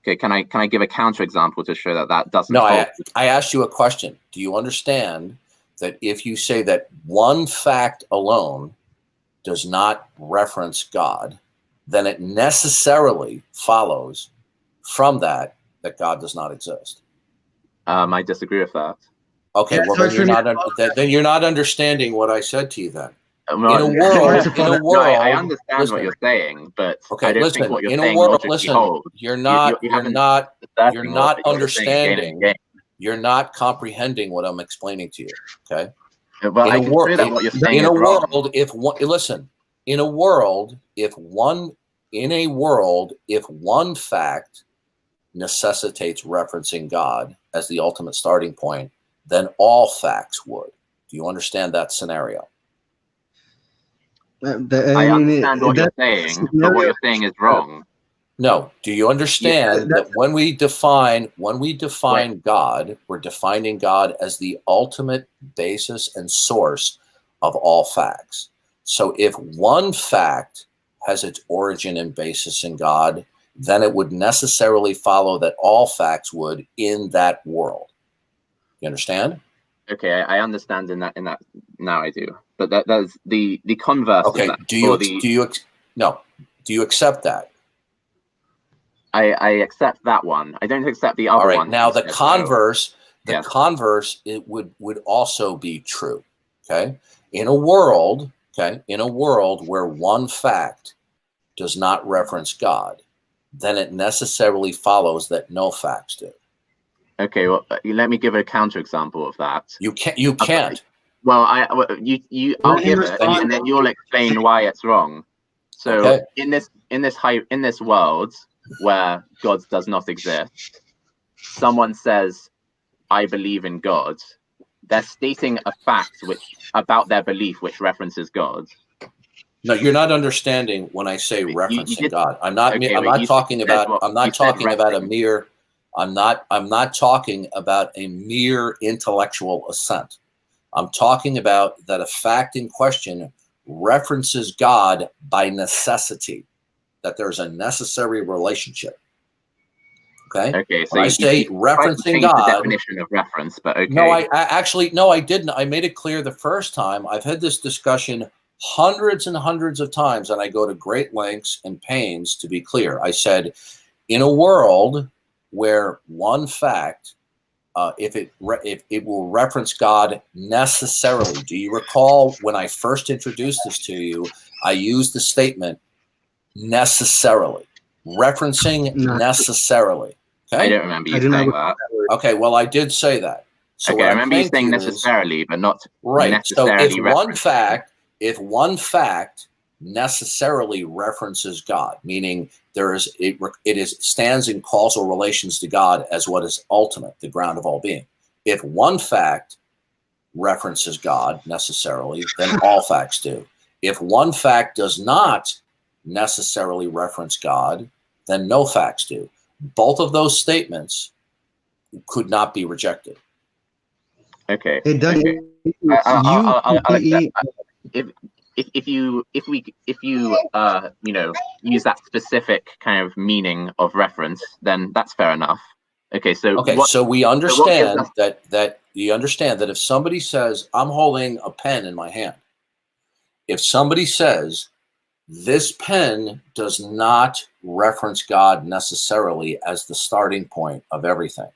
Okay, can I give a counterexample to show that doesn't? No, I asked you a question. Do you understand that if you say that one fact alone does not reference God, then it necessarily follows from that God does not exist? I disagree with that. Okay, well then you're not understanding what I said to you then. In a world, I understand what you're saying, but I don't think what you're saying logically holds. You're not understanding. You're not comprehending what I'm explaining to you. Okay. Well, I can say that what you're saying is wrong. In a world, if one fact necessitates referencing God as the ultimate starting point, then all facts would. Do you understand that scenario? I understand what you're saying, but what you're saying is wrong. No. Do you understand that when we define God, we're defining God as the ultimate basis and source of all facts. So if one fact has its origin and basis in God, then it would necessarily follow that all facts would in that world. You understand? Okay, I understand in that now I do. But that's the converse. Okay. Of that, do you accept that? I accept that one. I don't accept the other one. Now the converse. The converse, it would also be true. Okay, in a world where one fact does not reference God, then it necessarily follows that no facts do. Okay, well, let me give a counterexample of that. You can't. Well, I'll give it, and then you'll explain why it's wrong. So in this world where God does not exist, someone says, "I believe in God." They're stating a fact about their belief which references God. No, you're not understanding when I say referencing God. I'm not talking about a mere intellectual assent. I'm talking about that a fact in question references God by necessity, that there's a necessary relationship. Okay. So when I say referencing God, the definition of reference, but okay. No, I didn't. I made it clear the first time. I've had this discussion hundreds and hundreds of times, and I go to great lengths and pains to be clear. I said, in a world where one fact, if it will reference God necessarily. Do you recall when I first introduced this to you? I used the statement necessarily, referencing necessarily. Okay? I don't remember you saying that. Okay, well, I did say that. So I remember you saying necessarily, but not necessarily. So if one fact necessarily references God, meaning it stands in causal relations to God as what is ultimate, the ground of all being. If one fact references God necessarily, then all facts do. If one fact does not necessarily reference God, then no facts do. Both of those statements could not be rejected. Okay. It does. I'll accept that. If you use that specific kind of meaning of reference, then that's fair enough. Okay, so we understand that you understand that if somebody says, I'm holding a pen in my hand, if somebody says this pen does not reference God necessarily as the starting point of everything,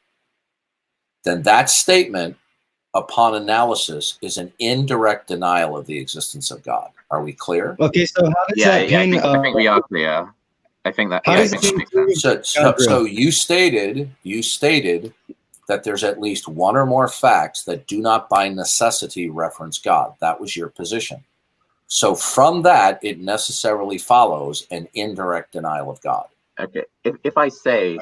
then that statement, upon analysis, is an indirect denial of the existence of God. Are we clear? Okay, so how does that pen? I think we are clear. I think that. How does it makes sense. So you stated that there's at least one or more facts that do not by necessity reference God. That was your position. So from that, it necessarily follows an indirect denial of God. Okay, if I say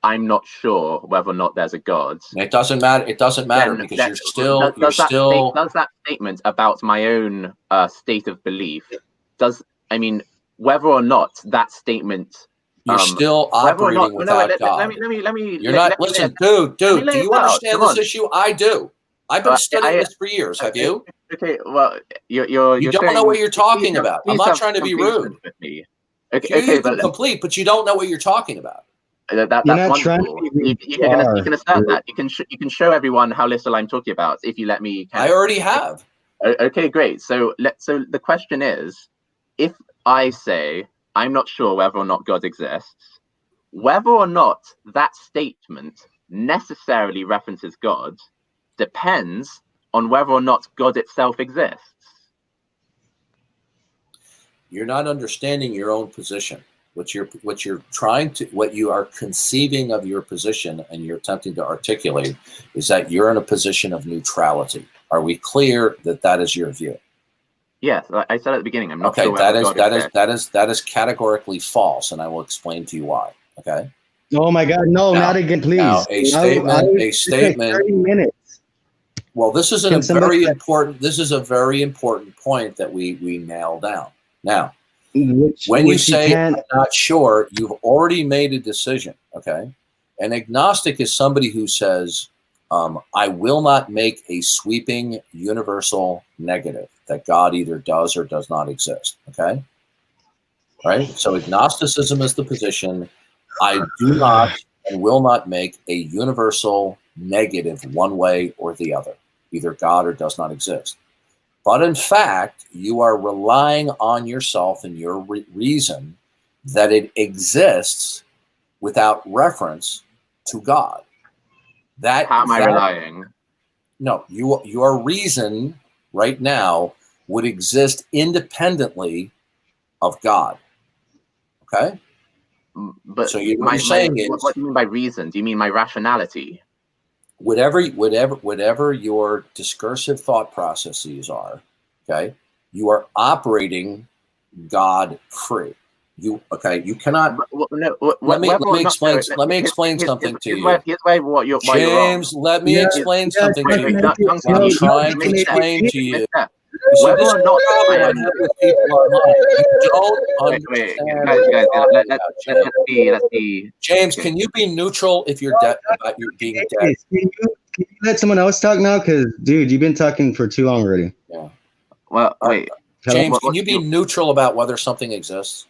I'm not sure whether or not there's a God, it doesn't matter. It doesn't matter because does that statement about my own state of belief whether or not that statement. You're still operating without God. You're not. Listen, dude. Do you understand this issue? I do. I've been studying this for years. Have you? Okay. Well, you don't know what you're talking about. I'm not trying to be rude. You can complete, but you don't know what you're talking about. That's wonderful. You can assert that. You can show everyone how little I'm talking about if you let me. I already have. Okay, great. So the question is, if I say I'm not sure whether or not God exists, whether or not that statement necessarily references God depends on whether or not God itself exists. You're not understanding your own position. What you are conceiving of your position and you're attempting to articulate is that you're in a position of neutrality. Are we clear that that is your view? Yes, I said at the beginning. I'm not sure. Okay, that is categorically false, and I will explain to you why. Okay. Oh my God, no, not again, please. Now, a statement. 30 minutes. Well, this is a very important point that we nail down. Now, when you say I'm not sure, you've already made a decision. Okay. An agnostic is somebody who says, I will not make a sweeping universal negative that God either does or does not exist. Okay. Right. So agnosticism is the position. I do not and will not make a universal negative one way or the other, either God or does not exist. But in fact, you are relying on yourself and your reason that it exists without reference to God. That How am I that- relying? No, your reason right now would exist independently of God. Okay? But so what you're saying is, what do you mean by reason? Do you mean my rationality? whatever your discursive thought processes are, okay, you are operating God free. You cannot. Let me explain something to you. Here's why you're James, wrong. let me explain something to you. I'm trying to explain to you. Whether or not I am, let's be. James, can you be neutral if you're dead about your being dead? Can you let someone else talk now? Because, dude, you've been talking for too long already. Yeah. Well, wait. James, can you be neutral about whether something exists?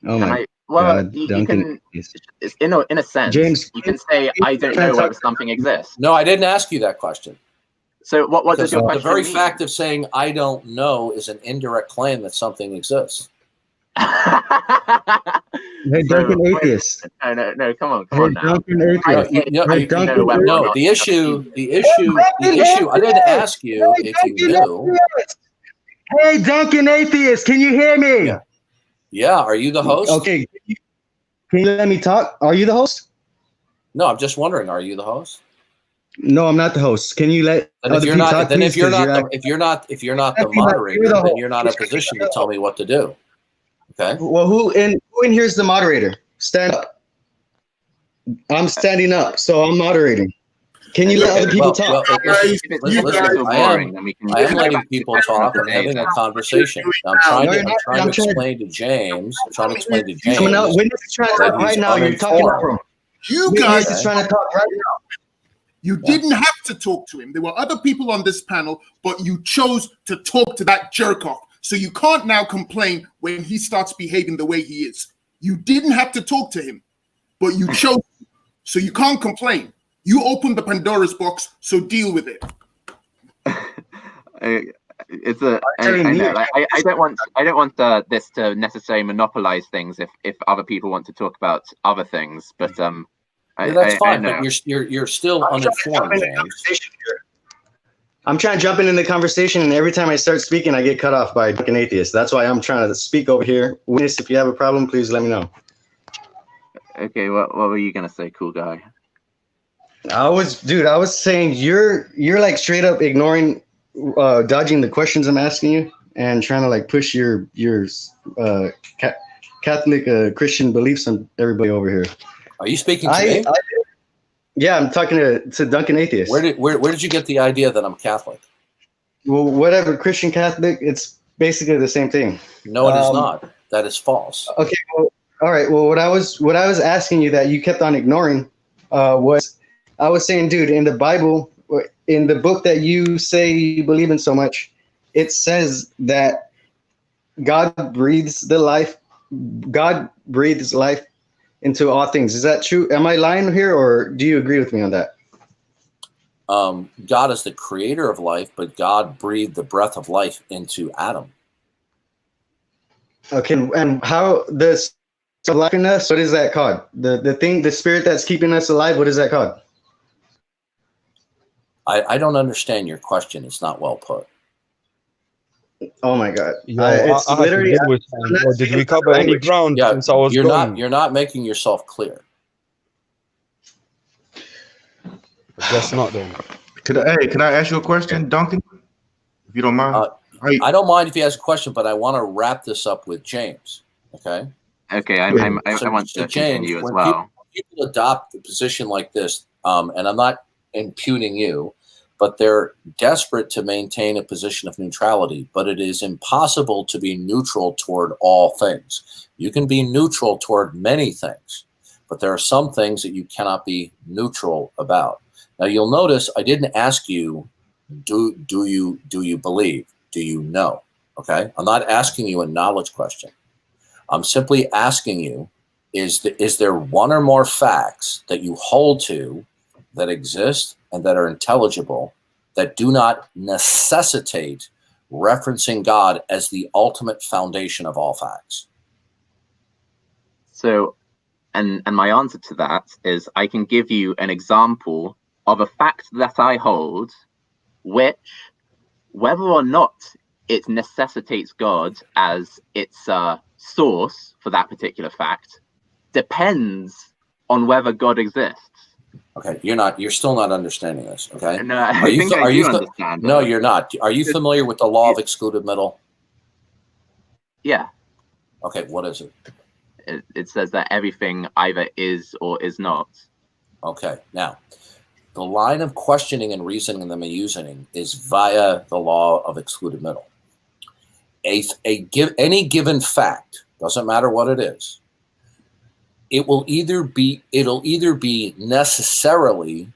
Oh my God, you Duncan. can, in a sense, James, you can say, I don't know whether something exists. No, I didn't ask you that question. So what does your question The very mean? fact of saying I don't know is an indirect claim that something exists. Hey, Duncan Atheist. No, come on now. Duncan Atheist. No, the issue, I didn't ask you if you knew. Hey, Duncan Atheist, can you hear me? Yeah, are you the host? Okay, can you let me talk? Are you the host? No, I'm just wondering, are you the host? No, I'm not the host. Can you let And other people talk, please? if you're not the moderator, then you're not in a position to tell me what to do. Okay. Well, who in here is the moderator? Stand up. I'm standing up, so I'm moderating. Can you let other people talk? I am letting people talk. I'm having a conversation. I'm trying to explain to James. Someone else, witness is trying to talk right now. You're talking over him. You guys is trying to talk right now. You didn't have to talk to him. There were other people on this panel, but you chose to talk to that jerk off. So you can't now complain when he starts behaving the way he is. You didn't have to talk to him, but you chose. So you can't complain. You opened the Pandora's box, so deal with it. It's a. I don't want this to necessarily monopolize things if other people want to talk about other things, but that's fine. But you're still uninformed, James. I'm trying to jump in the conversation, and every time I start speaking, I get cut off by Duncan Atheist. That's why I'm trying to speak over here. Witness, if you have a problem, please let me know. Okay, what were you gonna say, cool guy? I was saying you're like straight up ignoring, dodging the questions I'm asking you, and trying to like push your Catholic Christian beliefs on everybody over here. Are you speaking to me? Yeah, I'm talking to Duncan Atheist. Where did you get the idea that I'm Catholic? Well, whatever, Christian Catholic, it's basically the same thing. No, it is not. That is false. Okay, well, all right. Well, what I was asking you that you kept on ignoring was I was saying, dude, in the Bible, in the book that you say you believe in so much, it says that God breathes life into all things. Is that true? Am I lying here, or do you agree with me on that? God is the creator of life, but God breathed the breath of life into Adam. Okay, and how this life in us? What is that called? The spirit that's keeping us alive. What is that called? I don't understand your question. It's not well put. Oh my God! It's literally. Did we cover any ground since I was gone? You're not making yourself clear. I guess not then. Can I ask you a question, Duncan? If you don't mind. I don't mind if you ask a question, but I want to wrap this up with James. Okay. Okay, I want to continue as well. People adopt a position like this, and I'm not impugning you, but they're desperate to maintain a position of neutrality. But it is impossible to be neutral toward all things. You can be neutral toward many things, but there are some things that you cannot be neutral about. Now you'll notice I didn't ask you, do you believe? Do you know? Okay, I'm not asking you a knowledge question. I'm simply asking you, is there one or more facts that you hold to that exist and that are intelligible that do not necessitate referencing God as the ultimate foundation of all facts? So And my answer to that is I can give you an example of a fact that I hold, which, whether or not it necessitates God as its source for that particular fact, depends on whether God exists. Okay, you're still not understanding this, okay? No, I think I do understand. No, you're not. Are you familiar with the law of excluded middle? Yeah. Okay, what is it? It says that everything either is or is not. Okay, now, the line of questioning and reasoning and reasoning is via the law of excluded middle. Any given fact, doesn't matter what it is, it'll either be necessarily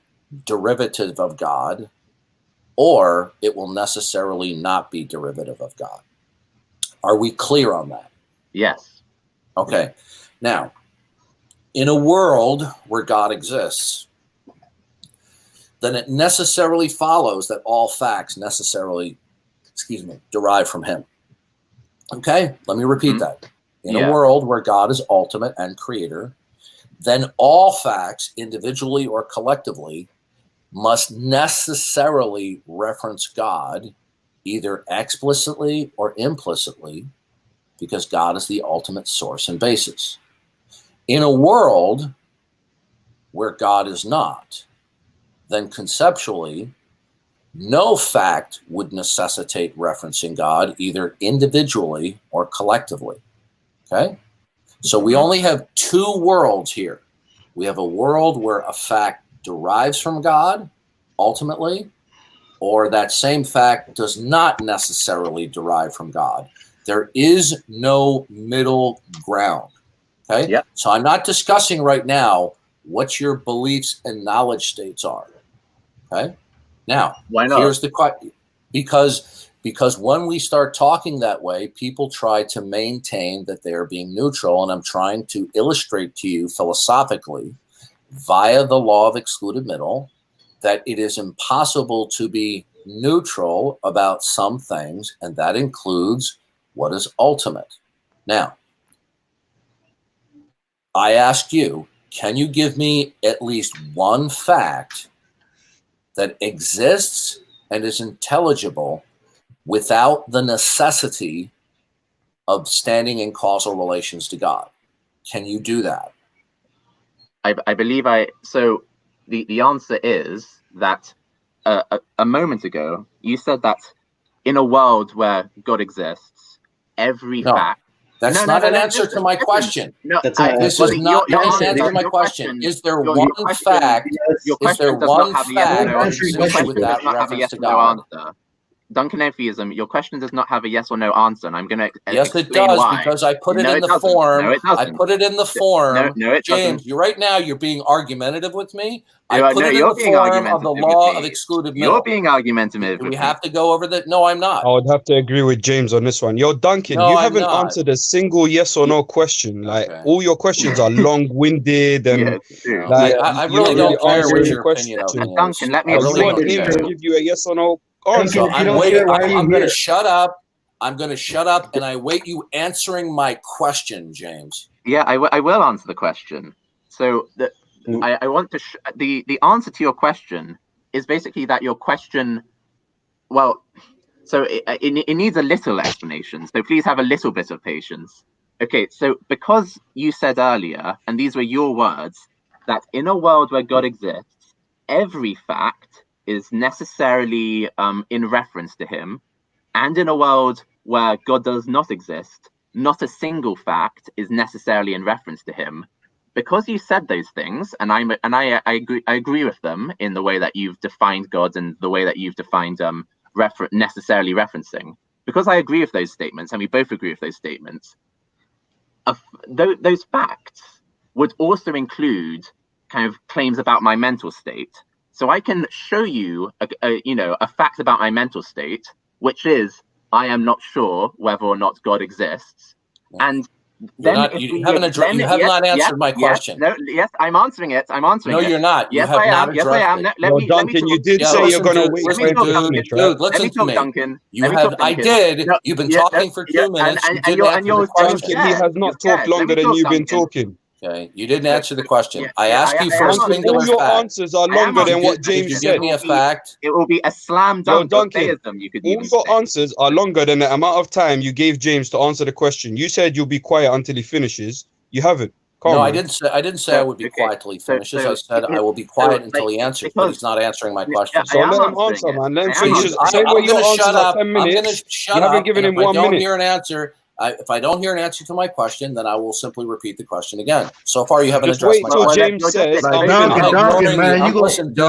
derivative of God, or it will necessarily not be derivative of God. Are we clear on that? Yes. Okay. Now, in a world where God exists, then it necessarily follows that all facts necessarily, derive from him. Okay? Let me repeat that. In a world where God is ultimate and creator, then all facts, individually or collectively, must necessarily reference God, either explicitly or implicitly, because God is the ultimate source and basis. In a world where God is not, then conceptually, no fact would necessitate referencing God, either individually or collectively. Okay? So we only have two worlds here. We have a world where a fact derives from God, ultimately, or that same fact does not necessarily derive from God. There is no middle ground. Okay? Yep. So I'm not discussing right now what your beliefs and knowledge states are. Okay? Now, why not? Here's the question. Because when we start talking that way, people try to maintain that they are being neutral, and I'm trying to illustrate to you philosophically via the law of excluded middle that it is impossible to be neutral about some things, and that includes what is ultimate. Now, I asked you, can you give me at least one fact that exists and is intelligible without the necessity of standing in causal relations to God? Can you do that? I believe so the answer is that a moment ago, you said that in a world where God exists, every fact. That's not an answer to my question. No, this is not an answer to my question. Is there one fact? Is there one fact that exists without reference to God? Duncan Atheism, your question does not have a yes or no answer, and I'm going to yes, it does, why. Because I put it in the form. No, it doesn't. I put it in the form. No, it James, doesn't. you right now you're being argumentative with me. I No, put it in you're the being form of the argumentative law with of me. excluded middle. You're being argumentative. Do we have to go over that? No, I'm not. I would have to agree with James on this one. Yo, Duncan, No, you I'm haven't not. answered a single yes or no question. Like all your questions are long-winded and like I you're really not don't care answering what the your opinion question. of me is. Duncan, let me But you really want don't him care. to give you a yes or no answer. So I'm waiting. I'm going to shut up. I'm going to shut up and I wait you answering my question, James. Yeah, I will answer the question. So I want to the answer to your question is basically that your question, well, so it needs a little explanation. So please have a little bit of patience. Okay, so because you said earlier, and these were your words, that in a world where God exists, every fact is necessarily in reference to him, and in a world where God does not exist, not a single fact is necessarily in reference to him. Because you said those things, and I agree with them in the way that you've defined God and the way that you've defined necessarily referencing. Because I agree with those statements, and we both agree with those statements, those facts would also include kind of claims about my mental state. So I can show you a fact about my mental state, which is I am not sure whether or not God exists. And then you have not answered my question. Yes, I'm answering it. No, you're not. Yes, I am. Yes, I am. Let me talk. You did say you're going to wait for him to finish, right? Listen to me. Duncan. I did. You've been talking for 2 minutes. And you're Duncan, he has not talked longer than you've been talking. Okay, you didn't answer the question. I asked you for a singular all your fact. answers are longer than what James Could you said. give me a fact? It will be a slam Yo, dunk of Duncan, theism. You could all even your say. answers are longer than the amount of time you gave James to answer the question. You said you'll be quiet until he finishes. You haven't. No, I Man. didn't say. I didn't say I would be quiet till he finishes. I said I will be quiet until he answers, but he's not answering my question. So let him answer, man. Let him finish. Say I'm what your going to answers shut are up. 10 I'm going to minutes. shut You up. haven't given him If I 1 don't minute. hear an answer, if I don't hear an answer to my question, then I will simply repeat the question again. So far, you haven't Just addressed wait my till question. James says, Like I'm finished. Duncan, man, you go Listen, dude,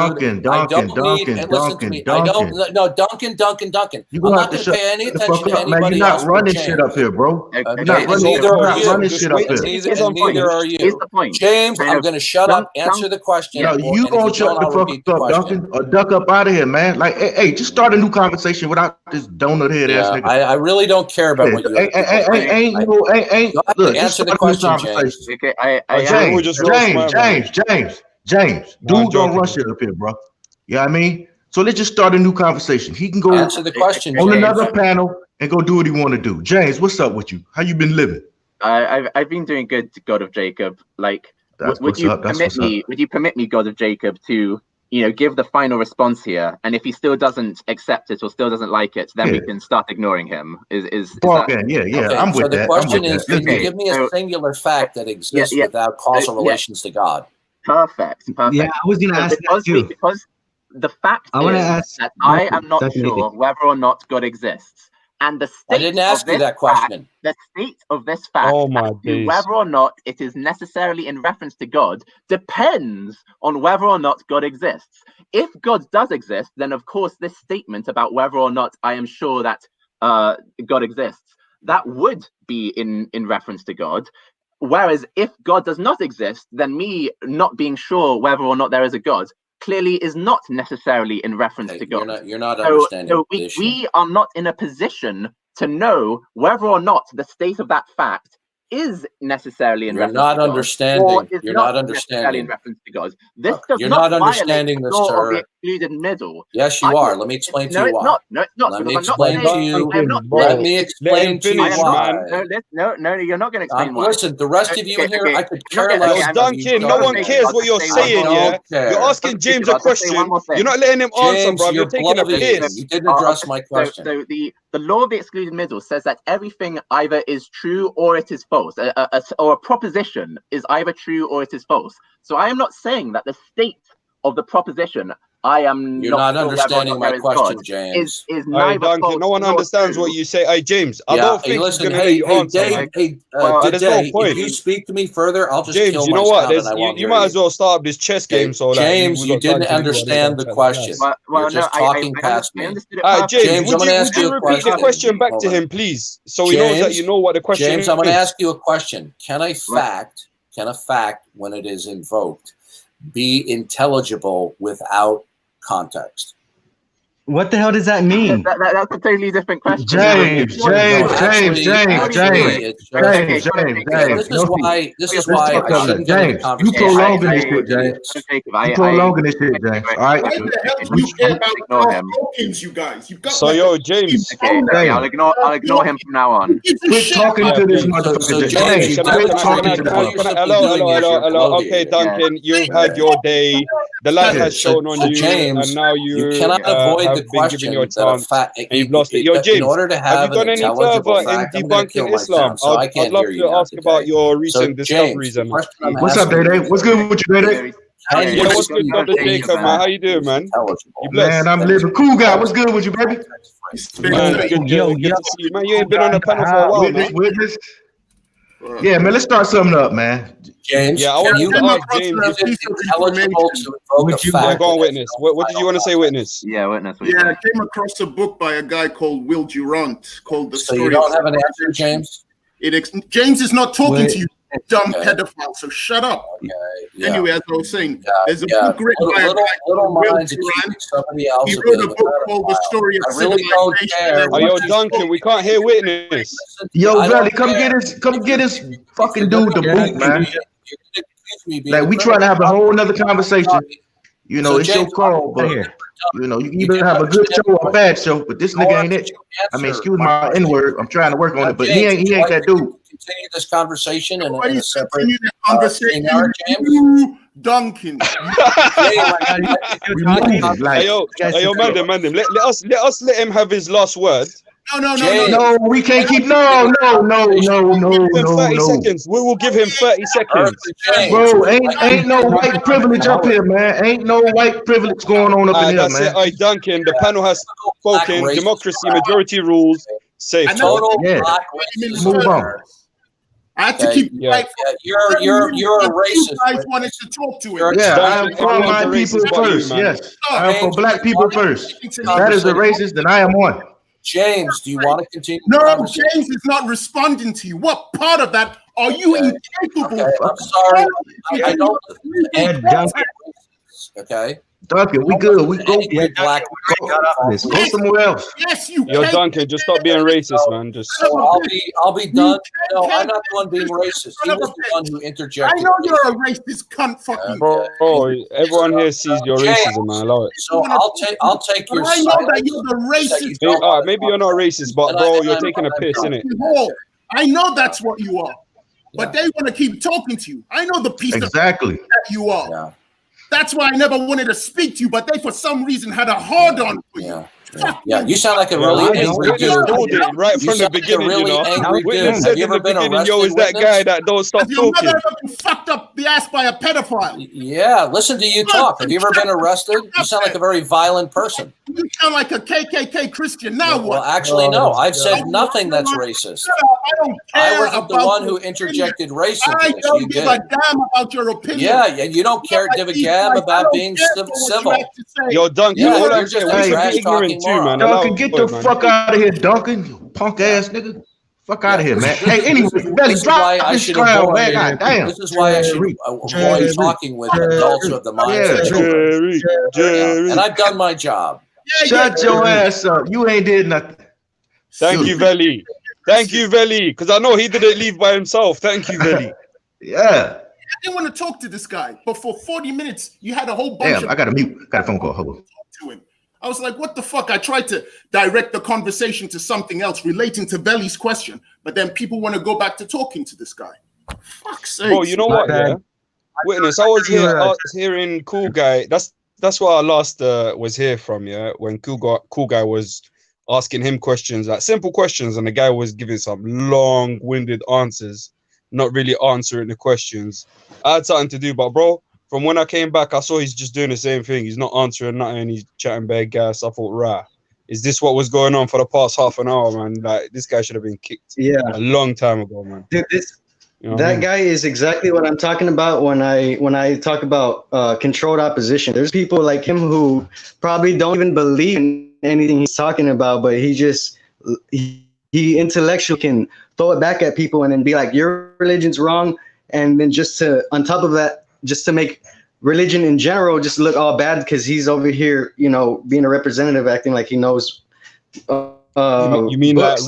I don't need, and listen to me. I don't, no, Duncan. You I'm gonna not have to going to shut pay any the attention fuck to up, man. You're anybody not else but running James. shit up here, bro. You're Okay, not and running. neither You're are not you. running shit up here. And neither are you. Here's the point. James, I'm going to shut up, answer the question. No, you gonna shut the fuck up, Duncan, or duck up out of here, man. Like, hey, just start a new conversation without this donut head ass nigga. I really don't care about what you Look, just answer the start a new question, conversation. James. James, dude, don't rush it up here, bro. You know what I mean? So let's just start a new conversation. He can go Answer the question, on James. another panel and go do what he want to do. James, what's up with you? How you been living? I've been doing good, God of Jacob. Like, would you permit me, God of Jacob, to give the final response here? And if he still doesn't accept it or still doesn't like it, then we can start ignoring him. Is that? Okay, I'm so with the that. question I'm with is, that. can you give me a singular fact that exists without causal relations to God? Perfect. Yeah, I was gonna ask that too. Because the fact I wanna is ask that I am not definitely. sure whether or not God exists. And the state I didn't ask of you this that question. Fact, the state of this fact, Oh my as to days. whether or not it is necessarily in reference to God, depends on whether or not God exists. If God does exist, then of course this statement about whether or not I am sure that God exists, that would be in reference to God. Whereas if God does not exist, then me not being sure whether or not there is a God clearly is not necessarily in reference to God. You're not understanding the issue. We are not in a position to know whether or not the state of that fact is necessarily in You're reference not to God, understanding. or is You're not not necessarily understanding. in reference to God. This Look, does you're not not violate understanding the this, law of the sir. excluded middle. Yes, you are. Let me explain to you why. No, it's not. Let me because explain to you. I am not Let saying me it. explain to you I am not. why. No, you're not going to explain why. Listen, the rest of you in here, I could care Okay, less. Yo, I'm Duncan, no one cares what you're saying, yeah? You're asking James a question. You're not letting him answer, James, bro. you're You're taking a bluffing. piss. You didn't address my question. So the law of the excluded middle says that everything either is true or it is false, or a proposition is either true or it is false. So I am not saying that the state of the proposition I am You're not not sure understanding whether my or not there is question, God James. is All right, neither Duncan, false no one nor understands true. what you say. Hey, James, I Yeah, don't hey, think listen, he's going to let you answer, Dave, man. good There's no day. point. If you speak to me further, I'll just James, kill you my know what? sound and I won't You hear might you. as well start up this chess game. So, like, James, we you got time didn't to do understand the question. You're just talking past me. understood it All right, perfectly. James, I'm going to ask would you you a repeat question. the question back Hold to on. him, please, so he knows that you know what the question James, is? I'm going to ask you a question. Can a fact, when it is invoked, be intelligible without context? What the hell does that mean? That's a totally different question. James. This is why I shouldn't get into You prolonging this conversation shit, James. idiots. You prolonging this shit, James. All right. Why the hell do you care about Hawkins, you guys? You've got So, yo, James. Okay, I'll ignore him from now on. Quit talking to this motherfucker, James. Quit talking to that. Hello. Okay, Duncan, you've had your day. The light has shone on you, James, and now you cannot avoid have the been question given your that a chance, fact. and you've lost it. Yo, James, in order to have you have gone an any intelligible further in fact, I'm going to kill debunking my Islam? sound, so I I'd can't love hear you to now ask about your recent James, discoveries the and question I'm What's up, asking Day? What's good with you, Day? yeah, what's good, Dr. Jacob, man? How you doing, man? You blessed? Man, I'm living cool guy. What's good with you, baby? Man, good to see you, man. You ain't been on a panel for a while, man. Witness. Yeah, man, let's start something up, man. James, yeah, I wanted to ask James. Yeah, go on, witness. What did you want to say, witness? Yeah, witness. Yeah, I came across a book by a guy called Will Durant called The Story. So you don't have an answer, James? James is not talking to you, dumb Okay. pedophile, so shut up. Yeah. Anyway, as I was saying, there's a Yeah. book written by a guy Little called Will minds Durant. accusing somebody else He of wrote a being book called The Story of I really don't Civilization. care. Oh, yo, Duncan, we can't hear witness. Yo, Valley, come get his fucking dude the boot, man. Like, we trying to have a whole nother conversation. You know, So, it's James, your call, but you know, you can either have a good show or a bad show, but this nigga ain't it. I mean, excuse my N-word. I'm trying to work on it, but he ain't that dude. continue this conversation in Why a you separate continue the conversation? generic, James? You, Duncan. Hey yo, man, let us let him have his last word. No, we can't keep. No. Give him 30 seconds. We will give him 30 seconds. Bro, ain't no white privilege up here, man. Ain't no white privilege going on up in here, That's man. it. All right, Duncan. The panel has spoken. Democracy, majority rules. Safe. Move on. I had to keep quiet. You're a racist. You guys wanted to talk to him. Yeah, I am for my people first. Yes, I am for black people first. That is a racist, and I am one. James, do you want to continue? No, James is not responding to you. What part of that are you incapable of? I'm sorry. I don't. Okay. Duncan, we good. We go. Black. Go somewhere else. Yes, you. Yo, Duncan, just stop being racist, man. Just. So I'll be done. No, I'm not the one being racist. He was the one who interjected. I know you're a racist cunt. Fuck you. Bro, everyone here sees your racism, man. I love it. So I'll take your I know that you're the racist. Maybe you're not racist, but bro, you're taking a piss, innit? I know that's what you are, but they want to keep talking to you. I know the piece of that you are. Yeah. That's why I never wanted to speak to you, but they for some reason had a hard on for you. Yeah, you sound like a really angry dude. Right from the beginning, really you know. angry Witness dude. said in the beginning, yo, is that guy that don't stop Have your talking. mother ever been fucked up the ass by a pedophile? Yeah, listen to you talk. Have you ever been arrested? You sound like a very violent person. You sound like a KKK Christian. Now what? Well, actually, no. I've said nothing that's racist. I don't care. I wasn't the one who interjected race into I this. don't You give did. a damn about your opinion. Yeah, you don't care, give a damn about being civil. Yo, Duncan, Yeah, all you're I'm just saying, a trash we ignorant talking too, man. Duncan, get the fuck out of here, Duncan. You punk ass nigga. Fuck out of here, man. Hey, anyway, Belly, This is why drop I this should crown, avoid. man. God damn. This is why I should avoid talking with adults of the mindset. Jerry. And I've done my job. Shut your ass up. You ain't did nothing. Thank you, Veli. Thank you, Veli. Because I know he didn't leave by himself. Thank you, Veli. Yeah. I didn't want to talk to this guy, but for 40 minutes, you had a whole bunch Damn, I got a mute. Got a phone call. Hold on. to him. I was like, what the fuck? I tried to direct the conversation to something else relating to Belly's question, but then people want to go back to talking to this guy. Fuck's sake. Bro, you know what, yeah? Witness, I was here, I was hearing Cool Guy. That's what I last was here from, yeah? When Cool Guy was asking him questions, like simple questions, and the guy was giving some long-winded answers, not really answering the questions. I had something to do, but bro, from when I came back, I saw he's just doing the same thing. He's not answering nothing. He's chatting bad gas. I thought, rah, is this what was going on for the past half an hour, man? Like, this guy should have been kicked a long time ago, man. Dude, You know that what I mean? guy is exactly what I'm talking about when I talk about controlled opposition. There's people like him who probably don't even believe in anything he's talking about, but he intellectually can throw it back at people and then be like, your religion's wrong, and then just to on top of that, just to make religion in general just look all bad because he's over here, you know, being a representative, acting like he knows. You mean like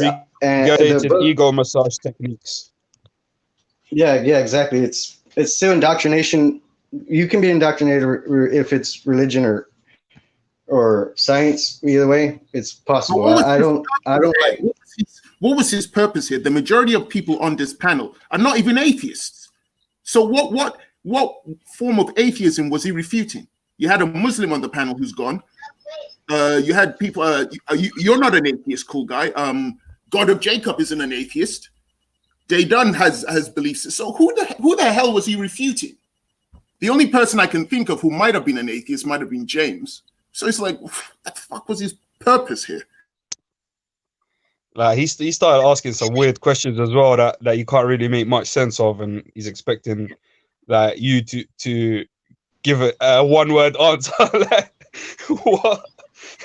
regulated book, ego massage techniques? Yeah, exactly. It's still indoctrination. You can be indoctrinated if it's religion or science. Either way, it's possible. I don't. What was his purpose here? The majority of people on this panel are not even atheists. So what form of atheism was he refuting? You had a Muslim on the panel who's gone. You had people. You're not an atheist, Cool Guy. God of Jacob isn't an atheist. Daydun has beliefs. So who the hell was he refuting? The only person I can think of who might have been an atheist might have been James. So it's like, what the fuck was his purpose here? Like he started asking some weird questions as well that you can't really make much sense of, and he's expecting like you to give a one-word answer. Like, what?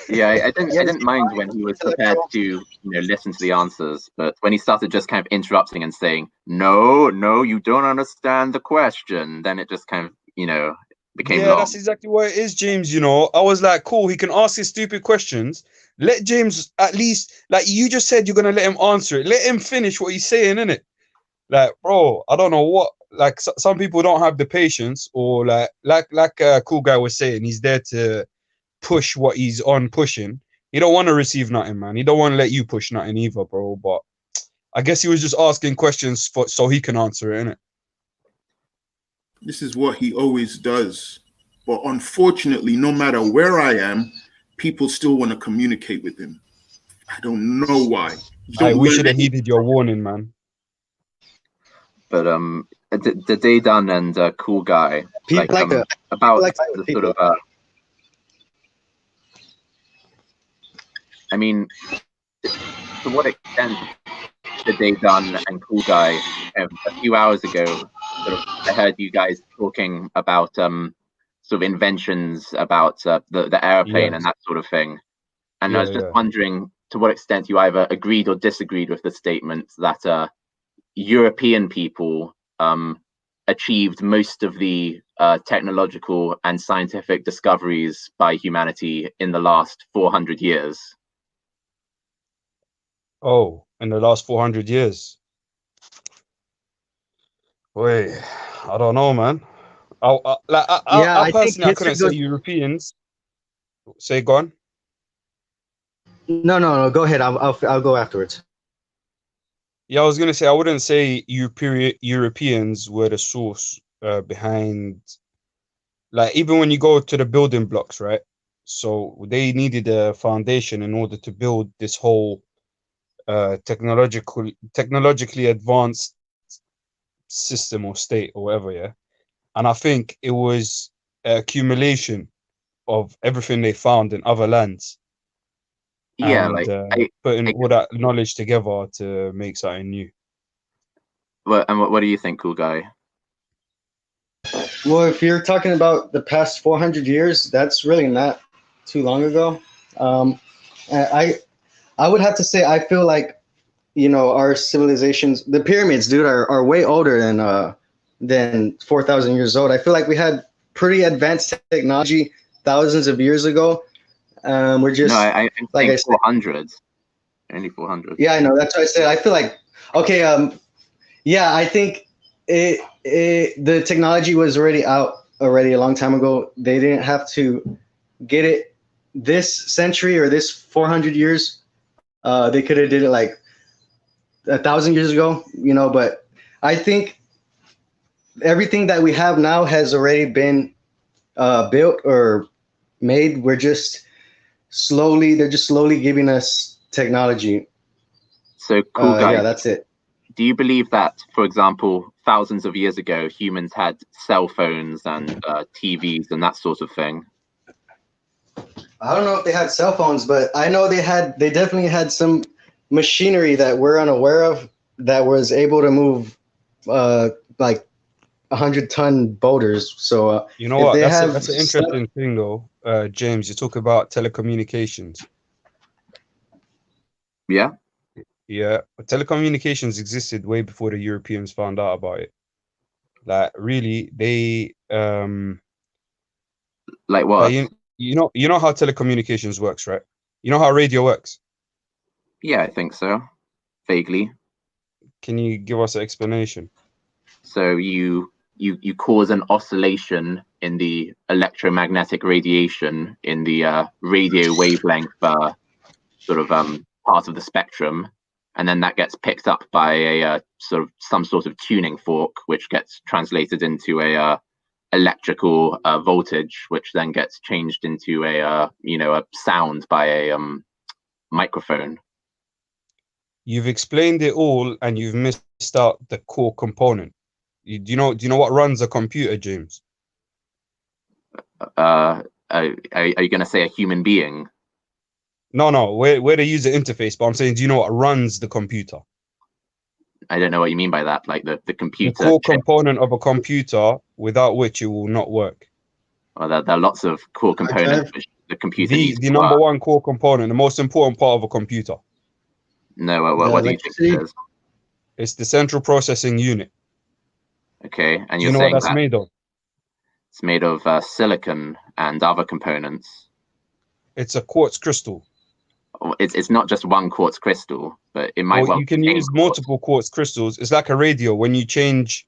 Yeah, I didn't mind when he was prepared to listen to the answers, but when he started just kind of interrupting and saying, no, you don't understand the question, then it just kind of became long. That's exactly what it is, James. I was like, cool, he can ask his stupid questions. Let James at least, like you just said, you're gonna let him answer it. Let him finish what he's saying, innit? Like, bro, I don't know what. Like, some people don't have the patience, or like Cool Guy was saying, he's there to push what he's on pushing. He don't want to receive nothing, man. He don't want to let you push nothing either, bro. But I guess he was just asking questions so he can answer it, innit? This is what he always does. But unfortunately, no matter where I am, people still want to communicate with him. I don't know why. We should have heeded your warning, man. But the Day Done and Cool Guy, about the sort of I mean, to what extent the Day Done and Cool Guy? A few hours ago, I heard you guys talking about sort of inventions about the airplane and that sort of thing, and I was just wondering to what extent you either agreed or disagreed with the statement that European people achieved most of the technological and scientific discoveries by humanity in the last 400 years. Oh, in the last 400 years. Wait, I don't know, man. I personally, I couldn't say Europeans. Say, go on. No. Go ahead. I'll go afterwards. Yeah, I was gonna say I wouldn't say Europeans were the source behind. Like, even when you go to the building blocks, right? So they needed a foundation in order to build this whole technologically advanced system or state or whatever, yeah. And I think it was accumulation of everything they found in other lands. Yeah, and putting all that knowledge together to make something new. What do you think, Cool Guy? Well, if you're talking about the past 400 years, that's really not too long ago. I would have to say I feel like, you know, our civilizations, the pyramids, dude, are way older than 4,000 years old. I feel like we had pretty advanced technology thousands of years ago. We're just I like I said, 400s, only 400. Yeah, I know. That's what I said. I feel like yeah, I think the technology was already out a long time ago. They didn't have to get it this century or this 400 years. They could have did it like 1,000 years ago, you know. But I think everything that we have now has already been built or made. They're just slowly giving us technology. So, Cool Guy. Yeah, that's it. Do you believe that, for example, thousands of years ago, humans had cell phones and TVs and that sort of thing? I don't know if they had cell phones, but I know they definitely had some machinery that we're unaware of that was able to move like 100-ton boulders. So you know what? That's an interesting thing, though, James. You talk about telecommunications. Yeah. Yeah, but telecommunications existed way before the Europeans found out about it. Like, really, they like what? You know how telecommunications works, right? You know how radio works? Yeah, I think so. Vaguely. Can you give us an explanation? So you cause an oscillation in the electromagnetic radiation in the radio wavelength sort of part of the spectrum, and then that gets picked up by a some sort of tuning fork, which gets translated into a electrical voltage, which then gets changed into a sound by a microphone. You've explained it all, and you've missed out the core component. Do you know what runs a computer, James? Are you going to say a human being? No. We're the user interface, but I'm saying, do you know what runs the computer? I don't know what you mean by that. Like the computer. The core component of a computer, without which it will not work. Well, there are lots of core components which the computer needs the to number work. one core component, the most important part of a computer. No, what do you think it is? It's the central processing unit. Okay, and Do you're you know saying what that's made of? It's made of silicon and other components. It's a quartz crystal. It's not just one quartz crystal, but it might well. You can use multiple quartz crystals. It's like a radio. When you change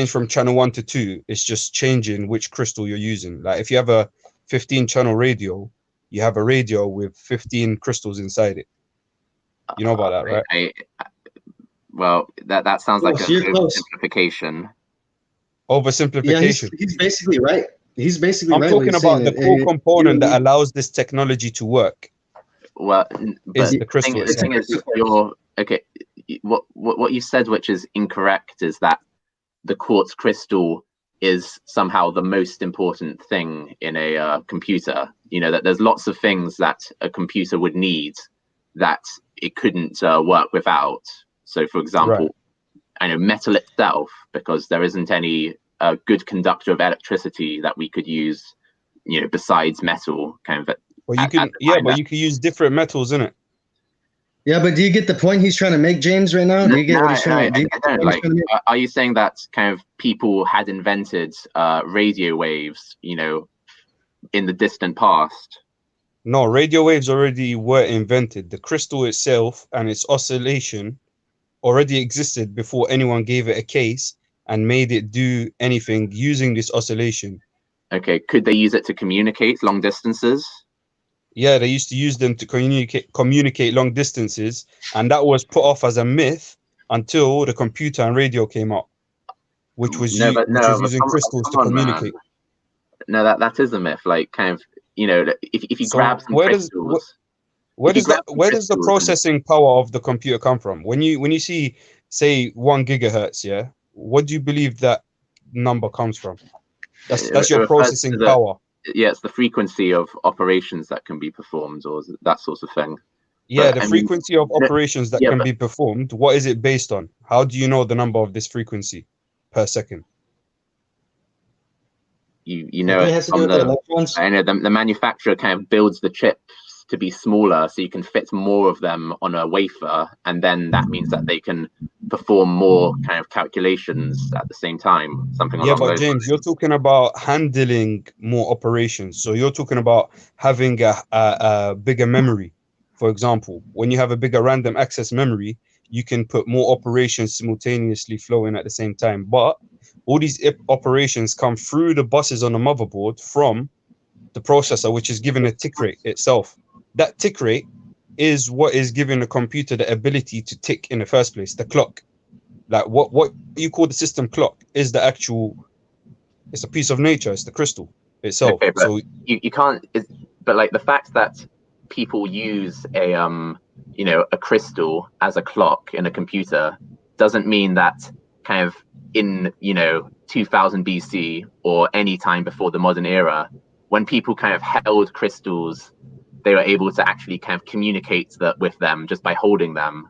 from channel 1 to 2, it's just changing which crystal you're using. Like if you have a 15-channel radio, you have a radio with 15 crystals inside it. You know about that, right? Well, that sounds like Close, an you're close. oversimplification. Oversimplification. Yeah, he's basically right. He's basically I'm right. what talking he's about the saying. core component that allows this technology to work. Well, Is but the crystal the thing itself. is, you're okay. What you said, which is incorrect, is that the quartz crystal is somehow the most important thing in a computer. You know that there's lots of things that a computer would need that it couldn't work without. So, for example, I know metal itself, because there isn't any good conductor of electricity that we could use, you know, besides metal. Kind of. Well, you can, but you can use different metals in it. Yeah, but do you get the point he's trying to make, James, right now? Do you get what he's trying to? I don't like. Are you saying that kind of people had invented radio waves, you know, in the distant past? No, radio waves already were invented. The crystal itself and its oscillation already existed before anyone gave it a case and made it do anything using this oscillation. Okay, could they use it to communicate long distances? Yeah, they used to use them to communicate long distances, and that was put off as a myth until the computer and radio came up, which was using crystals to communicate. No, that is a myth. Like, kind of, you know, if you grab some crystals. Where does the processing power of the computer come from? When you see, say, 1 gigahertz, yeah, what do you believe that number comes from? That's your processing power. Yeah, it's the frequency of operations that can be performed, or that sort of thing. Yeah, the frequency of operations that can be performed. What is it based on? How do you know the number of this frequency per second? You know, I know the manufacturer kind of builds the chips to be smaller, so you can fit more of them on a wafer, and then that means that they can perform more kind of calculations at the same time. Something along those lines. James, you're talking about handling more operations. So you're talking about having a bigger memory. For example, when you have a bigger random access memory, you can put more operations simultaneously flowing at the same time. But all these operations come through the buses on the motherboard from the processor, which is given a tick rate itself. That tick rate is what is giving the computer the ability to tick in the first place, the clock. Like what you call the system clock is the actual, it's a piece of nature, it's the crystal itself. Okay, but so you can't, but like the fact that people use a you know, a crystal as a clock in a computer doesn't mean that kind of in, you know, 2000 BC or any time before the modern era, when people kind of held crystals, they were able to actually kind of communicate with them just by holding them.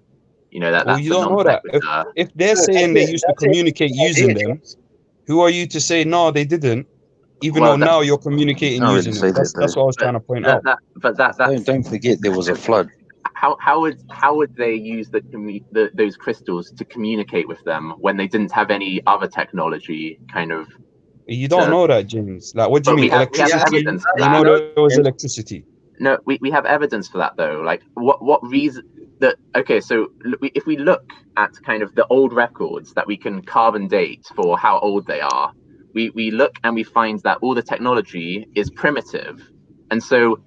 You know, that's you don't know that. If they're saying they used to communicate using them, who are you to say no, they didn't? Even though now you're communicating using them. That's what I was trying to point out. Don't forget there was a flood. How would they use those crystals to communicate with them when they didn't have any other technology? Kind of. You don't know that, James. Like, what do you mean? Electricity? You know there was electricity. No, we have evidence for that though. Like, what reason that? Okay, so if we look at kind of the old records that we can carbon date for how old they are, we look and we find that all the technology is primitive, and so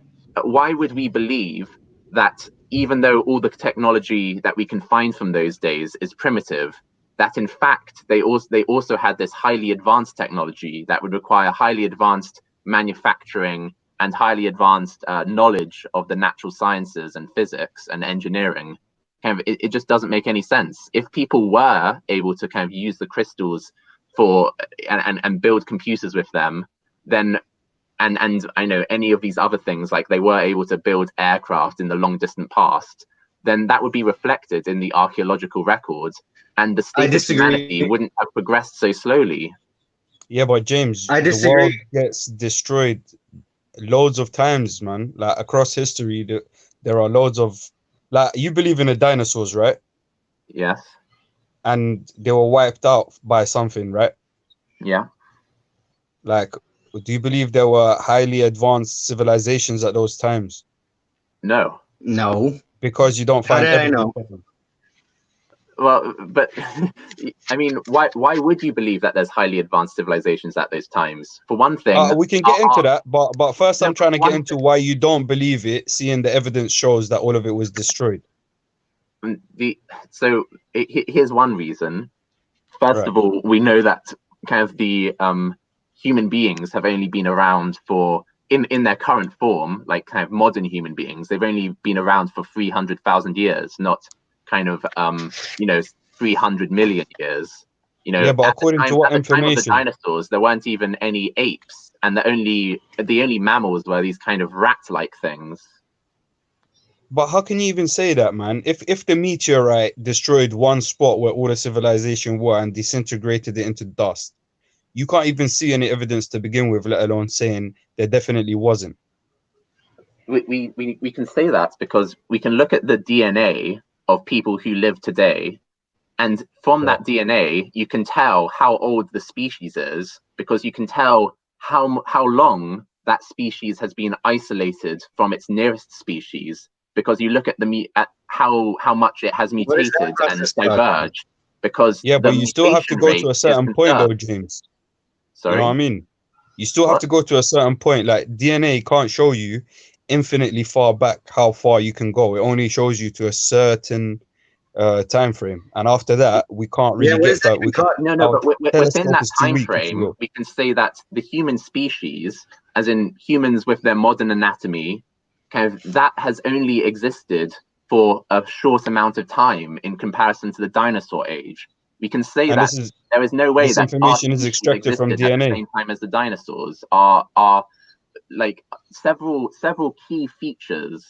why would we believe that even though all the technology that we can find from those days is primitive, that in fact they also had this highly advanced technology that would require highly advanced manufacturing and highly advanced knowledge of the natural sciences and physics and engineering? Kind of, it just doesn't make any sense. If people were able to kind of use the crystals for and build computers with them, then and I know any of these other things, like they were able to build aircraft in the long distant past, then that would be reflected in the archaeological records, and the state of humanity wouldn't have progressed so slowly. Yeah, but James, the world gets destroyed loads of times, man. Like across history, there are loads of, like, you believe in the dinosaurs, right? Yes. And they were wiped out by something, right? Yeah. Like, do you believe there were highly advanced civilizations at those times? No. Because you don't find evidence. Well, but I mean, why would you believe that there's highly advanced civilizations at those times? For one thing, we can get into that, but first I'm trying to get into why you don't believe it, seeing the evidence shows that all of it was destroyed. here's one reason. First of all, we know that kind of the human beings have only been around for in their current form, like kind of modern human beings. They've only been around for 300,000 years, not kind of 300 million years. Yeah, but according to what at the time of the information? dinosaurs, there weren't even any apes, and the only mammals were these kind of rat-like things. But how can you even say that, man? If the meteorite destroyed one spot where all the civilization were and disintegrated it into dust, you can't even see any evidence to begin with, let alone saying there definitely wasn't. We can say that because we can look at the DNA of people who live today, and from that DNA you can tell how old the species is, because you can tell how long that species has been isolated from its nearest species, because you look at how much it has mutated and diverged. Because but you still have to go to a certain point though, James. Sorry? You know what I mean? You still have to go to a certain point. Like DNA can't show you infinitely far back how far you can go. It only shows you to a certain time frame, and after that we can't really get that. But within that time frame, we can say that the human species, as in humans with their modern anatomy, kind of that has only existed for a short amount of time in comparison to the dinosaur age. We can say that there is no way this that information is extracted from existed at the DNA. same time as the dinosaurs. Are like several key features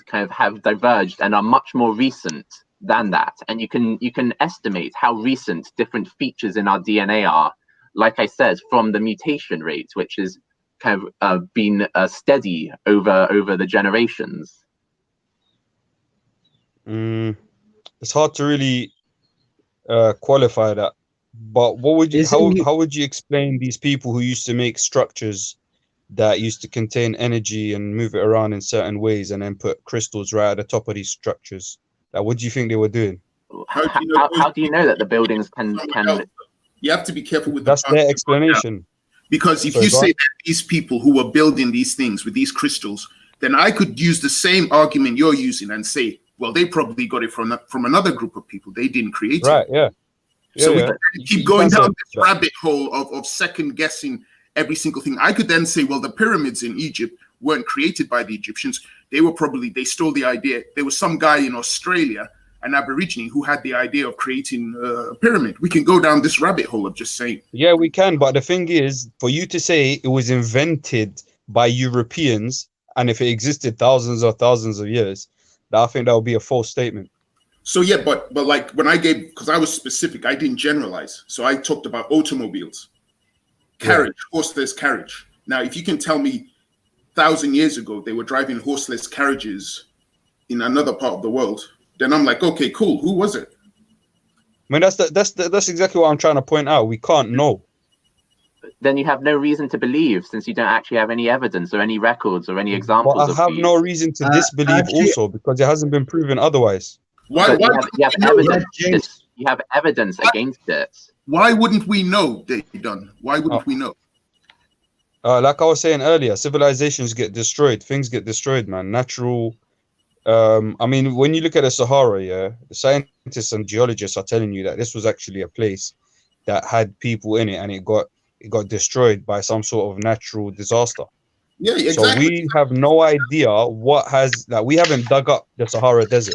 kind of have diverged and are much more recent than that. And you can estimate how recent different features in our DNA are. Like I said, from the mutation rate, which is kind of been steady over the generations. It's hard to really qualify that. But what would you how would you explain these people who used to make structures that used to contain energy and move it around in certain ways and then put crystals right at the top of these structures? Like, what do you think they were doing? How do you know that the buildings can? You have to be careful with that's their explanation. Because if you say that these people who were building these things with these crystals, then I could use the same argument you're using and say, well, they probably got it from another group of people. They didn't create it. Right, yeah. So we can keep going down this rabbit hole of second guessing every single thing. I could then say, well, the pyramids in Egypt weren't created by the Egyptians. They stole the idea. There was some guy in Australia, an Aborigine, who had the idea of creating a pyramid. We can go down this rabbit hole of just saying. Yeah, we can. But the thing is, for you to say it was invented by Europeans, and if it existed thousands of years, I think that would be a false statement. So yeah, but like when I gave, because I was specific, I didn't generalize. So I talked about automobiles, carriage, horseless carriage. Now, if you can tell me 1,000 years ago they were driving horseless carriages in another part of the world, then I'm like, okay, cool. Who was it? I mean, that's exactly what I'm trying to point out. We can't know. Then you have no reason to believe, since you don't actually have any evidence or any records or any examples. But I have no reason to disbelieve also, because it hasn't been proven otherwise. Why you have evidence. You have evidence against it. Why wouldn't we know they done? Why wouldn't we know? Like I was saying earlier, civilizations get destroyed. Things get destroyed, man. Natural. I mean, when you look at the Sahara, the scientists and geologists are telling you that this was actually a place that had people in it, and it got destroyed by some sort of natural disaster. Yeah, exactly. So we have no idea we haven't dug up the Sahara Desert.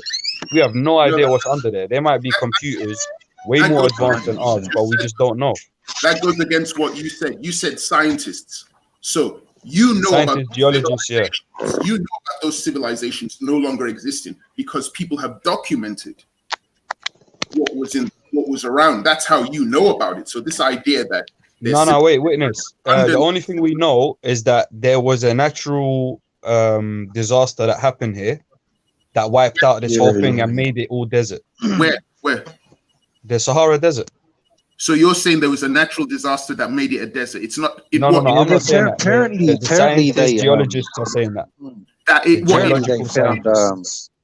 We have no idea what's under there. There might be computers way more advanced than ours, but we just don't know. That goes against what you said. You said scientists. So you know about geologists, yeah. You know about those civilizations no longer existing because people have documented what was around. That's how you know about it. So this idea that wait, witness. The only thing we know is that there was a natural disaster that happened here that wiped out this whole thing and made it all desert. Where? The Sahara Desert. So you're saying there was a natural disaster that made it a desert? It's not. No, I'm not saying that. Apparently, the geologists are saying that.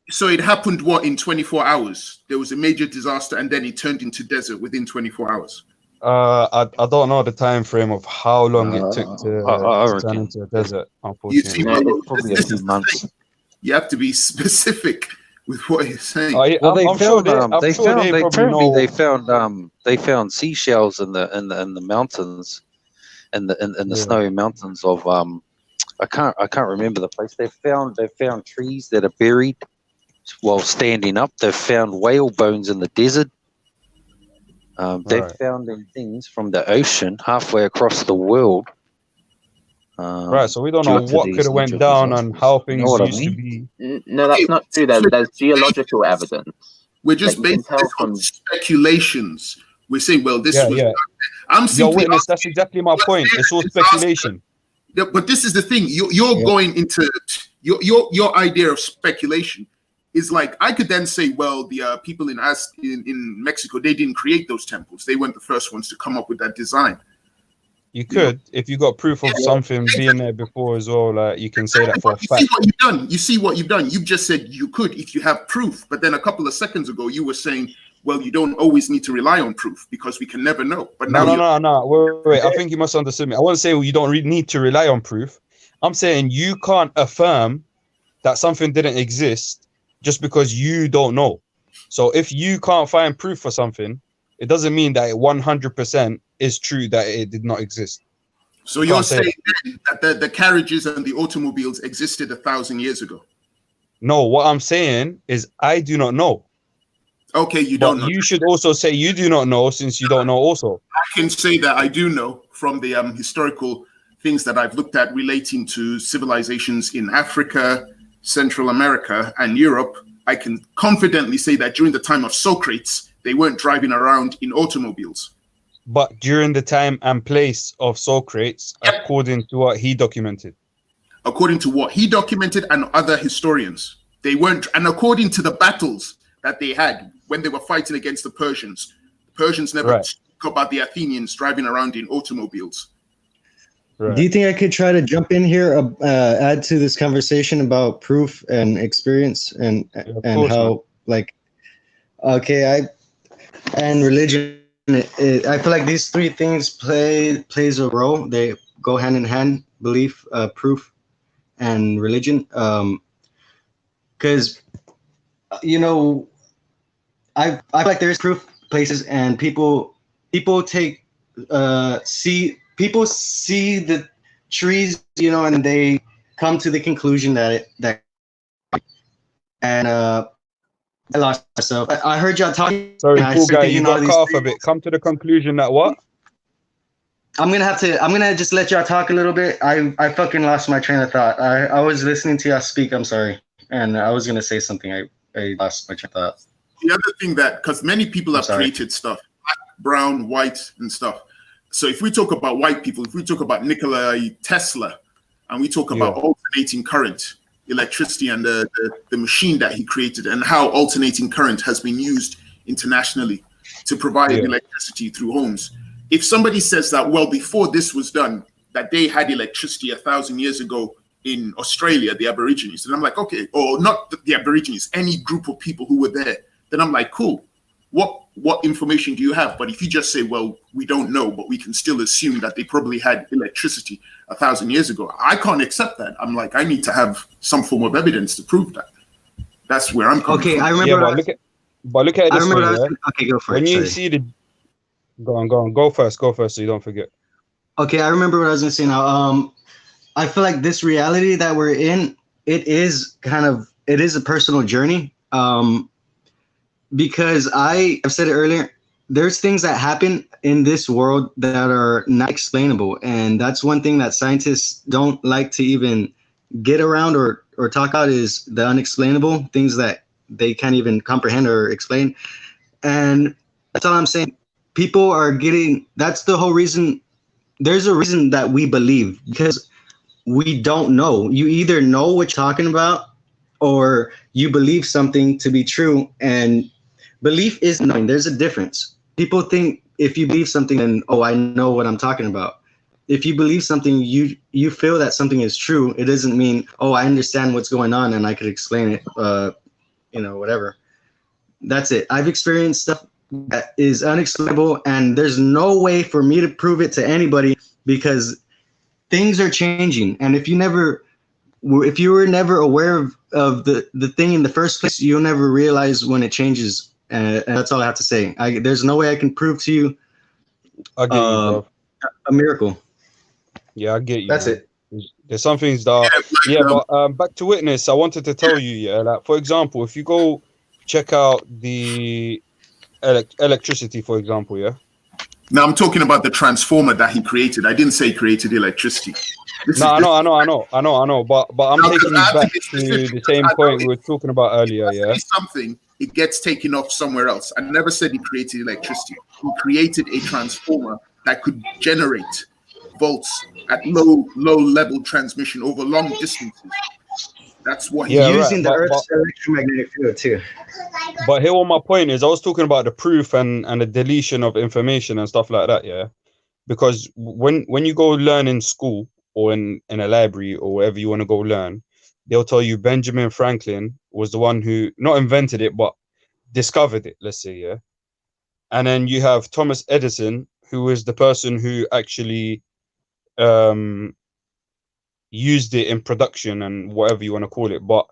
So it happened in 24 hours? There was a major disaster and then it turned into desert within 24 hours. I don't know the time frame of how long it took to turn into a desert. Unfortunately, probably a few months. You have to be specific with what he's saying. Well, they found they probably know. they found seashells in the mountains, in the snowy mountains of I can't remember the place. They found trees that are buried while standing up. They've found whale bones in the desert. They've found things from the ocean halfway across the world. Right, so we don't know what could have went down and how things used to be. No, that's not true. There's geological evidence. We're just basing this on speculations. We're saying, well, this was. Yeah. I'm simply. Witness, that's exactly my point. It's all speculation. Yeah, but this is the thing. You're going into your idea of speculation is like, I could then say, well, the people in Mexico, they didn't create those temples. They weren't the first ones to come up with that design. You could, if you got proof of something being there before as well. Like you can say that for a fact. You see what you've done. You've just said you could if you have proof. But then a couple of seconds ago, you were saying, well, you don't always need to rely on proof because we can never know. But now no. Wait. I think you must understand me. I won't say you don't need to rely on proof. I'm saying you can't affirm that something didn't exist just because you don't know. So if you can't find proof for something, it doesn't mean that it 100% is true that it did not exist. So you're saying that the carriages and the automobiles existed 1,000 years ago? No, what I'm saying is I do not know. Okay, you don't know. You should also say you do not know since you don't know also. I can say that I do know from the historical things that I've looked at relating to civilizations in Africa, Central America, and Europe. I can confidently say that during the time of Socrates, they weren't driving around in automobiles. But during the time and place of Socrates, according to what he documented. According to what he documented and other historians, they weren't. And according to the battles that they had when they were fighting against the Persians never spoke about the Athenians driving around in automobiles. Right. Do you think I could try to jump in here, add to this conversation about proof and experience and how, like, and religion? I feel like these three things plays a role. They go hand in hand: belief, proof, and religion. Because I feel like there's proof places, and people take see the trees, and they come to the conclusion that I lost myself. I heard y'all talking. Sorry, cool guy, you got cut off a bit. Come to the conclusion that what? I'm gonna just let y'all talk a little bit. I fucking lost my train of thought. I was listening to y'all speak. I'm sorry, and I was gonna say something. I lost my train of thought. The other thing because many people have created stuff, black, brown, white, and stuff. So if we talk about white people, if we talk about Nikola Tesla, and we talk about alternating current, electricity, and the machine that he created, and how alternating current has been used internationally to provide electricity through homes. If somebody says that, well, before this was done, that they had electricity 1,000 years ago in Australia, the Aborigines, then I'm like, okay, or not the Aborigines, any group of people who were there, then I'm like, cool. What information do you have? But if you just say, well, we don't know, but we can still assume that they probably had electricity 1,000 years ago, I can't accept that. I'm like, I need to have some form of evidence to prove that. That's where I'm coming from. I remember. But look at it this way. Okay, go for it. When you see the, go on, go first, so you don't forget. Okay, I remember what I was gonna say now. I feel like this reality that we're in, it is a personal journey. Because I've said it earlier, there's things that happen in this world that are not explainable. And that's one thing that scientists don't like to even get around or talk about, is the unexplainable, things that they can't even comprehend or explain. And that's all I'm saying. People are that's the whole reason. There's a reason that we believe, because we don't know. You either know what you're talking about or you believe something to be true, and belief is knowing. There's a difference. People think if you believe something, then, oh, I know what I'm talking about. If you believe something, you feel that something is true, it doesn't mean, oh, I understand what's going on and I could explain it, whatever. That's it. I've experienced stuff that is unexplainable, and there's no way for me to prove it to anybody, because things are changing. And if you never if you were never aware of the thing in the first place, you'll never realize when it changes. And that's all I have to say. There's no way I can prove to you I get you, bro. a miracle. Yeah, I get you. That's man. it. There's some things that are, back to witness. I wanted to tell you, like for example, if you go check out the electricity, for example, Now I'm talking about the transformer that he created. I didn't say he created electricity. I know, but I'm taking you back to the same point we were talking about earlier. Yeah, something it gets taken off somewhere else. I never said he created electricity. He created a transformer that could generate volts at low level transmission over long distances. That's what he's using the Earth's electromagnetic field too. But here, what my point is, I was talking about the proof and the deletion of information and stuff like that. Yeah, because when you go learn in school or in a library or wherever you want to go learn, they'll tell you Benjamin Franklin was the one who not invented it but discovered it. Let's say, yeah, and then you have Thomas Edison, who is the person who actually used it in production and whatever you want to call it. But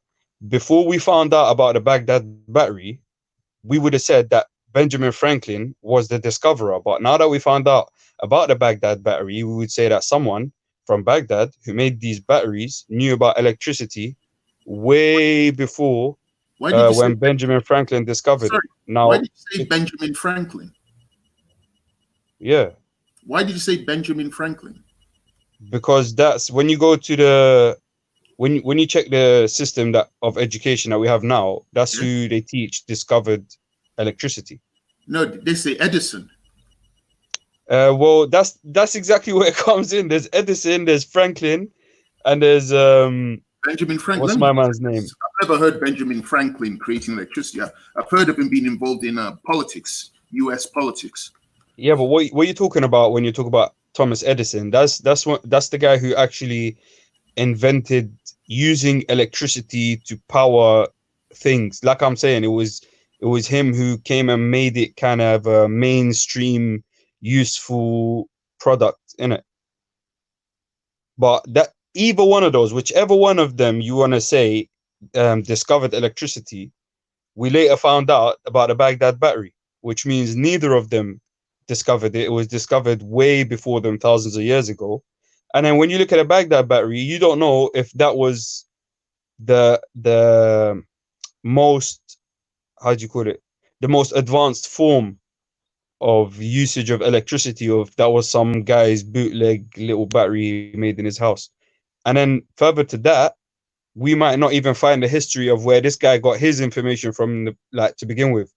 before we found out about the Baghdad battery, we would have said that Benjamin Franklin was the discoverer. But now that we found out about the Baghdad battery, we would say that someone from Baghdad who made these batteries knew about electricity way before when Benjamin Franklin discovered it. Now, why did you say Benjamin Franklin? Yeah. Why did you say Benjamin Franklin? Because that's when you go to when you check the system of education that we have now, that's who they teach discovered electricity. No, they say Edison. Well, that's exactly where it comes in. There's Edison, there's Franklin, and there's Benjamin Franklin. What's my man's name? I've never heard Benjamin Franklin creating electricity. I've heard of him being involved in politics, U.S. politics. Yeah, but what are you talking about when you talk about Thomas Edison? That's the guy who actually invented using electricity to power things. Like I'm saying, it was him who came and made it kind of a mainstream useful product in it. But that either one of those, whichever one of them you want to say discovered electricity, we later found out about the Baghdad battery, which means neither of them discovered it. It was discovered way before them, thousands of years ago. And then when you look at a Baghdad battery, you don't know if that was the most, how do you call it, the most advanced form of usage of electricity, or if that was some guy's bootleg little battery made in his house. And then further to that, we might not even find the history of where this guy got his information from, to begin with.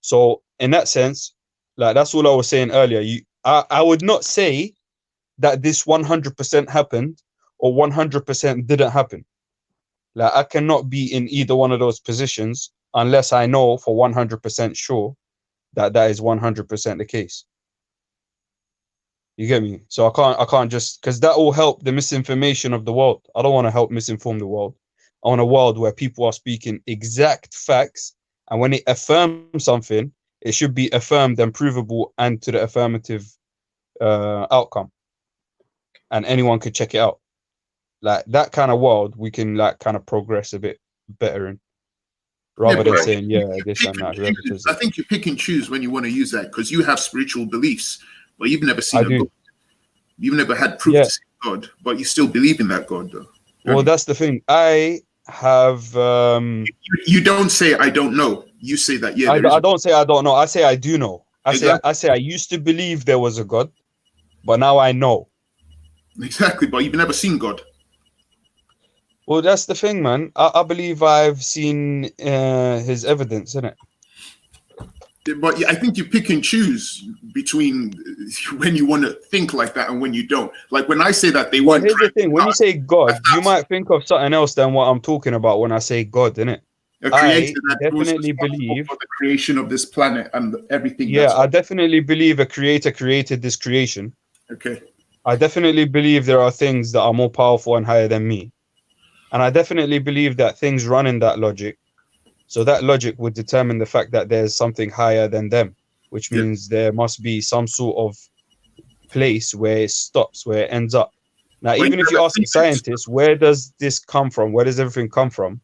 So in that sense, that's all I was saying earlier. I would not say that this 100% happened or 100% didn't happen. I cannot be in either one of those positions unless I know for 100% sure that is 100% the case. You get me? So I can't just, because that will help the misinformation of the world. I don't want to help misinform the world. I want a world where people are speaking exact facts, and when they affirm something, it should be affirmed and provable and to the affirmative outcome, and anyone could check it out. That kind of world we can kind of progress a bit better in, rather than saying this and that. I think you pick and choose when you want to use that, because you have spiritual beliefs, but you've never seen a God. You've never had proof to see God, but you still believe in that God, though. Well, that's the thing. I have. You don't say I don't know. You say that I don't say I don't know. I say I do know. I say I used to believe there was a God, but now I know. Exactly, but you've never seen God. Well, that's the thing, man. I believe I've seen his evidence, innit? But I think you pick and choose between when you want to think like that and when you don't. Like when I say that they want. Here's the thing: when you say God, you might think of something else than what I'm talking about when I say God, innit? I definitely believe for the creation of this planet and everything. Yeah, I definitely believe a creator created this creation. Okay. I definitely believe there are things that are more powerful and higher than me. And I definitely believe that things run in that logic. So that logic would determine the fact that there's something higher than them, which means there must be some sort of place where it stops, where it ends up. Now, even if you ask a scientist, where does this come from? Where does everything come from?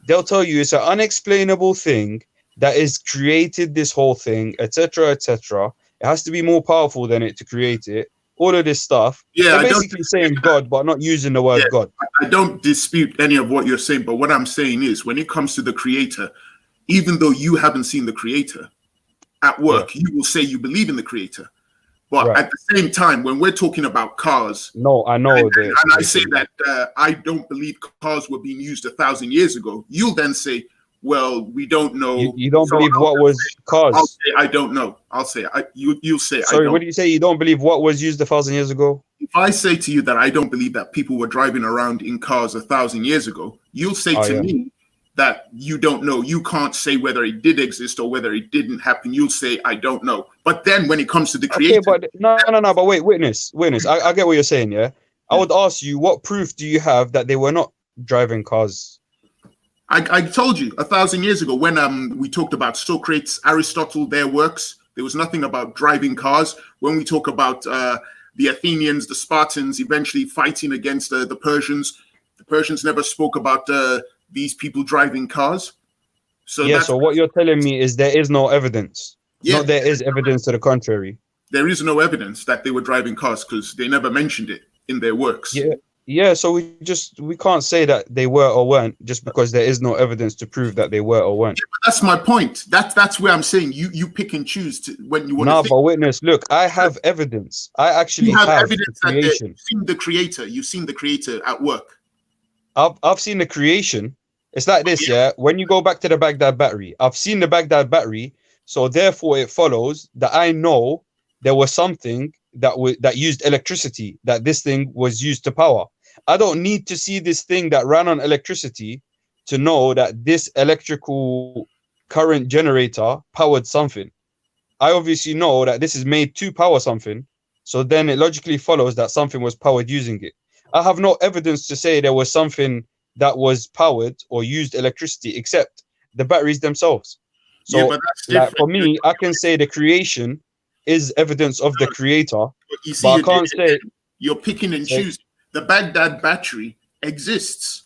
They'll tell you it's an unexplainable thing that is created this whole thing, etc., etc. It has to be more powerful than it to create it. All of this stuff. Yeah, They're basically saying God, but not using the word God. I don't dispute any of what you're saying, but what I'm saying is, when it comes to the creator, even though you haven't seen the creator at work, you will say you believe in the creator. But at the same time, when we're talking about cars, no, I know, and I say that I don't believe cars were being used 1,000 years ago, you'll then say, well, we don't know. You don't believe what was cars? I'll say, I don't know. I'll say, you'll say, sorry, I don't. what do you say? You don't believe what was used 1,000 years ago? If I say to you that I don't believe that people were driving around in cars 1,000 years ago, you'll say to me that you don't know. You can't say whether it did exist or whether it didn't happen. You'll say, I don't know. But then when it comes to the creator... Okay, but no, but wait, witness. I get what you're saying, yeah? I would ask you, what proof do you have that they were not driving cars? I told you 1,000 years ago when we talked about Socrates, Aristotle, their works, there was nothing about driving cars. When we talk about the Athenians, the Spartans eventually fighting against the Persians never spoke about these people driving cars. So what you're telling me is there is no evidence. Not there is evidence to the contrary. There is no evidence that they were driving cars because they never mentioned it in their works. Yeah, so we can't say that they were or weren't just because there is no evidence to prove that they were or weren't. Yeah, but that's my point. That's where I'm saying you pick and choose when you want to. No, but witness, look, I have evidence. I actually have evidence the creation. You've seen the creator. You've seen the creator at work. I've seen the creation. It's like this, yeah. When you go back to the Baghdad battery, I've seen the Baghdad battery, so therefore it follows that I know there was something that used electricity, that this thing was used to power. I don't need to see this thing that ran on electricity to know that this electrical current generator powered something. I obviously know that this is made to power something, so then it logically follows that something was powered using it. I have no evidence to say there was something that was powered or used electricity except the batteries themselves. So like, for me, I can say the creation is evidence of the creator, but I can't say... You're picking and choosing. The Baghdad battery exists.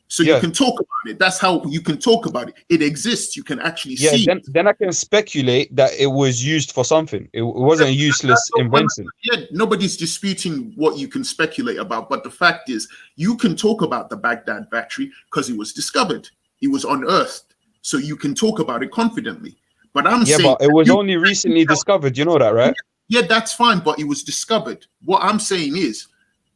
So you can talk about it. That's how you can talk about it. It exists. You can actually see it. Then I can speculate that it was used for something. It wasn't a useless invention. Yeah, nobody's disputing what you can speculate about. But the fact is, you can talk about the Baghdad battery because it was discovered. It was unearthed. So you can talk about it confidently. But I'm saying... but it was only recently discovered. You know that, right? Yeah, that's fine. But it was discovered. What I'm saying is,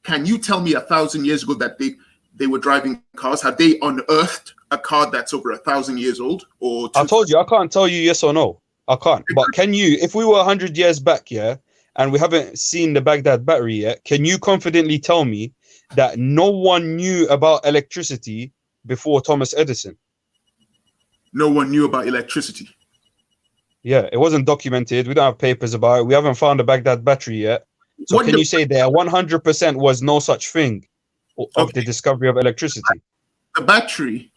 can you tell me 1,000 years ago that they were driving cars? Have they unearthed a car that's over 1,000 years old? Or I told you, I can't tell you yes or no. I can't. But can you, if we were 100 years back, and we haven't seen the Baghdad battery yet, can you confidently tell me that no one knew about electricity before Thomas Edison? No one knew about electricity? Yeah, it wasn't documented. We don't have papers about it. We haven't found the Baghdad battery yet. So can you say there 100% was no such thing of the discovery of electricity? The battery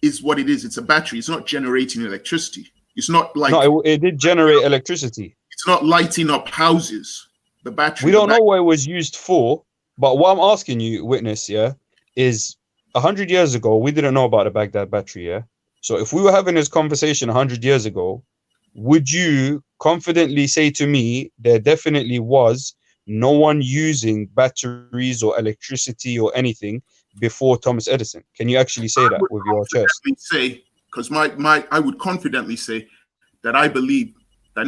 is what it is. It's a battery. It's not generating electricity. It's not like... No, it did generate electricity. It's not lighting up houses. The battery... We don't know what it was used for, but what I'm asking you, witness, is 100 years ago, we didn't know about the Baghdad battery, So if we were having this conversation 100 years ago, would you confidently say to me there definitely was no one using batteries or electricity or anything before Thomas Edison? Can you actually say that with your chest? Because I would confidently say that I believe that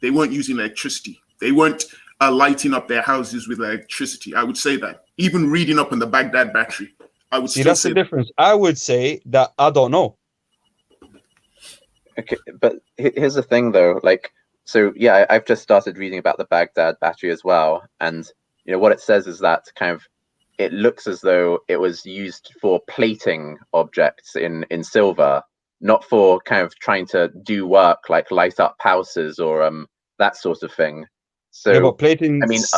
they weren't using electricity. They weren't lighting up their houses with electricity. I would say that. Even reading up on the Baghdad battery, I would see that's the difference. I would say that I don't know. Okay, but here's the thing though, so yeah, I've just started reading about the Baghdad battery as well, and what it says is that it looks as though it was used for plating objects in silver, not for trying to do work like light up houses or that sort of thing. So but plating things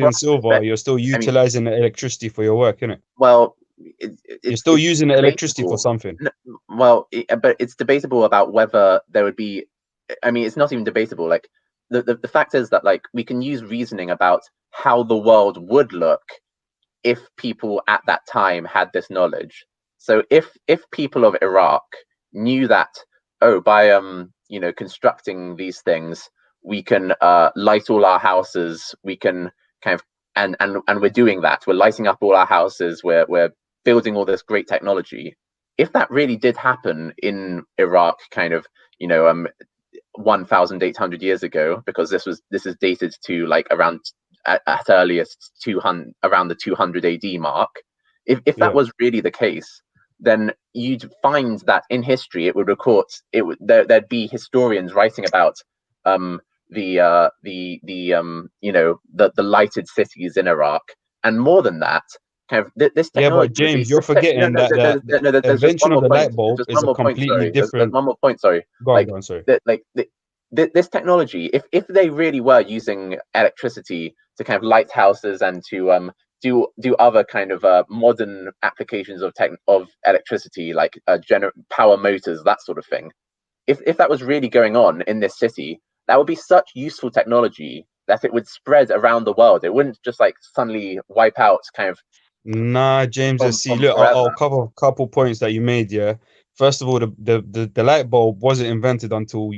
in silver, you're still utilizing the electricity for your work, isn't it? Well, you're still using the electricity for something. Well, but it's debatable about whether there would be. It's not even debatable. The fact is that we can use reasoning about how the world would look if people at that time had this knowledge. So if people of Iraq knew that, oh, by constructing these things, we can light all our houses, we can kind of and we're doing that, we're lighting up all our houses, we're building all this great technology. If that really did happen in Iraq, kind of 1,800 years ago, because this is dated to like around at earliest 200, around the 200 AD mark. If that was really the case, then you'd find that in history it would record, there'd be historians writing about the lighted cities in Iraq, and more than that, kind of this technology. Yeah, but James, you're forgetting that the invention of the light bulb is a completely different. There's one more point. Sorry. Go on, sorry. This technology, if they really were using electricity to kind of light houses and to do other kind of modern applications of electricity, like power motors, that sort of thing. If that was really going on in this city, that would be such useful technology that it would spread around the world. It wouldn't just like suddenly wipe out kind of. Nah, James, see, look, I'll cover a couple points that you made. Yeah, first of all, the light bulb wasn't invented until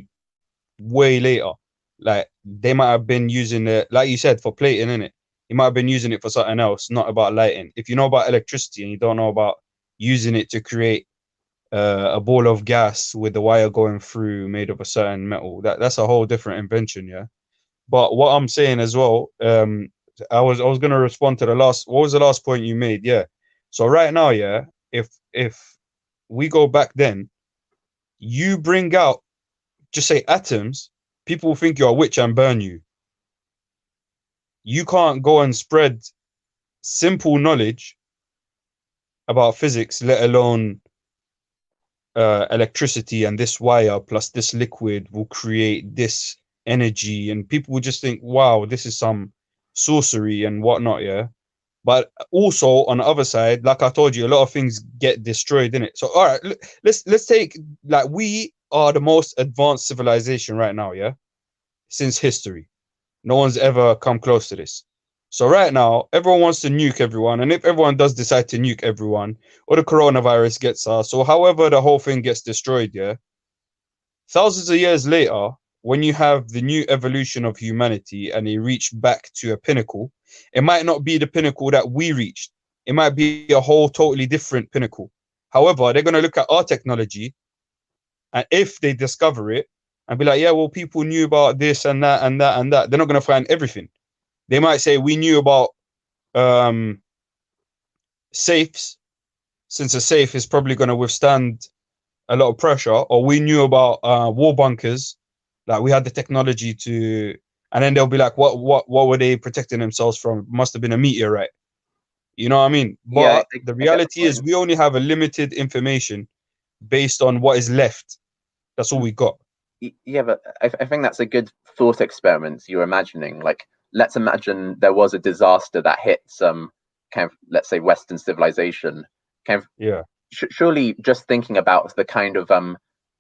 way later. Like they might have been using it, like you said, for plating, innit? You might have been using it for something else, not about lighting. If you know about electricity and you don't know about using it to create a ball of gas with the wire going through made of a certain metal, that's a whole different invention, yeah. But what I'm saying as well, I was gonna respond to what was the last point you made? Yeah. So right now, yeah, if we go back then, you bring out, just say atoms, people will think you're a witch and burn you. You can't go and spread simple knowledge about physics, let alone electricity, and this wire plus this liquid will create this energy, and people will just think, wow, this is some sorcery and whatnot, yeah. But also on the other side, like I told you, a lot of things get destroyed in it. So all right, let's take, like, we are the most advanced civilization right now, yeah, since history. No one's ever come close to this. So right now, everyone wants to nuke everyone, and if everyone does decide to nuke everyone, or the coronavirus gets us, or however the whole thing gets destroyed, yeah, thousands of years later, when you have the new evolution of humanity and they reach back to a pinnacle, it might not be the pinnacle that we reached. It might be a whole totally different pinnacle. However, they're going to look at our technology, and if they discover it and be like, yeah, well, people knew about this and that and that and that, they're not going to find everything. They might say, we knew about safes, since a safe is probably going to withstand a lot of pressure, or we knew about war bunkers, like we had the technology to, and then they'll be like, what were they protecting themselves from? Must have been a meteorite. You know what I mean? But yeah, the reality is we only have a limited information based on what is left. That's all we got. Yeah, but I think that's a good thought experiment you're imagining. Like, let's imagine there was a disaster that hit some kind of, let's say, Western civilization. Kind of, yeah. Surely just thinking about the kind of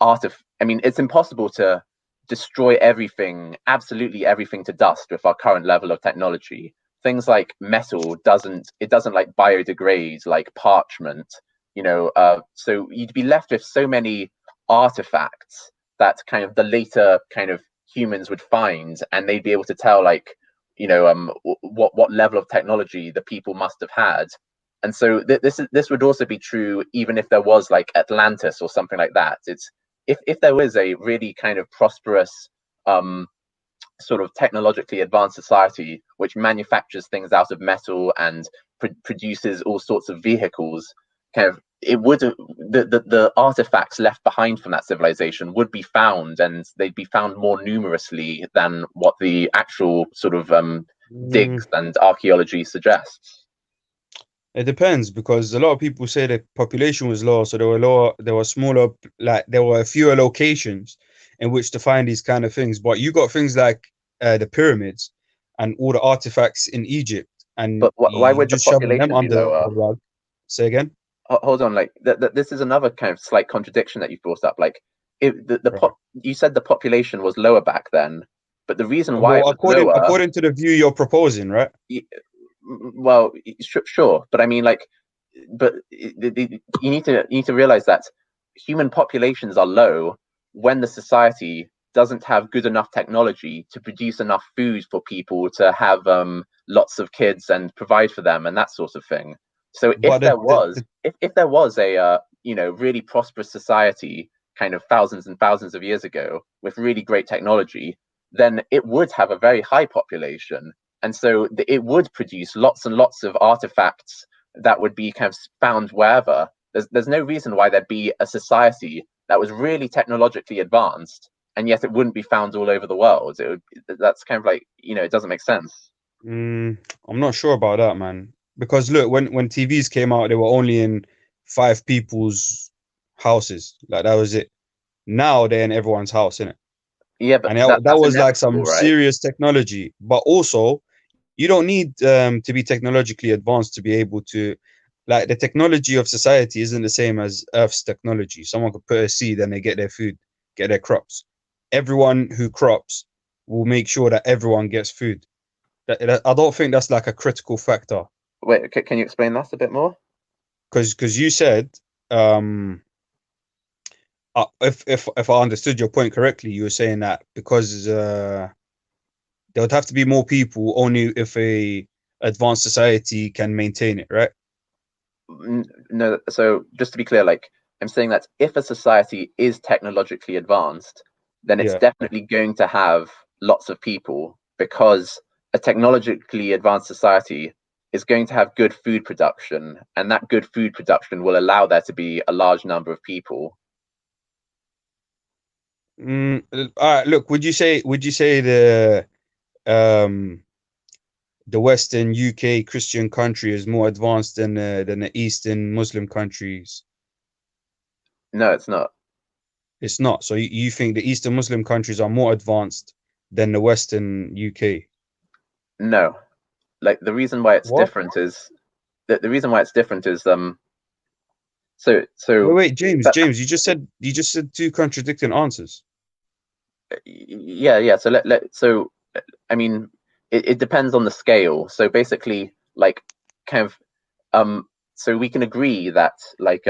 art of, I mean, it's impossible to destroy everything, absolutely everything, to dust with our current level of technology. Things like metal doesn't like biodegrade like parchment, you know. So you'd be left with so many artifacts that kind of the later kind of humans would find, and they'd be able to tell, like, you know, what level of technology the people must have had. And so this would also be true even if there was like Atlantis or something like that. It's if there was a really kind of prosperous sort of technologically advanced society which manufactures things out of metal and produces all sorts of vehicles, kind of, it would, the artifacts left behind from that civilization would be found, and they'd be found more numerously than what the actual sort of digs and archaeology suggests. It depends, because a lot of people say the population was low, so there were smaller, like there were fewer locations in which to find these kind of things. But you got things like the pyramids and all the artifacts in Egypt, and but why would just the population them under be lower? the rug. Say again. Hold on, like this is another kind of slight contradiction that you brought up. Like, if you said the population was lower back then, but the reason why, according to the view you're proposing, right? Well, sure, but I mean, like, but you need to realize that human populations are low when the society doesn't have good enough technology to produce enough food for people to have lots of kids and provide for them and that sort of thing. So if there was a really prosperous society kind of thousands and thousands of years ago with really great technology, then it would have a very high population, and so it would produce lots and lots of artifacts that would be kind of found wherever. There's no reason why there'd be a society that was really technologically advanced and yet it wouldn't be found all over the world. That's kind of like, it doesn't make sense. I'm not sure about that, man. Because look, when TVs came out, they were only in 5 people's houses. Like, that was it. Now they're in everyone's house, innit? Yeah, but and that was like some right? serious technology. But also, you don't need to be technologically advanced to be able to, like, the technology of society isn't the same as Earth's technology. Someone could put a seed and they get their food, get their crops. Everyone who crops will make sure that everyone gets food. I don't think that's like a critical factor. Wait, can you explain that a bit more? Because you said, if I understood your point correctly, you were saying that because there would have to be more people only if a advanced society can maintain it, right? No, so just to be clear, like, I'm saying that if a society is technologically advanced, then it's definitely going to have lots of people, because a technologically advanced society is going to have good food production, and that good food production will allow there to be a large number of people. All right, look, would you say the Western UK Christian country is more advanced than the Eastern Muslim countries? No, it's not. It's not. So you think the Eastern Muslim countries are more advanced than the Western UK? No, like, the reason why it's different is so wait, James, you just said 2 contradicting answers. Yeah, so I mean, it depends on the scale. So basically, like, kind of so we can agree that, like,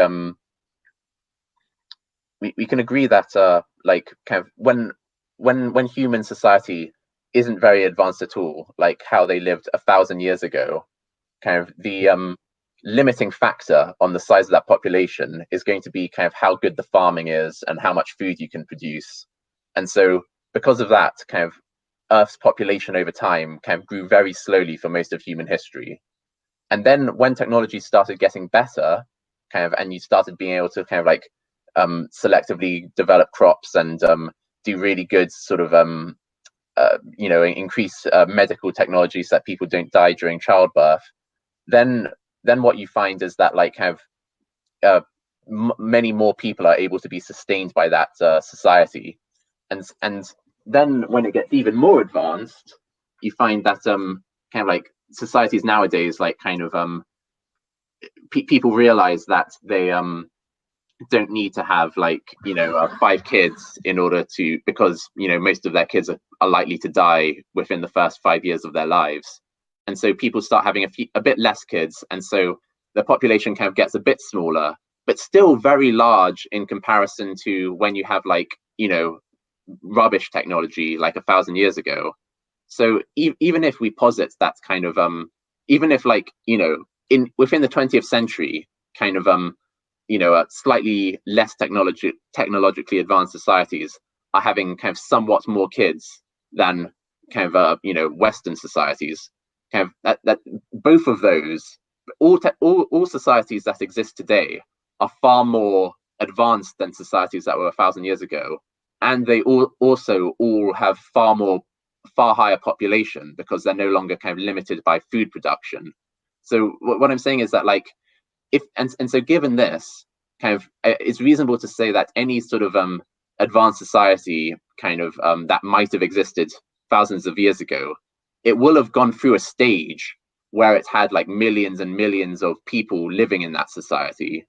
we can agree that like, kind of when human society isn't very advanced at all, like how they lived 1,000 years ago, kind of the limiting factor on the size of that population is going to be kind of how good the farming is and how much food you can produce. And so because of that, kind of Earth's population over time kind of grew very slowly for most of human history. And then when technology started getting better, kind of, and you started being able to kind of like selectively develop crops and do really good sort of increase medical technology so that people don't die during childbirth, then what you find is that, like, kind of many more people are able to be sustained by that society, and then when it gets even more advanced, you find that kind of like societies nowadays, like, kind of people realize that they don't need to have, like, 5 kids in order to, because most of their kids are likely to die within the first 5 years of their lives, and so people start having a bit less kids, and so the population kind of gets a bit smaller, but still very large in comparison to when you have, like, rubbish technology like 1,000 years ago. So even if we posit that kind of even if, like, within the 20th century, kind of slightly less technologically advanced societies are having kind of somewhat more kids than kind of Western societies. Kind of that both of those, all societies that exist today are far more advanced than societies that were 1,000 years ago, and they also all have far higher population because they're no longer kind of limited by food production. So what I'm saying is that, like, so given this, kind of it's reasonable to say that any sort of advanced society kind of that might have existed thousands of years ago, it will have gone through a stage where it had, like, millions and millions of people living in that society,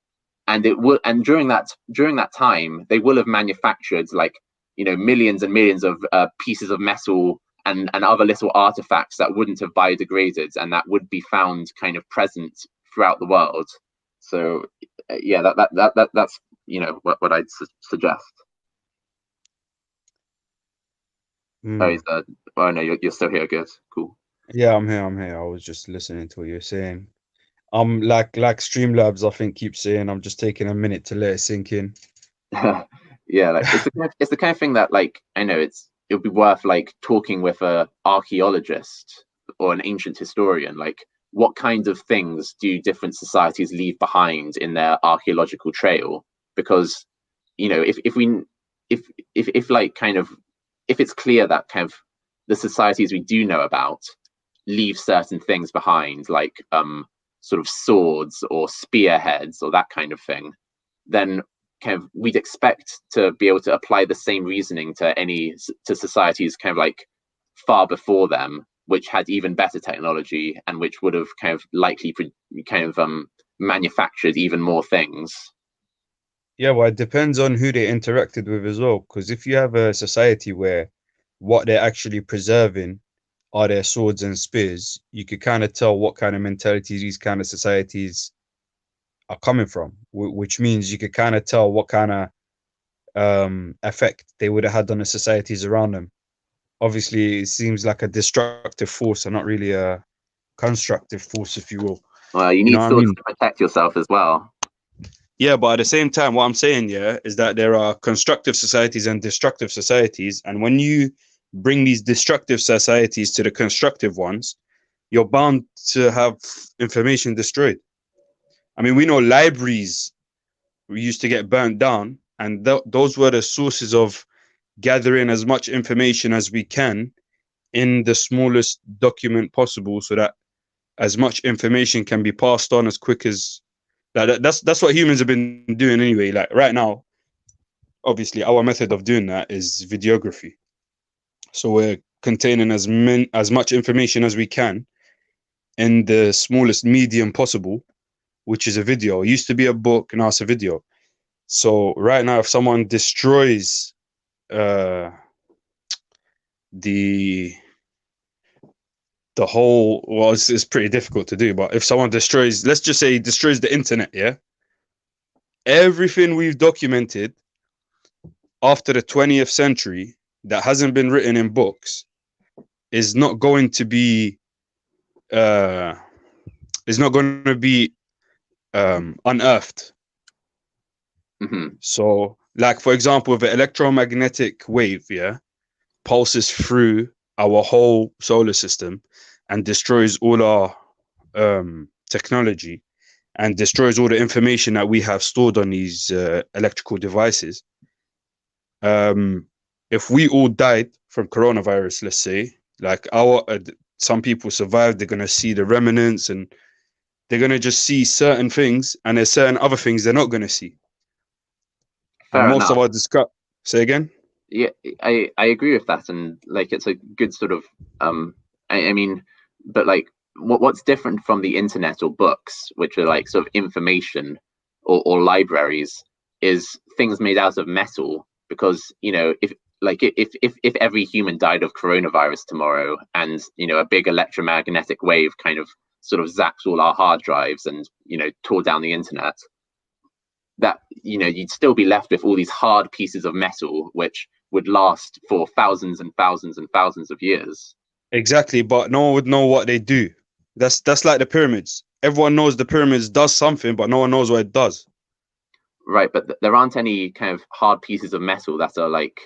and during that time they will have manufactured, like, millions and millions of pieces of metal and other little artifacts that wouldn't have biodegraded and that would be found kind of present throughout the world. So yeah, that's what I'd suggest. Oh no, you're still here. Good, cool. Yeah, I'm here. I was just listening to what you're saying. Like Streamlabs, I think keep saying, I'm just taking a minute to let it sink in. Yeah, like it's the kind of thing that, like, I know it would be worth like talking with a archaeologist or an ancient historian. Like, what kinds of things do different societies leave behind in their archaeological trail? Because, if it's clear that kind of the societies we do know about leave certain things behind, like sort of swords or spearheads or that kind of thing, then kind of we'd expect to be able to apply the same reasoning to societies kind of like far before them, which had even better technology and which would have kind of likely manufactured even more things. Yeah, well, it depends on who they interacted with as well. Because if you have a society where what they're actually preserving are their swords and spears, you could kind of tell what kind of mentality these kind of societies are coming from, which means you could kind of tell what kind of effect they would have had on the societies around them. Obviously, it seems like a destructive force and not really a constructive force, if you will. Well, you need swords to protect yourself as well. Yeah, but at the same time, what I'm saying, is that there are constructive societies and destructive societies. And when you bring these destructive societies to the constructive ones, you're bound to have information destroyed. I mean, we know libraries used to get burnt down, and those were the sources of gathering as much information as we can in the smallest document possible, so that as much information can be passed on as quick as that's what humans have been doing anyway. Like right now, obviously our method of doing that is videography. So we're containing as much information as we can in the smallest medium possible, which is a video. It used to be a book, now it's a video. So right now, if someone destroys the whole, well, it's pretty difficult to do, but if someone destroys, let's just say destroys the internet, everything we've documented after the 20th century that hasn't been written in books is not going to be unearthed. Mm-hmm. So, like, for example, if an electromagnetic wave pulses through our whole solar system and destroys all our technology and destroys all the information that we have stored on these electrical devices, if we all died from coronavirus, let's say, like some people survived, they're going to see the remnants and they're going to just see certain things, and there's certain other things they're not going to see. Fair and most enough. of our say again? Yeah, I agree with that, and like it's a good sort of I mean, but like what's different from the internet or books, which are like sort of information or libraries, is things made out of metal. Because if every human died of coronavirus tomorrow, and a big electromagnetic wave kind of sort of zapped all our hard drives and tore down the internet, that you'd still be left with all these hard pieces of metal which would last for thousands and thousands and thousands of years. Exactly, but no one would know what they do. That's like the pyramids. Everyone knows the pyramids does something, but no one knows what it does. Right, but there aren't any kind of hard pieces of metal that are like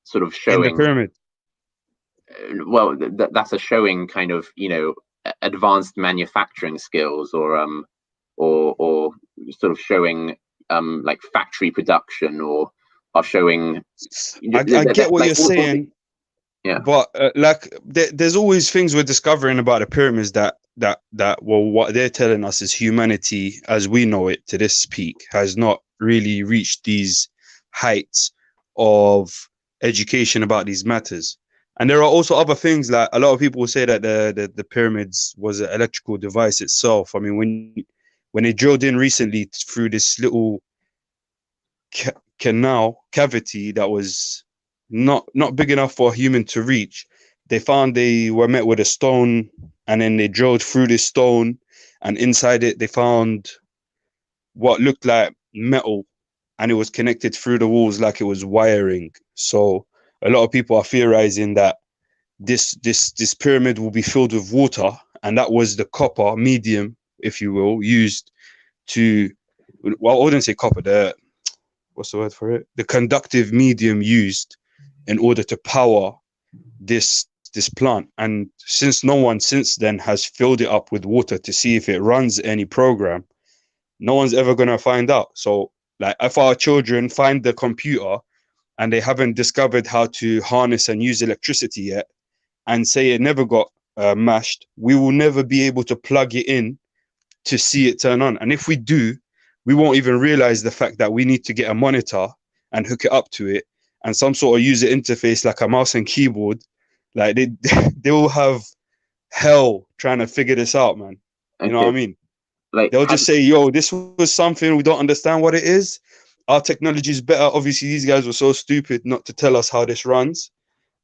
sort of showing in the pyramid. Well, that's a showing kind of advanced manufacturing skills, or sort of showing like factory production, or are showing. I get what you're saying. Yeah, but there's always things we're discovering about the pyramids that well, what they're telling us is humanity as we know it to this peak has not really reached these heights of education about these matters. And there are also other things, like a lot of people say that the pyramids was an electrical device itself. I mean, when they drilled in recently through this little canal cavity that was not big enough for a human to reach. They found they were met with a stone, and then they drilled through this stone, and inside it they found what looked like metal, and it was connected through the walls like it was wiring. So a lot of people are theorizing that this pyramid will be filled with water, and that was the copper medium, if you will, used to, well, I wouldn't say copper, what's the word for it? The conductive medium used in order to power this plant. And since no one since then has filled it up with water to see if it runs any program, no one's ever going to find out. So like, if our children find the computer and they haven't discovered how to harness and use electricity yet, and say it never got mashed, we will never be able to plug it in to see it turn on. And if we do, we won't even realize the fact that we need to get a monitor and hook it up to it, and some sort of user interface like a mouse and keyboard. Like they will have hell trying to figure this out, man. You know what I mean? Like, they'll just say, yo, this was something, we don't understand what it is. Our technology is better. Obviously, these guys were so stupid not to tell us how this runs.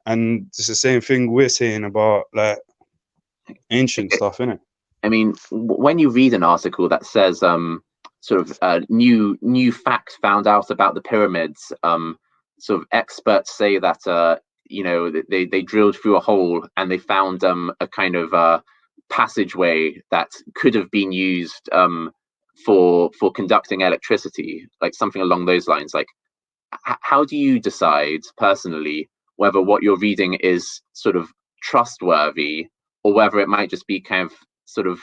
And it's the same thing we're saying about like ancient stuff, innit? I mean, when you read an article that says sort of new facts found out about the pyramids, sort of experts say that you know, they drilled through a hole and they found a kind of passageway that could have been used for conducting electricity, like something along those lines. Like, how do you decide personally whether what you're reading is sort of trustworthy, or whether it might just be kind of sort of,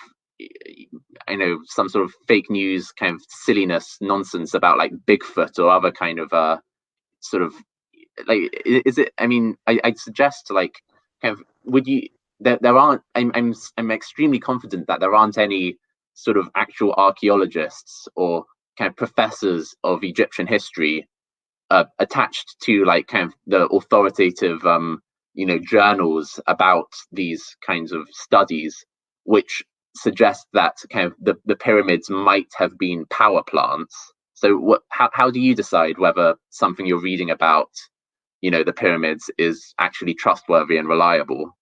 I know, some sort of fake news kind of silliness nonsense about like Bigfoot or other kind of sort of, like, is it, I mean, I'd suggest like kind of, would you, there aren't, I'm extremely confident that there aren't any sort of actual archaeologists or kind of professors of Egyptian history attached to like kind of the authoritative you know, journals about these kinds of studies, which suggest that kind of the pyramids might have been power plants. So how do you decide whether something you're reading about, you know, the pyramids is actually trustworthy and reliable?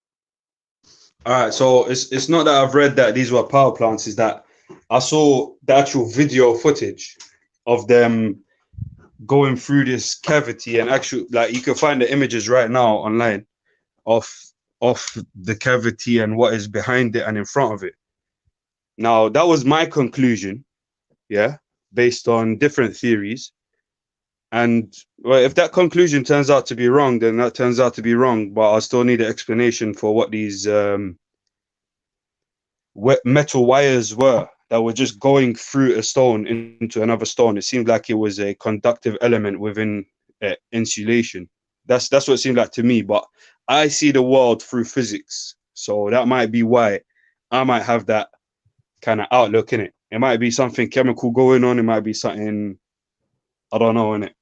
All right, so it's not that I've read that these were power plants, is that I saw the actual video footage of them going through this cavity, and actually, like, you can find the images right now online of the cavity and what is behind it and in front of it. Now, that was my conclusion, yeah, based on different theories. And well, if that conclusion turns out to be wrong, then that turns out to be wrong, but I still need an explanation for what these metal wires were that were just going through a stone into another stone. It seemed like it was a conductive element within insulation. That's what it seemed like to me, but I see the world through physics, so that might be why I might have that kind of outlook in it. It might be something chemical going on, it might be something, I don't know, in it.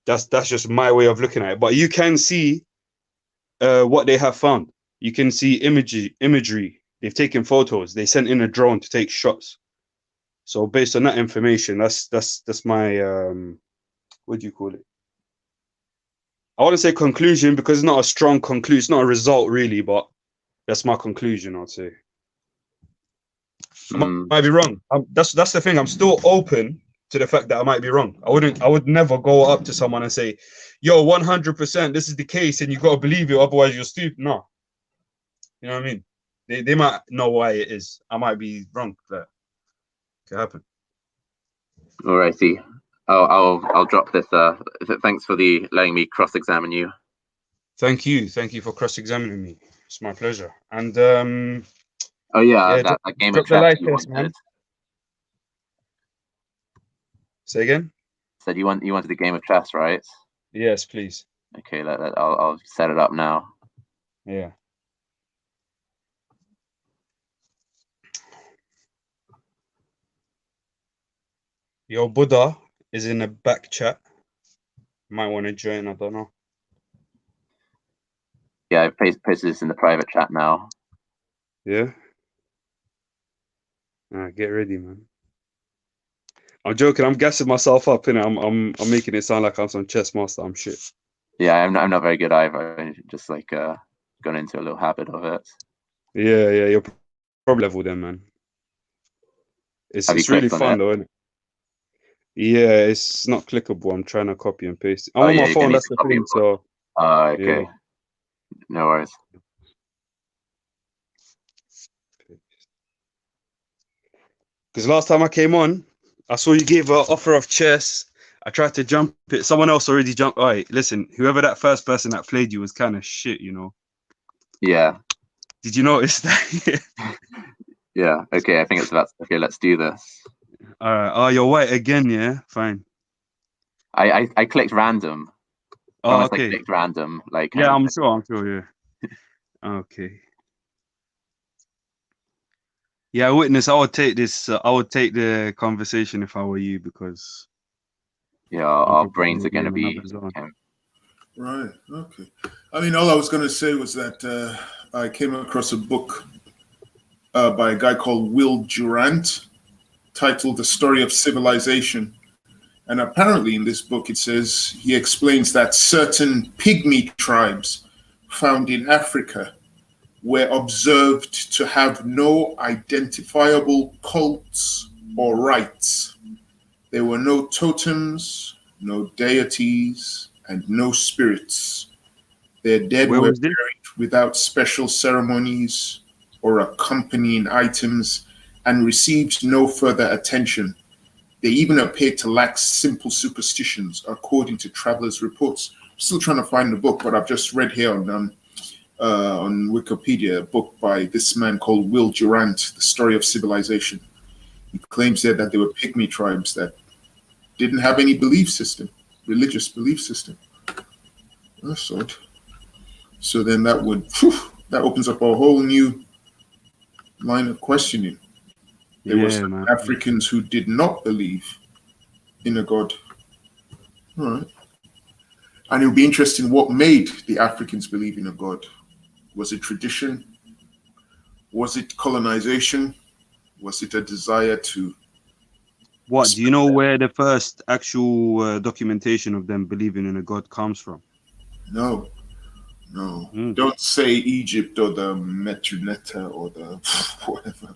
That's just my way of looking at it. But you can see what they have found. You can see imagery. They've taken photos. They sent in a drone to take shots. So based on that information, that's my what do you call it? I want to say conclusion, because it's not a strong conclusion. It's not a result really, but that's my conclusion, I'd say. Might be wrong. That's the thing. I'm still open to the fact that I might be wrong. I would never go up to someone and say, yo, 100% this is the case and you got to believe it, otherwise you're stupid. No. You know what I mean? They might know why it is. I might be wrong. That could happen. Alrighty. I'll drop this. Thanks for letting me cross-examine you. Thank you for cross-examining me. It's my pleasure. And oh yeah, that game of chess you wanted. Man. Say again? Said you wanted a game of chess, right? Yes, please. Okay, I'll set it up now. Yeah. Your Buddha is in the back chat. Might want to join, I don't know. Yeah, I've posted this in the private chat now. Yeah? Alright, get ready, man. I'm joking, I'm gassing myself up, innit? I'm making it sound like I'm some chess master. I'm shit. Yeah, I'm not very good either. I just like gone into a little habit of it. Yeah, you're probably level then, man. It's really fun though, isn't it? Yeah, it's not clickable. I'm trying to copy and paste. I'm on my phone. That's the thing. So. Okay. Yeah. No worries. Because last time I came on, I saw you gave an offer of chess. I tried to jump it. Someone else already jumped. All right, listen, whoever that first person that played you was kind of shit, you know. Yeah. Did you notice that? Yeah. Okay. I think it's about. Okay. Let's do this. All right. Oh, you're white again. Yeah. Fine. I clicked random. Oh, okay. I clicked random. Like. Yeah, I'm sure. Yeah. Okay. Yeah, witness. I would take this. I would take the conversation if I were you, because. Yeah, our brains are going to be. Right. Okay. I mean, all I was going to say was that I came across a book by a guy called Will Durant, titled "The Story of Civilization," and apparently in this book it says he explains that certain pygmy tribes found in Africa were observed to have no identifiable cults or rites. There were no totems, no deities, and no spirits. Their dead were buried without special ceremonies or accompanying items and received no further attention. They even appeared to lack simple superstitions, according to travelers' reports. I'm still trying to find the book, but I've just read here on Wikipedia a book by this man called Will Durant, The Story of Civilization. He claims there that there were pygmy tribes that didn't have any belief system, religious belief system. That's odd. So then that opens up a whole new line of questioning. There were some Africans who did not believe in a god. All right. And it would be interesting what made the Africans believe in a god. Was it tradition? Was it colonization? Was it a desire to... What, do you know where the first actual documentation of them believing in a god comes from? No. Don't say Egypt or the Metroneta or the whatever.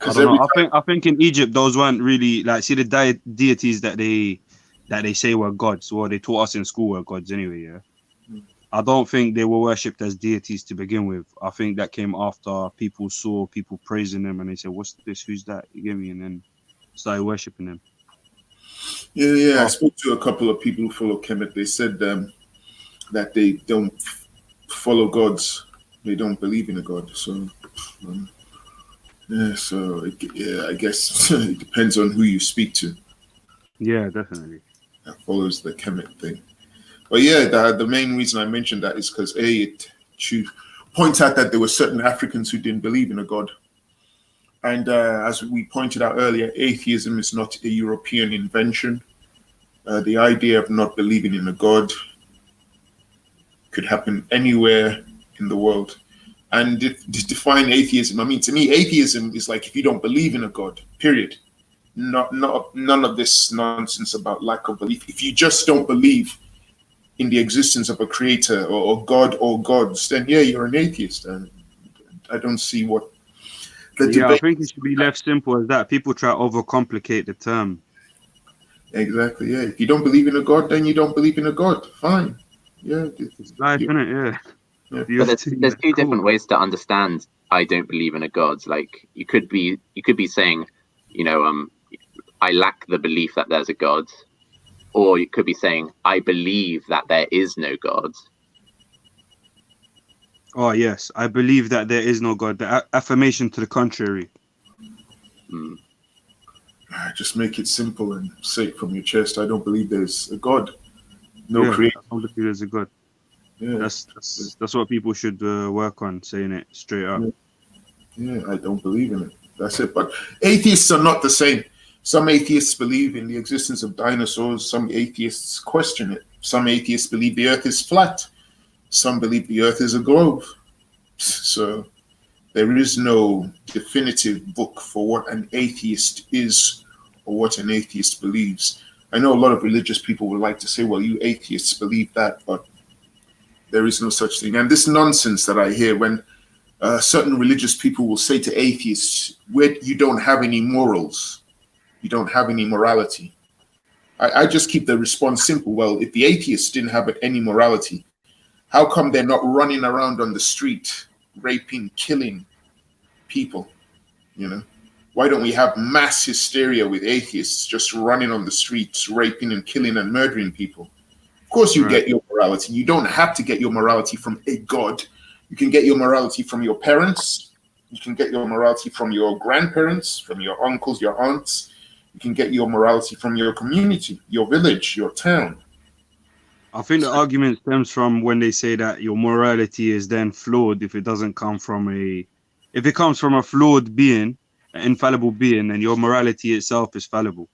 I don't know. I think in Egypt those weren't really like, see, the deities that they say were gods, or they taught us in school were gods anyway. Yeah. I don't think they were worshipped as deities to begin with. I think that came after people saw people praising them and they said, "What's this? Who's that?" You get me? And then started worshipping them. Yeah. I spoke to a couple of people who follow Kemet. They said that they don't follow gods. They don't believe in a god. So, I guess it depends on who you speak to. Yeah, definitely. That follows the Kemet thing. But yeah, the main reason I mentioned that is because it points out that there were certain Africans who didn't believe in a god. And as we pointed out earlier, atheism is not a European invention. The idea of not believing in a god could happen anywhere in the world. And to define atheism, I mean, to me, atheism is like if you don't believe in a god, period. None of this nonsense about lack of belief. If you just don't believe in the existence of a creator or God or gods, then yeah, you're an atheist. I don't see what the debate. I think it should be left simple as that. People try to overcomplicate the term. Exactly, yeah. If you don't believe in a god, then you don't believe in a god. Fine. Yeah. It's life, isn't it? Yeah. But there's two different ways to understand I don't believe in a god. Like you could be saying, I lack the belief that there's a god. Or you could be saying, I believe that there is no God. Oh, yes. I believe that there is no God. The affirmation to the contrary. Just make it simple and say it from your chest. I don't believe there's a God. No creator. I don't believe there's a God. Yeah. That's what people should work on, saying it straight up. Yeah, I don't believe in it. That's it. But atheists are not the same. Some atheists believe in the existence of dinosaurs. Some atheists question it. Some atheists believe the earth is flat. Some believe the earth is a globe. So there is no definitive book for what an atheist is or what an atheist believes. I know a lot of religious people would like to say, well, you atheists believe that, but there is no such thing. And this nonsense that I hear when certain religious people will say to atheists, where you don't have any morals, you don't have any morality. I just keep the response simple. Well, if the atheists didn't have any morality, how come they're not running around on the street, raping, killing people? You know, why don't we have mass hysteria with atheists just running on the streets, raping and killing and murdering people? Of course you get your morality. You don't have to get your morality from a god. You can get your morality from your parents. You can get your morality from your grandparents, from your uncles, your aunts. You can get your morality from your community, your village, your town. I think the argument stems from when they say that your morality is then flawed if it doesn't come from if it comes from a flawed being, an infallible being, then your morality itself is fallible.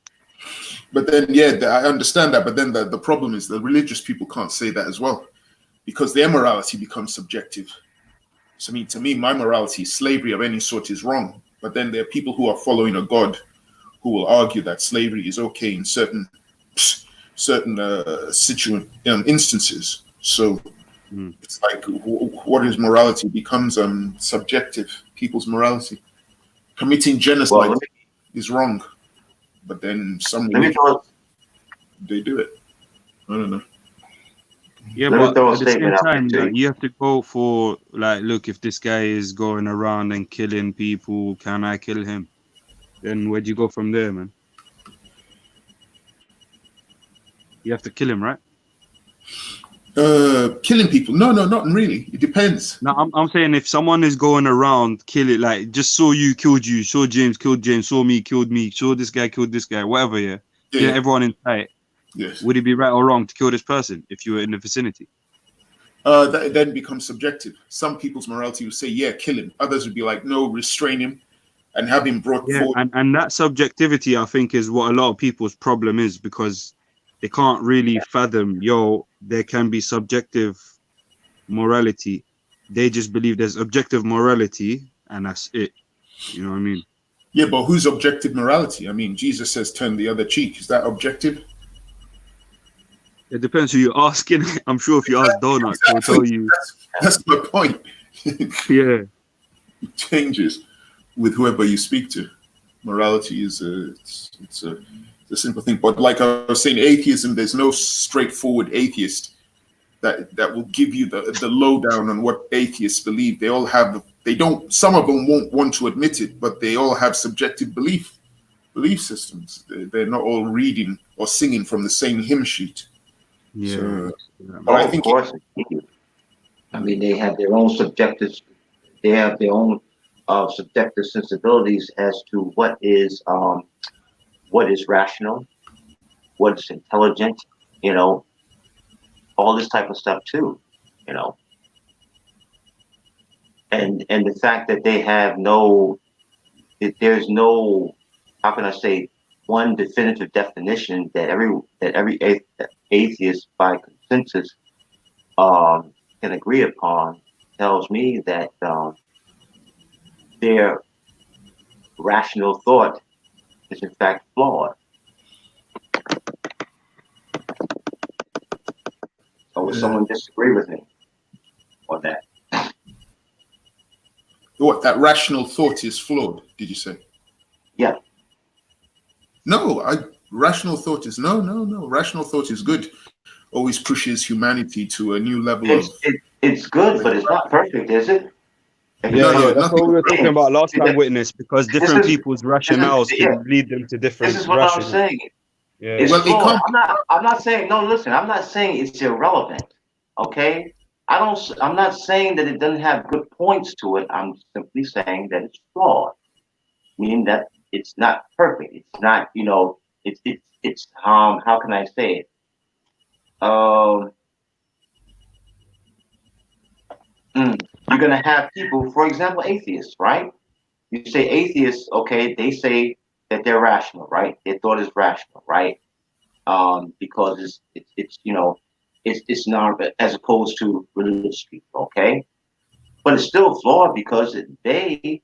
But then, yeah, I understand that. But then the problem is the religious people can't say that as well, because their morality becomes subjective. So, I mean, to me, my morality, slavery of any sort is wrong. But then there are people who are following a God who will argue that slavery is okay in certain instances. So it's like, what is morality becomes subjective. People's morality. Committing genocide is wrong, but then some religions, they do it. I don't know. Yeah, but at the same time, like, you have to go for, like, look, if this guy is going around and killing people, can I kill him? Then where'd you go from there, man? You have to kill him, right? Killing people? No, not really. It depends. No, I'm saying if someone is going around killing, like, just saw you, killed you, saw James, killed James, saw me, killed me, saw this guy, killed this guy, whatever, yeah. Everyone in sight. Yes. Would it be right or wrong to kill this person if you were in the vicinity? That then becomes subjective. Some people's morality would say, yeah, kill him. Others would be like, no, restrain him and have him brought forward. And that subjectivity, I think, is what a lot of people's problem is, because they can't really fathom, there can be subjective morality. They just believe there's objective morality, and that's it. You know what I mean? Yeah, but who's objective morality? I mean, Jesus says turn the other cheek. Is that objective? It depends who you're asking. I'm sure if you ask Donuts, he'll tell you. That's my point. Yeah. It changes with whoever you speak to. Morality is it's a simple thing. But like I was saying, atheism, there's no straightforward atheist that will give you the lowdown on what atheists believe. They all have, some of them won't want to admit it, but they all have subjective belief systems. They're not all reading or singing from the same hymn sheet. Yeah. So, I think, of course, I mean, they have their own subjective sensibilities as to what is rational, what is intelligent, all this type of stuff too, and the fact that they have there's no, how can I say, one definitive definition that every atheist by consensus can agree upon, tells me that their rational thought is in fact flawed. So would someone disagree with me on that? What, that rational thought is flawed, did you say? Yeah. No, rational thought is no. Rational thought is good. Always pushes humanity to a new level it's good, but it's not perfect, is it? Yeah, that's what we were talking about last time, Witness, because different people's rationales can lead them to different. This is what I'm saying. Yeah. It's flawed. I'm not saying, no, listen, I'm not saying it's irrelevant. Okay? I'm not saying that it doesn't have good points to it. I'm simply saying that it's flawed. Meaning that it's not perfect. It's not, it's how can I say it? You're gonna have people, for example, atheists, right? You say atheists, okay, they say that they're rational, right? Their thought is rational, right? Because it's not, as opposed to religious people, okay? But it's still flawed because they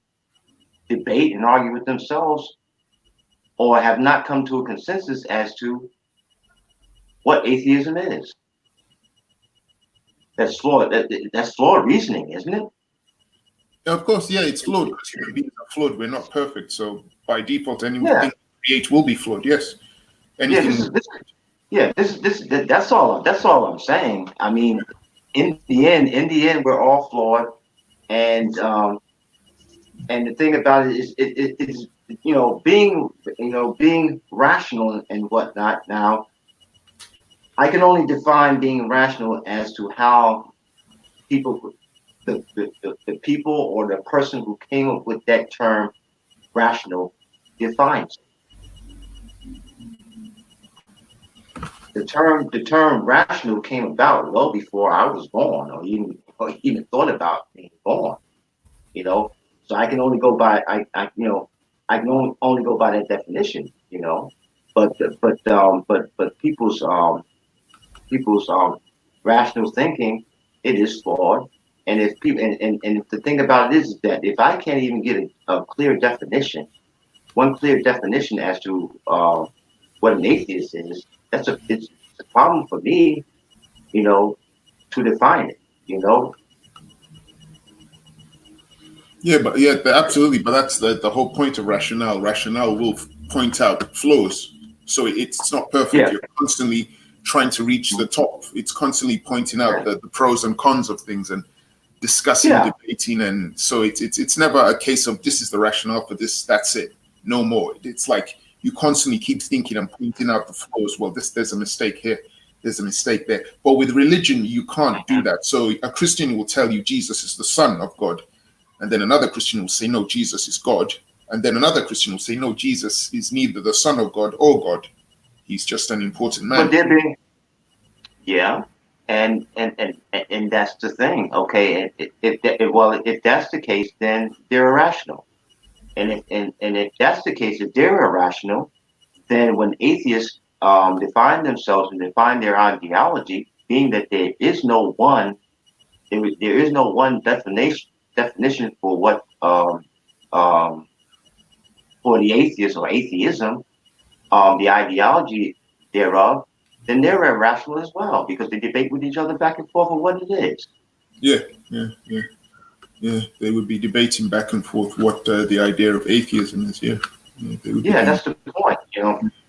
debate and argue with themselves, or have not come to a consensus as to what atheism is. That's flawed. That's flawed reasoning, isn't it? Of course, yeah, it's flawed because human beings are flawed. We're not perfect, so by default, anything Yeah. we create will be flawed. Yes, Yeah, anything. That's all. That's all I'm saying. I mean, in the end, we're all flawed, and the thing about it is, it's being rational and whatnot. Now, I can only define being rational as to how people, the people or the person who came up with that term, rational, defines it. The term rational came about well before I was born, or even thought about being born. So I can only go by I can only go by that definition. But people's rational thinking, it is flawed. And if people and the thing about it is that if I can't even get a clear definition, one clear definition as to what an atheist is, it's a problem for me, to define it. Yeah, absolutely. But that's the whole point of rationale. Rationale will point out flaws, so it's not perfect. Yeah. You're constantly trying to reach the top. It's constantly pointing out the pros and cons of things and discussing, debating, and so it's never a case of this is the rationale for this. That's it. No more. It's like you constantly keep thinking and pointing out the flaws. Well, there's a mistake here. There's a mistake there. But with religion, you can't do that. So a Christian will tell you Jesus is the Son of God. And then another Christian will say, no, Jesus is God. And then another Christian will say, no, Jesus is neither the Son of God or God. He's just an important man. But they're being, and that's the thing. Okay, if that's the case, then they're irrational. And if that's the case, if they're irrational, then when atheists define themselves and define their ideology, being that there is no one definition for what for the atheist or atheism, the ideology thereof, then they're irrational as well because they debate with each other back and forth on what it is. Yeah. They would be debating back and forth what the idea of atheism is. That's the point.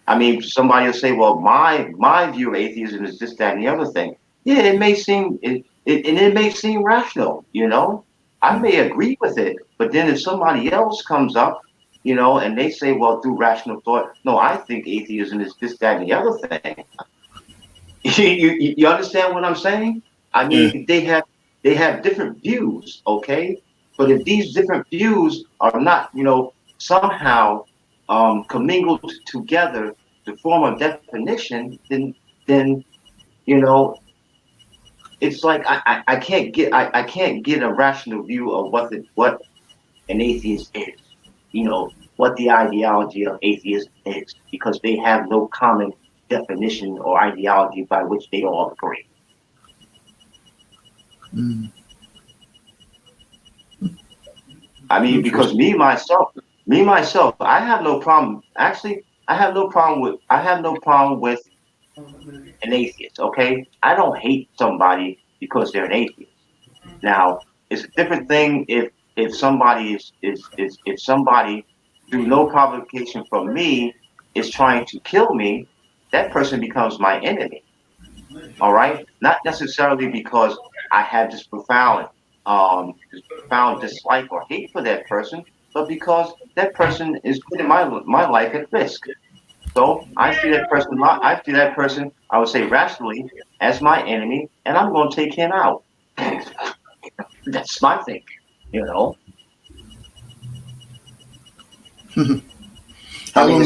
I mean, somebody will say, "Well, my view of atheism is this, that, and the other thing." Yeah, it may seem it may seem rational. I may agree with it, but then if somebody else comes up, and they say, "Well, through rational thought, no, I think atheism is this, that, and the other thing." you understand what I'm saying? I mean, they have different views, okay? But if these different views are not, somehow commingled together to form a definition, then it's like I can't get a rational view of what an atheist is, what the ideology of atheism is, because they have no common definition or ideology by which they all agree. I mean, because me myself, I have no problem. Actually, I have no problem with an atheist. Okay, I don't hate somebody because they're an atheist. Now, it's a different thing if somebody if somebody through no provocation from me is trying to kill me, that person becomes my enemy. All right, not necessarily because I have this profound dislike or hate for that person, but because that person is putting my life at risk. So I see that person, I would say rationally, as my enemy, and I'm going to take him out. That's my thing, I mean,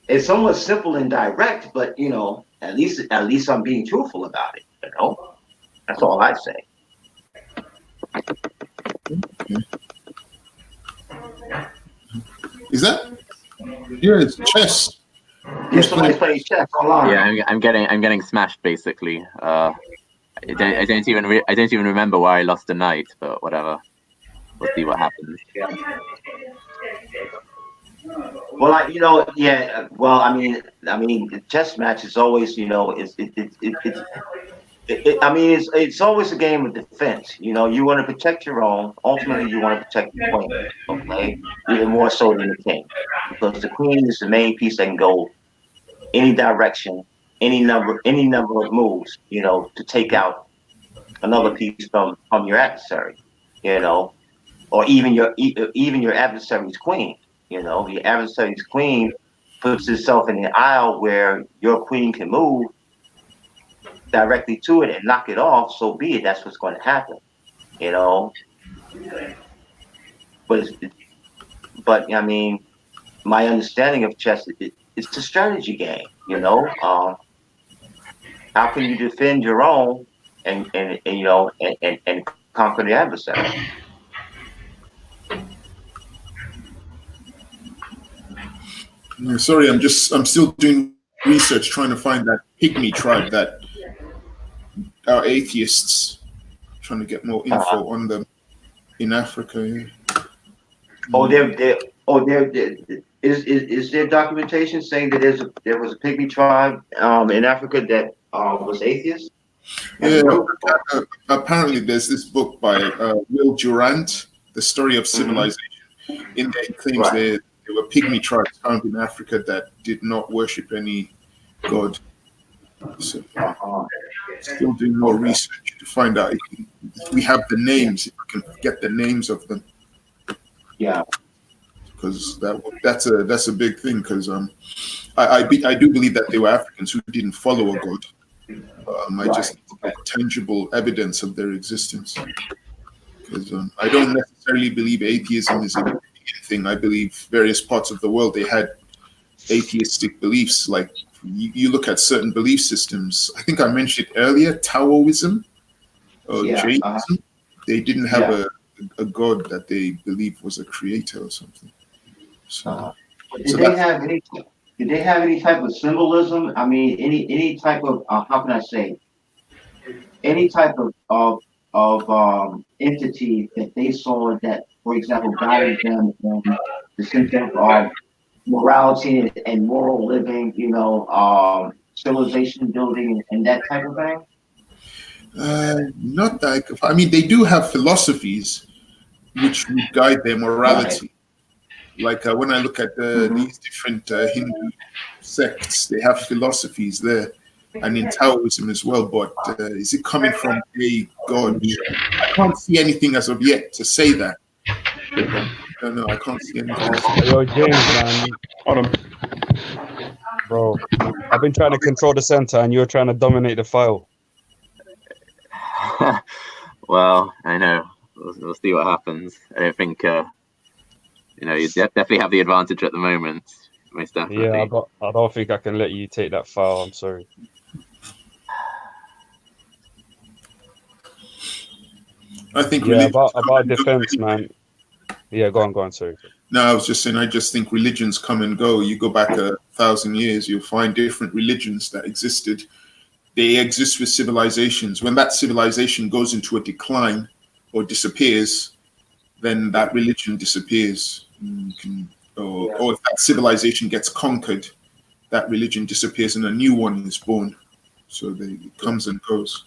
it's somewhat simple and direct, but at least I'm being truthful about it. That's all I say. Is that? Yeah, it's chess. Yeah, somebody's playing chess online. Yeah, I'm getting smashed basically. I don't even remember why I lost the knight, but whatever. We'll see what happens. Well, yeah. Well, I mean, the chess match is always, it's always a game of defense. You want to protect your own. Ultimately, you want to protect the queen. Okay, even more so than the king, because the queen is the main piece that can go any direction, any number of moves. To take out another piece from your adversary. Or even your adversary's queen. Your adversary's queen puts itself in the aisle where your queen can move directly to it and knock it off. So be it. That's what's going to happen. But but I mean, my understanding of chess it's a strategy game. How can you defend your own and conquer the adversary? Sorry, I'm still doing research trying to find that pygmy tribe that are atheists, trying to get more info on them in Africa. Yeah. Is there documentation saying that there was a pygmy tribe in Africa that was atheist? Yeah, apparently there's this book by Will Durant, The Story of Civilization. In there it claims there were pygmy tribes found in Africa that did not worship any god. So still doing more research to find out if we have the names, if we can get the names of them. Yeah. Because that's a big thing. Because I do believe that they were Africans who didn't follow a god. I just need tangible evidence of their existence. Because I don't necessarily believe atheism is a European thing. I believe various parts of the world they had atheistic beliefs. Like you look at certain belief systems. I think I mentioned earlier Taoism or Jainism. They didn't have a god that they believed was a creator or something. So, Did they have any type of symbolism? I mean, any type of how can I say? Any type of entity that they saw that, for example, guided them in the sense of morality and moral living, civilization building and that type of thing? Not that. I mean, they do have philosophies which would guide their morality. Like when I look at these different Hindu sects, they have philosophies there, and in Taoism as well. But is it coming from a god? I can't see anything as of yet to say that. No, I can't see anything. Yo, James, man. Hold on. Bro, I've been trying to control the center, and you're trying to dominate the file. Well, I know. We'll see what happens. I don't think, you definitely have the advantage at the moment. Most definitely. Yeah, I don't think I can let you take that file. I'm sorry. I think about defense, man. Yeah, go on, sorry. No, I was just saying, I just think religions come and go. You go back 1,000 years, you'll find different religions that existed. They exist with civilizations. When that civilization goes into a decline or disappears, then that religion disappears. Or if that civilization gets conquered, that religion disappears and a new one is born. So it comes and goes.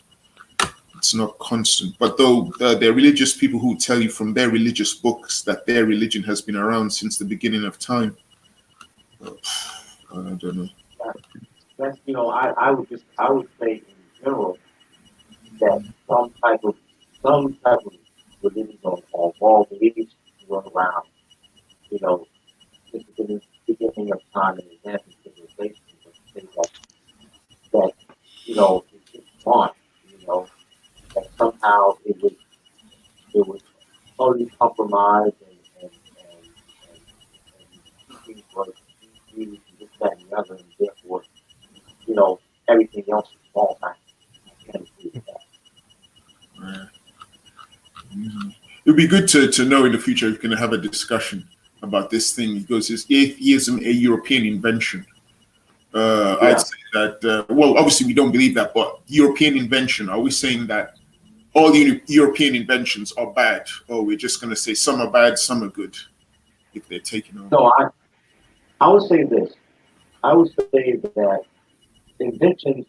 It's not constant. But though there are religious people who tell you from their religious books that their religion has been around since the beginning of time. I don't know. That's I would say in general that some type of religion or moral beliefs run around, just the beginning of time and advancing civilization, things that it's gone, that somehow it was totally compromised and things were used this, that, and the other, and therefore, everything else is small time. I can't agree with that. It would be good to know in the future if we're going to have a discussion about this thing. Because is atheism a European invention? I'd say that, well, obviously we don't believe that, but European invention, are we saying that all European inventions are bad? Or we're just going to say some are bad, some are good, if they're taken over? I would say this. I would say that inventions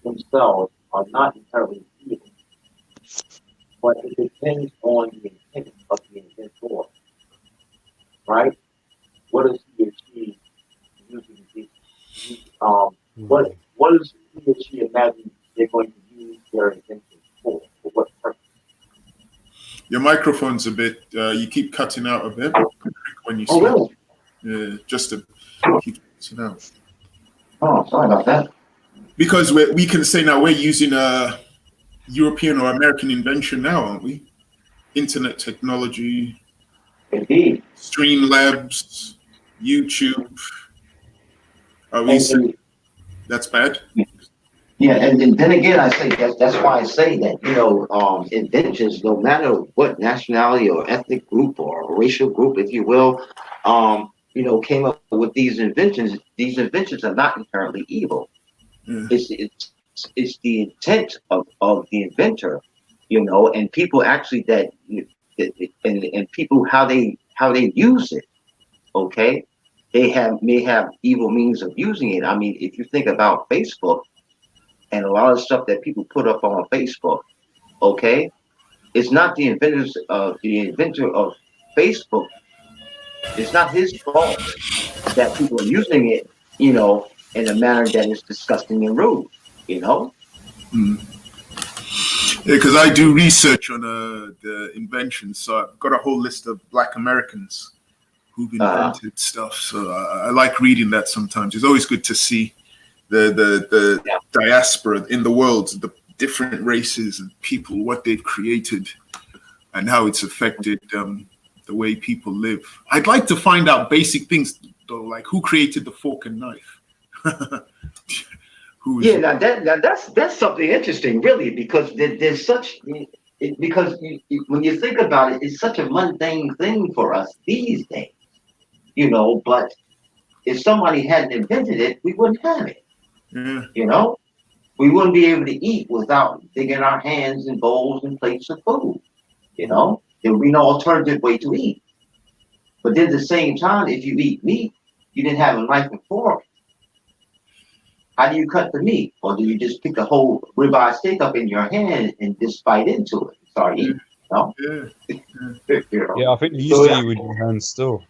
themselves are not entirely evil, but it depends on the intent of the inventor, right? What does he or she using what does he or she imagine they're going to use their invention for what purpose? Your microphone's a bit. You keep cutting out a bit when you Oh, speak. really? Yeah, just to keep cutting out. Oh, sorry about that. Because we can say now we're using a European or American invention now, aren't we? Internet technology, indeed, Streamlabs, YouTube. Are we saying that's bad? Yeah, and then again, I say that's why I say that inventions, no matter what nationality or ethnic group or racial group, if you will, came up with these inventions. These inventions are not inherently evil. It's the intent of the inventor, and people actually and people how they use it. Okay, they may have evil means of using it. I mean, if you think about Facebook and a lot of stuff that people put up on Facebook, okay, it's not the inventor of Facebook. It's not his fault that people are using it, in a manner that is disgusting and rude, Yeah, because I do research on the inventions, so I've got a whole list of Black Americans who've invented stuff. So I like reading that sometimes. It's always good to see the diaspora in the world, the different races and people, what they've created, and how it's affected the way people live. I'd like to find out basic things though, like who created the fork and knife. Now that's something interesting, really, because there's such because when you think about it, it's such a mundane thing for us these days, But if somebody hadn't invented it, we wouldn't have it. Yeah. We wouldn't be able to eat without digging our hands in bowls and plates of food. There would be no alternative way to eat. But then at the same time, if you eat meat, you didn't have a knife and fork. How do you cut the meat? Or do you just pick a whole ribeye steak up in your hand and just bite into it and start eating? Yeah, I think you used to eat with your hands still.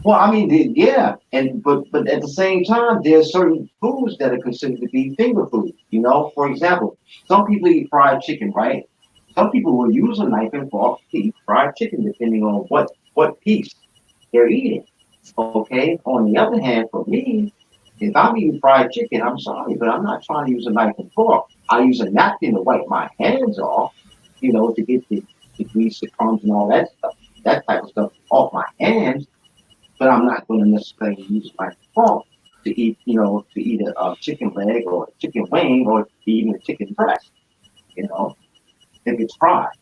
Well, I mean, but at the same time, there are certain foods that are considered to be finger food. For example, some people eat fried chicken, right? Some people will use a knife and fork to eat fried chicken, depending on what piece they're eating. Okay. On the other hand, for me, if I'm eating fried chicken, I'm sorry, but I'm not trying to use a knife and fork. I use a napkin to wipe my hands off, to get the grease, the crumbs, and all that stuff, that type of stuff off my hands. But I'm not going to necessarily use my fork to eat, to eat a chicken leg or a chicken wing or even a chicken breast, if it's fried.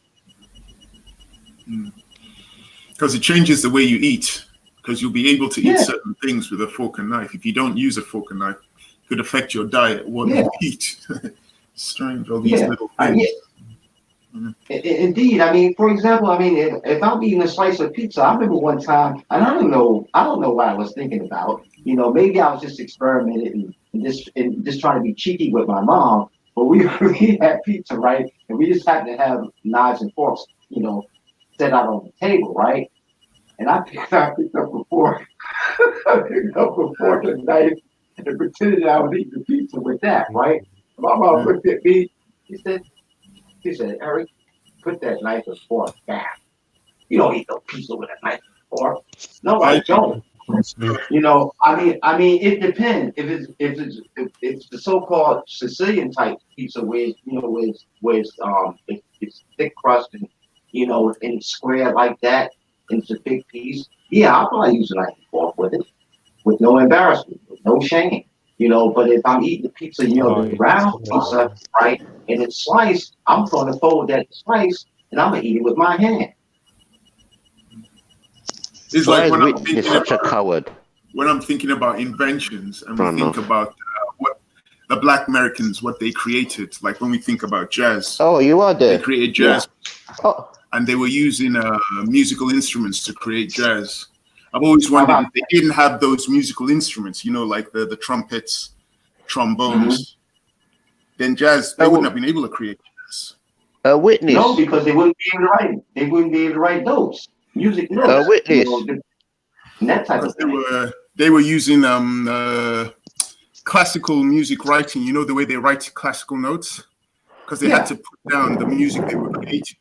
Because it changes the way you eat. Because you'll be able to eat certain things with a fork and knife. If you don't use a fork and knife, it could affect your diet, what you eat. Strange, all these little things. Indeed. I mean, for example, if I'm eating a slice of pizza, I remember one time, and I don't know what I was thinking about. Maybe I was just experimenting and just trying to be cheeky with my mom. But we had pizza, right? And we just happened to have knives and forks, set out on the table, right? And I picked up a fork. I picked up a fork and knife and pretended I was eating the pizza with that, right? My mom looked at me. She said, Eric, put that knife and fork down. You don't eat no pizza with a knife and fork. No, I don't. I mean, it depends. If it's the so-called Sicilian type pizza where it's thick crust and and it's square like that, and it's a big piece. Yeah, I'll probably use a knife and fork with it, with no embarrassment, with no shame. But if I'm eating the pizza, the round pizza, right, and it's sliced, I'm going to fold that slice and I'm gonna eat it with my hand. It's like when He's such a coward. When I'm thinking about inventions and we think about what the Black Americans, what they created, like when we think about jazz. Oh, you are there. They created jazz. Yeah. Oh. And they were using musical instruments to create jazz. I've always wondered if they didn't have those musical instruments, you know, like the trumpets, trombones, then jazz, they wouldn't have been able to create jazz. Witness. No, because they wouldn't be able to write. They wouldn't be able to write notes, music notes. Witness. That type of thing. They were using classical music writing. You know the way they write classical notes, because they had to put down the music they were creating.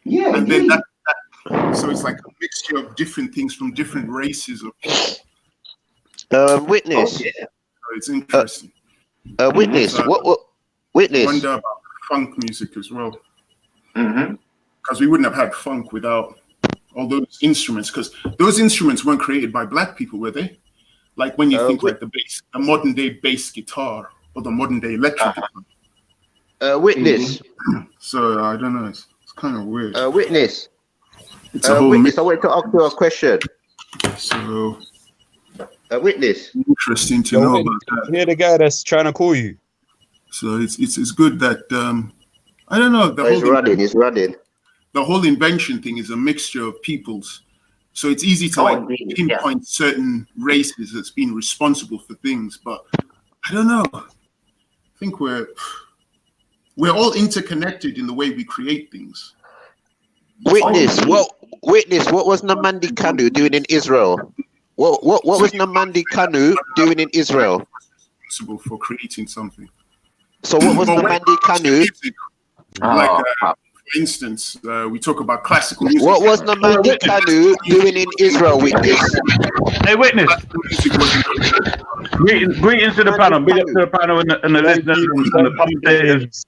Yeah, and then that, so it's like a mixture of different things from different races of people. Witness. Oh, yeah. So it's interesting. Witness. What? Witness. I wonder about funk music as well. Because we wouldn't have had funk without all those instruments, because those instruments weren't created by black people, were they? Like when you think like the modern day bass guitar or the modern day electric guitar. Witness. So I don't know. It's kind of weird. Witness. It's a whole Witness. I want to ask you a question. So. Witness. Interesting to know about that. Hear the guy that's trying to call you. So it's good that I don't know. He's running. The whole invention thing is a mixture of peoples. So it's easy to pinpoint certain races that's been responsible for things, but I don't know. I think we're all interconnected in the way we create things. Witness, what was Namandi Kanu doing in Israel? What was Namandi Kanu doing in Israel? Responsible for creating something. So what was Namandi Kanu? Like for instance, we talk about classical music. What was Namandi Kanu doing in Israel, Witness? Hey, Witness. Greetings to the panel. Big up to the panel and the listeners and the commentators.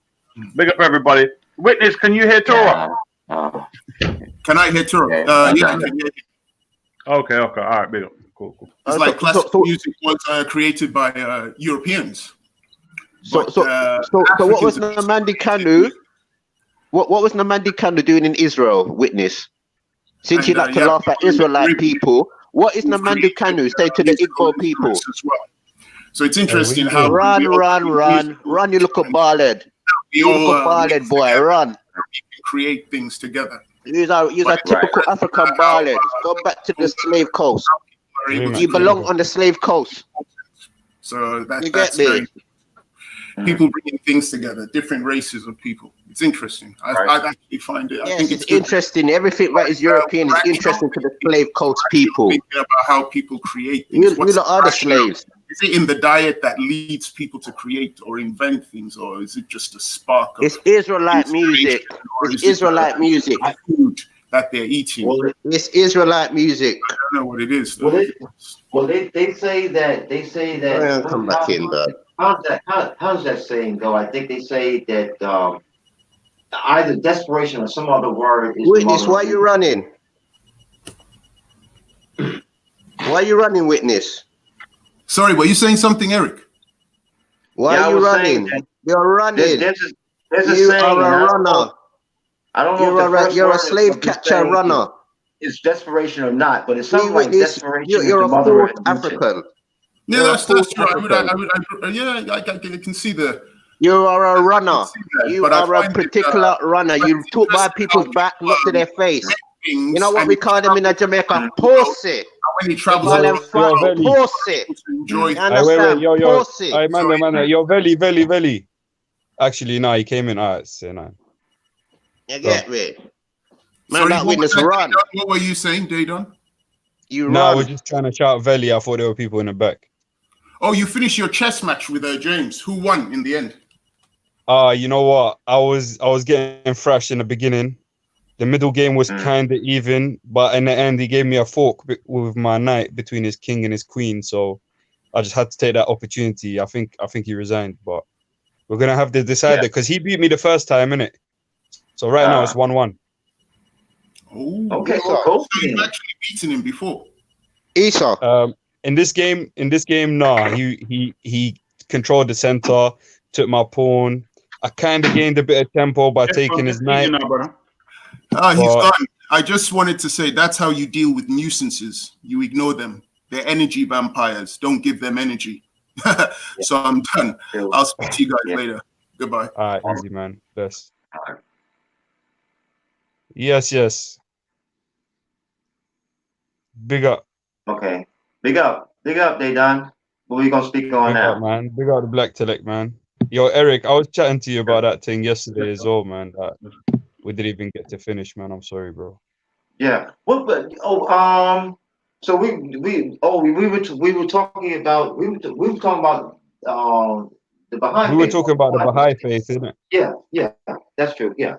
Big up everybody. Witness, can you hear Torah? Can I hear Torah? Yeah, I can hear you. Okay. All right, big up. Cool. It's like classical music was created by Europeans. So what was Namandi Kanu? What was Namandi Kanu doing in Israel, Witness? Since you like to laugh at Israelite people, what is Namandi Kanu say to the Igbo people? So it's interesting how run, you look a ballad. You look a ballad, boy, run. We can create things together. You're a typical African ballad. Go back to the slave coast. You belong on the slave coast. So that's very, people bringing things together, different races of people. It's interesting. I actually find it. I think it's interesting. Everything that is European is interesting to the slave coast people. Thinking about how people create things. You are the slaves. Is it in the diet that leads people to create or invent things, or is it just a spark of it's Israelite music? It's Israelite music. Food that they're eating. Well, it's Israelite music. I don't know what it is. Well, they say that. Come back in, bud. How's that saying go? I think they say that either desperation or some other word is. Witness, why are you running? Why are you running, Witness? Sorry, were you saying something, Eric? Why are you running? You're running. There's a you saying, are a runner. I don't know. You're a slave catcher runner. It's desperation or not, but it's something like desperation. You're a fourth African. Yeah, that's true. I can see the. You are a runner. You are a particular runner. You talk by people's back, not to their face. You know what we call them in Jamaica? Pussy. When he travels, pussy. Wait, yo. Hey, man, yo, Veli. Actually, no, he came in. All right, say no. You get me? Man, that witness run. What were you saying, Daydon? No, we're just trying to shout Veli. I thought there were people in the back. Oh, you finished your chess match with James. Who won in the end? You know what? I was getting thrashed in the beginning. The middle game was kind of even, but in the end, he gave me a fork with my knight between his king and his queen. So I just had to take that opportunity. I think he resigned, but we're gonna have to decide because he beat me the first time, innit? So right now it's 1-1. Oh, okay. So you've actually beaten him before. Esau. In this game, nah. He controlled the center, took my pawn. I kind of gained a bit of tempo by taking his knight. He's gone. I just wanted to say that's how you deal with nuisances. You ignore them. They're energy vampires. Don't give them energy. So I'm done. I'll speak to you guys later. Goodbye. All right, easy, man. Best. Yes. Big up. Okay. Big up, they done. What we gonna speak on Big now? up, man. Big up the Black Telect, man. Yo, Eric, I was chatting to you about that thing yesterday as well, man. That we didn't even get to finish, man. I'm sorry, bro. Yeah. What? But so we were talking about the Baha'i We were faith. talking about the Baha'i faith, innit? Yeah, that's true. Yeah.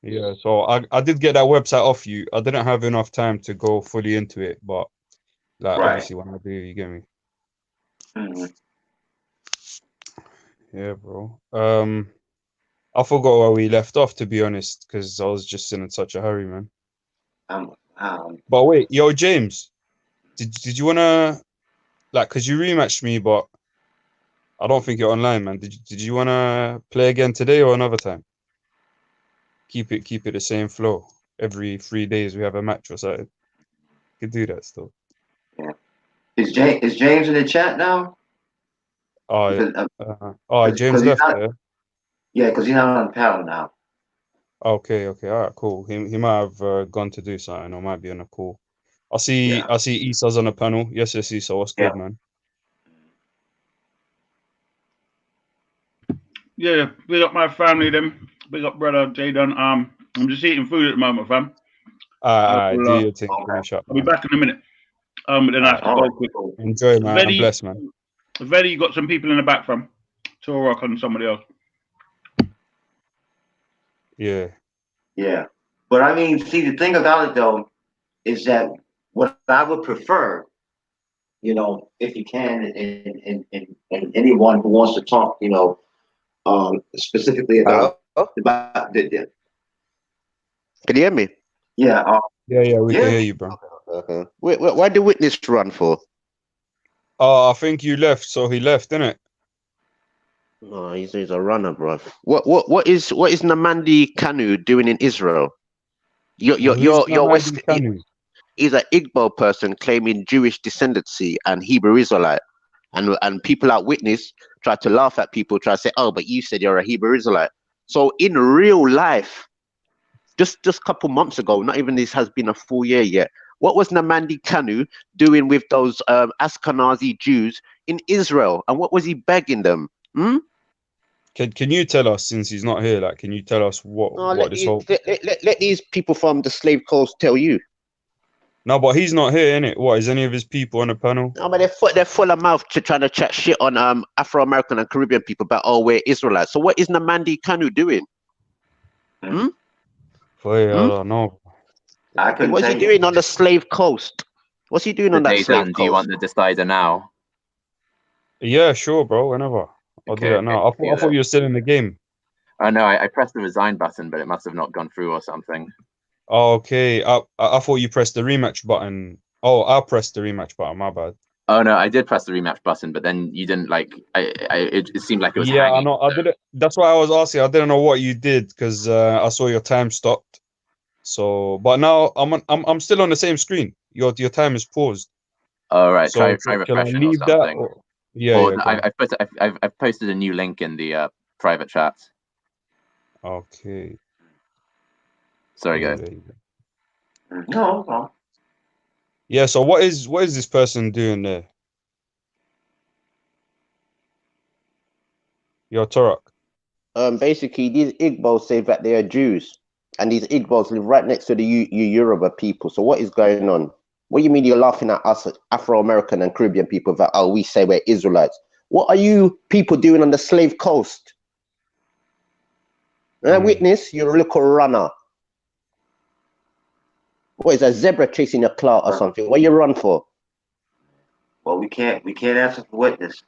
Yeah, so I did get that website off you. I didn't have enough time to go fully into it, but like Right. obviously when I do, you get me. Mm-hmm. Yeah, bro. I forgot where we left off, to be honest, because I was just in such a hurry, man. But wait, yo, James, did you wanna cause you rematched me, but I don't think you're online, man. Did you wanna play again today or another time? Keep it the same flow. Every 3 days we have a match or something. You could do that still. Yeah. Is James in the chat now? Oh, Because, James left there. Yeah, because he's not on the panel now. Okay, all right, cool. He might have gone to do something, or might be on a call. I see Issa's on the panel. Yes, Issa. What's good, man? Yeah, big up my family, then. Big up brother Jayden. I'm just eating food at the moment, fam. Do your thing. Finish up, I'll be man. back in a minute. But then I have to go quick. Enjoy, man. I'm blessed, man. Vedi, you got some people in the back, fam. Torok and somebody else. Yeah. Yeah. But I mean, see, the thing about it though is that what I would prefer, you know, if you can, and anyone who wants to talk, you know, specifically about Can you hear me? Yeah. Yeah, we can hear you, bro. Okay. Why did Witness run for? Oh, I think you left, so he left, didn't it? No, he's a runner, bro. What is Namandi Kanu doing in Israel? You're he's an Igbo person claiming Jewish descendancy and Hebrew Israelite, and people at Witness try to laugh at people, try to say, oh, but you said you're a Hebrew Israelite. So in real life, just a couple months ago, not even this has been a full year yet, what was Namandi Kanu doing with those Ashkenazi Jews in Israel, and what was he begging them? Can you tell us, since he's not here, like, can you tell us what this whole... Let these people from the slave coast tell you. No, but he's not here, innit? What, is any of his people on the panel? No, but they're full of mouth to trying to chat shit on Afro-American and Caribbean people about, oh, we're Israelites. So what is Namandi Kanu doing? I don't know. What's he doing on the slave coast? What's he doing on that slave coast? Do you want the decider now? Yeah, sure, bro. Whenever. I'll do that now. I thought you were still in the game. Oh no, I pressed the resign button, but it must have not gone through or something. Oh, okay. I thought you pressed the rematch button. Oh, I pressed the rematch button. My bad. Oh no, I did press the rematch button, but then you didn't like. It seemed like it was. Yeah, hanging, I know. I didn't. That's why I was asking. I didn't know what you did because I saw your time stopped. So, but now I'm still on the same screen. Your time is paused. All right. So try can I refreshing leave or something. that? Or... Yeah. I've posted a new link in the private chat. Okay. Sorry, guys. No. Yeah. So what is this person doing there? Your Torok. Basically, these Igbos say that they are Jews, and these Igbos live right next to the Yoruba people. So what is going on? What do you mean you're laughing at us Afro-American and Caribbean people that, oh, we say we're Israelites? What are you people doing on the slave coast? Witness, you're a little runner. What is a zebra chasing your clout or something? What you run for? Well, we can't answer for Witness.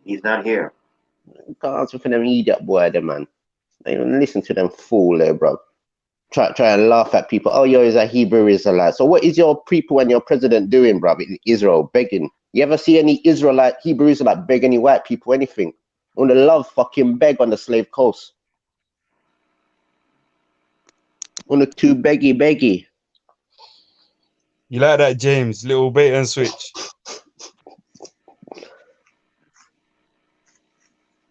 He's not here. You can't answer for them idiot boy, them man. Don't even listen to them fool there, bro. Try and laugh at people. Oh, you're a Hebrew Israelite. So what is your people and your president doing, bro, in Israel, begging? You ever see any Hebrew Israelite beg any white people anything? On the love fucking beg on the slave coast. On the two beggy. You like that, James? Little bait and switch.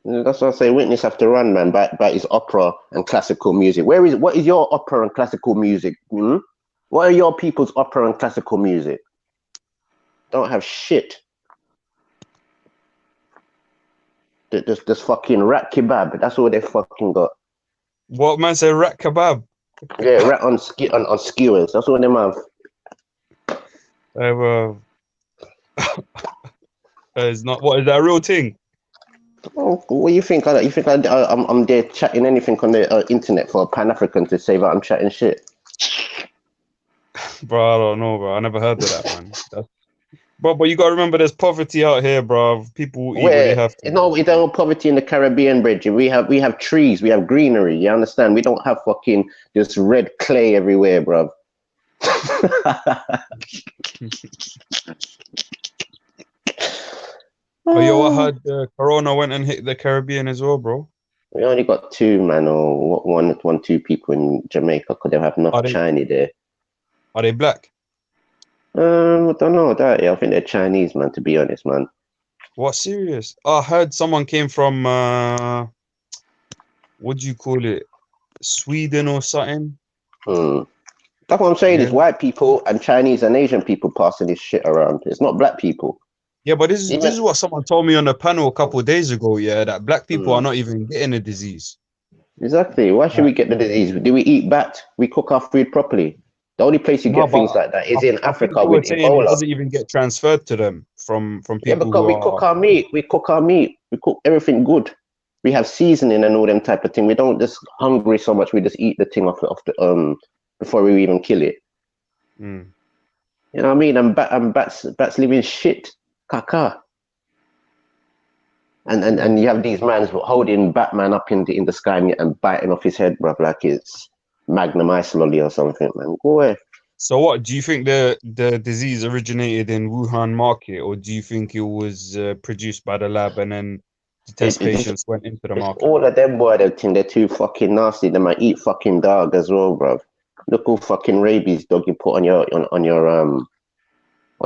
That's what I say. Witness have to run, man, by his opera and classical music. What is your opera and classical music? What are your people's opera and classical music? don't have shit. Just fucking rat kebab. That's all they fucking got. What man say? Rat kebab. Yeah, rat on skewers. That's all they have. It's not. What is that a real thing? Oh, what do you think? You think I'm there chatting anything on the internet for a Pan-African to say that I'm chatting shit? Bro, I don't know, bro. I never heard of that, man. Bro, but you gotta remember, there's poverty out here, bro. People eat what they have to. No, it's no poverty in the Caribbean, Bridget. We have trees, we have greenery. You understand? We don't have fucking just red clay everywhere, bro. Oh, yo, I heard Corona went and hit the Caribbean as well, bro. We only got two, man, or two people in Jamaica because they have enough Chinese there. Are they black? I don't know that. Yeah, I think they're Chinese, man. To be honest, man. What, serious? I heard someone came from what do you call it? Sweden or something. That's what I'm saying. It's white people and Chinese and Asian people passing this shit around. It's not black people. Yeah, but this is what someone told me on the panel a couple of days ago. Yeah, that black people are not even getting the disease. Exactly. Why should we get the disease? Do we eat bat? We cook our food properly. The only place you get things like that is in Africa with Ebola. It doesn't even get transferred to them from people. Yeah, because we cook our meat. We cook our meat. We cook everything good. We have seasoning and all them type of thing. We don't just hungry so much. We just eat the thing off the before we even kill it. You know what I mean? And bats live in shit, caca. And you have these mans holding Batman up in the sky and biting off his head, bruv, like it's Magnum Ice Lolly or something, man. Go away. So what, do you think the disease originated in Wuhan market, or do you think it was produced by the lab and then the test patients went into the market? All of them, boy, they're too fucking nasty. They might eat fucking dog as well, bruv. Look all fucking rabies dog you put on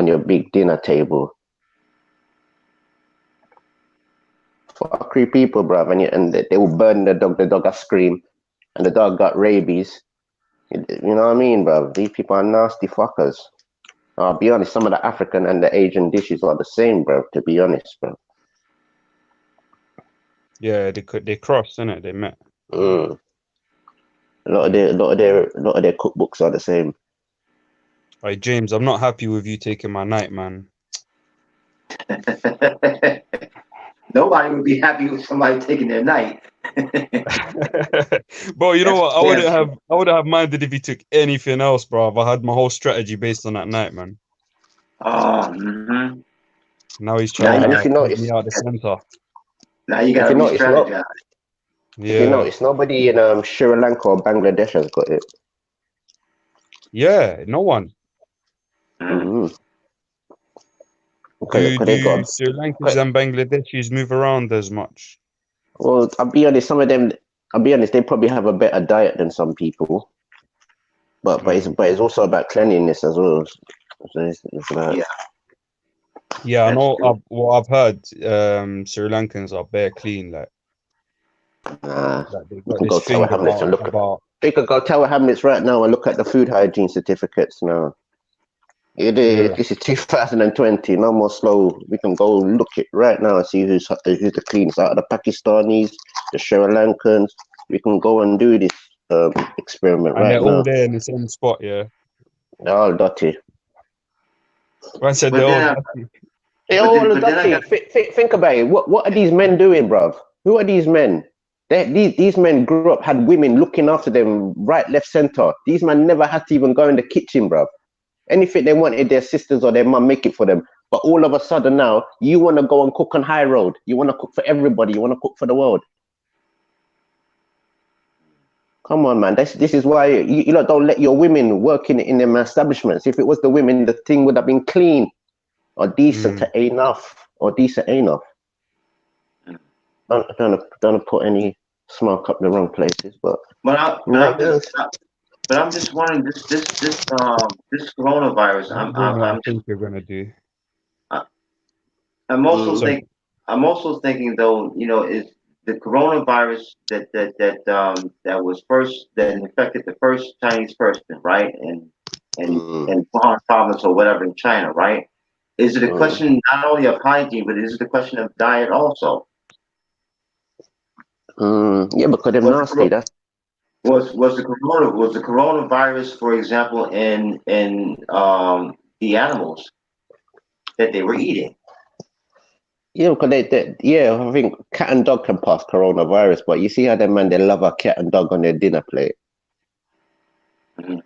your big dinner table. Fuckery people, bruv, and they will burn the dog will scream, and the dog got rabies. You know what I mean, bruv? These people are nasty fuckers. I'll be honest, some of the African and the Asian dishes are the same, bruv, to be honest, bruv. Yeah, they crossed, innit? They met. A lot of their cookbooks are the same. All right, James, I'm not happy with you taking my night, man. Nobody would be happy with somebody taking their night. Bro, you know what? I wouldn't have minded if he took anything else, bro. I had my whole strategy based on that night, man. Now he's trying to put me out the center. Now you got to re-strategize. Yeah. If you notice, nobody in Sri Lanka or Bangladesh has got it. Yeah, no one. Okay, do Sri Lankans and Bangladeshis move around as much? Well, I'll be honest, some of them, they probably have a better diet than some people. But it's also about cleanliness as well. Yeah, I know. I've heard Sri Lankans are bare clean, like. You can go Tower Hamlets and look at. You can go Tower Hamlets right now and look at the food hygiene certificates now. This is 2020. No more slow. We can go look it right now and see who's the cleanest out of the Pakistanis, the Sri Lankans. We can go and do this experiment right now. And they're all there in the same spot, yeah. They're all dirty. I said they're all dirty. They're all dirty. Think about it. What are these men doing, bruv? Who are these men? These men grew up, had women looking after them right, left, center. These men never had to even go in the kitchen, bruv. Anything they wanted, their sisters or their mum make it for them. But all of a sudden now, you want to go and cook on high road. You want to cook for everybody. You want to cook for the world. Come on, man. This is why you don't let your women work in them establishments. If it was the women, the thing would have been clean or decent enough. Don't put any smoke up the wrong places, but I'm just wondering this coronavirus. I think you're gonna do. I'm also thinking though, is the coronavirus that was first that infected the first Chinese person, right? And Wuhan province or whatever in China, right? Is it a question not only of hygiene, but is it a question of diet also? Yeah, because they're nasty. That's Was the coronavirus, for example, in the animals that they were eating? yeah, because I think cat and dog can pass coronavirus, but you see how them man they love a cat and dog on their dinner plate. I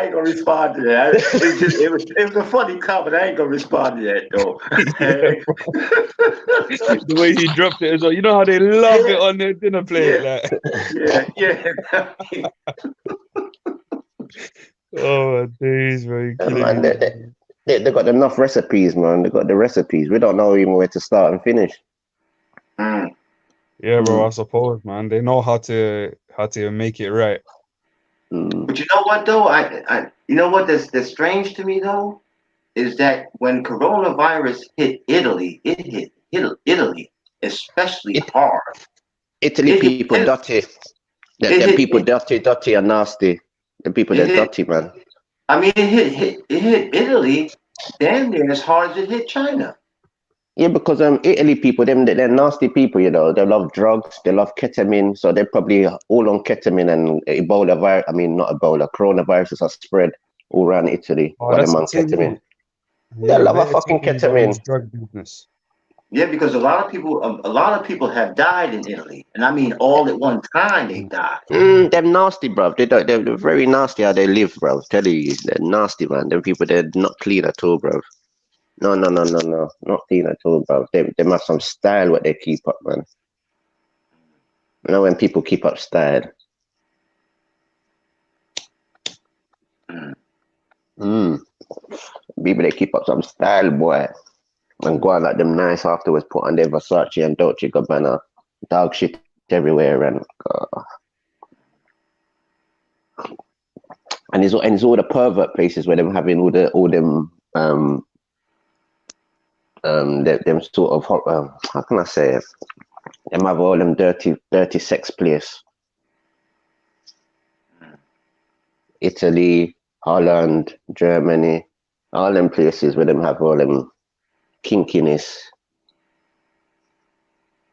ain't gonna respond to that. It was a funny comment. I ain't gonna respond to that though. The way he dropped it as well. You know how they love it on their dinner plate, like. Yeah. Oh, days, very Man, they got enough recipes, man. They got the recipes. We don't know even where to start and finish. Yeah, bro. I suppose, man. They know how to make it right. But you know what though? You know what that's strange to me though is that when coronavirus hit Italy, it hit Italy especially hard. Italy people dirty. Them people dirty and nasty. The people that dirty, man. I mean, it hit Italy damn near as hard as it hit China. Yeah, because Italy people, they're nasty people, you know. They love drugs, they love ketamine, so they're probably all on ketamine and Ebola virus. I mean, not Ebola, coronaviruses are spread all around Italy. Oh, Got that's them on the thing, ketamine. yeah. They love a They're fucking taking on ketamine. this drug business. Yeah, because a lot of people have died in Italy, and I mean all at one time they died. Them nasty, bruv. They're very nasty how they live, bruv. Telling you, they're nasty, man. Them people, they're not clean at all, bruv. No, not clean at all, bruv. They have some style what they keep up, man. You know when people keep up style. People they keep up some style, boy. And go on like them nice afterwards, put on their Versace and Dolce & Gabbana, dog shit everywhere, and it's all the pervert places where them having all them sort of how can I say it? Them have all them dirty sex place. Italy, Holland, Germany, all them places where them have all them kinkiness.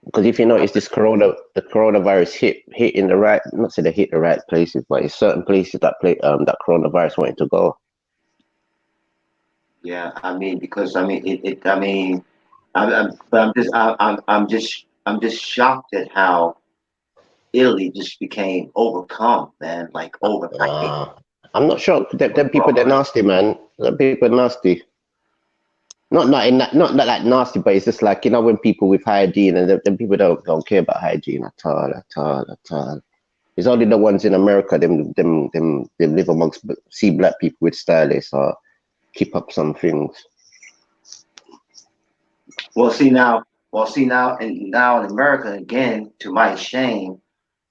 Because if you notice the coronavirus hit in the right, not say they hit the right places, but it's certain places that coronavirus wanted to go. Yeah, I mean because I'm just shocked at how Italy just became overcome, man. Like overcome. I'm not sure. Them people, they're nasty, man. Them people are nasty. Not like nasty, but it's just like, you know, when people with hygiene and them people don't care about hygiene at all. It's only the ones in America, them live amongst, see black people with stylists or keep up some things. Well, see now in America again, to my shame,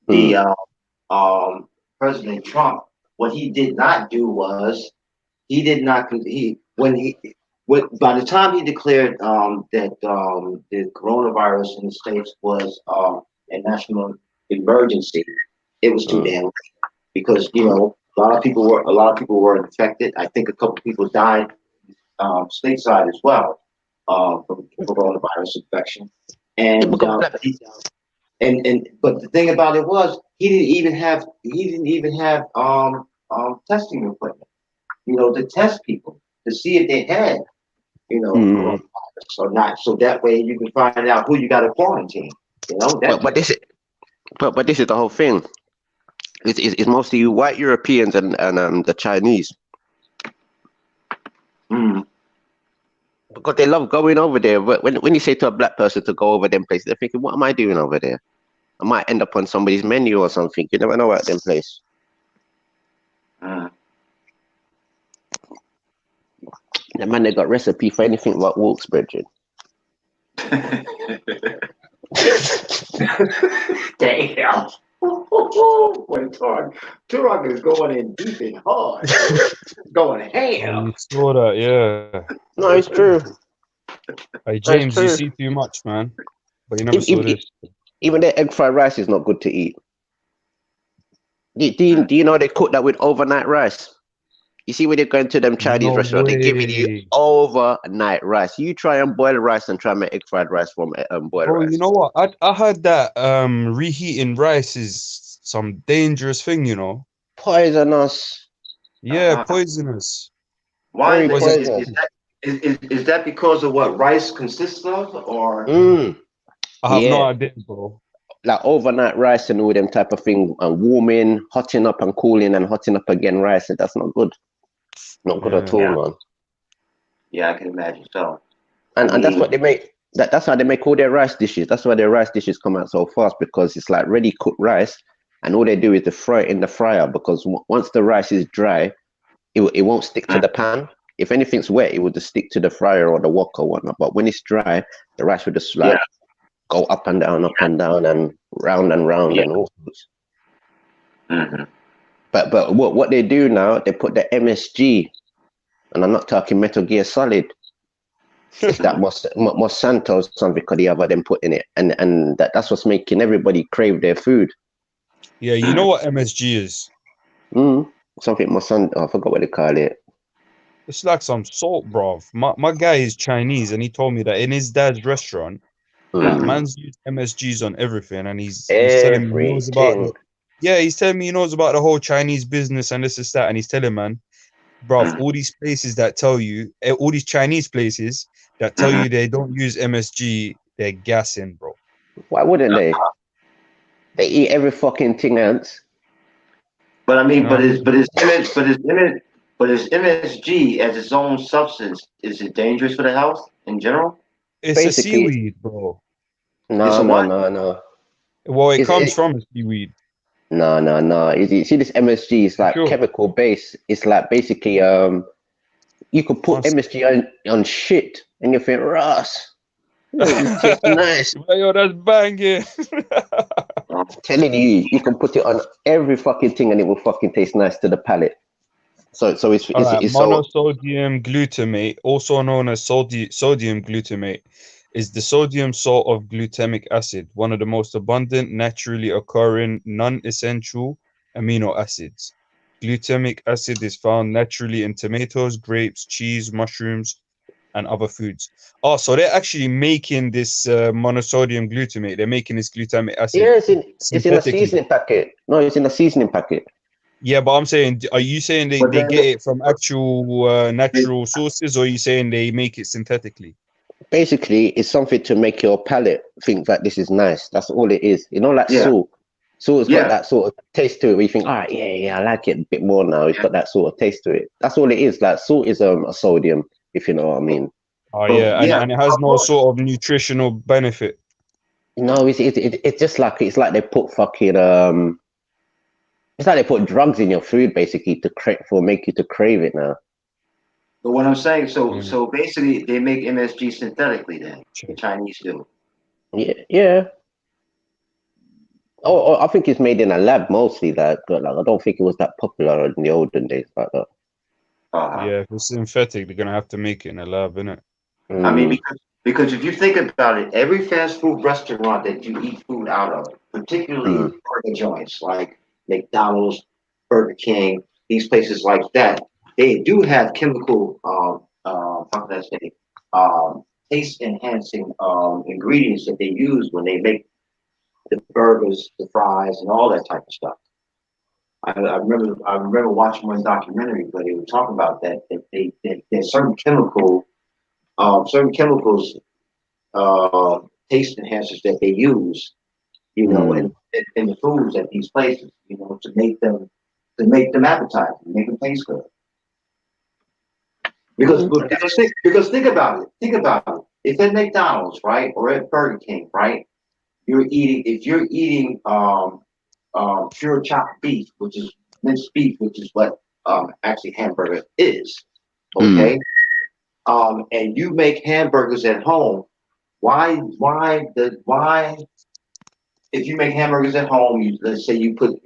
the President Trump, what he did not do was by the time he declared that the coronavirus in the States was a national emergency, it was too damn late because you know a lot of people were infected. I think a couple people died stateside as well from coronavirus infection, but the thing about it was he didn't even have testing equipment, you know, to test people to see if they had, you know, coronavirus or not. So that way you can find out who you got to quarantine. You know, but this is the whole thing. It's mostly white Europeans and the Chinese. Because they love going over there. But when you say to a black person to go over them places, they're thinking, what am I doing over there? I might end up on somebody's menu or something. You never know about them place. The man, they got recipe for anything but walks, brethren. Damn. Boy, Turok is going in deep and hard. Going ham. You saw that, yeah. No, it's true. Hey, James, you see too much, man. But you never saw this. Even their egg fried rice is not good to eat. Do you know they cook that with overnight rice? You see when you're going to them Chinese No restaurant, they're giving you way. overnight rice. You try and boil rice and try and make egg fried rice from boiled Bro, rice. you know what? I heard that reheating rice is some dangerous thing, you know. Poisonous. Yeah, poisonous. Why is, Very Was it? poisonous. is that because of what rice consists of, or? I have no Yeah. idea, bro. Like overnight rice and all them type of thing, and warming, hotting up and cooling and hotting up again rice. That's not good. Not good at all, Yeah. man. Yeah, I can imagine so. And I and that's mean, what they make. That's how they make all their rice dishes. That's why their rice dishes come out so fast, because it's like ready cooked rice, and all they do is to fry it in the fryer. Because once the rice is dry, it won't stick to the pan. If anything's wet, it will just stick to the fryer or the wok or whatnot. But when it's dry, the rice will just like go up and down, and round and round and all sorts. But what they do now, they put the MSG, and I'm not talking Metal Gear Solid. It's that Monsanto or something or the other, them put in it, and that's what's making everybody crave their food. Yeah, you know what MSG is? Something Monsanto, I forgot what they call it. It's like some salt, bro. My guy is Chinese, and he told me that in his dad's restaurant, that man's used MSGs on everything, and he's telling me he knows about Everything. he's telling me he knows about the whole Chinese business and this that, and he's telling man, bro, all these places that tell you, all these Chinese places that tell you they don't use MSG, they're gassing, bro. Why wouldn't they? They eat every fucking thing else. but I mean, but is MSG as its own substance, is it dangerous for the health in general? It's Basically, a seaweed, bro. No. Well, it comes from a seaweed. No. You see this MSG is like chemical base. It's like basically you could put MSG on shit and you think Ross. It tastes nice. Yo, that's banging. I'm telling you, you can put it on every fucking thing and it will fucking taste nice to the palate. So it's monosodium glutamate, also known as sodium glutamate, is the sodium salt of glutamic acid, one of the most abundant, naturally occurring, non-essential amino acids. Glutamic acid is found naturally in tomatoes, grapes, cheese, mushrooms, and other foods. Oh, so they're actually making this monosodium glutamate. They're making this glutamic acid. Yeah, it's in a seasoning packet. No, it's in a seasoning packet. Yeah, but I'm saying, are you saying they get it from actual natural sources, or are you saying they make it synthetically? Basically, it's something to make your palate think that this is nice. That's all it is. You know, like salt. Salt's got that sort of taste to it where you think, all right, yeah, I like it a bit more now. It's got that sort of taste to it. That's all it is. Like salt is a sodium, if you know what I mean. Oh yeah, and it has no sort of nutritional benefit. No, it's just like they put fucking it's like they put drugs in your food basically to make you to crave it now. But what I'm saying, so basically they make MSG synthetically then, the Chinese do. Yeah. Oh, I think it's made in a lab mostly. But like, I don't think it was that popular in the olden days like that. Yeah, if it's synthetic, they're gonna have to make it in a lab, innit? I mean, because if you think about it, every fast food restaurant that you eat food out of, particularly burger joints like McDonald's, Burger King, these places like that, they do have chemical, how can I say, taste enhancing ingredients that they use when they make the burgers, the fries, and all that type of stuff. I remember watching one documentary where they were talking about that there's certain chemicals, taste enhancers that they use, you know, in the foods at these places, you know, to make them appetizing, make them taste good. Because think about it. If at McDonald's, right, or at Burger King, right, if you're eating pure chopped beef, which is minced beef, which is what actually hamburger is, okay? And you make hamburgers at home, why if you make hamburgers at home, let's say you put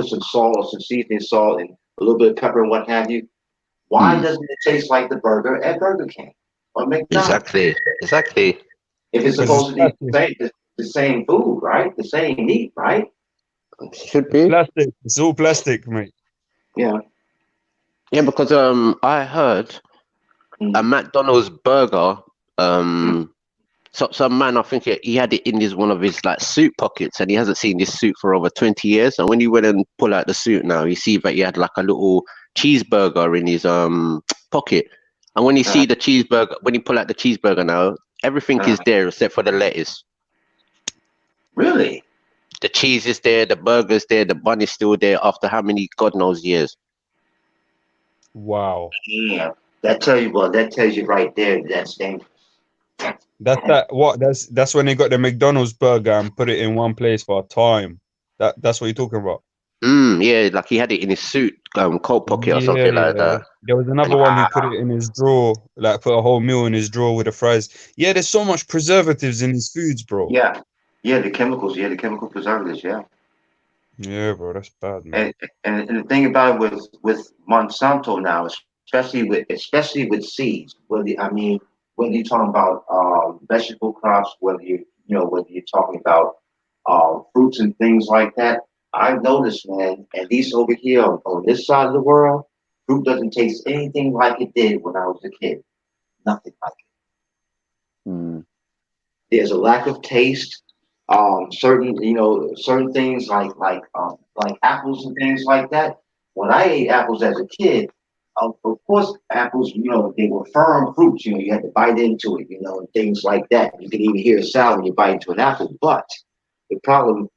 some salt or some seasoning salt and a little bit of pepper and what have you, why doesn't it taste like the burger at Burger King or McDonald's? Exactly. If it's supposed to be the same food, right? The same meat, right? Should be plastic. It's all plastic, mate. Yeah. Yeah, because I heard a McDonald's burger. So some man, I think he had it in one of his like suit pockets, and he hasn't seen this suit for over 20 years. And when he went and pull out the suit now, you see that he had like a little cheeseburger in his pocket. And when you see the cheeseburger, when you pull out the cheeseburger now, everything is there except for the lettuce. Really? The cheese is there, the burger's there, the bun is still there after how many God knows years. Wow. Yeah. That tells you right there that's dangerous. That's when they got the McDonald's burger and put it in one place for a time. That's what you're talking about. Yeah, like he had it in his suit, coat pocket or something like that. There was another one who put it in his drawer, like put a whole meal in his drawer with the fries. Yeah, there's so much preservatives in his foods, bro. Yeah. Yeah, the chemicals, the chemical preservatives, yeah. Yeah, bro, that's bad, man. And the thing about it with Monsanto now, especially with seeds, whether you're talking about vegetable crops, whether you're talking about fruits and things like that, I've noticed, man, at least over here on this side of the world, fruit doesn't taste anything like it did when I was a kid. Nothing like it. There's a lack of taste. Certain things like apples and things like that. When I ate apples as a kid, of course apples, they were firm fruits. You had to bite into it, and things like that. You can even hear a sound when you bite into an apple. But the problem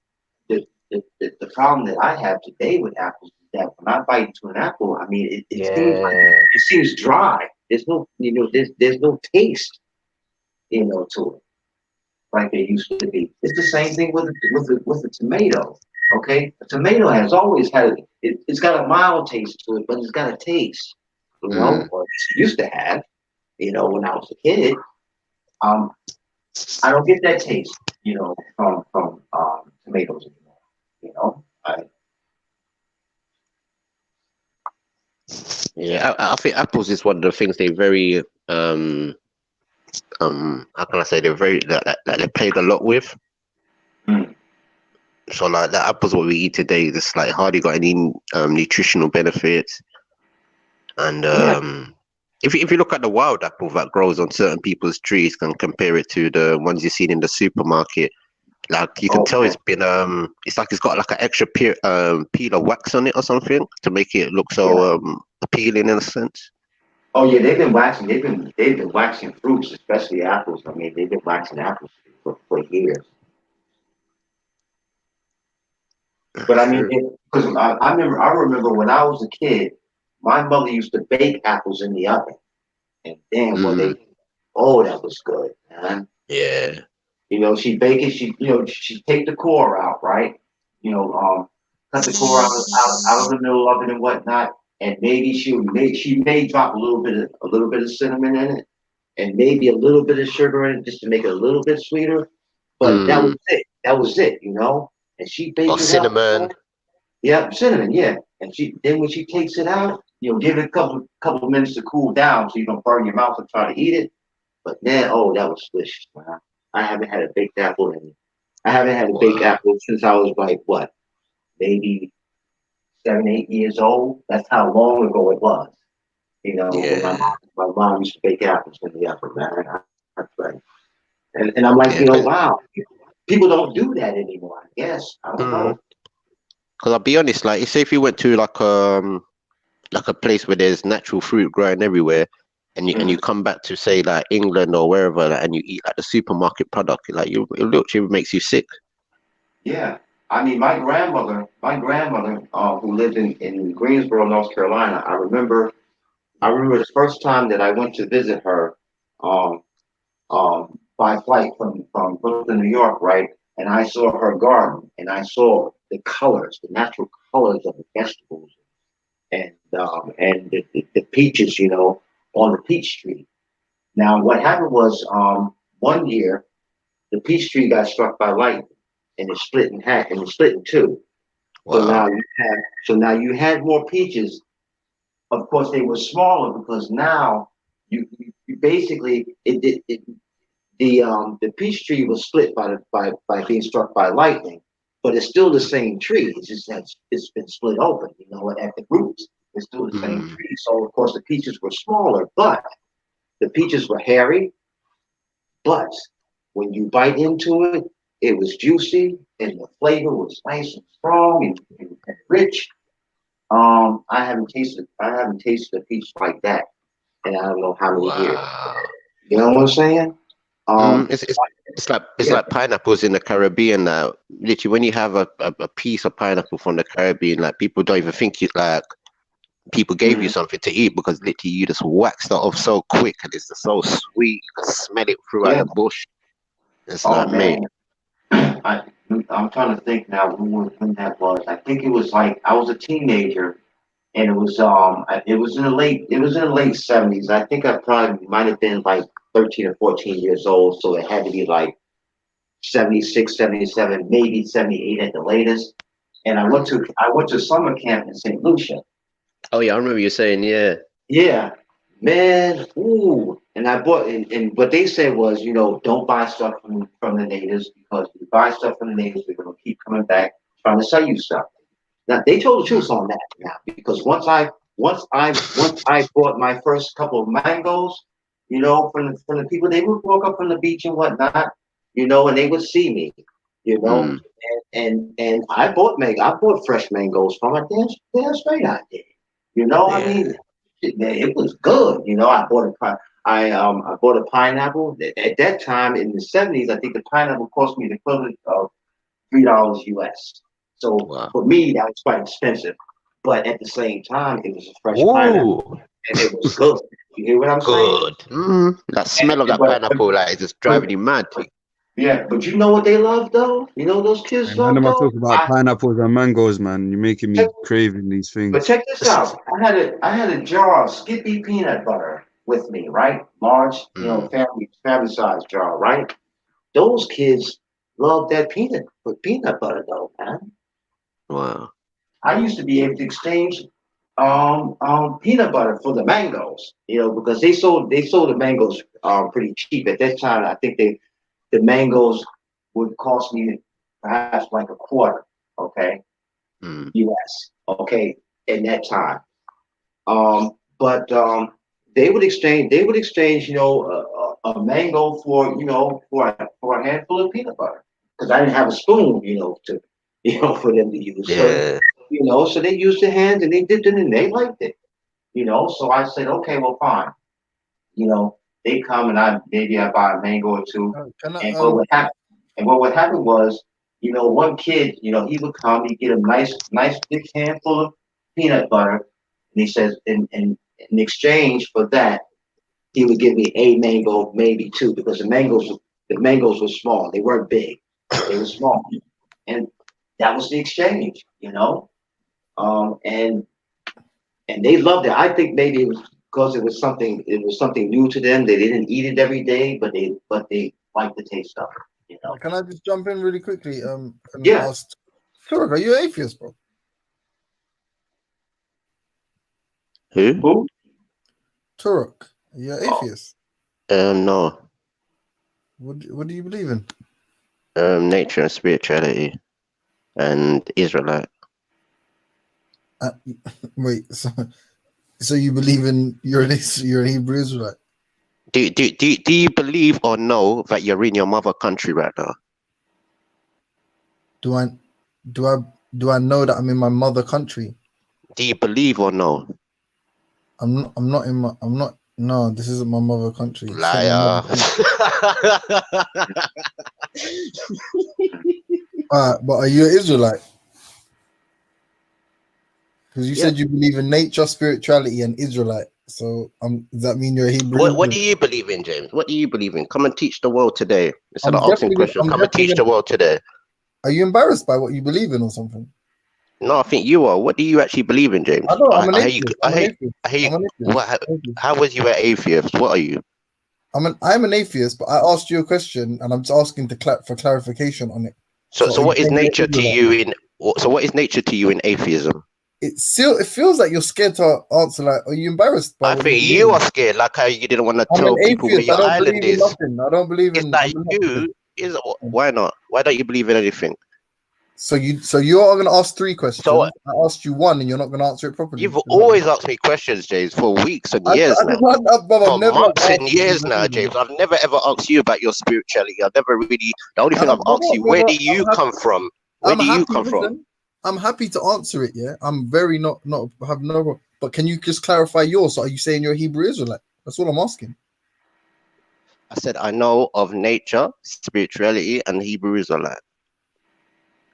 that I have today with apples is that when I bite into an apple, it seems dry. There's no there's no taste, to it like there used to be. It's the same thing with the tomato. Okay, a tomato has always had it's got a mild taste to it, but it's got a taste, or it used to have, when I was a kid. I don't get that taste, from tomatoes anymore. I think apples is one of the things they very how can I say, they're very that they played a lot with. So like the apples what we eat today, it's like hardly got any nutritional benefits. And if you look at the wild apple that grows on certain people's trees and compare it to the ones you've seen in the supermarket, like you can tell it's been it's like it's got like an extra peel of wax on it or something to make it look so appealing in a sense. Oh yeah, they've been waxing fruits, especially apples. They've been waxing apples for years. But because I remember when I was a kid, my mother used to bake apples in the oven, and damn, that was good, man. Yeah. She'd bake it. She'd take the core out, right? Cut the core out of the middle of it and whatnot. And maybe she may drop a little bit of cinnamon in it, and maybe a little bit of sugar in it just to make it a little bit sweeter. But that was it. That was it, And she baked it cinnamon. Up. Yeah, cinnamon. Yeah. And when she takes it out, give it a couple minutes to cool down so you don't burn your mouth and try to eat it. But then, that was delicious, man. I haven't had a baked apple since I was like what, maybe 7, 8 years old. That's how long ago it was. My mom used to bake apples in the oven, man. And I'm like, wow, people don't do that anymore. I guess I don't know. Because I'll be honest, like, say if you went to like a place where there's natural fruit growing everywhere, and you come back to say like England or wherever, and you eat like the supermarket product, like it literally makes you sick. Yeah. My grandmother, who lived in Greensboro, North Carolina. I remember the first time that I went to visit her, by flight from Brooklyn, New York, right? And I saw her garden, and I saw the natural colors of the vegetables, and the peaches, on the peach tree. Now, what happened was, one year, the peach tree got struck by lightning. And it split in half, and it split in two. Wow. So now you had more peaches. Of course, they were smaller because now you basically the peach tree was split by being struck by lightning, but it's still the same tree. It's just that it's been split open, you know, at the roots. It's still the same tree. So of course the peaches were smaller, but the peaches were hairy. But when you bite into it, it was juicy and the flavor was nice and strong and rich. I haven't tasted a peach like that, and I don't know how many years. You know what I'm saying? It's like pineapples in the Caribbean now. Literally, when you have a piece of pineapple from the Caribbean, like people don't even think it's like people gave you something to eat, because literally you just wax that off so quick and it's just so sweet. You can smell it throughout the bush. It's like, man. I'm trying to think now when that was. I think it was like I was a teenager, and it was in the late 70s. I think I probably might have been like 13 or 14 years old, so it had to be like 76, 77, maybe 78 at the latest. And I went to summer camp in St. Lucia. Oh yeah, I remember you saying, Yeah, man. Ooh. And I bought, and what they said was, you know, don't buy stuff from the natives, because if you buy stuff from the natives, they're gonna keep coming back trying to sell you stuff. Now they told the truth on that now, because once I bought my first couple of mangoes, you know, from the people, they would walk up from the beach and whatnot, you know, and they would see me, you know, and I bought fresh mangoes from a damn straight I did, you know. I mean, it was good, you know. I bought a pineapple. At that time in the 70s, I think the pineapple cost me the equivalent of $3 US. So for me, that was quite expensive. But at the same time, it was a fresh pineapple, and it was good. You hear what I'm saying? That smell of that pineapple, like, it's just driving you mad. Yeah, but you know what they love though? You know those kids Man, love none of us though? talk about pineapples and mangoes, man. You're making me craving these things. But check this out. I had a jar of Skippy peanut butter with me, right? Large, you know, family size jar, right? Those kids love that peanut butter though, man. Wow. I used to be able to exchange peanut butter for the mangoes, you know, because they sold the mangoes pretty cheap at that time. I think the mangoes would cost me perhaps like a quarter, okay, US, okay, in that time. But they would exchange, you know, a mango for, you know, for a handful of peanut butter, because I didn't have a spoon, you know, for them to use. So, you know, so they used their hands and they dipped it and they liked it, you know. So I said, okay, well, fine. You know, they come and maybe I buy a mango or two. What would happen was, you know, one kid, you know, he would come, he'd get a nice big handful of peanut butter, and he says, in exchange for that, he would give me a mango, maybe two, because the mangoes were small. They weren't big. They were small. And that was the exchange, you know. And they loved it. I think maybe it was because it was something new to them. They didn't eat it every day, but they liked the taste of it, you know. Can I just jump in really quickly? Yeah. Turok, are you an atheist, bro? Who? Turok, are you an atheist? No. What do you believe in? Nature and spirituality, and Israelite. Wait, so you believe in you're an Hebrew Israelite? Do you believe or know that you're in your mother country right now? Do I know that I'm in my mother country? Do you believe or know? No, this isn't my mother country. Liar. But are you an Israelite? Because you said you believe in nature, spirituality, and Israelite. So does that mean you're a Hebrew? What do you believe in, James? What do you believe in? Come and teach the world today. Instead of asking questions, come and teach the world today. Are you embarrassed by what you believe in or something? No, I think you are. What do you actually believe in, James? I know, I'm an atheist. I hear you. How was you an atheist? What are you? I'm an atheist, but I asked you a question, and I'm just asking for clarification on it. So what is nature to you in? So what is nature to you in atheism? It feels like you're scared to answer. Like, are you embarrassed? I think you are scared, like how you didn't want to tell people where your island is. I don't believe in. It's like you. Why not? Why don't you believe in anything? So you're going to ask 3 questions. So I asked you 1, and you're not going to answer it properly. you've always asked me questions, James, for weeks and years now. For months and years now, James. I've never ever asked you about your spirituality. I've never really. The only thing I've asked you, where do you come from? Where do you come from? I'm happy to answer it. Yeah, I'm very not have no. But can you just clarify yours? So are you saying you're a Hebrew Israelite? That's all I'm asking. I said I know of nature, spirituality, and Hebrew Israelite.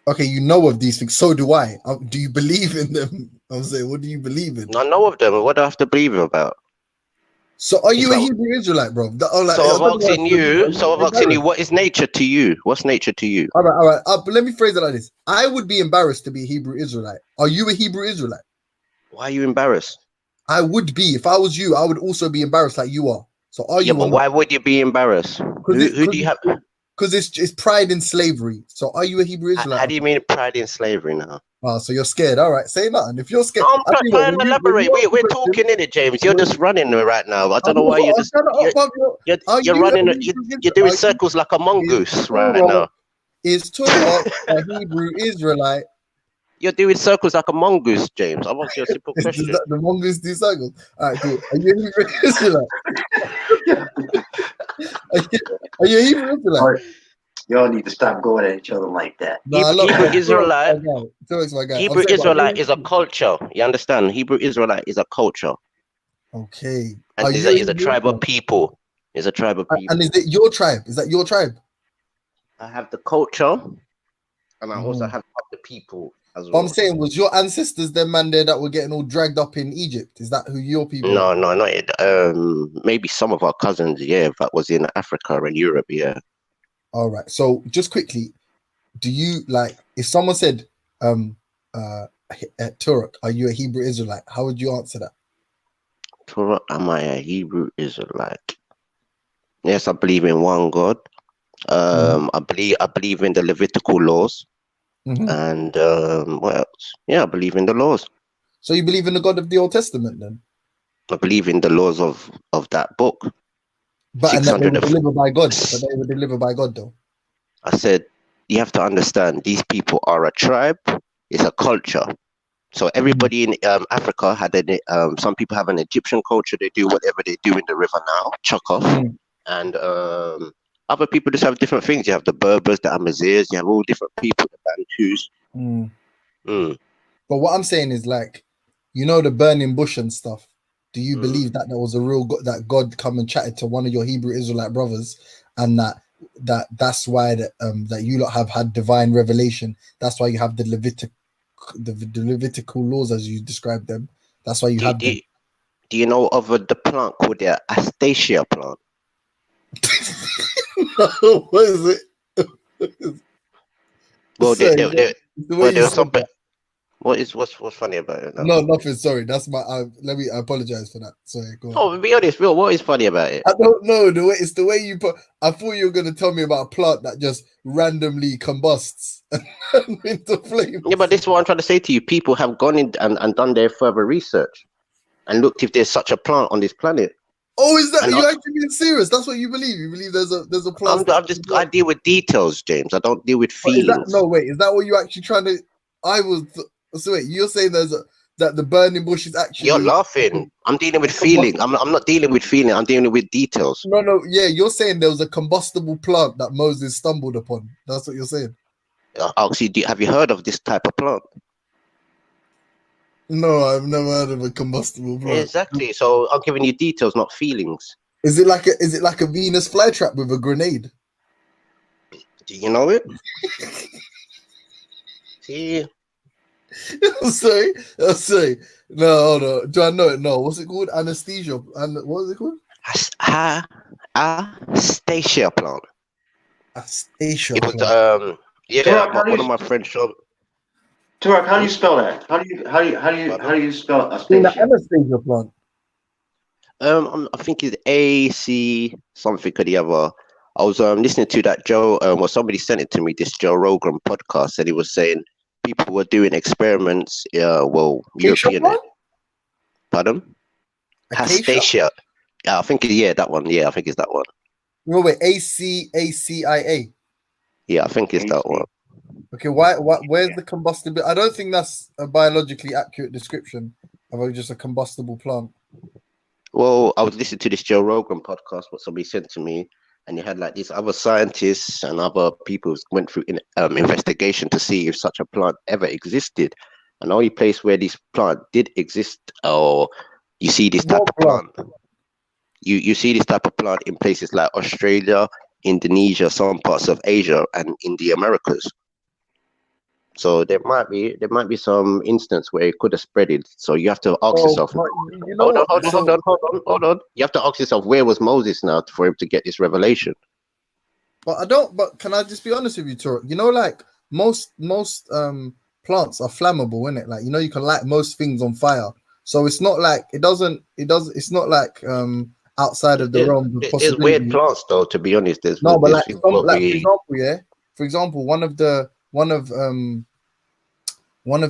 Okay, you know of these things. So do I. Do you believe in them? I'm saying, what do you believe in? I know of them. What do I have to believe about? So are you a Hebrew Israelite, bro? So I'm asking you, what is nature to you? What's nature to you? All right. But let me phrase it like this. I would be embarrassed to be a Hebrew Israelite. Are you a Hebrew Israelite? Why are you embarrassed? I would be. If I was you, I would also be embarrassed like you are. So are you? Yeah, but why would you be embarrassed? Who do you have? Because it's pride in slavery. So are you a Hebrew Israelite? How do you mean pride in slavery now? Oh, so you're scared. All right, say nothing. If you're scared, I'm trying to elaborate. We're talking in it, James. You're just running right now. I don't know why you're just you're running. You're doing circles like a mongoose right now. Is Torah a Hebrew Israelite? You're doing circles like a mongoose, James. I want you a simple question. Does the mongoose do circles? All right, cool. Are you a Hebrew Israelite? Are you a Hebrew Israelite? Y'all need to stop going at each other like that. Hebrew Israelite. Hebrew Israelite is a culture. You understand? Hebrew Israelite is a culture. Okay. And is a tribe of people. It's a tribe of people. And is it your tribe? Is that your tribe? I have the culture, and I also have the people as well. What I'm saying, was your ancestors them man there that were getting all dragged up in Egypt? Is that who your people No, are? no, not it. Maybe some of our cousins, yeah, that was in Africa and Europe, yeah. All right. So just quickly, do you like if someone said, Turek, are you a Hebrew Israelite? How would you answer that? Turek, am I a Hebrew Israelite? Yes, I believe in one God. I believe in the Levitical laws. And what else? Yeah, I believe in the laws. So you believe in the God of the Old Testament then? I believe in the laws of that book. But and that they were delivered by God. But they were delivered by God though. I said, you have to understand, these people are a tribe. It's a culture. So everybody in Africa had some people have an Egyptian culture. They do whatever they do in the river now, chuck off. And other people just have different things. You have the Berbers, the Amazirs. You have all different people, the Bantus. But what I'm saying is like, you know, the burning bush and stuff. Do you believe that there was a real God, that God come and chatted to one of your Hebrew Israelite brothers, and that's why that you lot have had divine revelation? That's why you have the Levitical laws as you described them. That's why you have them. Do you know of the plant called the Astacia plant? What is it? Well, there's something. What's funny about it? No, nothing. Sorry, that's my. I apologize for that. Sorry, go on. Oh, be honest, Will. What is funny about it? I don't know it's the way you put. I thought you were gonna tell me about a plant that just randomly combusts into flames. Yeah, but this is what I'm trying to say to you. People have gone in and done their further research and looked if there's such a plant on this planet. Oh, is that? Are you actually being serious? That's what you believe? You believe there's a plant? I deal with details, James. I don't deal with feelings. Is that what you actually trying to? So wait, you're saying that the burning bush is actually... You're laughing. I'm dealing with feeling. I'm not dealing with feeling. I'm dealing with details. No. Yeah, you're saying there was a combustible plant that Moses stumbled upon. That's what you're saying. Actually, have you heard of this type of plant? No, I've never heard of a combustible plant. Exactly. So I'm giving you details, not feelings. Is it like a Venus flytrap with a grenade? Do you know it? See. I'm sorry. No, hold on. Do I know it? No. What's it called? Anesthesia. And what is it called? Astacia plant. Astacia. It was Turek, one of my friends showed. Turek, how do you spell that? How do you spell Astacia? Anesthesia plant. I think it's AC something or the other. I was listening to that somebody sent it to me, this Joe Rogan podcast, and he was saying people were doing experiments, European. Pardon? Astacia. Yeah, I think that one. Yeah, I think it's that one. No, wait, ACIA. Yeah, I think it's that one. Okay, where's the combustible? I don't think that's a biologically accurate description of just a combustible plant. Well, I was listening to this Joe Rogan podcast, what somebody sent to me, and you had like these other scientists and other people went through investigation to see if such a plant ever existed. And the only place where this plant did exist, or you see this type of plant, you see this type of plant in places like Australia, Indonesia, some parts of Asia, and in the Americas. So there might be some instance where it could have spreaded. So you have to ask yourself. Hold on. You have to ask yourself, where was Moses now for him to get this revelation? But can I just be honest with you, Torok? You know, like most plants are flammable, isn't it? Like, you know, you can light most things on fire. So it's not like it's not like outside of the realm of possibility. There's weird plants though, to be honest. For example, one of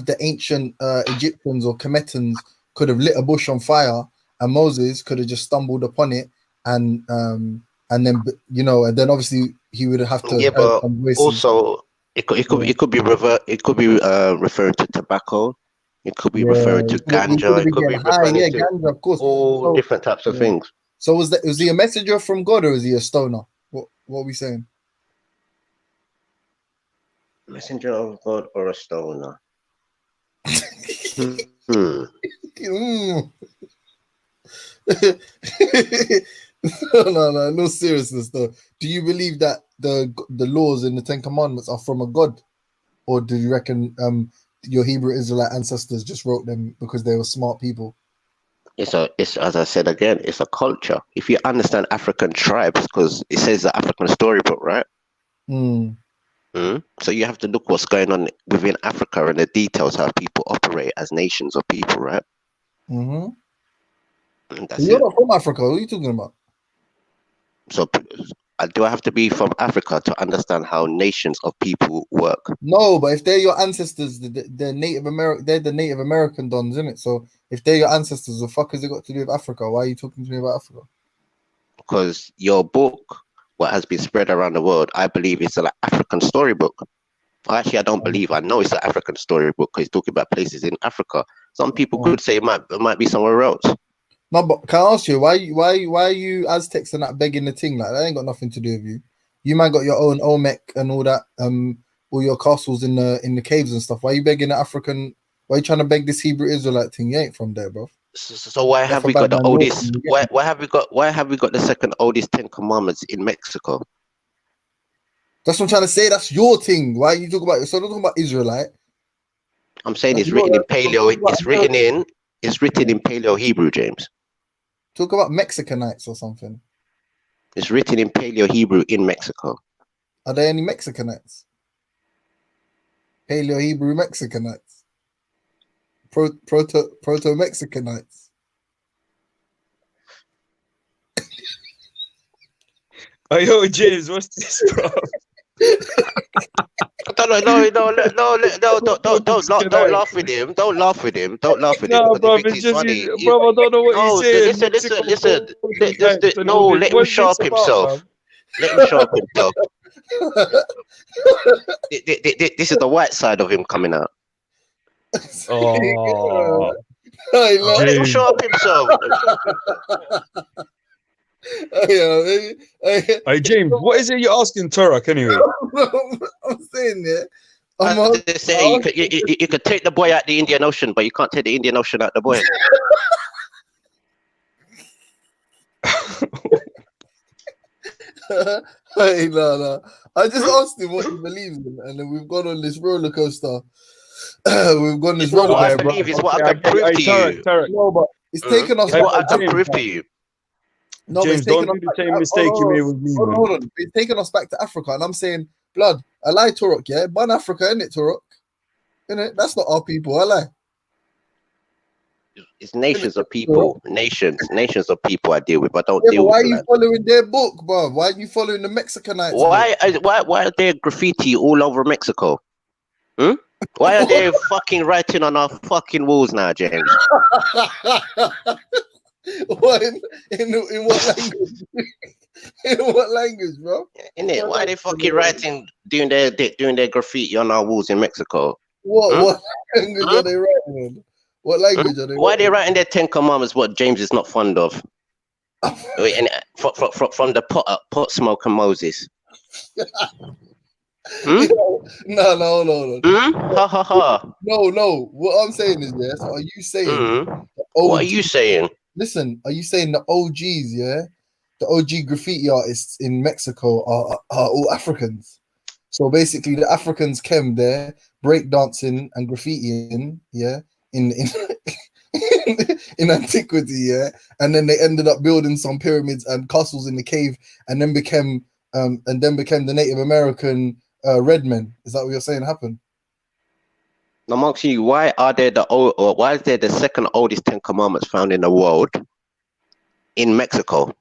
the ancient Egyptians or Kemetans could have lit a bush on fire, and Moses could have just stumbled upon it, and then, you know, and then obviously he would have to. Yeah, but also it could be referring to tobacco. It could be referring to ganja. It could be referring to ganja, of course. all different types of things. So was he a messenger from God, or is he a stoner? What are we saying? Messenger of God or a stoner? No seriousness though. Do you believe that the laws in the Ten Commandments are from a God, or do you reckon your Hebrew Israelite ancestors just wrote them because they were smart people? It's as I said again, it's a culture. If you understand African tribes, because it says the African storybook, right? So you have to look what's going on within Africa and the details, how people operate as nations of people, right? You're not from Africa. What are you talking about? So do I have to be from Africa to understand how nations of people work? No, but if they're your ancestors, they're Native American. They're the Native American dons, isn't it? So if they're your ancestors, the fuck has it got to do with Africa? Why are you talking to me about Africa? Because your book, what has been spread around the world, I believe it's an African storybook. Actually, I don't believe. I know it's an African storybook because it's talking about places in Africa. Some people could say it might be somewhere else. No, but can I ask you why are you Aztecs and that begging the thing? Like, that ain't got nothing to do with you. You man got your own Olmec and all that, all your castles in the caves and stuff. Why are you begging the African? Why are you trying to beg this Hebrew Israelite thing? You ain't from there, bro. So why have we got the oldest? Why have we got the second oldest 10 Commandments in Mexico? That's what I'm trying to say. That's your thing. Why are you talking about? So don't talk about Israelite. I'm saying it's written in Paleo. It's written in Paleo Hebrew, James. Talk about Mexicanites or something. It's written in Paleo Hebrew in Mexico. Are there any Mexicanites? Paleo Hebrew Mexicanites. Proto Mexicanites. Oh, yo, James, what's this, bro? Don't laugh with him. Don't laugh with him. Don't laugh with him. No, bro, it's just funny. bro, I don't know what he's saying. Listen. Let him sharp himself. Let him sharp himself. This is the white side of him coming out. Oh, let him sharp himself. Hey, James, what is it you're asking Turok anyway? I'm saying that. They say you could take the boy out the Indian Ocean, but you can't take the Indian Ocean out the boy. No. I just asked him what he believes in, and then we've gone on this roller coaster. We've gone this roller coaster. What I believe is what I can prove to you. No, but it's taken us. What I can prove to you. No, James, don't do the same mistake you made with me, man. Hold on. It's taking us back to Africa, and I'm saying, blood, I lie, Turok, yeah? Ban Africa, innit, Turok? Innit? That's not our people, I lie. It's nations of people. Nations of people I deal with. I don't deal with. Why are you following their book, bro? Why are you following the Mexicanites? Why are there graffiti all over Mexico? Why are they fucking writing on our fucking walls now, James? What in what language? In what language, bro? Innit? Why are they fucking writing doing their graffiti on our walls in Mexico? What language are they writing in? What language are they? Why are they writing their 10 Commandments? What James is not fond of, and from the pot smoke and Moses. No. Ha ha ha. No. What I'm saying is, yes. Are you saying? What are you saying? Listen, are you saying the OGs? Yeah, the OG graffiti artists in Mexico are all Africans. So basically, the Africans came there breakdancing and graffitiing, yeah, in in antiquity, yeah, and then they ended up building some pyramids and castles in the cave, and then became the Native American red men. Is that what you're saying happened? I'm asking you, why is there the second oldest 10 Commandments found in the world in Mexico?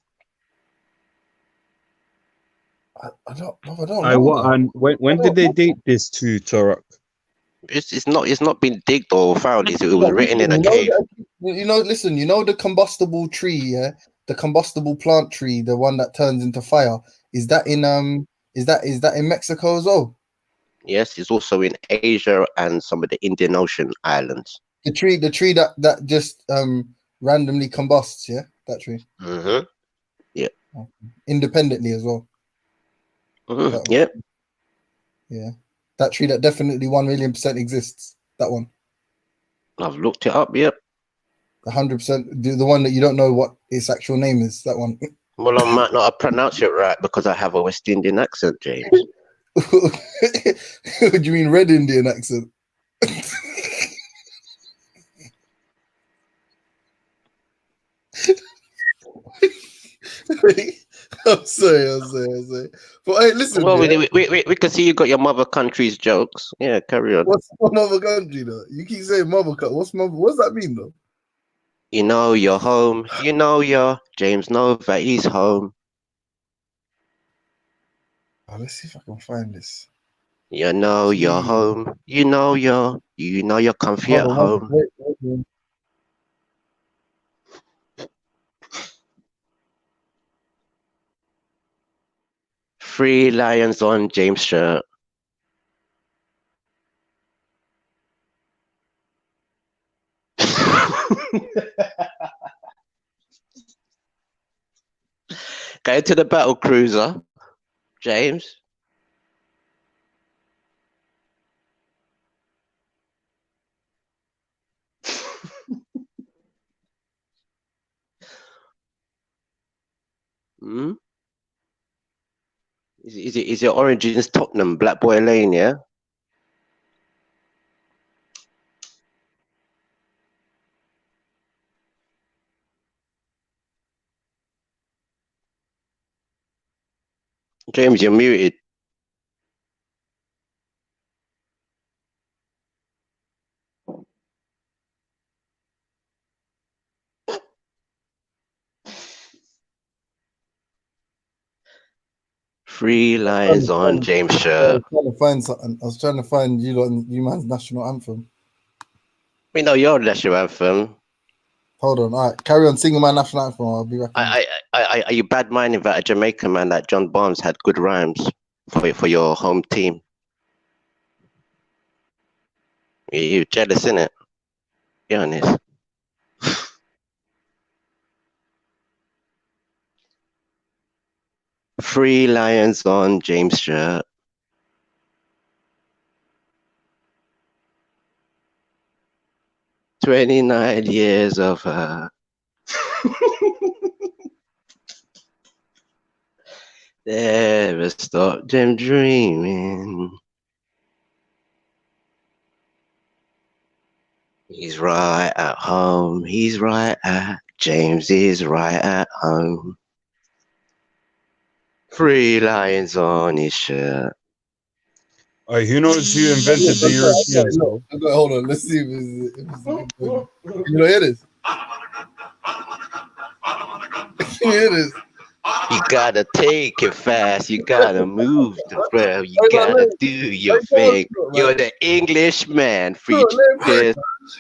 I don't know. And when did they date this to Turok? It's not been digged or found. It was written in a cave. Listen, the combustible tree, yeah, the combustible plant tree, the one that turns into fire. Is that in Mexico as well? Yes, it's also in Asia and some of the Indian Ocean islands. The tree that just randomly combusts, yeah, that tree. Mm-hmm. Yeah. Independently as well. Mm-hmm. Yeah. Yeah. That tree that definitely 1,000,000% exists. That one. I've looked it up. Yep. 100%. The one that you don't know what its actual name is. That one. Well, I might not have pronounced it right because I have a West Indian accent, James. What do you mean, Red Indian accent? I'm sorry. But hey, listen. Well, we can see you got your mother country's jokes. Yeah, carry on. What's mother country though? You keep saying mother country. What's that mean though? You know you're home. You know James know that he's home. Oh, let's see if I can find this. You know you're home. You know you're comfy at home. Wait. 3 lions on James' shirt. Go to the battle cruiser, James. Is it Origins Tottenham, Black Boy Lane, yeah? James, you're muted. Three lions on James' shirt. I was trying to find something. I was trying to find you man's national anthem. We know your national anthem. Hold on. All right, carry on singing my national anthem. I'll be back. Are you bad minding that a Jamaican man like John Barnes had good rhymes for your home team? You jealous, innit? Be honest. Three lions on James' shirt. "29 years of her." Never stopped them dreaming. He's right at home. He's right at James is right at home. 3 lions on his shirt. Who knows who invented the Europeans? Hold on, let's see if it's you hear this? You hear this? You gotta take it fast. You gotta move the bro. You gotta do your thing. You're the Englishman. Free this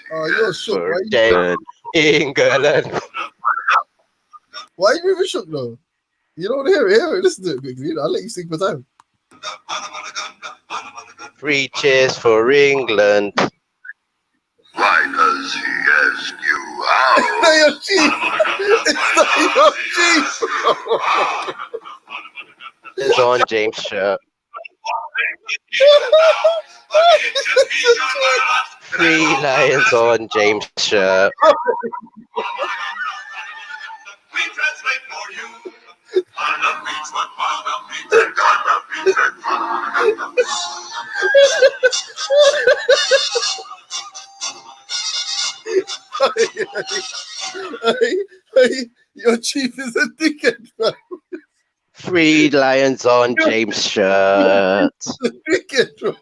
you're shook. England. Why are you even shook though? You don't hear it. Listen to it quickly. I'll let you sing for time. Three cheers for England. Why does he ask you how? It's on James' shirt. Three lions on James' shirt. Your chief is a dickhead, bro. Three lions on James' shirt. Dickhead, bro.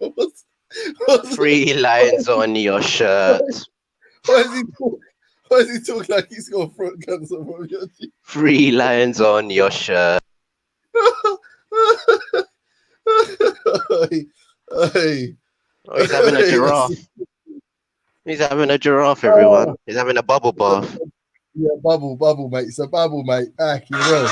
Three lions on your shirt. Why is he talking like he's got throat cancer from your chief? Three lions on your shirt. Hey. Oh, he's having a giraffe. He's having a giraffe, everyone. He's having a bubble bath. Yeah, bubble, mate. It's a bubble, mate. Back, you know.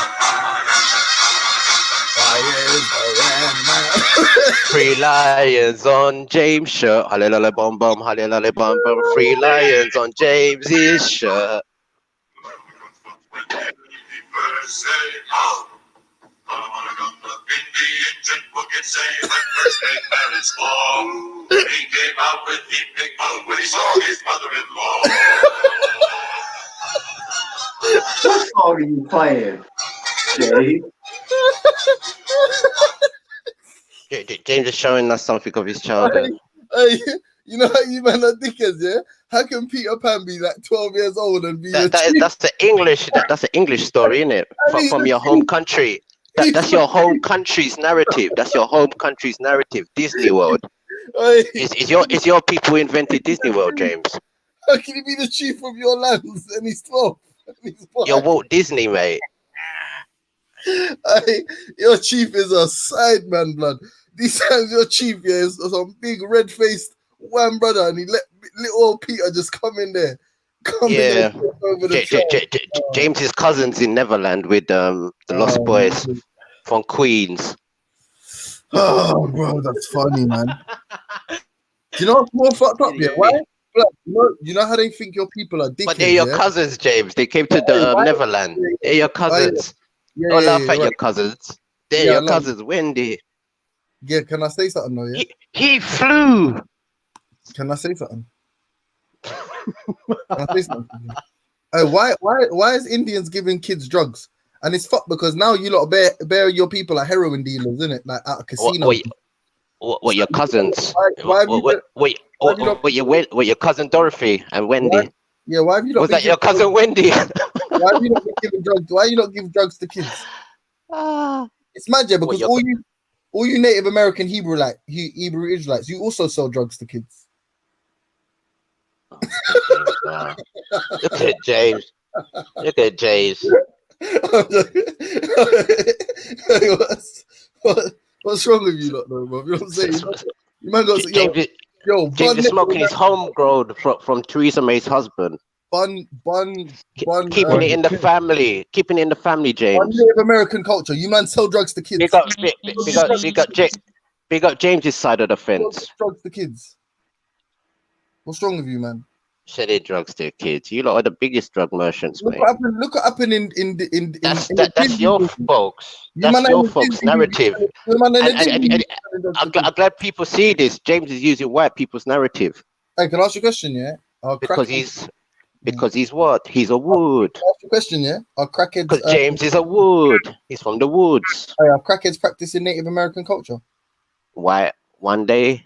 Three lions on James' shirt. Hallelujah, bum bum, hallelujah, bum bum. Three lions on James's shirt. What song are you playing, Jay? James is showing us something of his childhood. Hey, you know how you man are dickheads, yeah? How can Peter Pan be like 12 years old and be That's the English. That's the English story, isn't it? From your home country. That's your home country's narrative. That's your home country's narrative. Disney World. Is your people who invented Disney World, James? How can he be the chief of your lands and he's 12? You're Walt Disney, mate. Hey, your chief is a side man, blood. These times your chief, yeah, is some big red-faced one brother, and he let little old Peter just come in there. Yeah. James's cousins in Neverland with the Lost Boys from Queens. Oh, bro, that's funny, man. Do you know what's more fucked up? Yeah, why? You know how they think your people are dickheads. But they're your cousins, James. They came to the Neverland. They're your cousins. Don't laugh at your cousins. They're your cousins, Wendy. Yeah, can I say something though? Yeah? He flew. Can I say something? Can I say something? Why is Indians giving kids drugs? And it's fucked because now you lot bear your people are heroin dealers, isn't it? Like at a casino. What your cousins? What your cousin Dorothy and Wendy? Why have you not? Was that your cousin Wendy? Why have you not been giving drugs? Why you not give drugs to kids? It's mad, yeah, because all you Native American Hebrew Israelites, you also sell drugs to kids. Look at James. Look at James. What's wrong with you lot, though, bro? You know what I'm saying? You man got James is smoking his homegrown from Theresa May's husband. Keeping it in the family. Keeping it in the family, James. Native American culture. You man sell drugs to kids. Big up James's side of the fence. Drugs to kids. What's wrong with you, man? Selling drugs to kids. You lot are the biggest drug merchants, mate. Look what happened in That's your folks. That's your folks' narrative. I'm glad people see this. James is using white people's narrative. Hey, can I ask you a question, yeah? Because he's what? He's a wood. Can I ask you a question, yeah? Are crackheads? Because James is a wood. He's from the woods. Are crackheads practicing Native American culture? Why? One day.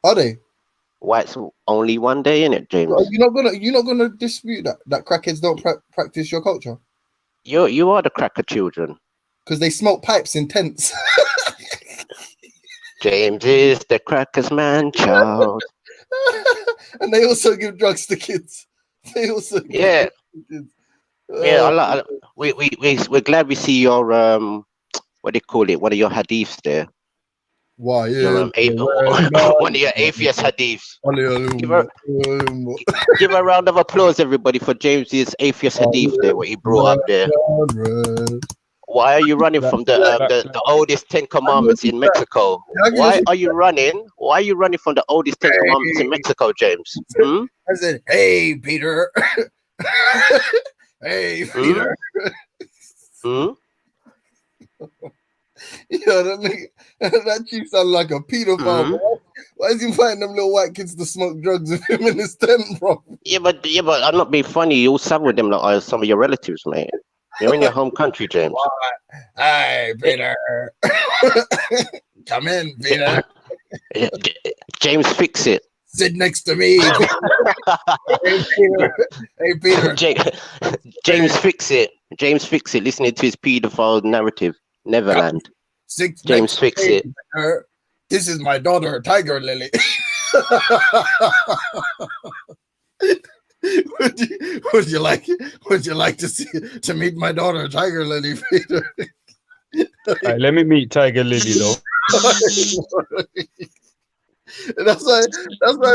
Are they? Whites only one day, innit, James? You're not gonna dispute that crackheads don't practice your culture. You are the cracker children. Because they smoke pipes in tents. James is the crackers man child. And they also give drugs to kids. They also give drugs to kids. We're glad we see your what do you call it? One of your hadiths there. Why? Yeah. One of your atheist hadiths. Give a round of applause, everybody, for James's atheist hadith there, what he brought up there. Why are you running from the oldest 10 commandments in Mexico? Why are you running? Why are you running from the oldest 10 commandments in Mexico, James? Hmm? I said, "Hey, Peter." Hey, Peter. Hmm? Yo, that chief sound like a pedophile. Bro. Why is he fighting them little white kids to smoke drugs with him in his tent, bro? Yeah, but I'm not being funny. You all sat with them like some of your relatives, mate. You're in your home country, James. Hey, Peter. Come in, Peter. James, fix it. Sit next to me. Hey, Peter. Hey, Peter. James, fix it. James, fix it. Listening to his pedophile narrative. Neverland. James, fix it. Peter. This is my daughter, Tiger Lily. Would you like to meet my daughter, Tiger Lily, Peter? Right, let me meet Tiger Lily though. That's why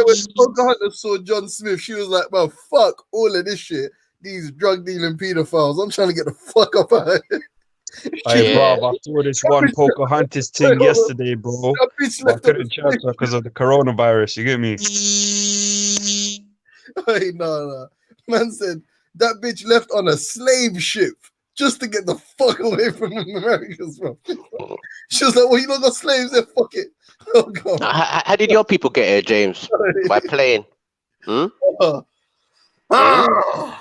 when Pocahontas saw John Smith, she was like, "Well, fuck all of this shit. These drug dealing pedophiles. I'm trying to get the fuck up out of here." Hey, bro, I saw this one Pocahontas thing yesterday, bro. I couldn't chat because of the coronavirus. You get me? Hey, no. Man said that bitch left on a slave ship just to get the fuck away from the Americans, bro. She was like, "Well, you don't got slaves there, fuck it." Oh, God. How did your people get here, James? By plane? Hmm?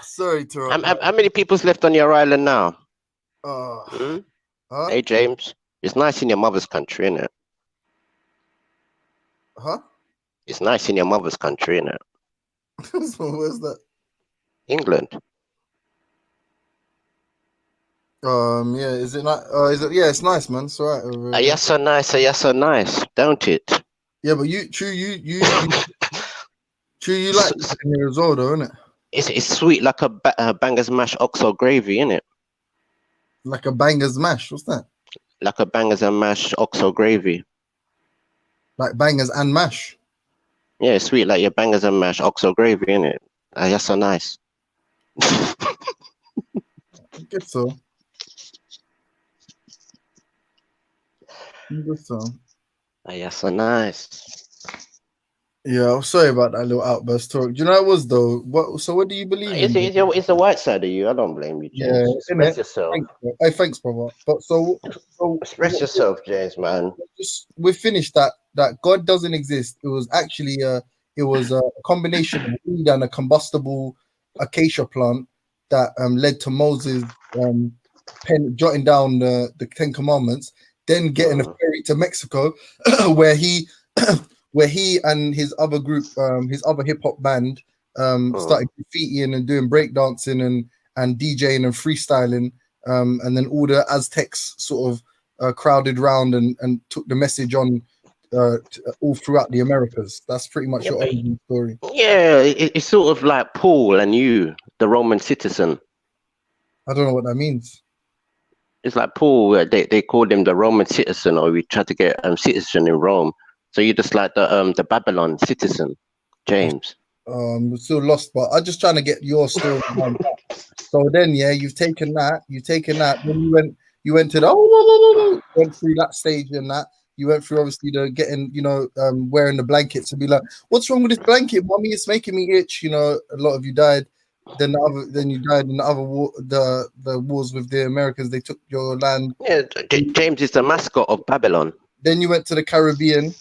Sorry, Tara. How many people's left on your island now? Huh? Hey, James. It's nice in your mother's country, isn't it? Huh? It's nice in your mother's country, isn't it? Where's that? England. Yeah, is it not? Yeah, it's nice, man. It's alright. Yes, so nice. Yes, so nice, don't it? Yeah, but you like it here as well, though, isn't it? It's sweet like a banger's mash oxo gravy, isn't it? Like a banger's mash. What's that? Like a bangers and mash oxo gravy. Like bangers and mash. Yeah, it's sweet like your bangers and mash oxo gravy, isn't it? Yes, so nice. I guess so. Yes, so nice. Yeah, I'm sorry about that little outburst talk. Do you know what it was though? What do you believe in? It's the white side of you. I don't blame you, James. Yeah, express yourself. Thanks, brother. But so express yourself, James, man. We finished that God doesn't exist. It was actually a combination of weed and a combustible acacia plant that led to Moses jotting down the 10 Commandments, then getting a ferry to Mexico, where he and his other group, his other hip hop band, started graffitiing and doing breakdancing and DJing and freestyling, and then all the Aztecs sort of crowded round and took the message on all throughout the Americas. That's pretty much your origin story. Yeah, it's sort of like Paul and you, the Roman citizen. I don't know what that means. It's like Paul. They called him the Roman citizen, or we tried to get citizen in Rome. So you're just like the Babylon citizen, James. We're still lost, but I'm just trying to get your story. So then, yeah, you've taken that. Then you went to the went through that stage and that. You went through obviously the getting, wearing the blankets and be like, "What's wrong with this blanket, mommy? It's making me itch." A lot of you died. Then you died in the other war, the wars with the Americans. They took your land. Yeah, James is the mascot of Babylon. Then you went to the Caribbean.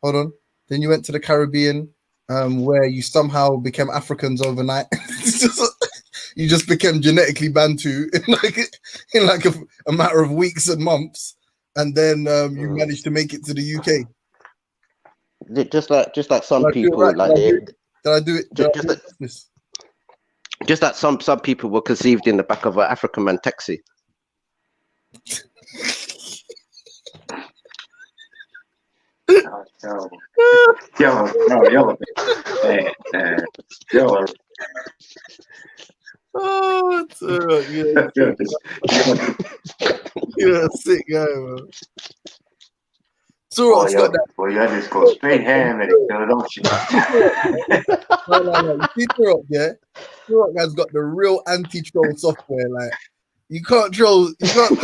Hold on. Then you went to the Caribbean, where you somehow became Africans overnight. You just became genetically Bantu in like a matter of weeks and months, and then you managed to make it to the UK. Just like some people, did I do it? Just like some people were conceived in the back of an African man taxi. Yellow. Oh, it's you're a sick guy, man. Got that. Boy, you just go straight ham at it, don't you? No. You see Turok, yeah? Turok has got the real anti-troll software. Like, You can't troll. You can't.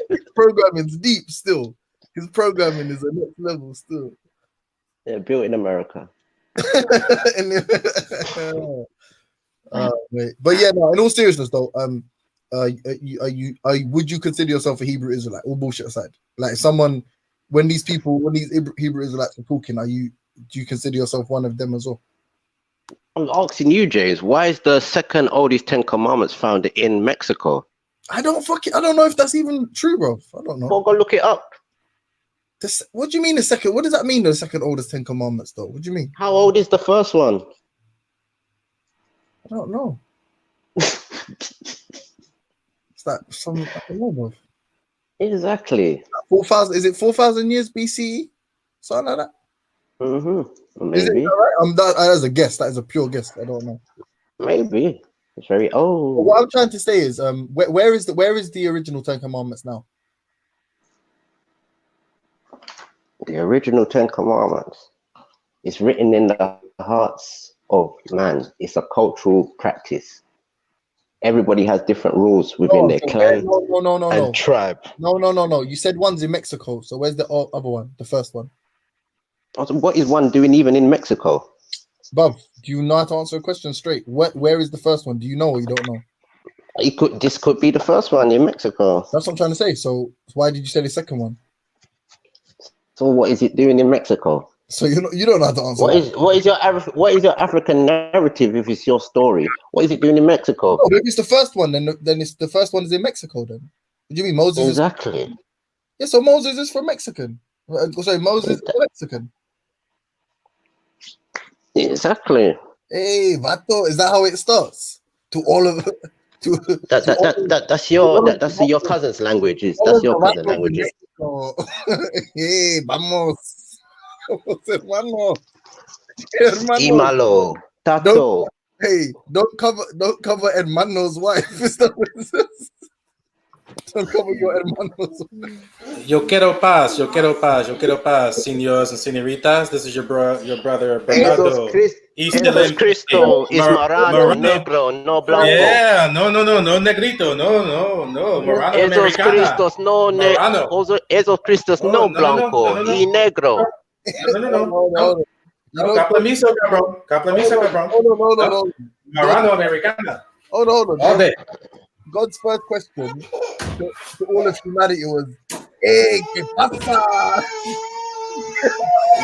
His programming's deep still. His programming is a next level still. Yeah, built in America. Wait. But yeah, no. In all seriousness, though, would you consider yourself a Hebrew Israelite? All bullshit aside, like someone when these Hebrew Israelites are talking, do you consider yourself one of them as well? I'm asking you, James, why is the second oldest 10 Commandments found in Mexico? I don't know if that's even true, bro. I don't know. Well, go look it up. What do you mean the second? What does that mean? The second oldest 10 Commandments, though. What do you mean? How old is the first one? I don't know. It's like some. I don't know, bro. Exactly. 4,000. Is it 4,000 years BCE? Something like that. Mm-hmm. Is it right? That is a guess. That is a pure guess. I don't know. Maybe it's very old. But what I'm trying to say is, where is the original 10 Commandments now? The original 10 Commandments is written in the hearts of man. It's a cultural practice. Everybody has different rules within their clan and tribe. No. You said one's in Mexico. So where's the other one? The first one. What is one doing even in Mexico? Bob, do you know how to answer a question straight? Where is the first one? Do you know or you don't know? This could be the first one in Mexico. That's what I'm trying to say. So why did you say the second one? So what is it doing in Mexico? So you don't know how to answer. What is your African narrative if it's your story? What is it doing in Mexico? No, if it's the first one, then it's the first one is in Mexico. Then what do you mean Moses? Exactly. Yeah, so Moses is from Mexican. Sorry, Moses is Mexican. Exactly. Hey, vato, is that how it starts? To all of that's your cousin's languages. That's your cousin's languages. Hey, vamos. Hermano. Imalo. Tato. Don't cover hermano's wife. Don't cover your hermanos. Yo quiero paz, señores and señoritas. This is your brother Bernardo. Jesus Cristo is Marano, negro, no blanco. Yeah, no, negrito, no. Marano Jesus Americana. Christos Jesus Christos no blanco y negro. No. Caplamiso, cabrón. No. Marano Americana. Hold on. All day. God's first question to all of humanity was, "Hey, ¿qué pasa?"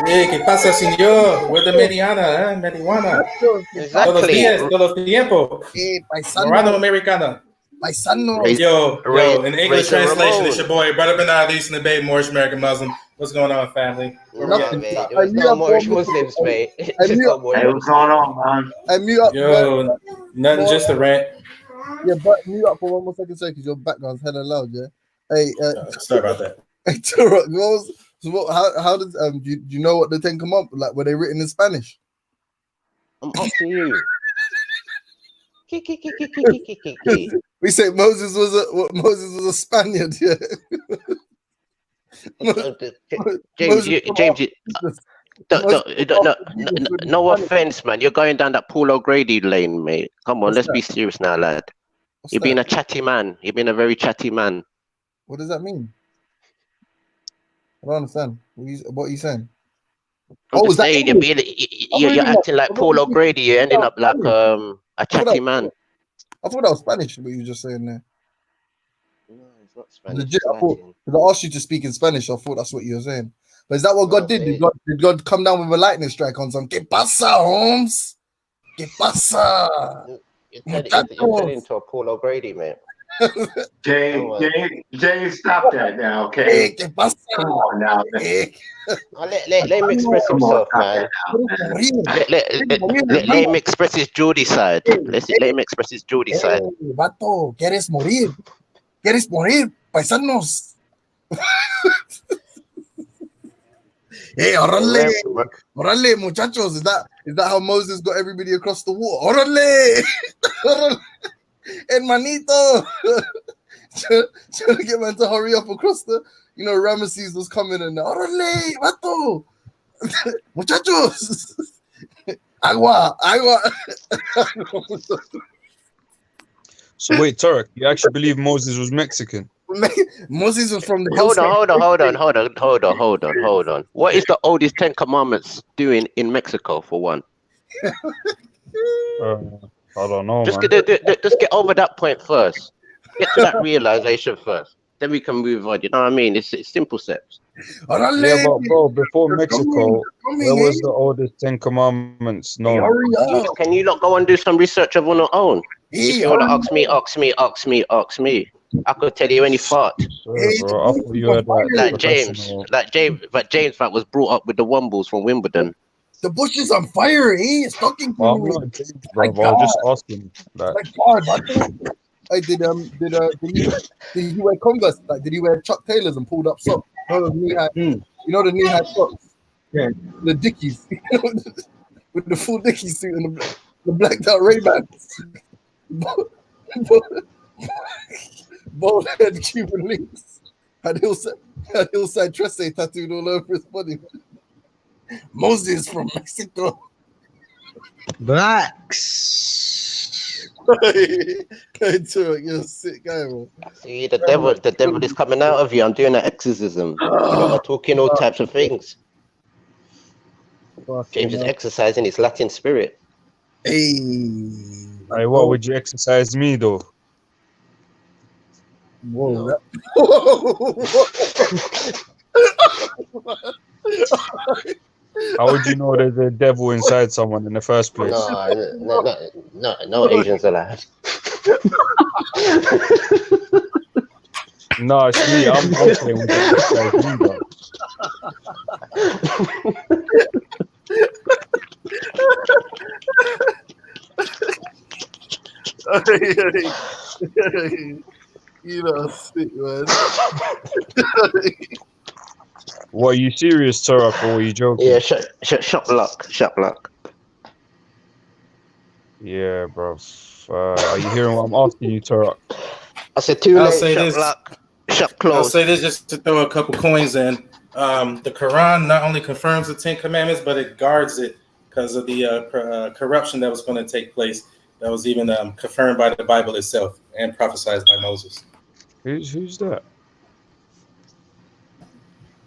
Hey, ¿qué pasa, señor? We're the marijuana, marijuana. Exactly. Todo el tiempo. Hey, paisano. Marano Americana. Paisano. Yo, in English translation, it's your boy, Brother Bernard, East in the Bay, Moorish American Muslim. What's going on, family? Yeah, man. There was no Moorish Muslims, mate. Hey, what's going on, man? I mute up. Yo, nothing, just a rant. Yeah, but mute up for one more second, sir, because your background's hella loud. Yeah. Hey, sorry about that. Hey, how does do you know what the 10 Commandments like? Were they written in Spanish? I'm asking you. We say Moses was a Spaniard. Yeah. James, no offense, man. You're going down that Paul O'Grady lane, mate. Come on, let's be serious now, lad. You've been a chatty man. You've been a very chatty man. What does that mean? I don't understand. What are you saying? I'm just saying, you're acting like Paul O'Grady. You're ending up like a chatty man. I thought that was Spanish, what you were just saying there. No, it's not Spanish. Legit, I asked you to speak in Spanish. I thought that's what you were saying. But is that what God did? Did God come down with a lightning strike on some? ¿Qué pasa, Holmes? ¿Qué pasa? You're turning into a Paul O'Grady, man. James, stop that now, okay? ¿Qué pasa? Come on now, man. Let him express himself, man. Let him express his Judy side. Let him express his Judy side. Vato, ¿quieres morir? ¿Quieres morir, paisanos? Hey, orale, muchachos. Is that how Moses got everybody across the water? Orale, hermanito. Trying to get man to hurry up across the, Ramesses was coming and orale, vato, muchachos. Agua. So wait, Turk, you actually believe Moses was Mexican? Moses was from the Hold on, hillside. hold on. What is the oldest 10 Commandments doing in Mexico, for one? I don't know, Just man. get over that point first. Get to that realization first. Then we can move on. You know what I mean? It's simple steps. Yeah, but bro, before Mexico, where was the oldest 10 Commandments known? Can you not go and do some research of on your own? If you want to ask me. I could tell you any part. Sorry, bro. I thought you had Like James that was brought up with the Wombles from Wimbledon. The bush is on fire. It's talking to I'm me. not James, bro. I was just asking. Like, God, did he wear Converse? Like, did he wear Chuck Taylors and pulled up socks? You know the knee-high socks. Yeah, the Dickies with the full Dickies suit and the blacked out Ray-Bans. Bald head Cuban links. Had hillside Tresse tattooed all over his body. Moses from Mexico. Blacks. You're a sick guy, bro. See, the devil is coming out of you. I'm doing an exorcism. I'm talking all types of things. James is exercising his Latin spirit. Hey, what would you exercise me though? Whoa. How would you know there's a devil inside someone in the first place? No Asians allowed. No, it's me. I'm saying with exercise me, bro. You know, sick, man. What, are you serious, Turok, or are you joking? Yeah, shop block. Yeah, bro. Are you hearing what I'm asking you, Turok? I said too I'll late. say Shop this. block. Shop closed. I'll say this just to throw a couple coins in. The Quran not only confirms the 10 Commandments, but it guards it because of the corruption that was going to take place. That was even confirmed by the Bible itself and prophesied by Moses. Who's that?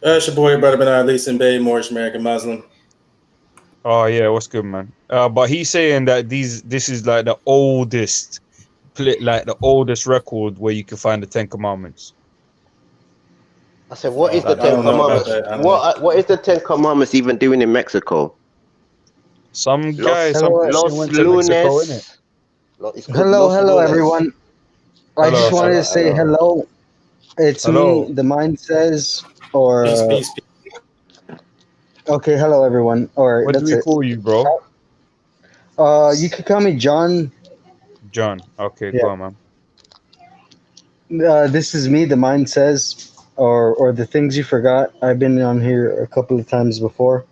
It's your boy, brother Bernard Leeson Bay, Moorish American Muslim. Oh yeah, what's good, man? But he's saying that this is like the oldest record where you can find the 10 Commandments. I said, what is the 10 Commandments? What is the 10 Commandments even doing in Mexico? Some guy, Los went to Mexico, innit? Hello, everyone. I just wanted to say hello. It's me, the mind says, or peace. Okay, hello everyone. Or what do we call you, bro? You could call me John. John. Okay, Yeah. go on, man. This is me, the mind says, or the things you forgot. I've been on here a couple of times before.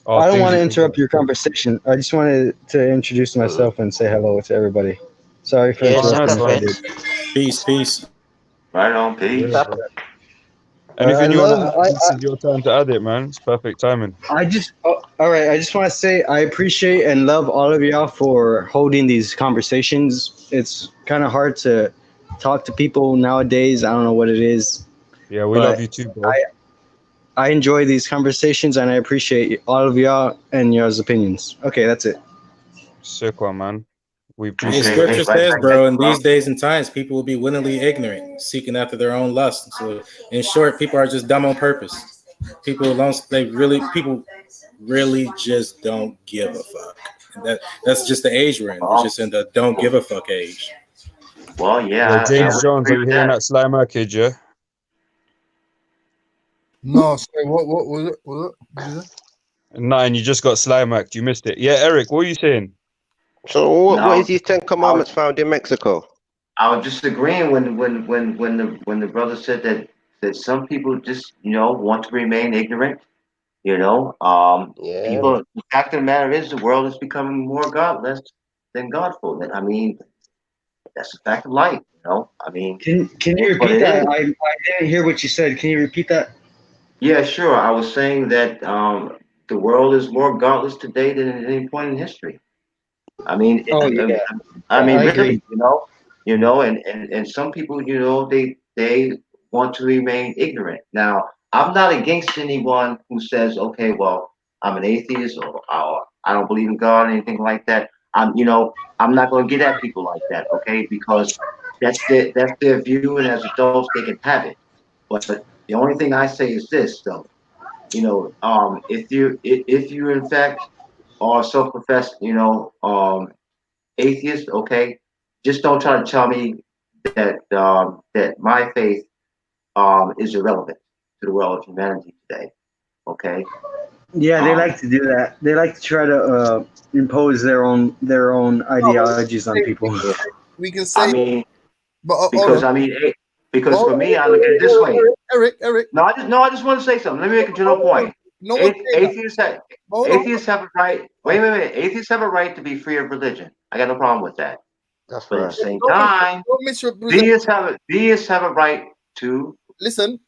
I don't want to interrupt your conversation. I just wanted to introduce myself and say hello to everybody. Sorry for interrupting. Peace. Right on, peace. And if you want to add, this is your time to add it, man. It's perfect timing. All right. I just want to say I appreciate and love all of y'all for holding these conversations. It's kind of hard to talk to people nowadays. I don't know what it is. Yeah, we love you too, bro. I enjoy these conversations and I appreciate all of y'all and y'all's opinions. Okay, that's it. Sick one, man. We The appreciate scripture it. says, bro, in these days and times, people will be willingly ignorant, seeking after their own lust. So, in short, people are just dumb on purpose. People really just don't give a fuck. That's just the age we're in. We're just in the don't give a fuck age. Well, yeah. James Jones, are you hearing that Sly Mac kid, yeah? No, sorry, what was it? Nine, you just got Sly Mac. You missed it. Yeah, Eric, what are you saying? So what is these 10 Commandments found in Mexico? I was just agreeing when the brother said that some people just want to remain ignorant. People. The fact of the matter is, the world is becoming more godless than godful. I mean, that's a fact of life. I mean, can you repeat that? I didn't hear what you said. Can you repeat that? Yeah, sure. I was saying that the world is more godless today than at any point in history. I mean, I really, agree. and some people, they want to remain ignorant. Now, I'm not against anyone who says, okay, well, I'm an atheist, or I don't believe in God or anything like that. I'm not going to get at people like that, okay? Because that's their view, and as adults, they can have it. But the only thing I say is this, though. If you in fact are self-professed, atheist, okay, just don't try to tell me that my faith is irrelevant to the world of humanity today. Okay. Yeah, they like to do that. They like to try to impose their own ideologies on people. We can say. I mean, but because for me, I look at it this way. Eric. No, I just want to say something. Let me make a general point. Atheists have a right. Wait. Atheists have a right to be free of religion. I got no problem with that. That's but right. at the same time, theists have a right to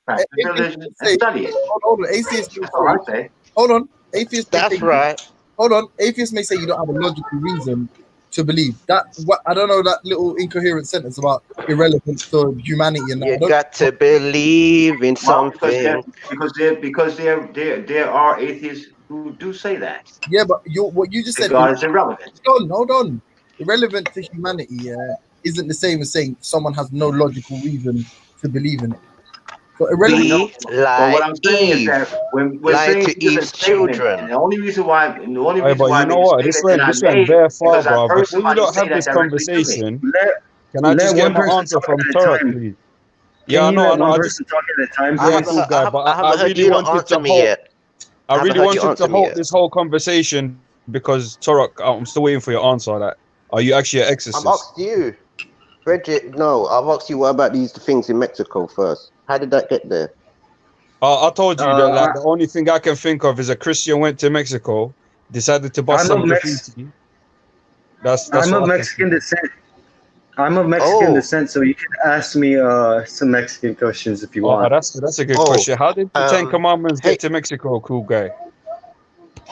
practice religion and study it. Hold on, atheists. That's all I say. Hold on, atheists. That's right. Hold on, atheists may say you don't have a logical reason to believe that. What I don't know, that little incoherent sentence about irrelevance to humanity and that. You got to believe in something. Because there are atheists who do say that. Yeah, but what you just said. God is irrelevant. Hold on. Irrelevant to humanity isn't the same as saying someone has no logical reason to believe in it. So irrelevant. But what I'm saying is that when we're saying to Eve's children, the only reason why, But you know what? This went very far, bro. Before you don't have this conversation, can I just get my answer from Turk, please? Yeah, I know. I just talk at a time. I really wanted to hold this whole conversation because Turk, I'm still waiting for your answer. That are you actually an exorcist? I've asked you, Bridget. No, I've asked you what about these things in Mexico first. How did that get there? I told you that the only thing I can think of is a Christian went to Mexico, decided to bust some graffiti. That's I'm of Mexican descent. I'm of Mexican descent, so you can ask me some Mexican questions if you want. That's a good question. How did the Ten Commandments get to Mexico, cool guy?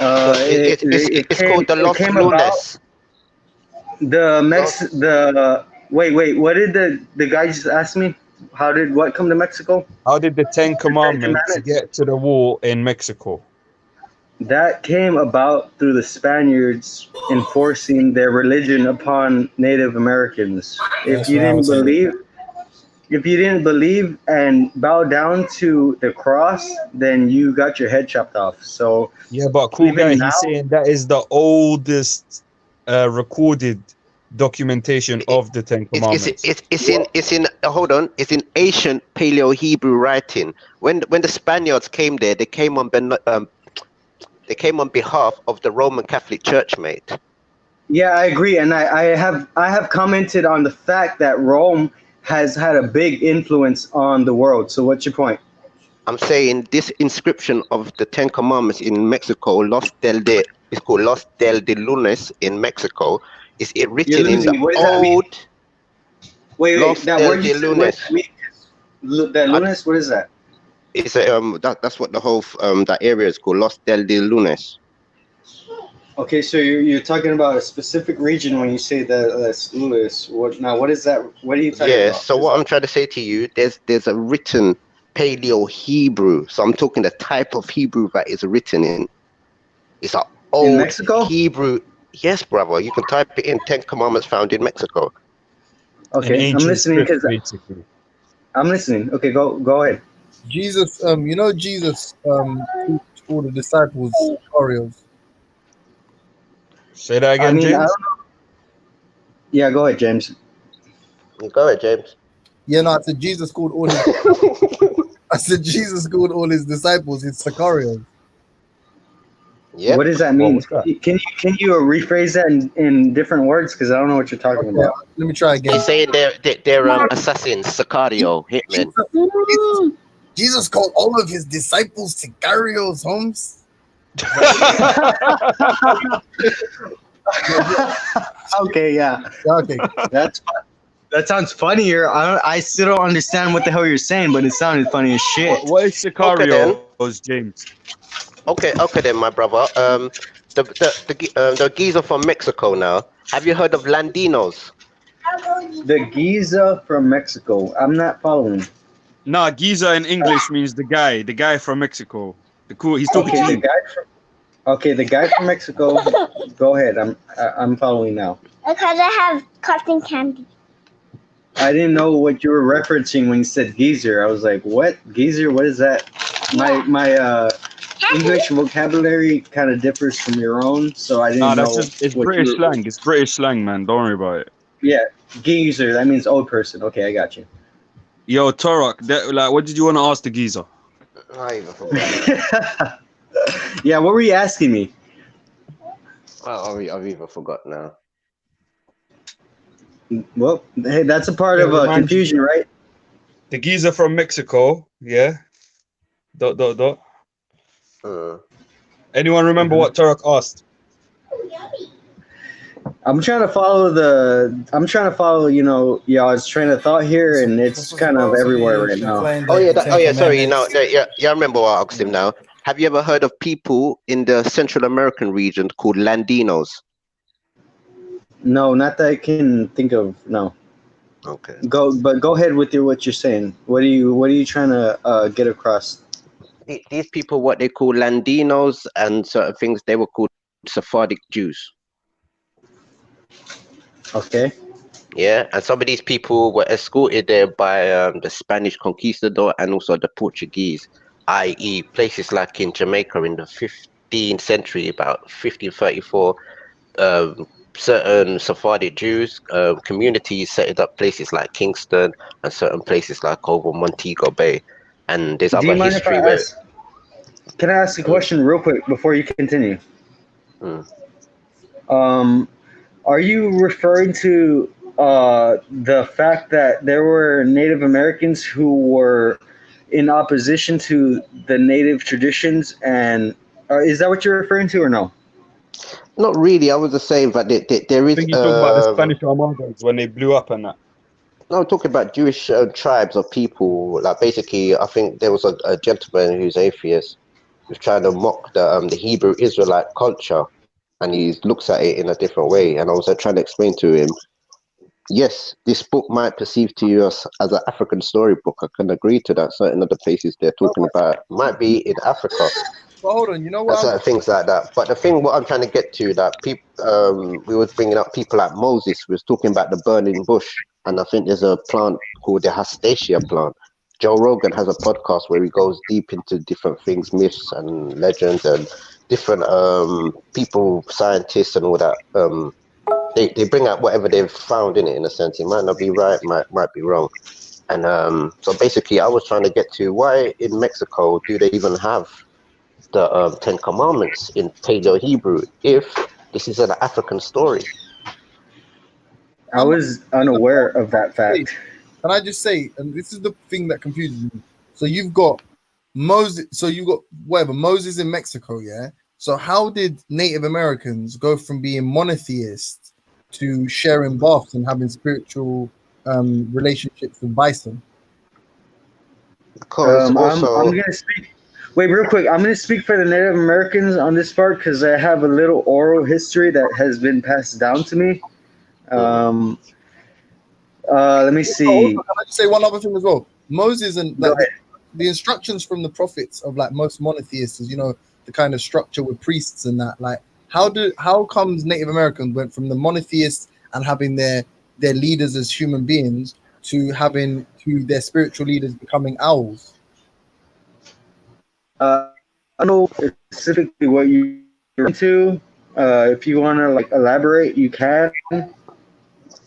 It's called the Los Lunes. Wait. What did the guy just ask me? What come to Mexico? How did the Ten Commandments get to the wall in Mexico? That came about through the Spaniards enforcing their religion upon Native Americans. If you didn't believe and bow down to the cross, then you got your head chopped off. So yeah, but cool guy, he's saying that is the oldest recorded documentation of the Ten Commandments. It's in hold on. It's in ancient Paleo Hebrew writing. When the Spaniards came there, they came on behalf of the Roman Catholic Church, mate. Yeah, I agree, and I have commented on the fact that Rome has had a big influence on the world. So what's your point? I'm saying this inscription of the Ten Commandments in Mexico, it's called Los del de Lunes in Mexico. Is it written in the old? Wait, that word you said, that Lunes, what is that? It's that's what the whole that area is called, Los del de Lunes. Okay, so you're talking about a specific region when you say that's Lunes. What is that? What are you talking about? Yeah, so what I'm trying to say to you, there's a written Paleo Hebrew. So I'm talking the type of Hebrew that is written in. It's an old Mexico? Hebrew. Yes, brother. You can type it in. 10 Commandments found in Mexico. Okay, I'm listening because I'm listening. Okay, go ahead. Jesus, Jesus all the disciples Oreos. Say that again, James. I don't know. Yeah, go ahead, James. Go ahead, James. Yeah, no, I said Jesus called all his disciples in Sicarios. Yeah. What does that mean? Can you rephrase that in different words? Because I don't know what you're talking about. Let me try again. He's saying they're assassins, Sicario, hitmen. Jesus called all of his disciples Sicarios, Holmes. Okay, yeah. Okay. That sounds funnier. I still don't understand what the hell you're saying, but it sounded funny as shit. What is Sicario, James? Okay then, my brother. The geezer from Mexico now. Have you heard of Landinos? The Giza from Mexico. I'm not following. Nah, Giza in English means the guy from Mexico. He's talking to you. The guy from Mexico. Go ahead. I'm following now. Because I have cotton candy. I didn't know what you were referencing when you said geezer. I was like, what? Geezer? What is that? My English vocabulary kind of differs from your own, so I didn't know. It's British slang. It's British slang, man. Don't worry about it. Yeah, geezer. That means old person. Okay, I got you. Yo, Torok, what did you want to ask the geezer? I even forgot. Yeah, what were you asking me? I've even forgot now. Well, hey, that's a part of confusion, right? The geezer from Mexico, yeah. ... Anyone remember what Torok asked? I'm trying to follow y'all's train of thought here, and it's kind of everywhere right now. Sorry. I remember what I asked him now. Have you ever heard of people in the Central American region called Landinos? No, not that I can think of. No. Okay. Go ahead with what you're saying. What are you trying to get across? These people, what they call Landinos and certain things, they were called Sephardic Jews. Okay. Yeah, and some of these people were escorted there by the Spanish conquistador and also the Portuguese, i.e. places like in Jamaica in the 15th century, about 1534, certain Sephardic Jews communities set up places like Kingston and certain places like over Montego Bay. And there's other history where... Can I ask a question real quick before you continue? Are you referring to the fact that there were Native Americans who were in opposition to the native traditions, and is that what you're referring to, or no? Not really. I was just saying that there is... I think you're talking about the Spanish Armadas when they blew up and that. No, I'm talking about Jewish tribes of people. Like basically, I think there was a gentleman who's atheist who's trying to mock the Hebrew Israelite culture, and he looks at it in a different way. And I was trying to explain to him, yes, this book might perceive to you as an African storybook. I can agree to that. Certain other places they're talking about might be in Africa. But hold on, you know what? Certain things like that. But the thing, what I'm trying to get to, that people, we was bringing up people like Moses. We was talking about the burning bush. And I think there's a plant called the Hastacia plant. Joe Rogan has a podcast where he goes deep into different things, myths and legends, and different people, scientists and all that. They bring out whatever they've found in it, in a sense. It might not be right, might be wrong. And so basically, I was trying to get to why in Mexico do they even have the 10 Commandments in Paleo Hebrew if this is an African story? I was unaware of that fact. Can I just say, and this is the thing that confuses me. So you've got Moses, Moses in Mexico, yeah? So how did Native Americans go from being monotheists to sharing baths and having spiritual relationships with bison? I'm going to speak. Wait, real quick. I'm going to speak for the Native Americans on this part because I have a little oral history that has been passed down to me. Let me see. Can I just say one other thing as well? Moses and the instructions from the prophets of like most monotheists is, the kind of structure with priests and that. Like, how comes Native Americans went from the monotheists and having their leaders as human beings to their spiritual leaders becoming owls? I don't know specifically what you're into. If you want to elaborate, you can.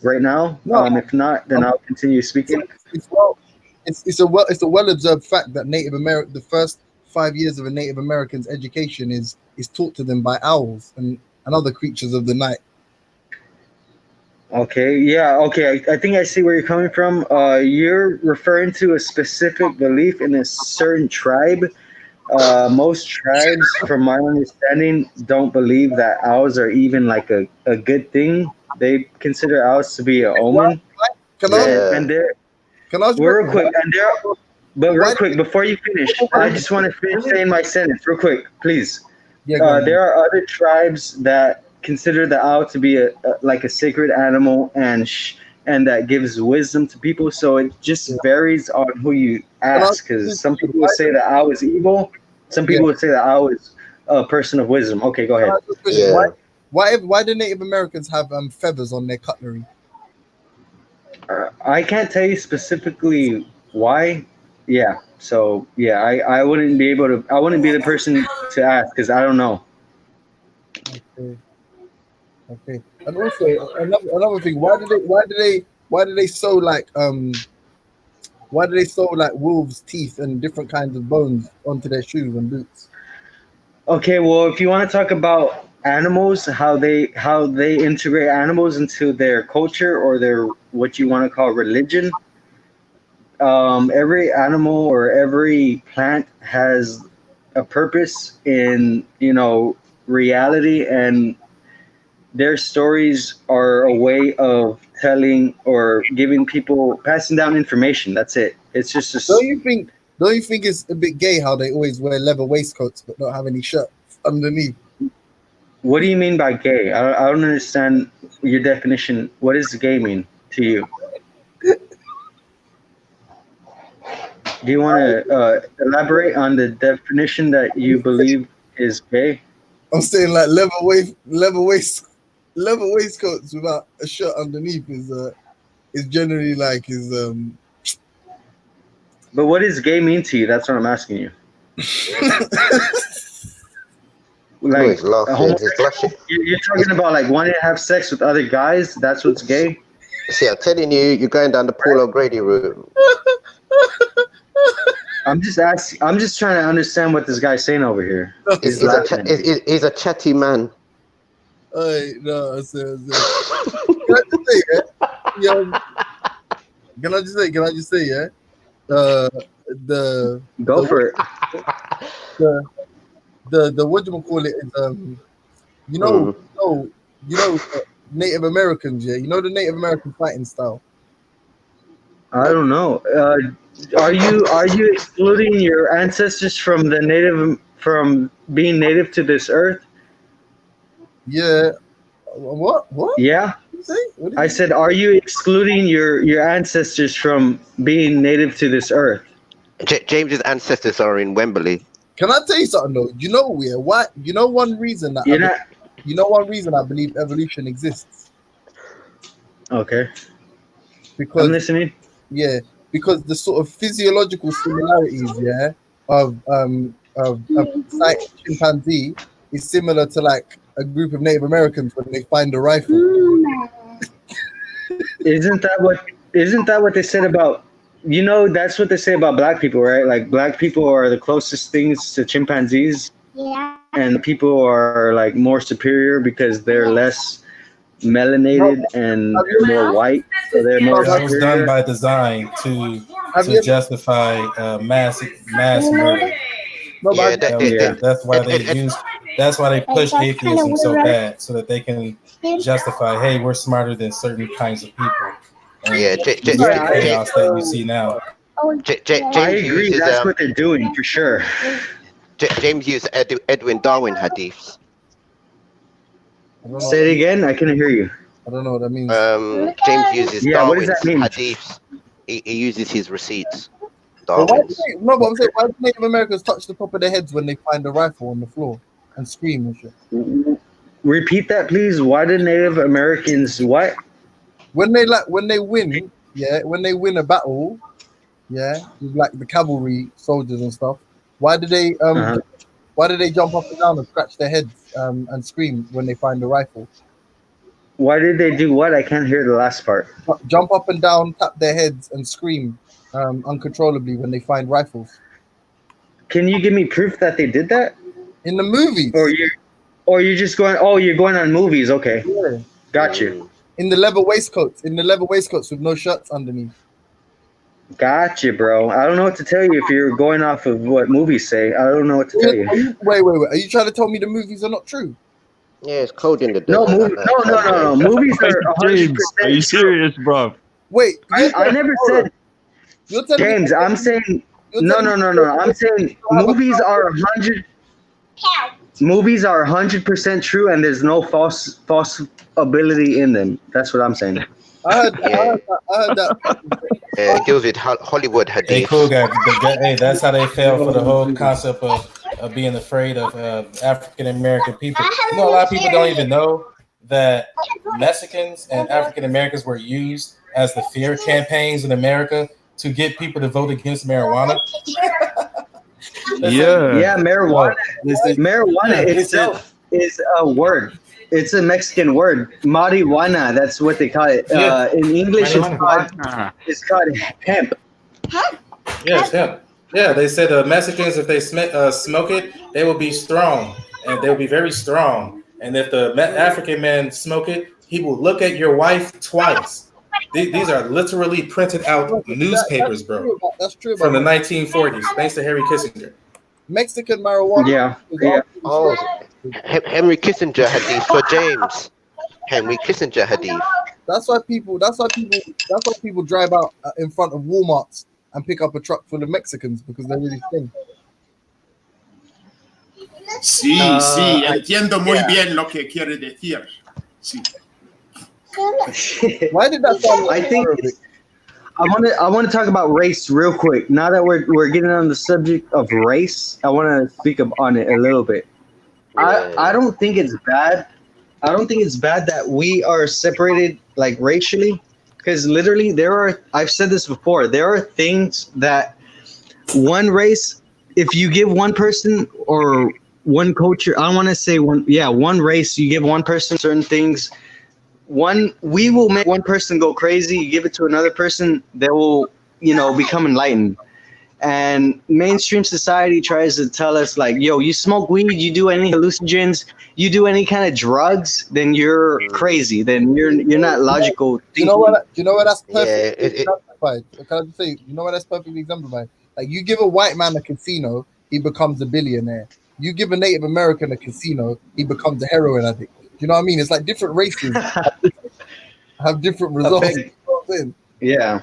Right now, if not, then I'll continue speaking. It's a well observed fact that the first 5 years of a Native American's education is taught to them by owls and other creatures of the night. Okay, yeah, okay. I think I see where you're coming from. You're referring to a specific belief in a certain tribe. Most tribes, from my understanding, don't believe that owls are even like a good thing. They consider owls to be an omen. Real quick, before you finish, I just want to finish saying my sentence real quick, please. There are other tribes that consider the owl to be like a sacred animal and and that gives wisdom to people. So it just varies on who you ask, because some people would say that I was evil. Some people would say that I was a person of wisdom. Okay, go ahead. Why do Native Americans have feathers on their cutlery? I can't tell you specifically why. Yeah. So yeah, I wouldn't be able to. I wouldn't be the person to ask because I don't know. Okay. And also another thing, why do they sew like wolves' teeth and different kinds of bones onto their shoes and boots? Okay, well, if you want to talk about animals, how they integrate animals into their culture or their what you want to call religion, every animal or every plant has a purpose in reality, and their stories are a way of telling or giving people, passing down information. That's it. It's just a. Don't you think it's a bit gay how they always wear leather waistcoats but don't have any shirts underneath? What do you mean by gay? I don't understand your definition. What does gay mean to you? Do you want to elaborate on the definition that you believe is gay? I'm saying like leather waistcoats without a shirt underneath is generally like But what does gay mean to you? That's what I'm asking you. Like you're talking about like wanting to have sex with other guys. That's what's gay. See, I'm telling you, you're going down the Paul O'Grady route. I'm just trying to understand what this guy's saying over here. He's a chatty man. Hey, no, can I just say, yeah? Go for it. The what do you call it is Native Americans, yeah? You know the Native American fighting style? I don't know. Are you excluding your ancestors from being native to this earth? Yeah. What? Yeah. I said, are you excluding your ancestors from being native to this earth? James's ancestors are in Wembley. Can I tell you something though? One reason I believe evolution exists. Okay. Because I'm listening. Yeah, because the sort of physiological similarities, yeah, of chimpanzee is similar to like a group of Native Americans when they find a rifle. Isn't that what they said about? That's what they say about black people, right? Like black people are the closest things to chimpanzees. Yeah. And people are like more superior because they're less melanated and they're more white, so they're more That superior. was done by design to justify mass murder. That's why they push atheism so bad, so that they can justify, hey, we're smarter than certain kinds of people. And the chaos that you see now. I agree. That's what they're doing for sure. James used Edwin Darwin hadiths. Say it again. I couldn't hear you. I don't know what that means. James uses Darwin's what does that mean? hadiths. He uses his receipts. But I'm saying, why do Native Americans touch the top of their heads when they find a rifle on the floor and scream and shit? Repeat that, please. Why do Native Americans what? When they win, yeah, when they win a battle, yeah, with like the cavalry soldiers and stuff, why do they jump up and down and scratch their heads and scream when they find a rifle? Why did they do what? I can't hear the last part. Jump up and down, tap their heads, and scream uncontrollably when they find rifles. Can you give me proof that they did that? In the movies. Or you're just going, you're going on movies. Okay. Yeah. Got you. In the leather waistcoats with no shirts underneath. Gotcha, bro. I don't know what to tell you if you're going off of what movies say. I don't know what to tell you. Wait. Are you trying to tell me the movies are not true? Yeah, it's cold in the No. Movies are 100%. Are you serious, bro? Wait, I never said. James, I'm saying no. I'm saying movies are 100. Movies are 100% true, and there's no false ability in them. That's what I'm saying. I heard that. Yeah, it deals with Hollywood Hey, hadith. cool guy. Hey, that's how they fell for the whole concept of being afraid of African American people. You know, a lot of people don't even know that Mexicans and African Americans were used as the fear campaigns in America to get people to vote against marijuana. Yeah, marijuana. Marijuana itself is a word. It's a Mexican word, marijuana. That's what they call it. In English, it's called hemp. Yes, hemp. Yeah, they said Mexicans, if they smoke it, they will be strong, and they will be very strong. And if the African man smoke it, he will look at your wife twice. These are literally printed out newspapers, bro. That's true. From the 1940s, thanks to Henry Kissinger. Mexican marijuana. Yeah. Oh, Henry Kissinger hadith for James. Henry Kissinger hadith. That's why people drive out in front of Walmarts and pick up a truck full of Mexicans because they're really thin. Sí, entiendo muy bien lo que quiere decir. Sí. Why did that sound like I think I want to talk about race real quick. Now that we're getting on the subject of race, I want to speak on it a little bit. I don't think it's bad. I don't think it's bad that we are separated like racially, because literally I've said this before, there are things that one race, if you give one person or one culture, I want to say one race, you give one person certain things, we will make one person go crazy, you give it to another person, they will, become enlightened. And mainstream society tries to tell us like, yo, you smoke weed, you do any hallucinogens, you do any kind of drugs, then you're crazy. Then you're not logical. You know what? That's perfectly exemplified. Can I just say? You know what? That's perfectly exemplified. Like you give a white man a casino, he becomes a billionaire. You give a Native American a casino, he becomes a heroin addict. You know what I mean? It's like different races have different results. Yeah.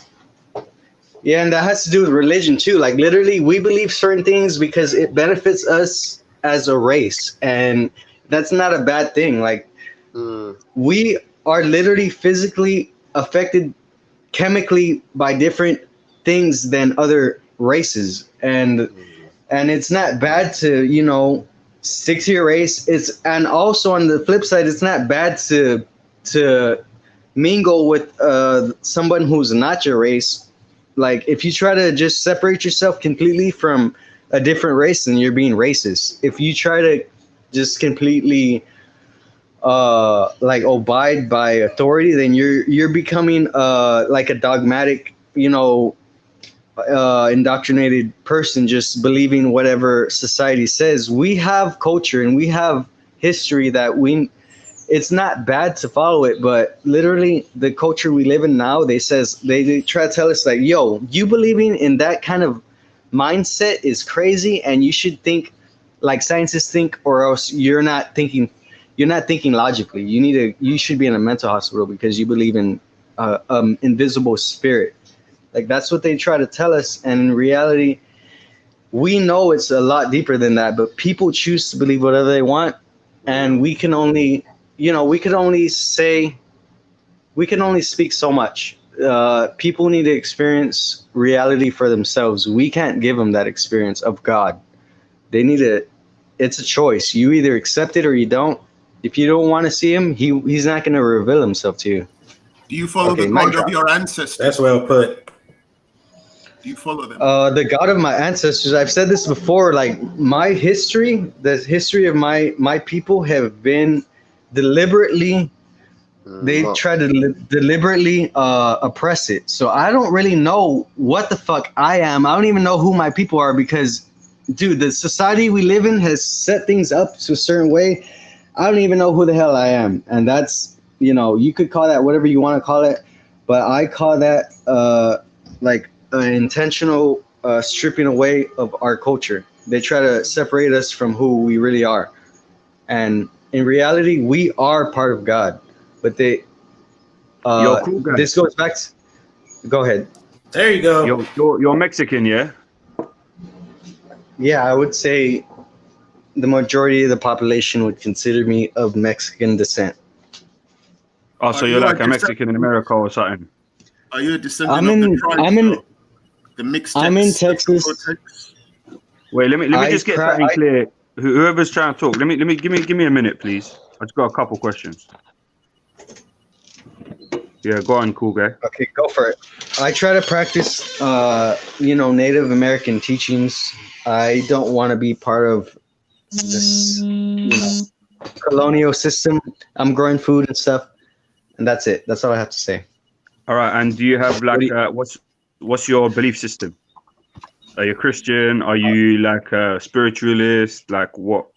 Yeah, and that has to do with religion too. Like literally, we believe certain things because it benefits us as a race, and that's not a bad thing. Like we are literally physically affected chemically by different things than other races, and it's not bad to stick to your race. And also on the flip side, it's not bad to mingle with someone who's not your race. Like if you try to just separate yourself completely from a different race, then you're being racist. If you try to just completely abide by authority, then you're becoming like a dogmatic, indoctrinated person, just believing whatever society says. We have culture and we have history that it's not bad to follow it, but literally the culture we live in now, they try to tell us like, yo, you believing in that kind of mindset is crazy, and you should think like scientists think, or else you're not thinking logically. You should be in a mental hospital because you believe in invisible spirit. Like that's what they try to tell us, and in reality, we know it's a lot deeper than that. But people choose to believe whatever they want, and we can only speak so much. People need to experience reality for themselves. We can't give them that experience of God. They need it's a choice. You either accept it or you don't. If you don't want to see him, he's not going to reveal himself to you. Do you follow the God of your ancestors? That's well put. Do you follow them? The God of my ancestors. I've said this before. Like my history, the history of my people have been deliberately. They try to deliberately oppress it. So I don't really know what the fuck I am. I don't even know who my people are because, dude, the society we live in has set things up to a certain way. I don't even know who the hell I am. And that's, you could call that whatever you want to call it. But I call that like an intentional stripping away of our culture. They try to separate us from who we really are. And in reality, we are part of God. But they, cool guy. This goes back to, go ahead. There you go. You're Mexican, yeah? Yeah, I would say the majority of the population would consider me of Mexican descent. Oh, so you're like a Mexican in America or something? Are you a descendant of the tribes? The mixed I'm in Texas. Wait, let me just get something clear. Whoever's trying to talk, let me give me a minute, please. I just got a couple questions. Yeah, go on, cool guy. Okay, go for it. I try to practice, Native American teachings. I don't want to be part of this, colonial system. I'm growing food and stuff, and that's it. That's all I have to say. All right, and do you have like what's your belief system? Are you Christian? Are you like a spiritualist? Like what?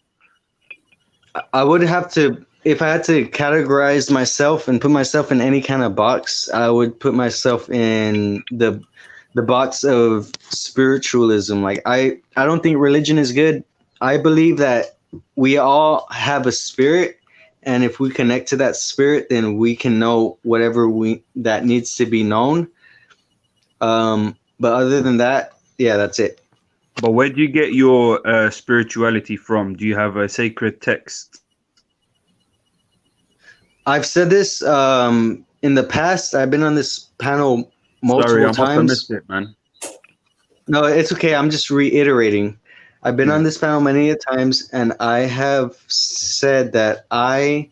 I would have to, if I had to categorize myself and put myself in any kind of box, I would put myself in the box of spiritualism. Like I don't think religion is good. I believe that we all have a spirit, and if we connect to that spirit, then we can know whatever that needs to be known. But other than that, yeah, that's it. But where do you get your spirituality from? Do you have a sacred text? I've said this in the past. I've been on this panel multiple times. Sorry, I missed it, man. No, it's okay. I'm just reiterating. I've been on this panel many times, and I have said that I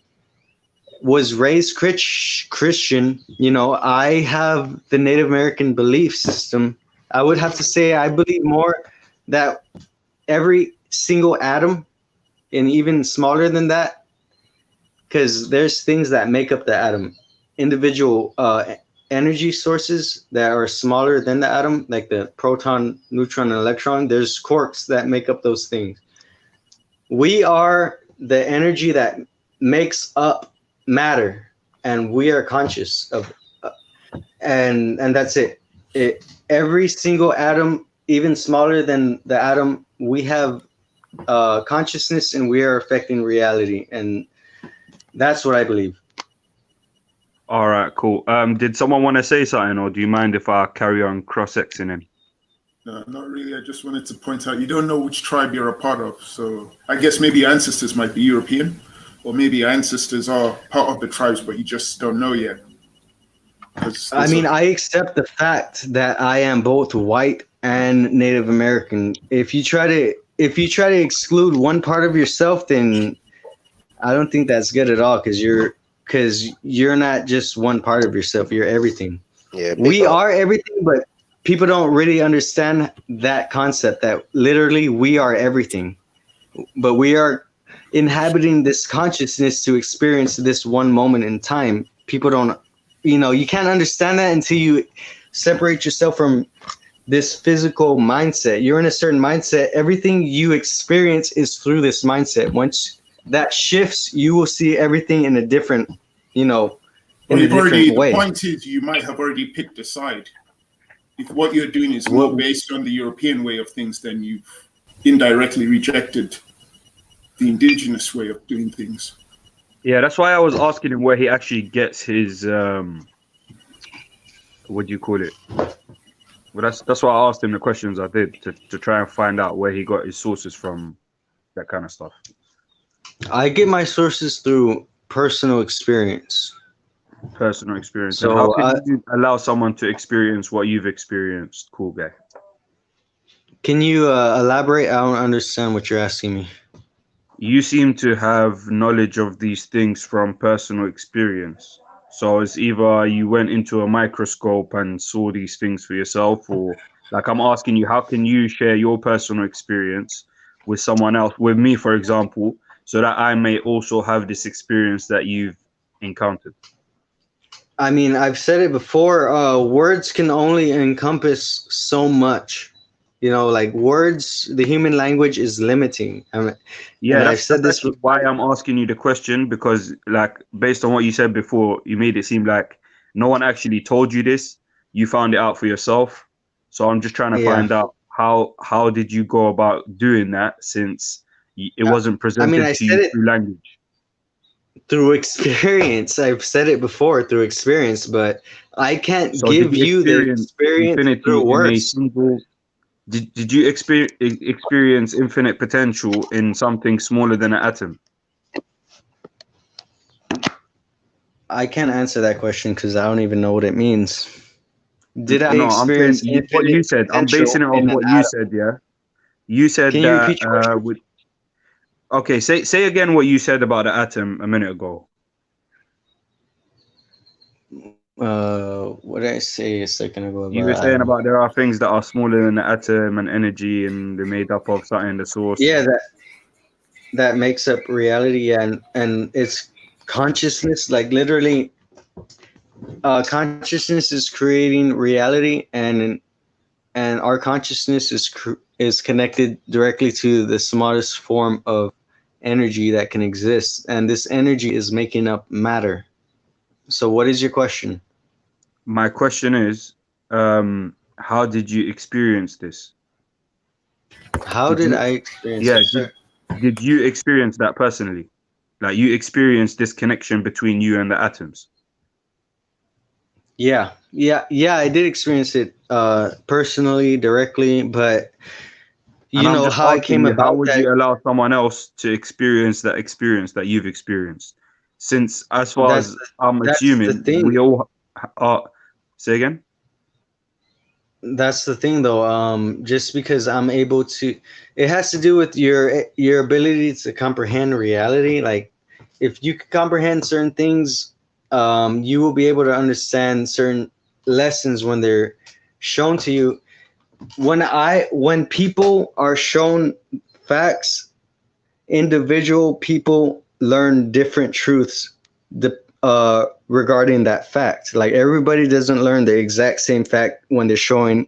was raised Christian. I have the Native American belief system. I would have to say I believe more that every single atom, and even smaller than that, because there's things that make up the atom, individual energy sources that are smaller than the atom, like the proton, neutron, and electron. There's quarks that make up those things. We are the energy that makes up matter, and we are conscious of and that's it. Every single atom, even smaller than the atom, we have consciousness, and we are affecting reality, and that's what I believe. All right, cool. Did someone want to say something, or do you mind if I carry on cross-exing him? No, not really. I just wanted to point out you don't know which tribe you're a part of. So I guess maybe your ancestors might be European, or maybe your ancestors are part of the tribes, but you just don't know yet. I accept the fact that I am both white and Native American. If you try to exclude one part of yourself, then I don't think that's good at all, because you're not just one part of yourself. You're everything. Yeah, we are everything, but people don't really understand that concept, that literally we are everything, but we are inhabiting this consciousness to experience this one moment in time. People don't, you can't understand that until you separate yourself from this physical mindset. You're in a certain mindset. Everything you experience is through this mindset. Once that shifts, you will see everything in a different, in a different way. The point is, you might have already picked a side. If what you're doing is more based on the European way of things, then you've indirectly rejected the indigenous way of doing things. Yeah, that's why I was asking him where he actually gets his what do you call it? Well, that's why I asked him the questions I did to try and find out where he got his sources from, that kind of stuff. I get my sources through personal experience. Personal experience. So and how can you allow someone to experience what you've experienced, cool guy? Can you elaborate? I don't understand what you're asking me. You seem to have knowledge of these things from personal experience. So it's either you went into a microscope and saw these things for yourself, or like I'm asking you, how can you share your personal experience with someone else, with me, for example, so that I may also have this experience that you've encountered? I mean, I've said it before, words can only encompass so much. Like words, the human language is limiting. I've said this. Why I'm asking you the question, because like based on what you said before, you made it seem like no one actually told you this. You found it out for yourself. So I'm just trying to find out how did you go about doing that, since it wasn't presented to you through language. Through experience. I've said it before, through experience, but I can't give you the experience through words. Did you experience infinite potential in something smaller than an atom? I can't answer that question because I don't even know what it means. Did I No, I'm saying experience what you said. I'm basing it off what you said. Yeah, you said Can you that. repeat your question? With, okay, say again what you said about the atom a minute ago. What did I say a second ago about You were saying atom? about there are things that are smaller than the atom and energy, and they're made up of something. The source. Yeah, that makes up reality, and it's consciousness. Like literally, consciousness is creating reality, and our consciousness is connected directly to the smallest form of energy that can exist, and this energy is making up matter. So, what is your question? My question is, how did you experience this? How did I experience it? Yeah, did you experience that personally? Like you experienced this connection between you and the atoms? Yeah, I did experience it personally, directly, but you And I'm know just how I asking came you, how about would that. you allow someone else to experience that you've experienced? Since, as far as I'm That's the assuming, thing. we all are. Say again. That's the thing, though. Just because I'm able to, it has to do with your ability to comprehend reality. Like, if you can comprehend certain things, you will be able to understand certain lessons when they're shown to you. When people are shown facts, individual people learn different truths regarding that fact. Like everybody doesn't learn the exact same fact when they're shown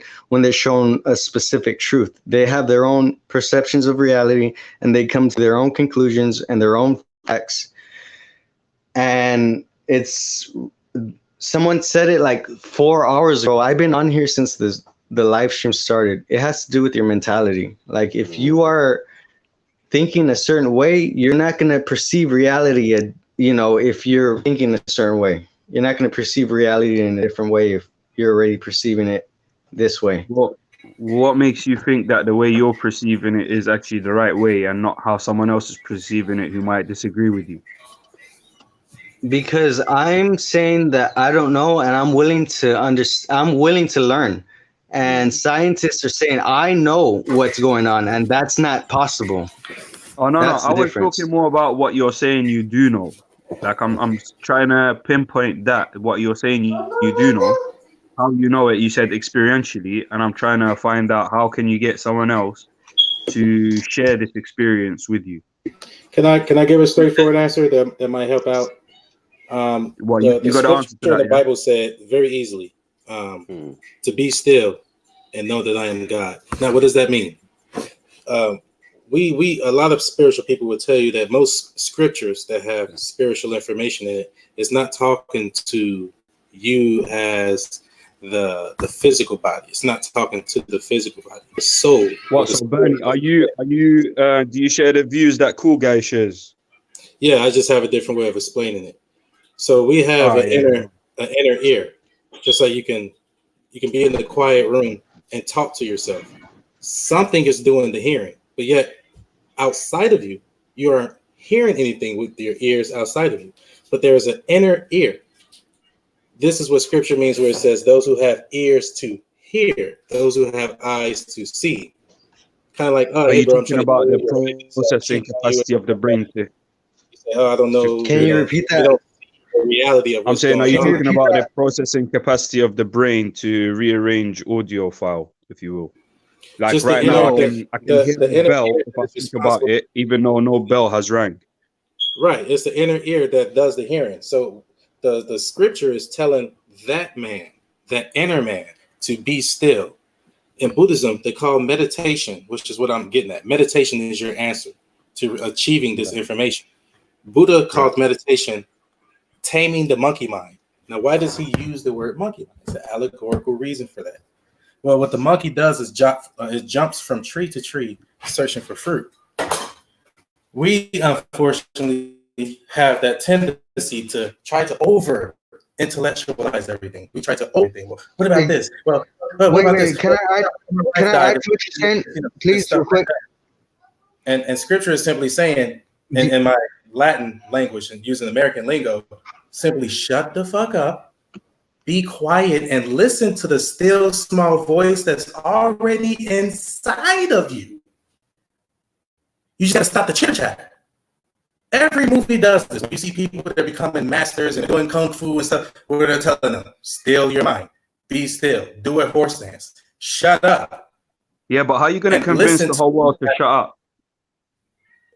a specific truth. They have their own perceptions of reality, and they come to their own conclusions and their own facts. And someone said it like 4 hours ago. I've been on here since the live stream started. It has to do with your mentality. Like if you are thinking a certain way, you're not going to perceive reality. If you're thinking a certain way, you're not going to perceive reality in a different way if you're already perceiving it this way. What makes you think that the way you're perceiving it is actually the right way and not how someone else is perceiving it who might disagree with you? Because I'm saying that I don't know, and I'm willing to I'm willing to learn. And scientists are saying I know what's going on, and that's not possible. Oh no, That's no. I was talking more about what you're saying you do know. Like I'm trying to pinpoint that what you're saying you do know. How you know it? You said experientially, and I'm trying to find out how can you get someone else to share this experience with you. Can I give a straightforward answer that might help out? You got to answer to that, the Bible said very easily, to be still and know that I am God. Now, what does that mean? We a lot of spiritual people would tell you that most scriptures that have spiritual information in it is not talking to you as the physical body. It's not talking to the physical body, the soul. What? So Bernie, do you share the views that Cool Guy shares? Yeah, I just have a different way of explaining it. So we have an inner ear, just like you can be in the quiet room and talk to yourself. Something is doing the hearing, but yet outside of you, you aren't hearing anything with your ears outside of you. But there is an inner ear. This is what scripture means where it says those who have ears to hear, those who have eyes to see. Kind of like, oh, Are hey, you bro, talking about the processing capacity of the brain? You say, oh, I don't know. Can you repeat that? The reality of I'm saying, are going you on. talking about the processing capacity of the brain to rearrange audio file, if you will? Like Just right now, I can hear the bell if I think about it, even though no bell has rang. Right, it's the inner ear that does the hearing. So the scripture is telling that man, that inner man, to be still. In Buddhism, they call meditation, which is what I'm getting at. Meditation is your answer to achieving this information. Buddha called meditation taming the monkey mind. Now, why does he use the word monkey mind? It's an allegorical reason for that. Well, what the monkey does is it jumps from tree to tree searching for fruit. We, unfortunately, have that tendency to try to over intellectualize everything. We try to everything. Well, what about this? Well, what about this? Can I add to what you're saying, please, real quick? And scripture is simply saying, in my Latin language and using American lingo, simply shut the fuck up, be quiet, and listen to the still small voice that's already inside of you. You just gotta stop the chit chat. Every movie does this. When you see people that are becoming masters and doing kung fu and stuff, we're gonna tell them, still your mind, be still, do a horse dance, shut up. Yeah, but how are you gonna convince the whole world to shut up?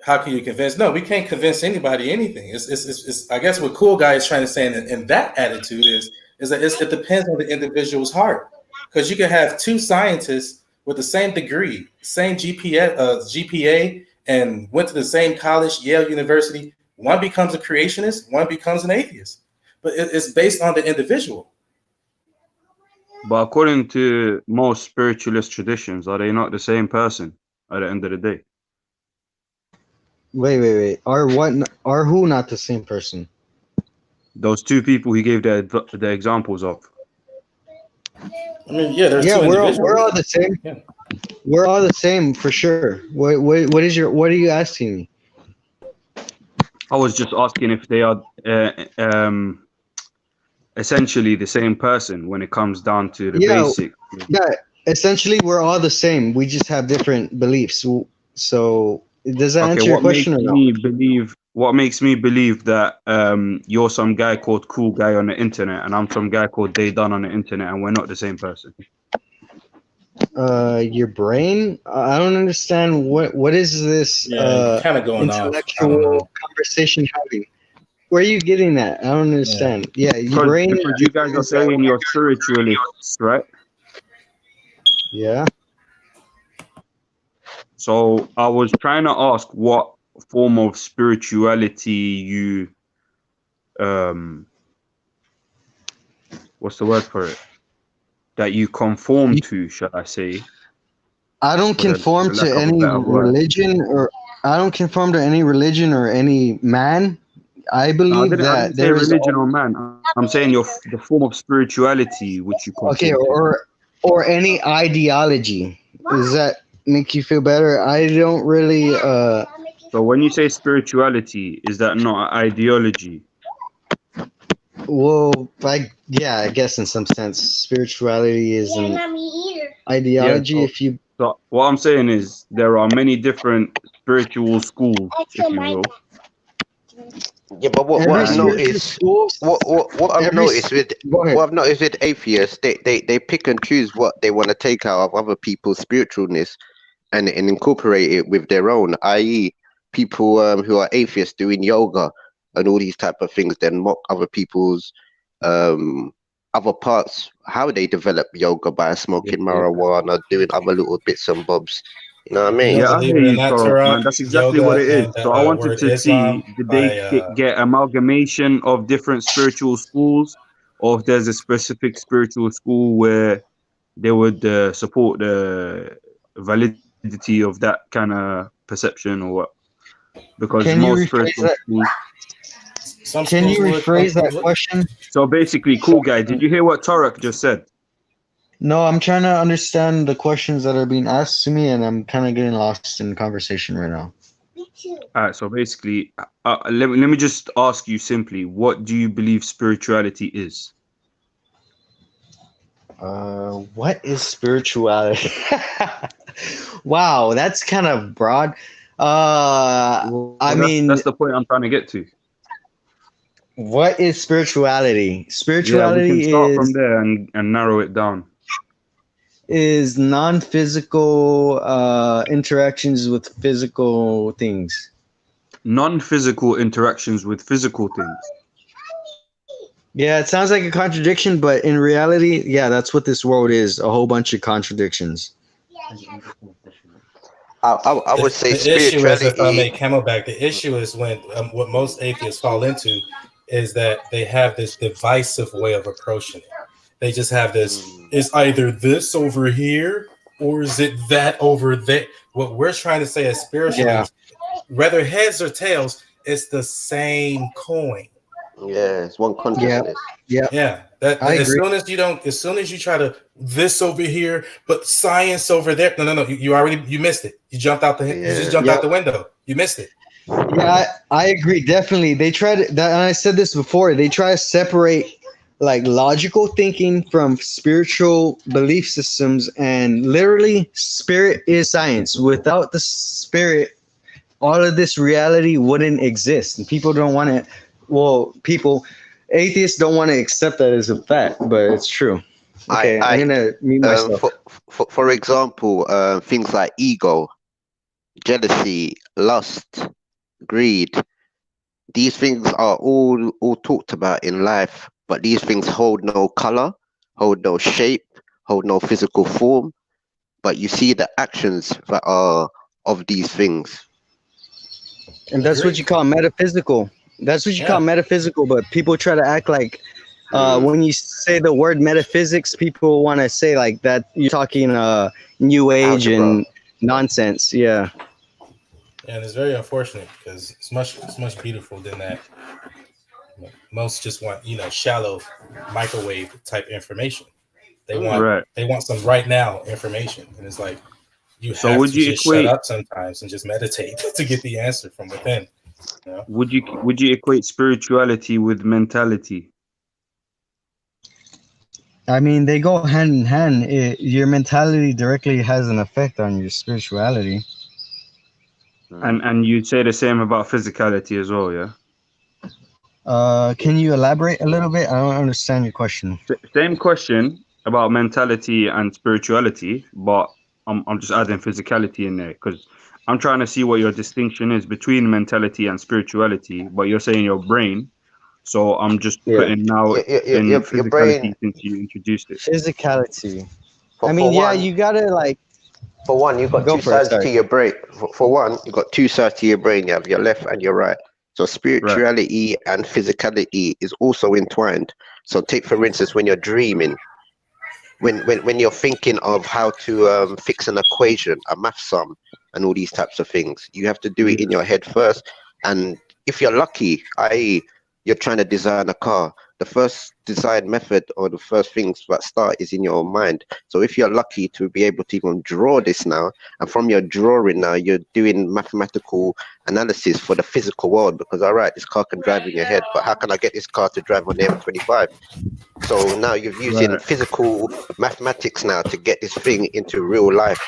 How can you convince? No, we can't convince anybody anything. It's I guess what Cool Guy is trying to say in that attitude is that it depends on the individual's heart. Because you can have two scientists with the same degree, same GPA, and went to the same college, Yale University. One becomes a creationist, one becomes an atheist. But it's based on the individual. But according to most spiritualist traditions, are they not the same person at the end of the day? Wait. Are who not the same person? Those two people he gave the examples of. I mean, yeah, there's two individuals. We're all the same. Yeah. We're all the same for sure. What are you asking me? I was just asking if they are essentially the same person when it comes down to the basic. Yeah, essentially we're all the same. We just have different beliefs. So does that answer your question or no? What makes me believe that you're some guy called Cool Guy on the internet and I'm some guy called They Done on the internet and we're not the same person? Your brain? I don't understand what is this kind of going intellectual conversation having? Where are you getting that? I don't understand. Yeah, your brain. Because you guys are saying you're spiritualists, right? Yeah. So I was trying to ask what form of spirituality you what's the word for it? That you conform to, shall I say? I don't conform to any religion, or I don't conform to any religion or any man. I believe that there is religion or man. I'm saying the form of spirituality which you conform to. Or any ideology. Does that make you feel better? I don't really. So when you say spirituality, is that not an ideology? Well, I guess in some sense, spirituality is an ideology. Yeah, so what I'm saying is there are many different spiritual schools, if you will. Yeah, but what I've noticed with atheists, they pick and choose what they want to take out of other people's spiritualness and incorporate it with their own, i.e. people who are atheists doing yoga and all these type of things, then mock other people's other parts, how they develop yoga by smoking marijuana, doing other little bits and bobs. You know what I mean? Yeah, I hear you, man. That's exactly what it is. So I wanted to see, did they get amalgamation of different spiritual schools, or if there's a specific spiritual school where they would support the validity of that kind of perception, or what? Because most spiritual schools. Can you rephrase that question? So basically, Cool Guy, did you hear what Tarek just said? No, I'm trying to understand the questions that are being asked to me, and I'm kind of getting lost in conversation right now. Me too. All right, so basically, let me just ask you simply, what do you believe spirituality is? What is spirituality? Wow, that's kind of broad. That's the point I'm trying to get to. What is spirituality? Spirituality we can start from there and narrow it down. Is non-physical interactions with physical things. Non-physical interactions with physical things. Yeah, it sounds like a contradiction, but in reality, yeah, that's what this world is, a whole bunch of contradictions. I would say the issue is, if I may Camelback, the issue is when what most atheists fall into is that they have this divisive way of approaching it. They just have this, it's either this over here or is it that over there? What we're trying to say as spiritualists, whether heads or tails, it's the same coin. Yeah, it's one consciousness. Yeah. As soon as you try to this over here, but science over there. No. You missed it. You jumped out you just jumped out the window. You missed it. Yeah, I agree. Definitely. They try to, and I said this before, they try to separate like logical thinking from spiritual belief systems. And literally, spirit is science. Without the spirit, all of this reality wouldn't exist. And people don't want to, atheists don't want to accept that as a fact, but it's true. Okay, I'm going to mute myself. For example, things like ego, jealousy, lust, greed. These things are all talked about in life, but these things hold no color, hold no shape, hold no physical form. But you see the actions that are of these things. And that's what you call metaphysical. That's what you call metaphysical, but people try to act like when you say the word metaphysics, people want to say like that you're talking new age and nonsense. Yeah. And it's very unfortunate because it's much beautiful than that. Most just want, shallow microwave type information. They want some right now information, and it's like you have to just shut up sometimes and just meditate to get the answer from within. Would you equate spirituality with mentality? I mean, they go hand in hand. Your mentality directly has an effect on your spirituality. And you'd say the same about physicality as well, yeah? Can you elaborate a little bit? I don't understand your question. Same question about mentality and spirituality, but I'm just adding physicality in there because I'm trying to see what your distinction is between mentality and spirituality, but you're saying your brain. So I'm just putting now in physicality brain, since you introduced it. Physicality. You gotta like. For one, you've got two sides to your brain. For one, you've got two sides to your brain. You have your left and your right. So spirituality and physicality is also entwined. So take for instance, when you're dreaming, when you're thinking of how to fix an equation, a math sum, and all these types of things, you have to do it in your head first. And if you're lucky, i.e., you're trying to design a car, the first design method or the first things that start is in your mind. So if you're lucky to be able to even draw this now, and from your drawing now, you're doing mathematical analysis for the physical world, because all right, this car can drive in your head, but how can I get this car to drive on the M25? So now you're using physical mathematics now to get this thing into real life.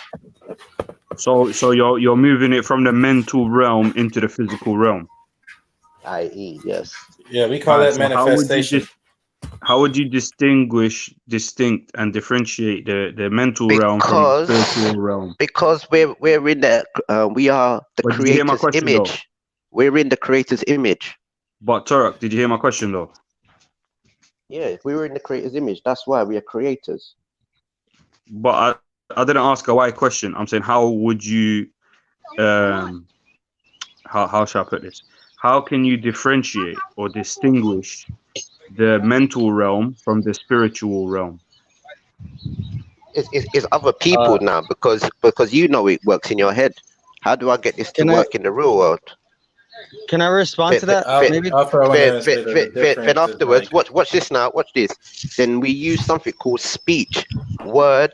So you're moving it from the mental realm into the physical realm. I.e., yes. Yeah, we call that manifestation. How would you distinct and differentiate the mental realm from the spiritual realm? Because we're in the we are the creator's image. Though? We're in the creator's image. But Turek, did you hear my question though? Yeah, if we were in the creator's image, that's why we are creators. But I didn't ask a why question. I'm saying how would you how shall I put this? How can you differentiate or distinguish the mental realm from the spiritual realm? It's other people now because it works in your head. How do I get this to work in the real world? Can I respond to that? Then afterwards, watch this now. Watch this. Then we use something called speech, word,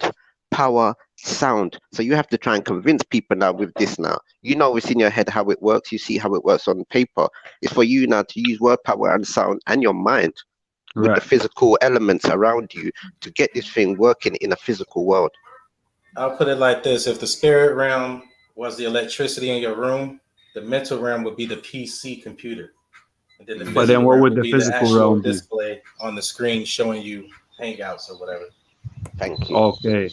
power, sound. So you have to try and convince people now with this now. You know it's in your head how it works. You see how it works on paper. It's for you now to use word, power, and sound and your mind with the physical elements around you to get this thing working in a physical world. I'll put it like this. If the spirit realm was the electricity in your room, the mental realm would be the PC computer. And then but then what would the physical realm be? Display on the screen showing you Hangouts or whatever. Thank you. Okay.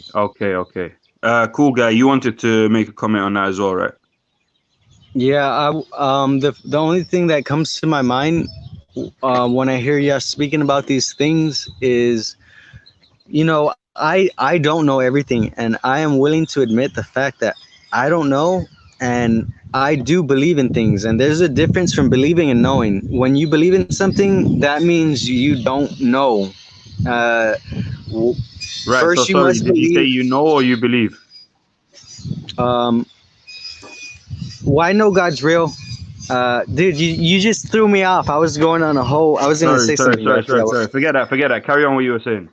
Cool guy, you wanted to make a comment on that as well, right? Yeah, the only thing that comes to my mind when I hear you speaking about these things is, I don't know everything, and I am willing to admit the fact that I don't know, and I do believe in things, and there's a difference from believing and knowing. When you believe in something, that means you don't know. Right. First, so sorry, did you say you know or you believe? Well, I know God's real. Dude, you just threw me off. I was going on a whole. I was going to say something. Sorry. Forget that. Carry on what you were saying.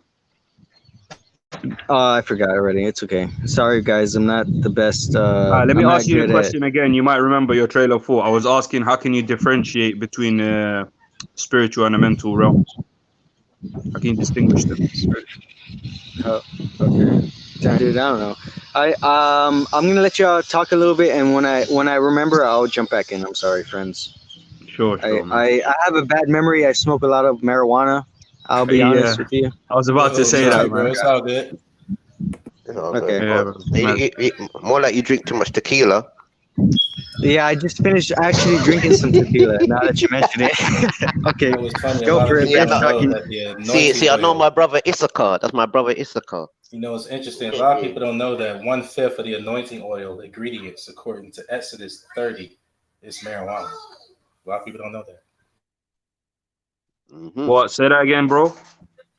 I forgot already. It's okay. Sorry, guys. I'm not the best. Let me I'm ask not you the good question again. You might remember your trailer 4. I was asking, how can you differentiate between spiritual and the mental realms? How can you distinguish them? Okay. Dude, I don't know. I'm gonna let y'all talk a little bit, and when I remember, I'll jump back in. I'm sorry, friends. Sure, man. I have a bad memory. I smoke a lot of marijuana. I'll be honest with you. I was about to say that, bro. man. It's all good. Okay. More like you drink too much tequila. Yeah, I just finished actually drinking some tequila. Now that you mention it. Okay, go for it. See, I know my brother Issachar. That's my brother Issachar. You know, it's interesting. A lot of people don't know that 1/5 of the anointing oil ingredients, according to Exodus 30, is marijuana. A lot of people don't know that. What? Say that again, bro.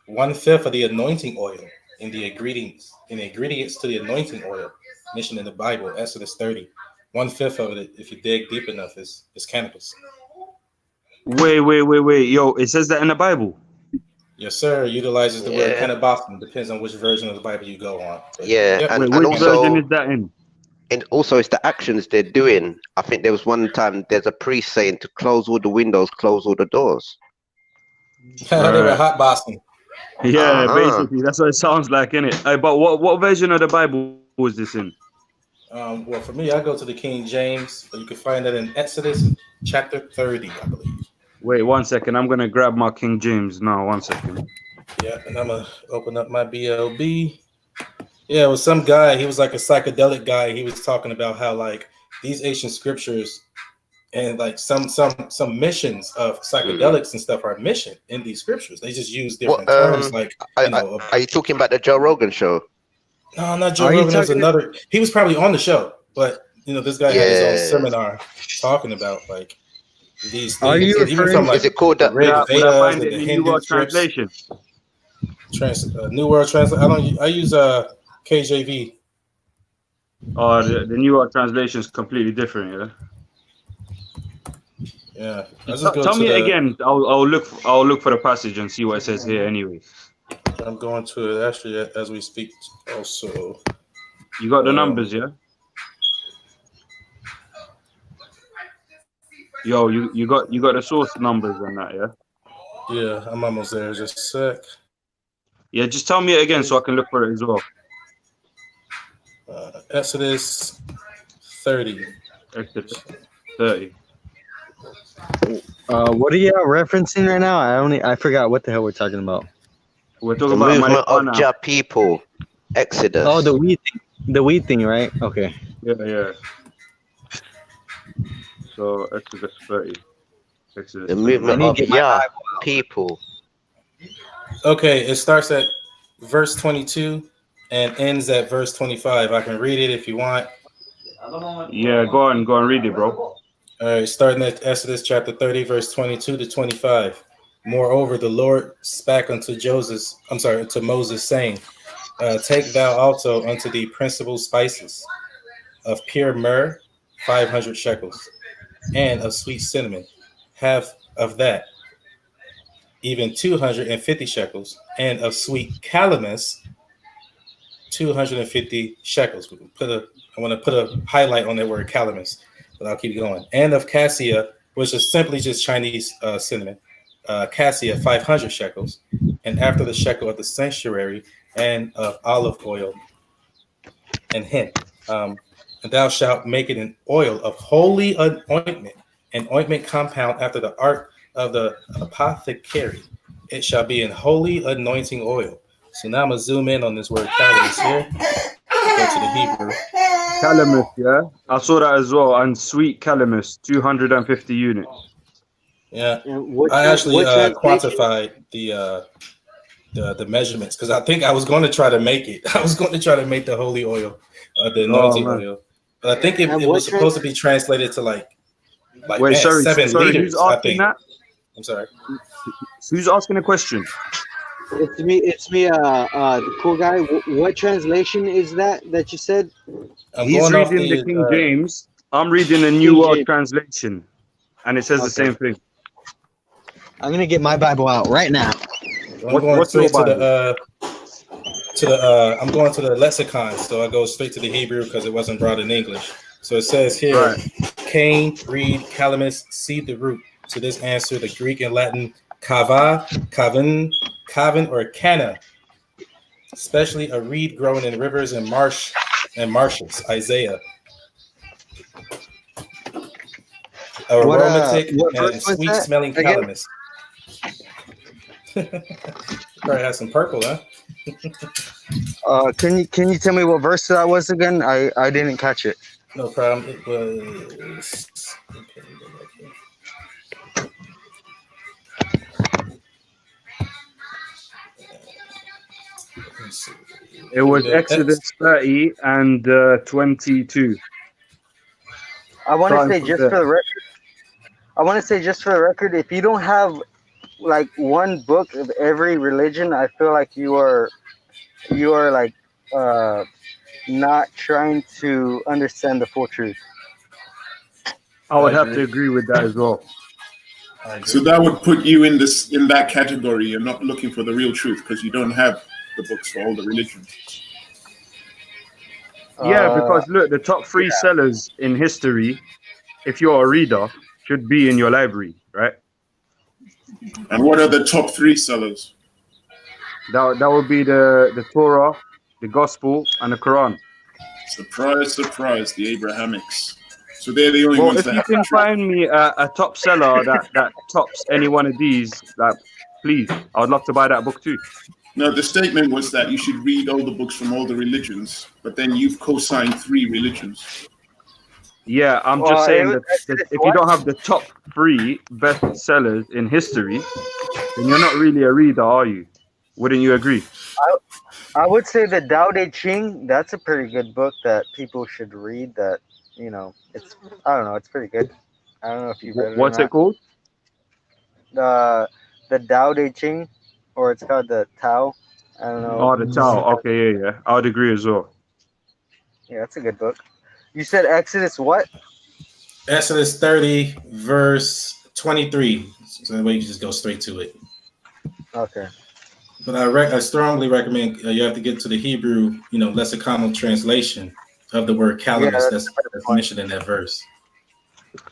1/5 of the anointing oil in the ingredients to the anointing oil mentioned in the Bible, Exodus 30. 1/5 of it, if you dig deep enough, is cannabis. Wait. Yo, it says that in the Bible. Yes, sir. Utilizes the word cannabis. Depends on which version of the Bible you go on. But, yeah, yep. and which also, version is that in? And also, it's the actions they're doing. I think there was one time there's a priest saying to close all the windows, close all the doors. They were hot bossing. Yeah, basically, that's what it sounds like, innit? But what version of the Bible was this in? Well, for me, I go to the King James, but you can find that in Exodus chapter 30, I believe. Wait 1 second. I'm gonna grab my King James now. 1 second. Yeah, and I'm gonna open up my BLB. Yeah, it was some guy. He was like a psychedelic guy. He was talking about how like these ancient scriptures and like some missions of psychedelics and stuff are mentioned in these scriptures. They just use different terms. Like, are you talking about the Joe Rogan show? No, not Joe Rogan. There's another. He was probably on the show, but you know, this guy had his own seminar talking about like these things. Are you referring? Is it called the Rig Would I find Vedas it and in the the New Hindu World scripts? Translation? New World Translation. I use KJV. Oh, the New World Translation is completely different. Yeah. Tell me it again. I'll look for the passage and see what it says here. Anyway, I'm going to it actually as we speak. Also, you got the numbers, yeah? Yo, you got the source numbers and that, yeah? Yeah, I'm almost there. Just a sec. Yeah, just tell me it again so I can look for it as well. Exodus 30. Exodus 30. What are you referencing right now? I forgot what the hell we're talking about. We're talking about movement of Jah people. Exodus. Oh, the weed thing, right? Okay. Yeah. So Exodus 30. The movement of Jah people. Okay, it starts at verse 22 and ends at verse 25. I can read it if you want. Yeah, go on, read it, bro. All right, starting at Exodus chapter 30, verse 22 to 25. Moreover, the Lord spake unto Moses, saying, take thou also unto thee principal spices of pure myrrh, 500 shekels, and of sweet cinnamon, half of that, even 250 shekels, and of sweet calamus, 250 shekels. I want to put a highlight on that word calamus, but I'll keep going. And of cassia, which is simply just Chinese cinnamon, cassia, 500 shekels, and after the shekel of the sanctuary, and of olive oil and hin. And thou shalt make it an oil of holy ointment, an ointment compound after the art of the apothecary. It shall be an holy anointing oil. So now I'm going to zoom in on this word calamus here. Go to the Hebrew. Calamus, yeah? I saw that as well. And sweet calamus, 250 units. Yeah. I actually quantified the measurements because I think I was going to try to make it. I was going to try to make the holy oil, the anointing oil. But I think it was supposed to be translated to like wait, sorry, 7 liters. Who's asking that? I'm sorry. Who's asking a question? It's me, the cool guy. What translation is that you said? He's reading the King James. I'm reading the New World Translation, and it says the same thing. I'm gonna get my Bible out right now. I'm going straight to to the I'm going to the lexicon, so I go straight to the Hebrew because it wasn't brought in English. So it says here, Cain, reed, calamus, seed the root. To this answer, the Greek and Latin kava, kavin, or canna, especially a reed growing in rivers and marshes. Isaiah. Aromatic and sweet-smelling calamus. Probably has some purple, huh? Can you tell me what verse that was again? I didn't catch it. No problem. It was. It was Exodus 30 and 22. I want to say just for the record. I want to say just for the record, if you don't have like one book of every religion, I feel like you are like not trying to understand the full truth. I would have to agree with that as well. So that would put you in that category. You're not looking for the real truth because you don't have the books for all the religions. Yeah, because look, the top 3 sellers in history, if you're a reader, should be in your library, right? And what are the top 3 sellers? That would be the Torah, the Gospel, and the Quran. Surprise, surprise, the Abrahamics. So they're the only ones if that you can find me a top seller that tops any one of these, like, please, I would love to buy that book too. No, the statement was that you should read all the books from all the religions, but then you've co-signed 3 religions. Yeah, I'm just saying that if you don't have the top 3 best sellers in history, then you're not really a reader, are you? Wouldn't you agree? I would say the Tao Te Ching, that's a pretty good book that people should read. That, you know, I don't know, it's pretty good. I don't know if you've read it. What's it called? The Tao Te Ching, or it's called the Tao. I don't know. Oh, the Tao. Okay, yeah. I would agree as well. Yeah, that's a good book. You said Exodus what? Exodus 30, verse 23. So that way you can just go straight to it. Okay. But I strongly recommend you have to get to the Hebrew, lexiconal translation of the word calamus that's mentioned in that verse.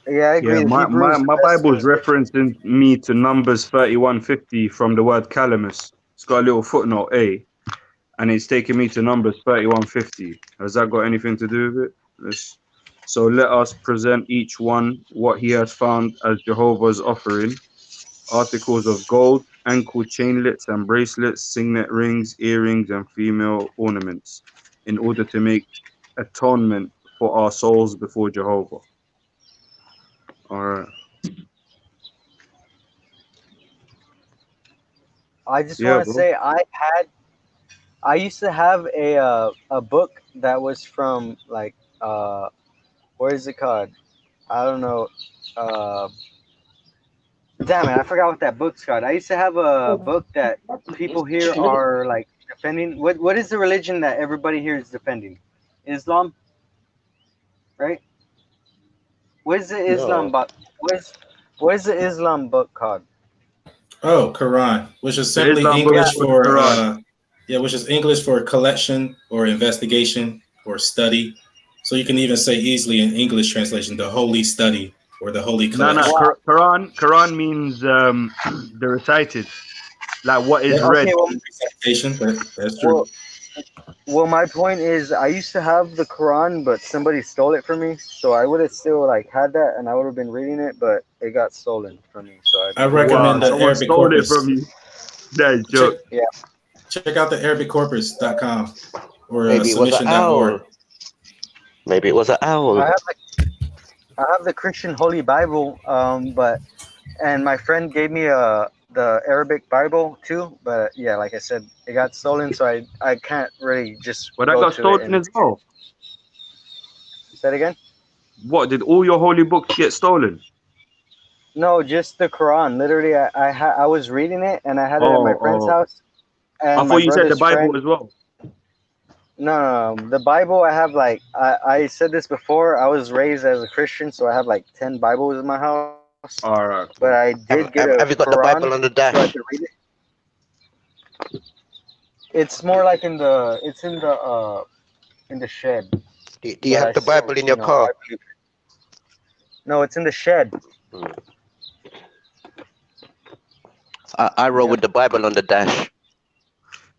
Yeah, I agree. Yeah, my Bible is referencing me to Numbers 31:50 from the word calamus. It's got a little footnote A, and it's taking me to Numbers 31:50. Has that got anything to do with it? So let us present each one what he has found as Jehovah's offering: articles of gold, ankle chainlets and bracelets, signet rings, earrings, and female ornaments, in order to make atonement for our souls before Jehovah. All right. I just want to say I used to have a book that was from like what is it called? I don't know. Damn it, I forgot what that book's called. I used to have a book that people here are like defending. What is the religion that everybody here is defending? Islam, right? What is the Islam book? What is the Islam book called? Oh, Quran, which is simply English for which is English for collection or investigation or study. So you can even say easily in English translation, the holy study or the holy collection. No, Quran means the recited, like what is read. That's true. Well, my point is, I used to have the Quran, but somebody stole it from me. So I would have still like had that, and I would have been reading it, but it got stolen from me. So I recommend the Arabic corpus. Stole it from you. That is joke. Yeah. Check out the ArabicCorpus.com or Maybe it was an owl. Maybe it was an owl. I have the Christian Holy Bible, and my friend gave me the Arabic Bible too, but yeah, like I said, it got stolen, so I can't really just. Well, that got stolen as well. Say it again. What, did all your holy books get stolen? No, just the Quran. Literally, I was reading it, and I had it at my friend's house. And I thought you said the Bible as well. No, the Bible I have like I said this before. I was raised as a Christian, so I have like 10 Bibles in my house. All right. But I did get Have you got the Bible on the dash? So I could read it. It's more like in the shed. Do you have the Bible in your car? No, it's in the shed. I roll with the Bible on the dash.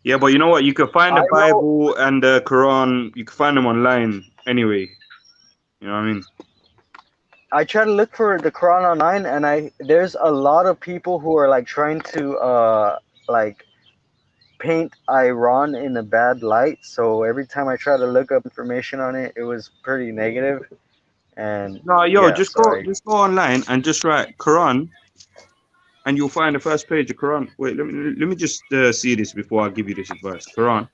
Yeah, but you know what? You can find the Bible and the Quran. You can find them online anyway. You know what I mean? I try to look for the Quran online, and there's a lot of people who are like trying to like paint Iran in a bad light. So every time I try to look up information on it, it was pretty negative. And no, yo, yeah, just go online and just write Quran, and you'll find the first page of Quran. Wait, let me just see this before I give you this advice. Quran.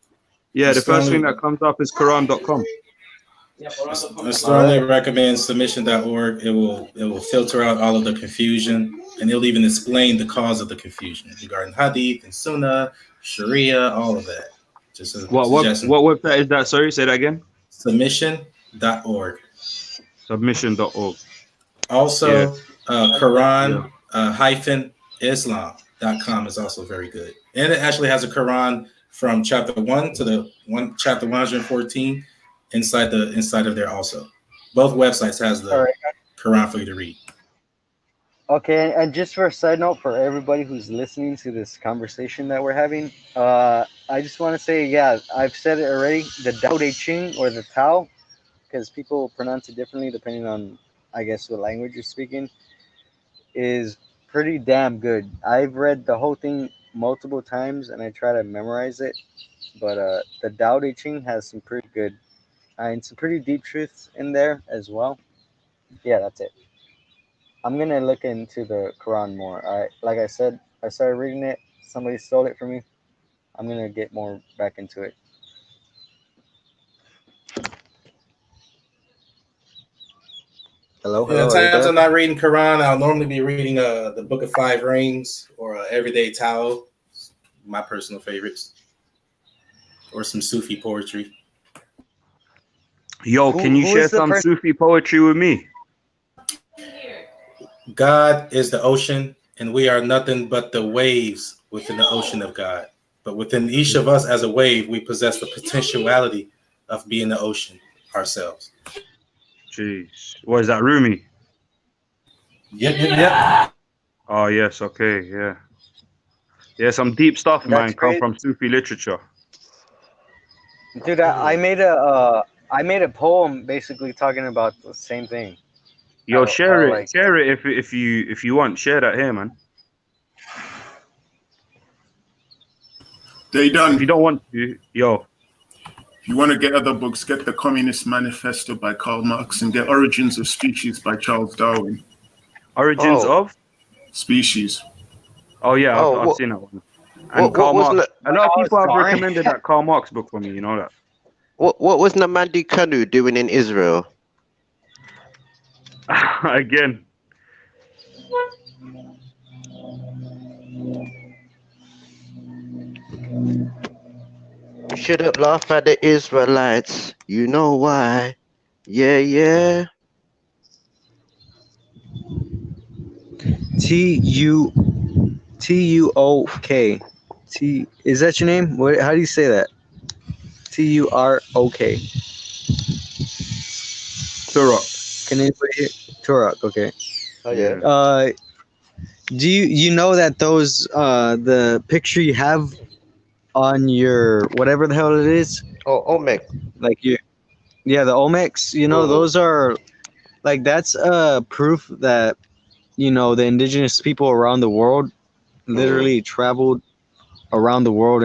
Yeah, the first thing that comes up is Quran.com. I strongly recommend submission.org. It will filter out all of the confusion, and it'll even explain the cause of the confusion regarding Hadith and Sunnah, Sharia, all of that. Just what website is that? Sorry, say that again. Submission.org. Submission.org. Also, Quran-Islam.com is also very good, and it actually has a Quran from chapter 1 to chapter 114 inside of there also. Both websites has the Quran for you to read. Okay, and just for a side note for everybody who's listening to this conversation that we're having, I just want to say, yeah, I've said it already, the Tao Te Ching or the Tao, because people pronounce it differently depending on, I guess, what language you're speaking, is pretty damn good. I've read the whole thing multiple times and I try to memorize it, but the Tao Te Ching has some pretty good and some pretty deep truths in there as well. Yeah, that's it. I'm gonna look into the Quran more. Like I said, I started reading it. Somebody stole it from me. I'm gonna get more back into it. Hello. Yeah, times I'm not reading Quran, I'll normally be reading the Book of Five Rings or Everyday Tao, my personal favorites, or some Sufi poetry. Yo, can you share some Sufi poetry with me? God is the ocean, and we are nothing but the waves within the ocean of God. But within each of us as a wave, we possess the potentiality of being the ocean ourselves. Jeez. What is that, Rumi? Yep. Oh, yes. Okay. Yeah. Yeah, some deep stuff, man, come from Sufi literature. Dude, I made a poem basically talking about the same thing. Yo, share it if you want. Share that here, man. They done. If you don't want to, yo. If you want to get other books, get the Communist Manifesto by Karl Marx and get Origins of Species by Charles Darwin. Origins of Species. Oh yeah, I've seen that one. And Karl Marx. A lot of people have recommended that Karl Marx book for me. You know that. What was Nnamdi Kanu doing in Israel? Again. You shouldn't laugh at the Israelites. You know why? Yeah. T-U-O-K. Is that your name? How do you say that? T-U-R-O-K. Turok. Can anybody hear? Turok, okay. Oh yeah. Do you know that those the picture you have on your whatever the hell it is? Oh, Olmec. Like the Olmecs, you know, those are like that's proof that the indigenous people around the world literally traveled around the world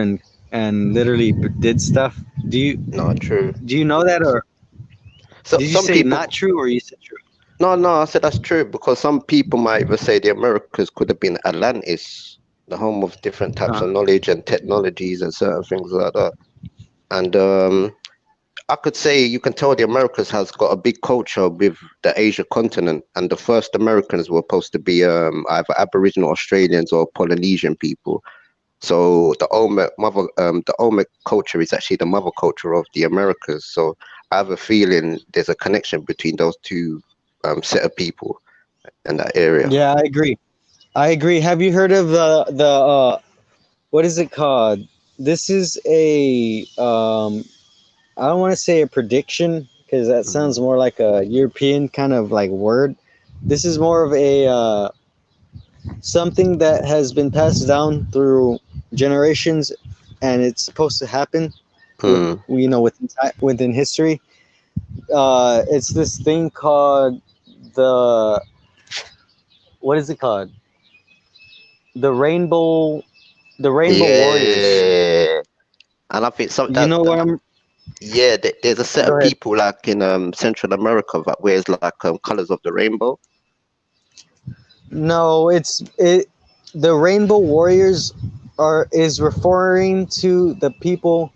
and literally did stuff. Not true. Do you know that, or did you say not true, or you said true? No, I said that's true because some people might even say the Americas could have been Atlantis, the home of different types of knowledge and technologies and certain things like that. And I could say you can tell the Americas has got a big culture with the Asia continent, and the first Americans were supposed to be either Aboriginal Australians or Polynesian people. So the Olmec culture is actually the mother culture of the Americas. So I have a feeling there's a connection between those two set of people in that area. Yeah, I agree. Have you heard of the what is it called? this is a I don't want to say a prediction because that sounds more like a European kind of like word. This is more of a something that has been passed down through generations, and it's supposed to happen. With, within history. It's this thing called what is it called? The Rainbow Warriors. And I think some You know what I'm. Yeah, there's a set of people like in Central America that wears like colors of the rainbow. No, the Rainbow Warriors is referring to the people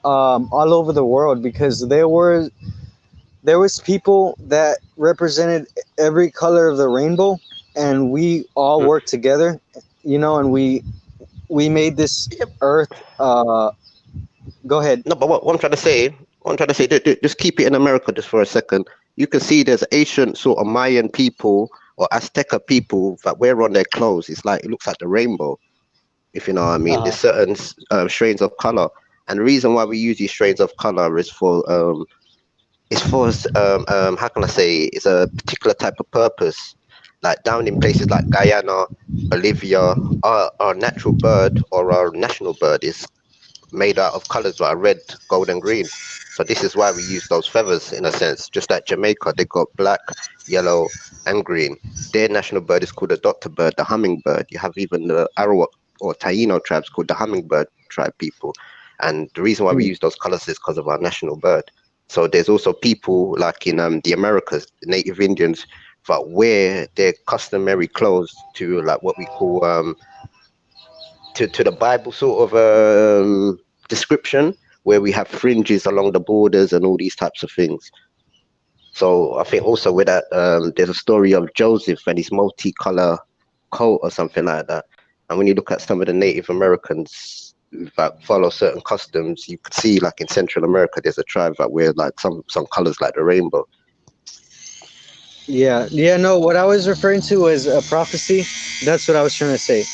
all over the world, because there was people that represented every color of the rainbow, and we all worked together, and we made this earth. Go ahead. No, but what I'm trying to say, just keep it in America just for a second. You can see there's ancient sort of Mayan people or Azteca people that wear on their clothes. It looks like the rainbow, if you know what I mean. There's certain strains of color, and the reason why we use these strains of color is for how can I say, it's a particular type of purpose. Like down in places like Guyana, Bolivia, our natural bird or our national bird is made out of colors that are red, gold, and green. So this is why we use those feathers in a sense. Just like Jamaica, they got black, yellow, and green. Their national bird is called the doctor bird, the hummingbird. You have even the Arawak or Taino tribes called the hummingbird tribe people. And the reason why we use those colors is because of our national bird. So there's also people like in the Americas, the Native Indians, that wear their customary clothes to like what we call to the Bible sort of description, where we have fringes along the borders and all these types of things. So I think also with that, there's a story of Joseph and his multicolor coat or something like that. And when you look at some of the Native Americans that follow certain customs, you could see like in Central America, there's a tribe that wear like some colors like the rainbow. Yeah, no, what I was referring to was a prophecy. That's what I was trying to say.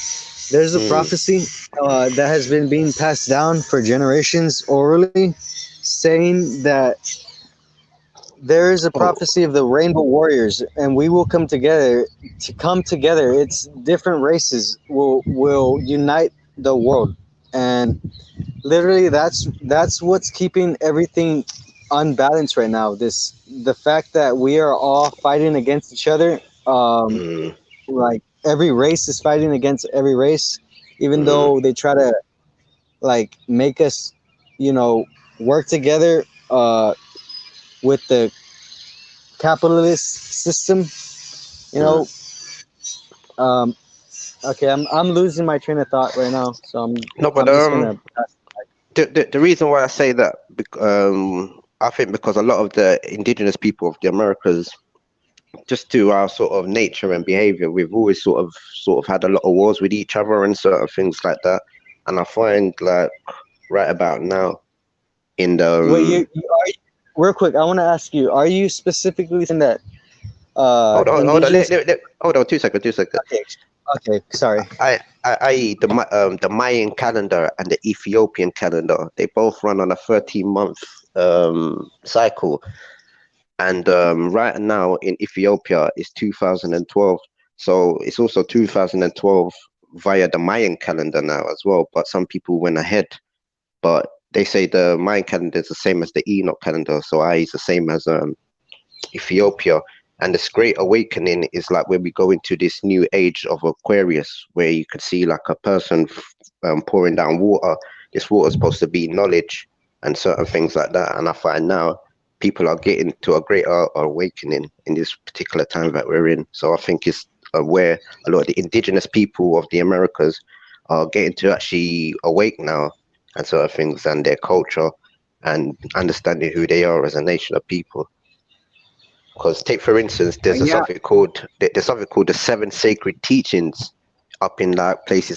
There's a prophecy that has been being passed down for generations orally, saying that there is a prophecy of the Rainbow Warriors, and we will come together. It's different races will unite the world, and literally that's what's keeping everything unbalanced right now. The fact that we are all fighting against each other, like every race is fighting against every race, even though they try to like make us, work together with the capitalist system, okay, I'm losing my train of thought right now, so I'm just gonna the reason why I say that, I think because a lot of the indigenous people of the Americas, just to our sort of nature and behavior, we've always sort of had a lot of wars with each other and certain things like that. And I find like right about now in the real quick, I want to ask you, are you specifically saying that hold on 2 seconds. Okay, sorry. I the Mayan calendar and the Ethiopian calendar, they both run on a 13-month cycle. And right now in Ethiopia is 2012. So it's also 2012 via the Mayan calendar now as well. But some people went ahead. But they say the Mayan calendar is the same as the Enoch calendar. So is the same as Ethiopia. And this Great Awakening is like when we go into this new age of Aquarius, where you could see like a person pouring down water. This water is supposed to be knowledge and certain things like that. And I find now people are getting to a greater awakening in this particular time that we're in. So I think it's where a lot of the indigenous people of the Americas are getting to actually awake now and sort of things, and their culture and understanding who they are as a nation of people. Because take for instance, there's something called the 7 sacred teachings up in like places